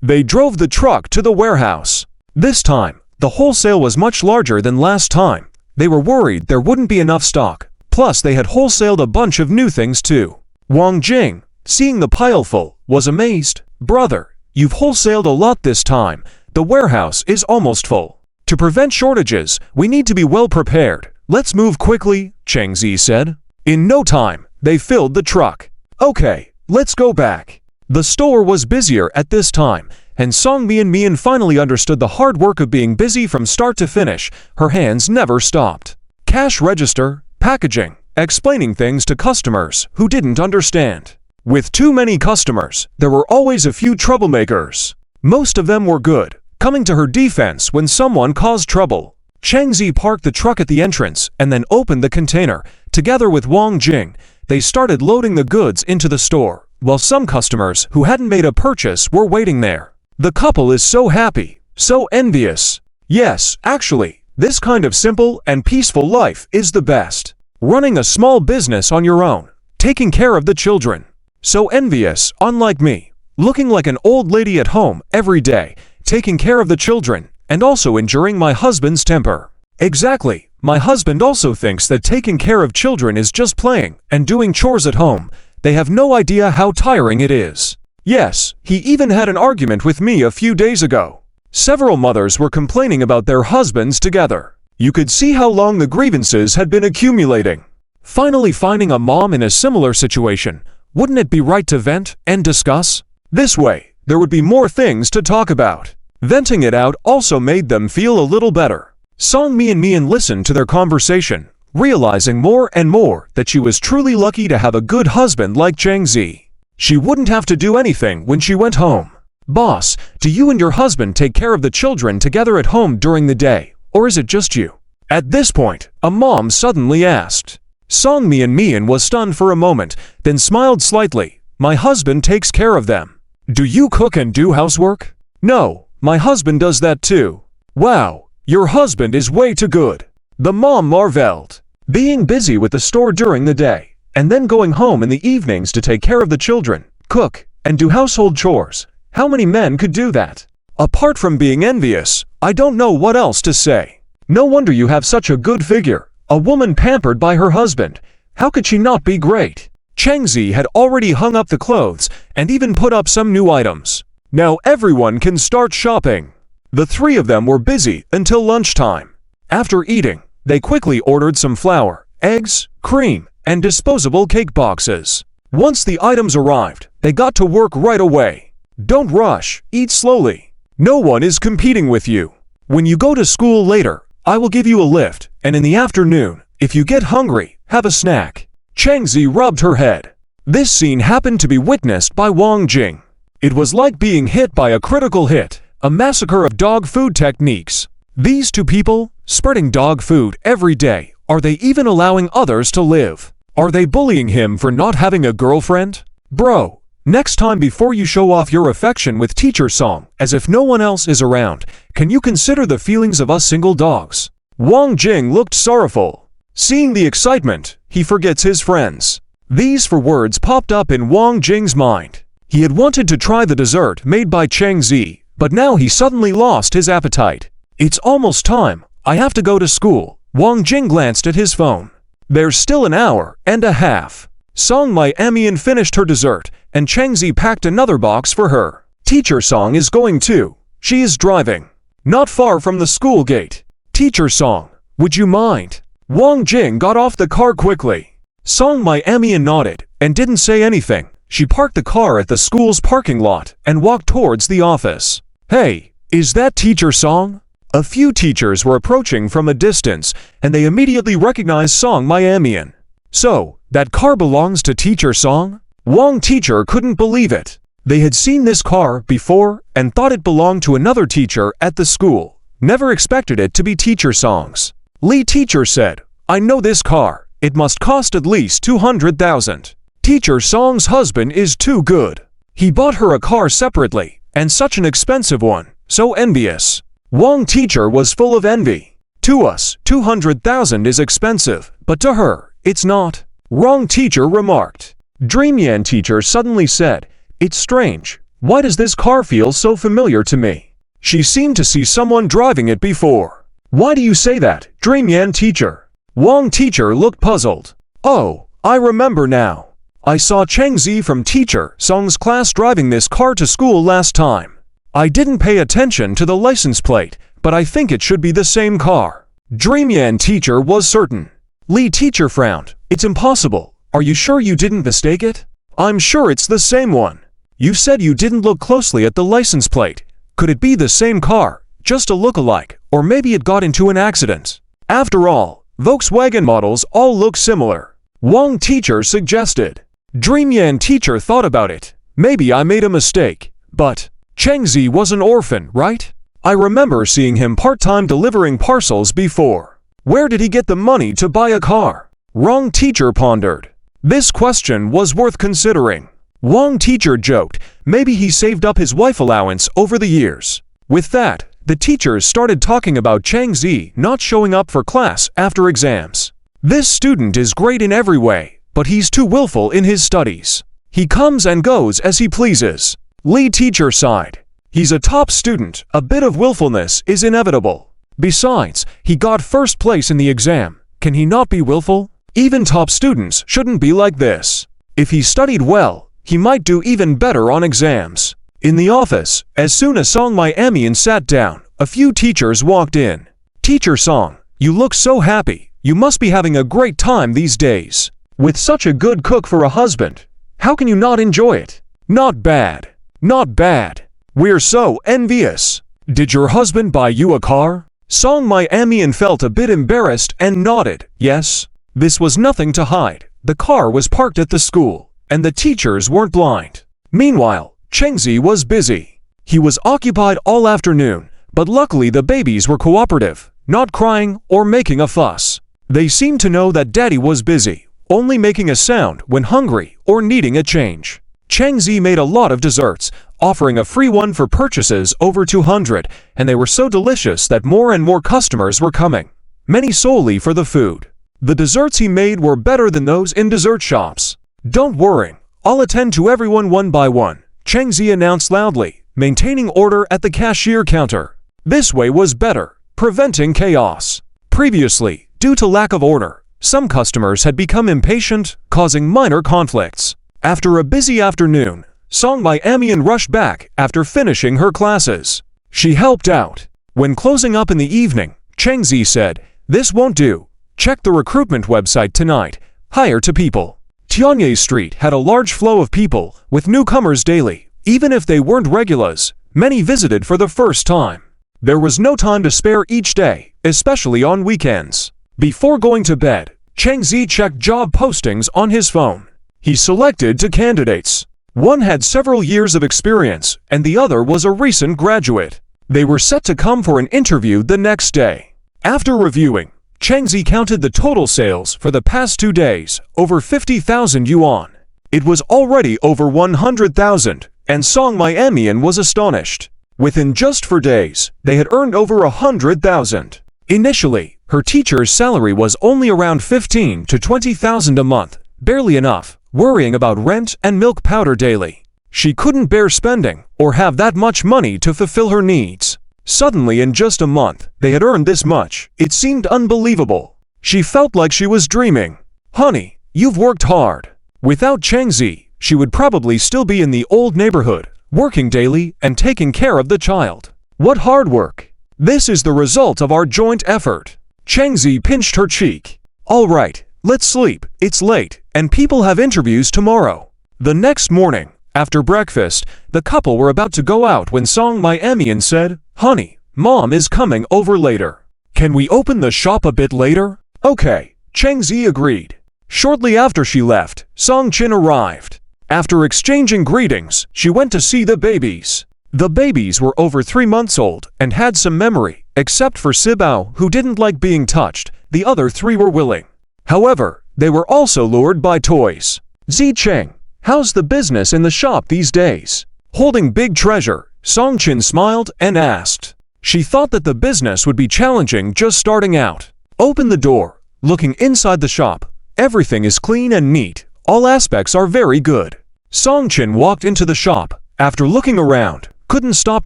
They drove the truck to the warehouse. This time, the wholesale was much larger than last time. They were worried there wouldn't be enough stock. Plus, they had wholesaled a bunch of new things too. Wang Jing, seeing the pile full, was amazed. Brother, you've wholesaled a lot this time. The warehouse is almost full. To prevent shortages, we need to be well prepared. Let's move quickly, Cheng Zi said. In no time, they filled the truck. Okay, let's go back. The store was busier at this time, and Song Mian finally understood the hard work of being busy from start to finish. Her hands never stopped. Cash register, packaging, explaining things to customers who didn't understand. With too many customers, there were always a few troublemakers. Most of them were good, coming to her defense when someone caused trouble. Cheng Zi parked the truck at the entrance and then opened the container. Together with Wang Jing, they started loading the goods into the store, while some customers who hadn't made a purchase were waiting there. The couple is so happy, so envious. Yes, actually, this kind of simple and peaceful life is the best. Running a small business on your own, taking care of the children. So envious, unlike me, looking like an old lady at home every day, taking care of the children, and also enduring my husband's temper. Exactly, my husband also thinks that taking care of children is just playing and doing chores at home. They have no idea how tiring it is. Yes, he even had an argument with me a few days ago. Several mothers were complaining about their husbands together. You could see how long the grievances had been accumulating. Finally finding a mom in a similar situation, wouldn't it be right to vent and discuss? This way, there would be more things to talk about. Venting it out also made them feel a little better. Song Mian listened to their conversation, realizing more and more that she was truly lucky to have a good husband like Cheng Zi. She wouldn't have to do anything when she went home. Boss, do you and your husband take care of the children together at home during the day, or is it just you? At this point, a mom suddenly asked. Song Mian was stunned for a moment, then smiled slightly. My husband takes care of them. Do you cook and do housework? No, my husband does that too. Wow, your husband is way too good. The mom marveled. Being busy with the store during the day, and then going home in the evenings to take care of the children, cook, and do household chores. How many men could do that? Apart from being envious, I don't know what else to say. No wonder you have such a good figure. A woman pampered by her husband. How could she not be great? Cheng Zi had already hung up the clothes and even put up some new items. Now everyone can start shopping. The three of them were busy until lunchtime. After eating, they quickly ordered some flour, eggs, cream, and disposable cake boxes. Once the items arrived, they got to work right away. Don't rush, eat slowly. No one is competing with you. When you go to school later, I will give you a lift, and in the afternoon, if you get hungry, have a snack. Cheng Zi rubbed her head. This scene happened to be witnessed by Wang Jing. It was like being hit by a critical hit, a massacre of dog food techniques. These two people, spreading dog food every day, are they even allowing others to live? Are they bullying him for not having a girlfriend? Bro, next time before you show off your affection with Teacher Song as if no one else is around, can you consider the feelings of us single dogs? Wang Jing looked sorrowful. Seeing the excitement, he forgets his friends. These four words popped up in Wang Jing's mind. He had wanted to try the dessert made by Cheng Zi, but now he suddenly lost his appetite. It's almost time. I have to go to school. Wang Jing glanced at his phone. There's still an hour and a half. Song Mian finished her dessert, and Cheng Zi packed another box for her. Teacher Song is going too. She is driving. Not far from the school gate. Teacher Song, would you mind? Wang Jing got off the car quickly. Song Mian nodded and didn't say anything. She parked the car at the school's parking lot and walked towards the office. Hey, is that Teacher Song? A few teachers were approaching from a distance, and they immediately recognized Song Mian. So, that car belongs to Teacher Song? Wang teacher couldn't believe it. They had seen this car before and thought it belonged to another teacher at the school. Never expected it to be Teacher Song's. Li teacher said, I know this car. It must cost at least 200,000. Teacher Song's husband is too good. He bought her a car separately, and such an expensive one, so envious. Wang teacher was full of envy. To us, 200,000 is expensive, but to her, it's not. Wrong teacher remarked. Dreamyan teacher suddenly said, it's strange. Why does this car feel so familiar to me? She seemed to see someone driving it before. Why do you say that, Dreamyan teacher? Wang teacher looked puzzled. Oh, I remember now. I saw Chengzi from teacher Song's class driving this car to school last time. I didn't pay attention to the license plate, but I think it should be the same car. Dreamyan teacher was certain. Li teacher frowned. It's impossible. Are you sure you didn't mistake it? I'm sure it's the same one. You said you didn't look closely at the license plate. Could it be the same car, just a look-alike, or maybe it got into an accident? After all, Volkswagen models all look similar. Wang teacher suggested. Dreamyan teacher thought about it. Maybe I made a mistake, but Chengzi was an orphan, right? I remember seeing him part-time delivering parcels before. Where did he get the money to buy a car? Wang teacher pondered. This question was worth considering. Wang teacher joked, maybe he saved up his wife allowance over the years. With that, the teachers started talking about Chengzi not showing up for class after exams. This student is great in every way, but he's too willful in his studies. He comes and goes as he pleases. Li teacher sighed. He's a top student, a bit of willfulness is inevitable. Besides, he got first place in the exam. Can he not be willful? Even top students shouldn't be like this. If he studied well, he might do even better on exams. In the office, as soon as Song Miamian sat down, a few teachers walked in. Teacher Song, you look so happy. You must be having a great time these days. With such a good cook for a husband, how can you not enjoy it? Not bad. Not bad. We're so envious. Did your husband buy you a car? Song Miamian felt a bit embarrassed and nodded, yes. This was nothing to hide. The car was parked at the school, and the teachers weren't blind. Meanwhile, Chengzi was busy. He was occupied all afternoon, but luckily the babies were cooperative, not crying or making a fuss. They seemed to know that daddy was busy, only making a sound when hungry or needing a change. Chengzi made a lot of desserts, offering a free one for purchases over 200, and they were so delicious that more and more customers were coming, many solely for the food. The desserts he made were better than those in dessert shops. Don't worry, I'll attend to everyone one by one, Chengzi announced loudly, maintaining order at the cashier counter. This way was better, preventing chaos. Previously, due to lack of order, some customers had become impatient, causing minor conflicts. After a busy afternoon, Song Miamian rushed back after finishing her classes. She helped out. When closing up in the evening, Chengzi said, "This won't do. Check the recruitment website tonight. Hire to people." Tianye Street had a large flow of people, with newcomers daily. Even if they weren't regulars, many visited for the first time. There was no time to spare each day, especially on weekends. Before going to bed, Chengzi checked job postings on his phone. He selected two candidates. One had several years of experience, and the other was a recent graduate. They were set to come for an interview the next day. After reviewing, Chengzi counted the total sales for the past 2 days, over 50,000 yuan. It was already over 100,000, and Song Miamian was astonished. Within just 4 days, they had earned over 100,000. Initially, her teacher's salary was only around 15 to 20,000 a month, barely enough, worrying about rent and milk powder daily. She couldn't bear spending or have that much money to fulfill her needs. Suddenly, in just a month, they had earned this much. It seemed unbelievable. She felt like she was dreaming. Honey, you've worked hard. Without Chengzi, she would probably still be in the old neighborhood, working daily and taking care of the child. What hard work! This is the result of our joint effort. Chengzi pinched her cheek. All right, let's sleep. It's late, and people have interviews tomorrow. The next morning, after breakfast, the couple were about to go out when Song Miamian said, "Honey, Mom is coming over later. Can we open the shop a bit later?" Okay, Chengzi agreed. Shortly after she left, Song Chin arrived. After exchanging greetings, she went to see the babies. The babies were over 3 months old and had some memory, except for Sibao, who didn't like being touched. The other 3 were willing. However, they were also lured by toys. Zicheng, how's the business in the shop these days? Holding big treasure, Song Chin smiled and asked. She thought that the business would be challenging just starting out. Open the door. Looking inside the shop, everything is clean and neat. All aspects are very good. Song Chin walked into the shop, After looking around, couldn't stop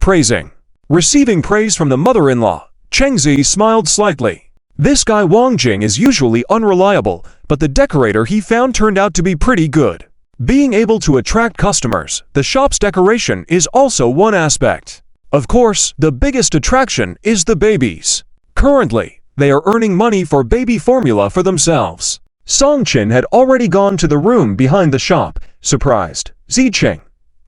praising. Receiving praise from the mother-in-law, Cheng Zi smiled slightly. This guy Wang Jing is usually unreliable, but the decorator he found turned out to be pretty good. Being able to attract customers, the shop's decoration is also one aspect. Of course, the biggest attraction is the babies. Currently, they are earning money for baby formula for themselves. Song Qin had already gone to the room behind the shop, surprised. Zicheng,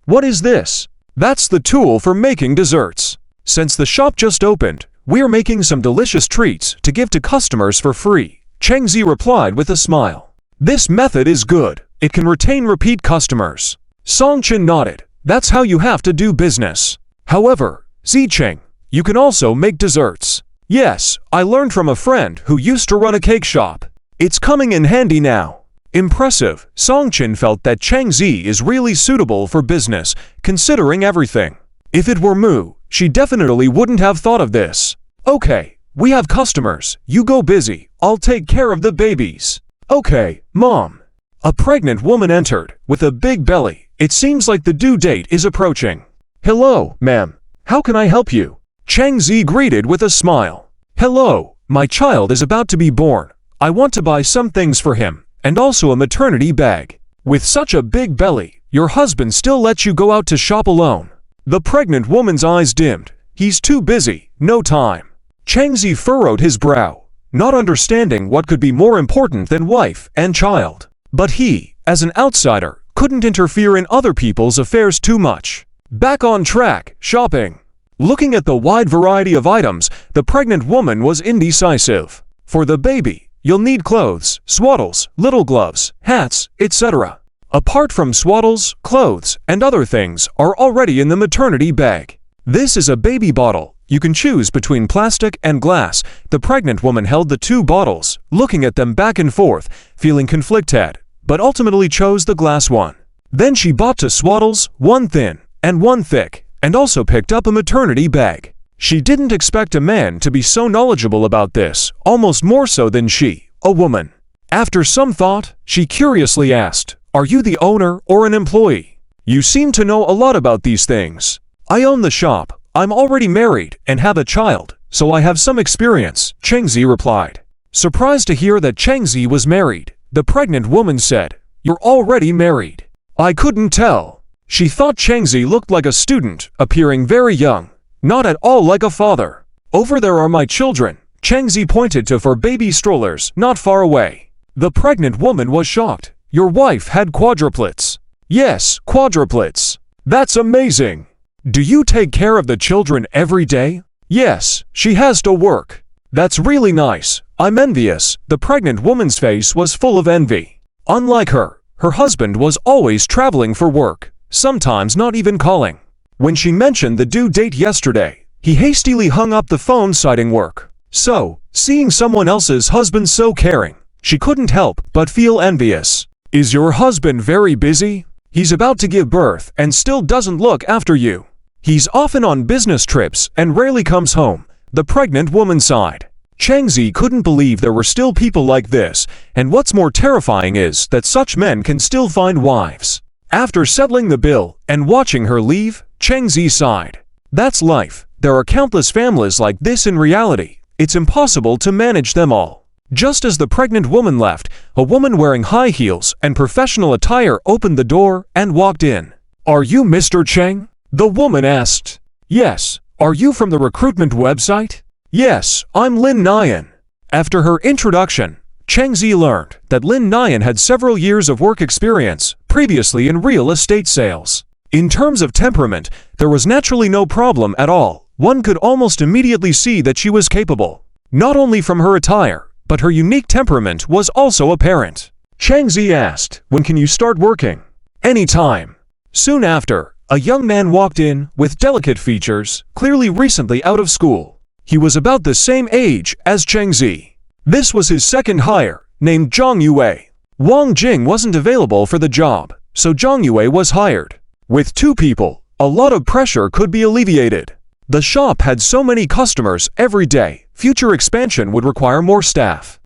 what is this? That's the tool for making desserts. Since the shop just opened, we're making some delicious treats to give to customers for free. Cheng Zi replied with a smile. This method is good. It can retain repeat customers. Song Qin nodded. That's how you have to do business. However, Zicheng, you can also make desserts. Yes, I learned from a friend who used to run a cake shop. It's coming in handy now. Impressive. Song Qin felt that Cheng Zi is really suitable for business, considering everything. If it were Mu, she definitely wouldn't have thought of this. Okay, we have customers. You go busy. I'll take care of the babies. Okay, Mom. A pregnant woman entered, with a big belly. It seems like the due date is approaching. Hello, ma'am. How can I help you? Cheng Zi greeted with a smile. Hello, my child is about to be born. I want to buy some things for him, and also a maternity bag. With such a big belly, your husband still lets you go out to shop alone. The pregnant woman's eyes dimmed. He's too busy, no time. Cheng Zi furrowed his brow, not understanding what could be more important than wife and child. But he, as an outsider, couldn't interfere in other people's affairs too much. Back on track, shopping. Looking at the wide variety of items, the pregnant woman was indecisive. For the baby, you'll need clothes, swaddles, little gloves, hats, etc. Apart from swaddles, clothes, and other things are already in the maternity bag. This is a baby bottle. You can choose between plastic and glass. The pregnant woman held the two bottles, looking at them back and forth, feeling conflicted, but ultimately chose the glass one. Then she bought two swaddles, one thin and one thick, and also picked up a maternity bag. She didn't expect a man to be so knowledgeable about this, almost more so than she, a woman. After some thought, she curiously asked, "Are you the owner or an employee? You seem to know a lot about these things." "I own the shop. I'm already married and have a child, so I have some experience," Cheng Zi replied. Surprised to hear that Cheng Zi was married, the pregnant woman said, "You're already married." I couldn't tell. She thought Cheng Zi looked like a student, appearing very young, not at all like a father. Over there are my children. Cheng Zi pointed to four baby strollers not far away. The pregnant woman was shocked. Your wife had quadruplets. Yes, quadruplets. That's amazing. Do you take care of the children every day? Yes, she has to work. That's really nice. I'm envious. The pregnant woman's face was full of envy. Unlike her husband was always traveling for work, sometimes not even calling. When she mentioned the due date yesterday, he hastily hung up the phone citing work. So, seeing someone else's husband so caring, she couldn't help but feel envious. Is your husband very busy? He's about to give birth and still doesn't look after you. He's often on business trips and rarely comes home, the pregnant woman sighed. Cheng Zi couldn't believe there were still people like this, and what's more terrifying is that such men can still find wives. After settling the bill and watching her leave, Cheng Zi sighed. That's life. There are countless families like this in reality. It's impossible to manage them all. Just as the pregnant woman left, a woman wearing high heels and professional attire opened the door and walked in. "Are you Mr. Cheng?" the woman asked. "Yes. Are you from the recruitment website?" "Yes, I'm Lin Nian." After her introduction, Cheng Zi learned that Lin Nian had several years of work experience previously in real estate sales. In terms of temperament, there was naturally no problem at all. One could almost immediately see that she was capable. Not only from her attire, but her unique temperament was also apparent. Cheng Zi asked, "When can you start working?" "Anytime." Soon after, a young man walked in with delicate features, clearly recently out of school. He was about the same age as Cheng Zi. This was his second hire, named Zhang Yue. Wang Jing wasn't available for the job, so Zhang Yue was hired. With two people, a lot of pressure could be alleviated. The shop had so many customers every day, future expansion would require more staff.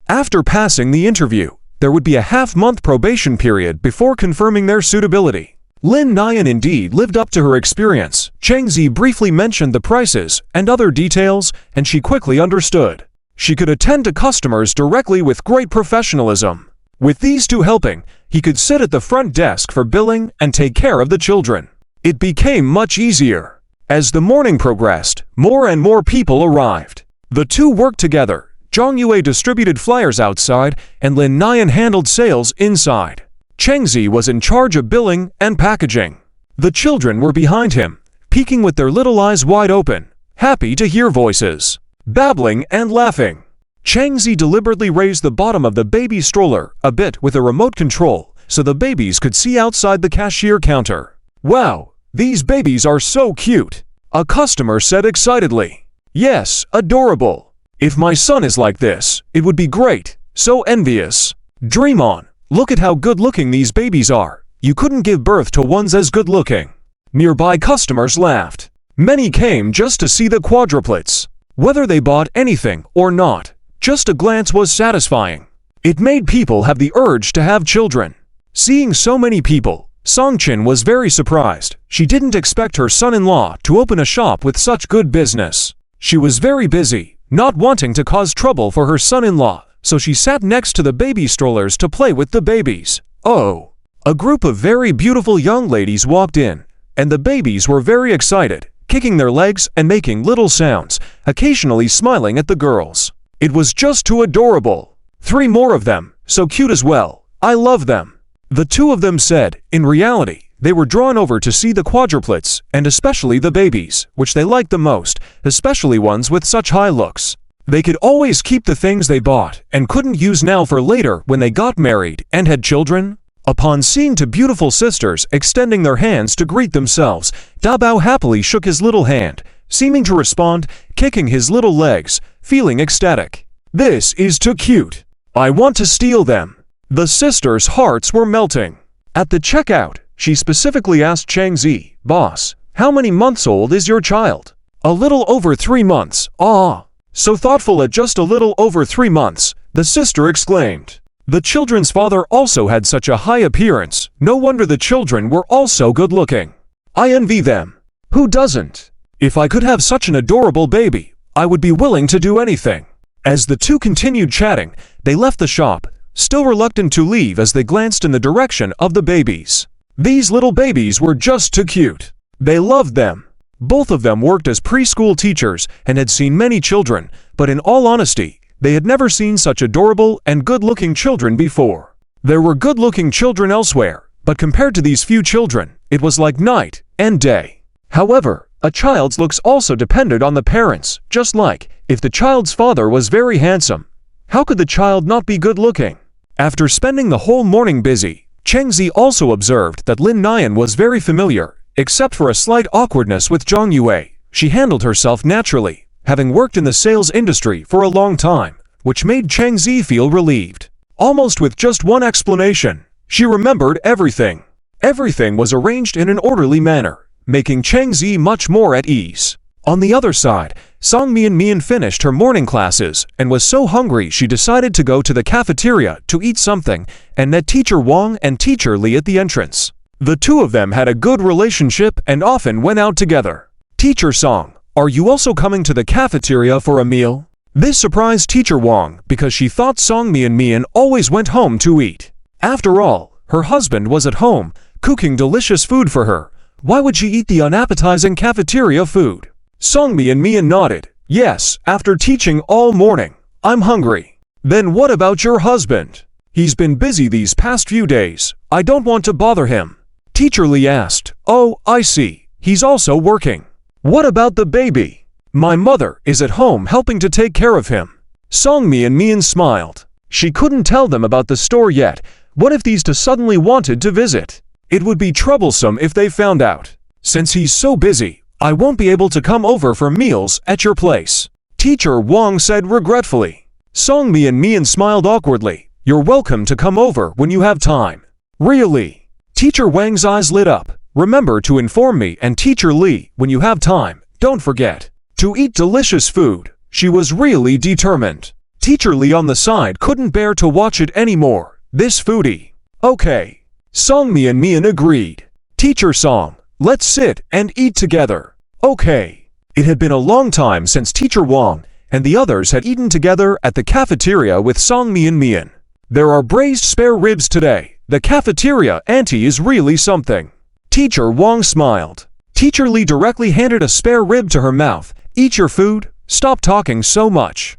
After passing the interview, there would be a half-month probation period before confirming their suitability. Lin Nian indeed lived up to her experience. Cheng Zi briefly mentioned the prices and other details, and she quickly understood. She could attend to customers directly with great professionalism. With these two helping, he could sit at the front desk for billing and take care of the children. It became much easier. As the morning progressed, more and more people arrived. The two worked together. Zhang Yue distributed flyers outside, and Lin Nian handled sales inside. Cheng Zi was in charge of billing and packaging. The children were behind him, peeking with their little eyes wide open, happy to hear voices, babbling and laughing. Cheng Zi deliberately raised the bottom of the baby stroller a bit with a remote control so the babies could see outside the cashier counter. "Wow, these babies are so cute," a customer said excitedly. "Yes, adorable. If my son is like this, it would be great. So envious. Dream on. Look at how good-looking these babies are. You couldn't give birth to ones as good-looking." Nearby customers laughed. Many came just to see the quadruplets. Whether they bought anything or not, just a glance was satisfying. It made people have the urge to have children. Seeing so many people, Song Qin was very surprised. She didn't expect her son-in-law to open a shop with such good business. She was very busy, not wanting to cause trouble for her son-in-law, so she sat next to the baby strollers to play with the babies. Oh! A group of very beautiful young ladies walked in, and the babies were very excited, kicking their legs and making little sounds, occasionally smiling at the girls. It was just too adorable. 3 more of them, so cute as well. I love them. The two of them said. In reality, they were drawn over to see the quadruplets, and especially the babies, which they liked the most, especially ones with such high looks. They could always keep the things they bought and couldn't use now for later when they got married and had children. Upon seeing two beautiful sisters extending their hands to greet themselves, Da Bao happily shook his little hand, seeming to respond, kicking his little legs, feeling ecstatic. "This is too cute. I want to steal them." The sisters' hearts were melting. At the checkout, she specifically asked Cheng Zi, "Boss, how many months old is your child?" "A little over 3 months. Ah, so thoughtful at just a little over 3 months," the sister exclaimed. The children's father also had such a high appearance. No wonder the children were also good-looking. "I envy them. Who doesn't? If I could have such an adorable baby, I would be willing to do anything." As the two continued chatting, they left the shop, still reluctant to leave as they glanced in the direction of the babies. These little babies were just too cute. They loved them. Both of them worked as preschool teachers and had seen many children, but in all honesty, they had never seen such adorable and good-looking children before. There were good-looking children elsewhere, but compared to these few children, it was like night and day. However, a child's looks also depended on the parents, just like, if the child's father was very handsome, how could the child not be good-looking? After spending the whole morning busy, Cheng Zi also observed that Lin Nian was very familiar, except for a slight awkwardness with Zhang Yue. She handled herself naturally, having worked in the sales industry for a long time, which made Cheng Zi feel relieved. Almost with just one explanation, she remembered everything. Everything was arranged in an orderly manner, making Cheng Zi much more at ease. On the other side, Song Mian finished her morning classes and was so hungry she decided to go to the cafeteria to eat something and met Teacher Wang and Teacher Li at the entrance. The two of them had a good relationship and often went out together. "Teacher Song, are you also coming to the cafeteria for a meal?" This surprised Teacher Wang because she thought Song Mian always went home to eat. After all, her husband was at home, cooking delicious food for her. Why would she eat the unappetizing cafeteria food? Song Mian nodded. "Yes, after teaching all morning, I'm hungry." "Then what about your husband? He's been busy these past few days. I don't want to bother him." Teacher Li asked. "Oh, I see. He's also working." "What about the baby?" "My mother is at home helping to take care of him." Song Mian smiled. She couldn't tell them about the store yet. What if these two suddenly wanted to visit? It would be troublesome if they found out. "Since he's so busy, I won't be able to come over for meals at your place," Teacher Wang said regretfully. Song Mian smiled awkwardly. "You're welcome to come over when you have time." "Really?" Teacher Wang's eyes lit up. "Remember to inform me and Teacher Li when you have time. Don't forget to eat delicious food." She was really determined. Teacher Li on the side couldn't bear to watch it anymore. This foodie. "Okay." Song Mian agreed. Teacher Song, let's sit and eat together. Okay. It had been a long time since Teacher Wang and the others had eaten together at the cafeteria with Song Mian. There are braised spare ribs today. The cafeteria auntie is really something. Teacher Wang smiled. Teacher Li directly handed a spare rib to her mouth. Eat your food. Stop talking so much.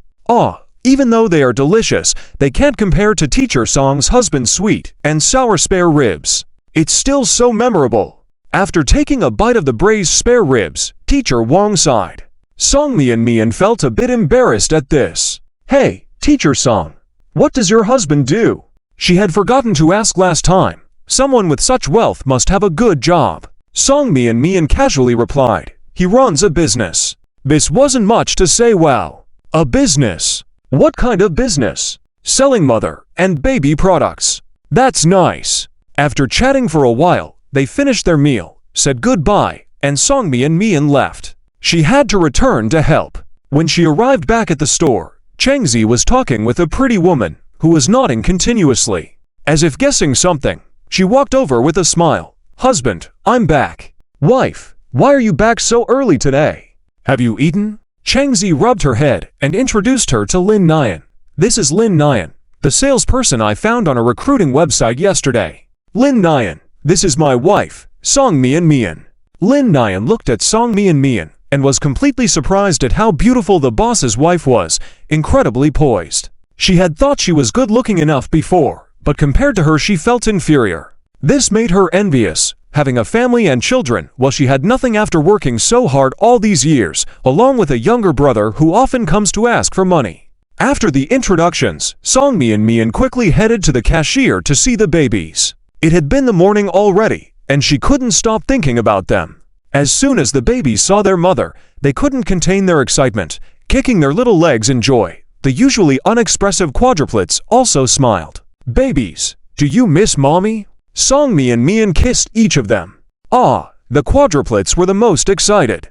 Even though they are delicious, they can't compare to Teacher Song's husband's sweet and sour spare ribs. It's still so memorable. After taking a bite of the braised spare ribs, Teacher Wang sighed. Song Mian felt a bit embarrassed at this. Hey, Teacher Song, what does your husband do? She had forgotten to ask last time. Someone with such wealth must have a good job. Song Mian casually replied. He runs a business. This wasn't much to say. Wow. A business? What kind of business? Selling mother and baby products. That's nice. After chatting for a while, they finished their meal, said goodbye, and Song Mian left. She had to return to help. When she arrived back at the store, Cheng Zi was talking with a pretty woman who was nodding continuously. As if guessing something, she walked over with a smile. Husband, I'm back. Wife, why are you back so early today? Have you eaten? Cheng Zi rubbed her head and introduced her to Lin Nian. This is Lin Nian, the salesperson I found on a recruiting website yesterday. Lin Nian, this is my wife, Song Mian. Lin Nian looked at Song Mian and was completely surprised at how beautiful the boss's wife was, incredibly poised. She had thought she was good-looking enough before, but compared to her she felt inferior. This made her envious, having a family and children while she had nothing after working so hard all these years, along with a younger brother who often comes to ask for money. After the introductions, Song Mian quickly headed to the cashier to see the babies. It had been the morning already, and she couldn't stop thinking about them. As soon as the babies saw their mother, they couldn't contain their excitement, kicking their little legs in joy. The usually unexpressive quadruplets also smiled. Babies, do you miss mommy? Song Mian kissed each of them. The quadruplets were the most excited.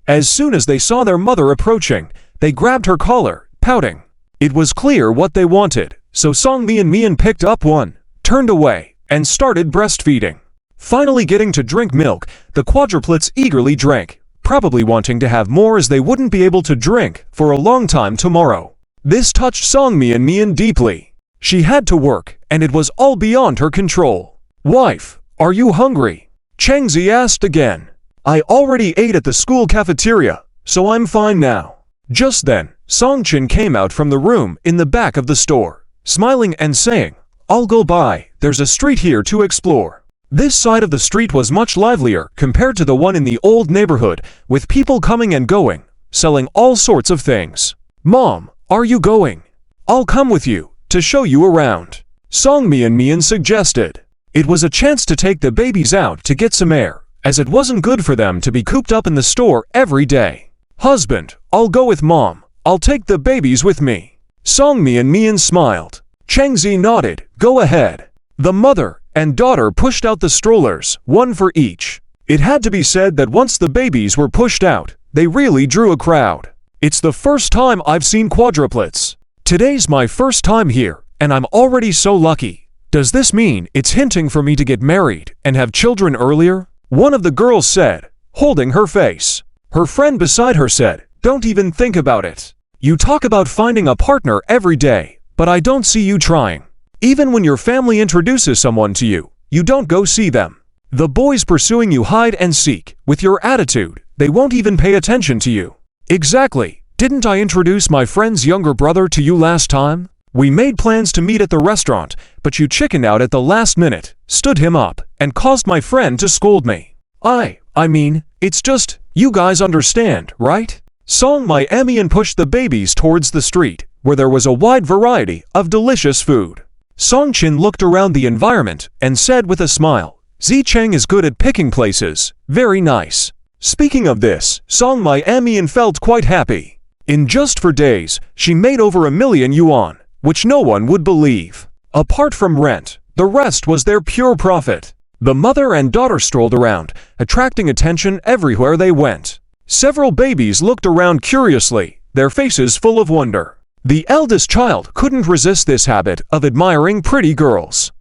As soon as they saw their mother approaching, they grabbed her collar, pouting. It was clear what they wanted, so Song Mian picked up one, turned away, and started breastfeeding. Finally getting to drink milk, the quadruplets eagerly drank, probably wanting to have more as they wouldn't be able to drink for a long time tomorrow. This touched Song Mian deeply. She had to work, and it was all beyond her control. Wife, are you hungry? Cheng Zi asked again. I already ate at the school cafeteria, so I'm fine now. Just then, Song Chin came out from the room in the back of the store, smiling and saying, I'll go by, there's a street here to explore. This side of the street was much livelier compared to the one in the old neighborhood, with people coming and going, selling all sorts of things. Mom, are you going? I'll come with you, to show you around. Song Mian suggested. It was a chance to take the babies out to get some air, as it wasn't good for them to be cooped up in the store every day. Husband, I'll go with Mom. I'll take the babies with me. Song Mian smiled. Cheng Zi nodded. Go ahead. The mother and daughter pushed out the strollers, one for each. It had to be said that once the babies were pushed out, they really drew a crowd. It's the first time I've seen quadruplets. Today's my first time here, and I'm already so lucky. Does this mean it's hinting for me to get married and have children earlier? One of the girls said, holding her face. Her friend beside her said, don't even think about it. You talk about finding a partner every day, but I don't see you trying. Even when your family introduces someone to you, you don't go see them. The boys pursuing you hide and seek. With your attitude, they won't even pay attention to you. Exactly. Didn't I introduce my friend's younger brother to you last time? We made plans to meet at the restaurant, but you chickened out at the last minute, stood him up, and caused my friend to scold me. I mean, it's just, you guys understand, right? Song Mian pushed the babies towards the street, where there was a wide variety of delicious food. Song Chin looked around the environment and said with a smile, Zi Cheng is good at picking places, very nice. Speaking of this, Song Mian felt quite happy. In just 4 days, she made over 1 million yuan, which no one would believe. Apart from rent, the rest was their pure profit. The mother and daughter strolled around, attracting attention everywhere they went. Several babies looked around curiously, their faces full of wonder. The eldest child couldn't resist this habit of admiring pretty girls.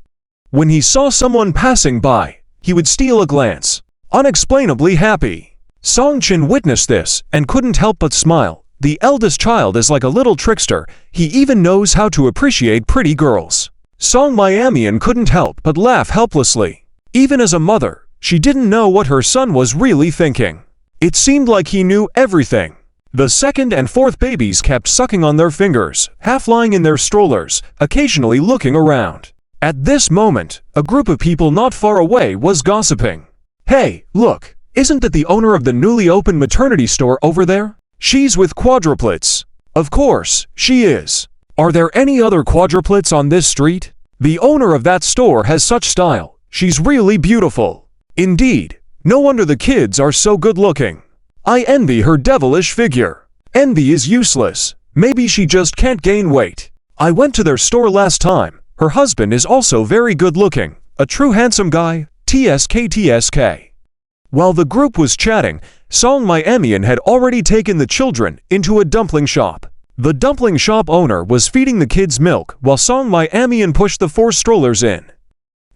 When he saw someone passing by, he would steal a glance. Unexplainably happy. Song-Chin witnessed this and couldn't help but smile. The eldest child is like a little trickster. He even knows how to appreciate pretty girls. Song Miamian couldn't help but laugh helplessly. Even as a mother, she didn't know what her son was really thinking. It seemed like he knew everything. The second and fourth babies kept sucking on their fingers, half lying in their strollers, occasionally looking around. At this moment, a group of people not far away was gossiping. "Hey, look, isn't that the owner of the newly opened maternity store over there? She's with quadruplets." "Of course, she is. Are there any other quadruplets on this street? The owner of that store has such style. She's really beautiful." "Indeed, no wonder the kids are so good looking. I envy her devilish figure." "Envy is useless. Maybe she just can't gain weight. I went to their store last time. Her husband is also very good looking. A true handsome guy. TSK. While the group was chatting, Song Miamian had already taken the children into a dumpling shop. The dumpling shop owner was feeding the kids milk while Song Miamian pushed the 4 strollers in.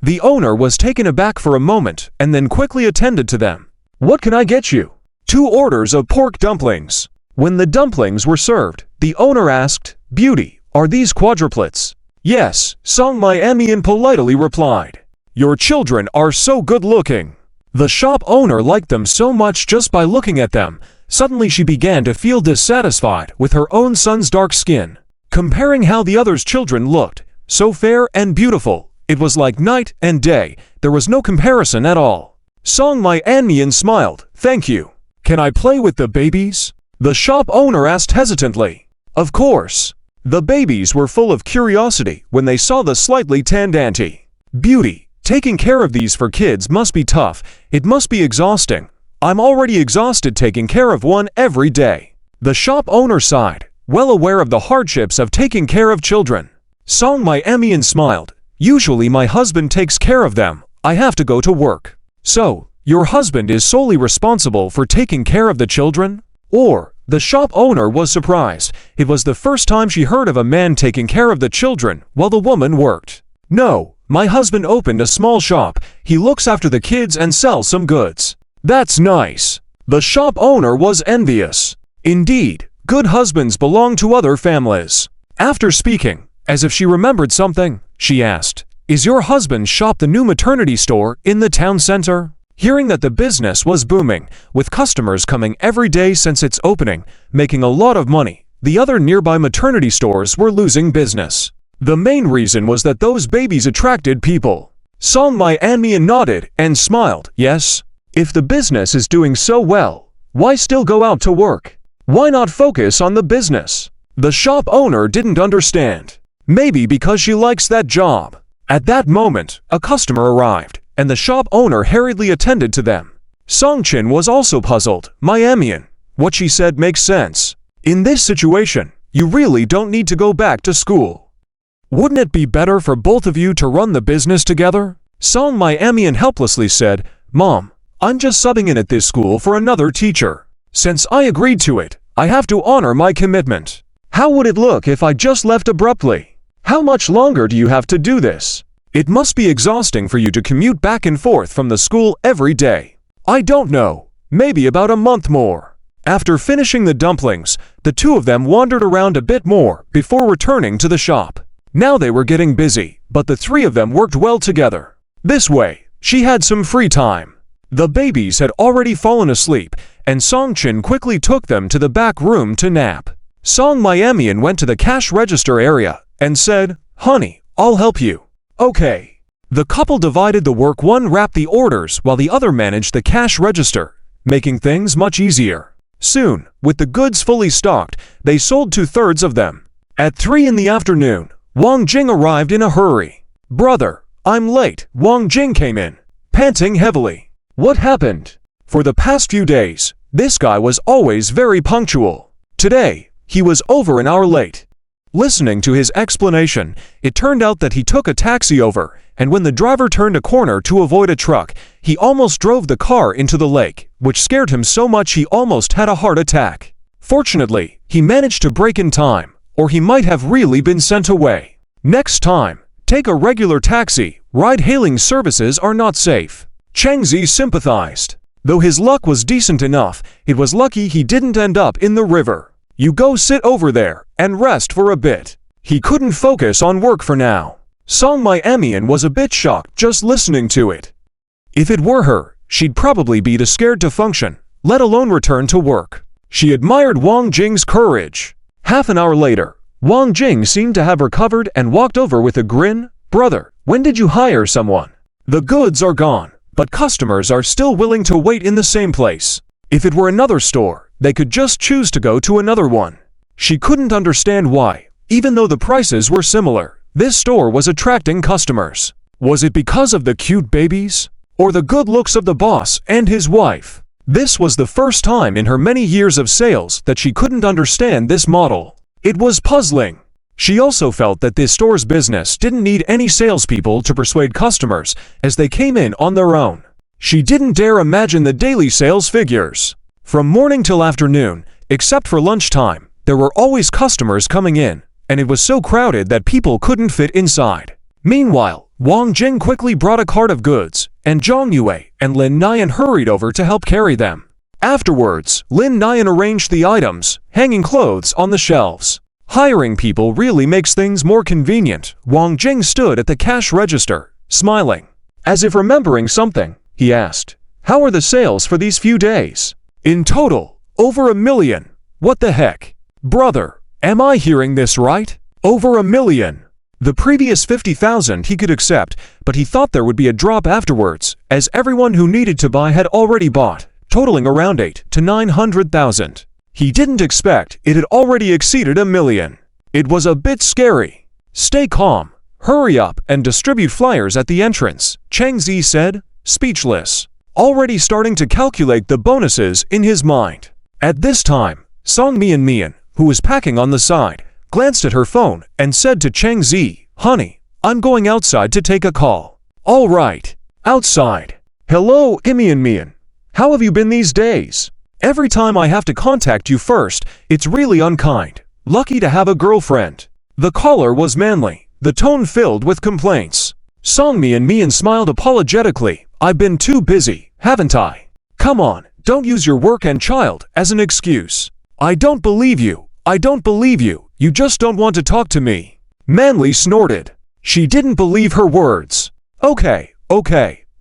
The owner was taken aback for a moment and then quickly attended to them. "What can I get you?" "2 orders of pork dumplings." When the dumplings were served, the owner asked, "Beauty, are these quadruplets?" "Yes," Song Miamian politely replied. "Your children are so good looking." The shop owner liked them so much just by looking at them. Suddenly she began to feel dissatisfied with her own son's dark skin. Comparing how the others' children looked, so fair and beautiful, it was like night and day. There was no comparison at all. Song Miamian smiled. "Thank you. Can I play with the babies?" the shop owner asked hesitantly. "Of course." The babies were full of curiosity when they saw the slightly tanned auntie. "Beauty, taking care of these for kids must be tough. It must be exhausting. I'm already exhausted taking care of one every day." The shop owner sighed, well aware of the hardships of taking care of children. Song Miamian smiled. "Usually my husband takes care of them. I have to go to work." "So, your husband is solely responsible for taking care of the children?" Or, the shop owner was surprised. It was the first time she heard of a man taking care of the children while the woman worked. "No, my husband opened a small shop. He looks after the kids and sells some goods." "That's nice." The shop owner was envious. Indeed, good husbands belong to other families. After speaking, as if she remembered something, she asked, "Is your husband's shop the new maternity store in the town center?" Hearing that the business was booming, with customers coming every day since its opening, making a lot of money, the other nearby maternity stores were losing business. The main reason was that those babies attracted people. Song Miamian nodded and smiled. "Yes. If the business is doing so well, why still go out to work? Why not focus on the business?" The shop owner didn't understand. Maybe because she likes that job. At that moment, a customer arrived, and the shop owner hurriedly attended to them. Song-Chin was also puzzled. "Miamian, what she said makes sense. In this situation, you really don't need to go back to school. Wouldn't it be better for both of you to run the business together?" Song Miamian helplessly said, "Mom, I'm just subbing in at this school for another teacher. Since I agreed to it, I have to honor my commitment. How would it look if I just left abruptly? How much longer do you have to do this? It must be exhausting for you to commute back and forth from the school every day." "I don't know. Maybe about a month more." After finishing the dumplings, the two of them wandered around a bit more before returning to the shop. Now they were getting busy, but the 3 of them worked well together. This way, she had some free time. The babies had already fallen asleep, and Song-Chin quickly took them to the back room to nap. Song Miamian went to the cash register area and said, "Honey, I'll help you." "Okay." The couple divided the work. One wrapped the orders while the other managed the cash register, making things much easier. Soon, with the goods fully stocked, they sold 2/3 of them. At 3 in the afternoon, Wang Jing arrived in a hurry. "Brother, I'm late." Wang Jing came in, panting heavily. "What happened?" For the past few days, this guy was always very punctual. Today, he was over an hour late. Listening to his explanation, it turned out that he took a taxi over, and when the driver turned a corner to avoid a truck, he almost drove the car into the lake, which scared him so much he almost had a heart attack. Fortunately, he managed to brake in time, or he might have really been sent away. Next time, take a regular taxi. Ride-hailing services are not safe. Cheng Zi sympathized. Though his luck was decent enough, it was lucky he didn't end up in the river. You go sit over there and rest for a bit. He couldn't focus on work for now. Song Mi Emian was a bit shocked just listening to it. If it were her, she'd probably be too scared to function, let alone return to work. She admired Wang Jing's courage. Half an hour later, Wang Jing seemed to have recovered and walked over with a grin. Brother, when did you hire someone? The goods are gone, but customers are still willing to wait in the same place. If it were another store, they could just choose to go to another one. She couldn't understand why, even though the prices were similar, this store was attracting customers. Was it because of the cute babies? Or the good looks of the boss and his wife? This was the first time in her many years of sales that she couldn't understand this model. It was puzzling. She also felt that this store's business didn't need any salespeople to persuade customers, as they came in on their own. She didn't dare imagine the daily sales figures. From morning till afternoon, except for lunchtime, there were always customers coming in, and it was so crowded that people couldn't fit inside. Meanwhile, Wang Jing quickly brought a cart of goods, and Zhang Yue and Lin Nian hurried over to help carry them. Afterwards, Lin Nian arranged the items, hanging clothes on the shelves. Hiring people really makes things more convenient. Wang Jing stood at the cash register, smiling. As if remembering something, he asked, "How are the sales for these few days?" "In total, over 1 million. What the heck? Brother, am I hearing this right? Over 1 million. The previous 50,000 he could accept, but he thought there would be a drop afterwards, as everyone who needed to buy had already bought, totaling around 800 to 900,000. He didn't expect it had already exceeded 1 million. It was a bit scary. Stay calm, hurry up and distribute flyers at the entrance, Cheng Zi said, speechless, already starting to calculate the bonuses in his mind. At this time, Song Mi Emian, who was packing on the side, glanced at her phone and said to Cheng Zi, "Honey, I'm going outside to take a call." "All right. Outside." "Hello, Emian. How have you been these days? Every time I have to contact you first, it's really unkind. Lucky to have a girlfriend." The caller was manly, the tone filled with complaints. Song Mi Emian smiled apologetically. "I've been too busy, haven't I? Come on, don't use your work and child as an excuse." "I don't believe you. I don't believe you. You just don't want to talk to me." Manly snorted. She didn't believe her words. Okay.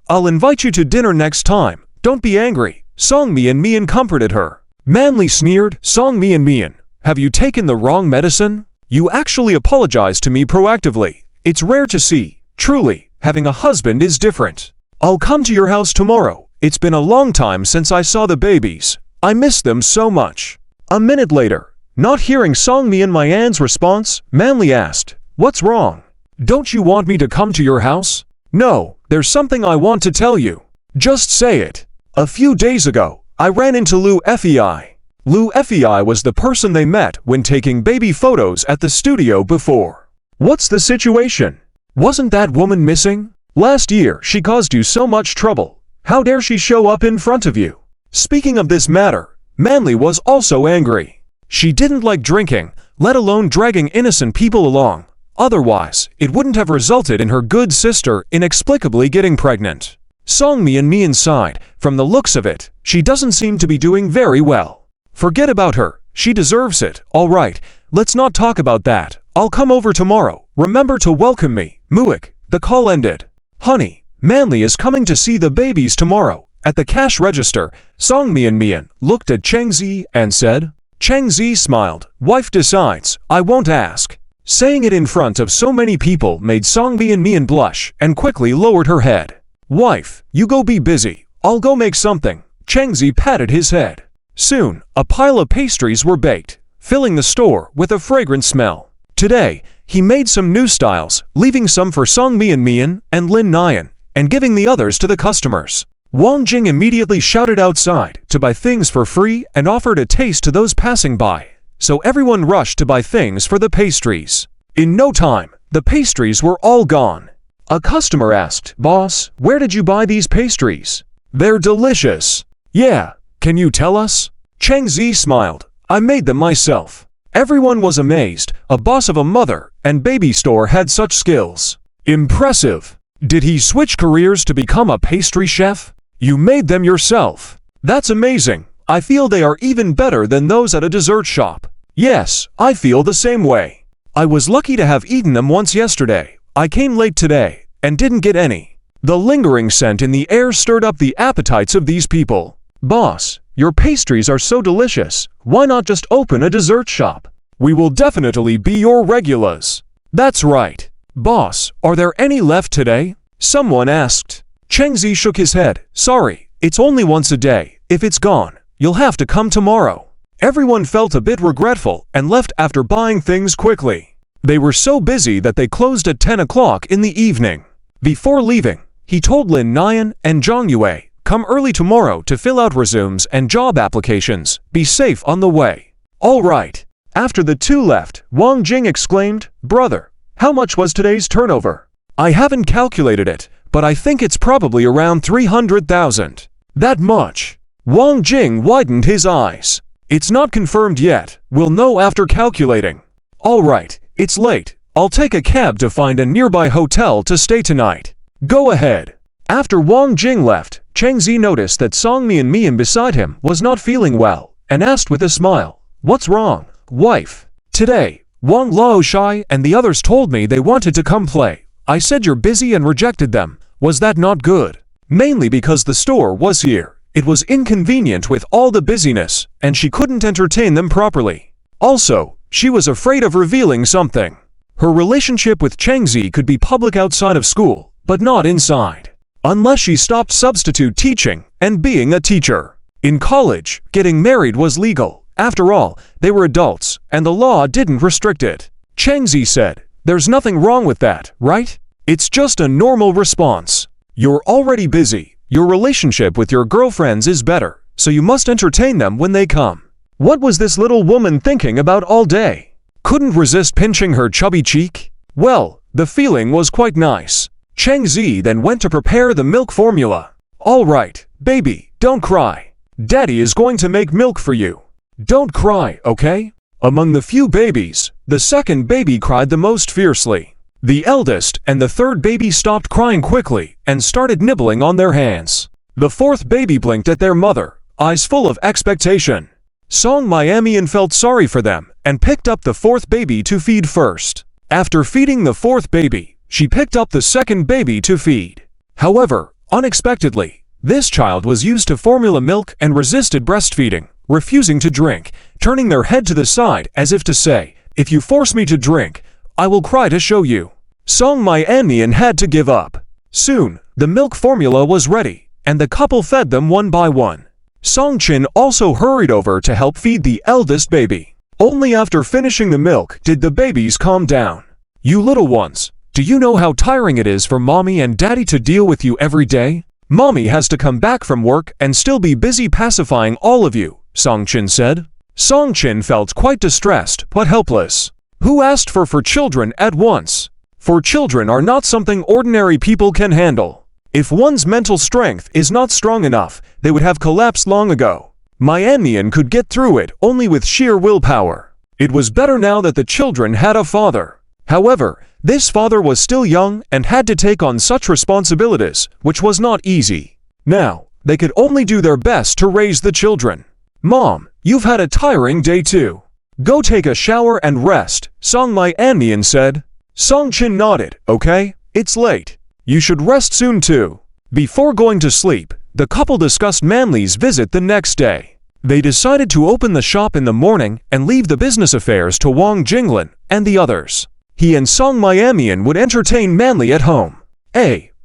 I'll invite you to dinner next time. Don't be angry." Song Mi Emian comforted her. Manly sneered. "Song Mi Emian, have you taken the wrong medicine? You actually apologized to me proactively. It's rare to see. Truly, having a husband is different. I'll come to your house tomorrow. It's been a long time since I saw the babies. I miss them so much." A minute later, not hearing Song Mi Emian's response, Manly asked, "What's wrong? Don't you want me to come to your house?" "No, there's something I want to tell you." "Just say it." "A few days ago, I ran into Lu Fei. Lu Fei was the person they met when taking baby photos at the studio before." "What's the situation? Wasn't that woman missing? Last year she caused you so much trouble. How dare she show up in front of you?" Speaking of this matter, Manly was also angry. She didn't like drinking, let alone dragging innocent people along. Otherwise, it wouldn't have resulted in her good sister inexplicably getting pregnant. Song Mi Emian sighed. From the looks of it, she doesn't seem to be doing very well. "Forget about her. She deserves it. All right, let's not talk about that. I'll come over tomorrow. Remember to welcome me." Muik. The call ended. "Honey, Manly is coming to see the babies tomorrow." At the cash register, Song Mi Emian looked at Cheng Zi and said. Cheng Zi smiled. "Wife decides. I won't ask." Saying it in front of so many people made Song Mi Emian blush and quickly lowered her head. "Wife, you go be busy. I'll go make something." Cheng Zi patted his head. Soon, a pile of pastries were baked, filling the store with a fragrant smell. Today, he made some new styles, leaving some for Song Mi Emian and Lin Nian, and giving the others to the customers. Wang Jing immediately shouted outside to buy things for free and offered a taste to those passing by, so everyone rushed to buy things for the pastries. In no time, the pastries were all gone. A customer asked, "Boss, where did you buy these pastries? They're delicious." "Yeah, can you tell us?" Cheng Zi smiled. "I made them myself." Everyone was amazed. A boss of a mother and baby store had such skills. Impressive. Did he switch careers to become a pastry chef? You made them yourself. That's amazing. I feel they are even better than those at a dessert shop. Yes, I feel the same way. I was lucky to have eaten them once yesterday. I came late today and didn't get any. The lingering scent in the air stirred up the appetites of these people. Boss, your pastries are so delicious. Why not just open a dessert shop? We will definitely be your regulars. That's right. Boss, are there any left today? Someone asked. Chengzi shook his head. Sorry, it's only once a day. If it's gone, you'll have to come tomorrow. Everyone felt a bit regretful and left after buying things quickly. They were so busy that they closed at 10 o'clock in the evening. Before leaving, he told Lin Nian and Zhang Yue, come early tomorrow to fill out resumes and job applications. Be safe on the way. All right. After the two left, Wang Jing exclaimed, Brother, how much was today's turnover? I haven't calculated it, but I think it's probably around 300,000. That much? Wang Jing widened his eyes. It's not confirmed yet. We'll know after calculating. All right, it's late. I'll take a cab to find a nearby hotel to stay tonight. Go ahead. After Wang Jing left, Chengzi noticed that Song Mian beside him was not feeling well and asked with a smile, What's wrong, wife? Today, Wang Laoshai and the others told me they wanted to come play. I said you're busy and rejected them. Was that not good? Mainly because the store was here. It was inconvenient with all the busyness, and she couldn't entertain them properly. Also, she was afraid of revealing something. Her relationship with Chengzi could be public outside of school, but not inside. Unless she stopped substitute teaching and being a teacher. In college, getting married was legal. After all, they were adults, and the law didn't restrict it. Chengzi said, There's nothing wrong with that, right? It's just a normal response. You're already busy. Your relationship with your girlfriends is better, so you must entertain them when they come. What was this little woman thinking about all day? Couldn't resist pinching her chubby cheek? Well, the feeling was quite nice. Chengzi then went to prepare the milk formula. All right, baby, don't cry. Daddy is going to make milk for you. Don't cry, okay? Among the few babies, the second baby cried the most fiercely. The eldest and the third baby stopped crying quickly and started nibbling on their hands. The fourth baby blinked at their mother, eyes full of expectation. Song Mian felt sorry for them and picked up the fourth baby to feed first. After feeding the fourth baby, she picked up the second baby to feed. However, unexpectedly, this child was used to formula milk and resisted breastfeeding, refusing to drink, turning their head to the side as if to say, If you force me to drink, I will cry to show you. Song Mian had to give up. Soon, the milk formula was ready, and the couple fed them one by one. Song Qin also hurried over to help feed the eldest baby. Only after finishing the milk did the babies calm down. You little ones, do you know how tiring it is for mommy and daddy to deal with you every day? Mommy has to come back from work and still be busy pacifying all of you, Song Qin said. Song Qin felt quite distressed but helpless. Who asked for children at once? For children are not something ordinary people can handle. If one's mental strength is not strong enough, they would have collapsed long ago. Mian could get through it only with sheer willpower. It was better now that the children had a father. However, this father was still young and had to take on such responsibilities, which was not easy. Now, they could only do their best to raise the children. Mom, you've had a tiring day too. Go take a shower and rest, Song Mian said. Song Qin nodded, okay, it's late. You should rest soon too. Before going to sleep, the couple discussed Manly's visit the next day. They decided to open the shop in the morning and leave the business affairs to Wang Jinglin and the others. He and Song Mian would entertain Manly at home.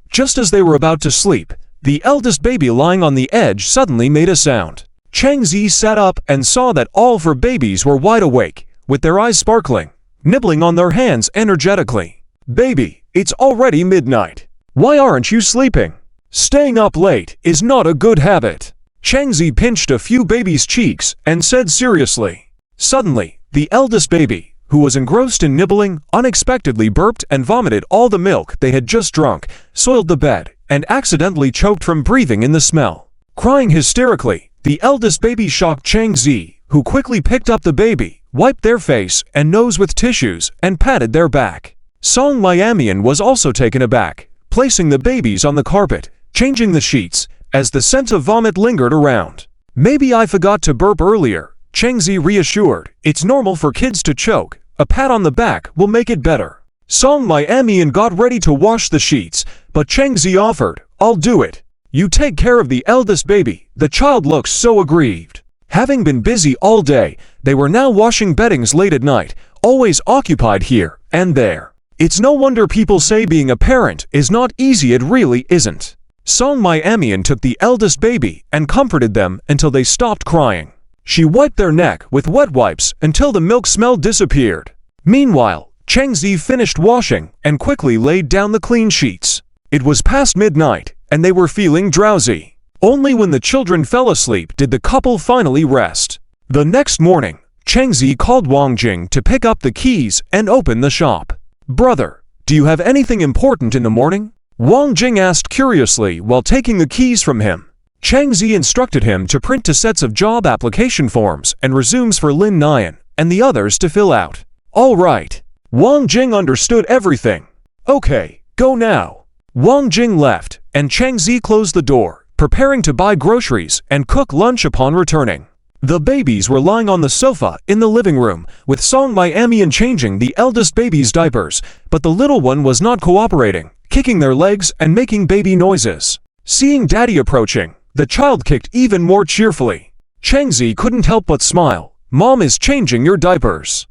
Just as they were about to sleep, the eldest baby lying on the edge suddenly made a sound. Chengzi sat up and saw that all four babies were wide awake, with their eyes sparkling, nibbling on their hands energetically. Baby, it's already midnight. Why aren't you sleeping? Staying up late is not a good habit. Chengzi pinched a few babies' cheeks and said seriously. Suddenly, the eldest baby, who was engrossed in nibbling, unexpectedly burped and vomited all the milk they had just drunk, soiled the bed, and accidentally choked from breathing in the smell. Crying hysterically, the eldest baby shocked Chengzi, who quickly picked up the baby, wiped their face and nose with tissues, and patted their back. Song Mian was also taken aback, placing the babies on the carpet, changing the sheets, as the scent of vomit lingered around. Maybe I forgot to burp earlier, Changzi reassured. It's normal for kids to choke. A pat on the back will make it better. Song Miamian got ready to wash the sheets, but Changzi offered, I'll do it. You take care of the eldest baby. The child looks so aggrieved. Having been busy all day, they were now washing beddings late at night, always occupied here and there. It's no wonder people say being a parent is not easy. It really isn't. Song Miamian took the eldest baby and comforted them until they stopped crying. She wiped their neck with wet wipes until the milk smell disappeared. Meanwhile, Changzi finished washing and quickly laid down the clean sheets. It was past midnight, and they were feeling drowsy. Only when the children fell asleep did the couple finally rest. The next morning, Changzi called Wang Jing to pick up the keys and open the shop. Brother, do you have anything important in the morning? Wang Jing asked curiously while taking the keys from him. Changzi instructed him to print 2 sets of job application forms and resumes for Lin Nian and the others to fill out. All right. Wang Jing understood everything. Okay, go now. Wang Jing left, and Changzi closed the door, preparing to buy groceries and cook lunch upon returning. The babies were lying on the sofa in the living room, with Song Miamian changing the eldest baby's diapers, but the little one was not cooperating, kicking their legs and making baby noises. Seeing Daddy approaching, the child kicked even more cheerfully. Changzi couldn't help but smile. Mom is changing your diapers.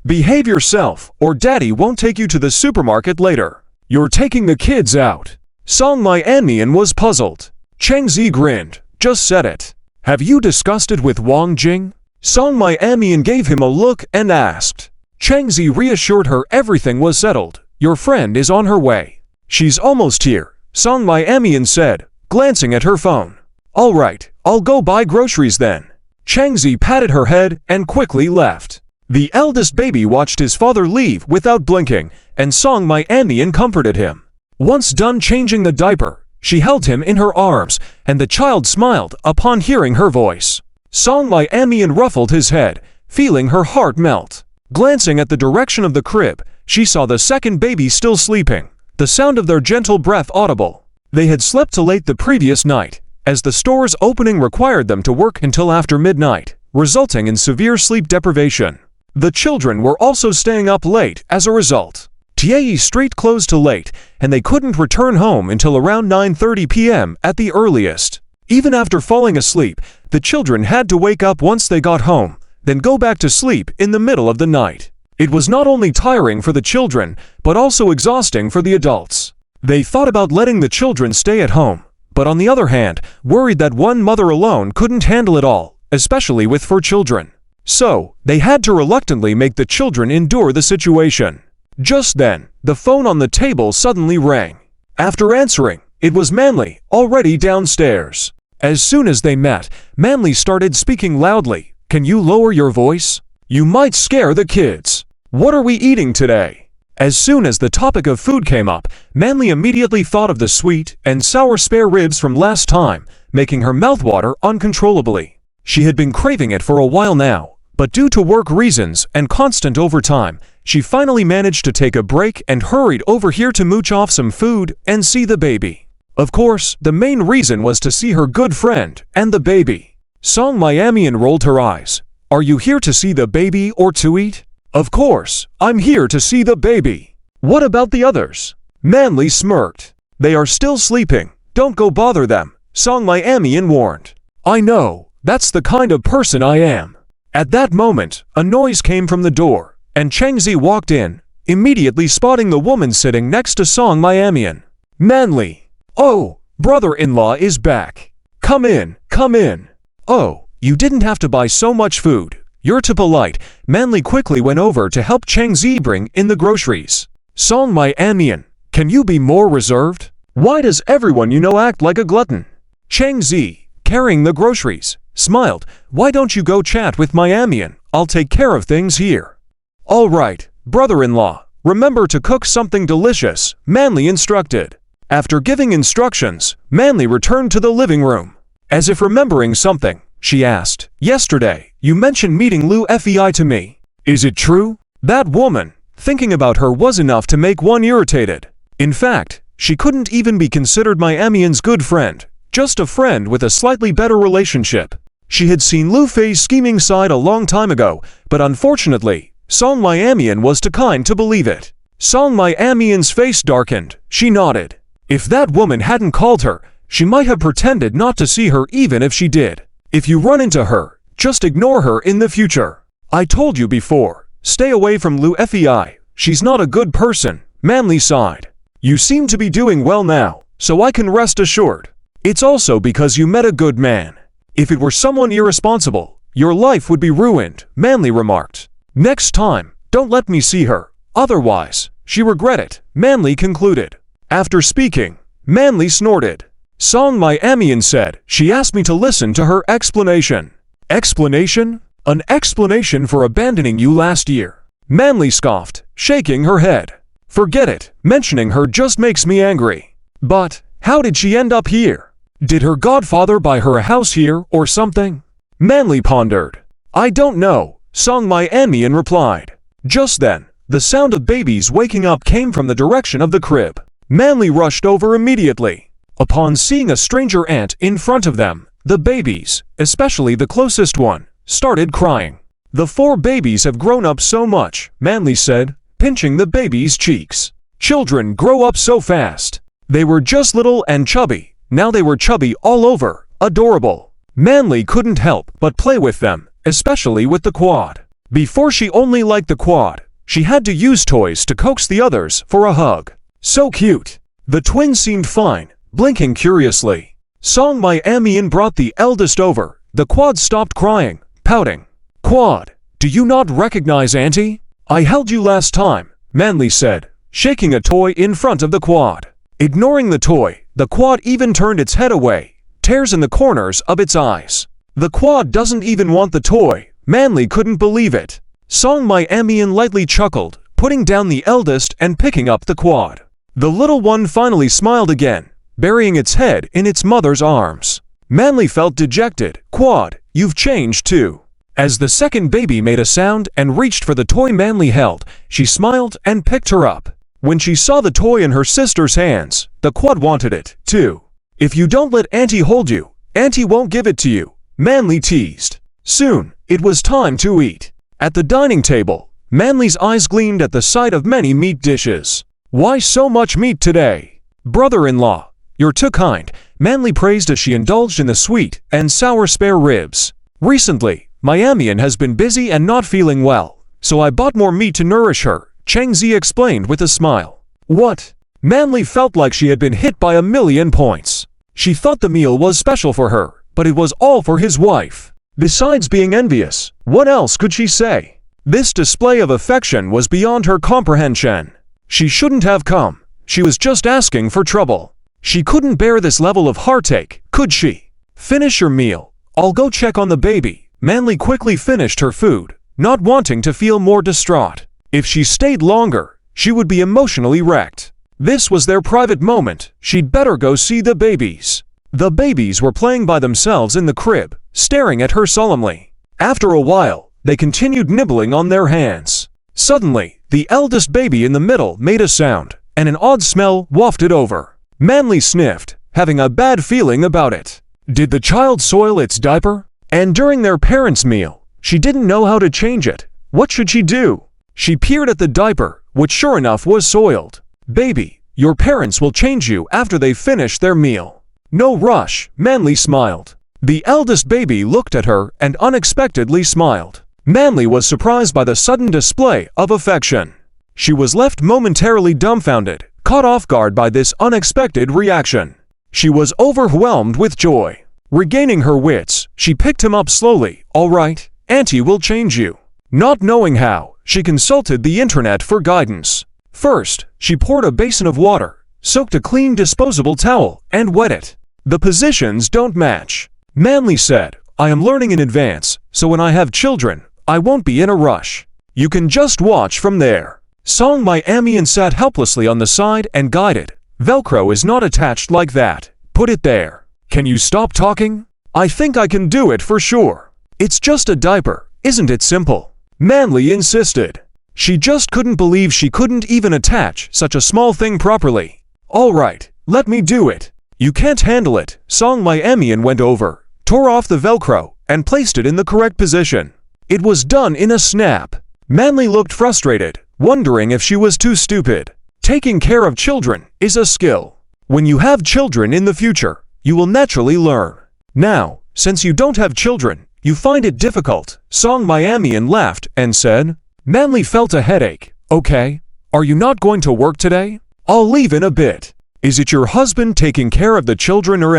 Behave yourself, or Daddy won't take you to the supermarket later. You're taking the kids out. Song Miamian was puzzled. Changzi grinned. Just said it. Have you discussed it with Wang Jing? Song Miamian gave him a look and asked. Changzi reassured her everything was settled. Your friend is on her way. She's almost here, Song Miamian said, glancing at her phone. All right, I'll go buy groceries then. Changzi patted her head and quickly left. The eldest baby watched his father leave without blinking, and Song Miamian comforted him. Once done changing the diaper, she held him in her arms, and the child smiled upon hearing her voice. Song Miamian ruffled his head, feeling her heart melt. Glancing at the direction of the crib, she saw the second baby still sleeping, the sound of their gentle breath audible. They had slept till late the previous night, as the store's opening required them to work until after midnight, resulting in severe sleep deprivation. The children were also staying up late as a result. Tiei Street closed till late, and they couldn't return home until around 9:30 p.m. at the earliest. Even after falling asleep, the children had to wake up once they got home, then go back to sleep in the middle of the night. It was not only tiring for the children, but also exhausting for the adults. They thought about letting the children stay at home, but on the other hand, worried that one mother alone couldn't handle it all, especially with 4 children. So, they had to reluctantly make the children endure the situation. Just then, the phone on the table suddenly rang. After answering, it was Manly, already downstairs. As soon as they met, Manly started speaking loudly. Can you lower your voice? You might scare the kids. What are we eating today? As soon as the topic of food came up, Manly immediately thought of the sweet and sour spare ribs from last time, making her mouth water uncontrollably. She had been craving it for a while now, but due to work reasons and constant overtime, she finally managed to take a break and hurried over here to mooch off some food and see the baby. Of course, the main reason was to see her good friend and the baby. Song Miamian rolled her eyes. Are you here to see the baby or to eat? Of course, I'm here to see the baby. What about the others? Manly smirked. They are still sleeping. Don't go bother them, Song Miamian warned. I know, that's the kind of person I am. At that moment, a noise came from the door, and Changzi walked in, immediately spotting the woman sitting next to Song Miamian. Manly. Oh, brother-in-law is back. Come in, come in. Oh, you didn't have to buy so much food. You're too polite. Manly quickly went over to help Changzi bring in the groceries. Song Miamian, can you be more reserved? Why does everyone you know act like a glutton? Changzi, carrying the groceries, smiled. Why don't you go chat with Miamian? I'll take care of things here. All right, brother-in-law, remember to cook something delicious, Manly instructed. After giving instructions, Manly returned to the living room. As if remembering something, she asked, yesterday, you mentioned meeting Lu Fei to me. Is it true? That woman, thinking about her was enough to make one irritated. In fact, She couldn't even be considered my Amien's good friend, just a friend with a slightly better relationship. She had seen Lu Fei's scheming side a long time ago, but unfortunately, Song My Amien was too kind to believe it. Song My Amien's face darkened. She nodded. If that woman hadn't called her, she might have pretended not to see her even if she did. If you run into her, just ignore her in the future. I told you before, stay away from Lu Fei. She's not a good person, Manly sighed. You seem to be doing well now, so I can rest assured. It's also because you met a good man. If it were someone irresponsible, your life would be ruined, Manly remarked. Next time, don't let me see her. Otherwise, she regret it, Manly concluded. After speaking, Manly snorted. Song My Amien said she asked me to listen to her explanation. Explanation? An explanation for abandoning you last year. Manly scoffed, shaking her head. Forget it, mentioning her just makes me angry. But, how did she end up here? Did her godfather buy her a house here or something? Manly pondered. I don't know, Song My Amien replied. Just then, the sound of babies waking up came from the direction of the crib. Manly rushed over immediately. Upon seeing a stranger ant in front of them, the babies, especially the closest one, started crying. The 4 babies have grown up so much, Manly said, pinching the baby's cheeks. Children grow up so fast. They were just little and chubby, now they were chubby all over, adorable. Manly couldn't help but play with them, especially with the quad. Before she only liked the quad, she had to use toys to coax the others for a hug. So cute. The twins seemed fine, blinking curiously. Song My Amien brought the eldest over. The quad stopped crying, pouting. Quad, do you not recognize Auntie? I held you last time, Manly said, shaking a toy in front of the quad. Ignoring the toy, the quad even turned its head away, tears in the corners of its eyes. The quad doesn't even want the toy. Manly couldn't believe it. Song My Amien lightly chuckled, putting down the eldest and picking up the quad. The little one finally smiled again, burying its head in its mother's arms. Manly felt dejected. Quad, you've changed too. As the second baby made a sound and reached for the toy Manly held, she smiled and picked her up. When she saw the toy in her sister's hands, the quad wanted it, too. If you don't let Auntie hold you, Auntie won't give it to you, Manly teased. Soon, it was time to eat. At the dining table, Manly's eyes gleamed at the sight of many meat dishes. Why so much meat today? Brother-in-law, you're too kind, Manly praised as she indulged in the sweet and sour spare ribs. Recently, my Amien has been busy and not feeling well, so I bought more meat to nourish her, Cheng Zi explained with a smile. What? Manly felt like she had been hit by 1,000,000 points. She thought the meal was special for her, but it was all for his wife. Besides being envious, what else could she say? This display of affection was beyond her comprehension. She shouldn't have come. She was just asking for trouble. She couldn't bear this level of heartache, could she? Finish your meal. I'll go check on the baby. Manly quickly finished her food, not wanting to feel more distraught. If she stayed longer, she would be emotionally wrecked. This was their private moment. She'd better go see the babies. The babies were playing by themselves in the crib, staring at her solemnly. After a while, they continued nibbling on their hands. Suddenly, the eldest baby in the middle made a sound, and an odd smell wafted over. Manly sniffed, having a bad feeling about it. Did the child soil its diaper? And during their parents' meal, she didn't know how to change it. What should she do? She peered at the diaper, which sure enough was soiled. Baby, your parents will change you after they've finished their meal. No rush, Manly smiled. The eldest baby looked at her and unexpectedly smiled. Manly was surprised by the sudden display of affection. She was left momentarily dumbfounded, caught off guard by this unexpected reaction. She was overwhelmed with joy. Regaining her wits, she picked him up slowly. All right, Auntie will change you. Not knowing how, she consulted the internet for guidance. First, she poured a basin of water, soaked a clean disposable towel, and wet it. The positions don't match. Manly said, I am learning in advance, so when I have children, I won't be in a rush. You can just watch from there. Song My Amien sat helplessly on the side and guided. Velcro is not attached like that. Put it there. Can you stop talking? I think I can do it for sure. It's just a diaper, isn't it simple? Manly insisted. She just couldn't believe she couldn't even attach such a small thing properly. Alright, let me do it. You can't handle it. Song Miamian went over, tore off the Velcro, and placed it in the correct position. It was done in a snap. Manly looked frustrated, wondering if she was too stupid. Taking care of children is a skill. When you have children in the future, you will naturally learn. Now, since you don't have children, you find it difficult. Song Miamian laughed and said, Manly felt a headache. Okay, are you not going to work today? I'll leave in a bit. Is it your husband taking care of the children or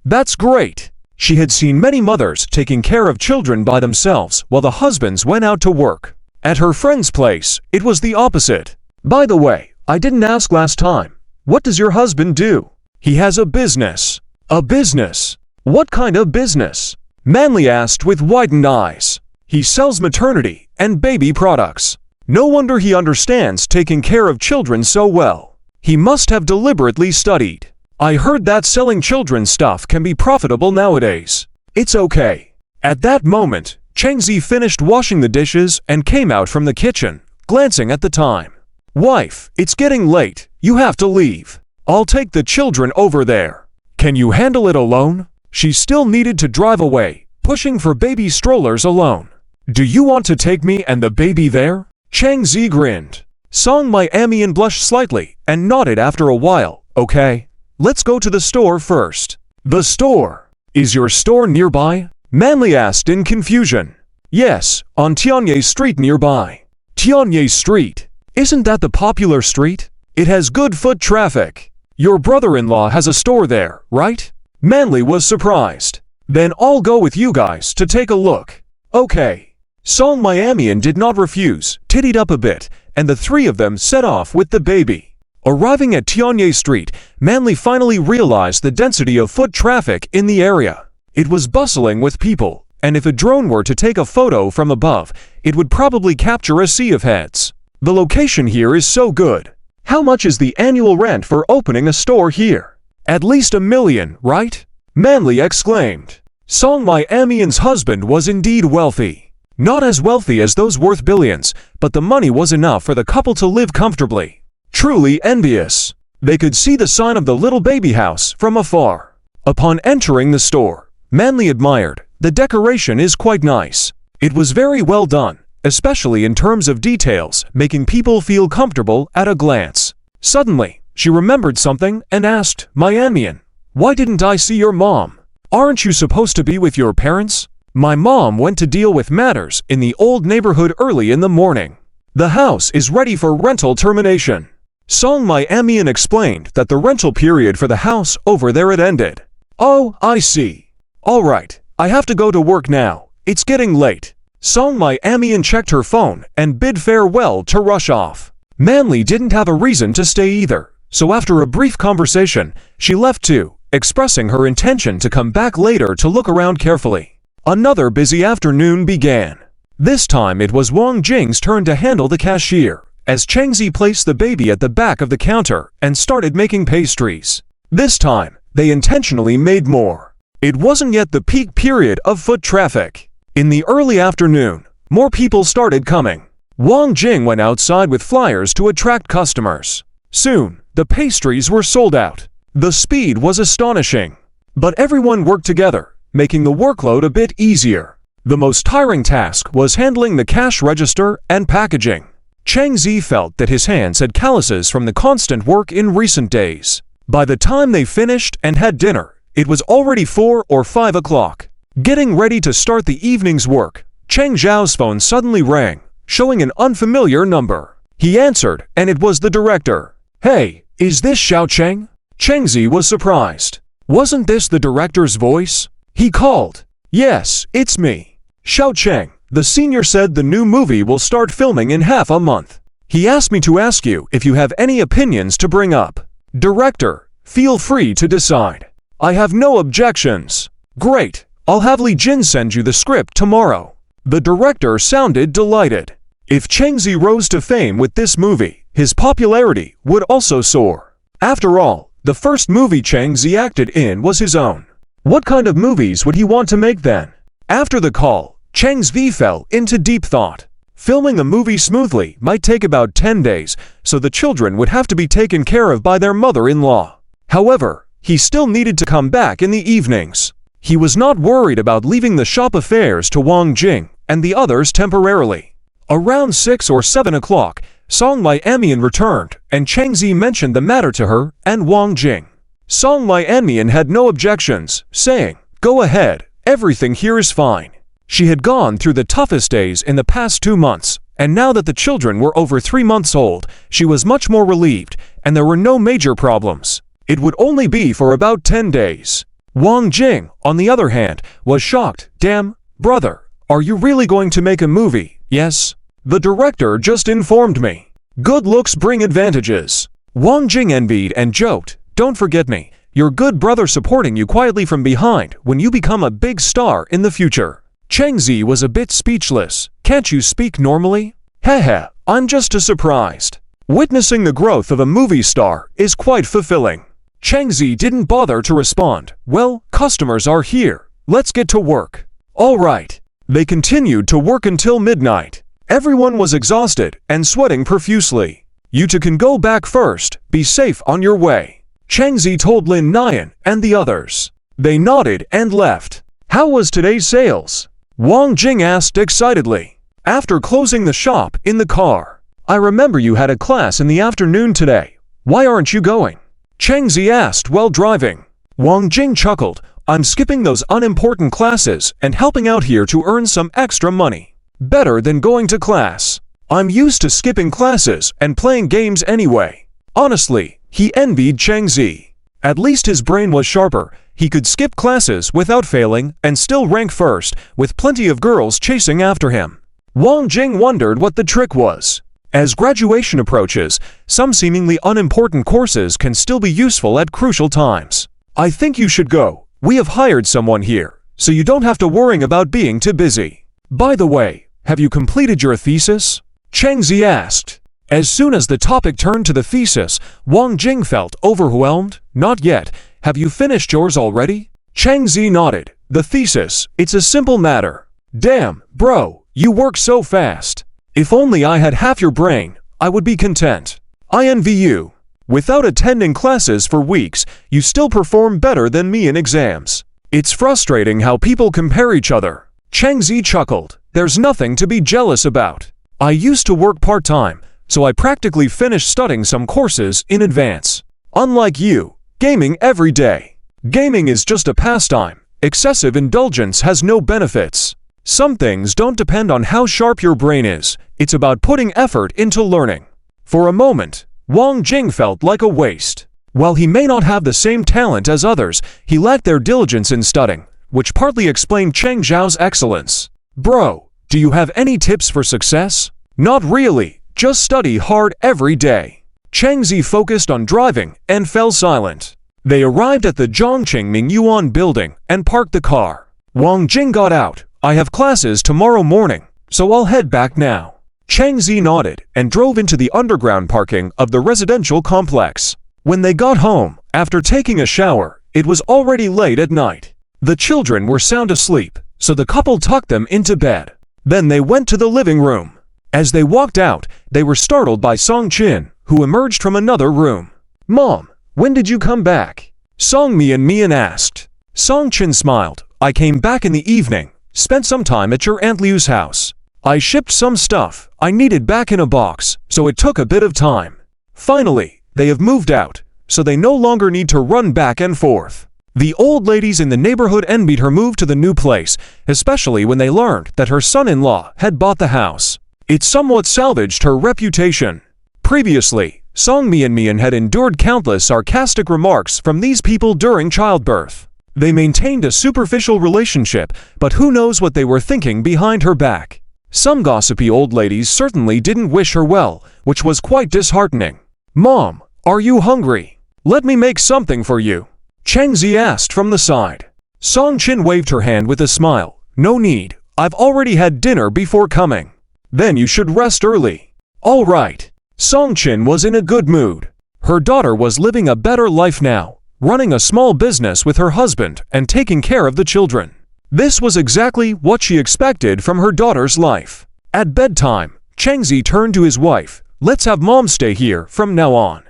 That's great. She had seen many mothers taking care of children by themselves while the husbands went out to work. At her friend's place, it was the opposite. By the way, I didn't ask last time. What does your husband do? He has a business. A business? What kind of business? Manly asked with widened eyes. He sells maternity and baby products. No wonder he understands taking care of children so well. He must have deliberately studied. I heard that selling children's stuff can be profitable nowadays. It's okay. At that moment, Cheng Zi finished washing the dishes and came out from the kitchen, glancing at the time. Wife, it's getting late. You have to leave. I'll take the children over there. Can you handle it alone? She still needed to drive away, pushing for baby strollers alone. Do you want to take me and the baby there? Cheng Zi grinned. Song Miamian blushed slightly and nodded after a while. Okay, let's go to the store first. The store? Is your store nearby? Manly asked in confusion. Yes, on Tianye Street nearby. Tianye Street? Isn't that the popular street? It has good foot traffic. Your brother-in-law has a store there, right? Manly was surprised. Then I'll go with you guys to take a look. Okay. Song Miamian did not refuse, tittied up a bit, and the three of them set off with the baby. Arriving at Tianye Street, Manly finally realized the density of foot traffic in the area. It was bustling with people, and if a drone were to take a photo from above, it would probably capture a sea of heads. The location here is so good. How much is the annual rent for opening a store here? At least $1 million, right? Manly exclaimed. Song Miamian's husband was indeed wealthy. Not as wealthy as those worth billions, but the money was enough for the couple to live comfortably. Truly envious. They could see the sign of the little baby house from afar. Upon entering the store, Manly admired. The decoration is quite nice. It was very well done, especially in terms of details, making people feel comfortable at a glance. Suddenly, she remembered something and asked, Miamian, why didn't I see your mom? Aren't you supposed to be with your parents? My mom went to deal with matters in the old neighborhood early in the morning. The house is ready for rental termination. Song Miamian explained that the rental period for the house over there had ended. Oh, I see. Alright, I have to go to work now. It's getting late. Song Miamian checked her phone and bid farewell to rush off. Manly didn't have a reason to stay either, so after a brief conversation, she left too, expressing her intention to come back later to look around carefully. Another busy afternoon began. This time it was Wang Jing's turn to handle the cashier, as Cheng Zi placed the baby at the back of the counter and started making pastries. This time, they intentionally made more. It wasn't yet the peak period of foot traffic. In the early afternoon, more people started coming. Wang Jing went outside with flyers to attract customers. Soon, the pastries were sold out. The speed was astonishing. But everyone worked together, making the workload a bit easier. The most tiring task was handling the cash register and packaging. Cheng Zi felt that his hands had calluses from the constant work in recent days. By the time they finished and had dinner, it was already 4 or 5 o'clock. Getting ready to start the evening's work, Cheng Zhao's phone suddenly rang, showing an unfamiliar number. He answered, and it was the director. Hey, is this Xiao Cheng? Cheng Zi was surprised. Wasn't this the director's voice? He called. Yes, it's me. Xiao Cheng, the senior said the new movie will start filming in half a month. He asked me to ask you if you have any opinions to bring up. Director, feel free to decide. I have no objections. Great, I'll have Li Jin send you the script tomorrow. The director sounded delighted. If Cheng Zi rose to fame with this movie, his popularity would also soar. After all, the first movie Cheng Zi acted in was his own. What kind of movies would he want to make then? After the call, Cheng Zi fell into deep thought. Filming a movie smoothly might take about 10 days, so the children would have to be taken care of by their mother-in-law. However, he still needed to come back in the evenings. He was not worried about leaving the shop affairs to Wang Jing and the others temporarily. Around 6 or 7 o'clock, Song Lianmian returned, and Cheng Zi mentioned the matter to her and Wang Jing. Song Lianmian had no objections, saying, "Go ahead, everything here is fine." She had gone through the toughest days in the past 2 months, and now that the children were over 3 months old, she was much more relieved, and there were no major problems. It would only be for about 10 days. Wang Jing, on the other hand, was shocked. "Damn, brother, are you really going to make a movie?" "Yes. The director just informed me." "Good looks bring advantages." Wang Jing envied and joked, "Don't forget me, your good brother supporting you quietly from behind when you become a big star in the future." Cheng Zi was a bit speechless. "Can't you speak normally?" "Heh, I'm just surprised." Witnessing the growth of a movie star is quite fulfilling. Cheng Zi didn't bother to respond. "Well, customers are here. Let's get to work." "All right." They continued to work until midnight. Everyone was exhausted and sweating profusely. "You two can go back first. Be safe on your way," Cheng Zi told Lin Nian and the others. They nodded and left. "How was today's sales?" Wang Jing asked excitedly. After closing the shop in the car. "I remember you had a class in the afternoon today. Why aren't you going?" Cheng Zi asked while driving. Wang Jing chuckled. "I'm skipping those unimportant classes and helping out here to earn some extra money. Better than going to class. I'm used to skipping classes and playing games anyway." Honestly, he envied Cheng Zi. At least his brain was sharper. He could skip classes without failing and still rank first, with plenty of girls chasing after him. Wang Jing wondered what the trick was. As graduation approaches, some seemingly unimportant courses can still be useful at crucial times. "I think you should go. We have hired someone here, so you don't have to worry about being too busy." "By the way, have you completed your thesis?" Cheng Zi asked. As soon as the topic turned to the thesis, Wang Jing felt overwhelmed. "Not yet. Have you finished yours already?" Cheng Zi nodded. "The thesis, it's a simple matter." "Damn, bro, you work so fast. If only I had half your brain, I would be content. I envy you. Without attending classes for weeks, you still perform better than me in exams. It's frustrating how people compare each other." Cheng Zi chuckled. "There's nothing to be jealous about. I used to work part-time, so I practically finished studying some courses in advance. Unlike you, gaming every day. Gaming is just a pastime. Excessive indulgence has no benefits. Some things don't depend on how sharp your brain is. It's about putting effort into learning." For a moment, Wang Jing felt like a waste. While he may not have the same talent as others, he lacked their diligence in studying, which partly explained Cheng Zhao's excellence. "Bro, do you have any tips for success?" "Not really. Just study hard every day." Cheng Zi focused on driving and fell silent. They arrived at the Zhongqing Mingyuan building and parked the car. Wang Jing got out. "I have classes tomorrow morning, so I'll head back now." Cheng Zi nodded and drove into the underground parking of the residential complex. When they got home, after taking a shower, it was already late at night. The children were sound asleep, so the couple tucked them into bed. Then they went to the living room. As they walked out, they were startled by Song Qin, who emerged from another room. "Mom, when did you come back?" Song Mian asked. Song Qin smiled. "I came back in the evening, spent some time at your Aunt Liu's house. I shipped some stuff I needed back in a box, so it took a bit of time. Finally, they have moved out, so they no longer need to run back and forth." The old ladies in the neighborhood envied her move to the new place, especially when they learned that her son-in-law had bought the house. It somewhat salvaged her reputation. Previously, Song Mian had endured countless sarcastic remarks from these people during childbirth. They maintained a superficial relationship, but who knows what they were thinking behind her back. Some gossipy old ladies certainly didn't wish her well, which was quite disheartening. "Mom, are you hungry? Let me make something for you," Cheng Zi asked from the side. Song Qin waved her hand with a smile. "No need, I've already had dinner before coming." "Then you should rest early." "All right." Song Qin was in a good mood. Her daughter was living a better life now, running a small business with her husband and taking care of the children. This was exactly what she expected from her daughter's life. At bedtime, Changzi turned to his wife. Let's have mom stay here from now on.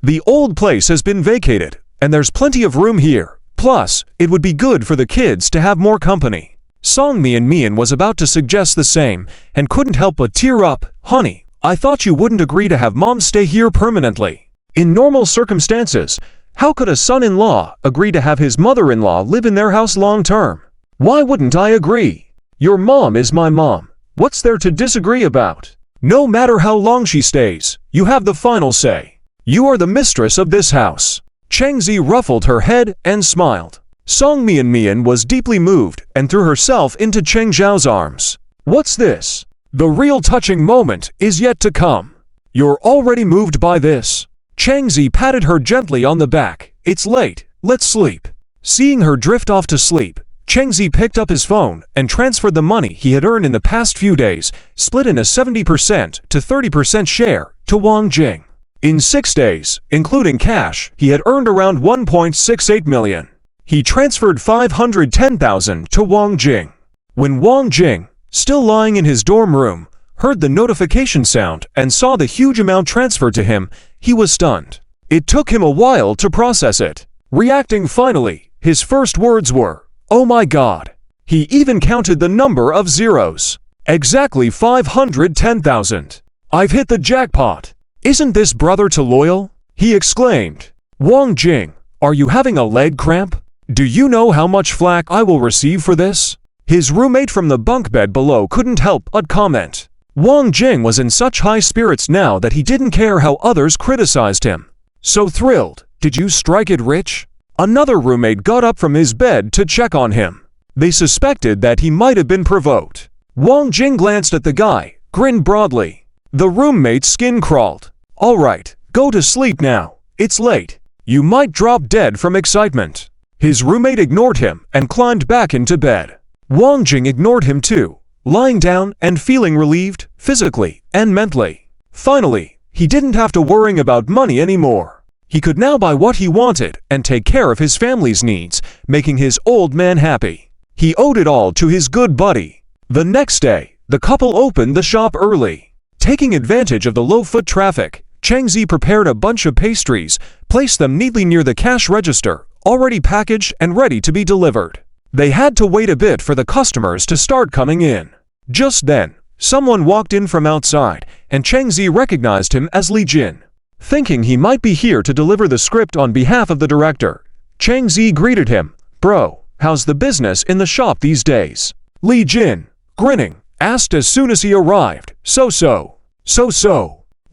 The old place has been vacated, and there's plenty of room here. Plus, it would be good for the kids to have more company. Song Mian was about to suggest the same, and couldn't help but tear up. Honey, I thought you wouldn't agree to have mom stay here permanently. In normal circumstances, how could a son-in-law agree to have his mother-in-law live in their house long-term? Why wouldn't I agree? Your mom is my mom. What's there to disagree about? No matter how long she stays, you have the final say. You are the mistress of this house. Changzi ruffled her head and smiled. Song Mian was deeply moved and threw herself into Cheng Zhao's arms. What's this? The real touching moment is yet to come. You're already moved by this. Changzi patted her gently on the back. It's late, let's sleep. Seeing her drift off to sleep, Changzi picked up his phone and transferred the money he had earned in the past few days, split in a 70% to 30% share, to Wang Jing. In 6 days, including cash, he had earned around 1.68 million. He transferred 510,000 to Wang Jing. When Wang Jing, still lying in his dorm room, heard the notification sound and saw the huge amount transferred to him, he was stunned. It took him a while to process it. Reacting finally, his first words were, "Oh my God." He even counted the number of zeros. Exactly 510,000. I've hit the jackpot. Isn't this brother to loyal? He exclaimed. Wang Jing, are you having a leg cramp? Do you know how much flack I will receive for this? His roommate from the bunk bed below couldn't help but comment. Wang Jing was in such high spirits now that he didn't care how others criticized him. So thrilled, did you strike it rich? Another roommate got up from his bed to check on him. They suspected that he might have been provoked. Wang Jing glanced at the guy, grinned broadly. The roommate's skin crawled. All right, go to sleep now. It's late. You might drop dead from excitement. His roommate ignored him and climbed back into bed. Wang Jing ignored him too, lying down and feeling relieved, physically and mentally. Finally, he didn't have to worry about money anymore. He could now buy what he wanted and take care of his family's needs, making his old man happy. He owed it all to his good buddy. The next day, the couple opened the shop early. Taking advantage of the low foot traffic, Changzi prepared a bunch of pastries, placed them neatly near the cash register, already packaged and ready to be delivered. They had to wait a bit for the customers to start coming in. Just then, someone walked in from outside, and Changzi recognized him as Li Jin. Thinking he might be here to deliver the script on behalf of the director, Changzi greeted him. Bro, how's the business in the shop these days? Li Jin, grinning, asked as soon as he arrived. So.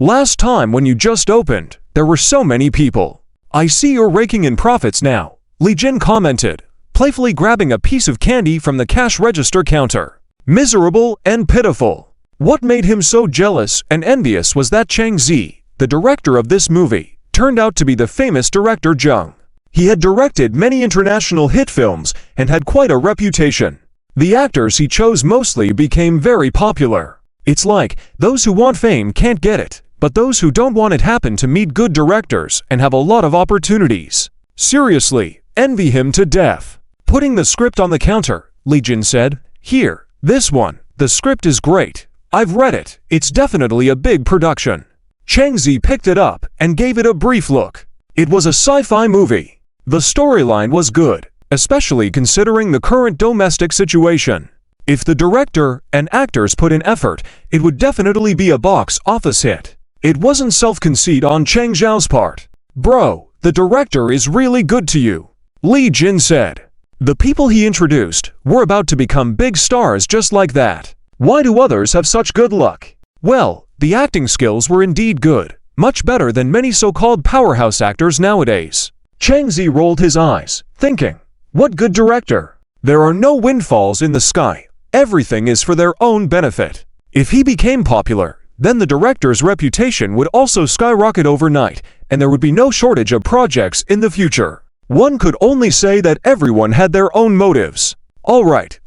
Last time when you just opened, there were so many people. I see you're raking in profits now, Li Jin commented, playfully grabbing a piece of candy from the cash register counter. Miserable and pitiful. What made him so jealous and envious was that Changzi, the director of this movie, turned out to be the famous director Zheng. He had directed many international hit films and had quite a reputation. The actors he chose mostly became very popular. It's like, those who want fame can't get it, but those who don't want it happen to meet good directors and have a lot of opportunities. Seriously, envy him to death. Putting the script on the counter, Li Jin said, Here, this one, the script is great. I've read it, it's definitely a big production. Changzi picked it up and gave it a brief look. It was a sci-fi movie. The storyline was good, especially considering the current domestic situation. If the director and actors put in effort, it would definitely be a box office hit. It wasn't self-conceit on Cheng Zhao's part. Bro, the director is really good to you, Li Jin said. The people he introduced were about to become big stars just like that. Why do others have such good luck? Well, the acting skills were indeed good, much better than many so-called powerhouse actors nowadays. Changzi rolled his eyes, thinking, what good director? There are no windfalls in the sky. Everything is for their own benefit. If he became popular, then the director's reputation would also skyrocket overnight, and there would be no shortage of projects in the future. One could only say that everyone had their own motives. All right,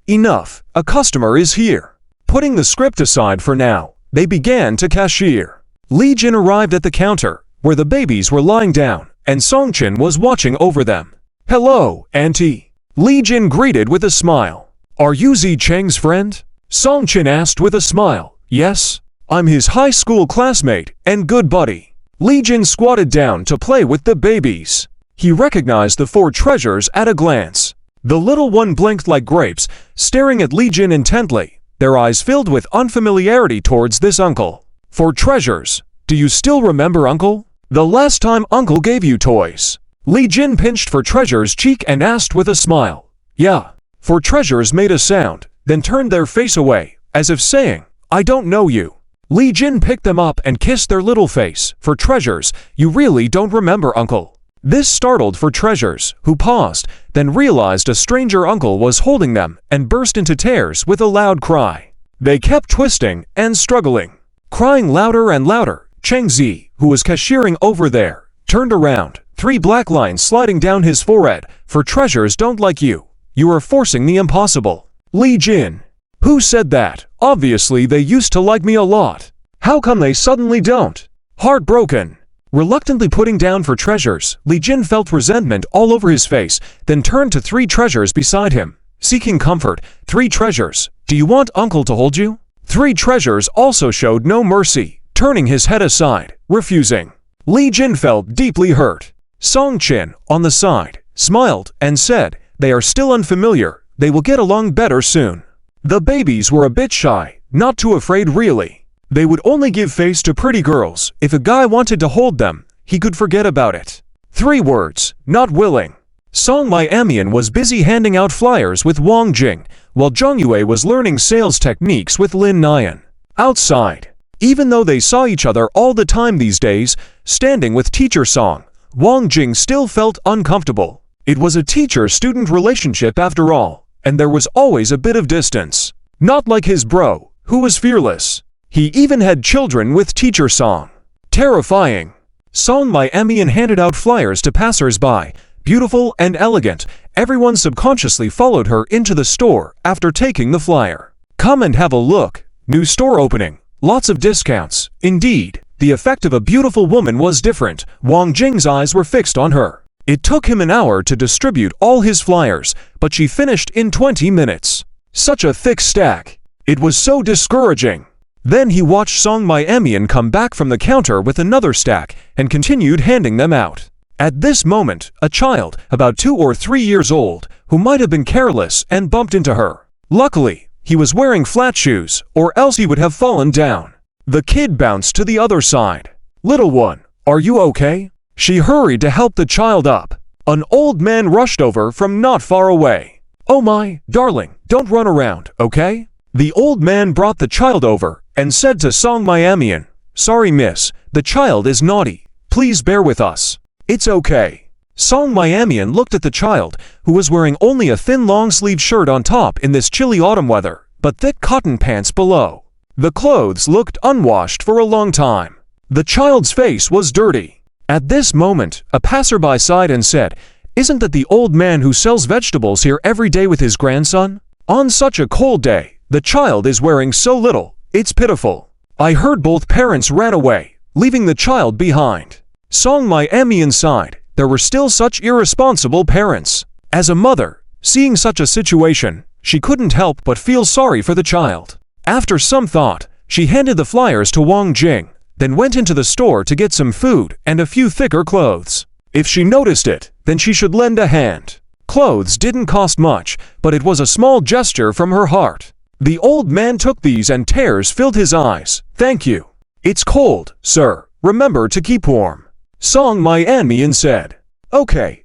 enough. A customer is here. Putting the script aside for now, they began to cashier. Li Jin arrived at the counter, where the babies were lying down, and Songchen was watching over them. Hello, Auntie. Li Jin greeted with a smile. Are you Zi Cheng's friend? Song Chin asked with a smile. Yes, I'm his high school classmate and good buddy. Li Jin squatted down to play with the babies. He recognized the four treasures at a glance. The little one blinked like grapes, staring at Li Jin intently, their eyes filled with unfamiliarity towards this uncle. Four treasures. Do you still remember, uncle? The last time uncle gave you toys. Li Jin pinched for Treasure's cheek and asked with a smile. Yeah. For Treasures made a sound, then turned their face away, as if saying, I don't know you. Li Jin picked them up and kissed their little face. For Treasures, you really don't remember, uncle. This startled For Treasures, who paused, then realized a stranger uncle was holding them and burst into tears with a loud cry. They kept twisting and struggling, crying louder and louder. Cheng Zi, who was cashiering over there, turned around, 3 black lines sliding down his forehead. For Treasures don't like you. You are forcing the impossible. Li Jin. Who said that? Obviously they used to like me a lot. How come they suddenly don't? Heartbroken. Reluctantly putting down For Treasures, Li Jin felt resentment all over his face, then turned to 3 treasures beside him, seeking comfort. 3 treasures, do you want uncle to hold you? 3 treasures also showed no mercy, turning his head aside, refusing. Li Jin felt deeply hurt. Song Chin, on the side, smiled and said, they are still unfamiliar, they will get along better soon. The babies were a bit shy, not too afraid really. They would only give face to pretty girls. If a guy wanted to hold them, he could forget about it. 3 words, not willing. Song Miamian was busy handing out flyers with Wang Jing, while Zhang Yue was learning sales techniques with Lin Nian. Outside, even though they saw each other all the time these days, standing with teacher Song, Wang Jing still felt uncomfortable. It was a teacher-student relationship after all, and there was always a bit of distance. Not like his bro, who was fearless. He even had children with teacher Song. Terrifying. Song Miamian handed out flyers to passers-by, beautiful and elegant. Everyone subconsciously followed her into the store after taking the flyer. Come and have a look. New store opening. Lots of discounts. Indeed, the effect of a beautiful woman was different. Wang Jing's eyes were fixed on her. It took him an hour to distribute all his flyers, but she finished in 20 minutes. Such a thick stack. It was so discouraging. Then he watched Song Miamian come back from the counter with another stack and continued handing them out. At this moment, a child, about 2 or 3 years old, who might have been careless and bumped into her. Luckily, he was wearing flat shoes, or else he would have fallen down. The kid bounced to the other side. Little one, are you okay? She hurried to help the child up. An old man rushed over from not far away. Oh my, darling, don't run around, okay? The old man brought the child over and said to Song Miamian, sorry miss, the child is naughty. Please bear with us. It's okay. Song Miamian looked at the child, who was wearing only a thin long-sleeved shirt on top in this chilly autumn weather, but thick cotton pants below. The clothes looked unwashed for a long time. The child's face was dirty. At this moment, a passerby sighed and said, isn't that the old man who sells vegetables here every day with his grandson? On such a cold day, the child is wearing so little, it's pitiful. I heard both parents ran away, leaving the child behind. Song Miamian sighed. There were still such irresponsible parents. As a mother, seeing such a situation, she couldn't help but feel sorry for the child. After some thought, she handed the flyers to Wang Jing, then went into the store to get some food and a few thicker clothes. If she noticed it, then she should lend a hand. Clothes didn't cost much, but it was a small gesture from her heart. The old man took these and tears filled his eyes. Thank you. It's cold, sir. Remember to keep warm. Song Miamian said. Okay.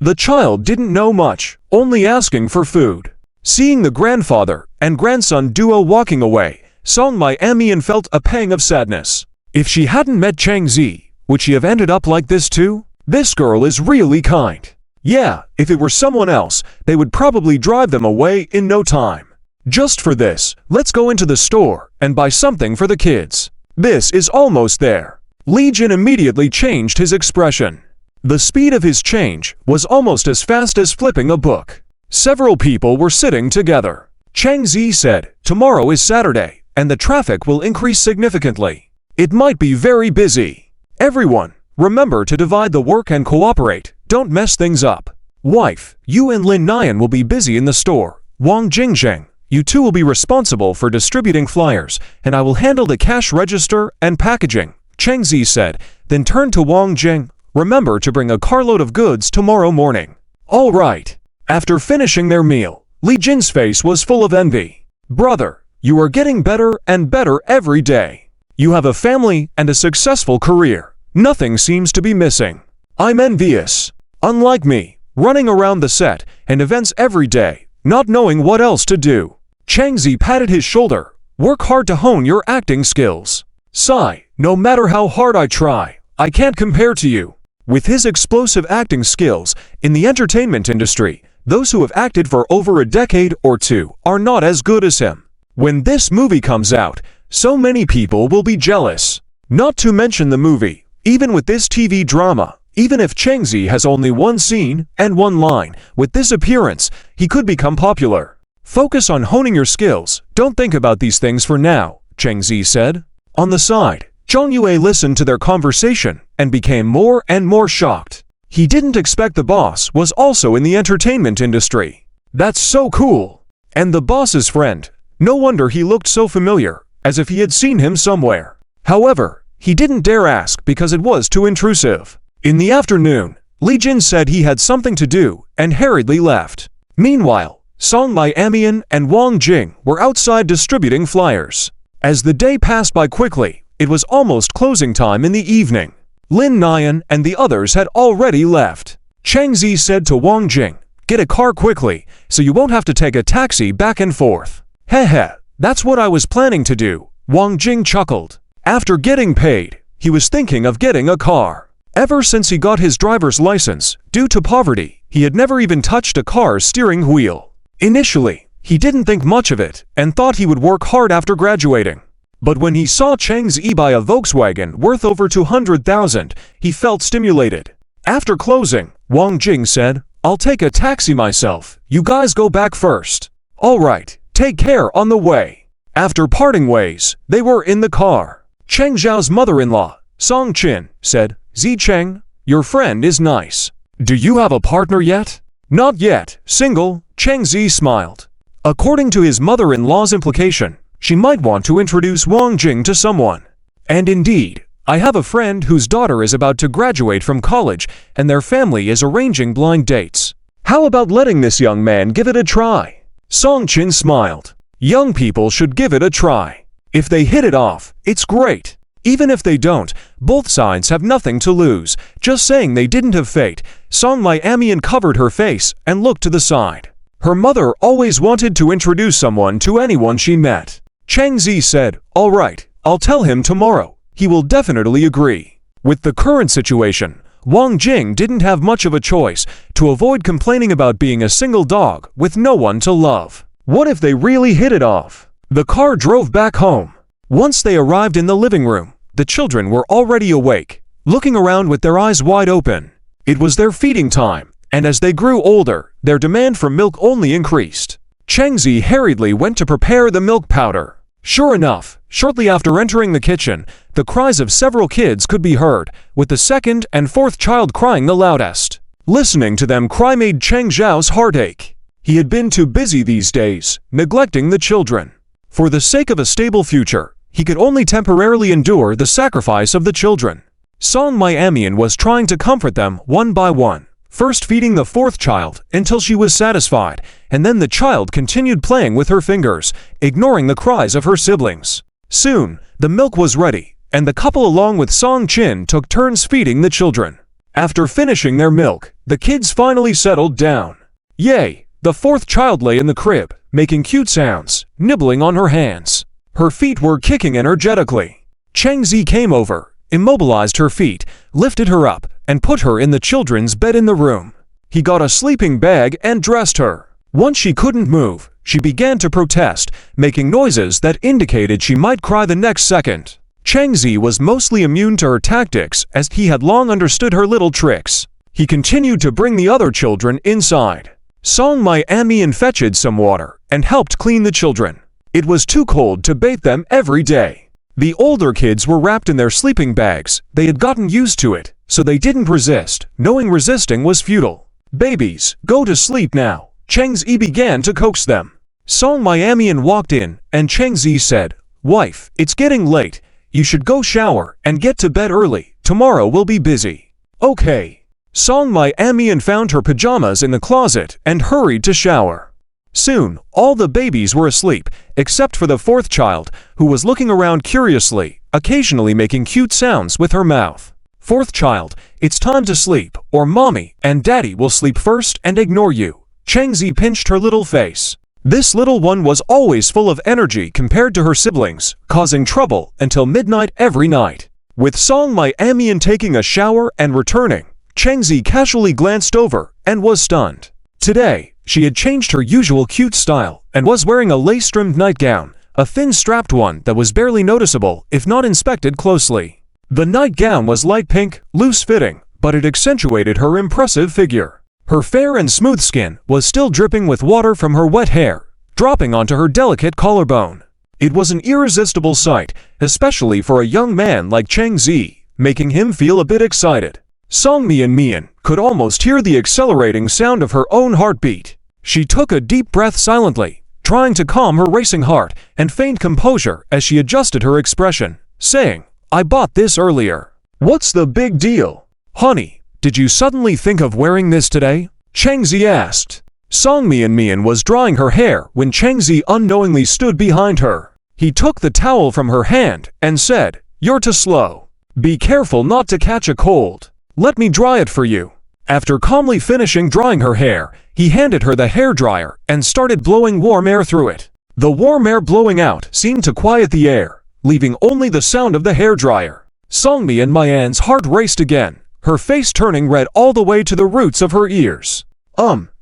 The child didn't know much, only asking for food. Seeing the grandfather and grandson duo walking away, Song Miamian felt a pang of sadness. If she hadn't met Cheng Zi, would she have ended up like this too? This girl is really kind. Yeah, if it were someone else, they would probably drive them away in no time. Just for this, let's go into the store and buy something for the kids. This is almost there. Li Jin immediately changed his expression. The speed of his change was almost as fast as flipping a book. Several people were sitting together. Cheng Zi said, tomorrow is Saturday, and the traffic will increase significantly. It might be very busy. Everyone, remember to divide the work and cooperate. Don't mess things up. Wife, you and Lin Nian will be busy in the store. Wang Jingzheng, You two will be responsible for distributing flyers, and I will handle the cash register and packaging, Cheng Zi said, then turned to Wang Jing. Remember to bring a carload of goods tomorrow morning. All right. After finishing their meal, Li Jin's face was full of envy. Brother, you are getting better and better every day. You have a family and a successful career. Nothing seems to be missing. I'm envious. Unlike me, running around the set and events every day, not knowing what else to do. Cheng Zi patted his shoulder. Work hard to hone your acting skills. Sigh, no matter how hard I try, I can't compare to you. With his explosive acting skills in the entertainment industry, those who have acted for over a decade or two are not as good as him. When this movie comes out, so many people will be jealous. Not to mention the movie, even with this TV drama, even if Cheng Zi has only one scene and one line, with this appearance, he could become popular. Focus on honing your skills, don't think about these things for now, Cheng Zi said. On the side, Zhang Yue listened to their conversation and became more and more shocked. He didn't expect the boss was also in the entertainment industry. That's so cool. And the boss's friend. No wonder he looked so familiar, as if he had seen him somewhere. However, he didn't dare ask because it was too intrusive. In the afternoon, Li Jin said he had something to do and hurriedly left. Meanwhile, Song Miamian and Wang Jing were outside distributing flyers. As the day passed by quickly, it was almost closing time in the evening. Lin Nian and the others had already left. Cheng Zi said to Wang Jing, "Get a car quickly, so you won't have to take a taxi back and forth." Heh, that's what I was planning to do, Wang Jing chuckled. After getting paid, he was thinking of getting a car. Ever since he got his driver's license, due to poverty, he had never even touched a car's steering wheel. Initially, he didn't think much of it and thought he would work hard after graduating. But when he saw Cheng Zi buy a Volkswagen worth over 200,000, he felt stimulated. After closing, Wang Jing said, "I'll take a taxi myself. You guys go back first." "All right, take care on the way." After parting ways, they were in the car. Cheng Zhao's mother-in-law, Song Qin, said, "Zi Cheng, your friend is nice. Do you have a partner yet?" "Not yet, single," Cheng Zi smiled. According to his mother-in-law's implication, she might want to introduce Wang Jing to someone. And indeed, I have a friend whose daughter is about to graduate from college and their family is arranging blind dates. How about letting this young man give it a try? Song Qin smiled. Young people should give it a try. If they hit it off, it's great. Even if they don't, both sides have nothing to lose. Just saying they didn't have fate. Song Miamian covered her face and looked to the side. Her mother always wanted to introduce someone to anyone she met. Cheng Zi said, "All right, I'll tell him tomorrow. He will definitely agree." With the current situation, Wang Jing didn't have much of a choice to avoid complaining about being a single dog with no one to love. What if they really hit it off? The car drove back home. Once they arrived in the living room, the children were already awake, looking around with their eyes wide open. It was their feeding time, and as they grew older, their demand for milk only increased. Cheng Zi hurriedly went to prepare the milk powder. Sure enough, shortly after entering the kitchen, the cries of several kids could be heard, with the second and fourth child crying the loudest. Listening to them cry made Cheng Zhao's heart ache. He had been too busy these days, neglecting the children. For the sake of a stable future, he could only temporarily endure the sacrifice of the children. Song Miamian was trying to comfort them one by one, first feeding the fourth child until she was satisfied, and then the child continued playing with her fingers, ignoring the cries of her siblings. Soon, the milk was ready, and the couple along with Song Qin took turns feeding the children. After finishing their milk, the kids finally settled down. Yay! The fourth child lay in the crib, making cute sounds, nibbling on her hands. Her feet were kicking energetically. Cheng Zi came over, immobilized her feet, lifted her up, and put her in the children's bed in the room. He got a sleeping bag and dressed her. Once she couldn't move, she began to protest, making noises that indicated she might cry the next second. Cheng Zi was mostly immune to her tactics as he had long understood her little tricks. He continued to bring the other children inside. Song Miamian fetched some water and helped clean the children. It was too cold to bathe them every day. The older kids were wrapped in their sleeping bags. They had gotten used to it, so they didn't resist, knowing resisting was futile. "Babies, go to sleep now." Cheng Zi began to coax them. Song Miamian walked in, and Cheng Zi said, "Wife, it's getting late. You should go shower and get to bed early. Tomorrow we'll be busy." "Okay." Song Miamian found her pajamas in the closet and hurried to shower. Soon, all the babies were asleep, except for the fourth child, who was looking around curiously, occasionally making cute sounds with her mouth. "Fourth child, it's time to sleep, or mommy and daddy will sleep first and ignore you." Cheng Zi pinched her little face. This little one was always full of energy compared to her siblings, causing trouble until midnight every night. With Song Miamian taking a shower and returning, Cheng Zi casually glanced over and was stunned. Today, she had changed her usual cute style and was wearing a lace-trimmed nightgown, a thin strapped one that was barely noticeable if not inspected closely. The nightgown was light pink, loose-fitting, but it accentuated her impressive figure. Her fair and smooth skin was still dripping with water from her wet hair, dropping onto her delicate collarbone. It was an irresistible sight, especially for a young man like Cheng Zi, making him feel a bit excited. Song Mian could almost hear the accelerating sound of her own heartbeat. She took a deep breath silently, trying to calm her racing heart and feigned composure as she adjusted her expression, saying, "I bought this earlier." "What's the big deal?" "Honey, did you suddenly think of wearing this today?" Cheng Zi asked. Song Mian was drying her hair when Cheng Zi unknowingly stood behind her. He took the towel from her hand and said, "You're too slow. Be careful not to catch a cold. Let me dry it for you." After calmly finishing drying her hair, he handed her the hairdryer and started blowing warm air through it. The warm air blowing out seemed to quiet the air, leaving only the sound of the hairdryer. Song Mian's heart raced again, her face turning red all the way to the roots of her ears.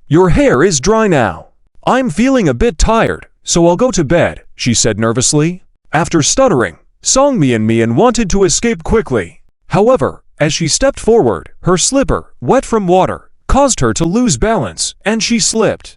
Your hair is dry now. I'm feeling a bit tired, so I'll go to bed," she said nervously. After stuttering, Song Mian wanted to escape quickly. However, as she stepped forward, her slipper, wet from water, caused her to lose balance, and she slipped.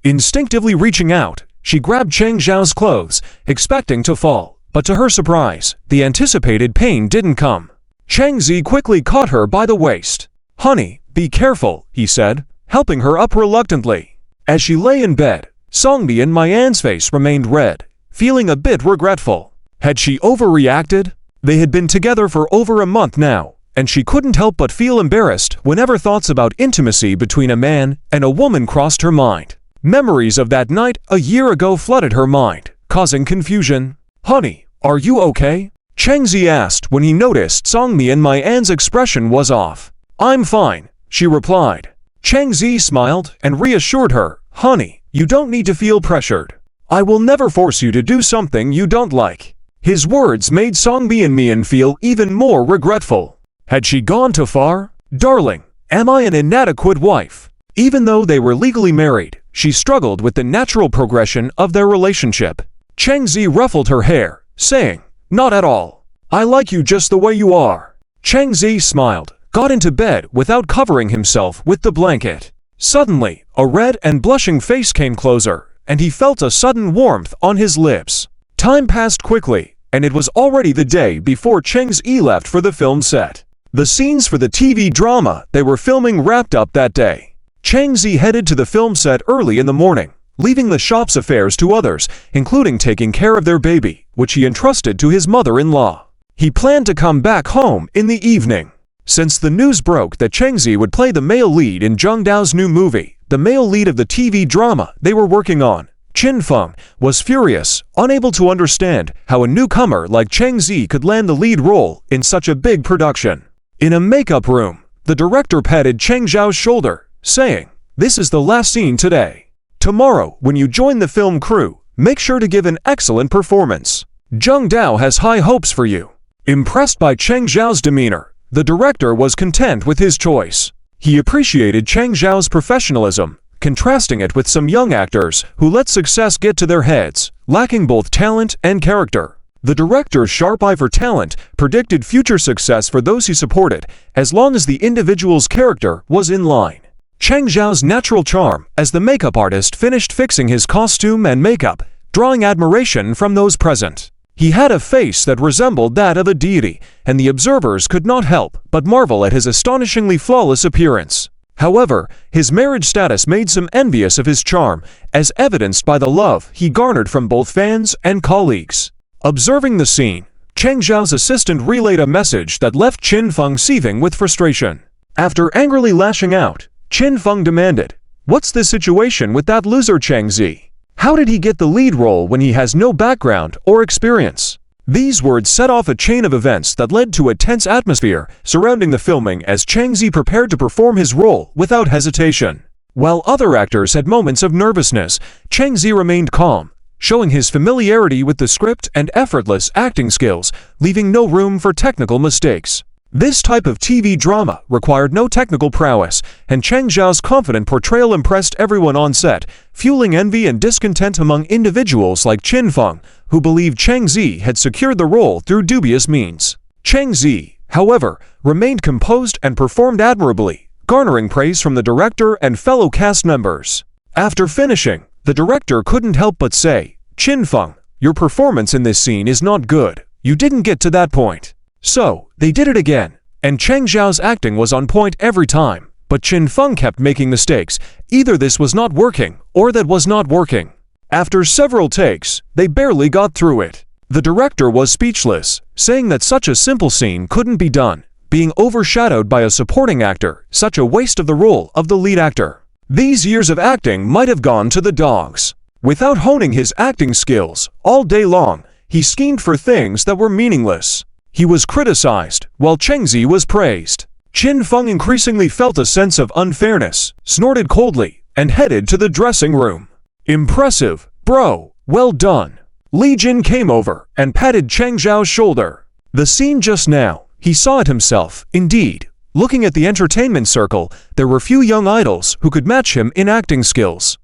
Instinctively reaching out, she grabbed Cheng Zhao's clothes, expecting to fall, but to her surprise, the anticipated pain didn't come. Cheng Zi quickly caught her by the waist. "Honey, be careful," he said, helping her up reluctantly. As she lay in bed, Song Mian's face remained red, feeling a bit regretful. Had she overreacted? They had been together for over a month now, and she couldn't help but feel embarrassed whenever thoughts about intimacy between a man and a woman crossed her mind. Memories of that night a year ago flooded her mind, causing confusion. "Honey, are you okay?" Cheng Zi asked when he noticed Song Mian's expression was off. "I'm fine," she replied. Cheng Zi smiled and reassured her, "Honey, you don't need to feel pressured. I will never force you to do something you don't like." His words made Song Mian feel even more regretful. Had she gone too far? "Darling, am I an inadequate wife?" Even though they were legally married, she struggled with the natural progression of their relationship. Cheng Zi ruffled her hair, saying, "Not at all. I like you just the way you are." Cheng Zi smiled, got into bed without covering himself with the blanket. Suddenly, a red and blushing face came closer, and he felt a sudden warmth on his lips. Time passed quickly, and it was already the day before Cheng Zi left for the film set. The scenes for the TV drama they were filming wrapped up that day. Cheng Zi headed to the film set early in the morning, leaving the shop's affairs to others, including taking care of their baby, which he entrusted to his mother-in-law. He planned to come back home in the evening. Since the news broke that Cheng Zi would play the male lead in Zheng Dao's new movie, the male lead of the TV drama they were working on, Qin Feng, was furious, unable to understand how a newcomer like Cheng Zi could land the lead role in such a big production. In a makeup room, the director patted Cheng Zhao's shoulder, saying, "This is the last scene today. Tomorrow, when you join the film crew, make sure to give an excellent performance. Zheng Dao has high hopes for you." Impressed by Cheng Zhao's demeanor, the director was content with his choice. He appreciated Cheng Zhao's professionalism, contrasting it with some young actors who let success get to their heads, lacking both talent and character. The director's sharp eye for talent predicted future success for those he supported, as long as the individual's character was in line. Cheng Zhao's natural charm as the makeup artist finished fixing his costume and makeup, drawing admiration from those present. He had a face that resembled that of a deity, and the observers could not help but marvel at his astonishingly flawless appearance. However, his marriage status made some envious of his charm, as evidenced by the love he garnered from both fans and colleagues. Observing the scene, Cheng Zhao's assistant relayed a message that left Qin Feng seething with frustration. After angrily lashing out, Qin Feng demanded, "What's the situation with that loser Cheng Zi? How did he get the lead role when he has no background or experience?" These words set off a chain of events that led to a tense atmosphere surrounding the filming as Cheng Zi prepared to perform his role without hesitation. While other actors had moments of nervousness, Cheng Zi remained calm, showing his familiarity with the script and effortless acting skills, leaving no room for technical mistakes. This type of TV drama required no technical prowess, and Cheng Zhao's confident portrayal impressed everyone on set, fueling envy and discontent among individuals like Qin Feng, who believed Cheng Zi had secured the role through dubious means. Cheng Zi, however, remained composed and performed admirably, garnering praise from the director and fellow cast members. After finishing, the director couldn't help but say, "Qin Feng, your performance in this scene is not good. You didn't get to that point." So, they did it again, and Cheng Zhao's acting was on point every time, but Qin Feng kept making mistakes. Either this was not working, or that was not working. After several takes, they barely got through it. The director was speechless, saying that such a simple scene couldn't be done, being overshadowed by a supporting actor, such a waste of the role of the lead actor. These years of acting might have gone to the dogs. Without honing his acting skills, all day long, he schemed for things that were meaningless. He was criticized, while Cheng Zi was praised. Qin Feng increasingly felt a sense of unfairness, snorted coldly, and headed to the dressing room. "Impressive, bro, well done." Li Jin came over and patted Cheng Zhao's shoulder. The scene just now, he saw it himself, indeed. Looking at the entertainment circle, there were few young idols who could match him in acting skills.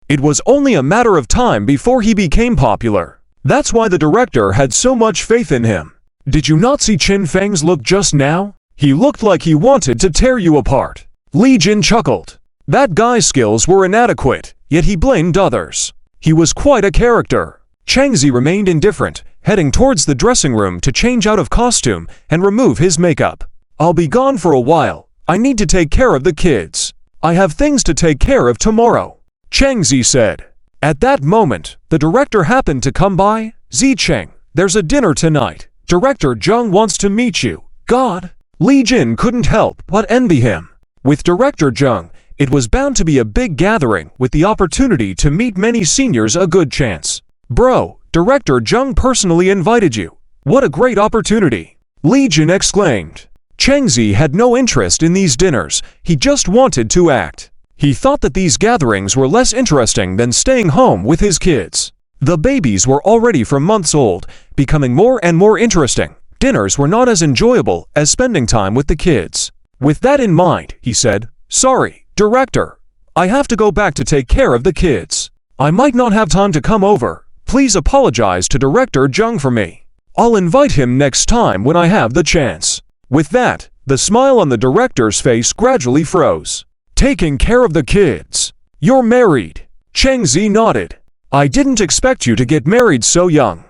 It was only a matter of time before he became popular. That's why the director had so much faith in him. Did you not see Qin Feng's look just now? He looked like he wanted to tear you apart. Li Jin chuckled. That guy's skills were inadequate, yet he blamed others. He was quite a character. Cheng Zi remained indifferent, heading towards the dressing room to change out of costume and remove his makeup. "I'll be gone for a while. I need to take care of the kids. I have things to take care of tomorrow," Cheng Zi said. At that moment, the director happened to come by. "Zi Cheng, there's a dinner tonight. Director Zhang wants to meet you." God! Li Jin couldn't help but envy him. With Director Zhang, it was bound to be a big gathering with the opportunity to meet many seniors, a good chance. "Bro, Director Zhang personally invited you. What a great opportunity!" Li Jin exclaimed. Cheng Zi had no interest in these dinners, he just wanted to act. He thought that these gatherings were less interesting than staying home with his kids. The babies were already from months old, becoming more and more interesting. Dinners were not as enjoyable as spending time with the kids. With that in mind, he said, "Sorry, Director. I have to go back to take care of the kids. I might not have time to come over. Please apologize to Director Zhang for me. I'll invite him next time when I have the chance." With that, the smile on the director's face gradually froze. "Taking care of the kids. You're married?" Cheng Zi nodded. "I didn't expect you to get married so young."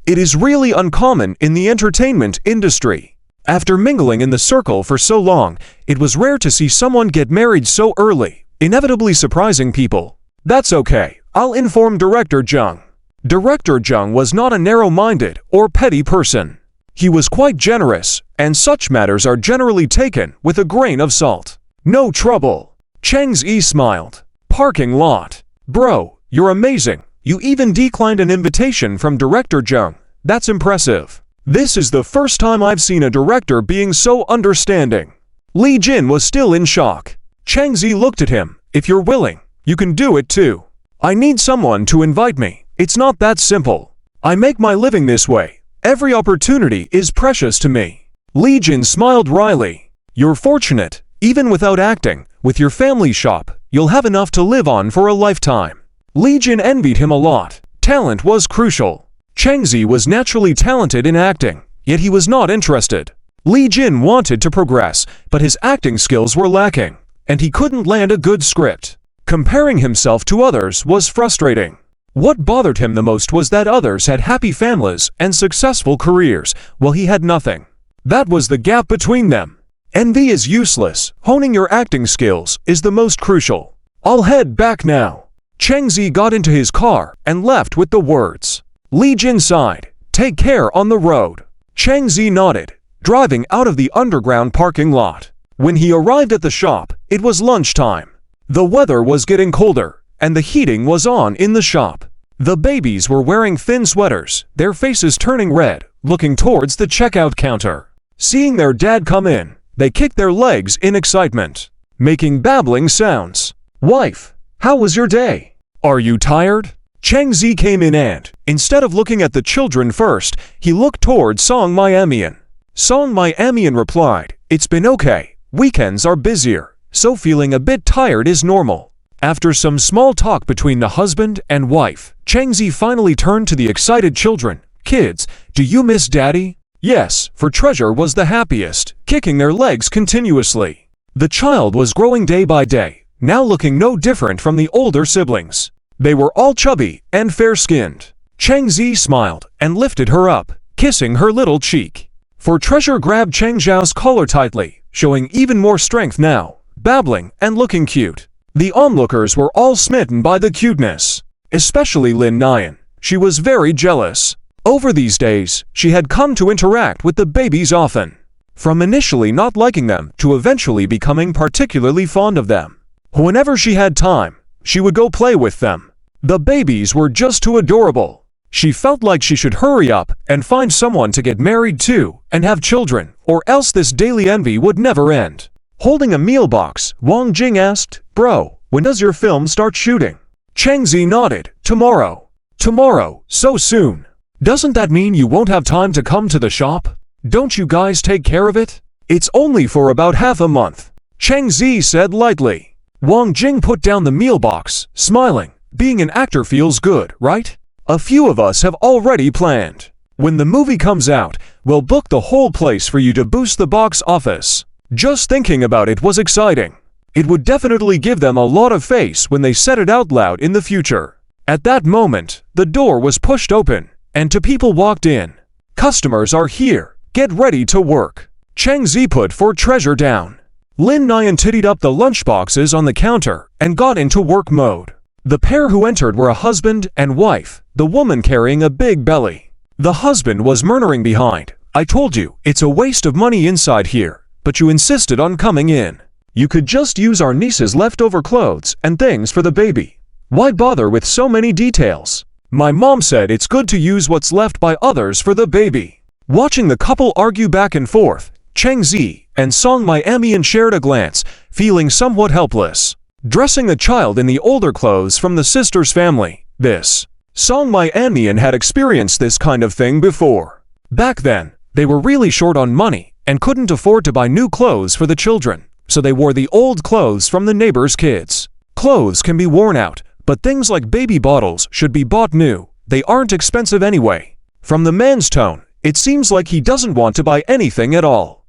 It is really uncommon in the entertainment industry. After mingling in the circle for so long, it was rare to see someone get married so early, inevitably surprising people. "That's okay, I'll inform Director Zhang." Director Zhang was not a narrow-minded or petty person. He was quite generous, and such matters are generally taken with a grain of salt. "No trouble." Cheng Zi smiled. Parking lot. "Bro, you're amazing. You even declined an invitation from Director Zhang. That's impressive. This is the first time I've seen a director being so understanding." Li Jin was still in shock. Cheng Zi looked at him. "If you're willing, you can do it too. I need someone to invite me. It's not that simple. I make my living this way. Every opportunity is precious to me." Li Jin smiled wryly. "You're fortunate. Even without acting, with your family shop, you'll have enough to live on for a lifetime." Li Jin envied him a lot. Talent was crucial. Cheng Zi was naturally talented in acting, yet he was not interested. Li Jin wanted to progress, but his acting skills were lacking, and he couldn't land a good script. Comparing himself to others was frustrating. What bothered him the most was that others had happy families and successful careers, while he had nothing. That was the gap between them. Envy is useless. Honing your acting skills is the most crucial. I'll head back now. Cheng Zi got into his car and left with the words, Li Jin sighed, take care on the road. Cheng Zi nodded, driving out of the underground parking lot. When he arrived at the shop, it was lunchtime. The weather was getting colder, and the heating was on in the shop. The babies were wearing thin sweaters, their faces turning red, looking towards the checkout counter. Seeing their dad come in, they kicked their legs in excitement, making babbling sounds. Wife, how was your day? Are you tired? Cheng Zi came in and, instead of looking at the children first, he looked toward Song Miamian. Song Miamian replied, it's been okay. Weekends are busier, so feeling a bit tired is normal. After some small talk between the husband and wife, Cheng Zi finally turned to the excited children. Kids, do you miss daddy? Yes, for Treasure was the happiest, kicking their legs continuously. The child was growing day by day, now looking no different from the older siblings. They were all chubby and fair-skinned. Cheng Zi smiled and lifted her up, kissing her little cheek. For Treasure grabbed Cheng Zhao's collar tightly, showing even more strength now, babbling and looking cute. The onlookers were all smitten by the cuteness, especially Lin Nian. She was very jealous. Over these days, she had come to interact with the babies often, from initially not liking them to eventually becoming particularly fond of them. Whenever she had time, she would go play with them. The babies were just too adorable. She felt like she should hurry up and find someone to get married to and have children, or else this daily envy would never end. Holding a meal box, Wang Jing asked, Bro, when does your film start shooting? Cheng Zi nodded, Tomorrow. Tomorrow, so soon. Doesn't that mean you won't have time to come to the shop? Don't you guys take care of it? It's only for about half a month. Cheng Zi said lightly. Wang Jing put down the meal box, smiling. Being an actor feels good, right? A few of us have already planned. When the movie comes out, we'll book the whole place for you to boost the box office. Just thinking about it was exciting. It would definitely give them a lot of face when they said it out loud in the future. At that moment, the door was pushed open, and two people walked in. Customers are here. Get ready to work. Cheng Zi put for Treasure down. Lin Nian tittied up the lunchboxes on the counter and got into work mode. The pair who entered were a husband and wife, the woman carrying a big belly. The husband was murmuring behind. I told you, it's a waste of money inside here, but you insisted on coming in. You could just use our niece's leftover clothes and things for the baby. Why bother with so many details? My mom said it's good to use what's left by others for the baby. Watching the couple argue back and forth, Cheng Zi and Song Miamian shared a glance, feeling somewhat helpless. Dressing the child in the older clothes from the sister's family, Song Miamian had experienced this kind of thing before. Back then, they were really short on money and couldn't afford to buy new clothes for the children, so they wore the old clothes from the neighbor's kids. Clothes can be worn out, but things like baby bottles should be bought new. They aren't expensive anyway. From the man's tone, it seems like he doesn't want to buy anything at all.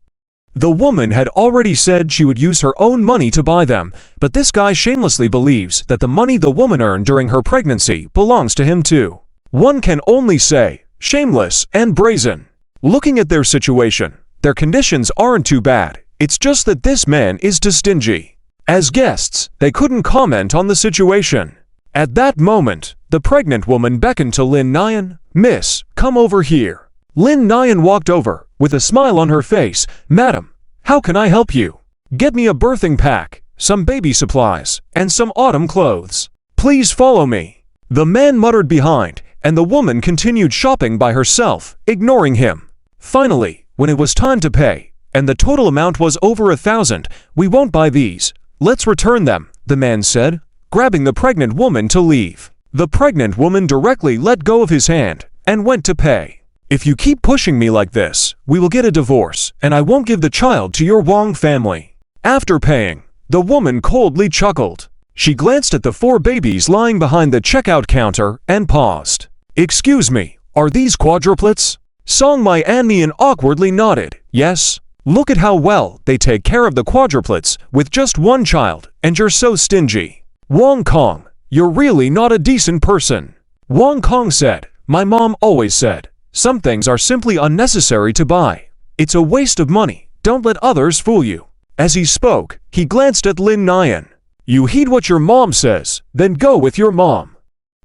The woman had already said she would use her own money to buy them, but this guy shamelessly believes that the money the woman earned during her pregnancy belongs to him too. One can only say, shameless and brazen. Looking at their situation, their conditions aren't too bad, it's just that this man is too stingy. As guests, they couldn't comment on the situation. At that moment, the pregnant woman beckoned to Lin Nian. Miss, come over here. Lin Nian walked over, with a smile on her face. Madam, how can I help you? Get me a birthing pack, some baby supplies, and some autumn clothes. Please follow me. The man muttered behind, and the woman continued shopping by herself, ignoring him. Finally, when it was time to pay, and the total amount was over 1,000, we won't buy these. Let's return them, the man said, grabbing the pregnant woman to leave. The pregnant woman directly let go of his hand and went to pay. If you keep pushing me like this, we will get a divorce, and I won't give the child to your Wang family. After paying, the woman coldly chuckled. She glanced at the 4 babies lying behind the checkout counter and paused. Excuse me, are these quadruplets? Song Miamian awkwardly nodded. Yes. Look at how well they take care of the quadruplets with just one child, and you're so stingy. Wang Kong, you're really not a decent person. Wang Kong said, my mom always said, some things are simply unnecessary to buy. It's a waste of money, Don't let others fool you. As he spoke, he glanced at Lin Nyan. You heed what your mom says, then go with your mom.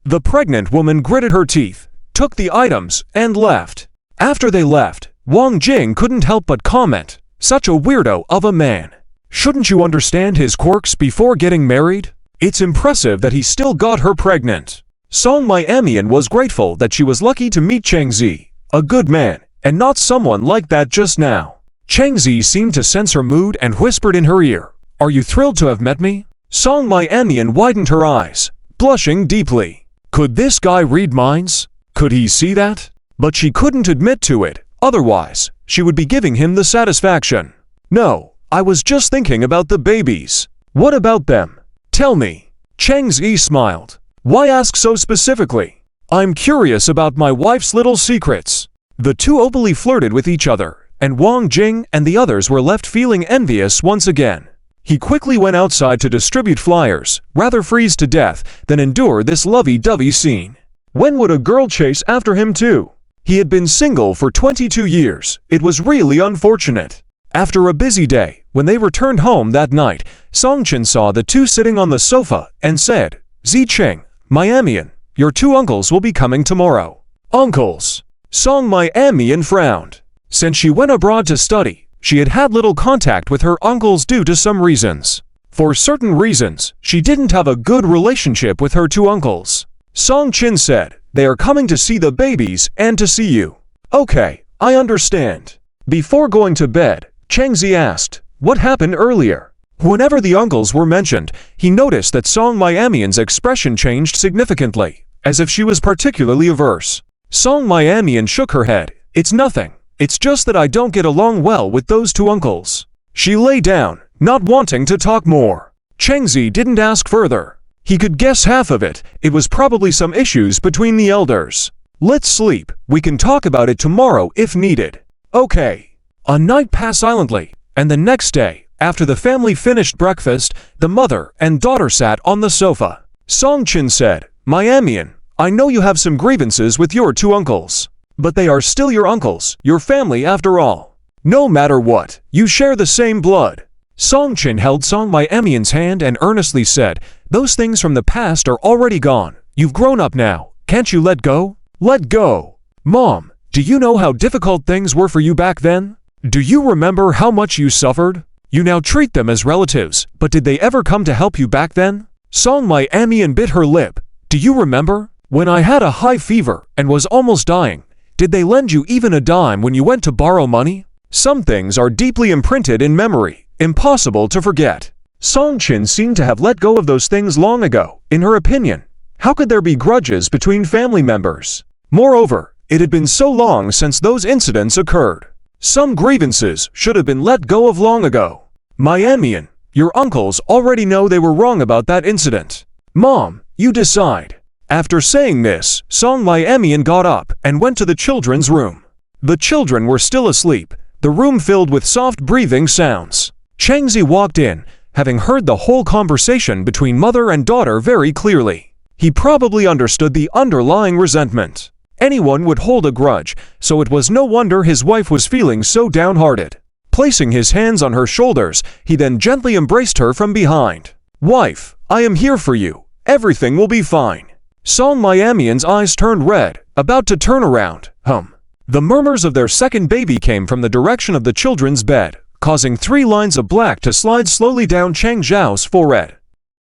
The pregnant woman gritted her teeth, took the items, and left. After they left, Wang Jing couldn't help but comment, such a weirdo of a man. Shouldn't you understand his quirks before getting married? It's impressive that he still got her pregnant. Song Miamian was grateful that she was lucky to meet Cheng Zi, a good man, and not someone like that just now. Cheng Zi seemed to sense her mood and whispered in her ear, Are you thrilled to have met me? Song Miamian widened her eyes, blushing deeply. Could this guy read minds? Could he see that? But she couldn't admit to it, otherwise, she would be giving him the satisfaction. No, I was just thinking about the babies. What about them? Tell me. Cheng Zi smiled. Why ask so specifically? I'm curious about my wife's little secrets. The two openly flirted with each other, and Wang Jing and the others were left feeling envious once again. He quickly went outside to distribute flyers, rather freeze to death than endure this lovey-dovey scene. When would a girl chase after him too? He had been single for 22 years. It was really unfortunate. After a busy day, when they returned home that night, Song Chen saw the two sitting on the sofa and said, Zicheng, Miamian, your two uncles will be coming tomorrow. Uncles? Song Miamian frowned. Since she went abroad to study, she had had little contact with her uncles due to some reasons. For certain reasons, she didn't have a good relationship with her two uncles. Song Chen said, They are coming to see the babies and to see you. Okay, I understand. Before going to bed, Cheng Zi asked, What happened earlier? Whenever the uncles were mentioned, he noticed that Song Miamian's expression changed significantly, as if she was particularly averse. Song Miamian shook her head. It's nothing. It's just that I don't get along well with those two uncles. She lay down, not wanting to talk more. Cheng Zi didn't ask further. He could guess half of it. It was probably some issues between the elders. Let's sleep. We can talk about it tomorrow if needed. Okay. A night passed silently, and the next day, after the family finished breakfast, the mother and daughter sat on the sofa. Song Chen said, Miamian, I know you have some grievances with your two uncles. But they are still your uncles, your family after all. No matter what, you share the same blood. Song Chen held Song Miamian's hand and earnestly said, Those things from the past are already gone. You've grown up now. Can't you let go? Let go. Mom, do you know how difficult things were for you back then? Do you remember how much you suffered? You now treat them as relatives, but did they ever come to help you back then? Song Miamian bit her lip. Do you remember? When I had a high fever and was almost dying, did they lend you even a dime when you went to borrow money? Some things are deeply imprinted in memory, impossible to forget. Song Chen seemed to have let go of those things long ago, in her opinion. How could there be grudges between family members? Moreover, it had been so long since those incidents occurred. Some grievances should have been let go of long ago. Miamian, your uncles already know they were wrong about that incident. Mom, you decide. After saying this, Song Miamian got up and went to the children's room. The children were still asleep, the room filled with soft breathing sounds. Cheng Zi walked in, having heard the whole conversation between mother and daughter very clearly. He probably understood the underlying resentment. Anyone would hold a grudge, so it was no wonder his wife was feeling so downhearted. Placing his hands on her shoulders, he then gently embraced her from behind. Wife, I am here for you. Everything will be fine. Song Miamian's eyes turned red, about to turn around. The murmurs of their second baby came from the direction of the children's bed, causing 3 lines of black to slide slowly down Cheng Zhao's forehead.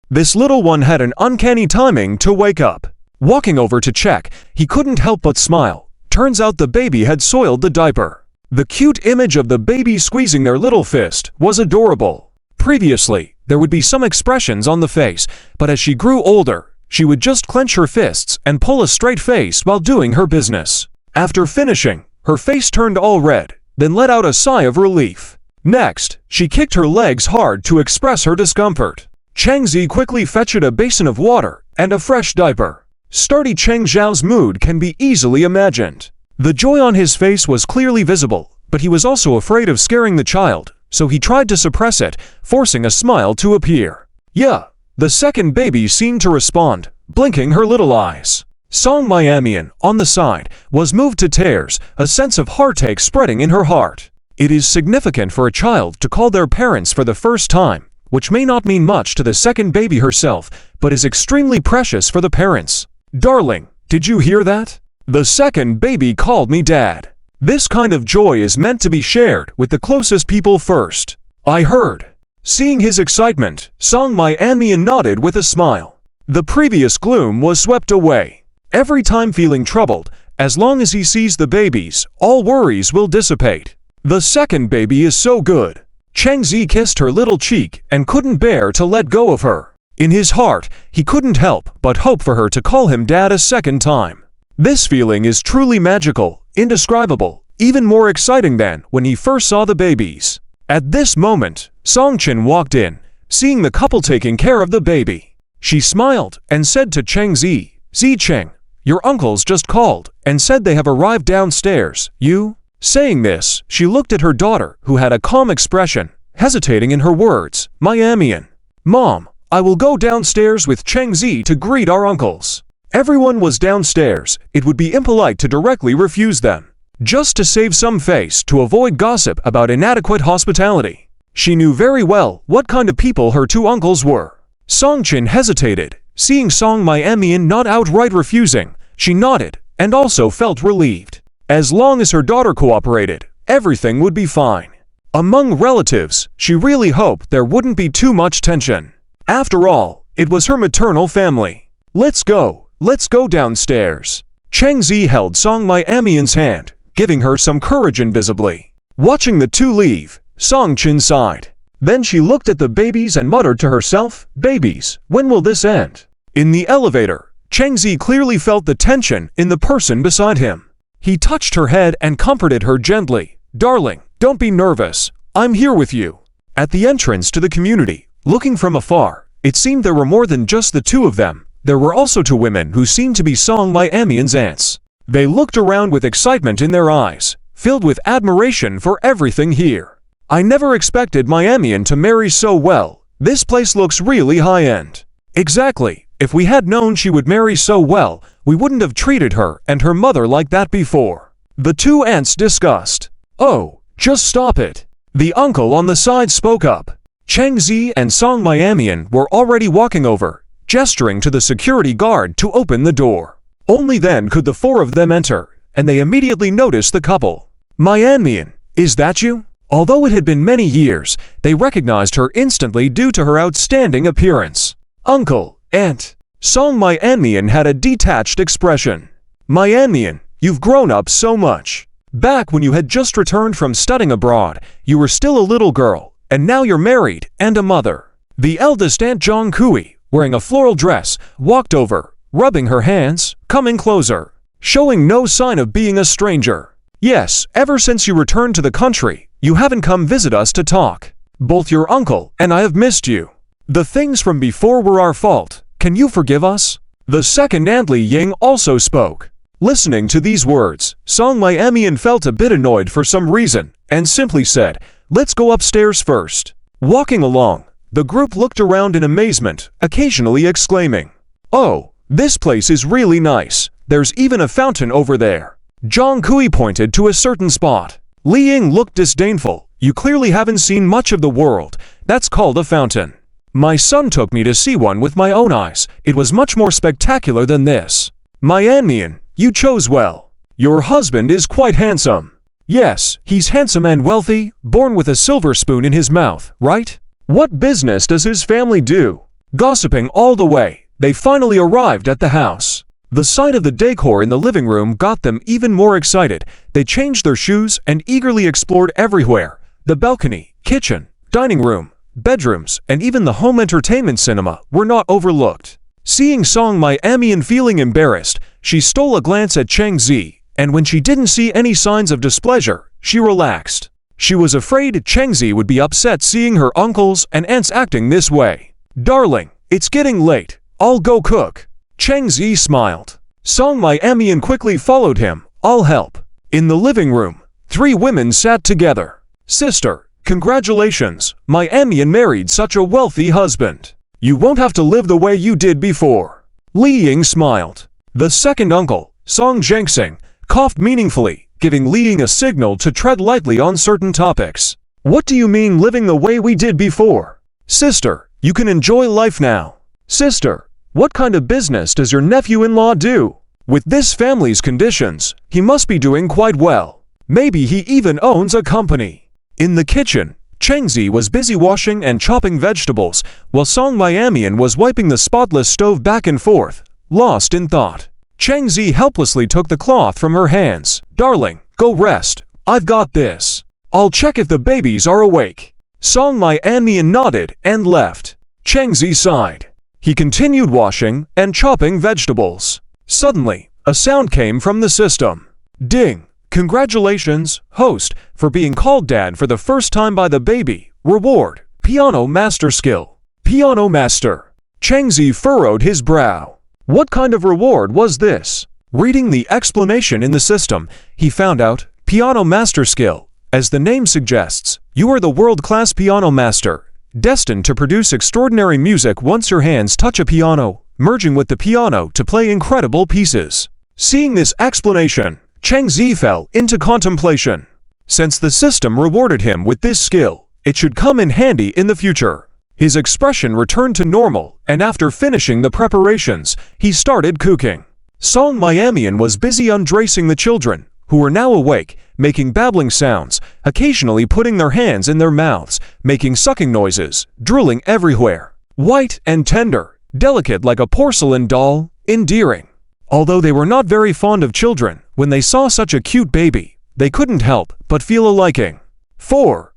This little one had an uncanny timing to wake up. Walking over to check, he couldn't help but smile. Turns out the baby had soiled the diaper. The cute image of the baby squeezing their little fist was adorable. Previously, there would be some expressions on the face, but as she grew older, she would just clench her fists and pull a straight face while doing her business. After finishing, her face turned all red, then let out a sigh of relief. Next, she kicked her legs hard to express her discomfort. Cheng Zi quickly fetched a basin of water and a fresh diaper. Sturdy Cheng Zhao's mood can be easily imagined. The joy on his face was clearly visible, but he was also afraid of scaring the child, so he tried to suppress it, forcing a smile to appear. Yeah. The second baby seemed to respond, blinking her little eyes. Song Miamian, on the side, was moved to tears, a sense of heartache spreading in her heart. It is significant for a child to call their parents for the first time, which may not mean much to the second baby herself, but is extremely precious for the parents. Darling, did you hear that? The second baby called me Dad. This kind of joy is meant to be shared with the closest people first. I heard. Seeing his excitement, Song My-Amian nodded with a smile. The previous gloom was swept away. Every time feeling troubled, as long as he sees the babies, all worries will dissipate. The second baby is so good. Cheng Zi kissed her little cheek and couldn't bear to let go of her. In his heart, he couldn't help but hope for her to call him Dad a second time. This feeling is truly magical, indescribable, even more exciting than when he first saw the babies. At this moment, Song Qin walked in, seeing the couple taking care of the baby. She smiled and said to Cheng Zi, "Zi Cheng, your uncles just called and said they have arrived downstairs. You?" Saying this, she looked at her daughter, who had a calm expression, hesitating in her words. "My-Amian. Mom, I will go downstairs with Cheng Zi to greet our uncles." Everyone was downstairs. It would be impolite to directly refuse them. Just to save some face to avoid gossip about inadequate hospitality. She knew very well what kind of people her two uncles were. Song Qin hesitated. Seeing Song My-Amian not outright refusing, she nodded and also felt relieved. As long as her daughter cooperated, everything would be fine. Among relatives, she really hoped there wouldn't be too much tension. After all, it was her maternal family. Let's go downstairs." Cheng Zi held Song My-Amian's hand, giving her some courage invisibly. Watching the two leave, Song Qin sighed. Then she looked at the babies and muttered to herself, "Babies, when will this end?" In the elevator, Cheng Zi clearly felt the tension in the person beside him. He touched her head and comforted her gently. "Darling, don't be nervous. I'm here with you." At the entrance to the community, looking from afar, it seemed there were more than just the two of them. There were also two women who seemed to be Song My-Amian's aunts. They looked around with excitement in their eyes, filled with admiration for everything here. "I never expected My-Amian to marry so well. This place looks really high-end." "Exactly. If we had known she would marry so well, we wouldn't have treated her and her mother like that before." The two aunts discussed. "Oh, just stop it." The uncle on the side spoke up. Cheng Zi and Song My-Amian were already walking over, gesturing to the security guard to open the door. Only then could the four of them enter, and they immediately noticed the couple. "My-Amian, is that you?" Although it had been many years, they recognized her instantly due to her outstanding appearance. "Uncle, aunt." Song My-Amian had a detached expression. "My-Amian, you've grown up so much. Back when you had just returned from studying abroad, you were still a little girl, and now you're married and a mother." The eldest aunt Zhang Kui, wearing a floral dress, walked over, rubbing her hands, coming closer, showing no sign of being a stranger. "Yes, ever since you returned to the country, you haven't come visit us to talk. Both your uncle and I have missed you. The things from before were our fault. Can you forgive us?" The second aunt Li Ying also spoke. Listening to these words, Song My-Amian felt a bit annoyed for some reason, and simply said, "Let's go upstairs first." Walking along, the group looked around in amazement, occasionally exclaiming, "Oh, this place is really nice. There's even a fountain over there." Zhang Kui pointed to a certain spot. Li Ying looked disdainful. "You clearly haven't seen much of the world. That's called a fountain. My son took me to see one with my own eyes. It was much more spectacular than this." "My-Amian, you chose well. Your husband is quite handsome." "Yes, he's handsome and wealthy, born with a silver spoon in his mouth, right? What business does his family do?" Gossiping all the way, they finally arrived at the house. The sight of the decor in the living room got them even more excited. They changed their shoes and eagerly explored everywhere. The balcony, kitchen, dining room, bedrooms, and even the home entertainment cinema were not overlooked. Seeing Song My-Amian feeling embarrassed, she stole a glance at Cheng Zi, and when she didn't see any signs of displeasure, she relaxed. She was afraid Cheng Zi would be upset seeing her uncles and aunts acting this way. "Darling, it's getting late. I'll go cook." Cheng Zi smiled. Song My-Amian quickly followed him. "I'll help." In the living room, three women sat together. "Sister, congratulations. My-Amian married such a wealthy husband. You won't have to live the way you did before." Li Ying smiled. The second uncle, Song Zhengxing, coughed meaningfully, giving Li Ying a signal to tread lightly on certain topics. What do you mean living the way we did before? Sister, you can enjoy life now. Sister, what kind of business does your nephew-in-law do? With this family's conditions, he must be doing quite well. Maybe he even owns a company. In the kitchen, Chengzi was busy washing and chopping vegetables, while Song Miamian was wiping the spotless stove back and forth, lost in thought. Chengzi helplessly took the cloth from her hands. Darling, go rest. I've got this. I'll check if the babies are awake. Song Miamian nodded and left. Chengzi sighed. He continued washing and chopping vegetables. Suddenly, a sound came from the system. Ding! Congratulations, host, for being called Dad for the first time by the baby. Reward: Piano Master Skill. Piano Master. Chengzi furrowed his brow. What kind of reward was this? Reading the explanation in the system, he found out, Piano Master Skill. As the name suggests, you are the world-class piano master, destined to produce extraordinary music once your hands touch a piano, merging with the piano to play incredible pieces. Seeing this explanation, Chengzi fell into contemplation. Since the system rewarded him with this skill, it should come in handy in the future. His expression returned to normal, and after finishing the preparations, he started cooking. Song Miamian was busy undressing the children, who were now awake, making babbling sounds, occasionally putting their hands in their mouths, making sucking noises, drooling everywhere. White and tender, delicate like a porcelain doll, endearing. Although they were not very fond of children, when they saw such a cute baby, they couldn't help but feel a liking. Four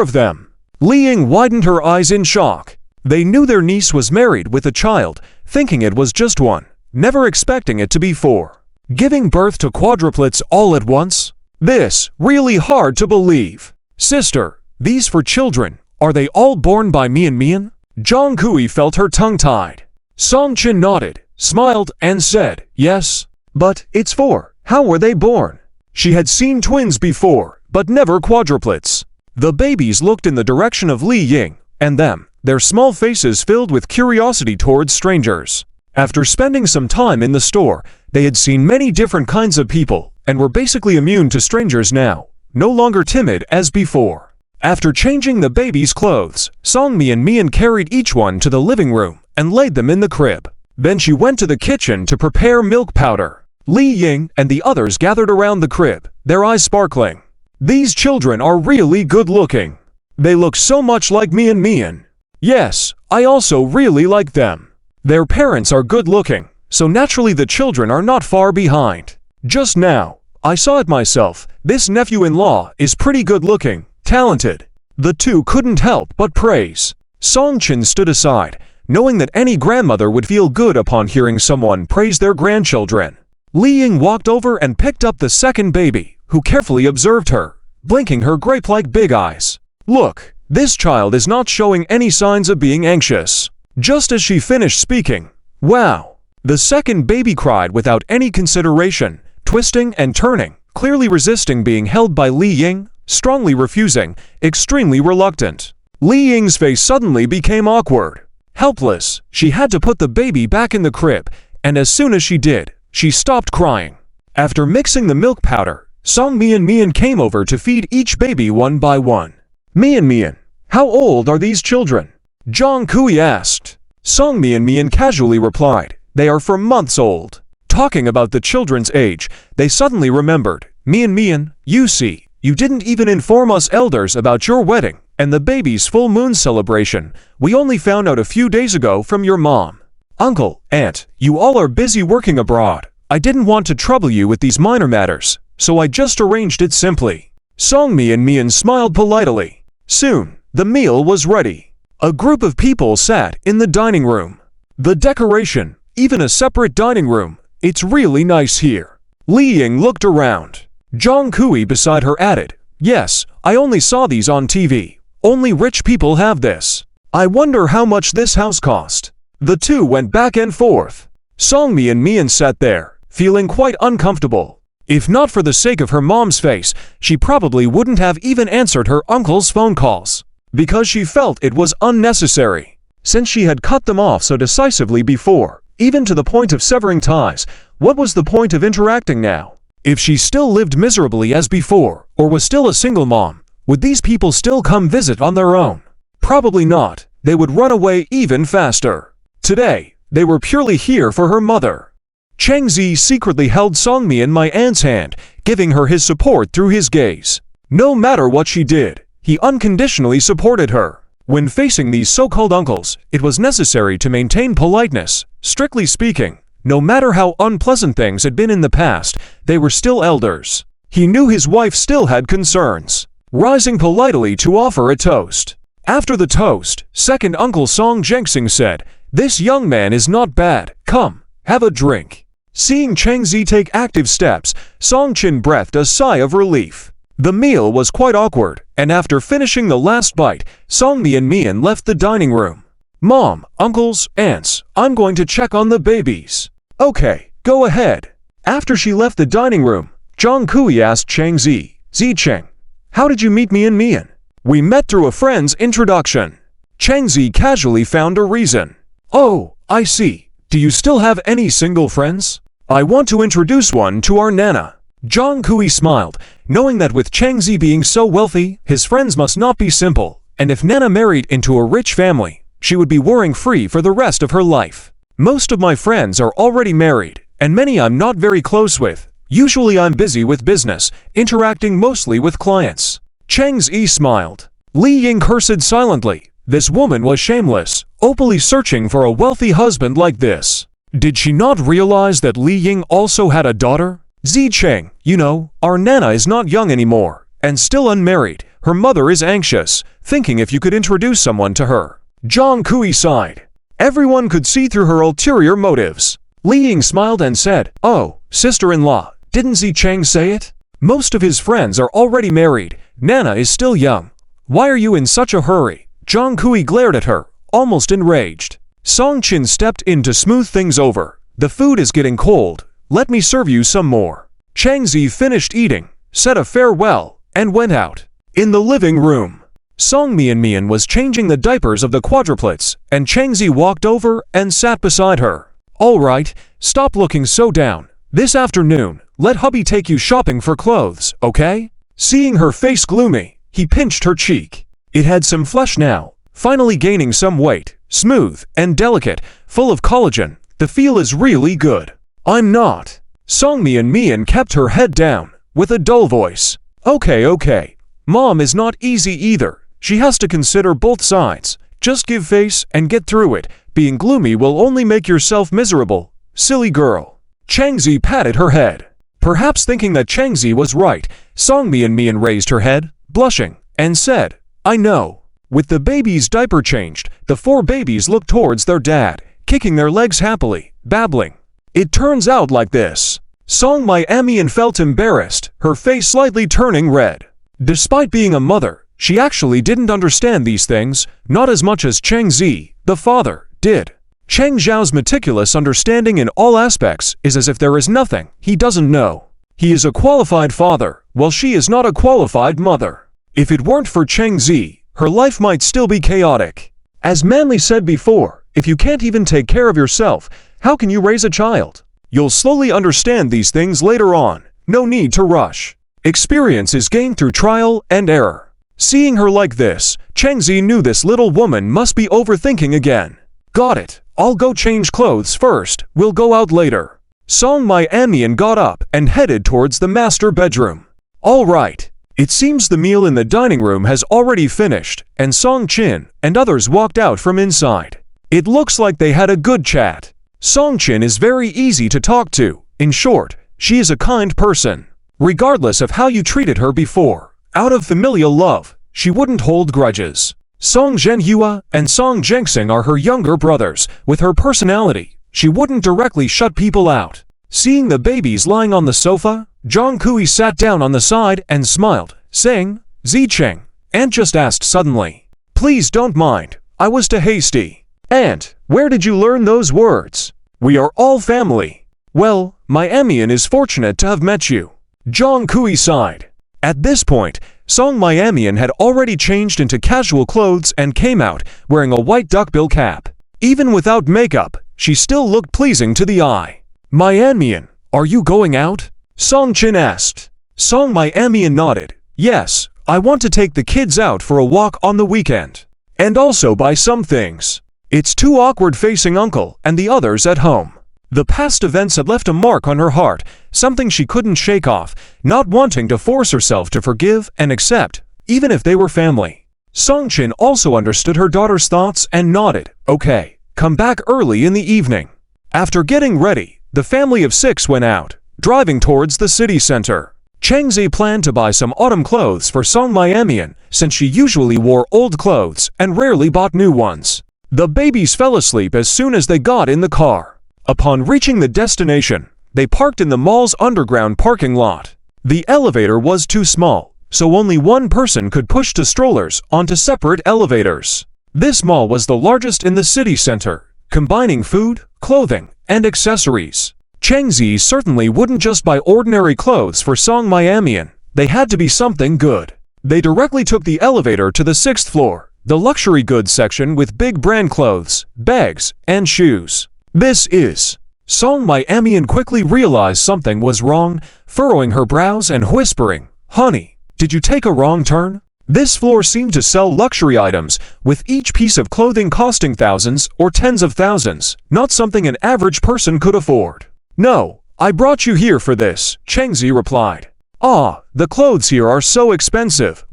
of them. Li Ying widened her eyes in shock. They knew their niece was married with a child, thinking it was just one, never expecting it to be 4. Giving birth to quadruplets all at once? This, really hard to believe. Sister, these 4 children, are they all born by Mian Mian? Zhang Kui felt her tongue tied. Song Qin nodded, smiled, and said, yes. But it's 4. How were they born? She had seen twins before, but never quadruplets. The babies looked in the direction of Li Ying and them, their small faces filled with curiosity towards strangers. After spending some time in the store, they had seen many different kinds of people and were basically immune to strangers now, no longer timid as before. After changing the babies' clothes, Song Mian carried each one to the living room and laid them in the crib. Then she went to the kitchen to prepare milk powder. Li Ying and the others gathered around the crib, their eyes sparkling. These children are really good-looking. They look so much like Mian Mian. Yes, I also really like them. Their parents are good-looking, so naturally the children are not far behind. Just now, I saw it myself. This nephew-in-law is pretty good-looking, talented. The 2 couldn't help but praise. Song Qin stood aside, knowing that any grandmother would feel good upon hearing someone praise their grandchildren. Li Ying walked over and picked up the second baby, who carefully observed her, blinking her grape-like big eyes. Look, this child is not showing any signs of being anxious. Just as she finished speaking, wow! The second baby cried without any consideration, twisting and turning, clearly resisting being held by Li Ying, strongly refusing, extremely reluctant. Li Ying's face suddenly became awkward. Helpless, she had to put the baby back in the crib, and as soon as she did, she stopped crying. After mixing the milk powder, Song Mian came over to feed each baby one by one. Mian, how old are these children? Zhang Kui asked. Song Mian casually replied, they are 4 months old. Talking about the children's age, they suddenly remembered. Mian, you see, you didn't even inform us elders about your wedding and the baby's full moon celebration. We only found out a few days ago from your mom. Uncle, aunt, you all are busy working abroad. I didn't want to trouble you with these minor matters, so I just arranged it simply. Song Mian smiled politely. Soon, the meal was ready. A group of people sat in the dining room. The decoration, even a separate dining room, it's really nice here. Li Ying looked around. Zhang Kui beside her added, yes, I only saw these on TV. Only rich people have this. I wonder how much this house cost. The 2 went back and forth. Song Mian sat there, feeling quite uncomfortable. If not for the sake of her mom's face, she probably wouldn't have even answered her uncle's phone calls, because she felt it was unnecessary. Since she had cut them off so decisively before, even to the point of severing ties, what was the point of interacting now? If she still lived miserably as before, or was still a single mom, would these people still come visit on their own? Probably not. They would run away even faster. Today, they were purely here for her mother. Chang Zi secretly held Songmi and my aunt's hand, giving her his support through his gaze. No matter what she did, he unconditionally supported her. When facing these so-called uncles, it was necessary to maintain politeness. Strictly speaking, no matter how unpleasant things had been in the past, they were still elders. He knew his wife still had concerns. Rising politely to offer a toast. After the toast, second uncle Song Jingsing said, "This young man is not bad. Come, have a drink." Seeing Chang Zi take active steps, Song Qin breathed a sigh of relief. The meal was quite awkward, and after finishing the last bite, Songmi and Mian left the dining room. "Mom, uncles, aunts, I'm going to check on the babies." "Okay, go ahead." After she left the dining room, Zhang Kui asked Chang Zi, "Zicheng, how did you meet me and Mian?" "We met through a friend's introduction." Chang Zi casually found a reason. "Oh, I see. Do you still have any single friends?" "I want to introduce one to our Nana." Zhang Kui smiled, knowing that with Chang Zi being so wealthy, his friends must not be simple, and if Nana married into a rich family, she would be worrying free for the rest of her life. "Most of my friends are already married, and many I'm not very close with. Usually I'm busy with business, interacting mostly with clients." Chang Zi smiled. Li Ying cursed silently. This woman was shameless, openly searching for a wealthy husband like this. Did she not realize that Li Ying also had a daughter? "Zicheng, you know, our Nana is not young anymore, and still unmarried. Her mother is anxious, thinking if you could introduce someone to her." Zhang Kui sighed. Everyone could see through her ulterior motives. Li Ying smiled and said, "Oh, sister-in-law, didn't Zicheng say it? Most of his friends are already married. Nana is still young. Why are you in such a hurry?" Zhang Kui glared at her, almost enraged. Song Qin stepped in to smooth things over. "The food is getting cold. Let me serve you some more." Chang Zi finished eating, said a farewell, and went out. In the living room, Songmi and Mian was changing the diapers of the quadruplets, and Chang Zi walked over and sat beside her. "All right, stop looking so down. This afternoon, let hubby take you shopping for clothes, okay?" Seeing her face gloomy, he pinched her cheek. It had some flesh now, finally gaining some weight, smooth and delicate, full of collagen. "The feel is really good." "I'm not." Songmi and Mian kept her head down, with a dull voice. Okay. Mom is not easy either. She has to consider both sides. Just give face and get through it. Being gloomy will only make yourself miserable. Silly girl. Chang Zi patted her head. Perhaps thinking that Chang Zi was right, Songmi and Mian raised her head, blushing, and said, "I know." With the baby's diaper changed, the four babies looked towards their dad, kicking their legs happily, babbling. "It turns out like this." Songmi Mian felt embarrassed, her face slightly turning red. Despite being a mother, she actually didn't understand these things, not as much as Chang Zi, the father, did. Cheng Zhao's meticulous understanding in all aspects is as if there is nothing he doesn't know. He is a qualified father, while she is not a qualified mother. If it weren't for Cheng Zi, her life might still be chaotic. As Manly said before, if you can't even take care of yourself, how can you raise a child? You'll slowly understand these things later on. No need to rush. Experience is gained through trial and error. Seeing her like this, Cheng Zi knew this little woman must be overthinking again. "Got it. I'll go change clothes first. We'll go out later." Songmi Mian got up and headed towards the master bedroom. All right. It seems the meal in the dining room has already finished, and Song Qin and others walked out from inside. It looks like they had a good chat. Song Qin is very easy to talk to. In short, she is a kind person. Regardless of how you treated her before, out of familial love, she wouldn't hold grudges. Song Zhenhua and Song Jingsing are her younger brothers. With her personality, she wouldn't directly shut people out. Seeing the babies lying on the sofa, Zhang Kui sat down on the side and smiled, saying, "Zicheng." Aunt just asked suddenly, "Please don't mind, I was too hasty." "Aunt, where did you learn those words?" "We are all family." "Well, my Mian is fortunate to have met you." Zhang Kui sighed. At this point, Song Mian had already changed into casual clothes and came out, wearing a white duckbill cap. Even without makeup, she still looked pleasing to the eye. "Mian, are you going out?" Song Chin asked. Song Miamian nodded. Yes, I want to take the kids out for a walk on the weekend. And also buy some things. It's too awkward facing Uncle and the others at home. The past events had left a mark on her heart, something she couldn't shake off, not wanting to force herself to forgive and accept, even if they were family. Song Chin also understood her daughter's thoughts and nodded. Okay, come back early in the evening. After getting ready, the family of 6 went out, driving towards the city center. Cheng Zi planned to buy some autumn clothes for Song Miamian, since she usually wore old clothes and rarely bought new ones. The babies fell asleep as soon as they got in the car. Upon reaching the destination, they parked in the mall's underground parking lot. The elevator was too small, so only one person could push the strollers onto separate elevators. This mall was the largest in the city center, combining food, clothing, and accessories. Cheng Zi certainly wouldn't just buy ordinary clothes for Song Miamian. They had to be something good. They directly took the elevator to the 6th floor, the luxury goods section with big brand clothes, bags, and shoes. This is... Song Miamian quickly realized something was wrong, furrowing her brows and whispering, "Honey, did you take a wrong turn?" This floor seemed to sell luxury items, with each piece of clothing costing thousands or tens of thousands, not something an average person could afford. "No, I brought you here for this," Cheng Zi replied. "Ah, the clothes here are so expensive,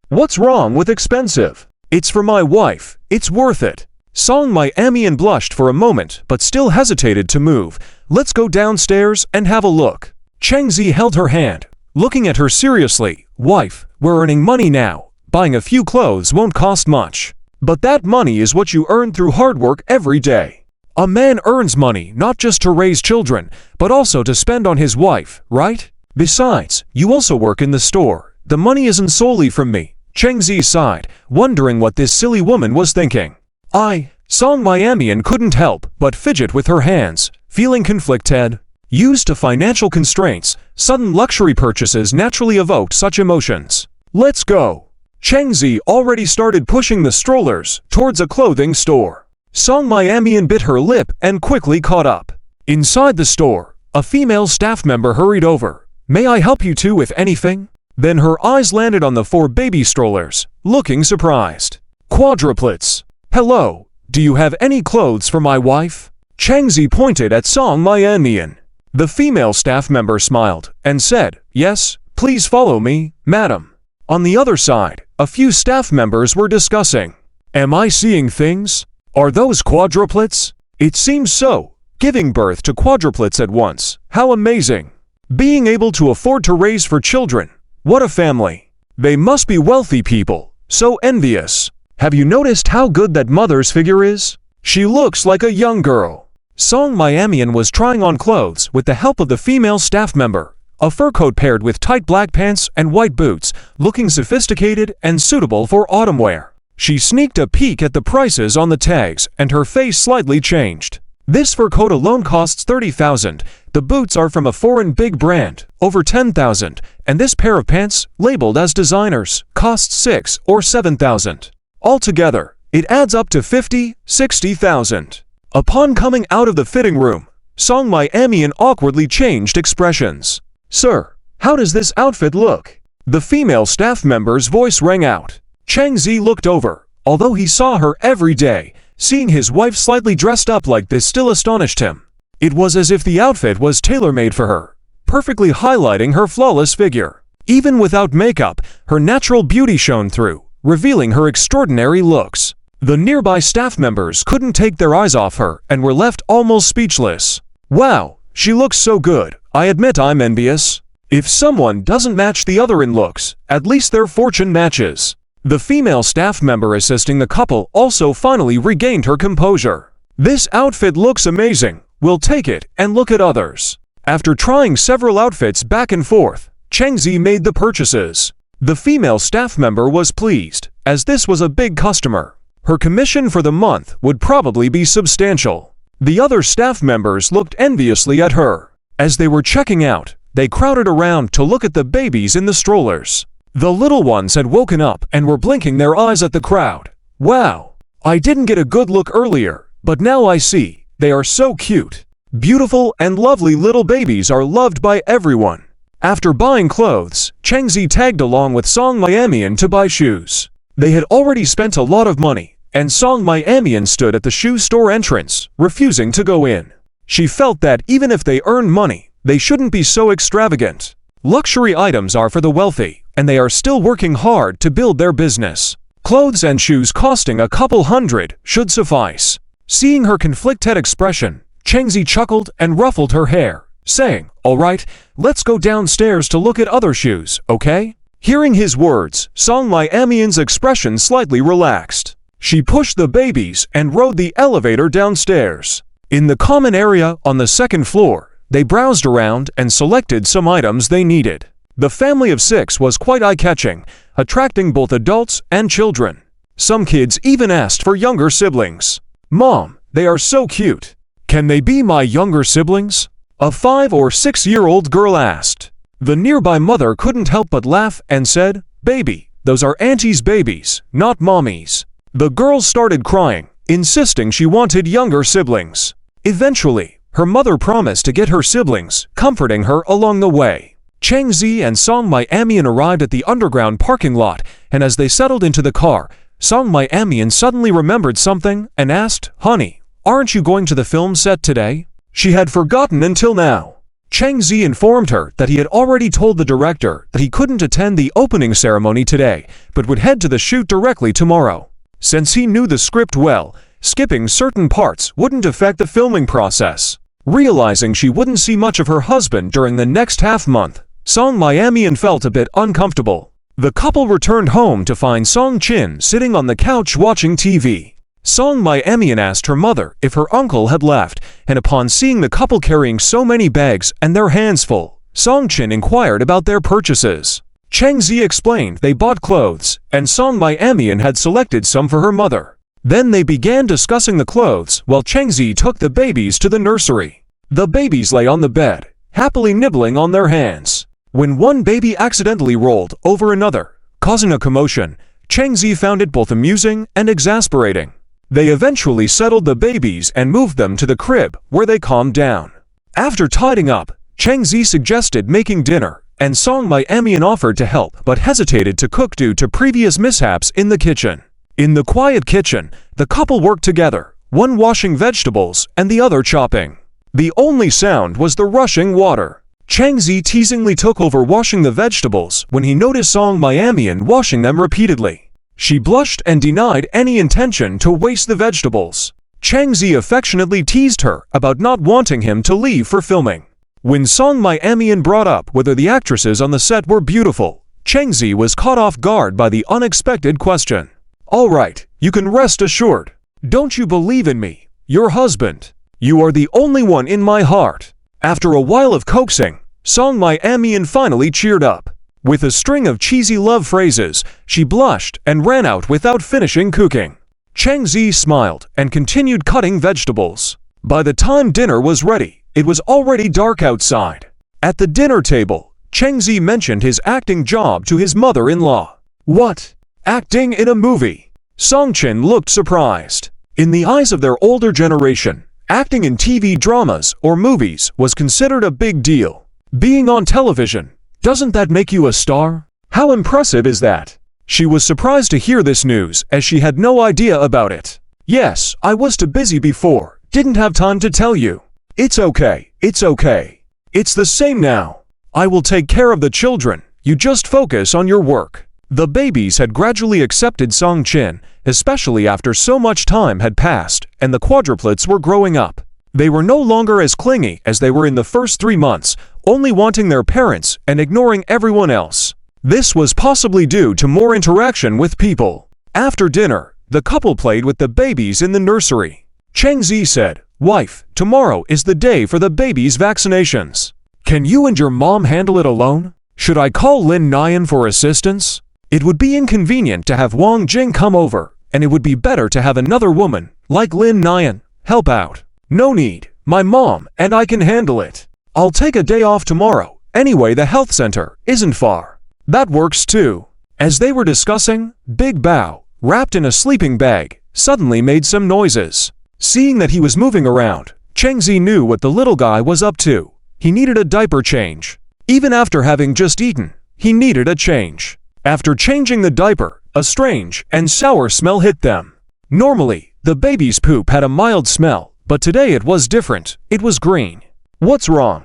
What's wrong with expensive? It's for my wife, it's worth it." Song Miamian blushed for a moment but still hesitated to move. "Let's go downstairs and have a look." Cheng Zi held her hand, looking at her seriously. "Wife, we're earning money now. Buying a few clothes won't cost much. But that money is what you earn through hard work every day. A man earns money not just to raise children, but also to spend on his wife, right? Besides, you also work in the store. The money isn't solely from me." Cheng Zi sighed, wondering what this silly woman was thinking. Song Miamian couldn't help but fidget with her hands, feeling conflicted. Used to financial constraints, sudden luxury purchases naturally evoked such emotions. "Let's go." Cheng Zi already started pushing the strollers towards a clothing store. Song Miamian bit her lip and quickly caught up. Inside the store, a female staff member hurried over. "May I help you two with anything?" Then her eyes landed on the 4 baby strollers, looking surprised. "Quadruplets. Hello, do you have any clothes for my wife?" Cheng Zi pointed at Song Miamian. The female staff member smiled and said, "Yes, please follow me, madam." On the other side, a few staff members were discussing. "Am I seeing things? Are those quadruplets? It seems so. Giving birth to quadruplets at once. How amazing. Being able to afford to raise for children. What a family. They must be wealthy people. So envious. Have you noticed how good that mother's figure is? She looks like a young girl." Song Miamian was trying on clothes with the help of the female staff member. A fur coat paired with tight black pants and white boots, looking sophisticated and suitable for autumn wear. She sneaked a peek at the prices on the tags and her face slightly changed. This fur coat alone costs 30,000. The boots are from a foreign big brand, over 10,000, and this pair of pants, labeled as designers, costs 6 or 7,000. Altogether, it adds up to 50,000-60,000. Upon coming out of the fitting room, Song Miamian awkwardly changed expressions. "Sir, how does this outfit look?" The female staff member's voice rang out. Cheng Zi looked over. Although he saw her every day, seeing his wife slightly dressed up like this still astonished him. It was as if the outfit was tailor-made for her, perfectly highlighting her flawless figure. Even without makeup, her natural beauty shone through, revealing her extraordinary looks. The nearby staff members couldn't take their eyes off her and were left almost speechless. "Wow, she looks so good. I admit I'm envious. If someone doesn't match the other in looks, at least their fortune matches." The female staff member assisting the couple also finally regained her composure. "This outfit looks amazing. We'll take it and look at others." After trying several outfits back and forth, Cheng Zi made the purchases. The female staff member was pleased, as this was a big customer. Her commission for the month would probably be substantial. The other staff members looked enviously at her. As they were checking out, they crowded around to look at the babies in the strollers. The little ones had woken up and were blinking their eyes at the crowd. "Wow, I didn't get a good look earlier, but now I see. They are so cute." Beautiful and lovely little babies are loved by everyone. After buying clothes, Changzi tagged along with Song Miamian to buy shoes. They had already spent a lot of money, and Song Miamian stood at the shoe store entrance, refusing to go in. She felt that even if they earned money, they shouldn't be so extravagant. Luxury items are for the wealthy, and they are still working hard to build their business. Clothes and shoes costing a couple hundred should suffice. Seeing her conflicted expression, Changzi chuckled and ruffled her hair, saying, "All right, let's go downstairs to look at other shoes, okay?" Hearing his words, Song Miamian's expression slightly relaxed. She pushed the babies and rode the elevator downstairs. In the common area on the second floor, they browsed around and selected some items they needed. The family of 6 was quite eye-catching, attracting both adults and children. Some kids even asked for younger siblings. "Mom, they are so cute. Can they be my younger siblings?" a 5 or 6-year-old girl asked. The nearby mother couldn't help but laugh and said, "Baby, those are Auntie's babies, not Mommy's." The girl started crying, insisting she wanted younger siblings. Eventually, her mother promised to get her siblings, comforting her along the way. Changzi and Song Miamian arrived at the underground parking lot, and as they settled into the car, Song Miamian suddenly remembered something and asked, "Honey, aren't you going to the film set today?" She had forgotten until now. Changzi informed her that he had already told the director that he couldn't attend the opening ceremony today, but would head to the shoot directly tomorrow. Since he knew the script well, skipping certain parts wouldn't affect the filming process. Realizing she wouldn't see much of her husband during the next half-month, Song Miamian felt a bit uncomfortable. The couple returned home to find Song Chin sitting on the couch watching TV. Song Miamian asked her mother if her uncle had left, and upon seeing the couple carrying so many bags and their hands full, Song Chin inquired about their purchases. Changzi explained they bought clothes, and Song Miamian had selected some for her mother. Then they began discussing the clothes while Changzi took the babies to the nursery. The babies lay on the bed, happily nibbling on their hands. When one baby accidentally rolled over another, causing a commotion, Changzi found it both amusing and exasperating. They eventually settled the babies and moved them to the crib, where they calmed down. After tidying up, Changzi suggested making dinner, and Song Miamian offered to help but hesitated to cook due to previous mishaps in the kitchen. In the quiet kitchen, the couple worked together, one washing vegetables and the other chopping. The only sound was the rushing water. Changzi teasingly took over washing the vegetables when he noticed Song Miamian washing them repeatedly. She blushed and denied any intention to waste the vegetables. Changzi affectionately teased her about not wanting him to leave for filming. When Song Miamian brought up whether the actresses on the set were beautiful, Changzi was caught off guard by the unexpected question. "All right, you can rest assured. Don't you believe in me, your husband? You are the only one in my heart." After a while of coaxing, Song Miamian finally cheered up. With a string of cheesy love phrases, she blushed and ran out without finishing cooking. Changzi smiled and continued cutting vegetables. By the time dinner was ready, it was already dark outside. At the dinner table, Changzi mentioned his acting job to his mother-in-law. "What? Acting in a movie?" Song Chin looked surprised. In the eyes of their older generation, acting in TV dramas or movies was considered a big deal. Being on television, doesn't that make you a star? How impressive is that? She was surprised to hear this news as she had no idea about it. "Yes, I was too busy before, didn't have time to tell you." It's okay. It's the same now. I will take care of the children, you just focus on your work." The babies had gradually accepted Song Chin, especially after so much time had passed and the quadruplets were growing up. They were no longer as clingy as they were in the first 3 months, only wanting their parents and ignoring everyone else. This was possibly due to more interaction with people. After dinner, the couple played with the babies in the nursery. Changzi said, "Wife, tomorrow is the day for the babies' vaccinations. Can you and your mom handle it alone? Should I call Lin Nian for assistance? It would be inconvenient to have Wang Jing come over, and it would be better to have another woman, like Lin Nian, help out." "No need, my mom and I can handle it. I'll take a day off tomorrow, anyway the health center isn't far." "That works too." As they were discussing, Big Bao, wrapped in a sleeping bag, suddenly made some noises. Seeing that he was moving around, Cheng Zi knew what the little guy was up to. He needed a diaper change. Even after having just eaten, he needed a change. After changing the diaper, a strange and sour smell hit them. Normally, the baby's poop had a mild smell, but today it was different. It was green. What's wrong?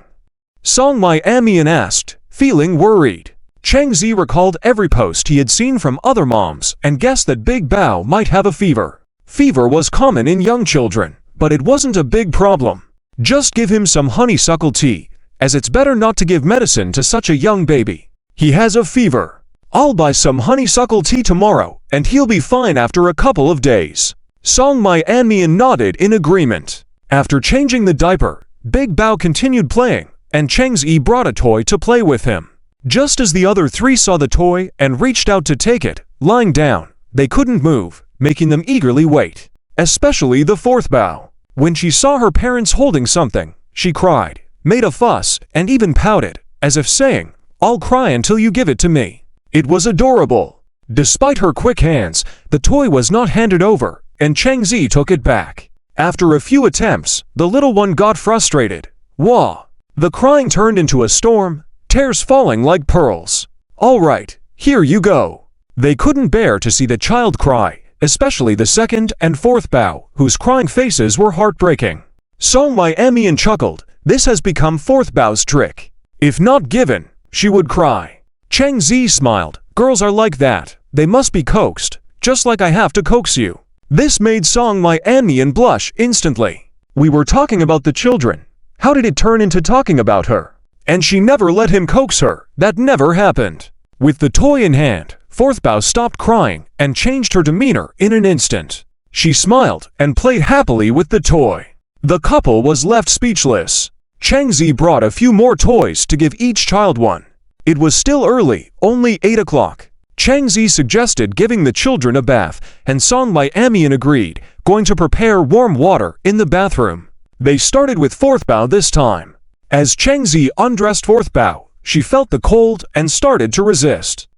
Song My Amian asked, feeling worried. Cheng Zi recalled every post he had seen from other moms and guessed that Big Bao might have a fever. Fever was common in young children, but it wasn't a big problem. Just give him some honeysuckle tea, as it's better not to give medicine to such a young baby. He has a fever. I'll buy some honeysuckle tea tomorrow, and he'll be fine after a couple of days. Song My Amian nodded in agreement. After changing the diaper, Big Bao continued playing, and Cheng Zi brought a toy to play with him. Just as the other three saw the toy and reached out to take it, lying down, they couldn't move, making them eagerly wait. Especially the fourth Bao. When she saw her parents holding something, she cried, made a fuss, and even pouted, as if saying, "I'll cry until you give it to me." It was adorable. Despite her quick hands, the toy was not handed over, and Cheng Zi took it back. After a few attempts, the little one got frustrated. Wah! The crying turned into a storm, tears falling like pearls. "All right, here you go." They couldn't bear to see the child cry, especially the second and fourth Bao, whose crying faces were heartbreaking. Song My Amian chuckled. This has become fourth Bao's trick. If not given, she would cry. Cheng Zi smiled. Girls are like that. They must be coaxed, just like I have to coax you. This made Song My Amian blush instantly. We were talking about the children. How did it turn into talking about her? And she never let him coax her. That never happened. With the toy in hand, fourth Bao stopped crying and changed her demeanor in an instant. She smiled and played happily with the toy. The couple was left speechless. Cheng Zi brought a few more toys to give each child one. It was still early, only 8 o'clock. Cheng Zi suggested giving the children a bath, and Song My Amian agreed, going to prepare warm water in the bathroom. They started with fourth Bao this time. As Cheng Zi undressed fourth Bao, she felt the cold and started to resist.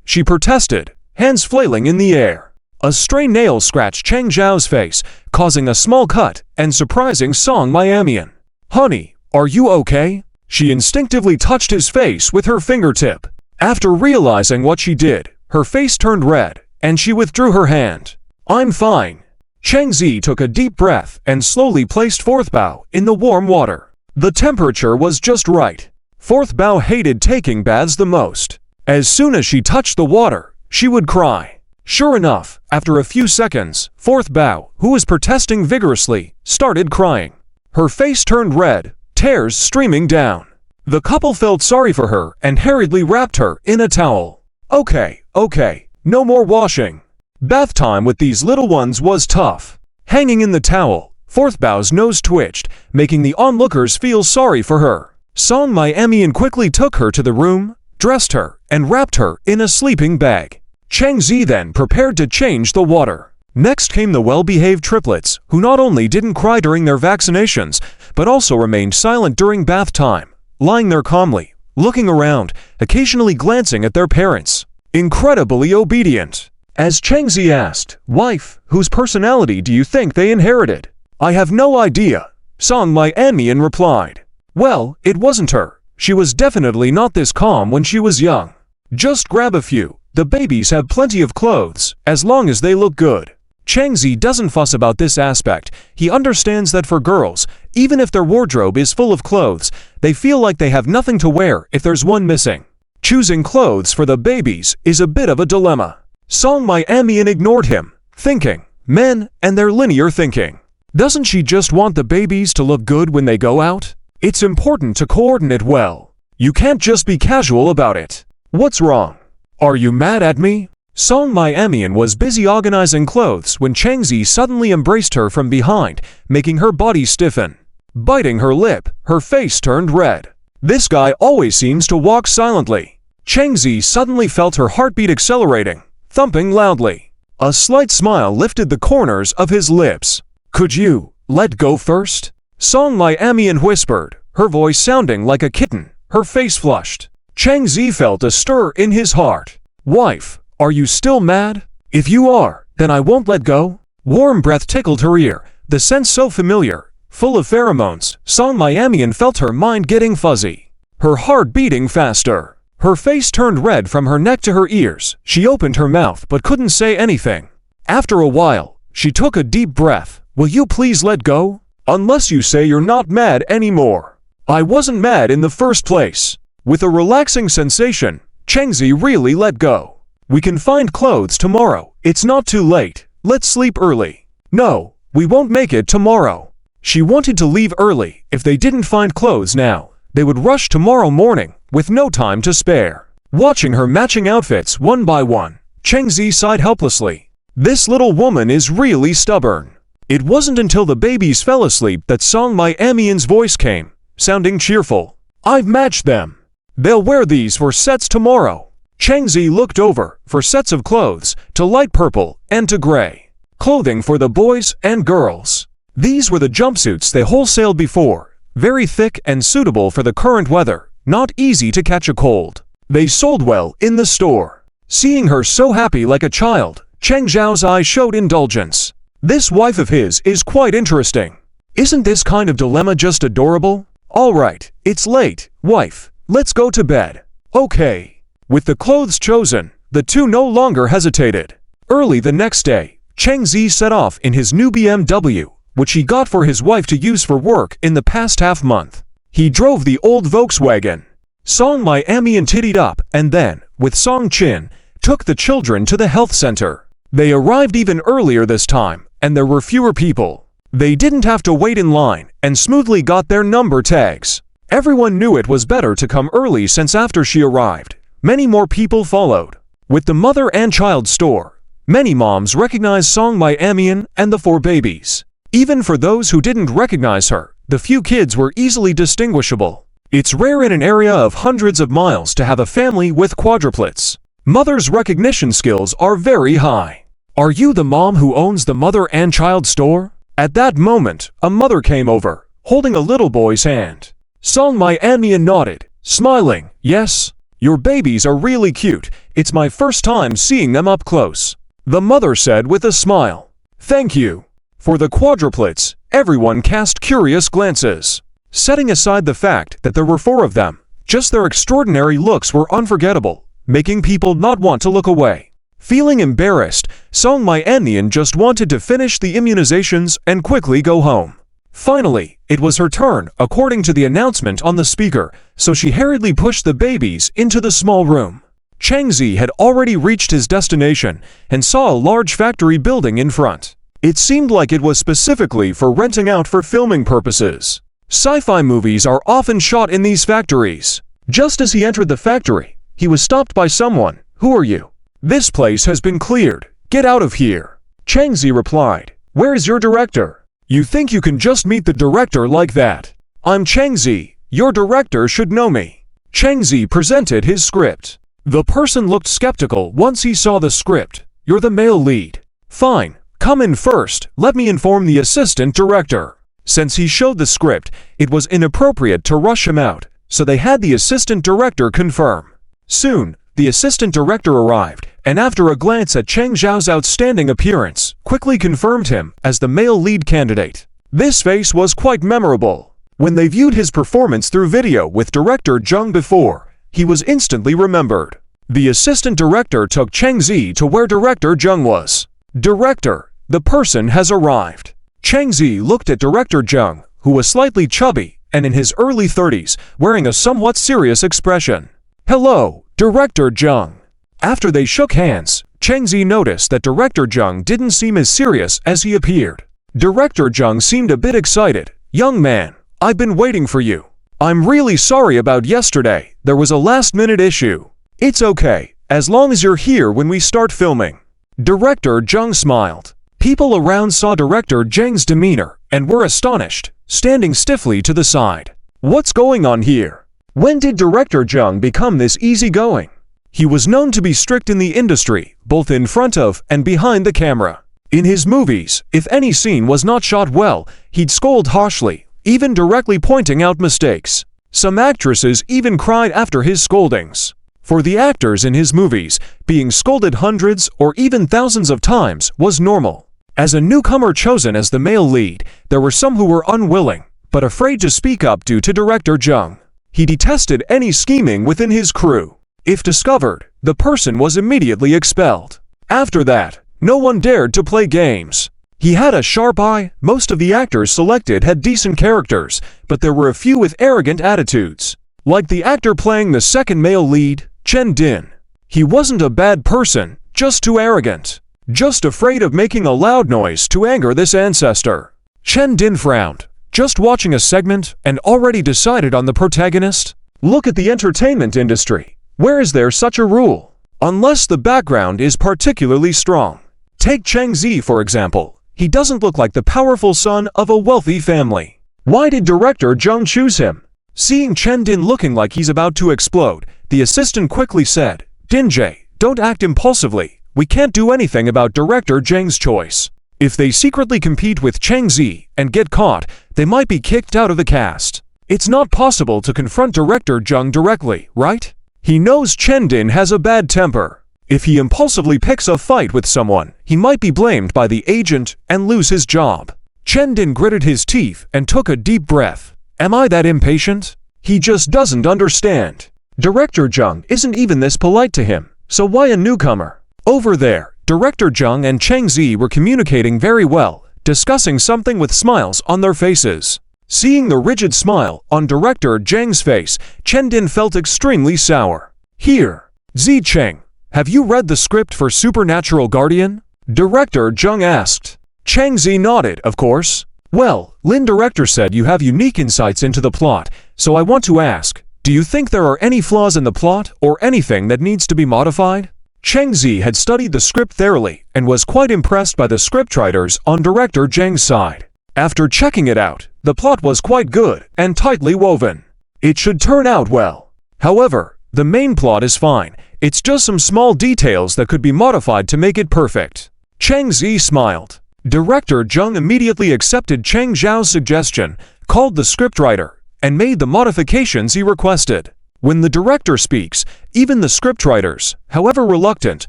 She protested, hands flailing in the air. A stray nail scratched Cheng Zhao's face, causing a small cut and surprising Song My Amian. "Honey, are you okay?" She instinctively touched his face with her fingertip. After realizing what she did, her face turned red, and she withdrew her hand. "I'm fine." Cheng Zi took a deep breath and slowly placed fourth Bao in the warm water. The temperature was just right. Fourth Bao hated taking baths the most. As soon as she touched the water, she would cry. Sure enough, after a few seconds, fourth Bao, who was protesting vigorously, started crying. Her face turned red, tears streaming down. The couple felt sorry for her and hurriedly wrapped her in a towel. Okay, no more washing. Bath time with these little ones was tough. Hanging in the towel, fourth Bao's nose twitched, making the onlookers feel sorry for her. Song My Amian quickly took her to the room, dressed her, and wrapped her in a sleeping bag. Cheng Zi then prepared to change the water. Next came the well-behaved triplets, who not only didn't cry during their vaccinations, but also remained silent during bath time, lying there calmly, looking around, occasionally glancing at their parents. Incredibly obedient. As Cheng Zi asked, "Wife, whose personality do you think they inherited?" "I have no idea," Song My Amian replied. "Well, it wasn't her. She was definitely not this calm when she was young. Just grab a few. The babies have plenty of clothes, as long as they look good." Cheng Zi doesn't fuss about this aspect. He understands that for girls, even if their wardrobe is full of clothes, they feel like they have nothing to wear if there's one missing. Choosing clothes for the babies is a bit of a dilemma. Song My Amian ignored him, thinking, men and their linear thinking. Doesn't she just want the babies to look good when they go out? It's important to coordinate well. You can't just be casual about it. What's wrong? Are you mad at me? Song My Amian was busy organizing clothes when Cheng Zi suddenly embraced her from behind, making her body stiffen. Biting her lip, her face turned red. This guy always seems to walk silently. Cheng Zi suddenly felt her heartbeat accelerating, thumping loudly. A slight smile lifted the corners of his lips. "Could you let go first?" Song My Amian whispered, her voice sounding like a kitten, her face flushed. Cheng Zi felt a stir in his heart. "Wife, are you still mad? If you are, then I won't let go." Warm breath tickled her ear, the scent so familiar, Full of pheromones, Song Miamian felt her mind getting fuzzy. Her heart beating faster. Her face turned red from her neck to her ears. She opened her mouth but couldn't say anything. After a while, she took a deep breath. Will you please let go? Unless you say you're not mad anymore. I wasn't mad in the first place. With a relaxing sensation, Chengzi really let go. We can find clothes tomorrow. It's not too late. Let's sleep early. No, we won't make it tomorrow. She wanted to leave early. If they didn't find clothes now, they would rush tomorrow morning, with no time to spare. Watching her matching outfits one by one, Chengzi sighed helplessly. This little woman is really stubborn. It wasn't until the babies fell asleep that Song Miamian's voice came, sounding cheerful. I've matched them. They'll wear these for sets tomorrow. Chengzi looked over for sets of clothes to light purple and to gray. Clothing for the boys and girls. These were the jumpsuits they wholesaled before, very thick and suitable for the current weather, not easy to catch a cold. They sold well in the store. Seeing her so happy like a child, Cheng Zhao's eyes showed indulgence. This wife of his is quite interesting. Isn't this kind of dilemma just adorable? All right, it's late, wife. Let's go to bed. Okay. With the clothes chosen, the two no longer hesitated. Early the next day, Chengzi set off in his new BMW, which he got for his wife to use for work in the past half-month. He drove the old Volkswagen. Song Miamian tittied up and then, with Song Chin, took the children to the health center. They arrived even earlier this time, and there were fewer people. They didn't have to wait in line and smoothly got their number tags. Everyone knew it was better to come early since after she arrived, many more people followed. With the mother and child store, many moms recognized Song Miamian and the four babies. Even for those who didn't recognize her, the few kids were easily distinguishable. It's rare in an area of hundreds of miles to have a family with quadruplets. Mothers' recognition skills are very high. Are you the mom who owns the mother and child store? At that moment, a mother came over, holding a little boy's hand. Song Miamian nodded, smiling. Yes. Your babies are really cute. It's my first time seeing them up close. The mother said with a smile. Thank you. For the quadruplets, everyone cast curious glances. Setting aside the fact that there were four of them, just their extraordinary looks were unforgettable, making people not want to look away. Feeling embarrassed, Song Miamian just wanted to finish the immunizations and quickly go home. Finally, it was her turn, according to the announcement on the speaker, so she hurriedly pushed the babies into the small room. Chengzi had already reached his destination and saw a large factory building in front. It seemed like it was specifically for renting out for filming purposes. Sci-fi movies are often shot in these factories. Just as he entered the factory, he was stopped by someone. Who are you? This place has been cleared. Get out of here. Chengzi replied. Where is your director? You think you can just meet the director like that? I'm Chengzi. Your director should know me. Chengzi presented his script. The person looked skeptical once he saw the script. You're the male lead. Fine. Come in first. Let me inform the assistant director. Since he showed the script, it was inappropriate to rush him out, so they had the assistant director confirm. Soon, the assistant director arrived, and after a glance at Cheng Zhao's outstanding appearance, quickly confirmed him as the male lead candidate. This face was quite memorable. When they viewed his performance through video with director Zheng before, he was instantly remembered. The assistant director took Chengzi to where director Zheng was. Director, the person has arrived. Chengzi looked at director Zheng, who was slightly chubby and in his early 30s, wearing a somewhat serious expression. Hello, Director Zheng. After they shook hands, Chengzi noticed that Director Zheng didn't seem as serious as he appeared. Director Zheng seemed a bit excited. Young man, I've been waiting for you. I'm really sorry about yesterday. There was a last-minute issue. It's okay, as long as you're here when we start filming. Director Zheng smiled. People around saw Director Zheng's demeanor and were astonished, standing stiffly to the side. What's going on here? When did Director Zheng become this easygoing? He was known to be strict in the industry, both in front of and behind the camera. In his movies, if any scene was not shot well, he'd scold harshly, even directly pointing out mistakes. Some actresses even cried after his scoldings. For the actors in his movies, being scolded hundreds or even thousands of times was normal. As a newcomer chosen as the male lead, there were some who were unwilling, but afraid to speak up due to Director Jung. He detested any scheming within his crew. If discovered, the person was immediately expelled. After that, no one dared to play games. He had a sharp eye. Most of the actors selected had decent characters, but there were a few with arrogant attitudes. Like the actor playing the second male lead, Chen Din. He wasn't a bad person, just too arrogant. Just afraid of making a loud noise to anger this ancestor. Chen Din frowned. Just watching a segment and already decided on the protagonist? Look at the entertainment industry. Where is there such a rule? Unless the background is particularly strong. Take Cheng Zi for example. He doesn't look like the powerful son of a wealthy family. Why did Director Jung choose him? Seeing Chen Din looking like he's about to explode, the assistant quickly said, "Dinjae, don't act impulsively. We can't do anything about Director Jung's choice. If they secretly compete with Cheng Zi and get caught, they might be kicked out of the cast. It's not possible to confront Director Jung directly, right? He knows Chen Din has a bad temper. If he impulsively picks a fight with someone, he might be blamed by the agent and lose his job." Chen Din gritted his teeth and took a deep breath. Am I that impatient? He just doesn't understand. Director Jung isn't even this polite to him, so why a newcomer? Over there, Director Jung and Cheng Zi were communicating very well, discussing something with smiles on their faces. Seeing the rigid smile on Director Jung's face, Chen Din felt extremely sour. Here, Zi Cheng, have you read the script for Supernatural Guardian? Director Jung asked. Cheng Zi nodded, of course. Well, Lin Director said you have unique insights into the plot, so I want to ask, do you think there are any flaws in the plot or anything that needs to be modified? Cheng Zi had studied the script thoroughly and was quite impressed by the scriptwriters on Director Jung's side. After checking it out, the plot was quite good and tightly woven. It should turn out well. However, the main plot is fine. It's just some small details that could be modified to make it perfect. Cheng Zi smiled. Director Jung immediately accepted Cheng Zhao's suggestion, called the scriptwriter, and made the modifications he requested. When the director speaks, even the scriptwriters, however reluctant,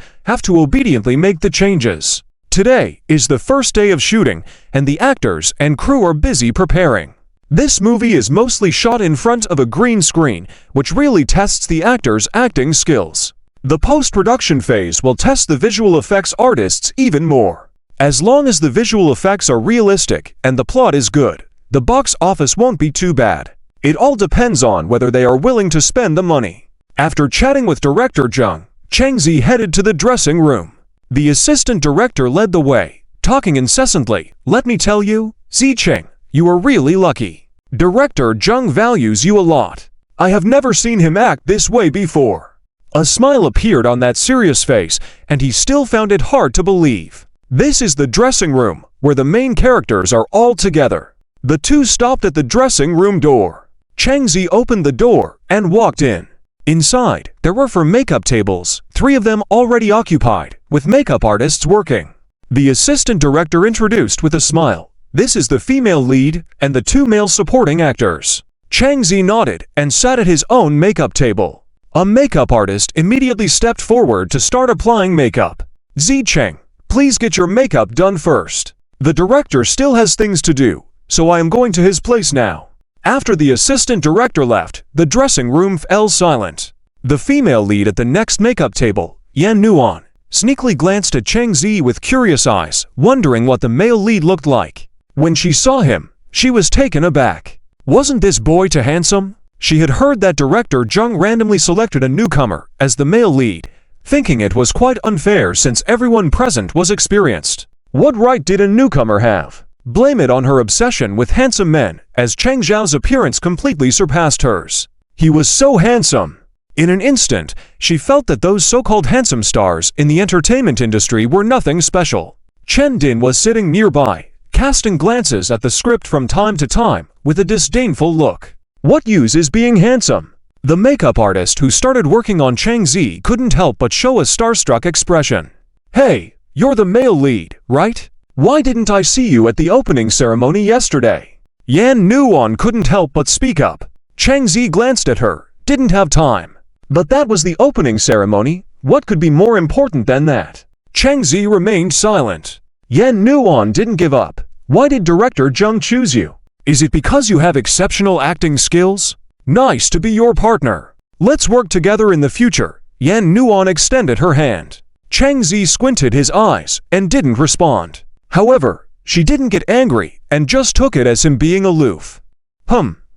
have to obediently make the changes. Today is the first day of shooting, and the actors and crew are busy preparing. This movie is mostly shot in front of a green screen, which really tests the actors' acting skills. The post-production phase will test the visual effects artists even more. As long as the visual effects are realistic and the plot is good, the box office won't be too bad. It all depends on whether they are willing to spend the money. After chatting with Director Jung, Cheng Zi headed to the dressing room. The assistant director led the way, talking incessantly. Let me tell you, Zi Cheng, you are really lucky. Director Jung values you a lot. I have never seen him act this way before. A smile appeared on that serious face, and he still found it hard to believe. This is the dressing room, where the main characters are all together. The two stopped at the dressing room door. Cheng Zi opened the door and walked in. Inside, there were 4 makeup tables, 3 of them already occupied, with makeup artists working. The assistant director introduced with a smile. This is the female lead and the 2 male supporting actors. Cheng Zi nodded and sat at his own makeup table. A makeup artist immediately stepped forward to start applying makeup. Zi Cheng, please get your makeup done first. The director still has things to do, so I am going to his place now. After the assistant director left, the dressing room fell silent. The female lead at the next makeup table, Yan Nuan, sneakily glanced at Cheng Zi with curious eyes, wondering what the male lead looked like. When she saw him, she was taken aback. Wasn't this boy too handsome? She had heard that Director Jung randomly selected a newcomer as the male lead, thinking it was quite unfair since everyone present was experienced. What right did a newcomer have? Blame it on her obsession with handsome men, as Cheng Zhao's appearance completely surpassed hers. He was so handsome. In an instant, she felt that those so-called handsome stars in the entertainment industry were nothing special. Chen Din was sitting nearby, casting glances at the script from time to time with a disdainful look. What use is being handsome? The makeup artist who started working on Cheng Zi couldn't help but show a starstruck expression. Hey, you're the male lead, right? Why didn't I see you at the opening ceremony yesterday? Yan Nuan couldn't help but speak up. Cheng Zi glanced at her, didn't have time. But that was the opening ceremony. What could be more important than that? Cheng Zi remained silent. Yan Nuan didn't give up. Why did director Jung choose you? Is it because you have exceptional acting skills? Nice to be your partner. Let's work together in the future. Yan Nuan extended her hand. Chang Zi squinted his eyes and didn't respond. However, she didn't get angry and just took it as him being aloof.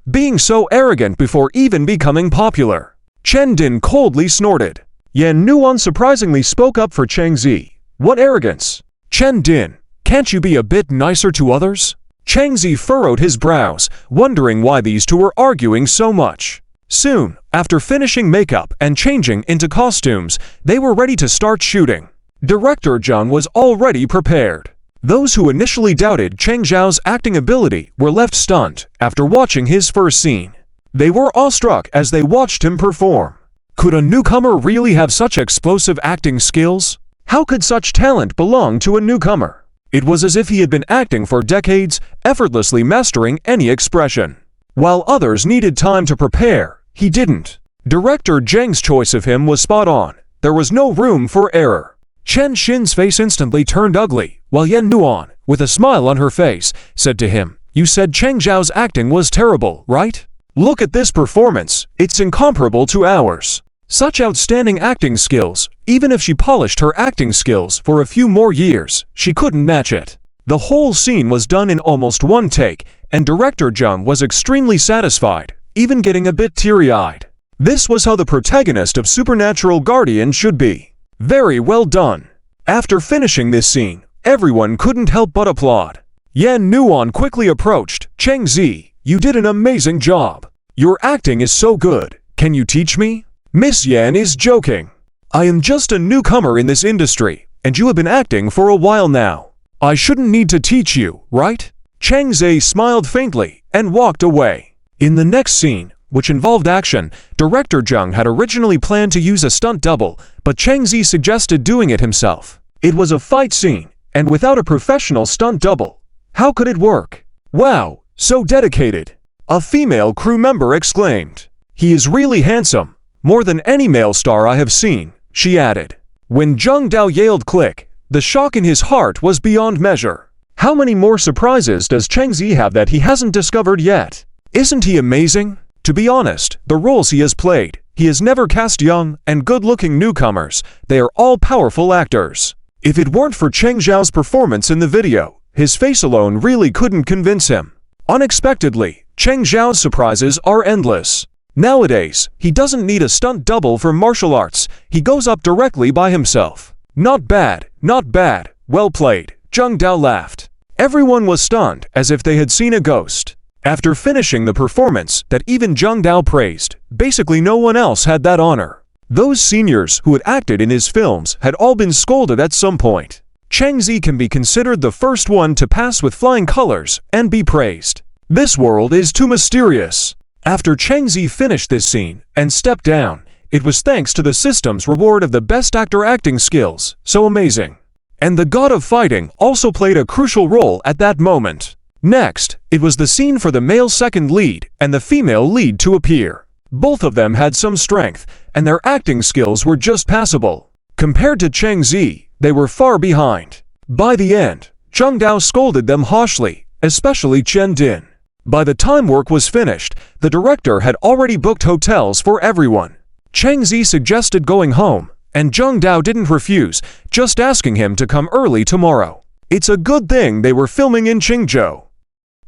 Being so arrogant before even becoming popular. Chen Din coldly snorted. Yan Nuan surprisingly spoke up for Chang Zi. What arrogance? Chen Din, can't you be a bit nicer to others? Chang Zi furrowed his brows, wondering why these two were arguing so much. Soon, after finishing makeup and changing into costumes, they were ready to start shooting. Director Jung was already prepared. Those who initially doubted Cheng Zhao's acting ability were left stunned after watching his first scene. They were awestruck as they watched him perform. Could a newcomer really have such explosive acting skills? How could such talent belong to a newcomer? It was as if he had been acting for decades, effortlessly mastering any expression. While others needed time to prepare, he didn't. Director Zheng's choice of him was spot on. There was no room for error. Chen Xin's face instantly turned ugly, while Yan Nuan, with a smile on her face, said to him, "You said Cheng Zhao's acting was terrible, right? Look at this performance, it's incomparable to ours." Such outstanding acting skills, even if she polished her acting skills for a few more years, she couldn't match it. The whole scene was done in almost one take, and director Jung was extremely satisfied, even getting a bit teary-eyed. This was how the protagonist of Supernatural Guardian should be. Very well done. After finishing this scene, everyone couldn't help but applaud. Yan Nuan quickly approached. Cheng Zi, you did an amazing job. Your acting is so good. Can you teach me? Miss Yan is joking. I am just a newcomer in this industry, and you have been acting for a while now. I shouldn't need to teach you, right? Cheng Zi smiled faintly and walked away. In the next scene, which involved action, director Jung had originally planned to use a stunt double, but Cheng Zi suggested doing it himself. It was a fight scene, and without a professional stunt double, how could it work? Wow, so dedicated! A female crew member exclaimed. He is really handsome. More than any male star I have seen, she added. When Zheng Dao yelled click, the shock in his heart was beyond measure. How many more surprises does Cheng Zi have that he hasn't discovered yet? Isn't he amazing? To be honest, the roles he has played, he has never cast young and good-looking newcomers. They are all powerful actors. If it weren't for Cheng Zhao's performance in the video, his face alone really couldn't convince him. Unexpectedly, Cheng Zhao's surprises are endless. Nowadays, he doesn't need a stunt double for martial arts, he goes up directly by himself. Not bad, not bad, well played, Zheng Dao laughed. Everyone was stunned as if they had seen a ghost. After finishing the performance that even Zheng Dao praised, basically no one else had that honor. Those seniors who had acted in his films had all been scolded at some point. Cheng Zi can be considered the first one to pass with flying colors and be praised. This world is too mysterious. After Cheng Zi finished this scene and stepped down, it was thanks to the system's reward of the best actor acting skills, so amazing. And the god of fighting also played a crucial role at that moment. Next, it was the scene for the male second lead and the female lead to appear. Both of them had some strength, and their acting skills were just passable. Compared to Cheng Zi, they were far behind. By the end, Zheng Dao scolded them harshly, especially Chen Din. By the time work was finished, the director had already booked hotels for everyone. Cheng Zi suggested going home, and Zheng Dao didn't refuse, just asking him to come early tomorrow. It's a good thing they were filming in Qingzhou.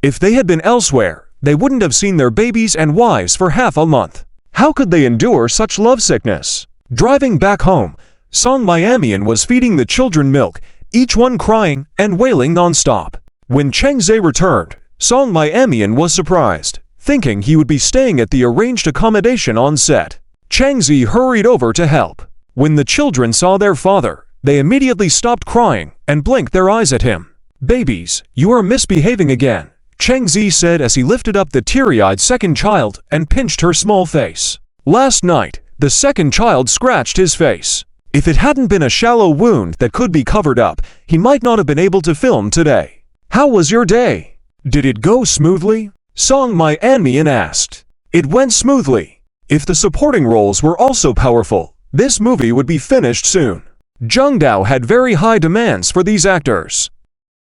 If they had been elsewhere, they wouldn't have seen their babies and wives for half a month. How could they endure such lovesickness? Driving back home, Song Miamian was feeding the children milk, each one crying and wailing non-stop. When Cheng Zi returned, Song Miamian was surprised, thinking he would be staying at the arranged accommodation on set. Cheng Zi hurried over to help. When the children saw their father, they immediately stopped crying and blinked their eyes at him. "Babies, you are misbehaving again," Cheng Zi said as he lifted up the teary-eyed second child and pinched her small face. Last night, the second child scratched his face. If it hadn't been a shallow wound that could be covered up, he might not have been able to film today. "How was your day? Did it go smoothly?" Song Miamian asked. "It went smoothly. If the supporting roles were also powerful, this movie would be finished soon." Zheng Dao had very high demands for these actors.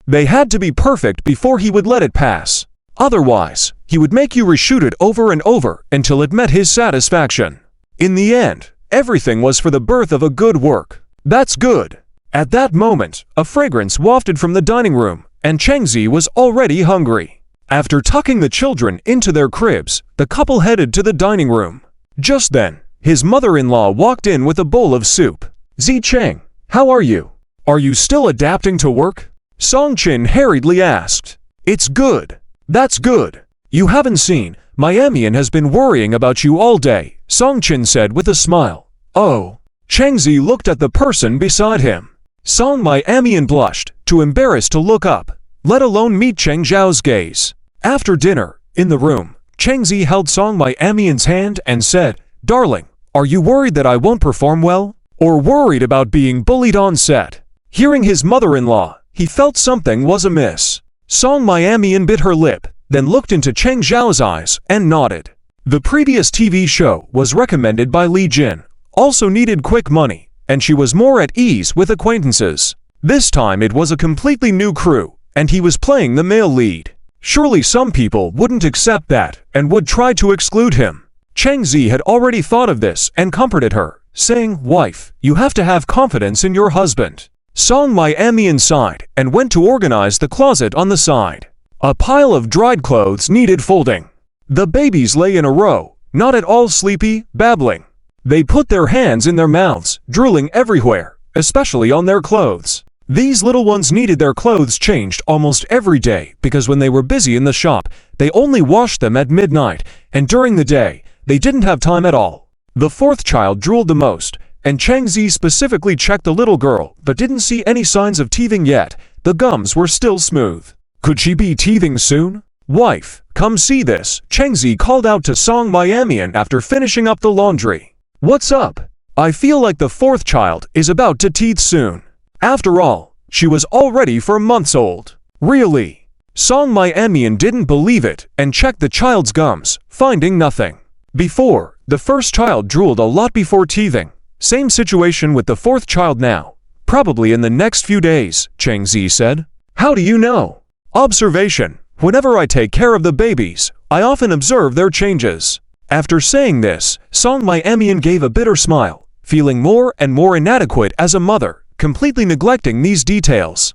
They had to be perfect before he would let it pass. Otherwise, he would make you reshoot it over and over until it met his satisfaction. In the end, everything was for the birth of a good work. That's good. At that moment, a fragrance wafted from the dining room, and Chengzi was already hungry. After tucking the children into their cribs, the couple headed to the dining room. Just then, his mother-in-law walked in with a bowl of soup. Zicheng, how are you? Are you still adapting to work? Song Qin hurriedly asked. It's good. That's good. You haven't seen, Miamian has been worrying about you all day, Song Qin said with a smile. Oh. Chengzi looked at the person beside him. Song Miamian blushed, too embarrassed to look up, let alone meet Cheng Zhao's gaze. After dinner, in the room, Chengzi held Song Miamian's hand and said, Darling, are you worried that I won't perform well? Or worried about being bullied on set? Hearing his mother-in-law, he felt something was amiss. Song Miamian bit her lip, then looked into Cheng Zhao's eyes and nodded. The previous TV show was recommended by Li Jin, also needed quick money, and she was more at ease with acquaintances. This time it was a completely new crew, and he was playing the male lead. Surely some people wouldn't accept that and would try to exclude him. Chengzi had already thought of this and comforted her, saying, Wife, you have to have confidence in your husband. Song Miamian sighed and went to organize the closet on the side. A pile of dried clothes needed folding. The babies lay in a row, not at all sleepy, babbling. They put their hands in their mouths, drooling everywhere, especially on their clothes. These little ones needed their clothes changed almost every day because when they were busy in the shop, they only washed them at midnight, and during the day, they didn't have time at all. The fourth child drooled the most, and Chengzi specifically checked the little girl but didn't see any signs of teething yet. The gums were still smooth. Could she be teething soon? Wife, come see this, Chengzi called out to Song Miamian after finishing up the laundry. What's up? I feel like the fourth child is about to teeth soon. After all, she was already 4 months old. Really? Song Miamian didn't believe it and checked the child's gums, finding nothing. Before, the first child drooled a lot before teething. Same situation with the fourth child now. Probably in the next few days, Chengzi said. How do you know? Observation. Whenever I take care of the babies, I often observe their changes. After saying this, Song Miamian gave a bitter smile, feeling more and more inadequate as a mother, completely neglecting these details.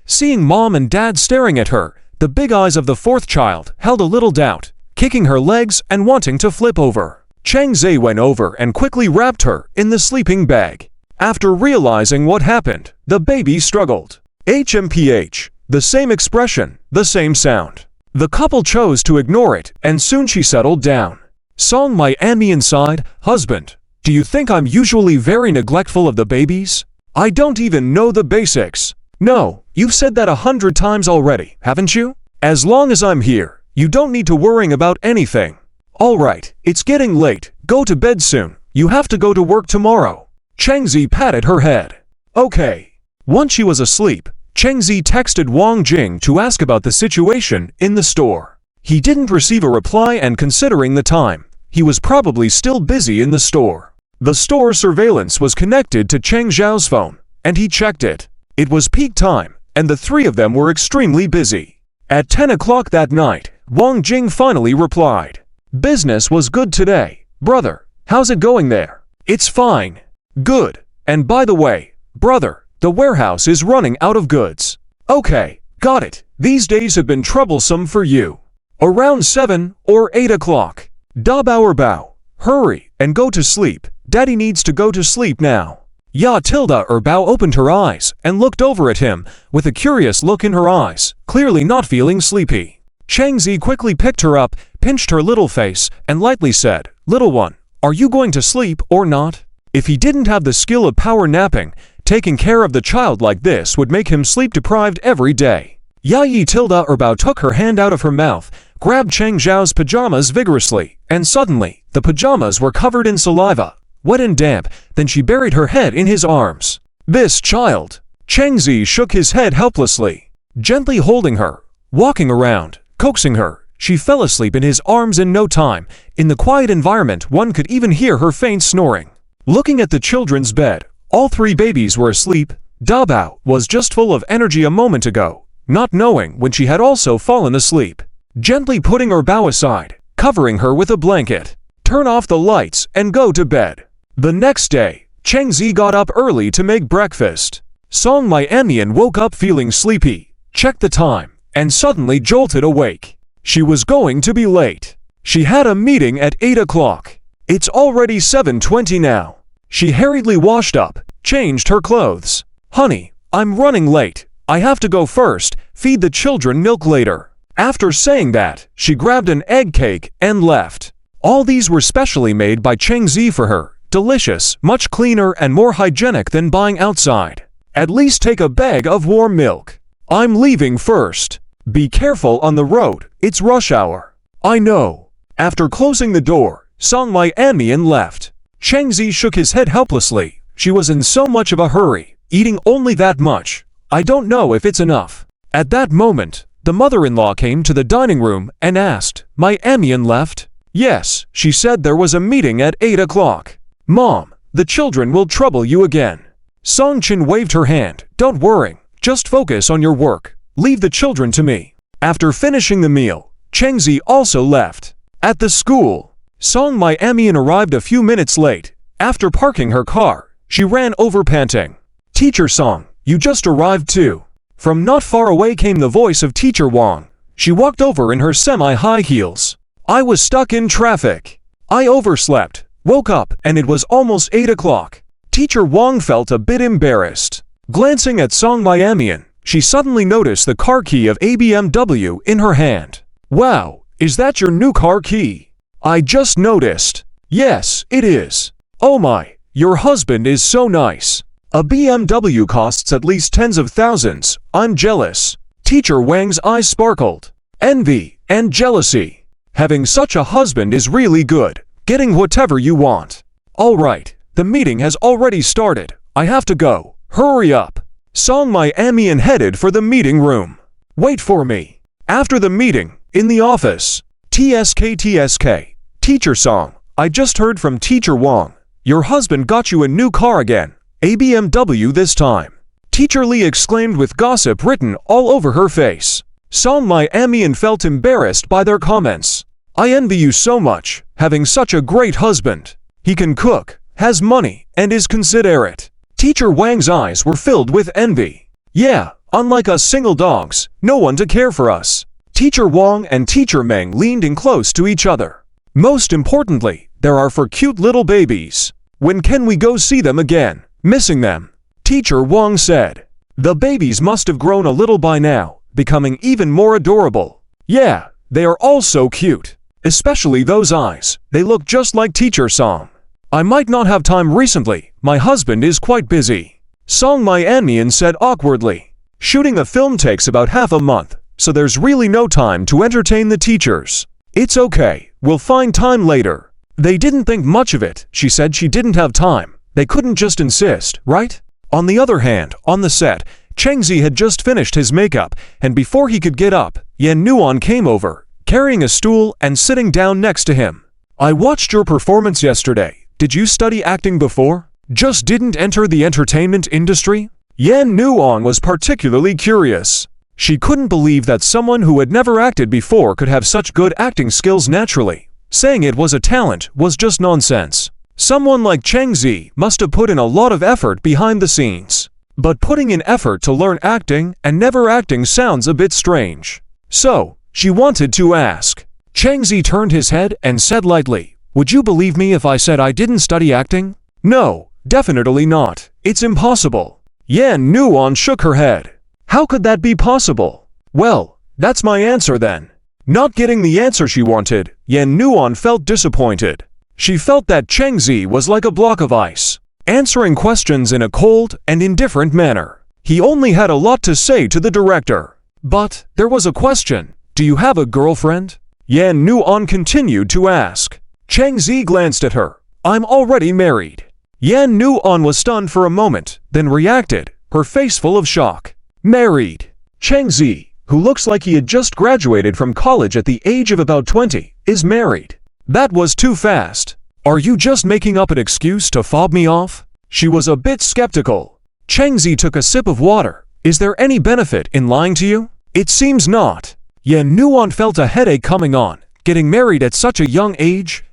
Seeing mom and dad staring at her, the big eyes of the fourth child held a little doubt, kicking her legs and wanting to flip over. Chengzi went over and quickly wrapped her in the sleeping bag. After realizing what happened, the baby struggled. HMPH, the same expression, the same sound. The couple chose to ignore it, and soon she settled down. Song Miamian sighed, Husband, do you think I'm usually very neglectful of the babies? I don't even know the basics. No, you've said that 100 times already, haven't you? As long as I'm here, you don't need to worry about anything. All right, it's getting late. Go to bed soon. You have to go to work tomorrow. Chengzi patted her head. Okay. Once she was asleep, Chengzi texted Wang Jing to ask about the situation in the store. He didn't receive a reply, and considering the time, he was probably still busy in the store. The store surveillance was connected to Cheng Zhao's phone, and he checked it. It was peak time, and the three of them were extremely busy. At 10 o'clock that night, Wang Jing finally replied. Business was good today. Brother, how's it going there? It's fine. Good. And by the way, brother, the warehouse is running out of goods. Okay, got it. These days have been troublesome for you. Around 7 or 8 o'clock. Da Bao, hurry and go to sleep. Daddy needs to go to sleep now. Ya Tilda Bao opened her eyes and looked over at him with a curious look in her eyes, clearly not feeling sleepy. Chengzi quickly picked her up, pinched her little face, and lightly said, Little one, are you going to sleep or not? If he didn't have the skill of power napping, taking care of the child like this would make him sleep-deprived every day. Ya Tilda Bao took her hand out of her mouth, grabbed Cheng Zhao's pajamas vigorously, and suddenly, the pajamas were covered in saliva, wet and damp. Then she buried her head in his arms. This child! Chengzi shook his head helplessly, gently holding her, walking around, coaxing her. She fell asleep in his arms in no time. In the quiet environment, one could even hear her faint snoring. Looking at the children's bed, all three babies were asleep. Da Bao was just full of energy a moment ago. not knowing when she had also fallen asleep. Gently putting her bow aside, covering her with a blanket. Turn off the lights and go to bed. The next day, Cheng Zi got up early to make breakfast. Song Mai-Amian woke up feeling sleepy, checked the time, and suddenly jolted awake. She was going to be late. She had a meeting at 8 o'clock. It's already 7:20 now. She hurriedly washed up, changed her clothes. Honey, I'm running late. I have to go first, feed the children milk later. After saying that, she grabbed an egg cake and left. All these were specially made by Cheng Zi for her. Delicious, much cleaner and more hygienic than buying outside. At least take a bag of warm milk. I'm leaving first. Be careful on the road, it's rush hour. I know. After closing the door, Song Mai-Amian left. Cheng Zi shook his head helplessly. She was in so much of a hurry, eating only that much. I don't know if it's enough. At that moment, the mother-in-law came to the dining room and asked, Mai-Amian left? Yes, she said there was a meeting at 8 o'clock. Mom, the children will trouble you again. Song Qin waved her hand. Don't worry, just focus on your work. Leave the children to me. After finishing the meal, Cheng Zi also left. At the school, Song Mai-Amian arrived a few minutes late. After parking her car, she ran over panting. Teacher Song, you just arrived too. From not far away came the voice of Teacher Wang. She walked over in her semi-high heels. I was stuck in traffic. I overslept. Woke up and it was almost 8 o'clock. Teacher Wang felt a bit embarrassed. Glancing at Song Mai-Amian, she suddenly noticed the car key of a BMW in her hand. Wow, is that your new car key? I just noticed. Yes, it is. Oh my, your husband is so nice. A BMW costs at least tens of thousands. I'm jealous. Teacher Wang's eyes sparkled. Envy and jealousy. Having such a husband is really good. Getting whatever you want. All right, the meeting has already started. I have to go. Hurry up. Song Mai-Amian headed for the meeting room. Wait for me. After the meeting, in the office. TSK. Teacher Song, I just heard from Teacher Wang. Your husband got you a new car again. A BMW this time. Teacher Li exclaimed with gossip written all over her face. Song Mai-Amian felt embarrassed by their comments. I envy you so much, having such a great husband. He can cook, has money, and is considerate. Teacher Wang's eyes were filled with envy. Yeah, unlike us single dogs, no one to care for us. Teacher Wang and Teacher Meng leaned in close to each other. Most importantly, there are 4 cute little babies. When can we go see them again? Missing them. Teacher Wang said. The babies must have grown a little by now, becoming even more adorable. Yeah, they are all so cute. Especially those eyes, they look just like Teacher Song. I might not have time recently, my husband is quite busy. Song Mai-Amian said awkwardly. Shooting the film takes about half a month, so there's really no time to entertain the teachers. It's okay, we'll find time later. They didn't think much of it, she said she didn't have time. They couldn't just insist, right? On the other hand, on the set, Cheng Zi had just finished his makeup, and before he could get up, Yan Nuan came over, carrying a stool and sitting down next to him. I watched your performance yesterday. Did you study acting before? Just didn't enter the entertainment industry? Yan Nuan was particularly curious. She couldn't believe that someone who had never acted before could have such good acting skills naturally. Saying it was a talent was just nonsense. Someone like Cheng Zi must have put in a lot of effort behind the scenes. But putting in effort to learn acting and never acting sounds a bit strange. So, she wanted to ask. Cheng Zi turned his head and said lightly, would you believe me if I said I didn't study acting? No, definitely not. It's impossible. Yan Nuan shook her head. How could that be possible? Well, that's my answer then. Not getting the answer she wanted, Yan Nuan felt disappointed. She felt that Cheng Zi was like a block of ice, answering questions in a cold and indifferent manner. He only had a lot to say to the director. But there was a question. Do you have a girlfriend? Yan Nuan continued to ask. Cheng Zi glanced at her. I'm already married. Yan Nuan was stunned for a moment, then reacted, her face full of shock. Married. Cheng Zi, who looks like he had just graduated from college at the age of about 20, is married. That was too fast. Are you just making up an excuse to fob me off? She was a bit skeptical. Cheng Zi took a sip of water. Is there any benefit in lying to you? It seems not. Yan Nuan felt a headache coming on. Getting married at such a young age?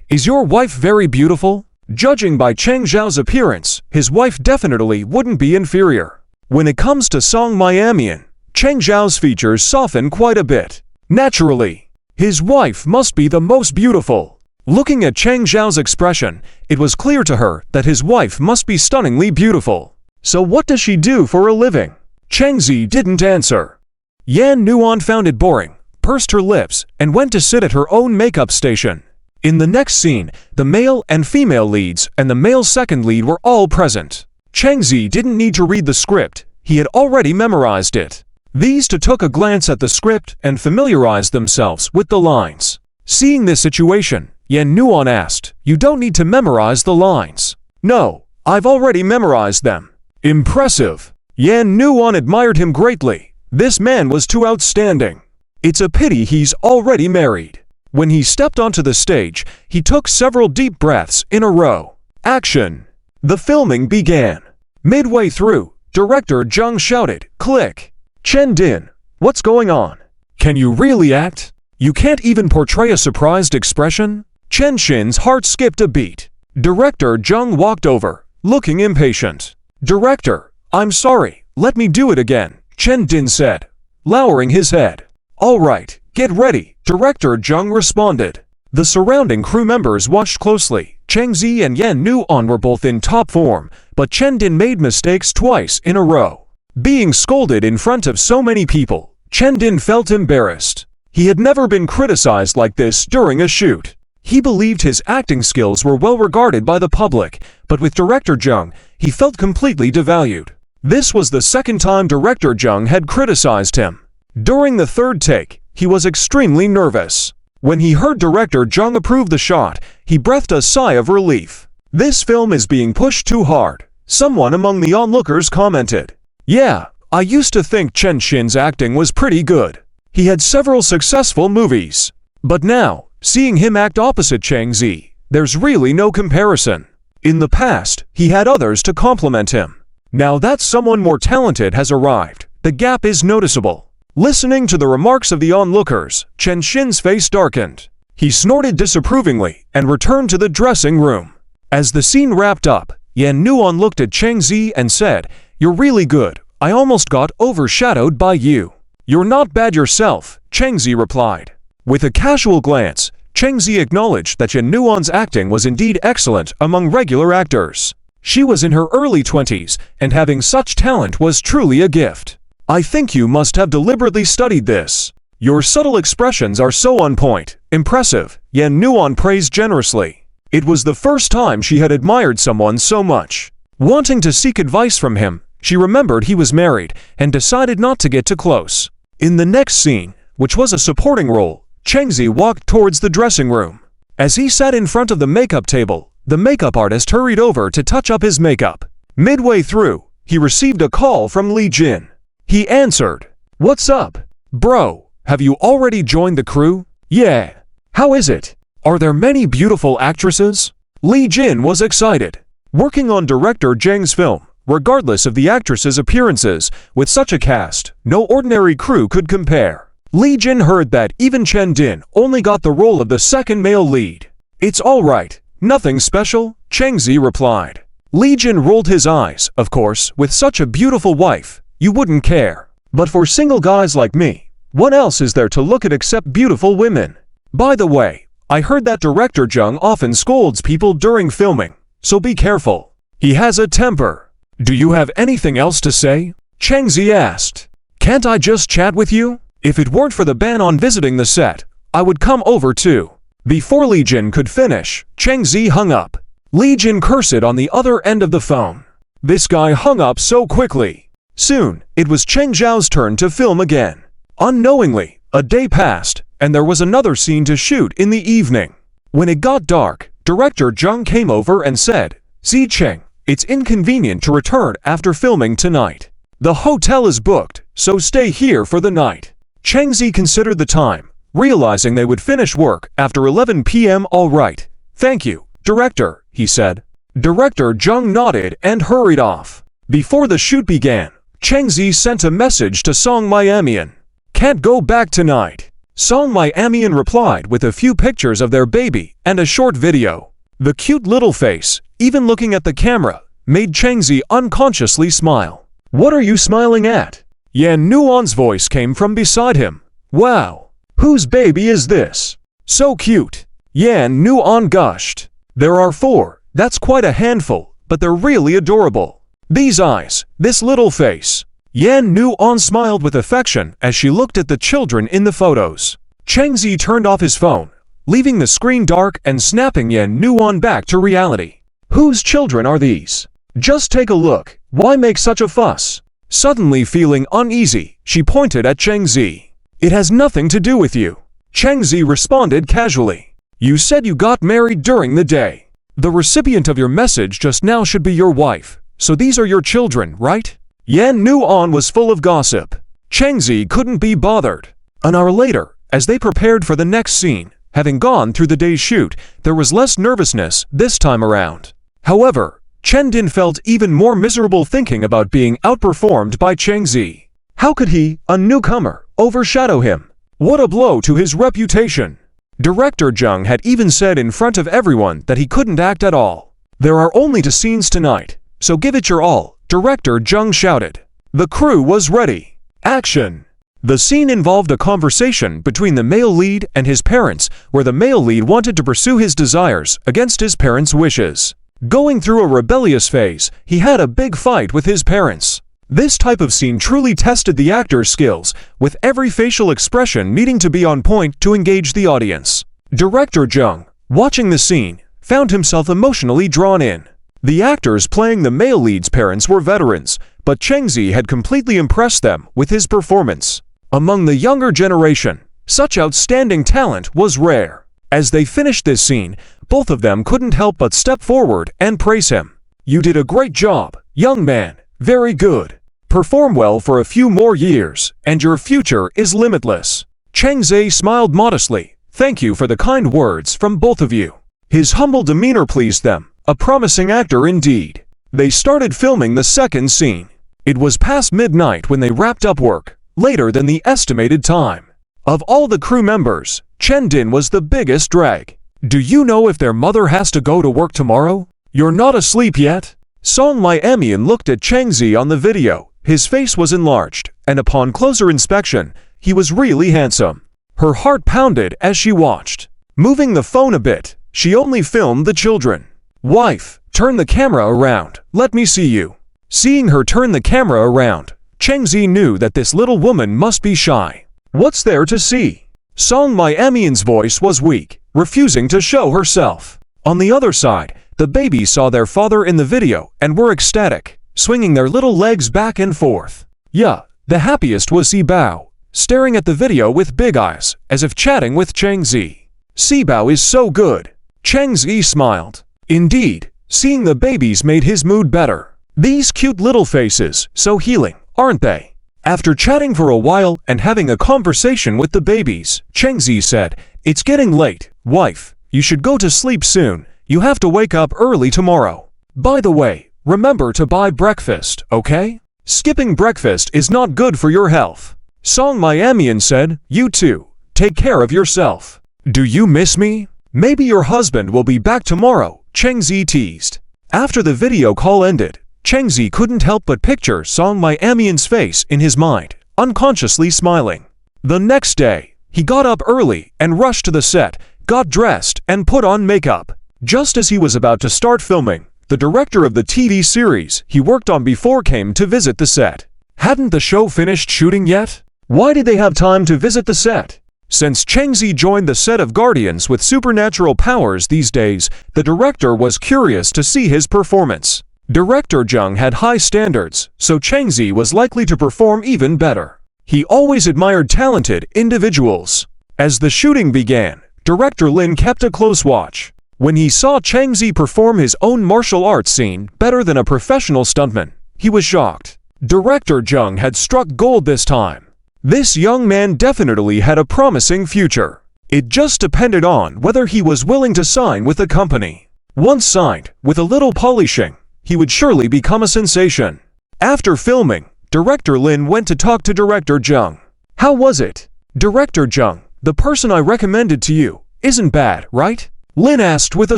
Is your wife very beautiful? Judging by Cheng Zhao's appearance, his wife definitely wouldn't be inferior. When it comes to Song Miamian, Cheng Zhao's features soften quite a bit. Naturally, his wife must be the most beautiful. Looking at Cheng Zhao's expression, it was clear to her that his wife must be stunningly beautiful. So what does she do for a living? Cheng Zi didn't answer. Yan Nuan found it boring, pursed her lips, and went to sit at her own makeup station. In the next scene, the male and female leads and the male second lead were all present. Cheng Zi didn't need to read the script, he had already memorized it. These two took a glance at the script and familiarized themselves with the lines. Seeing this situation, Yan Nuan asked, "You don't need to memorize the lines." "No, I've already memorized them." "Impressive." Yan Nuan admired him greatly. This man was too outstanding. It's a pity he's already married. When he stepped onto the stage, he took several deep breaths in a row. Action! The filming began. Midway through, director Zhang shouted, "Click!" "Chen Din, what's going on? Can you really act? You can't even portray a surprised expression?" Chen Xin's heart skipped a beat. Director Zhang walked over, looking impatient. "Director, I'm sorry, let me do it again," Chen Din said, lowering his head. "All right, get ready," Director Zhang responded. The surrounding crew members watched closely. Cheng Zi and Yan Nuan were both in top form, but Chen Din made mistakes twice in a row. Being scolded in front of so many people, Chen Din felt embarrassed. He had never been criticized like this during a shoot. He believed his acting skills were well regarded by the public, but with Director Zhang, he felt completely devalued. This was the second time Director Zhang had criticized him. During the third take, he was extremely nervous. When he heard Director Zhang approve the shot, he breathed a sigh of relief. "This film is being pushed too hard," someone among the onlookers commented. "Yeah, I used to think Chen Xin's acting was pretty good. He had several successful movies. But now, seeing him act opposite Cheng Zi, there's really no comparison. In the past, he had others to compliment him. Now that someone more talented has arrived, the gap is noticeable." Listening to the remarks of the onlookers, Chen Xin's face darkened. He snorted disapprovingly and returned to the dressing room. As the scene wrapped up, Yan Nuan looked at Cheng Zi and said, "You're really good. I almost got overshadowed by you." "You're not bad yourself," Cheng Zi replied. With a casual glance, Cheng Zi acknowledged that Yan Nuan's acting was indeed excellent among regular actors. She was in her early 20s, and having such talent was truly a gift. "I think you must have deliberately studied this. Your subtle expressions are so on point, impressive," Yan Nuan praised generously. It was the first time she had admired someone so much. Wanting to seek advice from him, she remembered he was married and decided not to get too close. In the next scene, which was a supporting role, Cheng Zi walked towards the dressing room. As he sat in front of the makeup table, the makeup artist hurried over to touch up his makeup. Midway through, he received a call from Li Jin. He answered, "What's up? Bro, have you already joined the crew?" "Yeah." "How is it? Are there many beautiful actresses?" Li Jin was excited. Working on Director Zhang's film, regardless of the actresses' appearances, with such a cast, no ordinary crew could compare. Li Jin heard that even Chen Din only got the role of the second male lead. "It's all right, nothing special," Cheng Zi replied. Li Jin rolled his eyes. Of course, with such a beautiful wife, you wouldn't care. But for single guys like me, what else is there to look at except beautiful women? By the way, I heard that Director Zhang often scolds people during filming, so be careful. He has a temper. Do you have anything else to say? Cheng Zi asked. Can't I just chat with you? If it weren't for the ban on visiting the set, I would come over too. Before Li Jin could finish, Cheng Zi hung up. Li Jin cursed on the other end of the phone. This guy hung up so quickly. Soon, it was Cheng Zhao's turn to film again. Unknowingly, a day passed, and there was another scene to shoot in the evening. When it got dark, Director Zhang came over and said, "Zi Cheng, it's inconvenient to return after filming tonight. The hotel is booked, so stay here for the night." Cheng Zi considered the time, realizing they would finish work after 11 p.m. All right. "Thank you, Director," he said. Director Zhang nodded and hurried off. Before the shoot began, Cheng Zi sent a message to Song Miamian. Can't go back tonight. Song Miamian replied with a few pictures of their baby and a short video. The cute little face, even looking at the camera, made Cheng Zi unconsciously smile. What are you smiling at? Yan Nuan's voice came from beside him. Wow, whose baby is this? So cute. Yan Nuan gushed. There are 4, that's quite a handful, but they're really adorable. These eyes, this little face. Yan Nuan smiled with affection as she looked at the children in the photos. Cheng Zi turned off his phone, leaving the screen dark and snapping Yan Nuan back to reality. Whose children are these? Just take a look. Why make such a fuss? Suddenly feeling uneasy, she pointed at Cheng Zi. It has nothing to do with you. Cheng Zi responded casually. You said you got married during the day. The recipient of your message just now should be your wife, so these are your children, right? Yan Nuan was full of gossip. Cheng Zi couldn't be bothered. An hour later, as they prepared for the next scene, having gone through the day's shoot, there was less nervousness this time around. However, Chen Din felt even more miserable thinking about being outperformed by Cheng Zi. How could he, a newcomer, overshadow him? What a blow to his reputation! Director Zheng had even said in front of everyone that he couldn't act at all. There are only 2 scenes tonight, so give it your all, Director Zheng shouted. The crew was ready. Action! The scene involved a conversation between the male lead and his parents, where the male lead wanted to pursue his desires against his parents' wishes. Going through a rebellious phase, he had a big fight with his parents. This type of scene truly tested the actor's skills, with every facial expression needing to be on point to engage the audience. Director Zheng, watching the scene, found himself emotionally drawn in. The actors playing the male lead's parents were veterans, but Cheng Zi had completely impressed them with his performance. Among the younger generation, such outstanding talent was rare. As they finished this scene, both of them couldn't help but step forward and praise him. You did a great job, young man, very good. Perform well for a few more years, and your future is limitless. Cheng Zi smiled modestly. Thank you for the kind words from both of you. His humble demeanor pleased them, a promising actor indeed. They started filming the second scene. It was past midnight when they wrapped up work, later than the estimated time. Of all the crew members, Chen Din was the biggest drag. Do you know if their mother has to go to work tomorrow? You're not asleep yet? Song Miamian looked at Cheng Zi on the video. His face was enlarged, and upon closer inspection, he was really handsome. Her heart pounded as she watched. Moving the phone a bit, she only filmed the children. Wife, turn the camera around. Let me see you. Seeing her turn the camera around, Cheng Zi knew that this little woman must be shy. What's there to see? Song Miamian's voice was weak, refusing to show herself. On the other side, the babies saw their father in the video and were ecstatic, swinging their little legs back and forth. Yeah, the happiest was Sibao, staring at the video with big eyes, as if chatting with Cheng Zi. Sibao is so good. Cheng Zi smiled. Indeed, seeing the babies made his mood better. These cute little faces, so healing, aren't they? After chatting for a while and having a conversation with the babies, Cheng Zi said, It's getting late, wife. You should go to sleep soon. You have to wake up early tomorrow. By the way, remember to buy breakfast, okay? Skipping breakfast is not good for your health. Song Miamian said, You too. Take care of yourself. Do you miss me? Maybe your husband will be back tomorrow, Cheng Zi teased. After the video call ended, Cheng Zi couldn't help but picture Song Miamian's face in his mind, unconsciously smiling. The next day, he got up early and rushed to the set, got dressed, and put on makeup. Just as he was about to start filming, the director of the TV series he worked on before came to visit the set. Hadn't the show finished shooting yet? Why did they have time to visit the set? Since Cheng Zi joined the set of Guardians with supernatural powers these days, the director was curious to see his performance. Director Zheng had high standards, so Cheng Zi was likely to perform even better. He always admired talented individuals. As the shooting began, Director Lin kept a close watch. When he saw Cheng Zi perform his own martial arts scene better than a professional stuntman, he was shocked. Director Zheng had struck gold this time. This young man definitely had a promising future. It just depended on whether he was willing to sign with the company. Once signed, with a little polishing, he would surely become a sensation. After filming, Director Lin went to talk to Director Zheng. How was it? Director Zheng, the person I recommended to you, isn't bad, right? Lin asked with a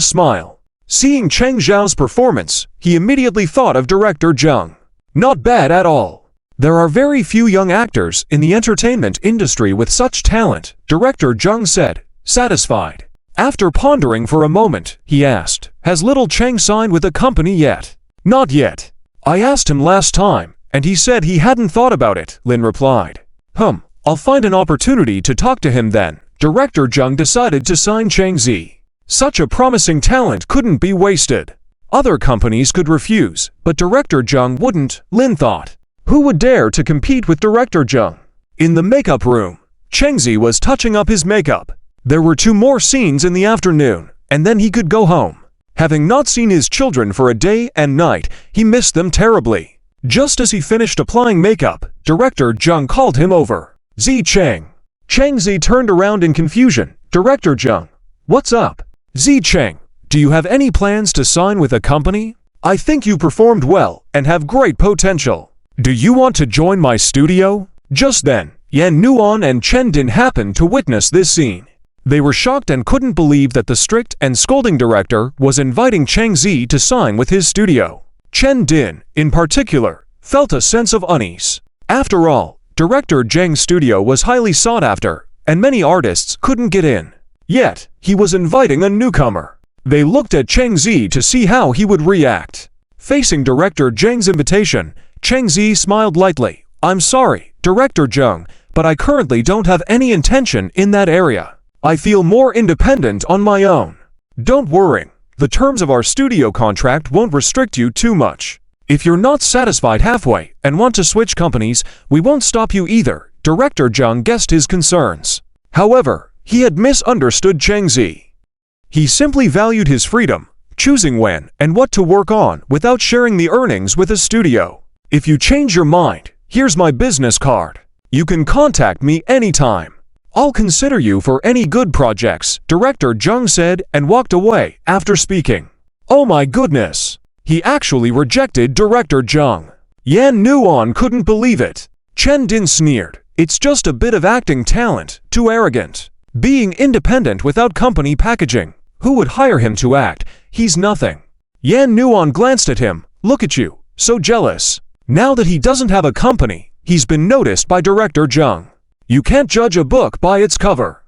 smile. Seeing Cheng Zhao's performance, he immediately thought of Director Zheng. Not bad at all. There are very few young actors in the entertainment industry with such talent, Director Zheng said, satisfied. After pondering for a moment, he asked, has little Cheng signed with a company yet? Not yet. I asked him last time, and he said he hadn't thought about it, Lin replied. I'll find an opportunity to talk to him then. Director Zheng decided to sign Cheng Zi. Such a promising talent couldn't be wasted. Other companies could refuse, but Director Zheng wouldn't, Lin thought. Who would dare to compete with Director Zheng? In the makeup room, Cheng Zi was touching up his makeup. There were 2 more scenes in the afternoon, and then he could go home. Having not seen his children for a day and night, he missed them terribly. Just as he finished applying makeup, Director Zheng called him over. Zi Cheng. Cheng Zi turned around in confusion. Director Zheng. What's up? Zi Cheng, do you have any plans to sign with a company? I think you performed well and have great potential. Do you want to join my studio? Just then, Yan Nuan and Chen Din happened to witness this scene. They were shocked and couldn't believe that the strict and scolding director was inviting Cheng Zi to sign with his studio. Chen Din, in particular, felt a sense of unease. After all, Director Zheng's studio was highly sought after, and many artists couldn't get in. Yet, he was inviting a newcomer. They looked at Cheng Zi to see how he would react. Facing Director Zheng's invitation, Cheng Zi smiled lightly. I'm sorry, Director Zheng, but I currently don't have any intention in that area. I feel more independent on my own. Don't worry, the terms of our studio contract won't restrict you too much. If you're not satisfied halfway and want to switch companies, we won't stop you either. Director Zheng guessed his concerns. However, he had misunderstood Cheng Zi. He simply valued his freedom, choosing when and what to work on without sharing the earnings with a studio. If you change your mind, here's my business card. You can contact me anytime. I'll consider you for any good projects, Director Zheng said and walked away after speaking. Oh my goodness! He actually rejected Director Zheng. Yan Nuan couldn't believe it. Chen Din sneered. It's just a bit of acting talent, too arrogant. Being independent without company packaging. Who would hire him to act? He's nothing. Yan Nuan glanced at him. Look at you, so jealous. Now that he doesn't have a company, he's been noticed by Director Zheng. You can't judge a book by its cover.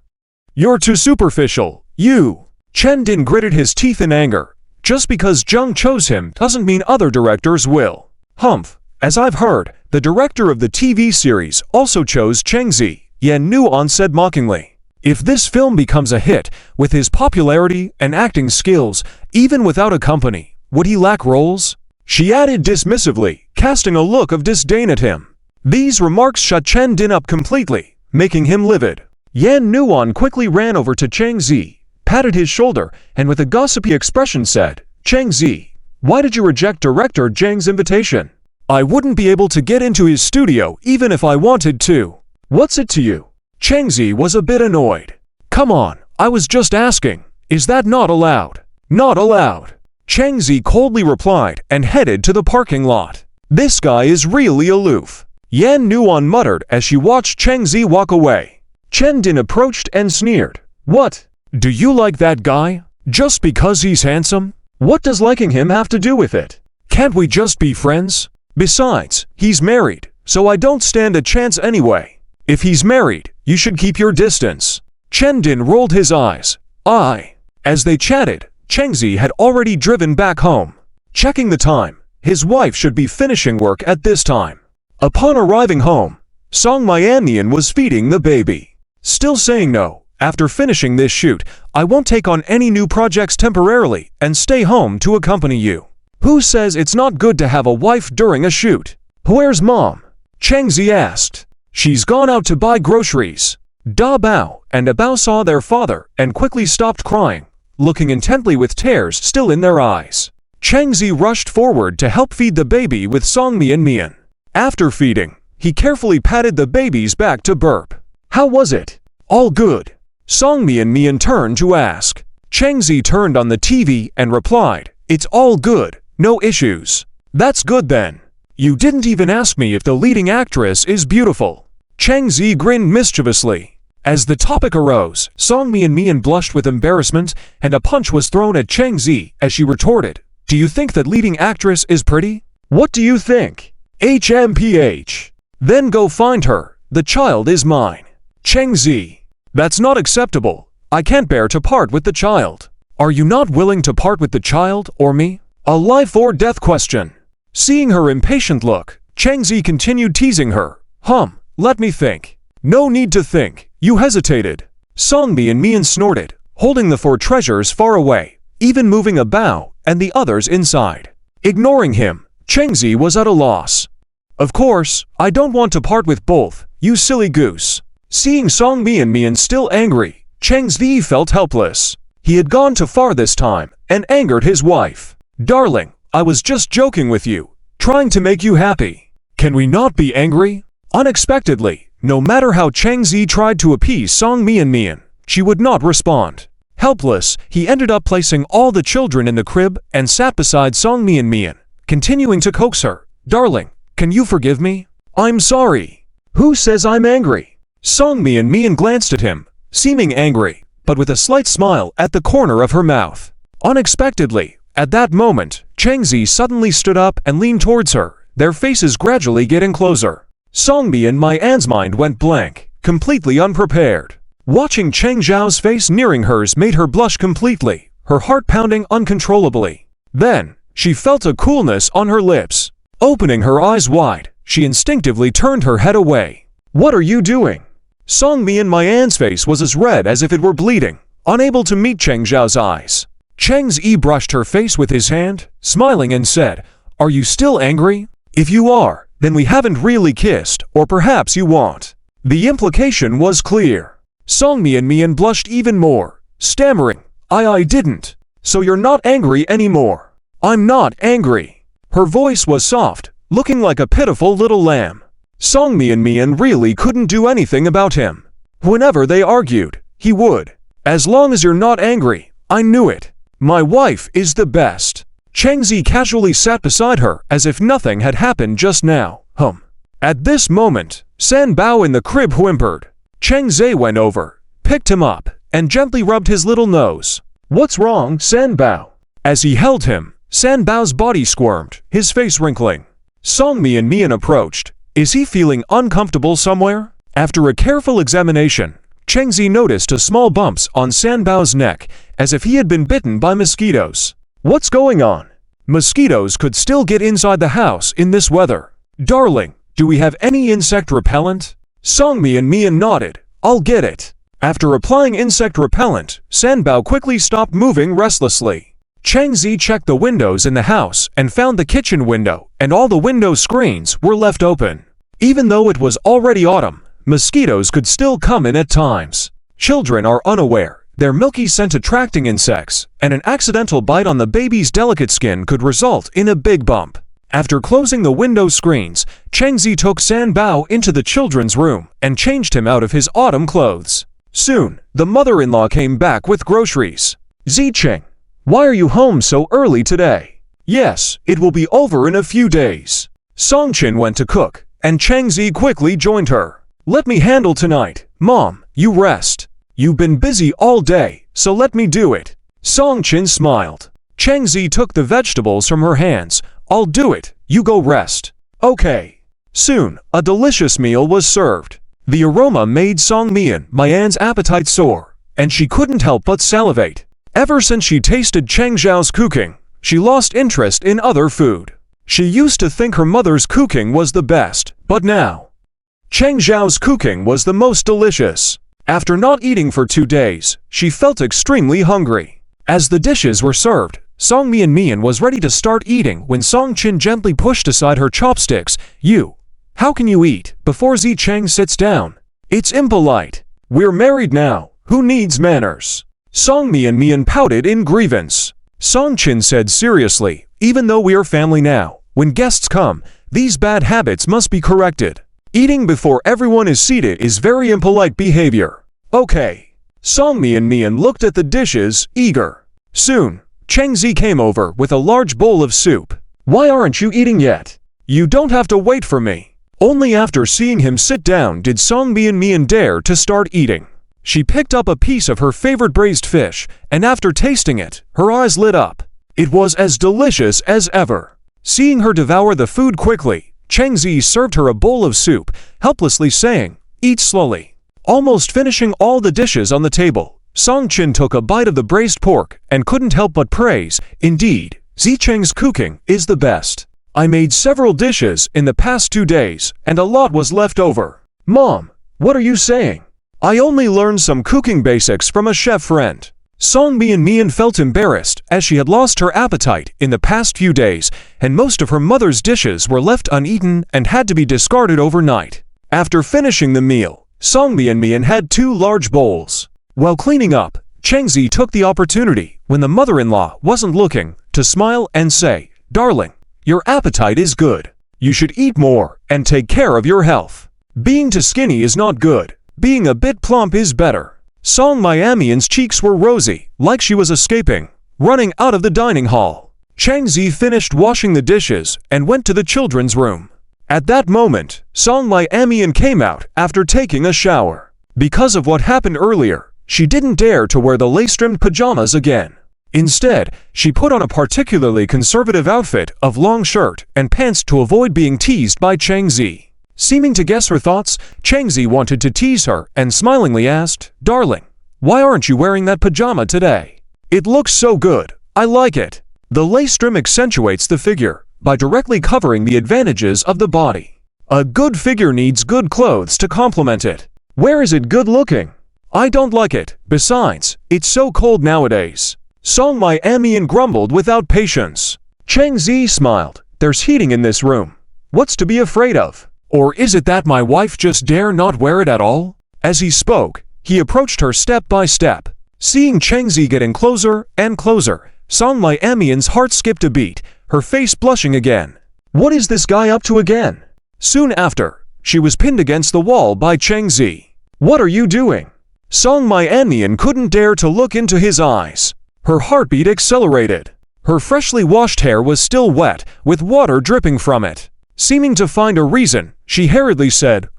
You're too superficial, you. Chen Din gritted his teeth in anger. Just because Zheng chose him doesn't mean other directors will. Humph, as I've heard, the director of the TV series also chose Cheng Zi, Yan Nuan said mockingly. If this film becomes a hit, with his popularity and acting skills, even without a company, would he lack roles? She added dismissively, casting a look of disdain at him. These remarks shut Chen Din up completely, making him livid. Yan Nuan quickly ran over to Cheng Zi, patted his shoulder, and with a gossipy expression said, Cheng Zi, why did you reject Director Zheng's invitation? I wouldn't be able to get into his studio even if I wanted to. What's it to you? Cheng Zi was a bit annoyed. Come on, I was just asking. Is that not allowed? Not allowed. Cheng Zi coldly replied and headed to the parking lot. This guy is really aloof. Yan Nuan muttered as she watched Cheng Zi walk away. Chen Din approached and sneered. What? Do you like that guy? Just because he's handsome? What does liking him have to do with it? Can't we just be friends? Besides, he's married, so I don't stand a chance anyway. If he's married, you should keep your distance. Chen Din rolled his eyes. As they chatted, Cheng Zi had already driven back home. Checking the time, his wife should be finishing work at this time. Upon arriving home, Song Myannian was feeding the baby. Still saying no, after finishing this shoot, I won't take on any new projects temporarily and stay home to accompany you. Who says it's not good to have a wife during a shoot? Where's mom? Cheng Zi asked. She's gone out to buy groceries. Da Bao and Abao saw their father and quickly stopped crying, looking intently with tears still in their eyes. Cheng Zi rushed forward to help feed the baby with Song Myannian. After feeding, he carefully patted the baby's back to burp. How was it? All good. Song Myannian turned to ask. Cheng Zi turned on the TV and replied, It's all good, no issues. That's good then. You didn't even ask me if the leading actress is beautiful. Chang Zi grinned mischievously. As the topic arose, Song Mian blushed with embarrassment, and a punch was thrown at Chang Zi as she retorted, "Do you think that leading actress is pretty? What do you think? HMPH. Then go find her. The child is mine." Chang Zi. That's not acceptable. I can't bear to part with the child. Are you not willing to part with the child or me? A life or death question. Seeing her impatient look, Chang Zi continued teasing her. Let me think. No need to think. You hesitated. Song Mian snorted, holding the four treasures far away, even moving a bow and the others inside. Ignoring him, Chang Zi was at a loss. Of course, I don't want to part with both, you silly goose. Seeing Song Mian still angry, Chang Zi felt helpless. He had gone too far this time and angered his wife. Darling, I was just joking with you, trying to make you happy. Can we not be angry? Unexpectedly, no matter how Chang Zi tried to appease Song Mian, she would not respond. Helpless, he ended up placing all the children in the crib and sat beside Song Mian, continuing to coax her. Darling, can you forgive me? I'm sorry. Who says I'm angry? Song Mian glanced at him, seeming angry, but with a slight smile at the corner of her mouth. Unexpectedly, at that moment, Chang Zi suddenly stood up and leaned towards her, their faces gradually getting closer. Song Mian's mind went blank, completely unprepared. Watching Chang Zhao's face nearing hers made her blush completely, her heart pounding uncontrollably. Then, she felt a coolness on her lips. Opening her eyes wide, she instinctively turned her head away. What are you doing? Song Mian's face was as red as if it were bleeding, unable to meet Chang Zhao's eyes. Chang Zi brushed her face with his hand, smiling and said, "Are you still angry? If you are, then we haven't really kissed, or perhaps you won't." The implication was clear. Song Mian blushed even more, stammering, I didn't. So you're not angry anymore. I'm not angry. Her voice was soft, looking like a pitiful little lamb. Song Mian really couldn't do anything about him. Whenever they argued, he would. As long as you're not angry, I knew it. My wife is the best. Chang Zi casually sat beside her as if nothing had happened just now. At this moment, San Bao in the crib whimpered. Chang Zi went over, picked him up, and gently rubbed his little nose. What's wrong, San Bao? As he held him, San Bao's body squirmed, his face wrinkling. Song Mian approached. Is he feeling uncomfortable somewhere? After a careful examination, Chang Zi noticed a small bumps on San Bao's neck, as if he had been bitten by mosquitoes. What's going on? Mosquitoes could still get inside the house in this weather. Darling, do we have any insect repellent? Song Mian nodded. I'll get it. After applying insect repellent, San Bao quickly stopped moving restlessly. Chang Zi checked the windows in the house and found the kitchen window, and all the window screens were left open. Even though it was already autumn, mosquitoes could still come in at times. Children are unaware. Their milky scent attracting insects, and an accidental bite on the baby's delicate skin could result in a big bump. After closing the window screens, Chang Zi took San Bao into the children's room and changed him out of his autumn clothes. Soon, the mother-in-law came back with groceries. Zicheng, why are you home so early today? Yes, it will be over in a few days. Song Qin went to cook, and Chang Zi quickly joined her. Let me handle tonight. Mom, you rest. You've been busy all day, so let me do it. Song Qin smiled. Chang Zi took the vegetables from her hands. I'll do it, you go rest. Okay. Soon, a delicious meal was served. The aroma made Song Mian's appetite soar, and she couldn't help but salivate. Ever since she tasted Chang Zhao's cooking, she lost interest in other food. She used to think her mother's cooking was the best, but now, Chang Zhao's cooking was the most delicious. After not eating for 2 days, she felt extremely hungry. As the dishes were served, Song Mian was ready to start eating when Song Qin gently pushed aside her chopsticks. How can you eat before Zicheng sits down? It's impolite. We're married now. Who needs manners? Song Mian pouted in grievance. Song Qin said seriously, even though we are family now, when guests come, these bad habits must be corrected. Eating before everyone is seated is very impolite behavior. Okay. Song Mian looked at the dishes, eager. Soon, Chang Zi came over with a large bowl of soup. Why aren't you eating yet? You don't have to wait for me." Only after seeing him sit down did Song Mian dare to start eating. She picked up a piece of her favorite braised fish, and after tasting it, her eyes lit up. It was as delicious as ever. Seeing her devour the food quickly, Cheng Zi served her a bowl of soup, helplessly saying, "Eat slowly." Almost finishing all the dishes on the table, Song Qin took a bite of the braised pork and couldn't help but praise, "Indeed, Zicheng's cooking is the best. I made several dishes in the past 2 days, and a lot was left over." "Mom, what are you saying? I only learned some cooking basics from a chef friend." Song Mian felt embarrassed as she had lost her appetite in the past few days, and most of her mother's dishes were left uneaten and had to be discarded overnight. After finishing the meal, Song Mian had 2 large bowls. While cleaning up, Cheng Zi took the opportunity, when the mother-in-law wasn't looking, to smile and say, "Darling, your appetite is good. You should eat more and take care of your health. Being too skinny is not good. Being a bit plump is better." Song Mian's cheeks were rosy, like she was escaping, running out of the dining hall. Cheng Zi finished washing the dishes and went to the children's room. At that moment, Song Mian came out after taking a shower. Because of what happened earlier, she didn't dare to wear the lace-trimmed pajamas again. Instead, she put on a particularly conservative outfit of long shirt and pants to avoid being teased by Cheng Zi. Seeming to guess her thoughts, Cheng Zi wanted to tease her and smilingly asked, "Darling, why aren't you wearing that pajama today? It looks so good. I like it." The lace trim accentuates the figure by directly covering the advantages of the body. A good figure needs good clothes to complement it. Where is it good looking? I don't like it. Besides, it's so cold nowadays. Song Mian grumbled without patience. Cheng Zi smiled. There's heating in this room. What's to be afraid of? Or is it that my wife just dare not wear it at all? As he spoke, he approached her step by step. Seeing Cheng Zi getting closer and closer, Song Mian's heart skipped a beat, her face blushing again. What is this guy up to again? Soon after, she was pinned against the wall by Cheng Zi. What are you doing? Song Mian couldn't dare to look into his eyes. Her heartbeat accelerated. Her freshly washed hair was still wet, with water dripping from it. Seeming to find a reason, she hurriedly said,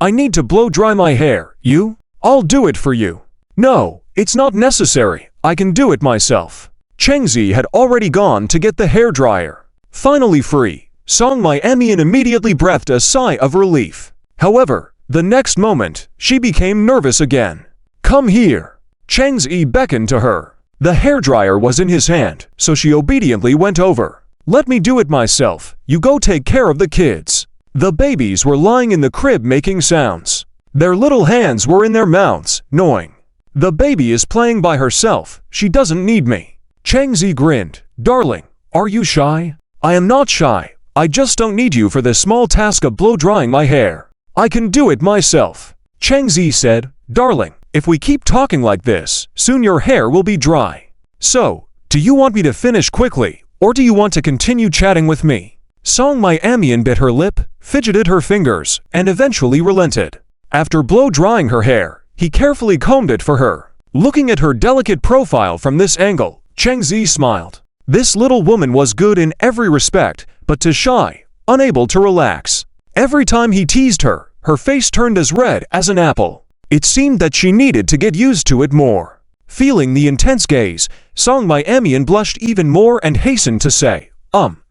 I need to blow dry my hair. You? I'll do it for you." "No, it's not necessary. I can do it myself." Cheng Zi had already gone to get the hairdryer. Finally free, Song Mian immediately breathed a sigh of relief. However, the next moment, she became nervous again. "Come here." Cheng Zi beckoned to her. The hairdryer was in his hand, so she obediently went over. "Let me do it myself. You go take care of the kids." The babies were lying in the crib making sounds. Their little hands were in their mouths, gnawing. "The baby is playing by herself. She doesn't need me." Cheng Zi grinned. "Darling, are you shy?" "I am not shy. I just don't need you for the small task of blow-drying my hair. I can do it myself." Cheng Zi said, "Darling, if we keep talking like this, soon your hair will be dry. So, do you want me to finish quickly, or do you want to continue chatting with me?" Song Mian bit her lip, fidgeted her fingers, and eventually relented. After blow-drying her hair, he carefully combed it for her. Looking at her delicate profile from this angle, Cheng Zi smiled. This little woman was good in every respect, but too shy, unable to relax. Every time he teased her, her face turned as red as an apple. It seemed that she needed to get used to it more. Feeling the intense gaze, Song Mian blushed even more and hastened to say,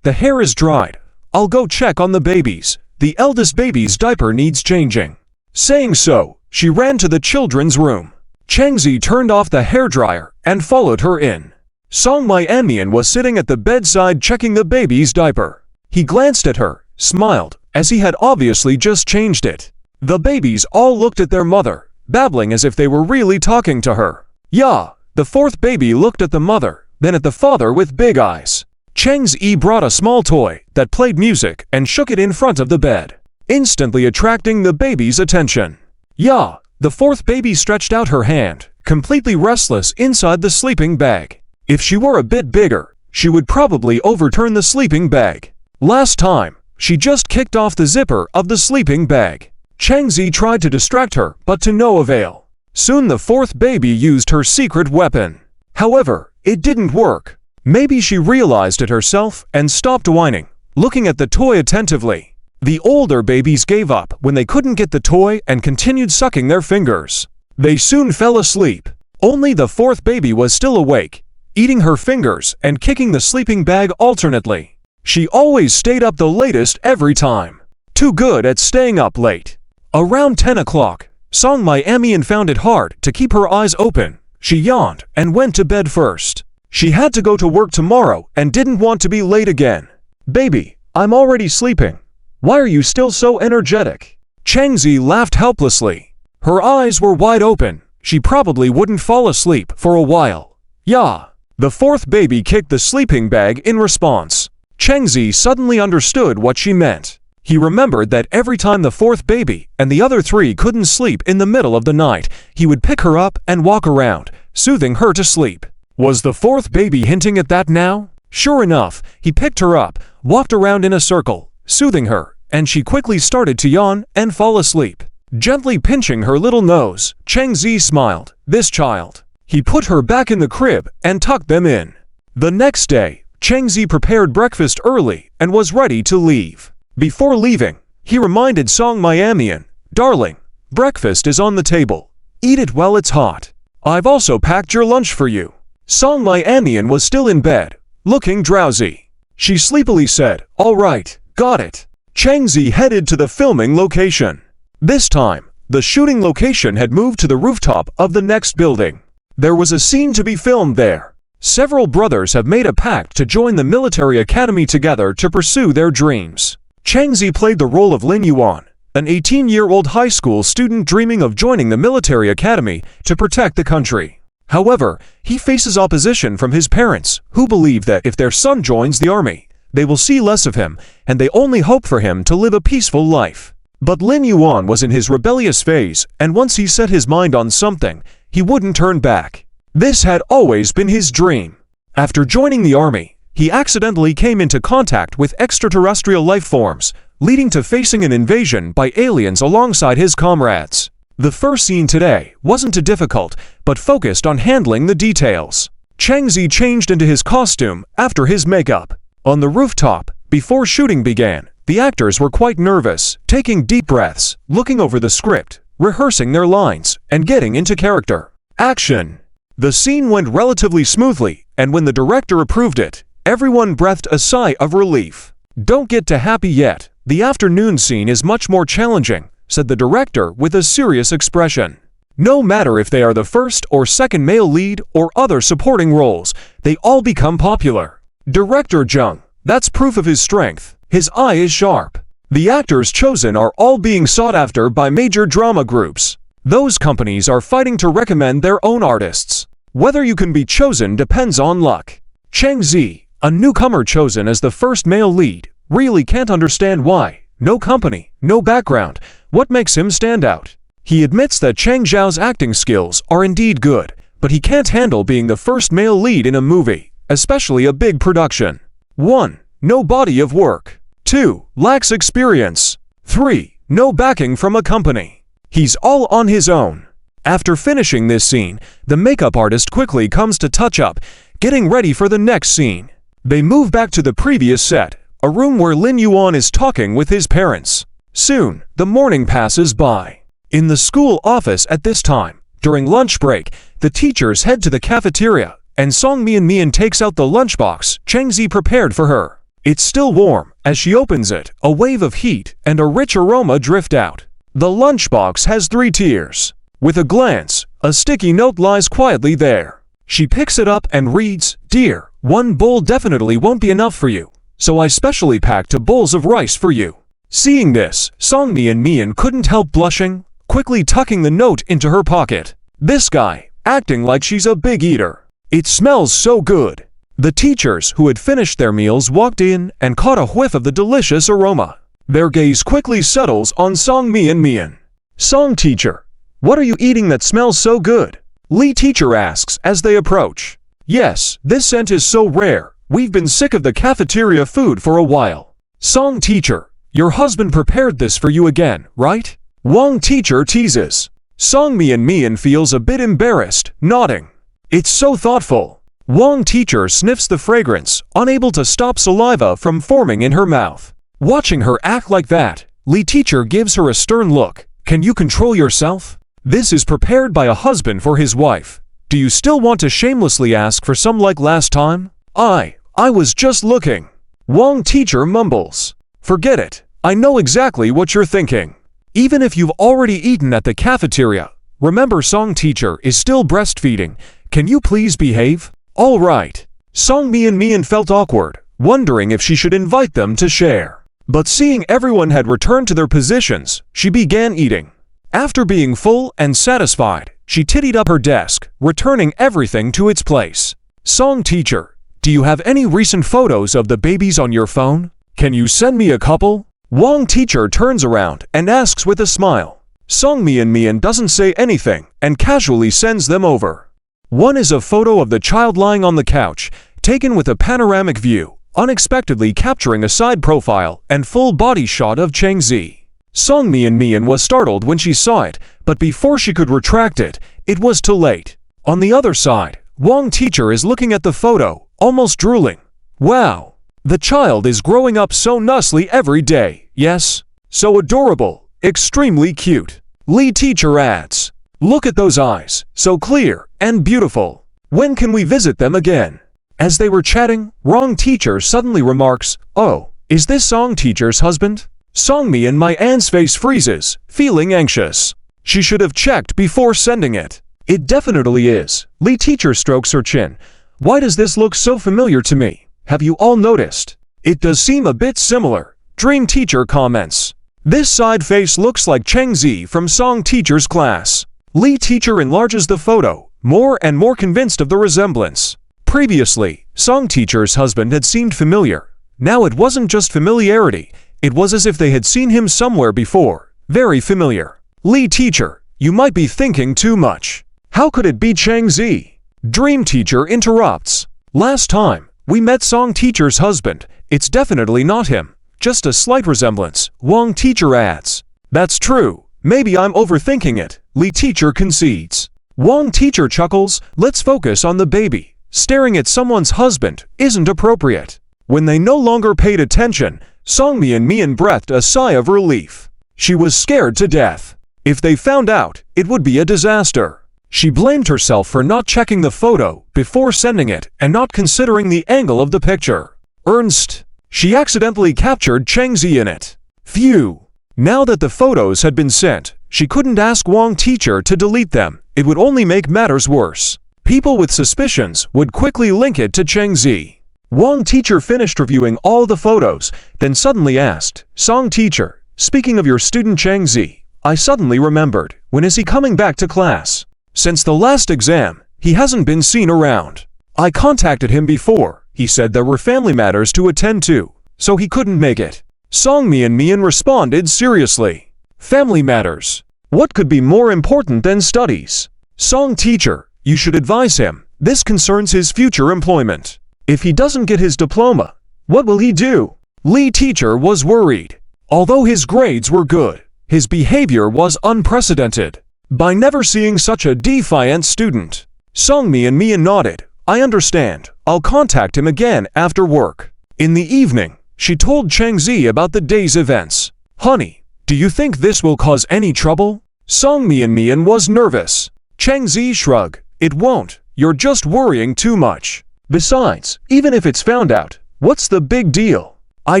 the hair is dried. I'll go check on the babies. The eldest baby's diaper needs changing." Saying so, she ran to the children's room. Cheng Zi turned off the hairdryer and followed her in. Song Mian was sitting at the bedside checking the baby's diaper. He glanced at her, smiled, as he had obviously just changed it. The babies all looked at their mother, babbling as if they were really talking to her. "Yeah." The fourth baby looked at the mother, then at the father with big eyes. Cheng Zi brought a small toy that played music and shook it in front of the bed, instantly attracting the baby's attention. "Yeah." The fourth baby stretched out her hand, completely restless inside the sleeping bag. If she were a bit bigger, she would probably overturn the sleeping bag. Last time, she just kicked off the zipper of the sleeping bag. Cheng Zi tried to distract her, but to no avail. Soon the fourth baby used her secret weapon. However, it didn't work. Maybe she realized it herself and stopped whining, looking at the toy attentively. The older babies gave up when they couldn't get the toy and continued sucking their fingers. They soon fell asleep. Only the fourth baby was still awake, eating her fingers and kicking the sleeping bag alternately. She always stayed up the latest every time. Too good at staying up late. Around 10 o'clock, Song Mi-Mian found it hard to keep her eyes open. She yawned and went to bed first. She had to go to work tomorrow and didn't want to be late again. "Baby, I'm already sleeping. Why are you still so energetic?" Changzi laughed helplessly. Her eyes were wide open. She probably wouldn't fall asleep for a while. "Yeah." The fourth baby kicked the sleeping bag in response. Changzi suddenly understood what she meant. He remembered that every time the fourth baby and the other three couldn't sleep in the middle of the night, he would pick her up and walk around, soothing her to sleep. Was the fourth baby hinting at that now? Sure enough, he picked her up, walked around in a circle, soothing her, and she quickly started to yawn and fall asleep. Gently pinching her little nose, Changzi smiled. This child. He put her back in the crib and tucked them in. The next day, Changzi prepared breakfast early and was ready to leave. Before leaving, he reminded Song Mi-Mian, "Darling, breakfast is on the table. Eat it while it's hot. I've also packed your lunch for you." Song Mi-Mian was still in bed, looking drowsy. She sleepily said, "All right, got it." Changzi headed to the filming location. This time, the shooting location had moved to the rooftop of the next building. There was a scene to be filmed there. Several brothers have made a pact to join the military academy together to pursue their dreams. Changzi played the role of Lin Yuan, an 18-year-old high school student dreaming of joining the military academy to protect the country. However, he faces opposition from his parents, who believe that if their son joins the army, they will see less of him, and they only hope for him to live a peaceful life. But Lin Yuan was in his rebellious phase, and once he set his mind on something, he wouldn't turn back. This had always been his dream. After joining the army, he accidentally came into contact with extraterrestrial life forms, leading to facing an invasion by aliens alongside his comrades. The first scene today wasn't too difficult, but focused on handling the details. Changzi changed into his costume after his makeup. On the rooftop, before shooting began, the actors were quite nervous, taking deep breaths, looking over the script, rehearsing their lines, and getting into character. Action! The scene went relatively smoothly, and when the director approved it, everyone breathed a sigh of relief. "Don't get too happy yet. The afternoon scene is much more challenging," said the director with a serious expression. "No matter if they are the first or second male lead or other supporting roles, they all become popular." Director Zheng, that's proof of his strength. His eye is sharp. The actors chosen are all being sought after by major drama groups. Those companies are fighting to recommend their own artists. Whether you can be chosen depends on luck. Changzi, a newcomer chosen as the first male lead, really can't understand why. No company, no background. What makes him stand out? He admits that Chang Zhao's acting skills are indeed good, but he can't handle being the first male lead in a movie, especially a big production. 1. No body of work. 2. Lacks experience. 3. No backing from a company. He's all on his own. After finishing this scene, the makeup artist quickly comes to touch up, getting ready for the next scene. They move back to the previous set, a room where Lin Yuan is talking with his parents. Soon, the morning passes by. In the school office at this time, during lunch break, the teachers head to the cafeteria, and Song Mi-Mian takes out the lunchbox Changzi prepared for her. It's still warm. As she opens it, a wave of heat and a rich aroma drift out. The lunchbox has 3 tiers. With a glance, a sticky note lies quietly there. She picks it up and reads, "Dear, 1 bowl definitely won't be enough for you, so I specially packed 2 bowls of rice for you." Seeing this, Song Mi-Mian couldn't help blushing, quickly tucking the note into her pocket. This guy, acting like she's a big eater. It smells so good. The teachers who had finished their meals walked in and caught a whiff of the delicious aroma. Their gaze quickly settles on Song Mi-Mian. "Song teacher, what are you eating that smells so good?" Li teacher asks as they approach. "Yes, this scent is so rare. We've been sick of the cafeteria food for a while." "Song teacher, your husband prepared this for you again, right?" Wang teacher teases. Song Mi-Mian feels a bit embarrassed, nodding. "It's so thoughtful." Wang teacher sniffs the fragrance, unable to stop saliva from forming in her mouth. Watching her act like that, Li teacher gives her a stern look. Can you control yourself? This is prepared by a husband for his wife. Do you still want to shamelessly ask for some like last time? I was just looking. Wang teacher mumbles. Forget it. I know exactly what you're thinking. Even if you've already eaten at the cafeteria, remember Song teacher is still breastfeeding. Can you please behave? All right. Song Mian felt awkward, wondering if she should invite them to share. But seeing everyone had returned to their positions, she began eating. After being full and satisfied, she tittied up her desk, returning everything to its place. Song teacher, do you have any recent photos of the babies on your phone? Can you send me a couple? Wang teacher turns around and asks with a smile. Song Mian doesn't say anything and casually sends them over. One is a photo of the child lying on the couch, taken with a panoramic view, unexpectedly capturing a side profile and full body shot of Cheng Zi. Song Mian was startled when she saw it, but before she could retract it, it was too late. On the other side, Wang teacher is looking at the photo, almost drooling. Wow! The child is growing up so nicely every day, yes? So adorable, extremely cute. Li teacher adds. Look at those eyes, so clear and beautiful. When can we visit them again? As they were chatting, Wang teacher suddenly remarks, Oh, is this Song teacher's husband? Song Mian's face freezes, feeling anxious. She should have checked before sending it. It definitely is. Li teacher strokes her chin. Why does this look so familiar to me? Have you all noticed? It does seem a bit similar. Dream teacher comments. This side face looks like Cheng Zi from Song teacher's class. Li teacher enlarges the photo, more and more convinced of the resemblance. Previously, Song teacher's husband had seemed familiar. Now it wasn't just familiarity, it was as if they had seen him somewhere before. Very familiar. Li teacher, you might be thinking too much. How could it be Cheng Zi? Dream teacher interrupts. Last time, we met Song teacher's husband. It's definitely not him. Just a slight resemblance, Wang teacher adds. That's true. Maybe I'm overthinking it, Li teacher concedes. Wang teacher chuckles. Let's focus on the baby. Staring at someone's husband isn't appropriate. When they no longer paid attention, Song Mian breathed a sigh of relief. She was scared to death. If they found out, it would be a disaster. She blamed herself for not checking the photo before sending it and not considering the angle of the picture. Ernst. She accidentally captured Cheng Zi in it. Phew. Now that the photos had been sent, she couldn't ask Wang teacher to delete them. It would only make matters worse. People with suspicions would quickly link it to Cheng Zi. Wang teacher finished reviewing all the photos, then suddenly asked, Song teacher, speaking of your student Cheng Zi, I suddenly remembered, when is he coming back to class? Since the last exam, he hasn't been seen around. I contacted him before. He said there were family matters to attend to, so he couldn't make it. Song Mian responded seriously. Family matters. What could be more important than studies? Song teacher, you should advise him. This concerns his future employment. If he doesn't get his diploma, what will he do? Li teacher was worried. Although his grades were good, his behavior was unprecedented. By never seeing such a defiant student, Song Mian nodded. I understand. I'll contact him again after work. In the evening, she told Cheng Zi about the day's events. Honey, do you think this will cause any trouble? Song Mian was nervous. Cheng Zi shrugged. It won't. You're just worrying too much. Besides, even if it's found out, what's the big deal? I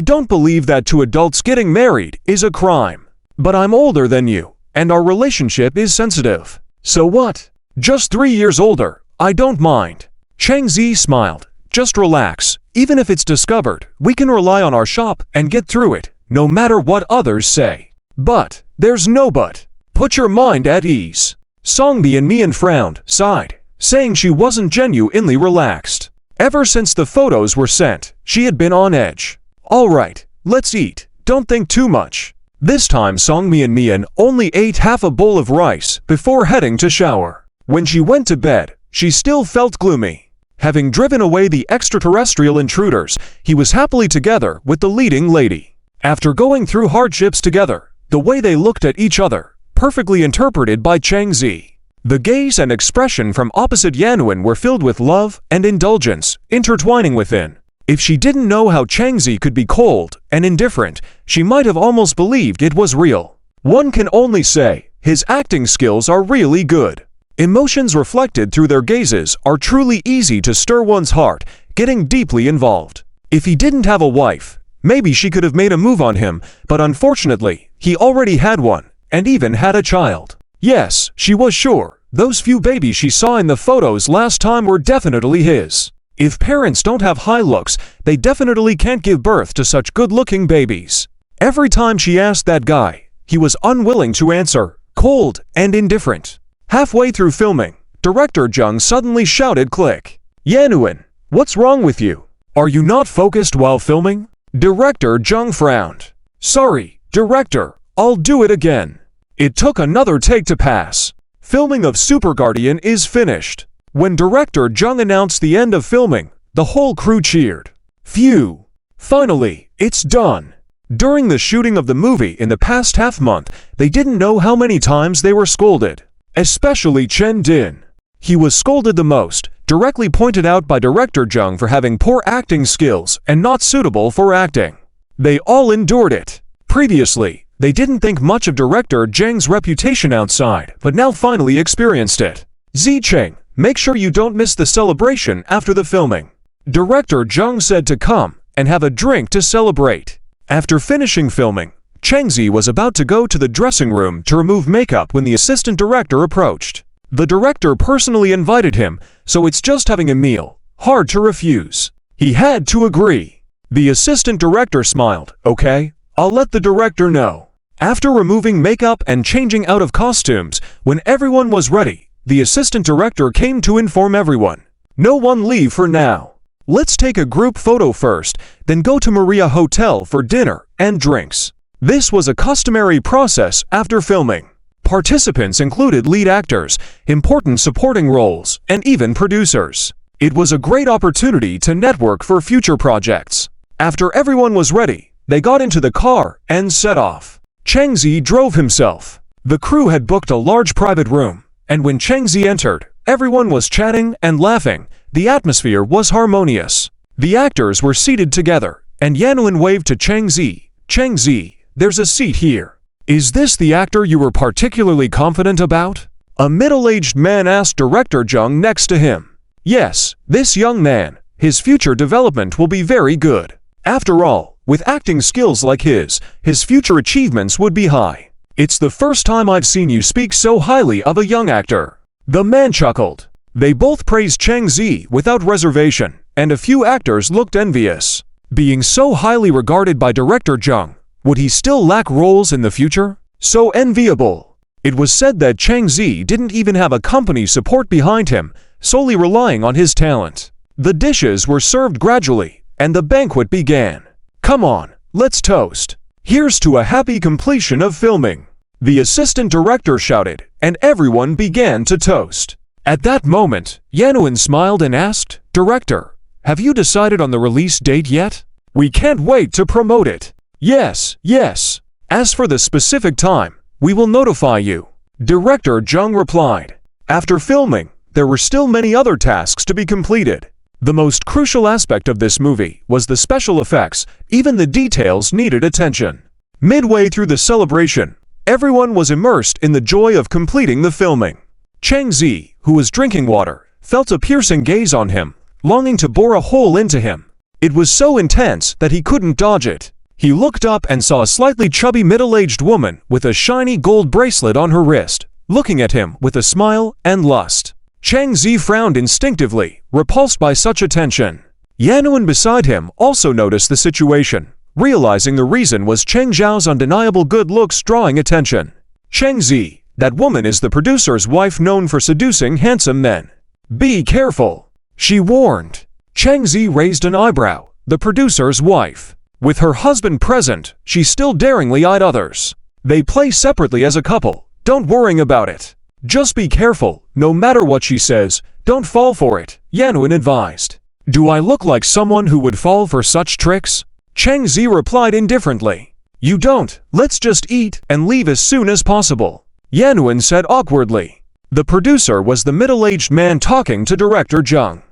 don't believe that two adults getting married is a crime. But I'm older than you, and our relationship is sensitive. So what? Just 3 years older. I don't mind. Cheng Zi smiled. Just relax. Even if it's discovered, we can rely on our shop and get through it, no matter what others say. But, there's no but. Put your mind at ease. Song Mian frowned, sighed, saying she wasn't genuinely relaxed. Ever since the photos were sent, she had been on edge. All right, let's eat. Don't think too much. This time Song Mian only ate half a bowl of rice before heading to shower. When she went to bed, she still felt gloomy. Having driven away the extraterrestrial intruders, he was happily together with the leading lady. After going through hardships together, the way they looked at each other, perfectly interpreted by Cheng Zi. The gaze and expression from opposite Yanwen were filled with love and indulgence, intertwining within. If she didn't know how Changzi could be cold and indifferent, she might have almost believed it was real. One can only say, his acting skills are really good. Emotions reflected through their gazes are truly easy to stir one's heart, getting deeply involved. If he didn't have a wife, maybe she could have made a move on him, but unfortunately, he already had one, and even had a child. Yes, she was sure, those few babies she saw in the photos last time were definitely his. If parents don't have high looks, they definitely can't give birth to such good-looking babies. Every time she asked that guy, he was unwilling to answer, cold and indifferent. Halfway through filming, director Jung suddenly shouted click. Yanwen, what's wrong with you? Are you not focused while filming? Director Jung frowned. Sorry, director, I'll do it again. It took another take to pass. Filming of Super Guardian is finished. When director Jung announced the end of filming, the whole crew cheered. Phew! Finally, it's done. During the shooting of the movie in the past half-month, they didn't know how many times they were scolded. Especially Chen Din. He was scolded the most, directly pointed out by director Jung for having poor acting skills and not suitable for acting. They all endured it. Previously, they didn't think much of director Jung's reputation outside, but now finally experienced it. Zicheng, make sure you don't miss the celebration after the filming. Director Jung said to come and have a drink to celebrate. After finishing filming, Changzi was about to go to the dressing room to remove makeup when the assistant director approached. The director personally invited him, so it's just having a meal. Hard to refuse. He had to agree. The assistant director smiled. Okay, I'll let the director know. After removing makeup and changing out of costumes, when everyone was ready, the assistant director came to inform everyone. No one leave for now. Let's take a group photo first, then go to Maria Hotel for dinner and drinks. This was a customary process after filming. Participants included lead actors, important supporting roles, and even producers. It was a great opportunity to network for future projects. After everyone was ready, they got into the car and set off. Changzi drove himself. The crew had booked a large private room, and when Changzi entered, everyone was chatting and laughing. The atmosphere was harmonious. The actors were seated together, and Yanwen waved to Changzi. Changzi, there's a seat here. Is this the actor you were particularly confident about? A middle-aged man asked director Jung next to him. Yes, this young man. His future development will be very good. After all, with acting skills like his future achievements would be high. It's the first time I've seen you speak so highly of a young actor. The man chuckled. They both praised Changzi without reservation, and a few actors looked envious. Being so highly regarded by director Jung, would he still lack roles in the future? So enviable. It was said that Changzi didn't even have a company support behind him, solely relying on his talent. The dishes were served gradually, and the banquet began. Come on, let's toast. Here's to a happy completion of filming. The assistant director shouted, and everyone began to toast. At that moment, Yanwen smiled and asked, Director, have you decided on the release date yet? We can't wait to promote it. Yes, yes. As for the specific time, we will notify you. Director Jung replied. After filming, there were still many other tasks to be completed. The most crucial aspect of this movie was the special effects. Even the details needed attention. Midway through the celebration, everyone was immersed in the joy of completing the filming. Changzi, who was drinking water, felt a piercing gaze on him, longing to bore a hole into him. It was so intense that he couldn't dodge it. He looked up and saw a slightly chubby middle-aged woman with a shiny gold bracelet on her wrist, looking at him with a smile and lust. Changzi frowned instinctively, repulsed by such attention. Yanwen beside him also noticed the situation, realizing the reason was Cheng Zhao's undeniable good looks drawing attention. Changzi, that woman is the producer's wife known for seducing handsome men. Be careful, she warned. Changzi raised an eyebrow. The producer's wife. With her husband present, she still daringly eyed others. They play separately as a couple, don't worry about it. Just be careful, no matter what she says, don't fall for it, Yanwen advised. Do I look like someone who would fall for such tricks? Changzi replied indifferently. You don't, let's just eat and leave as soon as possible. Yanwen said awkwardly. The producer was the middle-aged man talking to director Jung.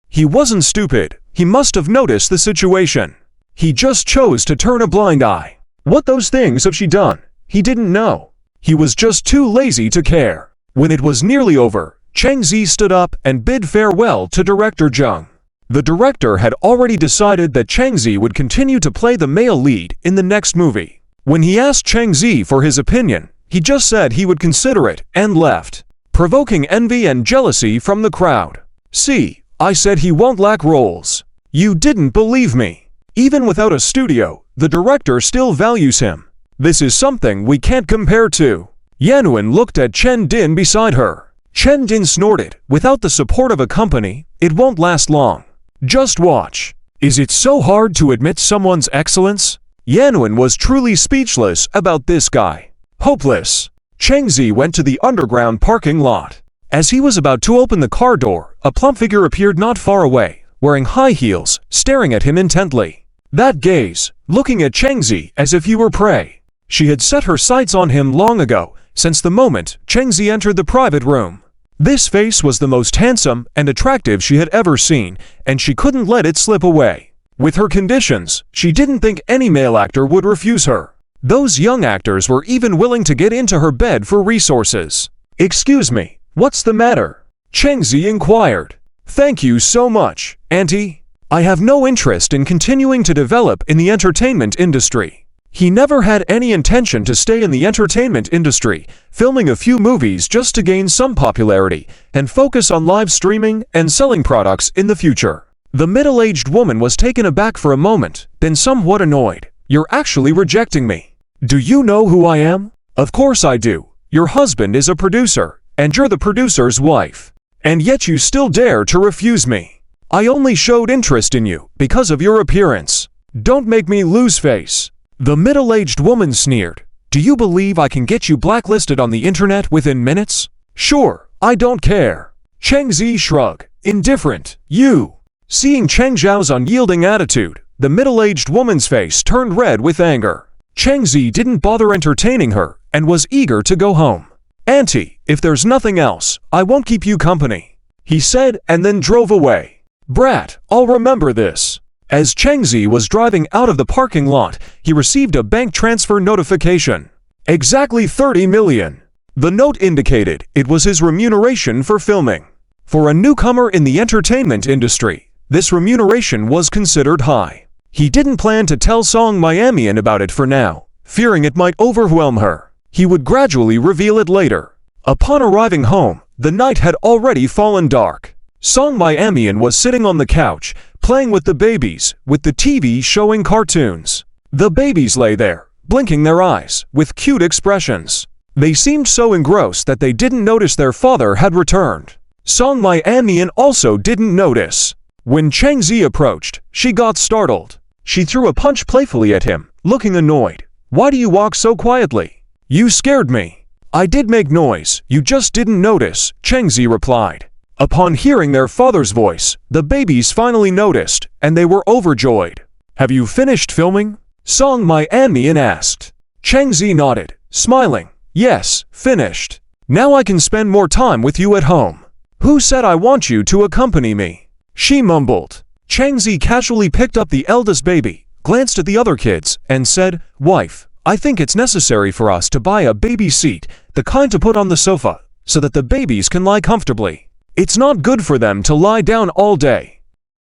He wasn't stupid. He must have noticed the situation. He just chose to turn a blind eye. What those things have she done? He didn't know. He was just too lazy to care. When it was nearly over, Chang Zi stood up and bid farewell to director Jung. The director had already decided that Chang Zi would continue to play the male lead in the next movie. When he asked Chang Zi for his opinion, he just said he would consider it and left, provoking envy and jealousy from the crowd. See, I said he won't lack roles. You didn't believe me. Even without a studio, the director still values him. This is something we can't compare to. Yanwen looked at Chen Din beside her. Chen Din snorted, without the support of a company, it won't last long. Just watch. Is it so hard to admit someone's excellence? Yanwen was truly speechless about this guy. Hopeless. Chang Zi went to the underground parking lot. As he was about to open the car door, a plump figure appeared not far away, wearing high heels, staring at him intently. That gaze, looking at Chang Zi as if he were prey. She had set her sights on him long ago, since the moment Chang Zi entered the private room. This face was the most handsome and attractive she had ever seen, and she couldn't let it slip away. With her conditions, she didn't think any male actor would refuse her. Those young actors were even willing to get into her bed for resources. Excuse me, what's the matter? Chang Zi inquired. Thank you so much, Auntie. I have no interest in continuing to develop in the entertainment industry. He never had any intention to stay in the entertainment industry, filming a few movies just to gain some popularity and focus on live streaming and selling products in the future. The middle-aged woman was taken aback for a moment, then somewhat annoyed. You're actually rejecting me. Do you know who I am? Of course I do. Your husband is a producer, and you're the producer's wife. And yet you still dare to refuse me. I only showed interest in you because of your appearance. Don't make me lose face. The middle-aged woman sneered. Do you believe I can get you blacklisted on the internet within minutes? Sure, I don't care. Chang Zi shrugged. Indifferent. You. Seeing Cheng Zhao's unyielding attitude, the middle-aged woman's face turned red with anger. Chang Zi didn't bother entertaining her and was eager to go home. Auntie, if there's nothing else, I won't keep you company, he said and then drove away. Brat, I'll remember this. As Chang Zi was driving out of the parking lot, he received a bank transfer notification. Exactly 30 million. The note indicated it was his remuneration for filming. For a newcomer in the entertainment industry, this remuneration was considered high. He didn't plan to tell Song Miamian about it for now, fearing it might overwhelm her. He would gradually reveal it later. Upon arriving home, the night had already fallen dark. Song Miamian was sitting on the couch, playing with the babies, with the TV showing cartoons. The babies lay there, blinking their eyes, with cute expressions. They seemed so engrossed that they didn't notice their father had returned. Song Miamian also didn't notice. When Chang Zi approached, she got startled. She threw a punch playfully at him, looking annoyed. Why do you walk so quietly? You scared me. I did make noise, you just didn't notice, Chang Zi replied. Upon hearing their father's voice, the babies finally noticed, and they were overjoyed. Have you finished filming? Song Miamian asked. Chang Zi nodded, smiling. Yes, finished. Now I can spend more time with you at home. Who said I want you to accompany me? She mumbled. Chang Zi casually picked up the eldest baby, glanced at the other kids, and said, Wife, I think it's necessary for us to buy a baby seat, the kind to put on the sofa, so that the babies can lie comfortably. It's not good for them to lie down all day.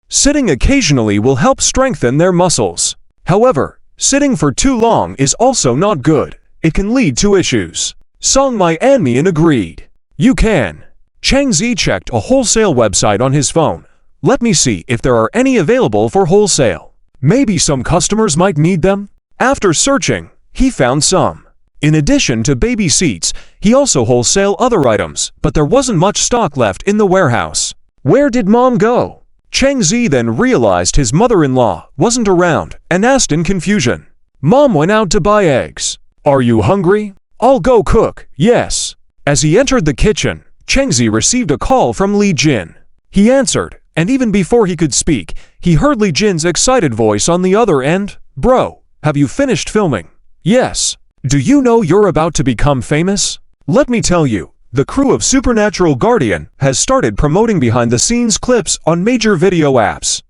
Sitting occasionally will help strengthen their muscles. However, sitting for too long is also not good. It can lead to issues. Song Miamian agreed. You can. Chang Zi checked a wholesale website on his phone. Let me see if there are any available for wholesale. Maybe some customers might need them. After searching, he found some. In addition to baby seats, he also wholesale other items, but there wasn't much stock left in the warehouse. Where did Mom go? Chang Zi then realized his mother-in-law wasn't around and asked in confusion. Mom went out to buy eggs. Are you hungry? I'll go cook, yes. As he entered the kitchen, Chang Zi received a call from Li Jin. He answered, and even before he could speak, he heard Li Jin's excited voice on the other end. Bro, have you finished filming? Yes. Do you know you're about to become famous? Let me tell you, The crew of Supernatural Guardian has started promoting behind-the-scenes clips on major video apps.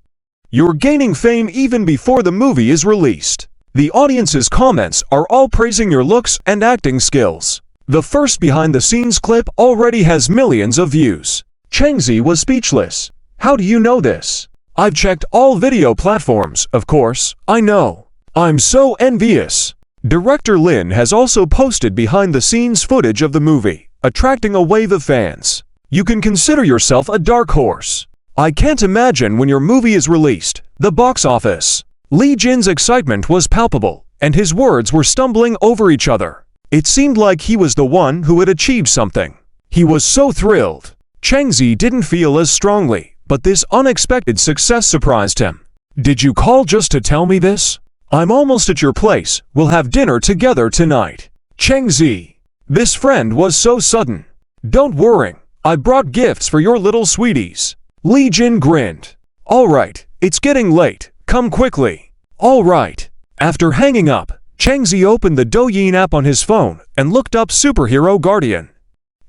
You're gaining fame even before the movie is released. The audience's comments are all praising your looks and acting skills. The first behind-the-scenes clip already has millions of views. Chang Zi was speechless. How do you know this? I've checked all video platforms, of course, I know. I'm so envious. Director Lin has also posted behind-the-scenes footage of the movie, attracting a wave of fans. You can consider yourself a dark horse. I can't imagine when your movie is released, the box office. Li Jin's excitement was palpable, and his words were stumbling over each other. It seemed like he was the one who had achieved something. He was so thrilled. Chang Zi didn't feel as strongly, but this unexpected success surprised him. Did you call just to tell me this? I'm almost at your place. We'll have dinner together tonight. Chang Zi. This friend was so sudden. Don't worry. I brought gifts for your little sweeties. Li Jin grinned. All right, it's getting late. Come quickly. All right. After hanging up, Chang Zi opened the Douyin app on his phone and looked up Superhero Guardian.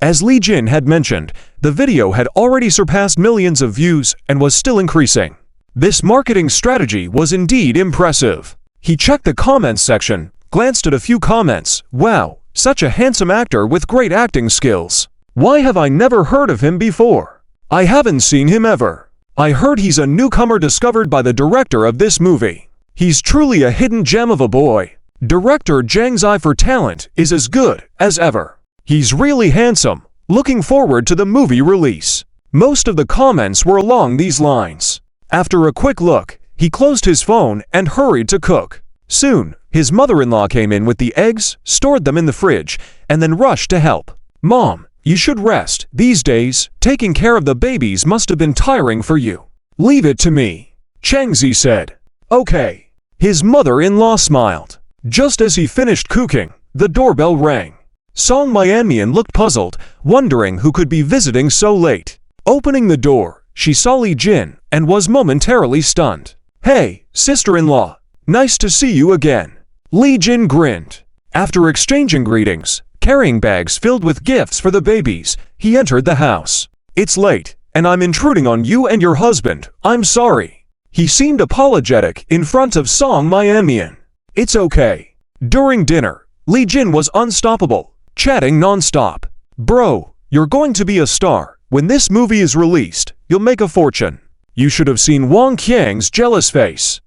As Li Jin had mentioned, the video had already surpassed millions of views and was still increasing. This marketing strategy was indeed impressive. He checked the comments section, glanced at a few comments. Wow, such a handsome actor with great acting skills. Why have I never heard of him before? I haven't seen him ever. I heard he's a newcomer discovered by the director of this movie. He's truly a hidden gem of a boy. Director Zhang's eye for talent is as good as ever. He's really handsome. Looking forward to the movie release. Most of the comments were along these lines. After a quick look, he closed his phone and hurried to cook. Soon, his mother-in-law came in with the eggs, stored them in the fridge, and then rushed to help. Mom, you should rest. These days, taking care of the babies must have been tiring for you. Leave it to me, Chang Zi said. Okay. His mother-in-law smiled. Just as he finished cooking, the doorbell rang. Song Myanmian looked puzzled, wondering who could be visiting so late. Opening the door, she saw Li Jin and was momentarily stunned. Hey, sister-in-law, nice to see you again. Li Jin grinned. After exchanging greetings, carrying bags filled with gifts for the babies, he entered the house. It's late, and I'm intruding on you and your husband. I'm sorry. He seemed apologetic in front of Song Myanmian. It's okay. During dinner, Li Jin was unstoppable, chatting non-stop. Bro, you're going to be a star. When this movie is released, you'll make a fortune. You should have seen Wang Qiang's jealous face.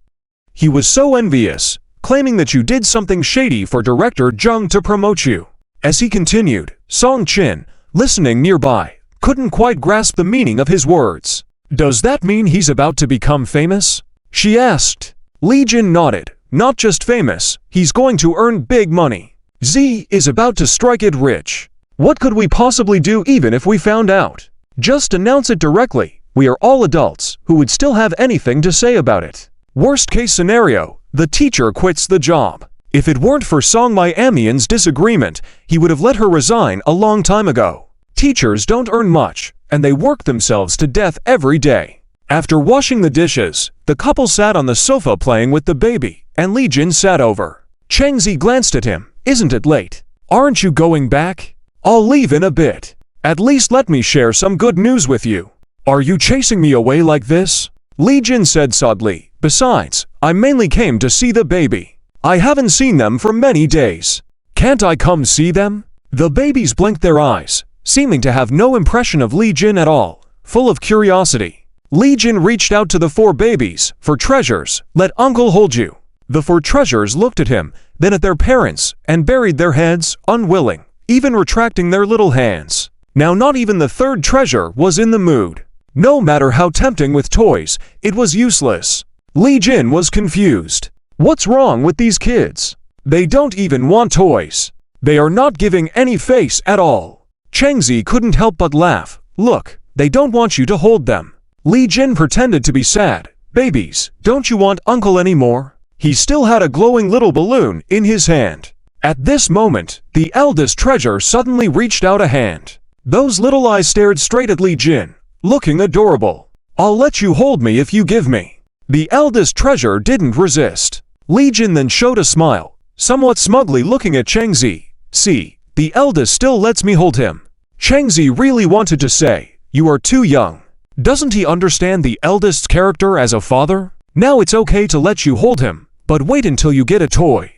He was so envious, claiming that you did something shady for director Zhang to promote you. As he continued, Song Qin, listening nearby, couldn't quite grasp the meaning of his words. Does that mean he's about to become famous? She asked. Li Jin nodded. Not just famous, he's going to earn big money. Z is about to strike it rich. What could we possibly do even if we found out? Just announce it directly. We are all adults who would still have anything to say about it. Worst case scenario, the teacher quits the job. If it weren't for Song Myanmian's disagreement, he would have let her resign a long time ago. Teachers don't earn much, and they work themselves to death every day. After washing the dishes, the couple sat on the sofa playing with the baby, and Li Jin sat over. Chang Zi glanced at him. Isn't it late? Aren't you going back? I'll leave in a bit. At least let me share some good news with you. Are you chasing me away like this? Li Jin said sadly. Besides, I mainly came to see the baby. I haven't seen them for many days. Can't I come see them? The babies blinked their eyes, seeming to have no impression of Li Jin at all, full of curiosity. Li Jin reached out to the four babies. For treasures, let uncle hold you. The four treasures looked at him, then at their parents, and buried their heads, unwilling, even retracting their little hands. Now not even the third treasure was in the mood. No matter how tempting with toys, it was useless. Li Jin was confused. What's wrong with these kids? They don't even want toys. They are not giving any face at all. Chang Zi couldn't help but laugh. Look, they don't want you to hold them. Li Jin pretended to be sad. Babies, don't you want uncle anymore? He still had a glowing little balloon in his hand. At this moment, the eldest treasure suddenly reached out a hand. Those little eyes stared straight at Li Jin, looking adorable. I'll let you hold me if you give me. The eldest treasure didn't resist. Li Jin then showed a smile, somewhat smugly looking at Chang Zi. See, the eldest still lets me hold him. Changzi really wanted to say, "You are too young." Doesn't he understand the eldest's character as a father? Now it's okay to let you hold him, but wait until you get a toy.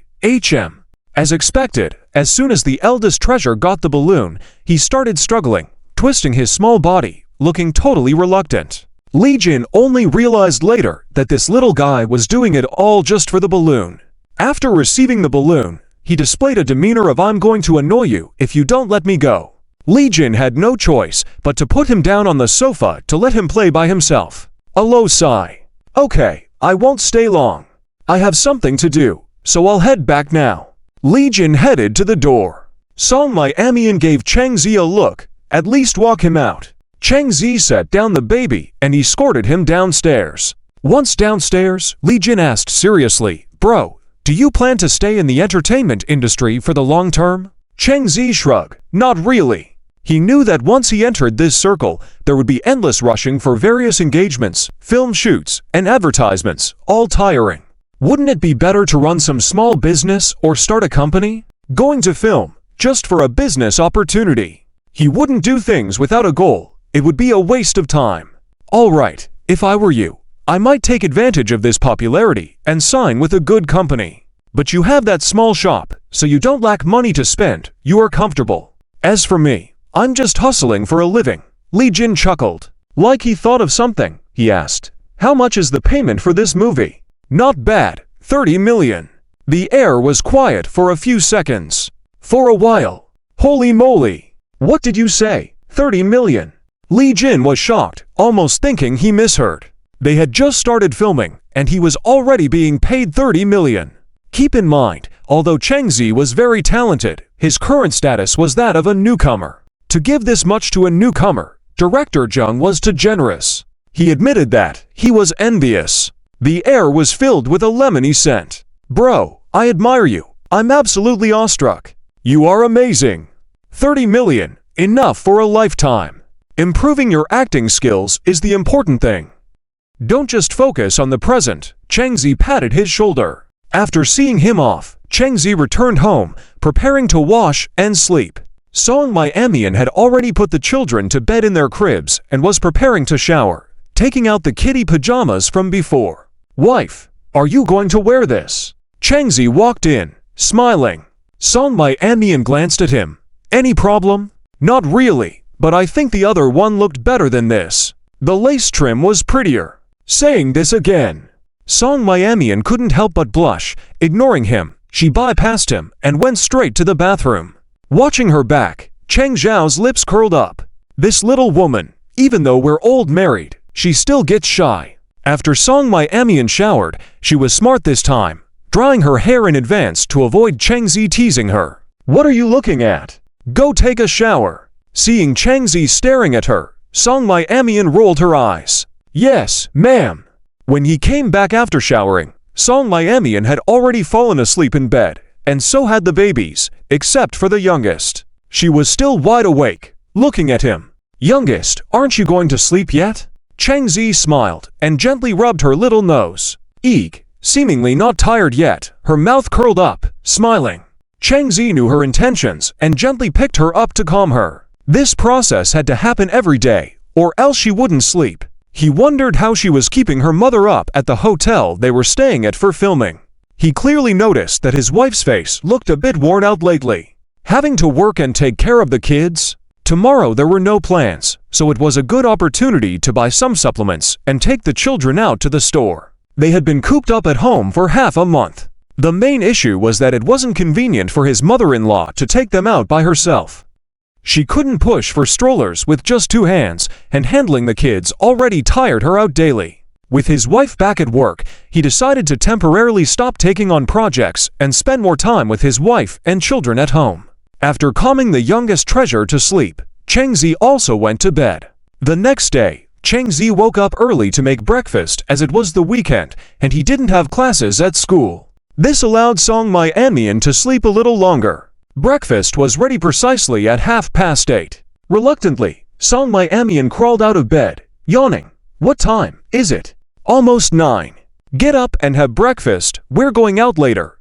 As expected, as soon as the eldest treasure got the balloon, he started struggling, twisting his small body, looking totally reluctant. Li Jin only realized later that this little guy was doing it all just for the balloon. After receiving the balloon, he displayed a demeanor of "I'm going to annoy you if you don't let me go." Li Jin had no choice but to put him down on the sofa to let him play by himself. A low sigh. "Okay, I won't stay long. I have something to do, so I'll head back now." Li Jin headed to the door. Song Miamian gave Changzi a look. "At least walk him out." Changzi set down the baby and escorted him downstairs. Once downstairs, Li Jin asked seriously, "Bro, do you plan to stay in the entertainment industry for the long term?" Changzi shrugged. "Not really." He knew that once he entered this circle, there would be endless rushing for various engagements, film shoots, and advertisements, all tiring. Wouldn't it be better to run some small business or start a company? Going to film, just for a business opportunity. He wouldn't do things without a goal. It would be a waste of time. All right, if I were you, I might take advantage of this popularity and sign with a good company. But you have that small shop, so you don't lack money to spend. You are comfortable. As for me, I'm just hustling for a living." Li Jin chuckled. Like he thought of something, he asked, "How much is the payment for this movie?" "Not bad, 30 million. The air was quiet for a few seconds. For a while. "Holy moly! What did you say? 30 million? Li Jin was shocked, almost thinking he misheard. They had just started filming, and he was already being paid 30 million. Keep in mind, although Changzi was very talented, his current status was that of a newcomer. To give this much to a newcomer, Director Jung was too generous. He admitted that he was envious. The air was filled with a lemony scent. "Bro, I admire you. I'm absolutely awestruck. You are amazing. 30 million, enough for a lifetime. Improving your acting skills is the important thing. Don't just focus on the present." Changzi patted his shoulder. After seeing him off, Changzi returned home, preparing to wash and sleep. Song Miamian had already put the children to bed in their cribs and was preparing to shower, taking out the kitty pajamas from before. "Wife, are you going to wear this?" Changzi walked in, smiling. Song Miamian glanced at him. "Any problem?" "Not really, but I think the other one looked better than this. The lace trim was prettier." Saying this again, Song Miamian couldn't help but blush. Ignoring him, she bypassed him and went straight to the bathroom. Watching her back, Cheng Zhao's lips curled up. This little woman, even though we're old married, she still gets shy. After Song Miamian showered, she was smart this time, drying her hair in advance to avoid Changzi teasing her. "What are you looking at? Go take a shower." Seeing Changzi staring at her, Song Miamian rolled her eyes. "Yes, ma'am." When he came back after showering, Song Miamian had already fallen asleep in bed, and so had the babies, except for the youngest. She was still wide awake, looking at him. "Youngest, aren't you going to sleep yet?" Changzi smiled and gently rubbed her little nose. Eek, seemingly not tired yet, her mouth curled up, smiling. Changzi knew her intentions and gently picked her up to calm her. This process had to happen every day, or else she wouldn't sleep. He wondered how she was keeping her mother up at the hotel they were staying at for filming. He clearly noticed that his wife's face looked a bit worn out lately. Having to work and take care of the kids? Tomorrow there were no plans, so it was a good opportunity to buy some supplements and take the children out to the store. They had been cooped up at home for half a month. The main issue was that it wasn't convenient for his mother-in-law to take them out by herself. She couldn't push for strollers with just 2 hands, and handling the kids already tired her out daily. With his wife back at work, he decided to temporarily stop taking on projects and spend more time with his wife and children at home. After calming the youngest treasure to sleep, Changzi also went to bed. The next day, Changzi woke up early to make breakfast as it was the weekend and he didn't have classes at school. This allowed Song Miamian to sleep a little longer. Breakfast was ready precisely at 8:30. Reluctantly, Song Miamian crawled out of bed, yawning. "What time is it?" "Almost 9. Get up and have breakfast, we're going out later.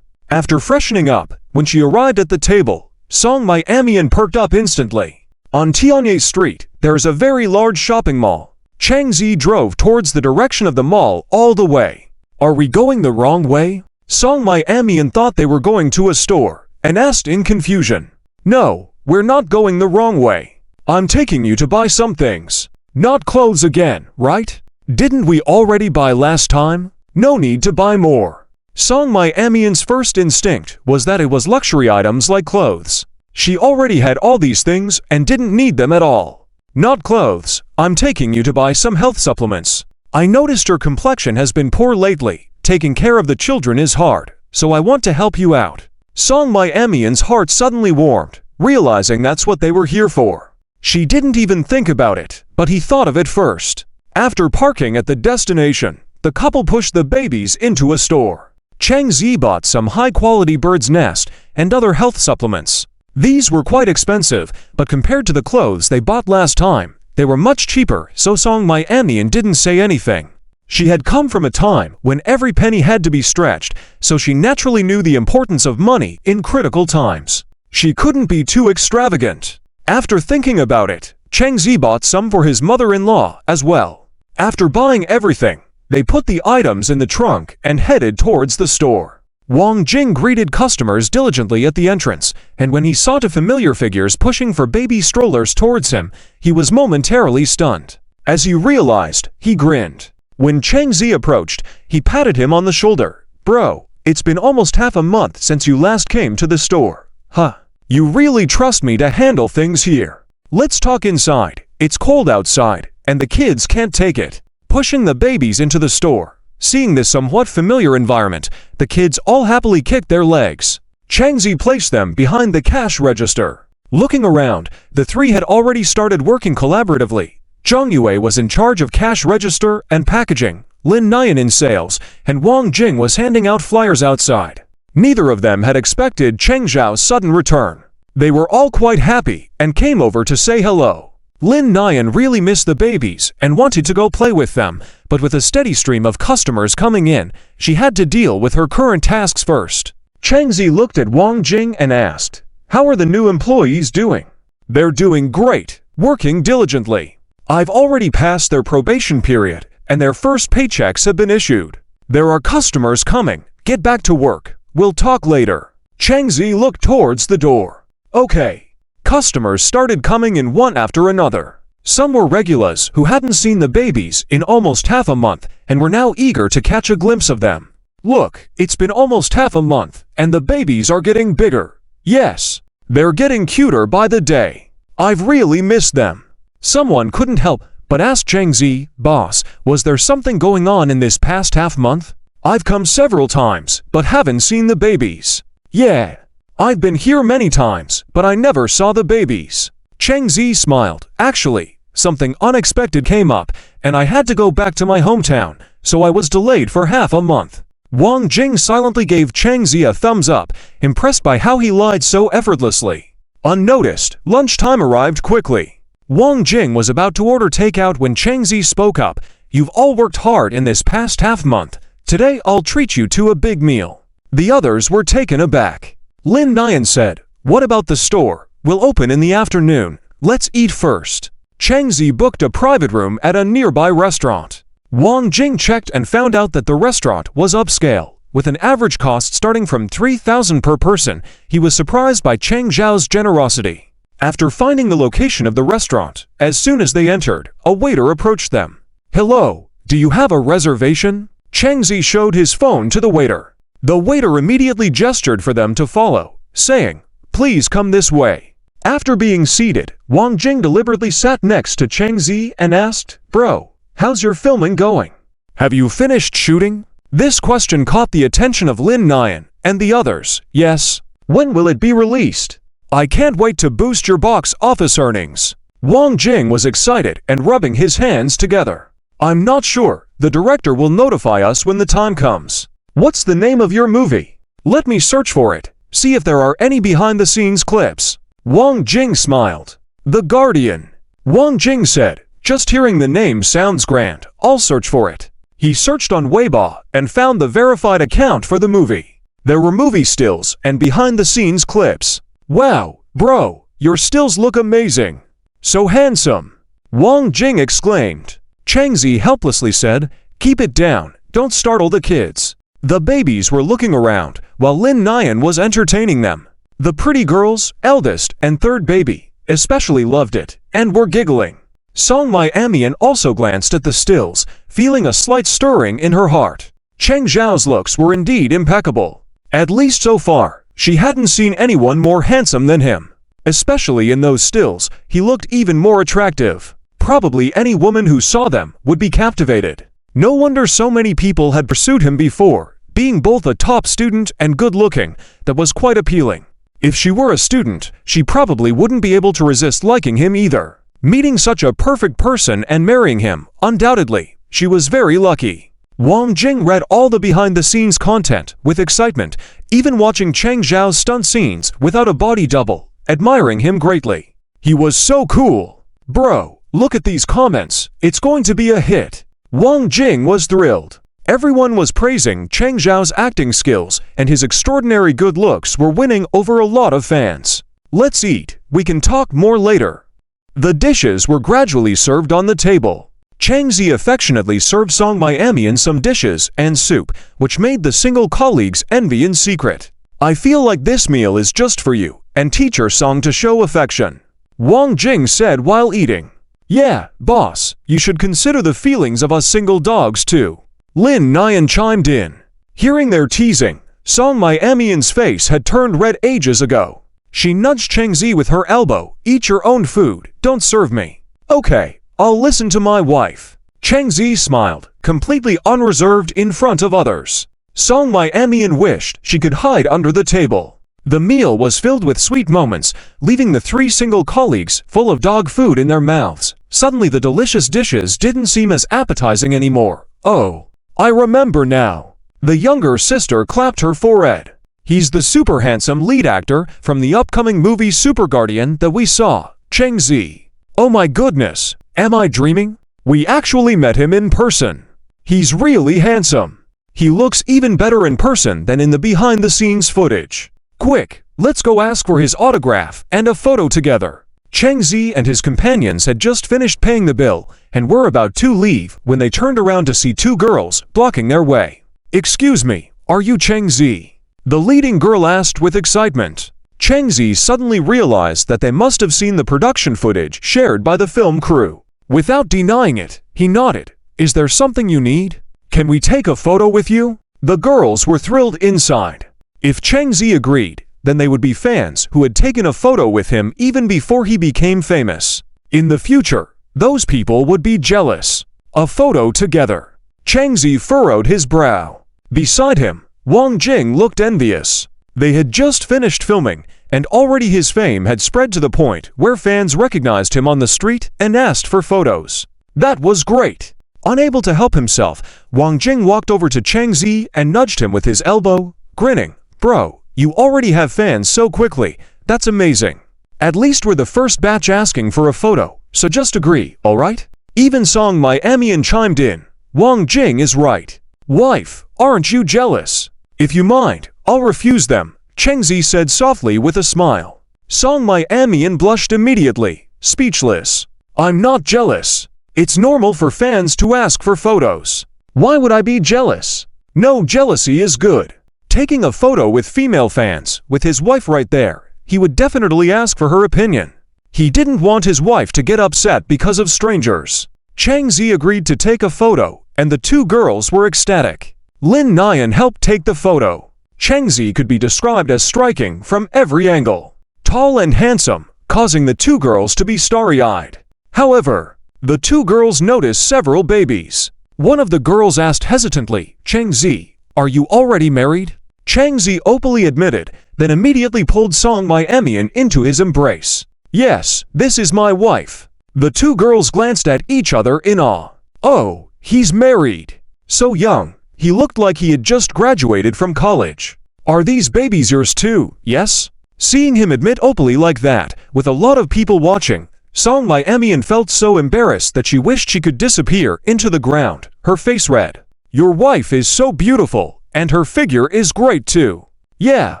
After freshening up, when she arrived at the table, Song Miamian perked up instantly. On Tianye Street, there is a very large shopping mall. Chang Zi drove towards the direction of the mall all the way. Are we going the wrong way? Song Miamian thought they were going to a store and asked in confusion. No, we're not going the wrong way. I'm taking you to buy some things. Not clothes again, right? Didn't we already buy last time? No need to buy more. Song Miamian's first instinct was that it was luxury items like clothes. She already had all these things and didn't need them at all. Not clothes, I'm taking you to buy some health supplements. I noticed your complexion has been poor lately. Taking care of the children is hard, so I want to help you out. Song Miamian's heart suddenly warmed, realizing that's what they were here for. She didn't even think about it, but he thought of it first. After parking at the destination, the couple pushed the babies into a store. Chang Zi bought some high-quality bird's nest and other health supplements. These were quite expensive, but compared to the clothes they bought last time, they were much cheaper, so Song Miamian didn't say anything. She had come from a time when every penny had to be stretched, so she naturally knew the importance of money in critical times. She couldn't be too extravagant. After thinking about it, Chang Zi bought some for his mother-in-law as well. After buying everything, they put the items in the trunk and headed towards the store. Wang Jing greeted customers diligently at the entrance, and when he saw two familiar figures pushing for baby strollers towards him, he was momentarily stunned. As he realized, he grinned. When Chang Zi approached, he patted him on the shoulder. Bro, it's been almost half a month since you last came to the store. Huh. You really trust me to handle things here. Let's talk inside. It's cold outside, and the kids can't take it. Pushing the babies into the store. Seeing this somewhat familiar environment, the kids all happily kicked their legs. Chang Zi placed them behind the cash register. Looking around, the three had already started working collaboratively. Zhang Yue was in charge of cash register and packaging, Lin Nian in sales, and Wang Jing was handing out flyers outside. Neither of them had expected Cheng Zhao's sudden return. They were all quite happy and came over to say hello. Lin Nian really missed the babies and wanted to go play with them, but with a steady stream of customers coming in, she had to deal with her current tasks first. Chang Zi looked at Wang Jing and asked, "How are the new employees doing?" "They're doing great, working diligently. I've already passed their probation period, and their first paychecks have been issued. There are customers coming. Get back to work. We'll talk later." Chang Zi looked towards the door. Okay. Customers started coming in one after another. Some were regulars who hadn't seen the babies in almost half a month and were now eager to catch a glimpse of them. Look, it's been almost half a month, and the babies are getting bigger. Yes, they're getting cuter by the day. I've really missed them. Someone couldn't help but ask Chang Zi, "Boss, was there something going on in this past half month? I've come several times, but haven't seen the babies." "Yeah, I've been here many times, but I never saw the babies." Chang Zi smiled. "Actually, something unexpected came up, and I had to go back to my hometown, so I was delayed for half a month." Wang Jing silently gave Chang Zi a thumbs up, impressed by how he lied so effortlessly. Unnoticed, lunchtime arrived quickly. Wang Jing was about to order takeout when Chang Zi spoke up. "You've all worked hard in this past half month. Today I'll treat you to a big meal." The others were taken aback. Lin Nian said, "What about the store? We'll open in the afternoon. Let's eat first." Chang Zi booked a private room at a nearby restaurant. Wang Jing checked and found out that the restaurant was upscale, with an average cost starting from 3,000 per person. He was surprised by Cheng Zhao's generosity. After finding the location of the restaurant, as soon as they entered, a waiter approached them. "Hello, do you have a reservation?" Chang Zi showed his phone to the waiter. The waiter immediately gestured for them to follow, saying, "Please come this way." After being seated, Wang Jing deliberately sat next to Chang Zi and asked, "Bro, how's your filming going? Have you finished shooting?" This question caught the attention of Lin Nian and the others. "Yes." "When will it be released?" "I can't wait to boost your box office earnings." Wang Jing was excited and rubbing his hands together. "I'm not sure. The director will notify us when the time comes." "What's the name of your movie? Let me search for it, see if there are any behind-the-scenes clips." Wang Jing smiled. "The Guardian." Wang Jing said, "Just hearing the name sounds grand. I'll search for it." He searched on Weibo and found the verified account for the movie. There were movie stills and behind-the-scenes clips. "Wow, Bro, your stills look amazing. So handsome. Wang Jing exclaimed. Chang Zi helplessly said, keep it down, don't startle the kids. The babies were looking around, while Lin Nian was entertaining them. The pretty girls, eldest and third baby, especially loved it, and were giggling. Song Mai Amian also glanced at the stills, feeling a slight stirring in her heart. Cheng Zhao's looks were indeed impeccable. At least so far, she hadn't seen anyone more handsome than him. Especially in those stills, he looked even more attractive. Probably any woman who saw them would be captivated. No wonder so many people had pursued him before. Being both a top student and good-looking, that was quite appealing. If she were a student, she probably wouldn't be able to resist liking him either. Meeting such a perfect person and marrying him, undoubtedly, she was very lucky. Wang Jing read all the behind-the-scenes content with excitement, even watching Cheng Zhao's stunt scenes without a body double, admiring him greatly. He was so cool. Bro, look at these comments, it's going to be a hit. Wang Jing was thrilled. Everyone was praising Cheng Zhao's acting skills, and his extraordinary good looks were winning over a lot of fans. Let's eat, we can talk more later. The dishes were gradually served on the table. Chang Zi affectionately served Song Mai Amian some dishes and soup, which made the single colleagues envy in secret. I feel like this meal is just for you, and teacher Song to show affection. Wang Jing said while eating. Yeah, boss, you should consider the feelings of us single dogs too. Lin Nian chimed in. Hearing their teasing, Song Mai Amian's face had turned red ages ago. She nudged Cheng Zi with her elbow. Eat your own food, don't serve me. Okay, I'll listen to my wife. Cheng Zi smiled, completely unreserved in front of others. Song Mai Amian wished she could hide under the table. The meal was filled with sweet moments, leaving the three single colleagues full of dog food in their mouths. Suddenly the delicious dishes didn't seem as appetizing anymore. Oh, I remember now. The younger sister clapped her forehead. He's the super handsome lead actor from the upcoming movie Super Guardian that we saw, Cheng Zi. Oh my goodness, am I dreaming? We actually met him in person. He's really handsome. He looks even better in person than in the behind-the-scenes footage. Quick, let's go ask for his autograph and a photo together. Cheng Zi and his companions had just finished paying the bill and were about to leave when they turned around to see two girls blocking their way. Excuse me, are you Cheng Zi? The leading girl asked with excitement. Cheng Zi suddenly realized that they must have seen the production footage shared by the film crew. Without denying it, he nodded. Is there something you need? Can we take a photo with you? The girls were thrilled inside. If Cheng Zi agreed, then they would be fans who had taken a photo with him even before he became famous. In the future, those people would be jealous. A photo together. Cheng Zi furrowed his brow. Beside him, Wang Jing looked envious. They had just finished filming, and already his fame had spread to the point where fans recognized him on the street and asked for photos. That was great. Unable to help himself, Wang Jing walked over to Cheng Zi and nudged him with his elbow, grinning. Bro, you already have fans so quickly. That's amazing. At least we're the first batch asking for a photo, so just agree, alright? Even Song Mai Amian chimed in. Wang Jing is right. Wife, aren't you jealous? If you mind, I'll refuse them, Cheng Zi said softly with a smile. Song Mai Amian blushed immediately, speechless. I'm not jealous. It's normal for fans to ask for photos. Why would I be jealous? No, jealousy is good. Taking a photo with female fans, with his wife right there, he would definitely ask for her opinion. He didn't want his wife to get upset because of strangers. Cheng Zi agreed to take a photo, and the two girls were ecstatic. Lin Nian helped take the photo. Cheng Zi could be described as striking from every angle. Tall and handsome, causing the two girls to be starry-eyed. However, the two girls noticed several babies. One of the girls asked hesitantly, Cheng Zi, are you already married? Cheng Zi openly admitted, then immediately pulled Song Mai Amian into his embrace. Yes, this is my wife. The two girls glanced at each other in awe. Oh, he's married. So young. He looked like he had just graduated from college. Are these babies yours too, yes? Seeing him admit openly like that, with a lot of people watching, Song Mai Amian felt so embarrassed that she wished she could disappear into the ground, her face red. Your wife is so beautiful, and her figure is great too. Yeah,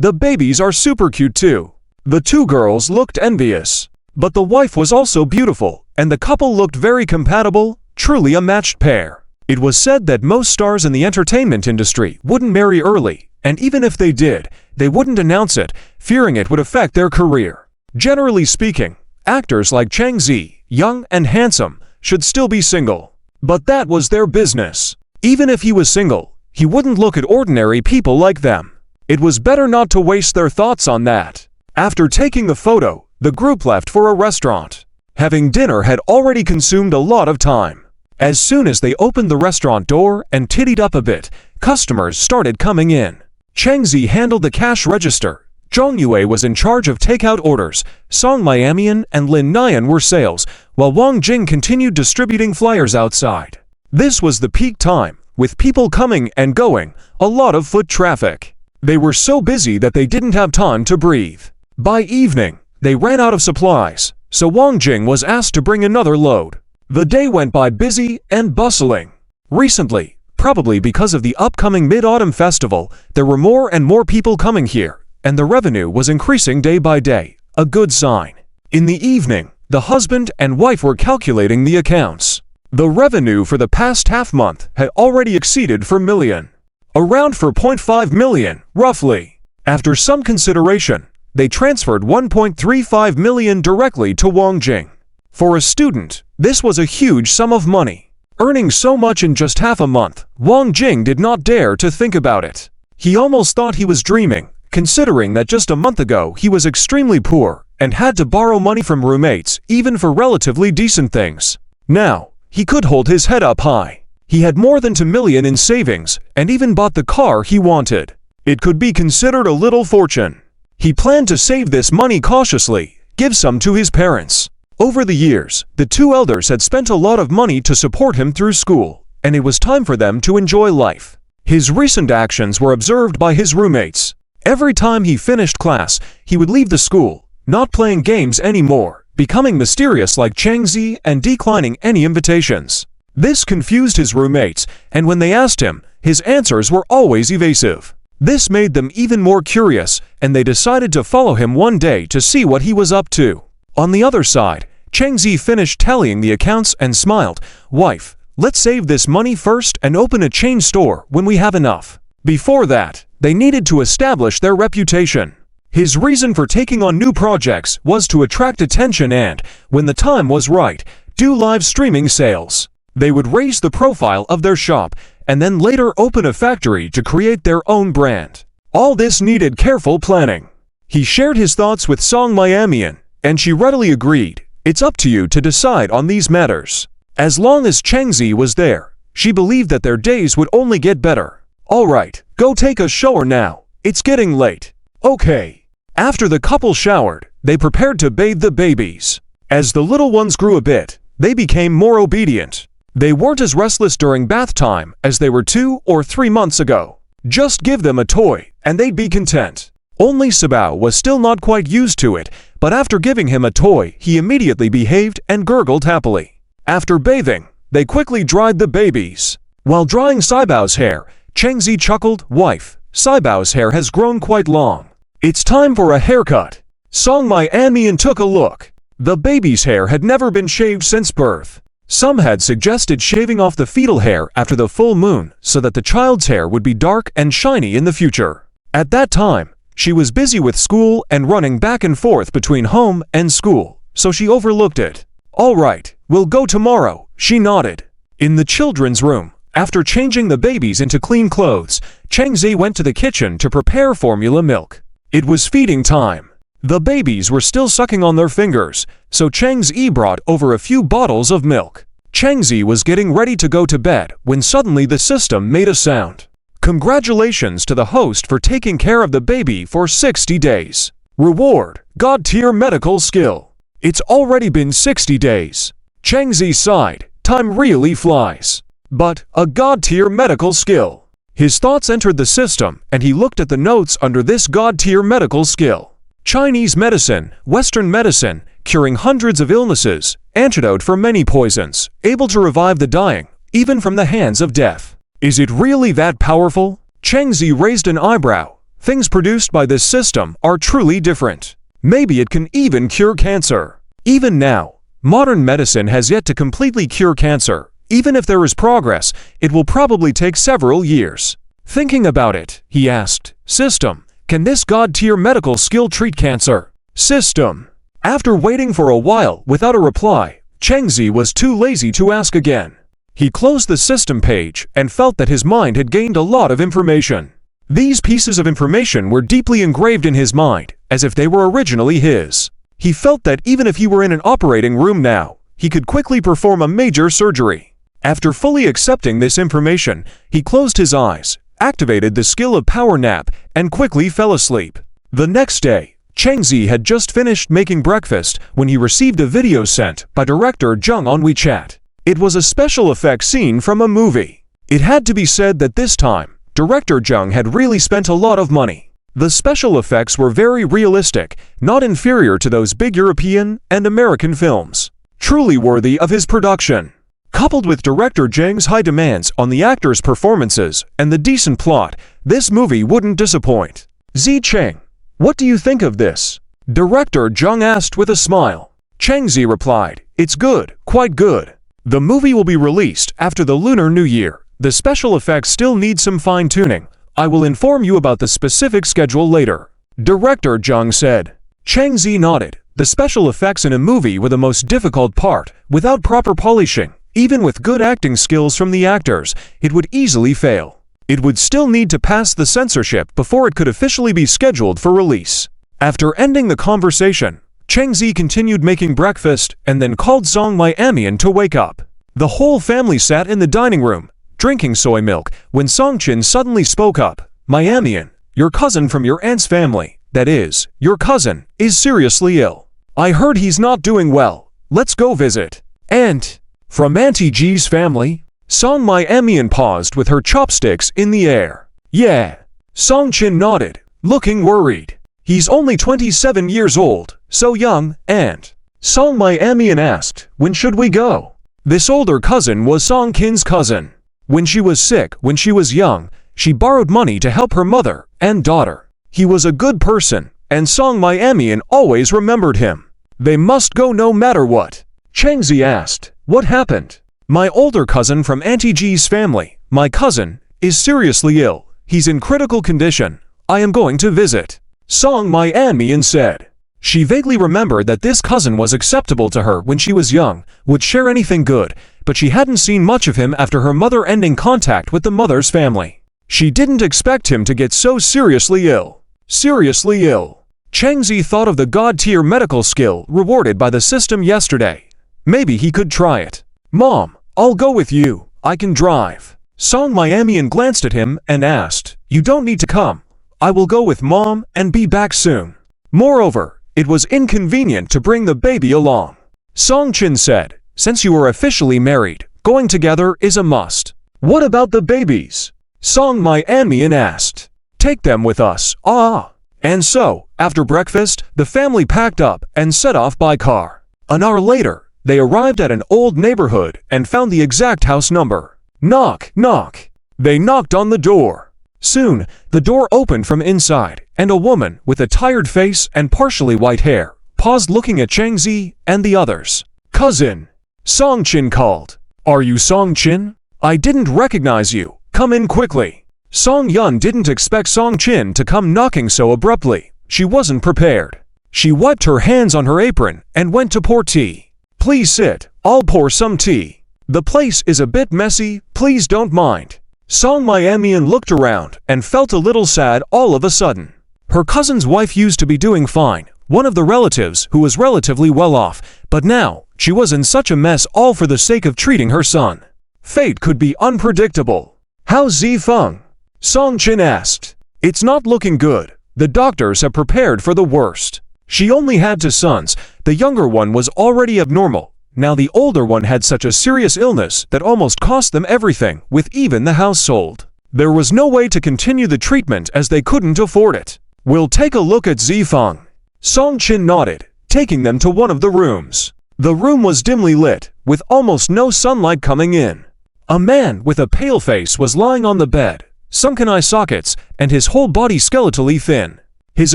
the babies are super cute too. The two girls looked envious. But the wife was also beautiful, and the couple looked very compatible, truly a matched pair. It was said that most stars in the entertainment industry wouldn't marry early, and even if they did, they wouldn't announce it, fearing it would affect their career. Generally speaking, actors like Chang Zi, young and handsome, should still be single. But that was their business. Even if he was single, he wouldn't look at ordinary people like them. It was better not to waste their thoughts on that. After taking the photo, the group left for a restaurant. Having dinner had already consumed a lot of time. As soon as they opened the restaurant door and tittied up a bit, customers started coming in. Chang Zi handled the cash register. Zhang Yue was in charge of takeout orders. Song Miamian and Lin Nian were sales, while Wang Jing continued distributing flyers outside. This was the peak time, with people coming and going, a lot of foot traffic. They were so busy that they didn't have time to breathe. By evening, they ran out of supplies, so Wang Jing was asked to bring another load. The day went by busy and bustling. Recently, probably because of the upcoming Mid-Autumn Festival, there were more and more people coming here, and the revenue was increasing day by day, a good sign. In the evening, the husband and wife were calculating the accounts. The revenue for the past half-month had already exceeded 4 million. Around 4.5 million, roughly. After some consideration, they transferred 1.35 million directly to Wang Jing. For a student, this was a huge sum of money. Earning so much in just half a month, Wang Jing did not dare to think about it. He almost thought he was dreaming, considering that just a month ago he was extremely poor and had to borrow money from roommates even for relatively decent things. Now, he could hold his head up high. He had more than 2 million in savings and even bought the car he wanted. It could be considered a little fortune. He planned to save this money cautiously, give some to his parents. Over the years, the two elders had spent a lot of money to support him through school, and it was time for them to enjoy life. His recent actions were observed by his roommates. Every time he finished class, he would leave the school, not playing games anymore, becoming mysterious like Chang Zi and declining any invitations. This confused his roommates, and when they asked him, his answers were always evasive. This made them even more curious, and they decided to follow him one day to see what he was up to. On the other side, Chang Zi finished tallying the accounts and smiled. "Wife, let's save this money first and open a chain store when we have enough." Before that, they needed to establish their reputation. His reason for taking on new projects was to attract attention and, when the time was right, do live streaming sales. They would raise the profile of their shop, and then later open a factory to create their own brand. All this needed careful planning. He shared his thoughts with Song Miamian, and she readily agreed. It's up to you to decide on these matters. As long as Chang Zi was there, she believed that their days would only get better. All right, go take a shower now. It's getting late. Okay. After the couple showered, they prepared to bathe the babies. As the little ones grew a bit, they became more obedient. They weren't as restless during bath time as they were 2 or 3 months ago. Just give them a toy, and they'd be content. Only Sabao was still not quite used to it, but after giving him a toy, he immediately behaved and gurgled happily. After bathing, they quickly dried the babies. While drying Saibao's hair, Chang Zi chuckled, "Wife, Saibao's hair has grown quite long. It's time for a haircut." Song Miamian took a look. The baby's hair had never been shaved since birth. Some had suggested shaving off the fetal hair after the full moon so that the child's hair would be dark and shiny in the future. At that time, she was busy with school and running back and forth between home and school, so she overlooked it. "All right, we'll go tomorrow," she nodded. In the children's room, after changing the babies into clean clothes, Chang Zi went to the kitchen to prepare formula milk. It was feeding time. The babies were still sucking on their fingers, so Chang Zi brought over a few bottles of milk. Chang Zi was getting ready to go to bed when suddenly the system made a sound. Congratulations to the host for taking care of the baby for 60 days. Reward, God-tier medical skill. It's already been 60 days. Chang Zi sighed, time really flies. But, a God-tier medical skill. His thoughts entered the system and he looked at the notes under this God-tier medical skill. Chinese medicine, Western medicine, curing hundreds of illnesses, antidote for many poisons, able to revive the dying, even from the hands of death. Is it really that powerful? Chang Zi raised an eyebrow. Things produced by this system are truly different. Maybe it can even cure cancer. Even now, modern medicine has yet to completely cure cancer. Even if there is progress, it will probably take several years. Thinking about it, he asked, "System, can this god-tier medical skill treat cancer?" System. After waiting for a while without a reply, Chengzi was too lazy to ask again. He closed the system page and felt that his mind had gained a lot of information. These pieces of information were deeply engraved in his mind, as if they were originally his. He felt that even if he were in an operating room now, he could quickly perform a major surgery. After fully accepting this information, he closed his eyes, activated the skill of power nap, and quickly fell asleep. The next day, Chengzi had just finished making breakfast when he received a video sent by director Zheng on WeChat. It was a special effects scene from a movie. It had to be said that this time, director Zheng had really spent a lot of money. The special effects were very realistic, not inferior to those big European and American films. Truly worthy of his production. Coupled with director Zheng's high demands on the actors' performances and the decent plot, this movie wouldn't disappoint. Zicheng, what do you think of this? Director Zheng asked with a smile. Chengzi replied, "It's good, quite good. The movie will be released after the Lunar New Year. The special effects still need some fine-tuning. I will inform you about the specific schedule later." Director Zheng said. Chengzi nodded. The special effects in a movie were the most difficult part. Without proper polishing, even with good acting skills from the actors, it would easily fail. It would still need to pass the censorship before it could officially be scheduled for release. After ending the conversation, Chengzi continued making breakfast and then called Song Mai-Amian to wake up. The whole family sat in the dining room, drinking soy milk, when Song Qin suddenly spoke up. "Mai-Amian, your cousin from your aunt's family, that is, your cousin, is seriously ill. I heard he's not doing well. Let's go visit." "Aunt? From Auntie G's family?" Song Mai-Amian paused with her chopsticks in the air. "Yeah." Song Qin nodded, looking worried. "He's only 27 years old, so young, aunt." Song Mai-Amian asked, "When should we go?" This older cousin was Song Qin's cousin. When she was sick, when she was young, she borrowed money to help her mother and daughter. He was a good person, and Song Mai-Amian always remembered him. They must go no matter what. Chengzi asked, "What happened?" "My older cousin from Auntie G's family, my cousin, is seriously ill. He's in critical condition. I am going to visit," Song Mai-Amian said. She vaguely remembered that this cousin was acceptable to her when she was young, would share anything good, but she hadn't seen much of him after her mother ending contact with the mother's family. She didn't expect him to get so seriously ill. Seriously ill. Chengzi thought of the god-tier medical skill rewarded by the system yesterday. Maybe he could try it. "Mom, I'll go with you. I can drive." Song Mai-Amian glanced at him and asked, "You don't need to come. I will go with Mom and be back soon." Moreover, it was inconvenient to bring the baby along. Song Qin said, "Since you are officially married, going together is a must." "What about the babies?" Song Mai-Amian asked. "Take them with us, ah." And so, after breakfast, the family packed up and set off by car. An hour later, they arrived at an old neighborhood and found the exact house number. Knock, knock. They knocked on the door. Soon, the door opened from inside, and a woman with a tired face and partially white hair paused looking at Chengzi and the others. "Cousin," Song Qin called. "Are you Song Qin? I didn't recognize you. Come in quickly." Song Yun didn't expect Song Qin to come knocking so abruptly. She wasn't prepared. She wiped her hands on her apron and went to pour tea. "Please sit. I'll pour some tea. The place is a bit messy. Please don't mind." Song Mai-Amian looked around and felt a little sad all of a sudden. Her cousin's wife used to be doing fine, one of the relatives who was relatively well off, but now she was in such a mess all for the sake of treating her son. Fate could be unpredictable. "How's Zifeng?" Song Qin asked. "It's not looking good. The doctors have prepared for the worst. She only had 2 sons. The younger one was already abnormal. Now the older one had such a serious illness that almost cost them everything, with even the house sold. There was no way to continue the treatment as they couldn't afford it. We'll take a look at Zifeng." Song Qin nodded, taking them to one of the rooms. The room was dimly lit, with almost no sunlight coming in. A man with a pale face was lying on the bed, sunken eye sockets, and his whole body skeletally thin. His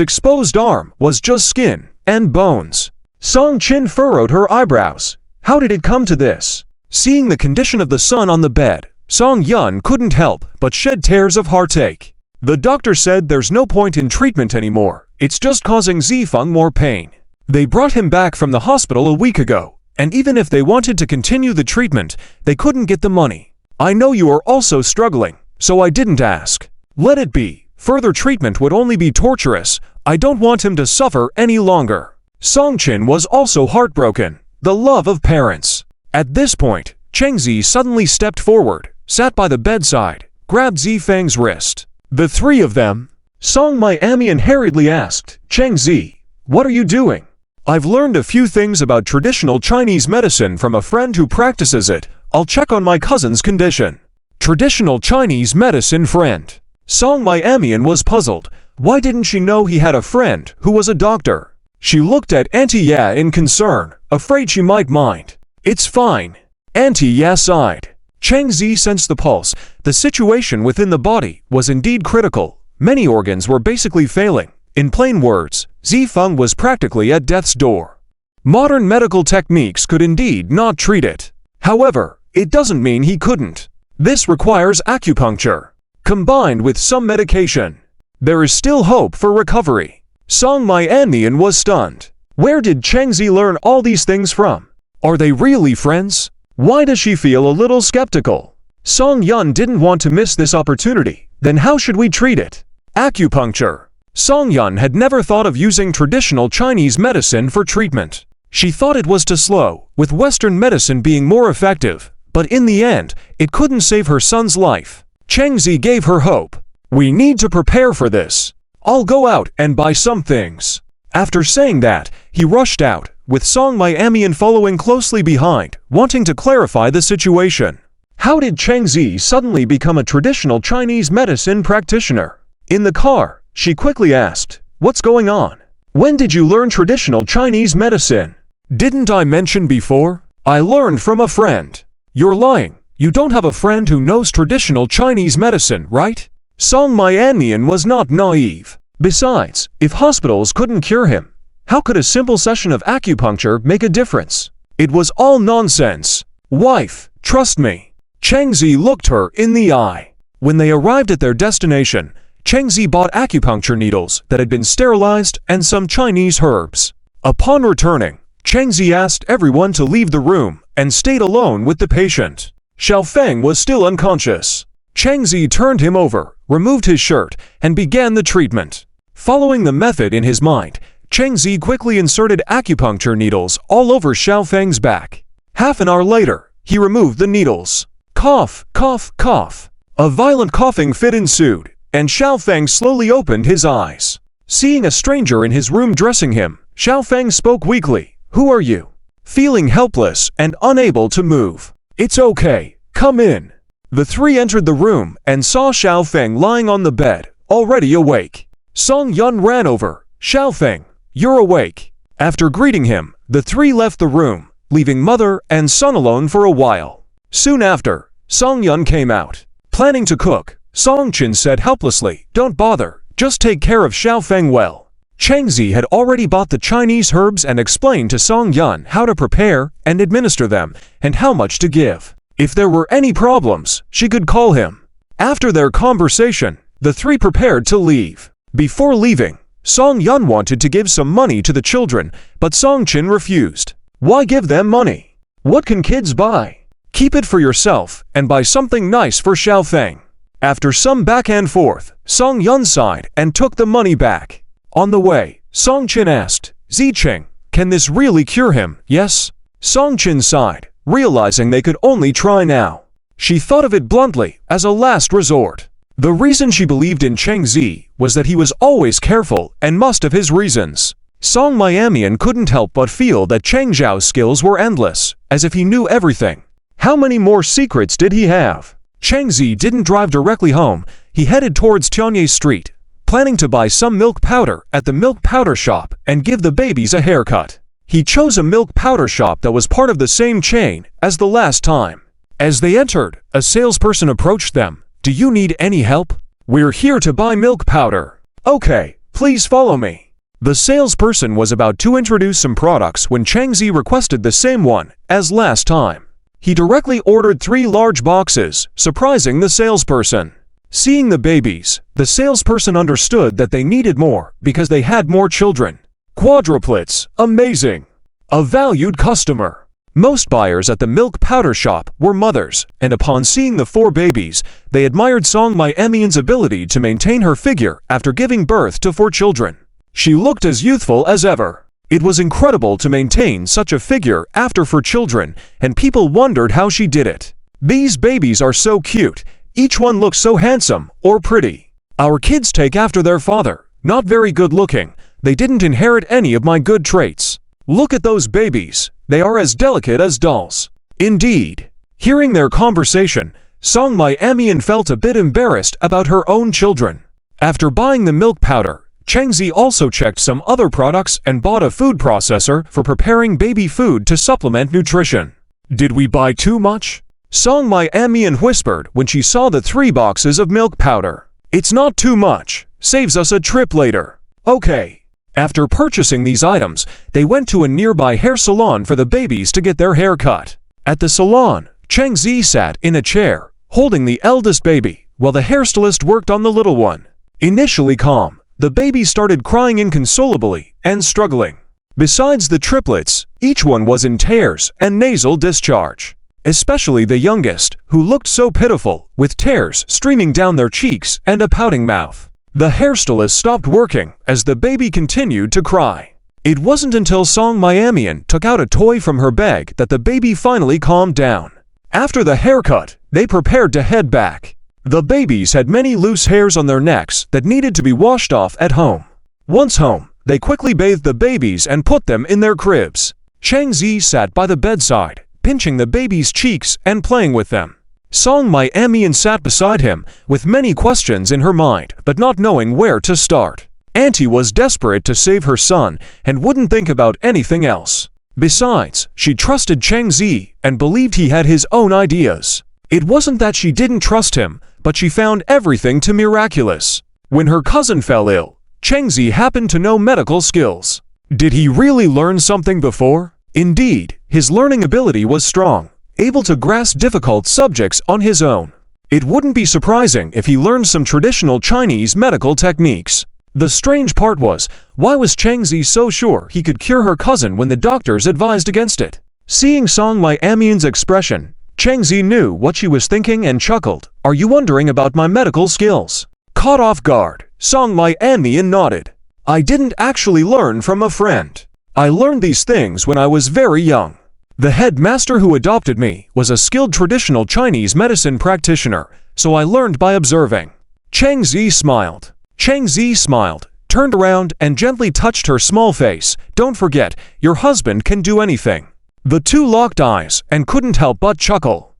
exposed arm was just skin, and bones. Song Chin furrowed her eyebrows. How did it come to this? Seeing the condition of the son on the bed, Song Yun couldn't help but shed tears of heartache. The doctor said there's no point in treatment anymore. It's just causing Zifeng more pain. They brought him back from the hospital a week ago, and even if they wanted to continue the treatment, they couldn't get the money. I know you are also struggling, so I didn't ask. Let it be. Further treatment would only be torturous. I don't want him to suffer any longer. Song Chin was also heartbroken. The love of parents. At this point, Cheng Zi suddenly stepped forward, sat by the bedside, grabbed Zifeng's wrist. The three of them. Song Miamian hurriedly asked, Cheng Zi, what are you doing? I've learned a few things about traditional Chinese medicine from a friend who practices it. I'll check on my cousin's condition. Traditional Chinese medicine friend. Song Miamian was puzzled. Why didn't she know he had a friend who was a doctor? She looked at Auntie Ya in concern, afraid she might mind. It's fine. Auntie Ya sighed. Cheng Zi sensed the pulse. The situation within the body was indeed critical. Many organs were basically failing. In plain words, Zifeng was practically at death's door. Modern medical techniques could indeed not treat it. However, it doesn't mean he couldn't. This requires acupuncture, combined with some medication. There is still hope for recovery. Song Miamian was stunned. Where did Cheng Zi learn all these things from? Are they really friends? Why does she feel a little skeptical? Song Yun didn't want to miss this opportunity. Then how should we treat it? Acupuncture. Song Yun had never thought of using traditional Chinese medicine for treatment. She thought it was too slow, with Western medicine being more effective. But in the end, it couldn't save her son's life. Cheng Zi gave her hope. We need to prepare for this. I'll go out and buy some things. After saying that, he rushed out, with Song Miamian following closely behind, wanting to clarify the situation. How did Cheng Zi suddenly become a traditional Chinese medicine practitioner? In the car, she quickly asked, what's going on? When did you learn traditional Chinese medicine? Didn't I mention before? I learned from a friend. You're lying. You don't have a friend who knows traditional Chinese medicine, right? Song Miamian was not naive. Besides, if hospitals couldn't cure him, how could a simple session of acupuncture make a difference? It was all nonsense. Wife, trust me. Cheng Zi looked her in the eye. When they arrived at their destination, Cheng Zi bought acupuncture needles that had been sterilized and some Chinese herbs. Upon returning, Cheng Zi asked everyone to leave the room and stayed alone with the patient. Xiao Feng was still unconscious. Cheng Zi turned him over, removed his shirt, and began the treatment. Following the method in his mind, Cheng Zi quickly inserted acupuncture needles all over Xiao Feng's back. Half an hour later, he removed the needles. Cough, cough, cough. A violent coughing fit ensued, and Xiao Feng slowly opened his eyes. Seeing a stranger in his room dressing him, Xiao Feng spoke weakly. Who are you? Feeling helpless and unable to move. It's okay, come in. The three entered the room and saw Xiao Feng lying on the bed, already awake. Song Yun ran over. Xiao Feng, you're awake. After greeting him, the three left the room, leaving mother and son alone for a while. Soon after, Song Yun came out. Planning to cook, Song Chin said helplessly, don't bother, just take care of Xiao Feng well. Cheng Zi had already bought the Chinese herbs and explained to Song Yun how to prepare and administer them, and how much to give. If there were any problems, she could call him. After their conversation, the three prepared to leave. Before leaving, Song Yun wanted to give some money to the children, but Song Chin refused. Why give them money? What can kids buy? Keep it for yourself, and buy something nice for Xiao Feng. After some back and forth, Song Yun sighed and took the money back. On the way, Song Chin asked, Zicheng, can this really cure him, yes? Song Chin sighed, realizing they could only try now. She thought of it bluntly, as a last resort. The reason she believed in Cheng Zi was that he was always careful and must have his reasons. Song Miamian couldn't help but feel that Cheng Zhao's skills were endless, as if he knew everything. How many more secrets did he have? Cheng Zi didn't drive directly home. He headed towards Tianye Street, planning to buy some milk powder at the milk powder shop and give the babies a haircut. He chose a milk powder shop that was part of the same chain as the last time. As they entered, a salesperson approached them. Do you need any help? We're here to buy milk powder. Okay, please follow me. The salesperson was about to introduce some products when Chang Zi requested the same one as last time. He directly ordered 3 large boxes, surprising the salesperson. Seeing the babies, the salesperson understood that they needed more because they had more children. Quadruplets, amazing! A valued customer. Most buyers at the milk powder shop were mothers, and upon seeing the 4 babies, they admired Song Mai-Amian's ability to maintain her figure after giving birth to 4 children. She looked as youthful as ever. It was incredible to maintain such a figure after 4 children, and people wondered how she did it. These babies are so cute. Each one looks so handsome or pretty. Our kids take after their father. Not very good looking. They didn't inherit any of my good traits. Look at those babies. They are as delicate as dolls. Indeed. Hearing their conversation, Song Mai-Amian felt a bit embarrassed about her own children. After buying the milk powder, Chang Zi also checked some other products and bought a food processor for preparing baby food to supplement nutrition. Did we buy too much? Song Mai-Amian whispered when she saw the 3 boxes of milk powder. It's not too much. Saves us a trip later. Okay. After purchasing these items, they went to a nearby hair salon for the babies to get their hair cut. At the salon, Chang Zi sat in a chair, holding the eldest baby, while the hairstylist worked on the little one. Initially calm, the baby started crying inconsolably and struggling. Besides the triplets, each one was in tears and nasal discharge. Especially the youngest, who looked so pitiful, with tears streaming down their cheeks and a pouting mouth. The hairstylist stopped working as the baby continued to cry. It wasn't until Song Mai-Amian took out a toy from her bag that the baby finally calmed down. After the haircut, they prepared to head back. The babies had many loose hairs on their necks that needed to be washed off at home. Once home, they quickly bathed the babies and put them in their cribs. Chang Zi sat by the bedside, pinching the baby's cheeks and playing with them. Song Mai-Amian sat beside him, with many questions in her mind, but not knowing where to start. Auntie was desperate to save her son and wouldn't think about anything else. Besides, she trusted Chang Zi and believed he had his own ideas. It wasn't that she didn't trust him, but she found everything too miraculous. When her cousin fell ill, Chang Zi happened to know medical skills. Did he really learn something before? Indeed, his learning ability was strong, able to grasp difficult subjects on his own. It wouldn't be surprising if he learned some traditional Chinese medical techniques. The strange part was, why was Chang Zi so sure he could cure her cousin when the doctors advised against it? Seeing Song Mai-Amian's expression, Chang Zi knew what she was thinking and chuckled. Are you wondering about my medical skills? Caught off guard, Song Mai-Amian nodded. I didn't actually learn from a friend. I learned these things when I was very young. The headmaster who adopted me was a skilled traditional Chinese medicine practitioner, so I learned by observing. Chang Zi smiled. Chang Zi smiled, turned around and gently touched her small face. Don't forget, your husband can do anything. The two locked eyes and couldn't help but chuckle.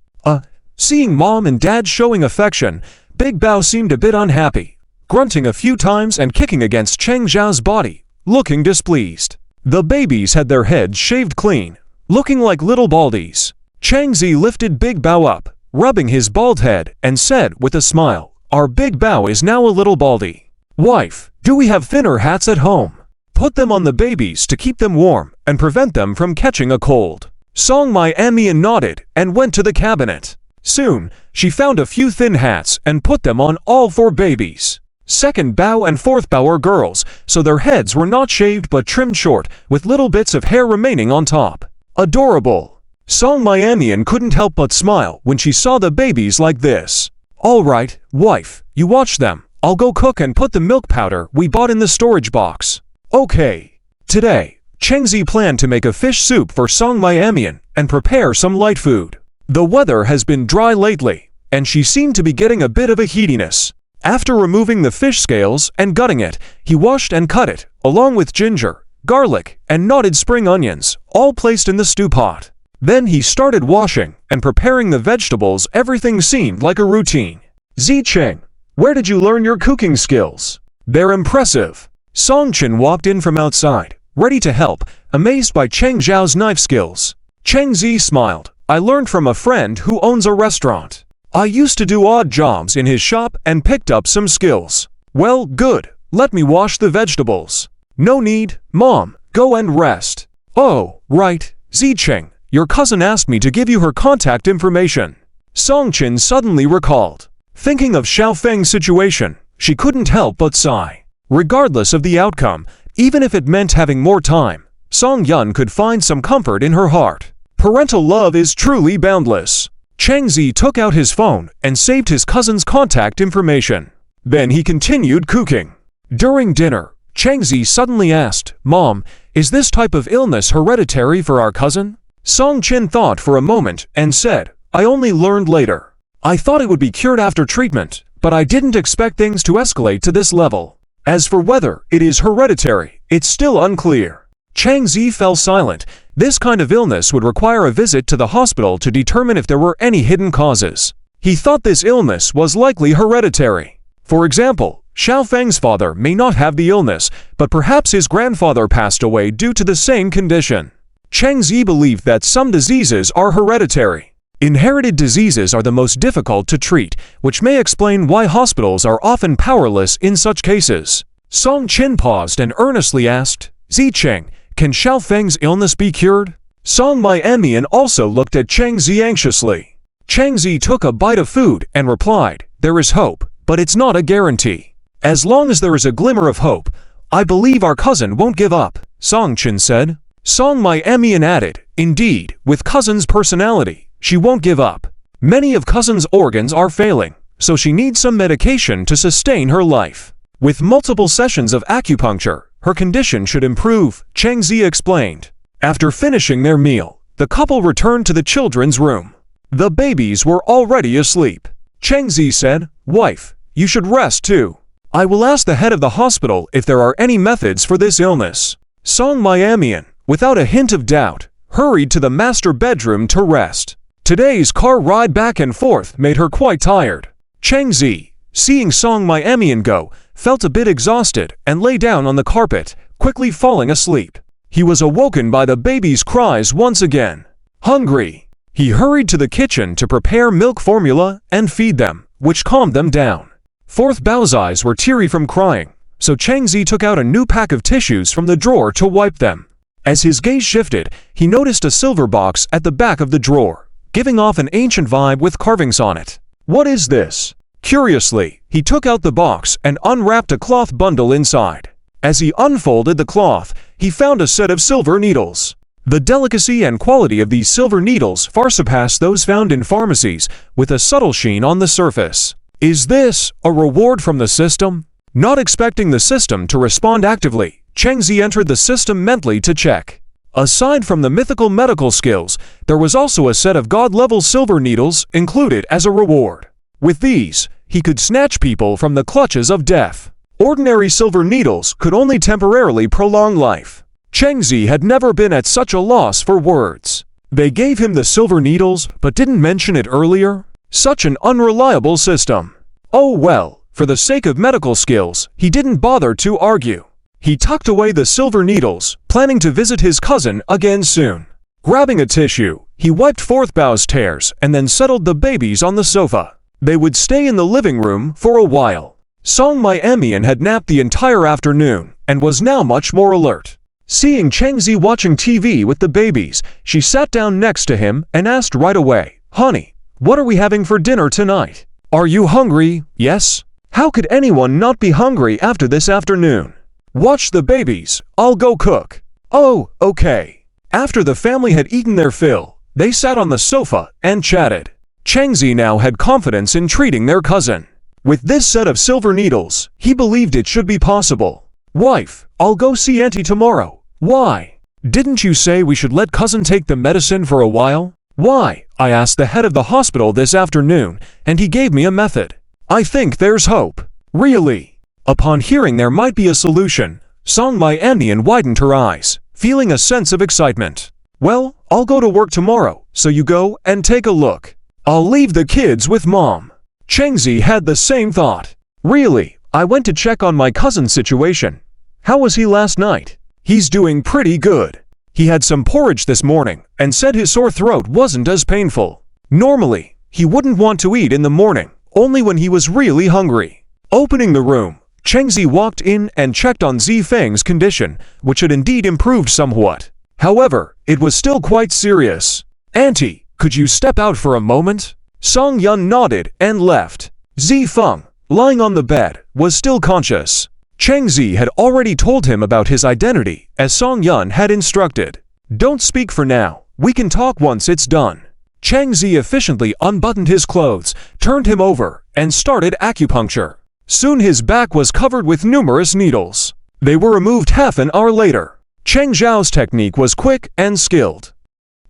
Seeing mom and dad showing affection, Big Bao seemed a bit unhappy, grunting a few times and kicking against Cheng Zhao's body, looking displeased. The babies had their heads shaved clean, looking like little baldies. Chang Zi lifted Big Bao up, rubbing his bald head, and said with a smile, our Big Bao is now a little baldy. Wife, do we have thinner hats at home? Put them on the babies to keep them warm and prevent them from catching a cold. Song Mai-Amian nodded and went to the cabinet. Soon, she found a few thin hats and put them on all four babies. Second Bao and fourth Bao are girls, so their heads were not shaved but trimmed short, with little bits of hair remaining on top. Adorable! Song Mai-Amian couldn't help but smile when she saw the babies like this. All right, wife, you watch them. I'll go cook and put the milk powder we bought in the storage box. Okay. Today, Chang Zi planned to make a fish soup for Song Mai-Amian and prepare some light food. The weather has been dry lately, and she seemed to be getting a bit of a heatiness. After removing the fish scales and gutting it, he washed and cut it, along with ginger, garlic, and knotted spring onions, all placed in the stew pot. Then he started washing and preparing the vegetables. Everything seemed like a routine. Zi Cheng, where did you learn your cooking skills? They're impressive. Song Chen walked in from outside, ready to help, amazed by Cheng Zhao's knife skills. Cheng Zi smiled. I learned from a friend who owns a restaurant. I used to do odd jobs in his shop and picked up some skills. Well, good. Let me wash the vegetables. No need, Mom, go and rest. Oh, right, Zicheng, your cousin asked me to give you her contact information. Song Qin suddenly recalled. Thinking of Xiao Feng's situation, she couldn't help but sigh. Regardless of the outcome, even if it meant having more time, Song Yun could find some comfort in her heart. Parental love is truly boundless. Chang Zi took out his phone and saved his cousin's contact information. Then he continued cooking. During dinner, Chang Zi suddenly asked, Mom, is this type of illness hereditary for our cousin? Song Qin thought for a moment and said, I only learned later. I thought it would be cured after treatment, but I didn't expect things to escalate to this level. As for whether it is hereditary, it's still unclear. Chang Zi fell silent. This kind of illness would require a visit to the hospital to determine if there were any hidden causes. He thought this illness was likely hereditary. For example, Xiao Feng's father may not have the illness, but perhaps his grandfather passed away due to the same condition. Chang Zi believed that some diseases are hereditary. Inherited diseases are the most difficult to treat, which may explain why hospitals are often powerless in such cases. Song Qin paused and earnestly asked, Zicheng, can Xiao Feng's illness be cured? Song Mian also looked at Chang Zi anxiously. Chang Zi took a bite of food and replied, there is hope, but it's not a guarantee. As long as there is a glimmer of hope, I believe our cousin won't give up, Song Qin said. Song Mian added, indeed, with cousin's personality, she won't give up. Many of cousin's organs are failing, so she needs some medication to sustain her life. With multiple sessions of acupuncture, her condition should improve, Chang Zi explained. After finishing their meal, the couple returned to the children's room. The babies were already asleep. Chang Zi said, Wife, you should rest too. I will ask the head of the hospital if there are any methods for this illness. Song Mian, without a hint of doubt, hurried to the master bedroom to rest. Today's car ride back and forth made her quite tired. Chang Zi, seeing Song Mian go, felt a bit exhausted and lay down on the carpet, quickly falling asleep. He was awoken by the baby's cries once again. Hungry. He hurried to the kitchen to prepare milk formula and feed them, which calmed them down. Fourth Bao's eyes were teary from crying, so Chang Zi took out a new pack of tissues from the drawer to wipe them. As his gaze shifted, he noticed a silver box at the back of the drawer, giving off an ancient vibe with carvings on it. What is this? Curiously, he took out the box and unwrapped a cloth bundle inside. As he unfolded the cloth, he found a set of silver needles. The delicacy and quality of these silver needles far surpass those found in pharmacies, with a subtle sheen on the surface. Is this a reward from the system? Not expecting the system to respond actively, Chang Zi entered the system mentally to check. Aside from the mythical medical skills, there was also a set of god-level silver needles included as a reward. With these, he could snatch people from the clutches of death. Ordinary silver needles could only temporarily prolong life. Chang Zi had never been at such a loss for words. They gave him the silver needles but didn't mention it earlier? Such an unreliable system. Oh well, for the sake of medical skills, he didn't bother to argue. He tucked away the silver needles, planning to visit his cousin again soon. Grabbing a tissue, he wiped Fourth Bao's tears and then settled the babies on the sofa. They would stay in the living room for a while. Song Mian had napped the entire afternoon and was now much more alert. Seeing Chang Zi watching TV with the babies, she sat down next to him and asked right away, Honey, what are we having for dinner tonight? Are you hungry? Yes? How could anyone not be hungry after this afternoon? Watch the babies, I'll go cook. Oh, okay. After the family had eaten their fill, they sat on the sofa and chatted. Chang Zi now had confidence in treating their cousin. With this set of silver needles, he believed it should be possible. Wife, I'll go see Auntie tomorrow. Why? Didn't you say we should let cousin take the medicine for a while? Why? I asked the head of the hospital this afternoon, and he gave me a method. I think there's hope. Really? Upon hearing there might be a solution, Song Mian widened her eyes, feeling a sense of excitement. Well, I'll go to work tomorrow, so you go and take a look. I'll leave the kids with Mom. Chang Zi had the same thought. Really, I went to check on my cousin's situation. How was he last night? He's doing pretty good. He had some porridge this morning and said his sore throat wasn't as painful. Normally, he wouldn't want to eat in the morning, only when he was really hungry. Opening the room, Cheng Zi walked in and checked on Zi Feng's condition, which had indeed improved somewhat. However, it was still quite serious. "Auntie, could you step out for a moment?" Song Yun nodded and left. Zi Feng, lying on the bed, was still conscious. Cheng Zi had already told him about his identity, as Song Yun had instructed. "Don't speak for now, we can talk once it's done." Cheng Zi efficiently unbuttoned his clothes, turned him over, and started acupuncture. Soon his back was covered with numerous needles. They were removed half an hour later. Cheng Zhao's technique was quick and skilled.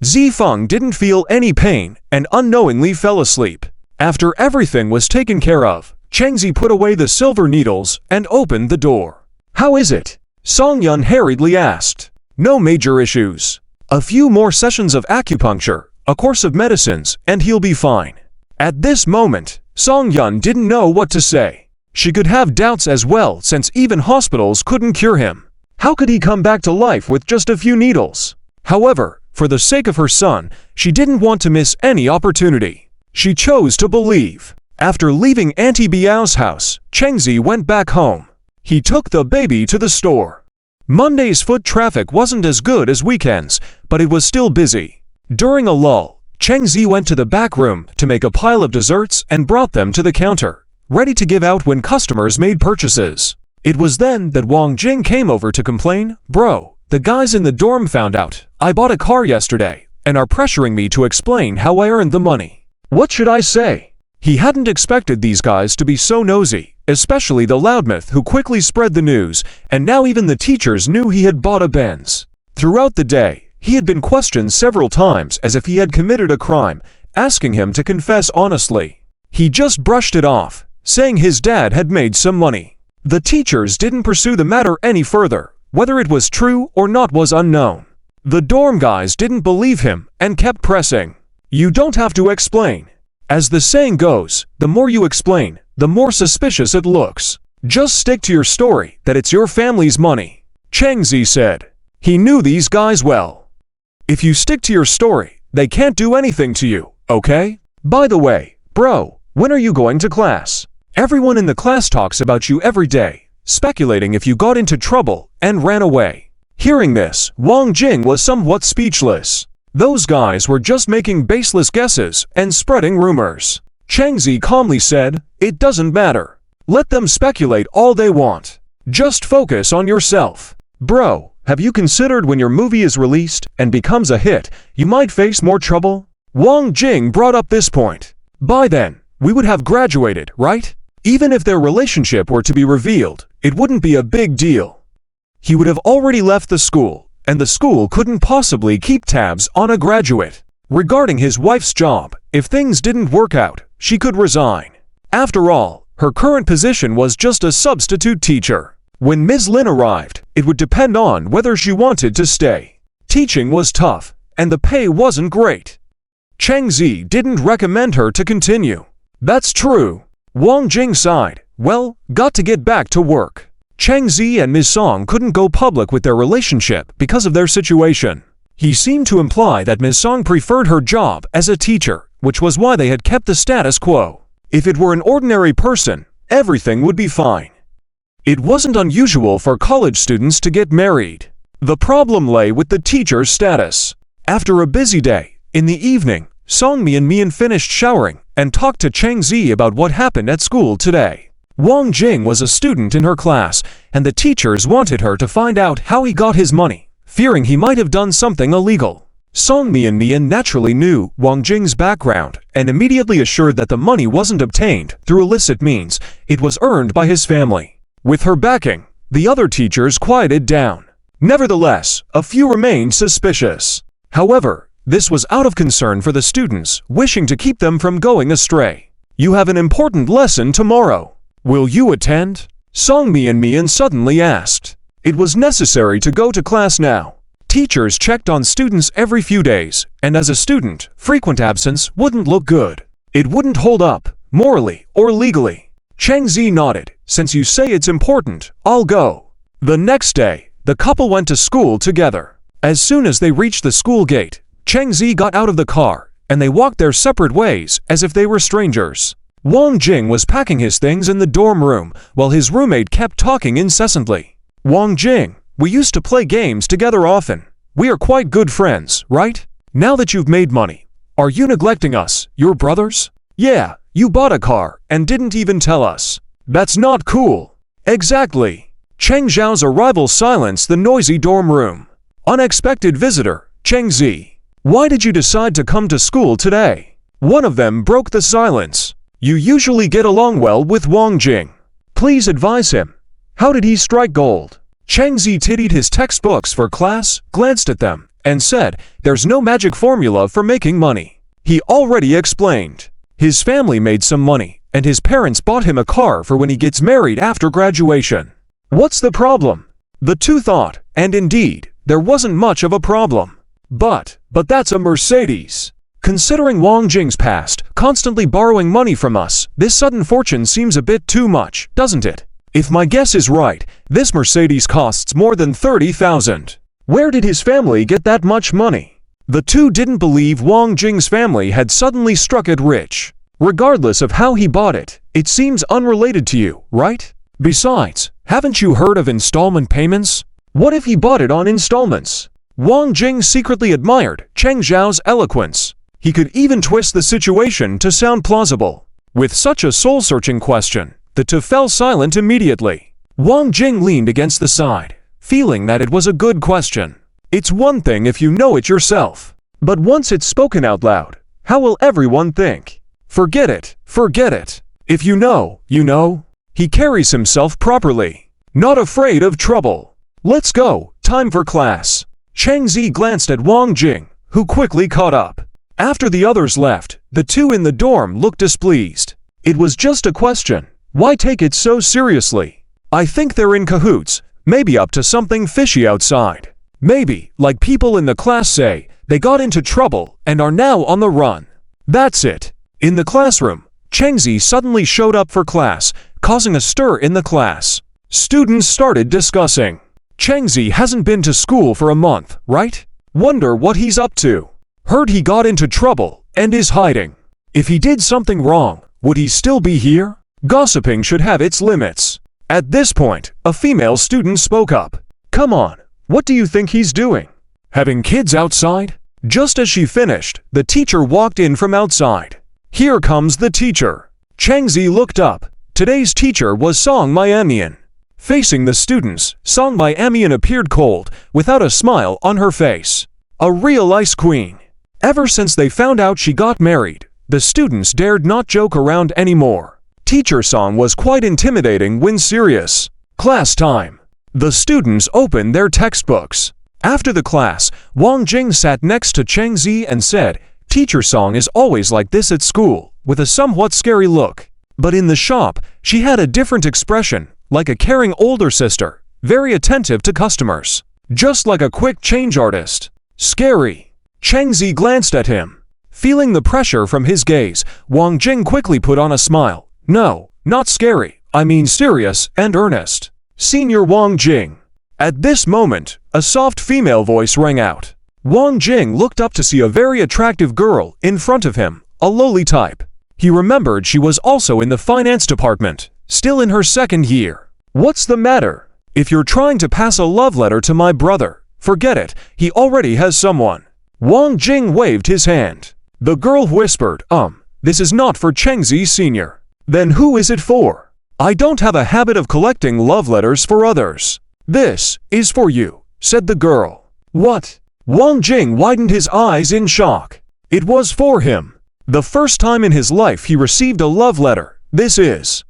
Zi Feng didn't feel any pain and unknowingly fell asleep. After everything was taken care of, Cheng Zi put away the silver needles and opened the door. "How is it?" Song Yun hurriedly asked. "No major issues. A few more sessions of acupuncture, a course of medicines, and he'll be fine." At this moment, Song Yun didn't know what to say. She could have doubts as well, since even hospitals couldn't cure him. How could he come back to life with just a few needles? However, for the sake of her son, she didn't want to miss any opportunity. She chose to believe. After leaving Auntie Biao's house, Cheng Zi went back home. He took the baby to the store. Monday's foot traffic wasn't as good as weekends, but it was still busy. During a lull, Cheng Zi went to the back room to make a pile of desserts and brought them to the counter, ready to give out when customers made purchases. It was then that Wang Jing came over to complain. "Bro, the guys in the dorm found out I bought a car yesterday and are pressuring me to explain how I earned the money. What should I say?" He hadn't expected these guys to be so nosy, especially the loudmouth who quickly spread the news, and now even the teachers knew he had bought a Benz. Throughout the day, he had been questioned several times as if he had committed a crime, asking him to confess honestly. He just brushed it off, saying his dad had made some money. The teachers didn't pursue the matter any further. Whether it was true or not was unknown. The dorm guys didn't believe him and kept pressing. "You don't have to explain. As the saying goes, the more you explain, the more suspicious it looks. Just stick to your story that it's your family's money," Cheng Zi said. He knew these guys well. "If you stick to your story, they can't do anything to you, okay? By the way, bro, when are you going to class? Everyone in the class talks about you every day, speculating if you got into trouble and ran away." Hearing this, Wang Jing was somewhat speechless. Those guys were just making baseless guesses and spreading rumors. Cheng Zi calmly said, "It doesn't matter. Let them speculate all they want. Just focus on yourself. Bro, have you considered when your movie is released and becomes a hit, you might face more trouble?" Wang Jing brought up this point. "By then, we would have graduated, right? Even if their relationship were to be revealed, it wouldn't be a big deal. He would have already left the school, and the school couldn't possibly keep tabs on a graduate. Regarding his wife's job, if things didn't work out, she could resign. After all, her current position was just a substitute teacher. When Ms. Lin arrived, it would depend on whether she wanted to stay. Teaching was tough, and the pay wasn't great. Cheng Zi didn't recommend her to continue. "That's true." Wang Jing sighed. "Well, got to get back to work." Cheng Zi and Ms. Song couldn't go public with their relationship because of their situation. He seemed to imply that Ms. Song preferred her job as a teacher, which was why they had kept the status quo. If it were an ordinary person, everything would be fine. It wasn't unusual for college students to get married. The problem lay with the teacher's status. After a busy day, in the evening, Songmi and Mian finished showering and talked to Cheng Zi about what happened at school today. Wang Jing was a student in her class, and the teachers wanted her to find out how he got his money, fearing he might have done something illegal. Songmi and Mian naturally knew Wang Jing's background and immediately assured that the money wasn't obtained through illicit means, it was earned by his family. With her backing, the other teachers quieted down. Nevertheless, a few remained suspicious. However, this was out of concern for the students, wishing to keep them from going astray. "You have an important lesson tomorrow. Will you attend?" Songmi and Mian suddenly asked. It was necessary to go to class now. Teachers checked on students every few days, and as a student, frequent absence wouldn't look good. It wouldn't hold up, morally or legally. Cheng Zi nodded. "Since you say it's important, I'll go." The next day, the couple went to school together. As soon as they reached the school gate, Cheng Zi got out of the car, and they walked their separate ways as if they were strangers. Wang Jing was packing his things in the dorm room while his roommate kept talking incessantly. Wang Jing, we used to play games together often. We are quite good friends, right? Now that you've made money, are you neglecting us, your brothers? Yeah, you bought a car and didn't even tell us. That's not cool. Exactly. Cheng Zhao's arrival silenced the noisy dorm room. Unexpected visitor, Cheng Zi. Why did you decide to come to school today? One of them broke the silence. You usually get along well with Wang Jing. Please advise him. How did he strike gold? Cheng Zi tittied his textbooks for class, glanced at them, and said, there's no magic formula for making money. He already explained. His family made some money, and his parents bought him a car for when he gets married after graduation. What's the problem? The two thought, and indeed, there wasn't much of a problem. But that's a Mercedes. Considering Wang Jing's past, constantly borrowing money from us, this sudden fortune seems a bit too much, doesn't it? If my guess is right, this Mercedes costs more than 30,000. Where did his family get that much money? The two didn't believe Wang Jing's family had suddenly struck it rich. Regardless of how he bought it, it seems unrelated to you, right? Besides, haven't you heard of installment payments? What if he bought it on installments? Wang Jing secretly admired Cheng Zhao's eloquence. He could even twist the situation to sound plausible. With such a soul-searching question, the two fell silent immediately. Wang Jing leaned against the side, feeling that it was a good question. It's one thing if you know it yourself, but once it's spoken out loud, how will everyone think? Forget it, forget it. If you know, you know. He carries himself properly, not afraid of trouble. Let's go, time for class. Cheng Zi glanced at Wang Jing, who quickly caught up. After the others left, the two in the dorm looked displeased. It was just a question. Why take it so seriously? I think they're in cahoots, maybe up to something fishy outside. Maybe, like people in the class say, they got into trouble and are now on the run. That's it. In the classroom, Cheng Zi suddenly showed up for class, causing a stir in the class. Students started discussing. Cheng Zi hasn't been to school for a month, right? Wonder what he's up to. Heard he got into trouble and is hiding. If he did something wrong, would he still be here? Gossiping should have its limits. At this point, a female student spoke up. Come on, what do you think he's doing? Having kids outside? Just as she finished, the teacher walked in from outside. Here comes the teacher. Cheng Zi looked up. Today's teacher was Song Miamian. Facing the students, Song Miamian appeared cold, without a smile on her face. A real ice queen. Ever since they found out she got married, the students dared not joke around anymore. Teacher Song was quite intimidating when serious. Class time. The students opened their textbooks. After the class, Wang Jing sat next to Cheng Zi and said, Teacher Song is always like this at school, with a somewhat scary look. But in the shop, she had a different expression, like a caring older sister, very attentive to customers. Just like a quick change artist. Scary. Cheng Zi glanced at him. Feeling the pressure from his gaze, Wang Jing quickly put on a smile. No, not scary, I mean serious and earnest. Senior Wang Jing. At this moment, a soft female voice rang out. Wang Jing looked up to see a very attractive girl in front of him, a lowly type. He remembered she was also in the finance department, still in her second year. What's the matter? If you're trying to pass a love letter to my brother, forget it, he already has someone. Wang Jing waved his hand. The girl whispered, this is not for Cheng Zi Sr. Then who is it for? I don't have a habit of collecting love letters for others. This is for you, said the girl. What? Wang Jing widened his eyes in shock. It was for him. The first time in his life he received a love letter. This is.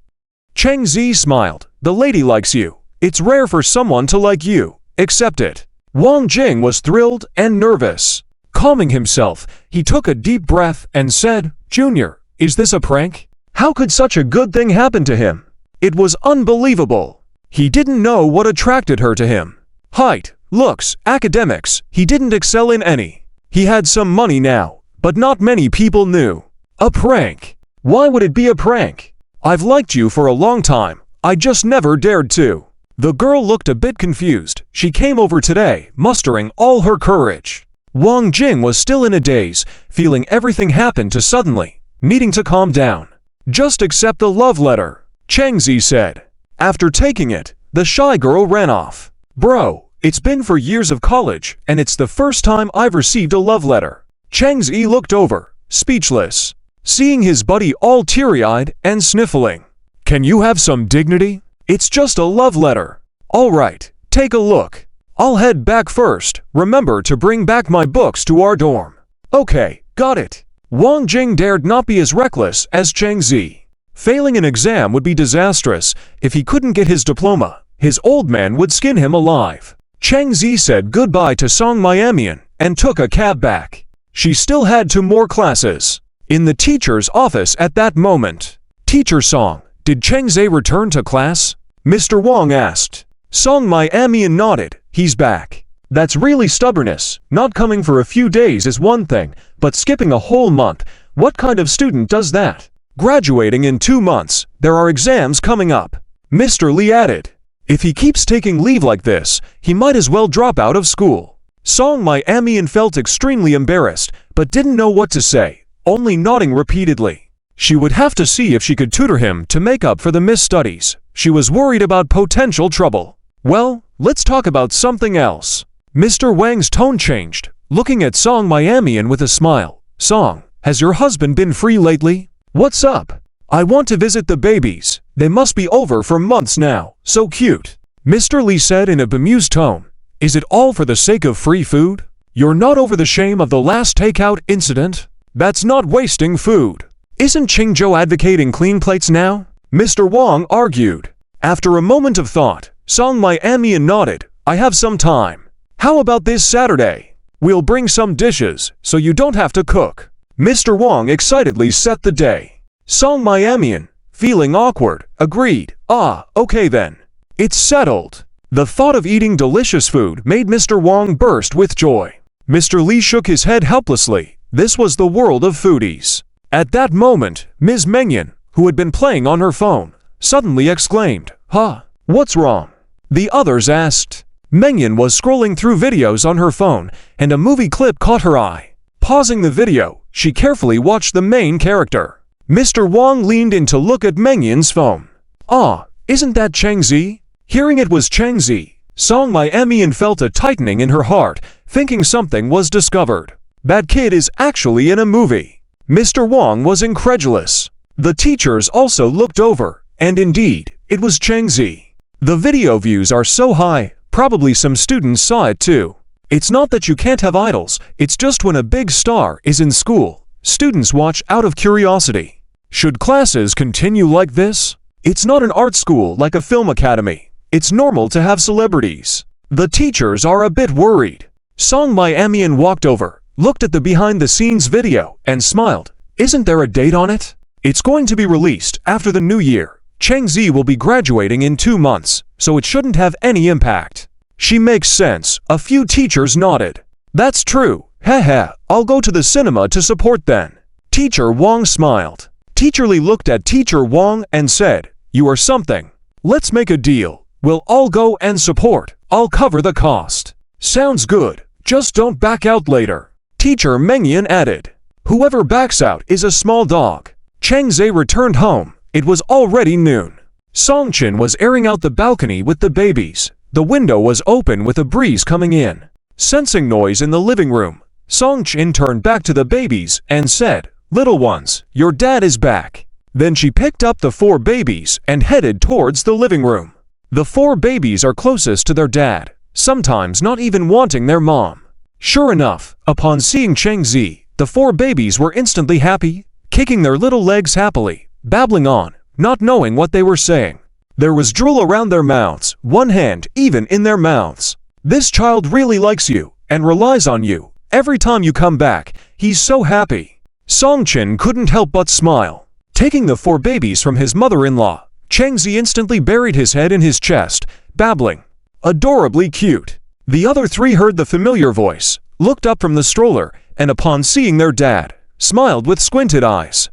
Cheng Zi smiled. The lady likes you. It's rare for someone to like you. Accept it. Wang Jing was thrilled and nervous. Calming himself, he took a deep breath and said, Junior, is this a prank? How could such a good thing happen to him? It was unbelievable. He didn't know what attracted her to him. Height, looks, academics, he didn't excel in any. He had some money now, but not many people knew. A prank. Why would it be a prank? I've liked you for a long time, I just never dared to. The girl looked a bit confused. She came over today, mustering all her courage. Wang Jing was still in a daze, feeling everything happened to suddenly, needing to calm down. Just accept the love letter, Chang Zi said. After taking it, the shy girl ran off. Bro, it's been 4 years of college, and it's the first time I've received a love letter. Chang Zi looked over, speechless, seeing his buddy all teary-eyed and sniffling. Can you have some dignity? It's just a love letter. All right, take a look. I'll head back first. Remember to bring back my books to our dorm. Okay, got it. Wang Jing dared not be as reckless as Chang Zi. Failing an exam would be disastrous. If he couldn't get his diploma, his old man would skin him alive. Chang Zi said goodbye to Song Miamian and took a cab back. She still had 2 more classes. In the teacher's office at that moment, Teacher Song, did Chang Zi return to class? Mr. Wang asked. Song Miamian nodded. He's back. That's really stubbornness. Not coming for a few days is one thing, but skipping a whole month, what kind of student does that? Graduating in 2 months, there are exams coming up. Mr. Lee added. If he keeps taking leave like this, he might as well drop out of school. Song Miamian felt extremely embarrassed, but didn't know what to say, only nodding repeatedly. She would have to see if she could tutor him to make up for the missed studies. She was worried about potential trouble. Well, let's talk about something else. Mr. Wang's tone changed, looking at Song Miamian with a smile. Song, has your husband been free lately? What's up? I want to visit the babies. They must be over for months now. So cute. Mr. Lee said in a bemused tone. Is it all for the sake of free food? You're not over the shame of the last takeout incident? That's not wasting food. Isn't Qingzhou advocating clean plates now? Mr. Wang argued. After a moment of thought, Song Miamian nodded. I have some time. How about this Saturday? We'll bring some dishes, so you don't have to cook. Mr. Wang excitedly set the day. Song Miamian, feeling awkward, agreed. Ah, okay then. It's settled. The thought of eating delicious food made Mr. Wang burst with joy. Mr. Lee shook his head helplessly. This was the world of foodies. At that moment, Ms. Mengyan, who had been playing on her phone, suddenly exclaimed, Huh, what's wrong? The others asked. Mengyan was scrolling through videos on her phone, and a movie clip caught her eye. Pausing the video, she carefully watched the main character. Mr. Wang leaned in to look at Mengyan's phone. Ah, isn't that Chang Zi? Hearing it was Chang Zi, Song Miamian felt a tightening in her heart, thinking something was discovered. That kid is actually in a movie. Mr. Wang was incredulous. The teachers also looked over, and indeed, it was Chang Zi. The video views are so high, probably some students saw it too. It's not that you can't have idols, it's just when a big star is in school, students watch out of curiosity. Should classes continue like this? It's not an art school like a film academy. It's normal to have celebrities. The teachers are a bit worried. Song Miamian walked over, looked at the behind-the-scenes video, and smiled. Isn't there a date on it? It's going to be released after the new year. Chang Zi will be graduating in 2 months, so it shouldn't have any impact. She makes sense. A few teachers nodded. That's true. Heh, I'll go to the cinema to support then. Teacher Wang smiled. Teacher Lee looked at Teacher Wang and said, You are something. Let's make a deal. We'll all go and support. I'll cover the cost. Sounds good. Just don't back out later. Teacher Mengyan added. Whoever backs out is a small dog. Chang Zi returned home. It was already noon. Song Qin was airing out the balcony with the babies. The window was open with a breeze coming in. Sensing noise in the living room, Song Qin turned back to the babies and said, Little ones, your dad is back. Then she picked up the 4 babies and headed towards the living room. The 4 babies are closest to their dad, sometimes not even wanting their mom. Sure enough, upon seeing Chang Zi, the 4 babies were instantly happy, kicking their little legs happily, babbling on, not knowing what they were saying. There was drool around their mouths, one hand even in their mouths. This child really likes you and relies on you. Every time you come back, he's so happy. Song Qin couldn't help but smile. Taking the 4 babies from his mother-in-law, Chang Zi instantly buried his head in his chest, babbling. Adorably cute. The other 3 heard the familiar voice, looked up from the stroller, and upon seeing their dad, smiled with squinted eyes.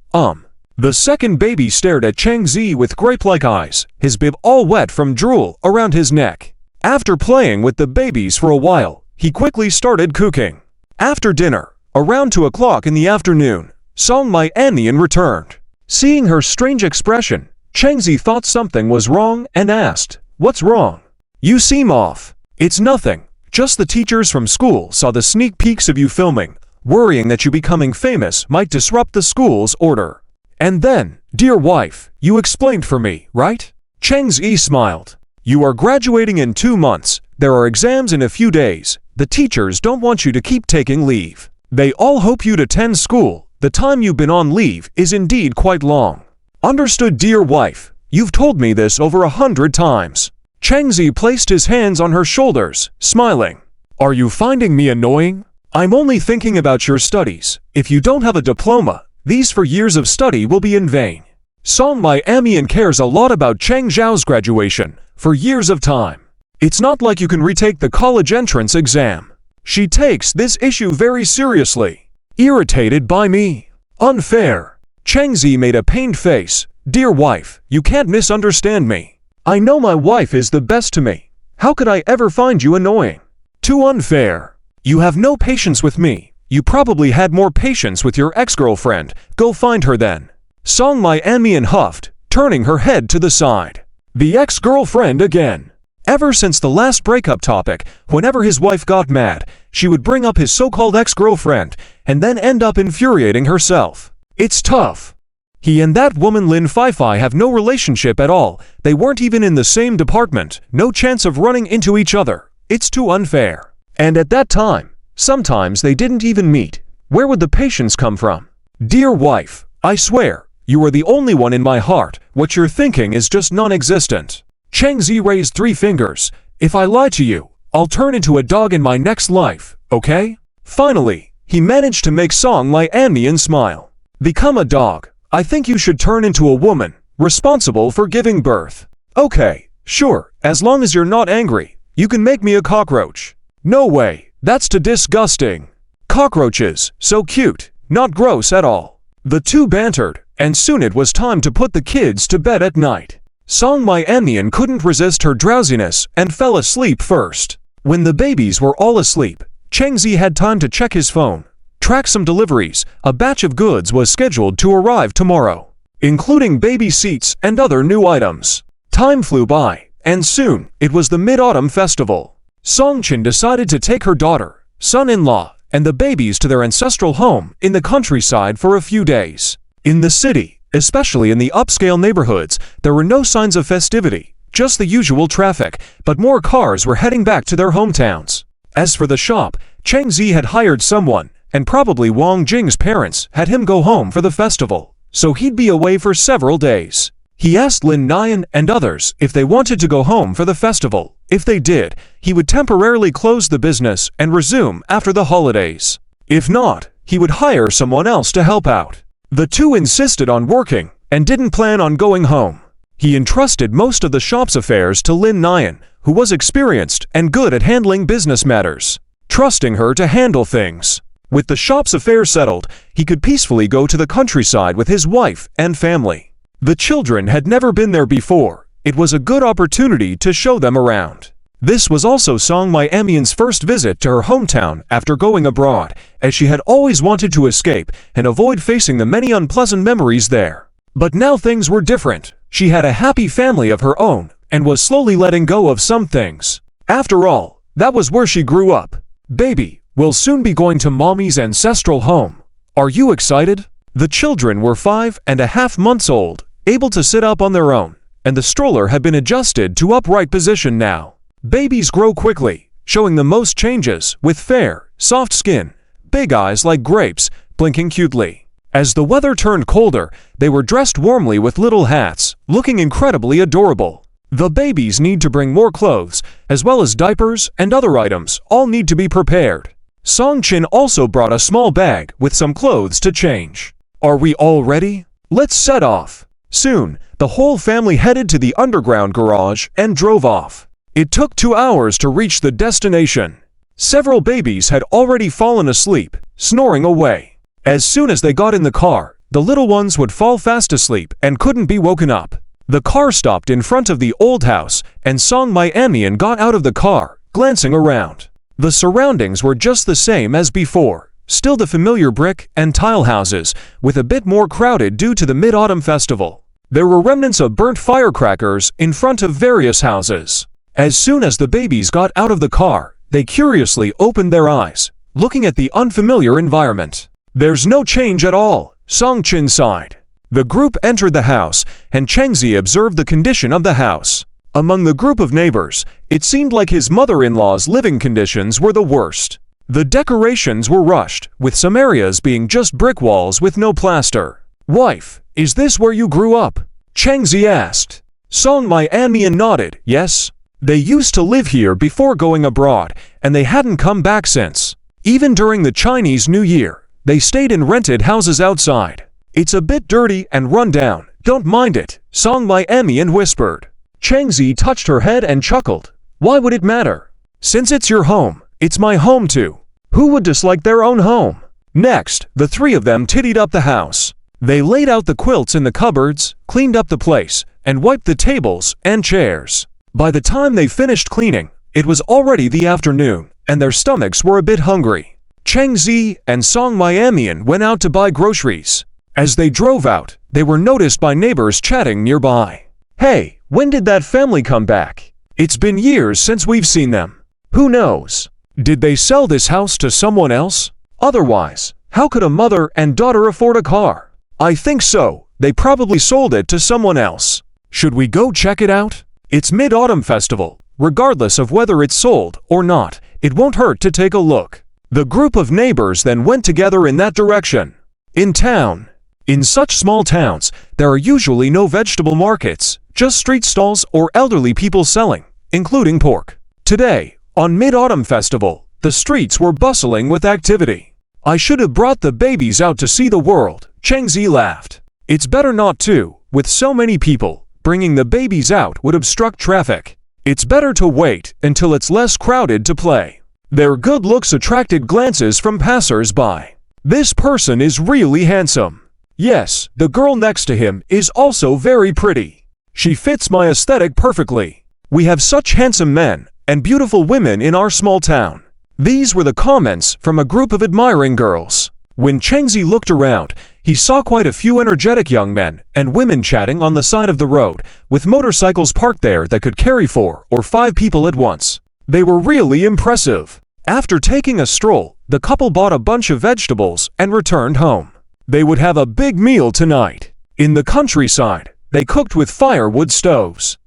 The second baby stared at Chang Zi with grape-like eyes, his bib all wet from drool around his neck. After playing with the babies for a while, he quickly started cooking. After dinner, around 2 o'clock in the afternoon, Song Miamian returned. Seeing her strange expression, Chengzi thought something was wrong and asked, "What's wrong? You seem off." "It's nothing. Just the teachers from school saw the sneak peeks of you filming, worrying that you becoming famous might disrupt the school's order. And then, dear wife, you explained for me, right?" Chengzi smiled. "You are graduating in 2 months. There are exams in a few days. The teachers don't want you to keep taking leave. They all hope you'd attend school. The time you've been on leave is indeed quite long." "Understood, dear wife. You've told me this over 100 times." Chengzi placed his hands on her shoulders, smiling. "Are you finding me annoying? I'm only thinking about your studies. If you don't have a diploma, these 4 years of study will be in vain." Song Miamian cares a lot about Cheng Zhao's graduation, for years of time. It's not like you can retake the college entrance exam. She takes this issue very seriously. "Irritated by me? Unfair." Chengzi made a pained face. "Dear wife, you can't misunderstand me. I know my wife is the best to me. How could I ever find you annoying? Too unfair. You have no patience with me. You probably had more patience with your ex-girlfriend. Go find her then." Song Miamian huffed, turning her head to the side. The ex-girlfriend again. Ever since the last breakup topic, whenever his wife got mad, she would bring up his so-called ex-girlfriend, and then end up infuriating herself. It's tough. He and that woman Lin Feifei have no relationship at all. They weren't even in the same department, no chance of running into each other. It's too unfair. And at that time, sometimes they didn't even meet. Where would the patience come from? Dear wife, I swear, you are the only one in my heart. What you're thinking is just non-existent. Chengzi raised 3 fingers. If I lie to you, I'll turn into a dog in my next life, okay? Finally, he managed to make Song Miamian smile. Become a dog. I think you should turn into a woman, responsible for giving birth. Okay, sure, as long as you're not angry, you can make me a cockroach. No way, that's too disgusting. Cockroaches, so cute, not gross at all. The two bantered, and soon it was time to put the kids to bed at night. Song Miamian couldn't resist her drowsiness and fell asleep first. When the babies were all asleep, Chengzi had time to check his phone, track some deliveries. A batch of goods was scheduled to arrive tomorrow, including baby seats and other new items. Time flew by, and soon it was the Mid-Autumn Festival. Songqin decided to take her daughter, son-in-law, and the babies to their ancestral home in the countryside for a few days. In the city, especially in the upscale neighborhoods, there were no signs of festivity, just the usual traffic, but more cars were heading back to their hometowns. As for the shop, Chengzi had hired someone, and probably Wang Jing's parents had him go home for the festival, so he'd be away for several days. He asked Lin Nian and others if they wanted to go home for the festival. If they did, he would temporarily close the business and resume after the holidays. If not, he would hire someone else to help out. The two insisted on working and didn't plan on going home. He entrusted most of the shop's affairs to Lin Nian, who was experienced and good at handling business matters, trusting her to handle things. With the shop's affairs settled, he could peacefully go to the countryside with his wife and family. The children had never been there before. It was a good opportunity to show them around. This was also Song Miamian's first visit to her hometown after going abroad, as she had always wanted to escape and avoid facing the many unpleasant memories there. But now things were different. She had a happy family of her own and was slowly letting go of some things. After all, that was where she grew up. "Baby, we'll soon be going to Mommy's ancestral home. Are you excited?" The children were 5.5 months old, able to sit up on their own, and the stroller had been adjusted to upright position now. Babies grow quickly, showing the most changes, with fair, soft skin, big eyes like grapes, blinking cutely. As the weather turned colder, they were dressed warmly with little hats, looking incredibly adorable. The babies need to bring more clothes, as well as diapers and other items, all need to be prepared. Songqin also brought a small bag with some clothes to change. Are we all ready? Let's set off. Soon, the whole family headed to the underground garage and drove off. It took 2 hours to reach the destination. Several babies had already fallen asleep, snoring away. As soon as they got in the car, the little ones would fall fast asleep and couldn't be woken up. The car stopped in front of the old house, and Song Miamian got out of the car, glancing around. The surroundings were just the same as before. Still the familiar brick and tile houses, with a bit more crowded due to the Mid-Autumn Festival. There were remnants of burnt firecrackers in front of various houses. As soon as the babies got out of the car, they curiously opened their eyes, looking at the unfamiliar environment. "There's no change at all," Songqin sighed. The group entered the house, and Chengzi observed the condition of the house. Among the group of neighbors, it seemed like his mother-in-law's living conditions were the worst. The decorations were rushed, with some areas being just brick walls with no plaster. "Wife, is this where you grew up?" Chengzi asked. Song Mianmian nodded, yes. They used to live here before going abroad, and they hadn't come back since. Even during the Chinese New Year, they stayed in rented houses outside. "It's a bit dirty and run down, don't mind it," Song Mianmian whispered. Chengzi touched her head and chuckled. "Why would it matter? Since it's your home, it's my home too. Who would dislike their own home?" Next, the three of them tidied up the house. They laid out the quilts in the cupboards, cleaned up the place, and wiped the tables and chairs. By the time they finished cleaning, it was already the afternoon, and their stomachs were a bit hungry. Chengzi and Song Mianmian went out to buy groceries. As they drove out, they were noticed by neighbors chatting nearby. "Hey, when did that family come back? It's been years since we've seen them. Who knows? Did they sell this house to someone else? Otherwise, how could a mother and daughter afford a car? I think so, they probably sold it to someone else. Should we go check it out? It's Mid-Autumn Festival. Regardless of whether it's sold or not, it won't hurt to take a look." The group of neighbors then went together in that direction. In town. In such small towns, there are usually no vegetable markets, just street stalls or elderly people selling, including pork. Today, on Mid-Autumn Festival, the streets were bustling with activity. "I should have brought the babies out to see the world," Chengzi laughed. "It's better not to, with so many people. Bringing the babies out would obstruct traffic. It's better to wait until it's less crowded to play." Their good looks attracted glances from passers-by. "This person is really handsome. Yes, the girl next to him is also very pretty. She fits my aesthetic perfectly. We have such handsome men and beautiful women in our small town." These were the comments from a group of admiring girls. When Chengzi looked around, he saw quite a few energetic young men and women chatting on the side of the road, with motorcycles parked there that could carry 4 or 5 people at once. They were really impressive. After taking a stroll, the couple bought a bunch of vegetables and returned home. They would have a big meal tonight. In the countryside, they cooked with firewood stoves.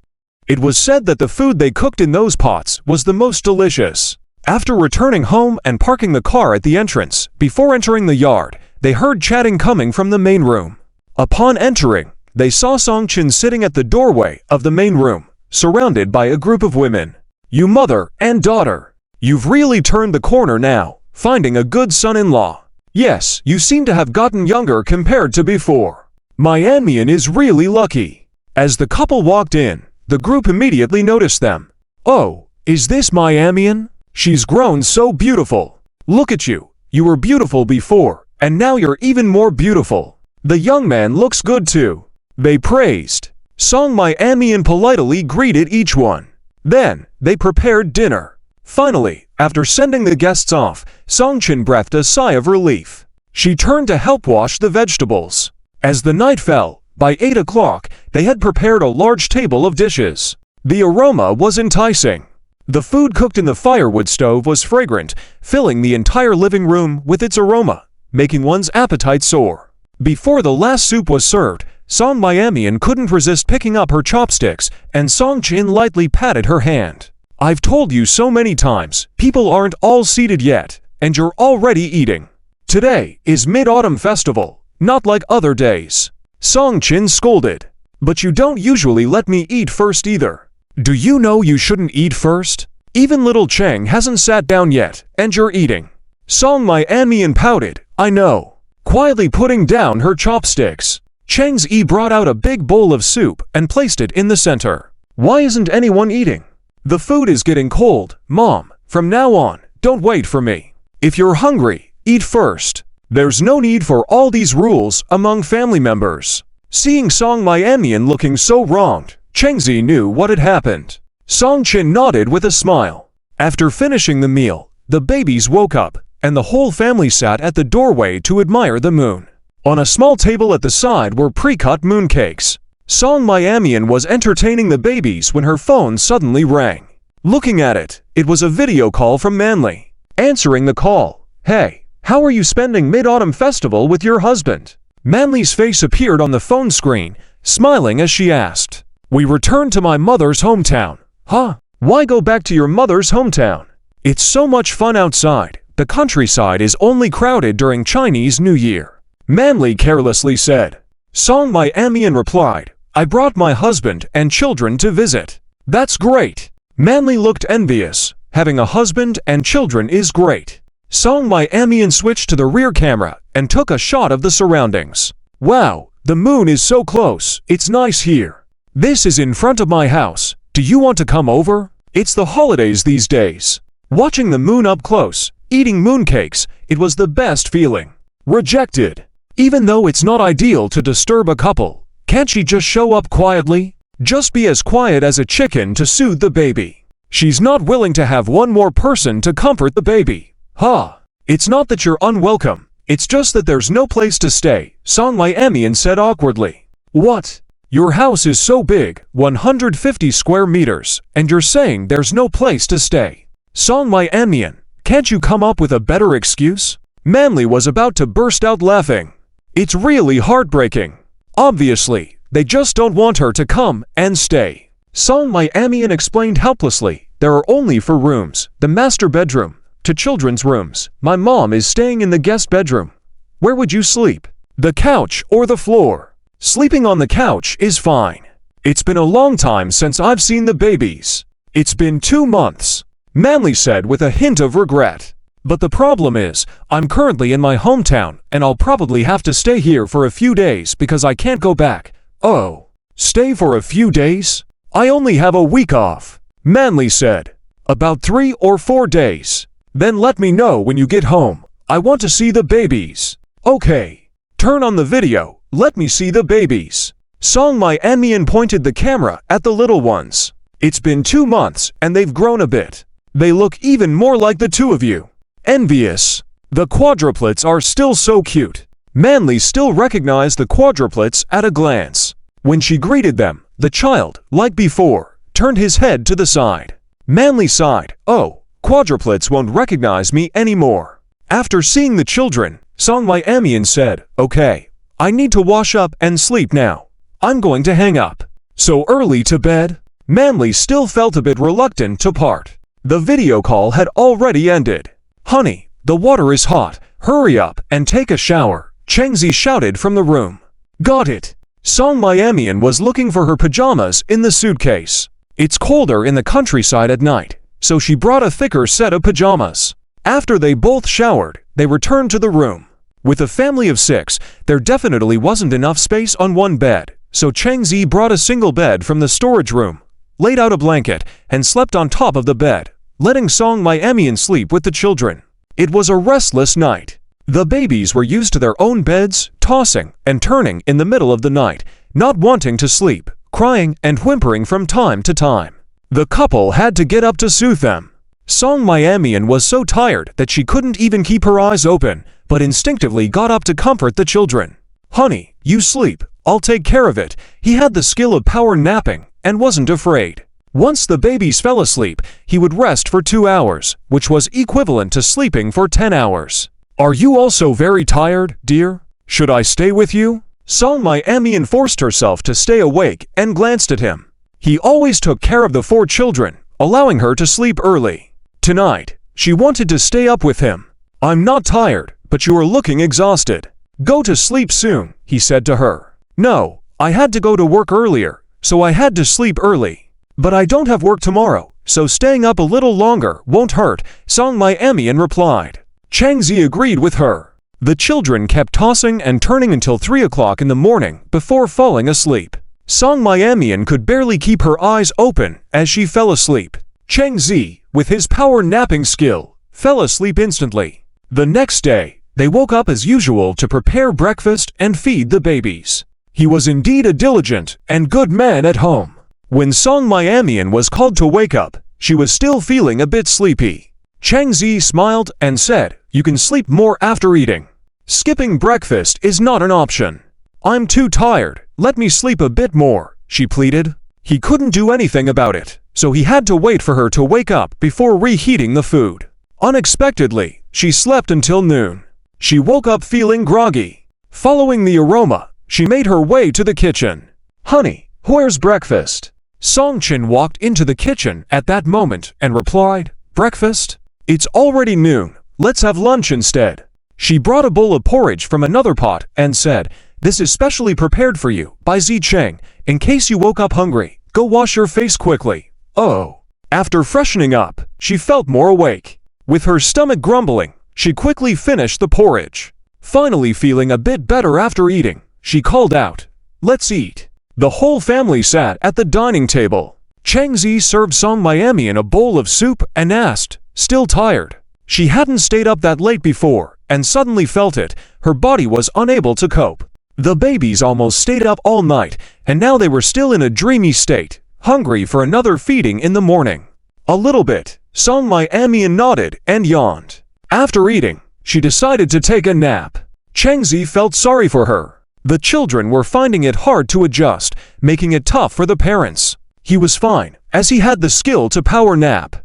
It was said that the food they cooked in those pots was the most delicious. After returning home and parking the car at the entrance, before entering the yard, they heard chatting coming from the main room. Upon entering, they saw Songqin sitting at the doorway of the main room, surrounded by a group of women. "You mother and daughter. You've really turned the corner now, finding a good son-in-law. Yes, you seem to have gotten younger compared to before. Mianmian is really lucky." As the couple walked in, the group immediately noticed them. "Oh, is this Mianmian? She's grown so beautiful. Look at you. You were beautiful before, and now you're even more beautiful. The young man looks good too," they praised. Song Mianmian politely greeted each one. Then, they prepared dinner. Finally, after sending the guests off, Songqin breathed a sigh of relief. She turned to help wash the vegetables. As the night fell, by 8 o'clock, they had prepared a large table of dishes. The aroma was enticing. The food cooked in the firewood stove was fragrant, filling the entire living room with its aroma, making one's appetite soar. Before the last soup was served, Song Mianmian couldn't resist picking up her chopsticks, and Songqin lightly patted her hand. "I've told you so many times, people aren't all seated yet, and you're already eating. Today is Mid-Autumn Festival, not like other days," Songqin scolded. "But you don't usually let me eat first either. Do you know you shouldn't eat first? Even little Cheng hasn't sat down yet, and you're eating." Song Mianmian pouted, "I know," quietly putting down her chopsticks. Chengzi brought out a big bowl of soup and placed it in the center. "Why isn't anyone eating?" "The food is getting cold, Mom. From now on, don't wait for me. If you're hungry, eat first." There's no need for all these rules among family members. Seeing Song Mianmian looking so wronged, Chengzi knew what had happened. Songqin nodded with a smile. After finishing the meal, the babies woke up, and the whole family sat at the doorway to admire the moon. On a small table at the side were pre-cut mooncakes. Song Miamian was entertaining the babies when her phone suddenly rang. Looking at it, it was a video call from Manly. Answering the call, "Hey, how are you spending Mid-Autumn Festival with your husband?" Manly's face appeared on the phone screen, smiling as she asked, "We returned to my mother's hometown." "Huh? Why go back to your mother's hometown?" "It's so much fun outside. The countryside is only crowded during Chinese New Year," Manly carelessly said. Song Miamian replied, "I brought my husband and children to visit." "That's great." Manly looked envious. Having a husband and children is great. Song Miamian switched to the rear camera and took a shot of the surroundings. "Wow, the moon is so close. It's nice here. This is in front of my house. Do you want to come over? It's the holidays these days." Watching the moon up close, eating mooncakes, it was the best feeling. Rejected. Even though it's not ideal to disturb a couple, can't she just show up quietly? Just be as quiet as a chicken to soothe the baby. She's not willing to have one more person to comfort the baby. "Huh. It's not that you're unwelcome. It's just that there's no place to stay," Song Miamian said awkwardly. "What? Your house is so big, 150 square meters, and you're saying there's no place to stay. Song Miamian, can't you come up with a better excuse?" Manly was about to burst out laughing. "It's really heartbreaking. Obviously, they just don't want her to come and stay." Song Miamian explained helplessly, "There are only 4 rooms, the master bedroom, 2 children's rooms. My mom is staying in the guest bedroom. Where would you sleep? The couch or the floor?" "Sleeping on the couch is fine. It's been a long time since I've seen the babies. It's been 2 months," Manly said with a hint of regret. "But the problem is, I'm currently in my hometown and I'll probably have to stay here for a few days because I can't go back." "Oh, stay for a few days? I only have a week off," Manly said. "About 3 or 4 days. Then let me know when you get home. I want to see the babies." "Okay. Turn on the video. Let me see the babies." Song Miamian pointed the camera at the little ones. "It's been 2 months and they've grown a bit. They look even more like the 2 of you. Envious. The quadruplets are still so cute." Manly still recognized the quadruplets at a glance. When she greeted them, the child, like before, turned his head to the side. Manly sighed, "Oh, quadruplets won't recognize me anymore." After seeing the children, Song Miamian said, "Okay, I need to wash up and sleep now. I'm going to hang up." "So early to bed?" Manly still felt a bit reluctant to part. The video call had already ended. "Honey, the water is hot. Hurry up and take a shower," Chengzi shouted from the room. "Got it." Song Miamian was looking for her pajamas in the suitcase. It's colder in the countryside at night, so she brought a thicker set of pajamas. After they both showered, they returned to the room. With a family of 6, there definitely wasn't enough space on one bed, so Chengzi brought a single bed from the storage room, laid out a blanket, and slept on top of the bed, letting Song Miamian sleep with the children. It was a restless night. The babies were used to their own beds, tossing and turning in the middle of the night, not wanting to sleep, crying and whimpering from time to time. The couple had to get up to soothe them. Song Miamian was so tired that she couldn't even keep her eyes open, but instinctively got up to comfort the children. "Honey, you sleep. I'll take care of it." He had the skill of power napping and wasn't afraid. Once the babies fell asleep, he would rest for 2 hours, which was equivalent to sleeping for 10 hours. "Are you also very tired, dear? Should I stay with you?" Song Miamian forced herself to stay awake and glanced at him. He always took care of the 4 children, allowing her to sleep early. Tonight, she wanted to stay up with him. "I'm not tired, but you are looking exhausted. Go to sleep soon," he said to her. "No, I had to go to work earlier, so I had to sleep early. But I don't have work tomorrow, so staying up a little longer won't hurt," Song Miamian replied. Chengzi agreed with her. The children kept tossing and turning until 3 o'clock in the morning before falling asleep. Song Miamian could barely keep her eyes open as she fell asleep. Chengzi, with his power napping skill, fell asleep instantly. The next day, they woke up as usual to prepare breakfast and feed the babies. He was indeed a diligent and good man at home. When Song Miamian was called to wake up, she was still feeling a bit sleepy. Chang Zi smiled and said, "You can sleep more after eating. Skipping breakfast is not an option." "I'm too tired, let me sleep a bit more," she pleaded. He couldn't do anything about it, so he had to wait for her to wake up before reheating the food. Unexpectedly, she slept until noon. She woke up feeling groggy. Following the aroma, she made her way to the kitchen. "Honey, where's breakfast?" Song Chin walked into the kitchen at that moment and replied, "Breakfast? It's already noon, let's have lunch instead." She brought a bowl of porridge from another pot and said, "This is specially prepared for you by Zi Cheng. In case you woke up hungry, go wash your face quickly." Oh. After freshening up, she felt more awake. With her stomach grumbling, she quickly finished the porridge. Finally feeling a bit better after eating, she called out, "Let's eat." The whole family sat at the dining table. Chang Zi served Song Miami in a bowl of soup and asked, still tired. She hadn't stayed up that late before and suddenly felt it, her body was unable to cope. The babies almost stayed up all night and now they were still in a dreamy state, hungry for another feeding in the morning. A little bit, Song Miami nodded and yawned. After eating, she decided to take a nap. Chang Zi felt sorry for her. The children were finding it hard to adjust, making it tough for the parents. He was fine, as he had the skill to power nap.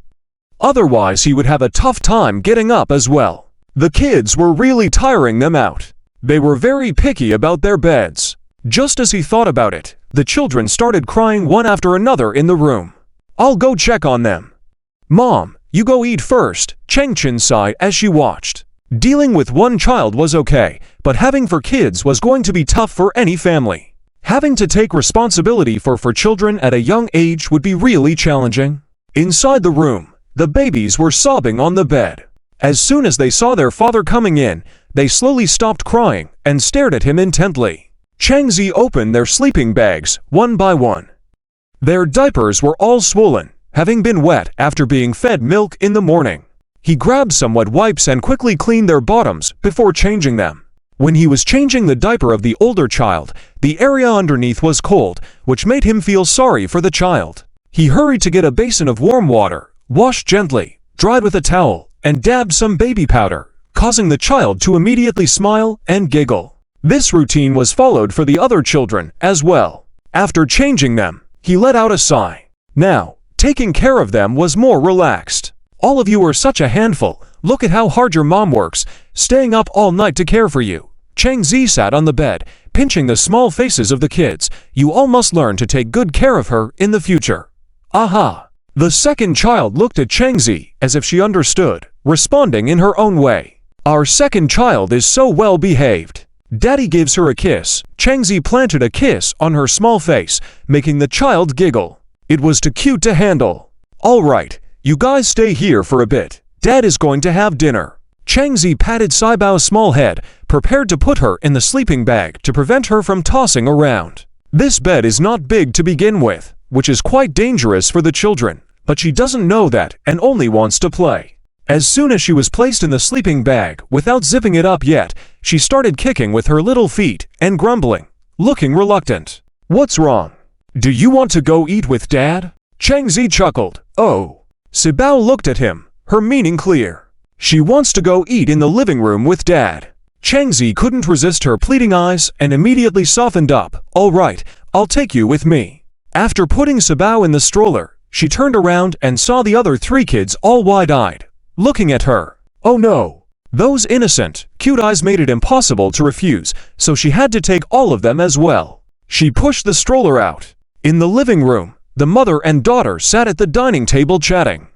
Otherwise he would have a tough time getting up as well. The kids were really tiring them out. They were very picky about their beds. Just as he thought about it, the children started crying one after another in the room. "I'll go check on them." "Mom, you go eat first," Cheng Chin sighed as she watched. Dealing with one child was okay, but having 4 kids was going to be tough for any family. Having to take responsibility for 4 children at a young age would be really challenging. Inside the room, the babies were sobbing on the bed. As soon as they saw their father coming in, they slowly stopped crying and stared at him intently. Chang Zi opened their sleeping bags one by one. Their diapers were all swollen, having been wet after being fed milk in the morning. He grabbed some wet wipes and quickly cleaned their bottoms before changing them. When he was changing the diaper of the older child, the area underneath was cold, which made him feel sorry for the child. He hurried to get a basin of warm water, washed gently, dried with a towel, and dabbed some baby powder, causing the child to immediately smile and giggle. This routine was followed for the other children as well. After changing them, he let out a sigh. Now, taking care of them was more relaxed. "All of you are such a handful, look at how hard your mom works, staying up all night to care for you." Chang Zi sat on the bed, pinching the small faces of the kids. "You all must learn to take good care of her in the future." Aha! The second child looked at Chang Zi as if she understood, responding in her own way. "Our second child is so well behaved. Daddy gives her a kiss." Chang Zi planted a kiss on her small face, making the child giggle. It was too cute to handle. "All right. You guys stay here for a bit. Dad is going to have dinner." Chang Zi patted Saibao's small head, prepared to put her in the sleeping bag to prevent her from tossing around. This bed is not big to begin with, which is quite dangerous for the children, but she doesn't know that and only wants to play. As soon as she was placed in the sleeping bag, without zipping it up yet, she started kicking with her little feet and grumbling, looking reluctant. "What's wrong? Do you want to go eat with Dad?" Chang Zi chuckled. "Oh." Sibao looked at him, her meaning clear. She wants to go eat in the living room with Dad. Chang Zi couldn't resist her pleading eyes and immediately softened up. "All right, I'll take you with me." After putting Sibao in the stroller, she turned around and saw the other 3 kids all wide-eyed, looking at her. Oh no! Those innocent, cute eyes made it impossible to refuse, so she had to take all of them as well. She pushed the stroller out. In the living room, the mother and daughter sat at the dining table chatting.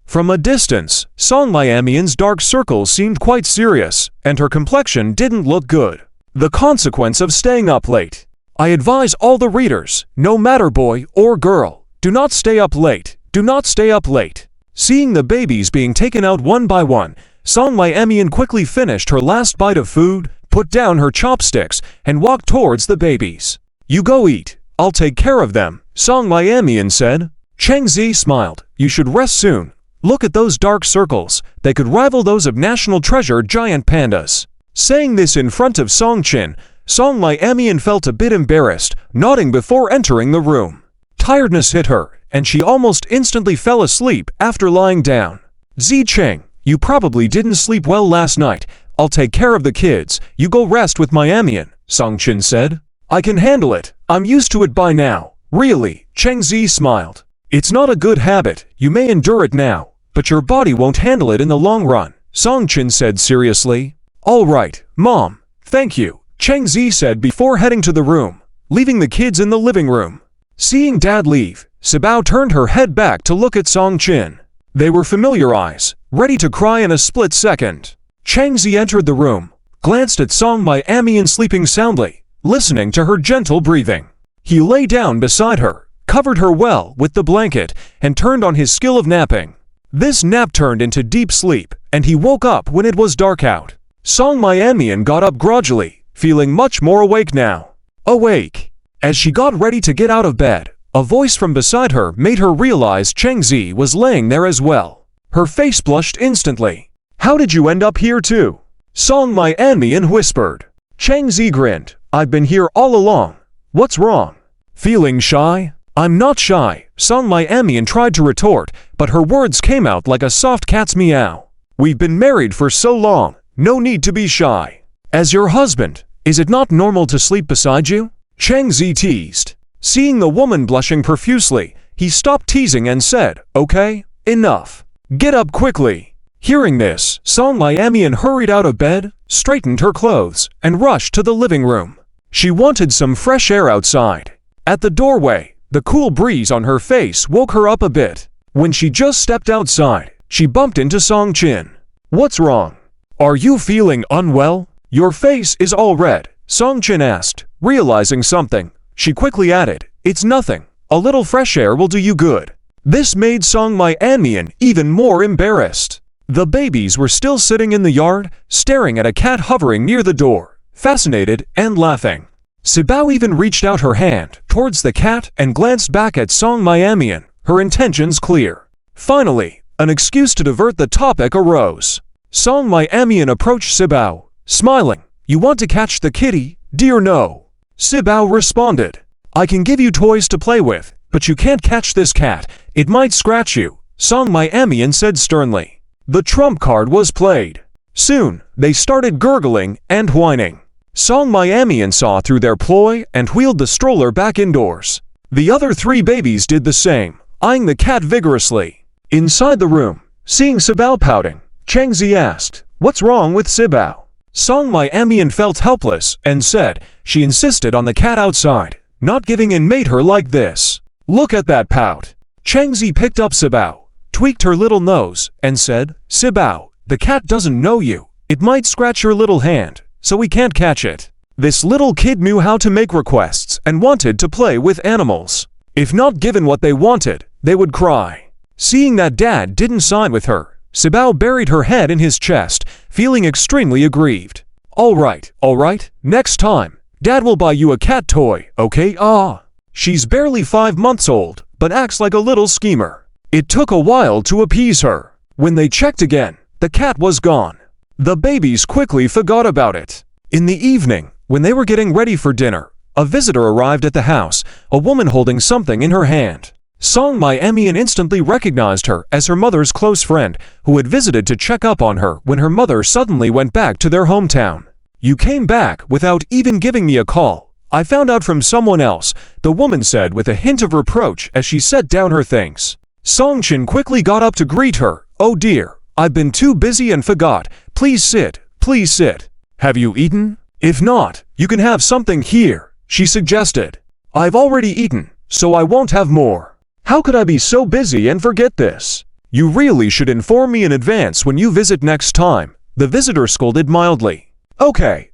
From a distance, Song Miamian's dark circles seemed quite serious, and her complexion didn't look good. The consequence of staying up late. I advise all the readers, no matter boy or girl, do not stay up late, do not stay up late. Seeing the babies being taken out one by one, Song Miamian quickly finished her last bite of food, put down her chopsticks, and walked towards the babies. "You go eat, I'll take care of them," Song Miamian said. Chang Zi smiled. "You should rest soon. Look at those dark circles, they could rival those of National Treasure giant pandas." Saying this in front of Song Chin, Song Miamian felt a bit embarrassed, nodding before entering the room. Tiredness hit her, and she almost instantly fell asleep after lying down. Cheng, you probably didn't sleep well last night. I'll take care of the kids. You go rest with my Amian, Songqin said. I can handle it. I'm used to it by now. Really, Cheng Zi smiled. It's not a good habit. You may endure it now, but your body won't handle it in the long run, Songqin said seriously. All right, Mom. Thank you, Cheng Zi said before heading to the room, leaving the kids in the living room. Seeing Dad leave, Sibao turned her head back to look at Songqin. They were familiar eyes, ready to cry in a split second. Cheng Zi entered the room, glanced at Song My Amian sleeping soundly, listening to her gentle breathing. He lay down beside her, covered her well with the blanket, and turned on his skill of napping. This nap turned into deep sleep, and he woke up when it was dark out. Song My Amian got up gradually, feeling much more awake now. Awake. As she got ready to get out of bed, a voice from beside her made her realize Cheng Zi was laying there as well. Her face blushed instantly. How did you end up here too? Song My Amian whispered. Cheng Zi grinned. I've been here all along. What's wrong? Feeling shy? I'm not shy, Song My Amian tried to retort, but her words came out like a soft cat's meow. We've been married for so long, no need to be shy. As your husband, is it not normal to sleep beside you? Cheng Zi teased. Seeing the woman blushing profusely, he stopped teasing and said, Okay, enough. Get up quickly. Hearing this, Song My Amian hurried out of bed, straightened her clothes, and rushed to the living room. She wanted some fresh air outside. At the doorway, the cool breeze on her face woke her up a bit. When she just stepped outside, she bumped into Songqin. What's wrong? Are you feeling unwell? Your face is all red, Songqin asked, realizing something. She quickly added, It's nothing. A little fresh air will do you good. This made Song My Amian even more embarrassed. The babies were still sitting in the yard, staring at a cat hovering near the door, fascinated and laughing. Sibao even reached out her hand towards the cat and glanced back at Song My Amian, her intentions clear. Finally, an excuse to divert the topic arose. Song My Amian approached Sibao, smiling. You want to catch the kitty, dear no? Sibao responded. I can give you toys to play with, but you can't catch this cat. It might scratch you, Song My Amian said sternly. The trump card was played. Soon, they started gurgling and whining. Song My Amian saw through their ploy and wheeled the stroller back indoors. The other three babies did the same, eyeing the cat vigorously. Inside the room, seeing Sibao pouting, Cheng Zi asked, What's wrong with Sibao? Song My Amian felt helpless and said, She insisted on the cat outside. Not giving in made her like this. Look at that pout. Cheng Zi picked up Sibao, tweaked her little nose, and said, Sibao, the cat doesn't know you. It might scratch your little hand, so we can't catch it. This little kid knew how to make requests and wanted to play with animals. If not given what they wanted, they would cry. Seeing that Dad didn't side with her, Sibao buried her head in his chest, feeling extremely aggrieved. All right, next time, Dad will buy you a cat toy, okay? She's barely 5 months old, but acts like a little schemer. It took a while to appease her. When they checked again, the cat was gone. The babies quickly forgot about it. In the evening, when they were getting ready for dinner, a visitor arrived at the house, a woman holding something in her hand. Song My Amian instantly recognized her as her mother's close friend, who had visited to check up on her when her mother suddenly went back to their hometown. You came back without even giving me a call. I found out from someone else, the woman said with a hint of reproach as she set down her things. Songqin quickly got up to greet her. Oh dear, I've been too busy and forgot. Please sit, please sit. Have you eaten? If not, you can have something here, she suggested. I've already eaten, so I won't have more. How could I be so busy and forget this? You really should inform me in advance when you visit next time, the visitor scolded mildly. Okay,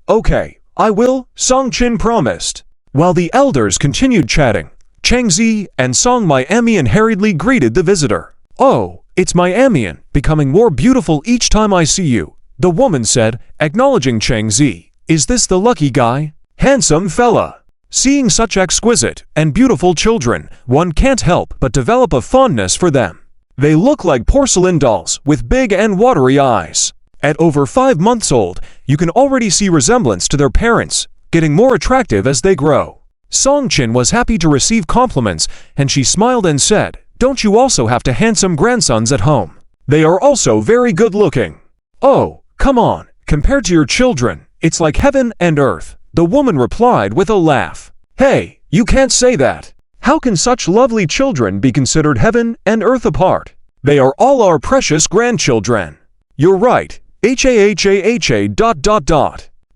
I will, Songqin promised. While the elders continued chatting, Cheng Zi and Song My Amian hurriedly greeted the visitor. Oh, it's My Amian, becoming more beautiful each time I see you, the woman said, acknowledging Cheng Zi. Is this the lucky guy? Handsome fella. Seeing such exquisite and beautiful children, one can't help but develop a fondness for them. They look like porcelain dolls with big and watery eyes. At over 5 months old, you can already see resemblance to their parents, getting more attractive as they grow. Songqin was happy to receive compliments, and she smiled and said, Don't you also have to handsome grandsons at home? They are also very good looking. Oh, come on, compared to your children, it's like heaven and earth, the woman replied with a laugh. Hey, you can't say that. How can such lovely children be considered heaven and earth apart? They are all our precious grandchildren. You're right. HAHAHA.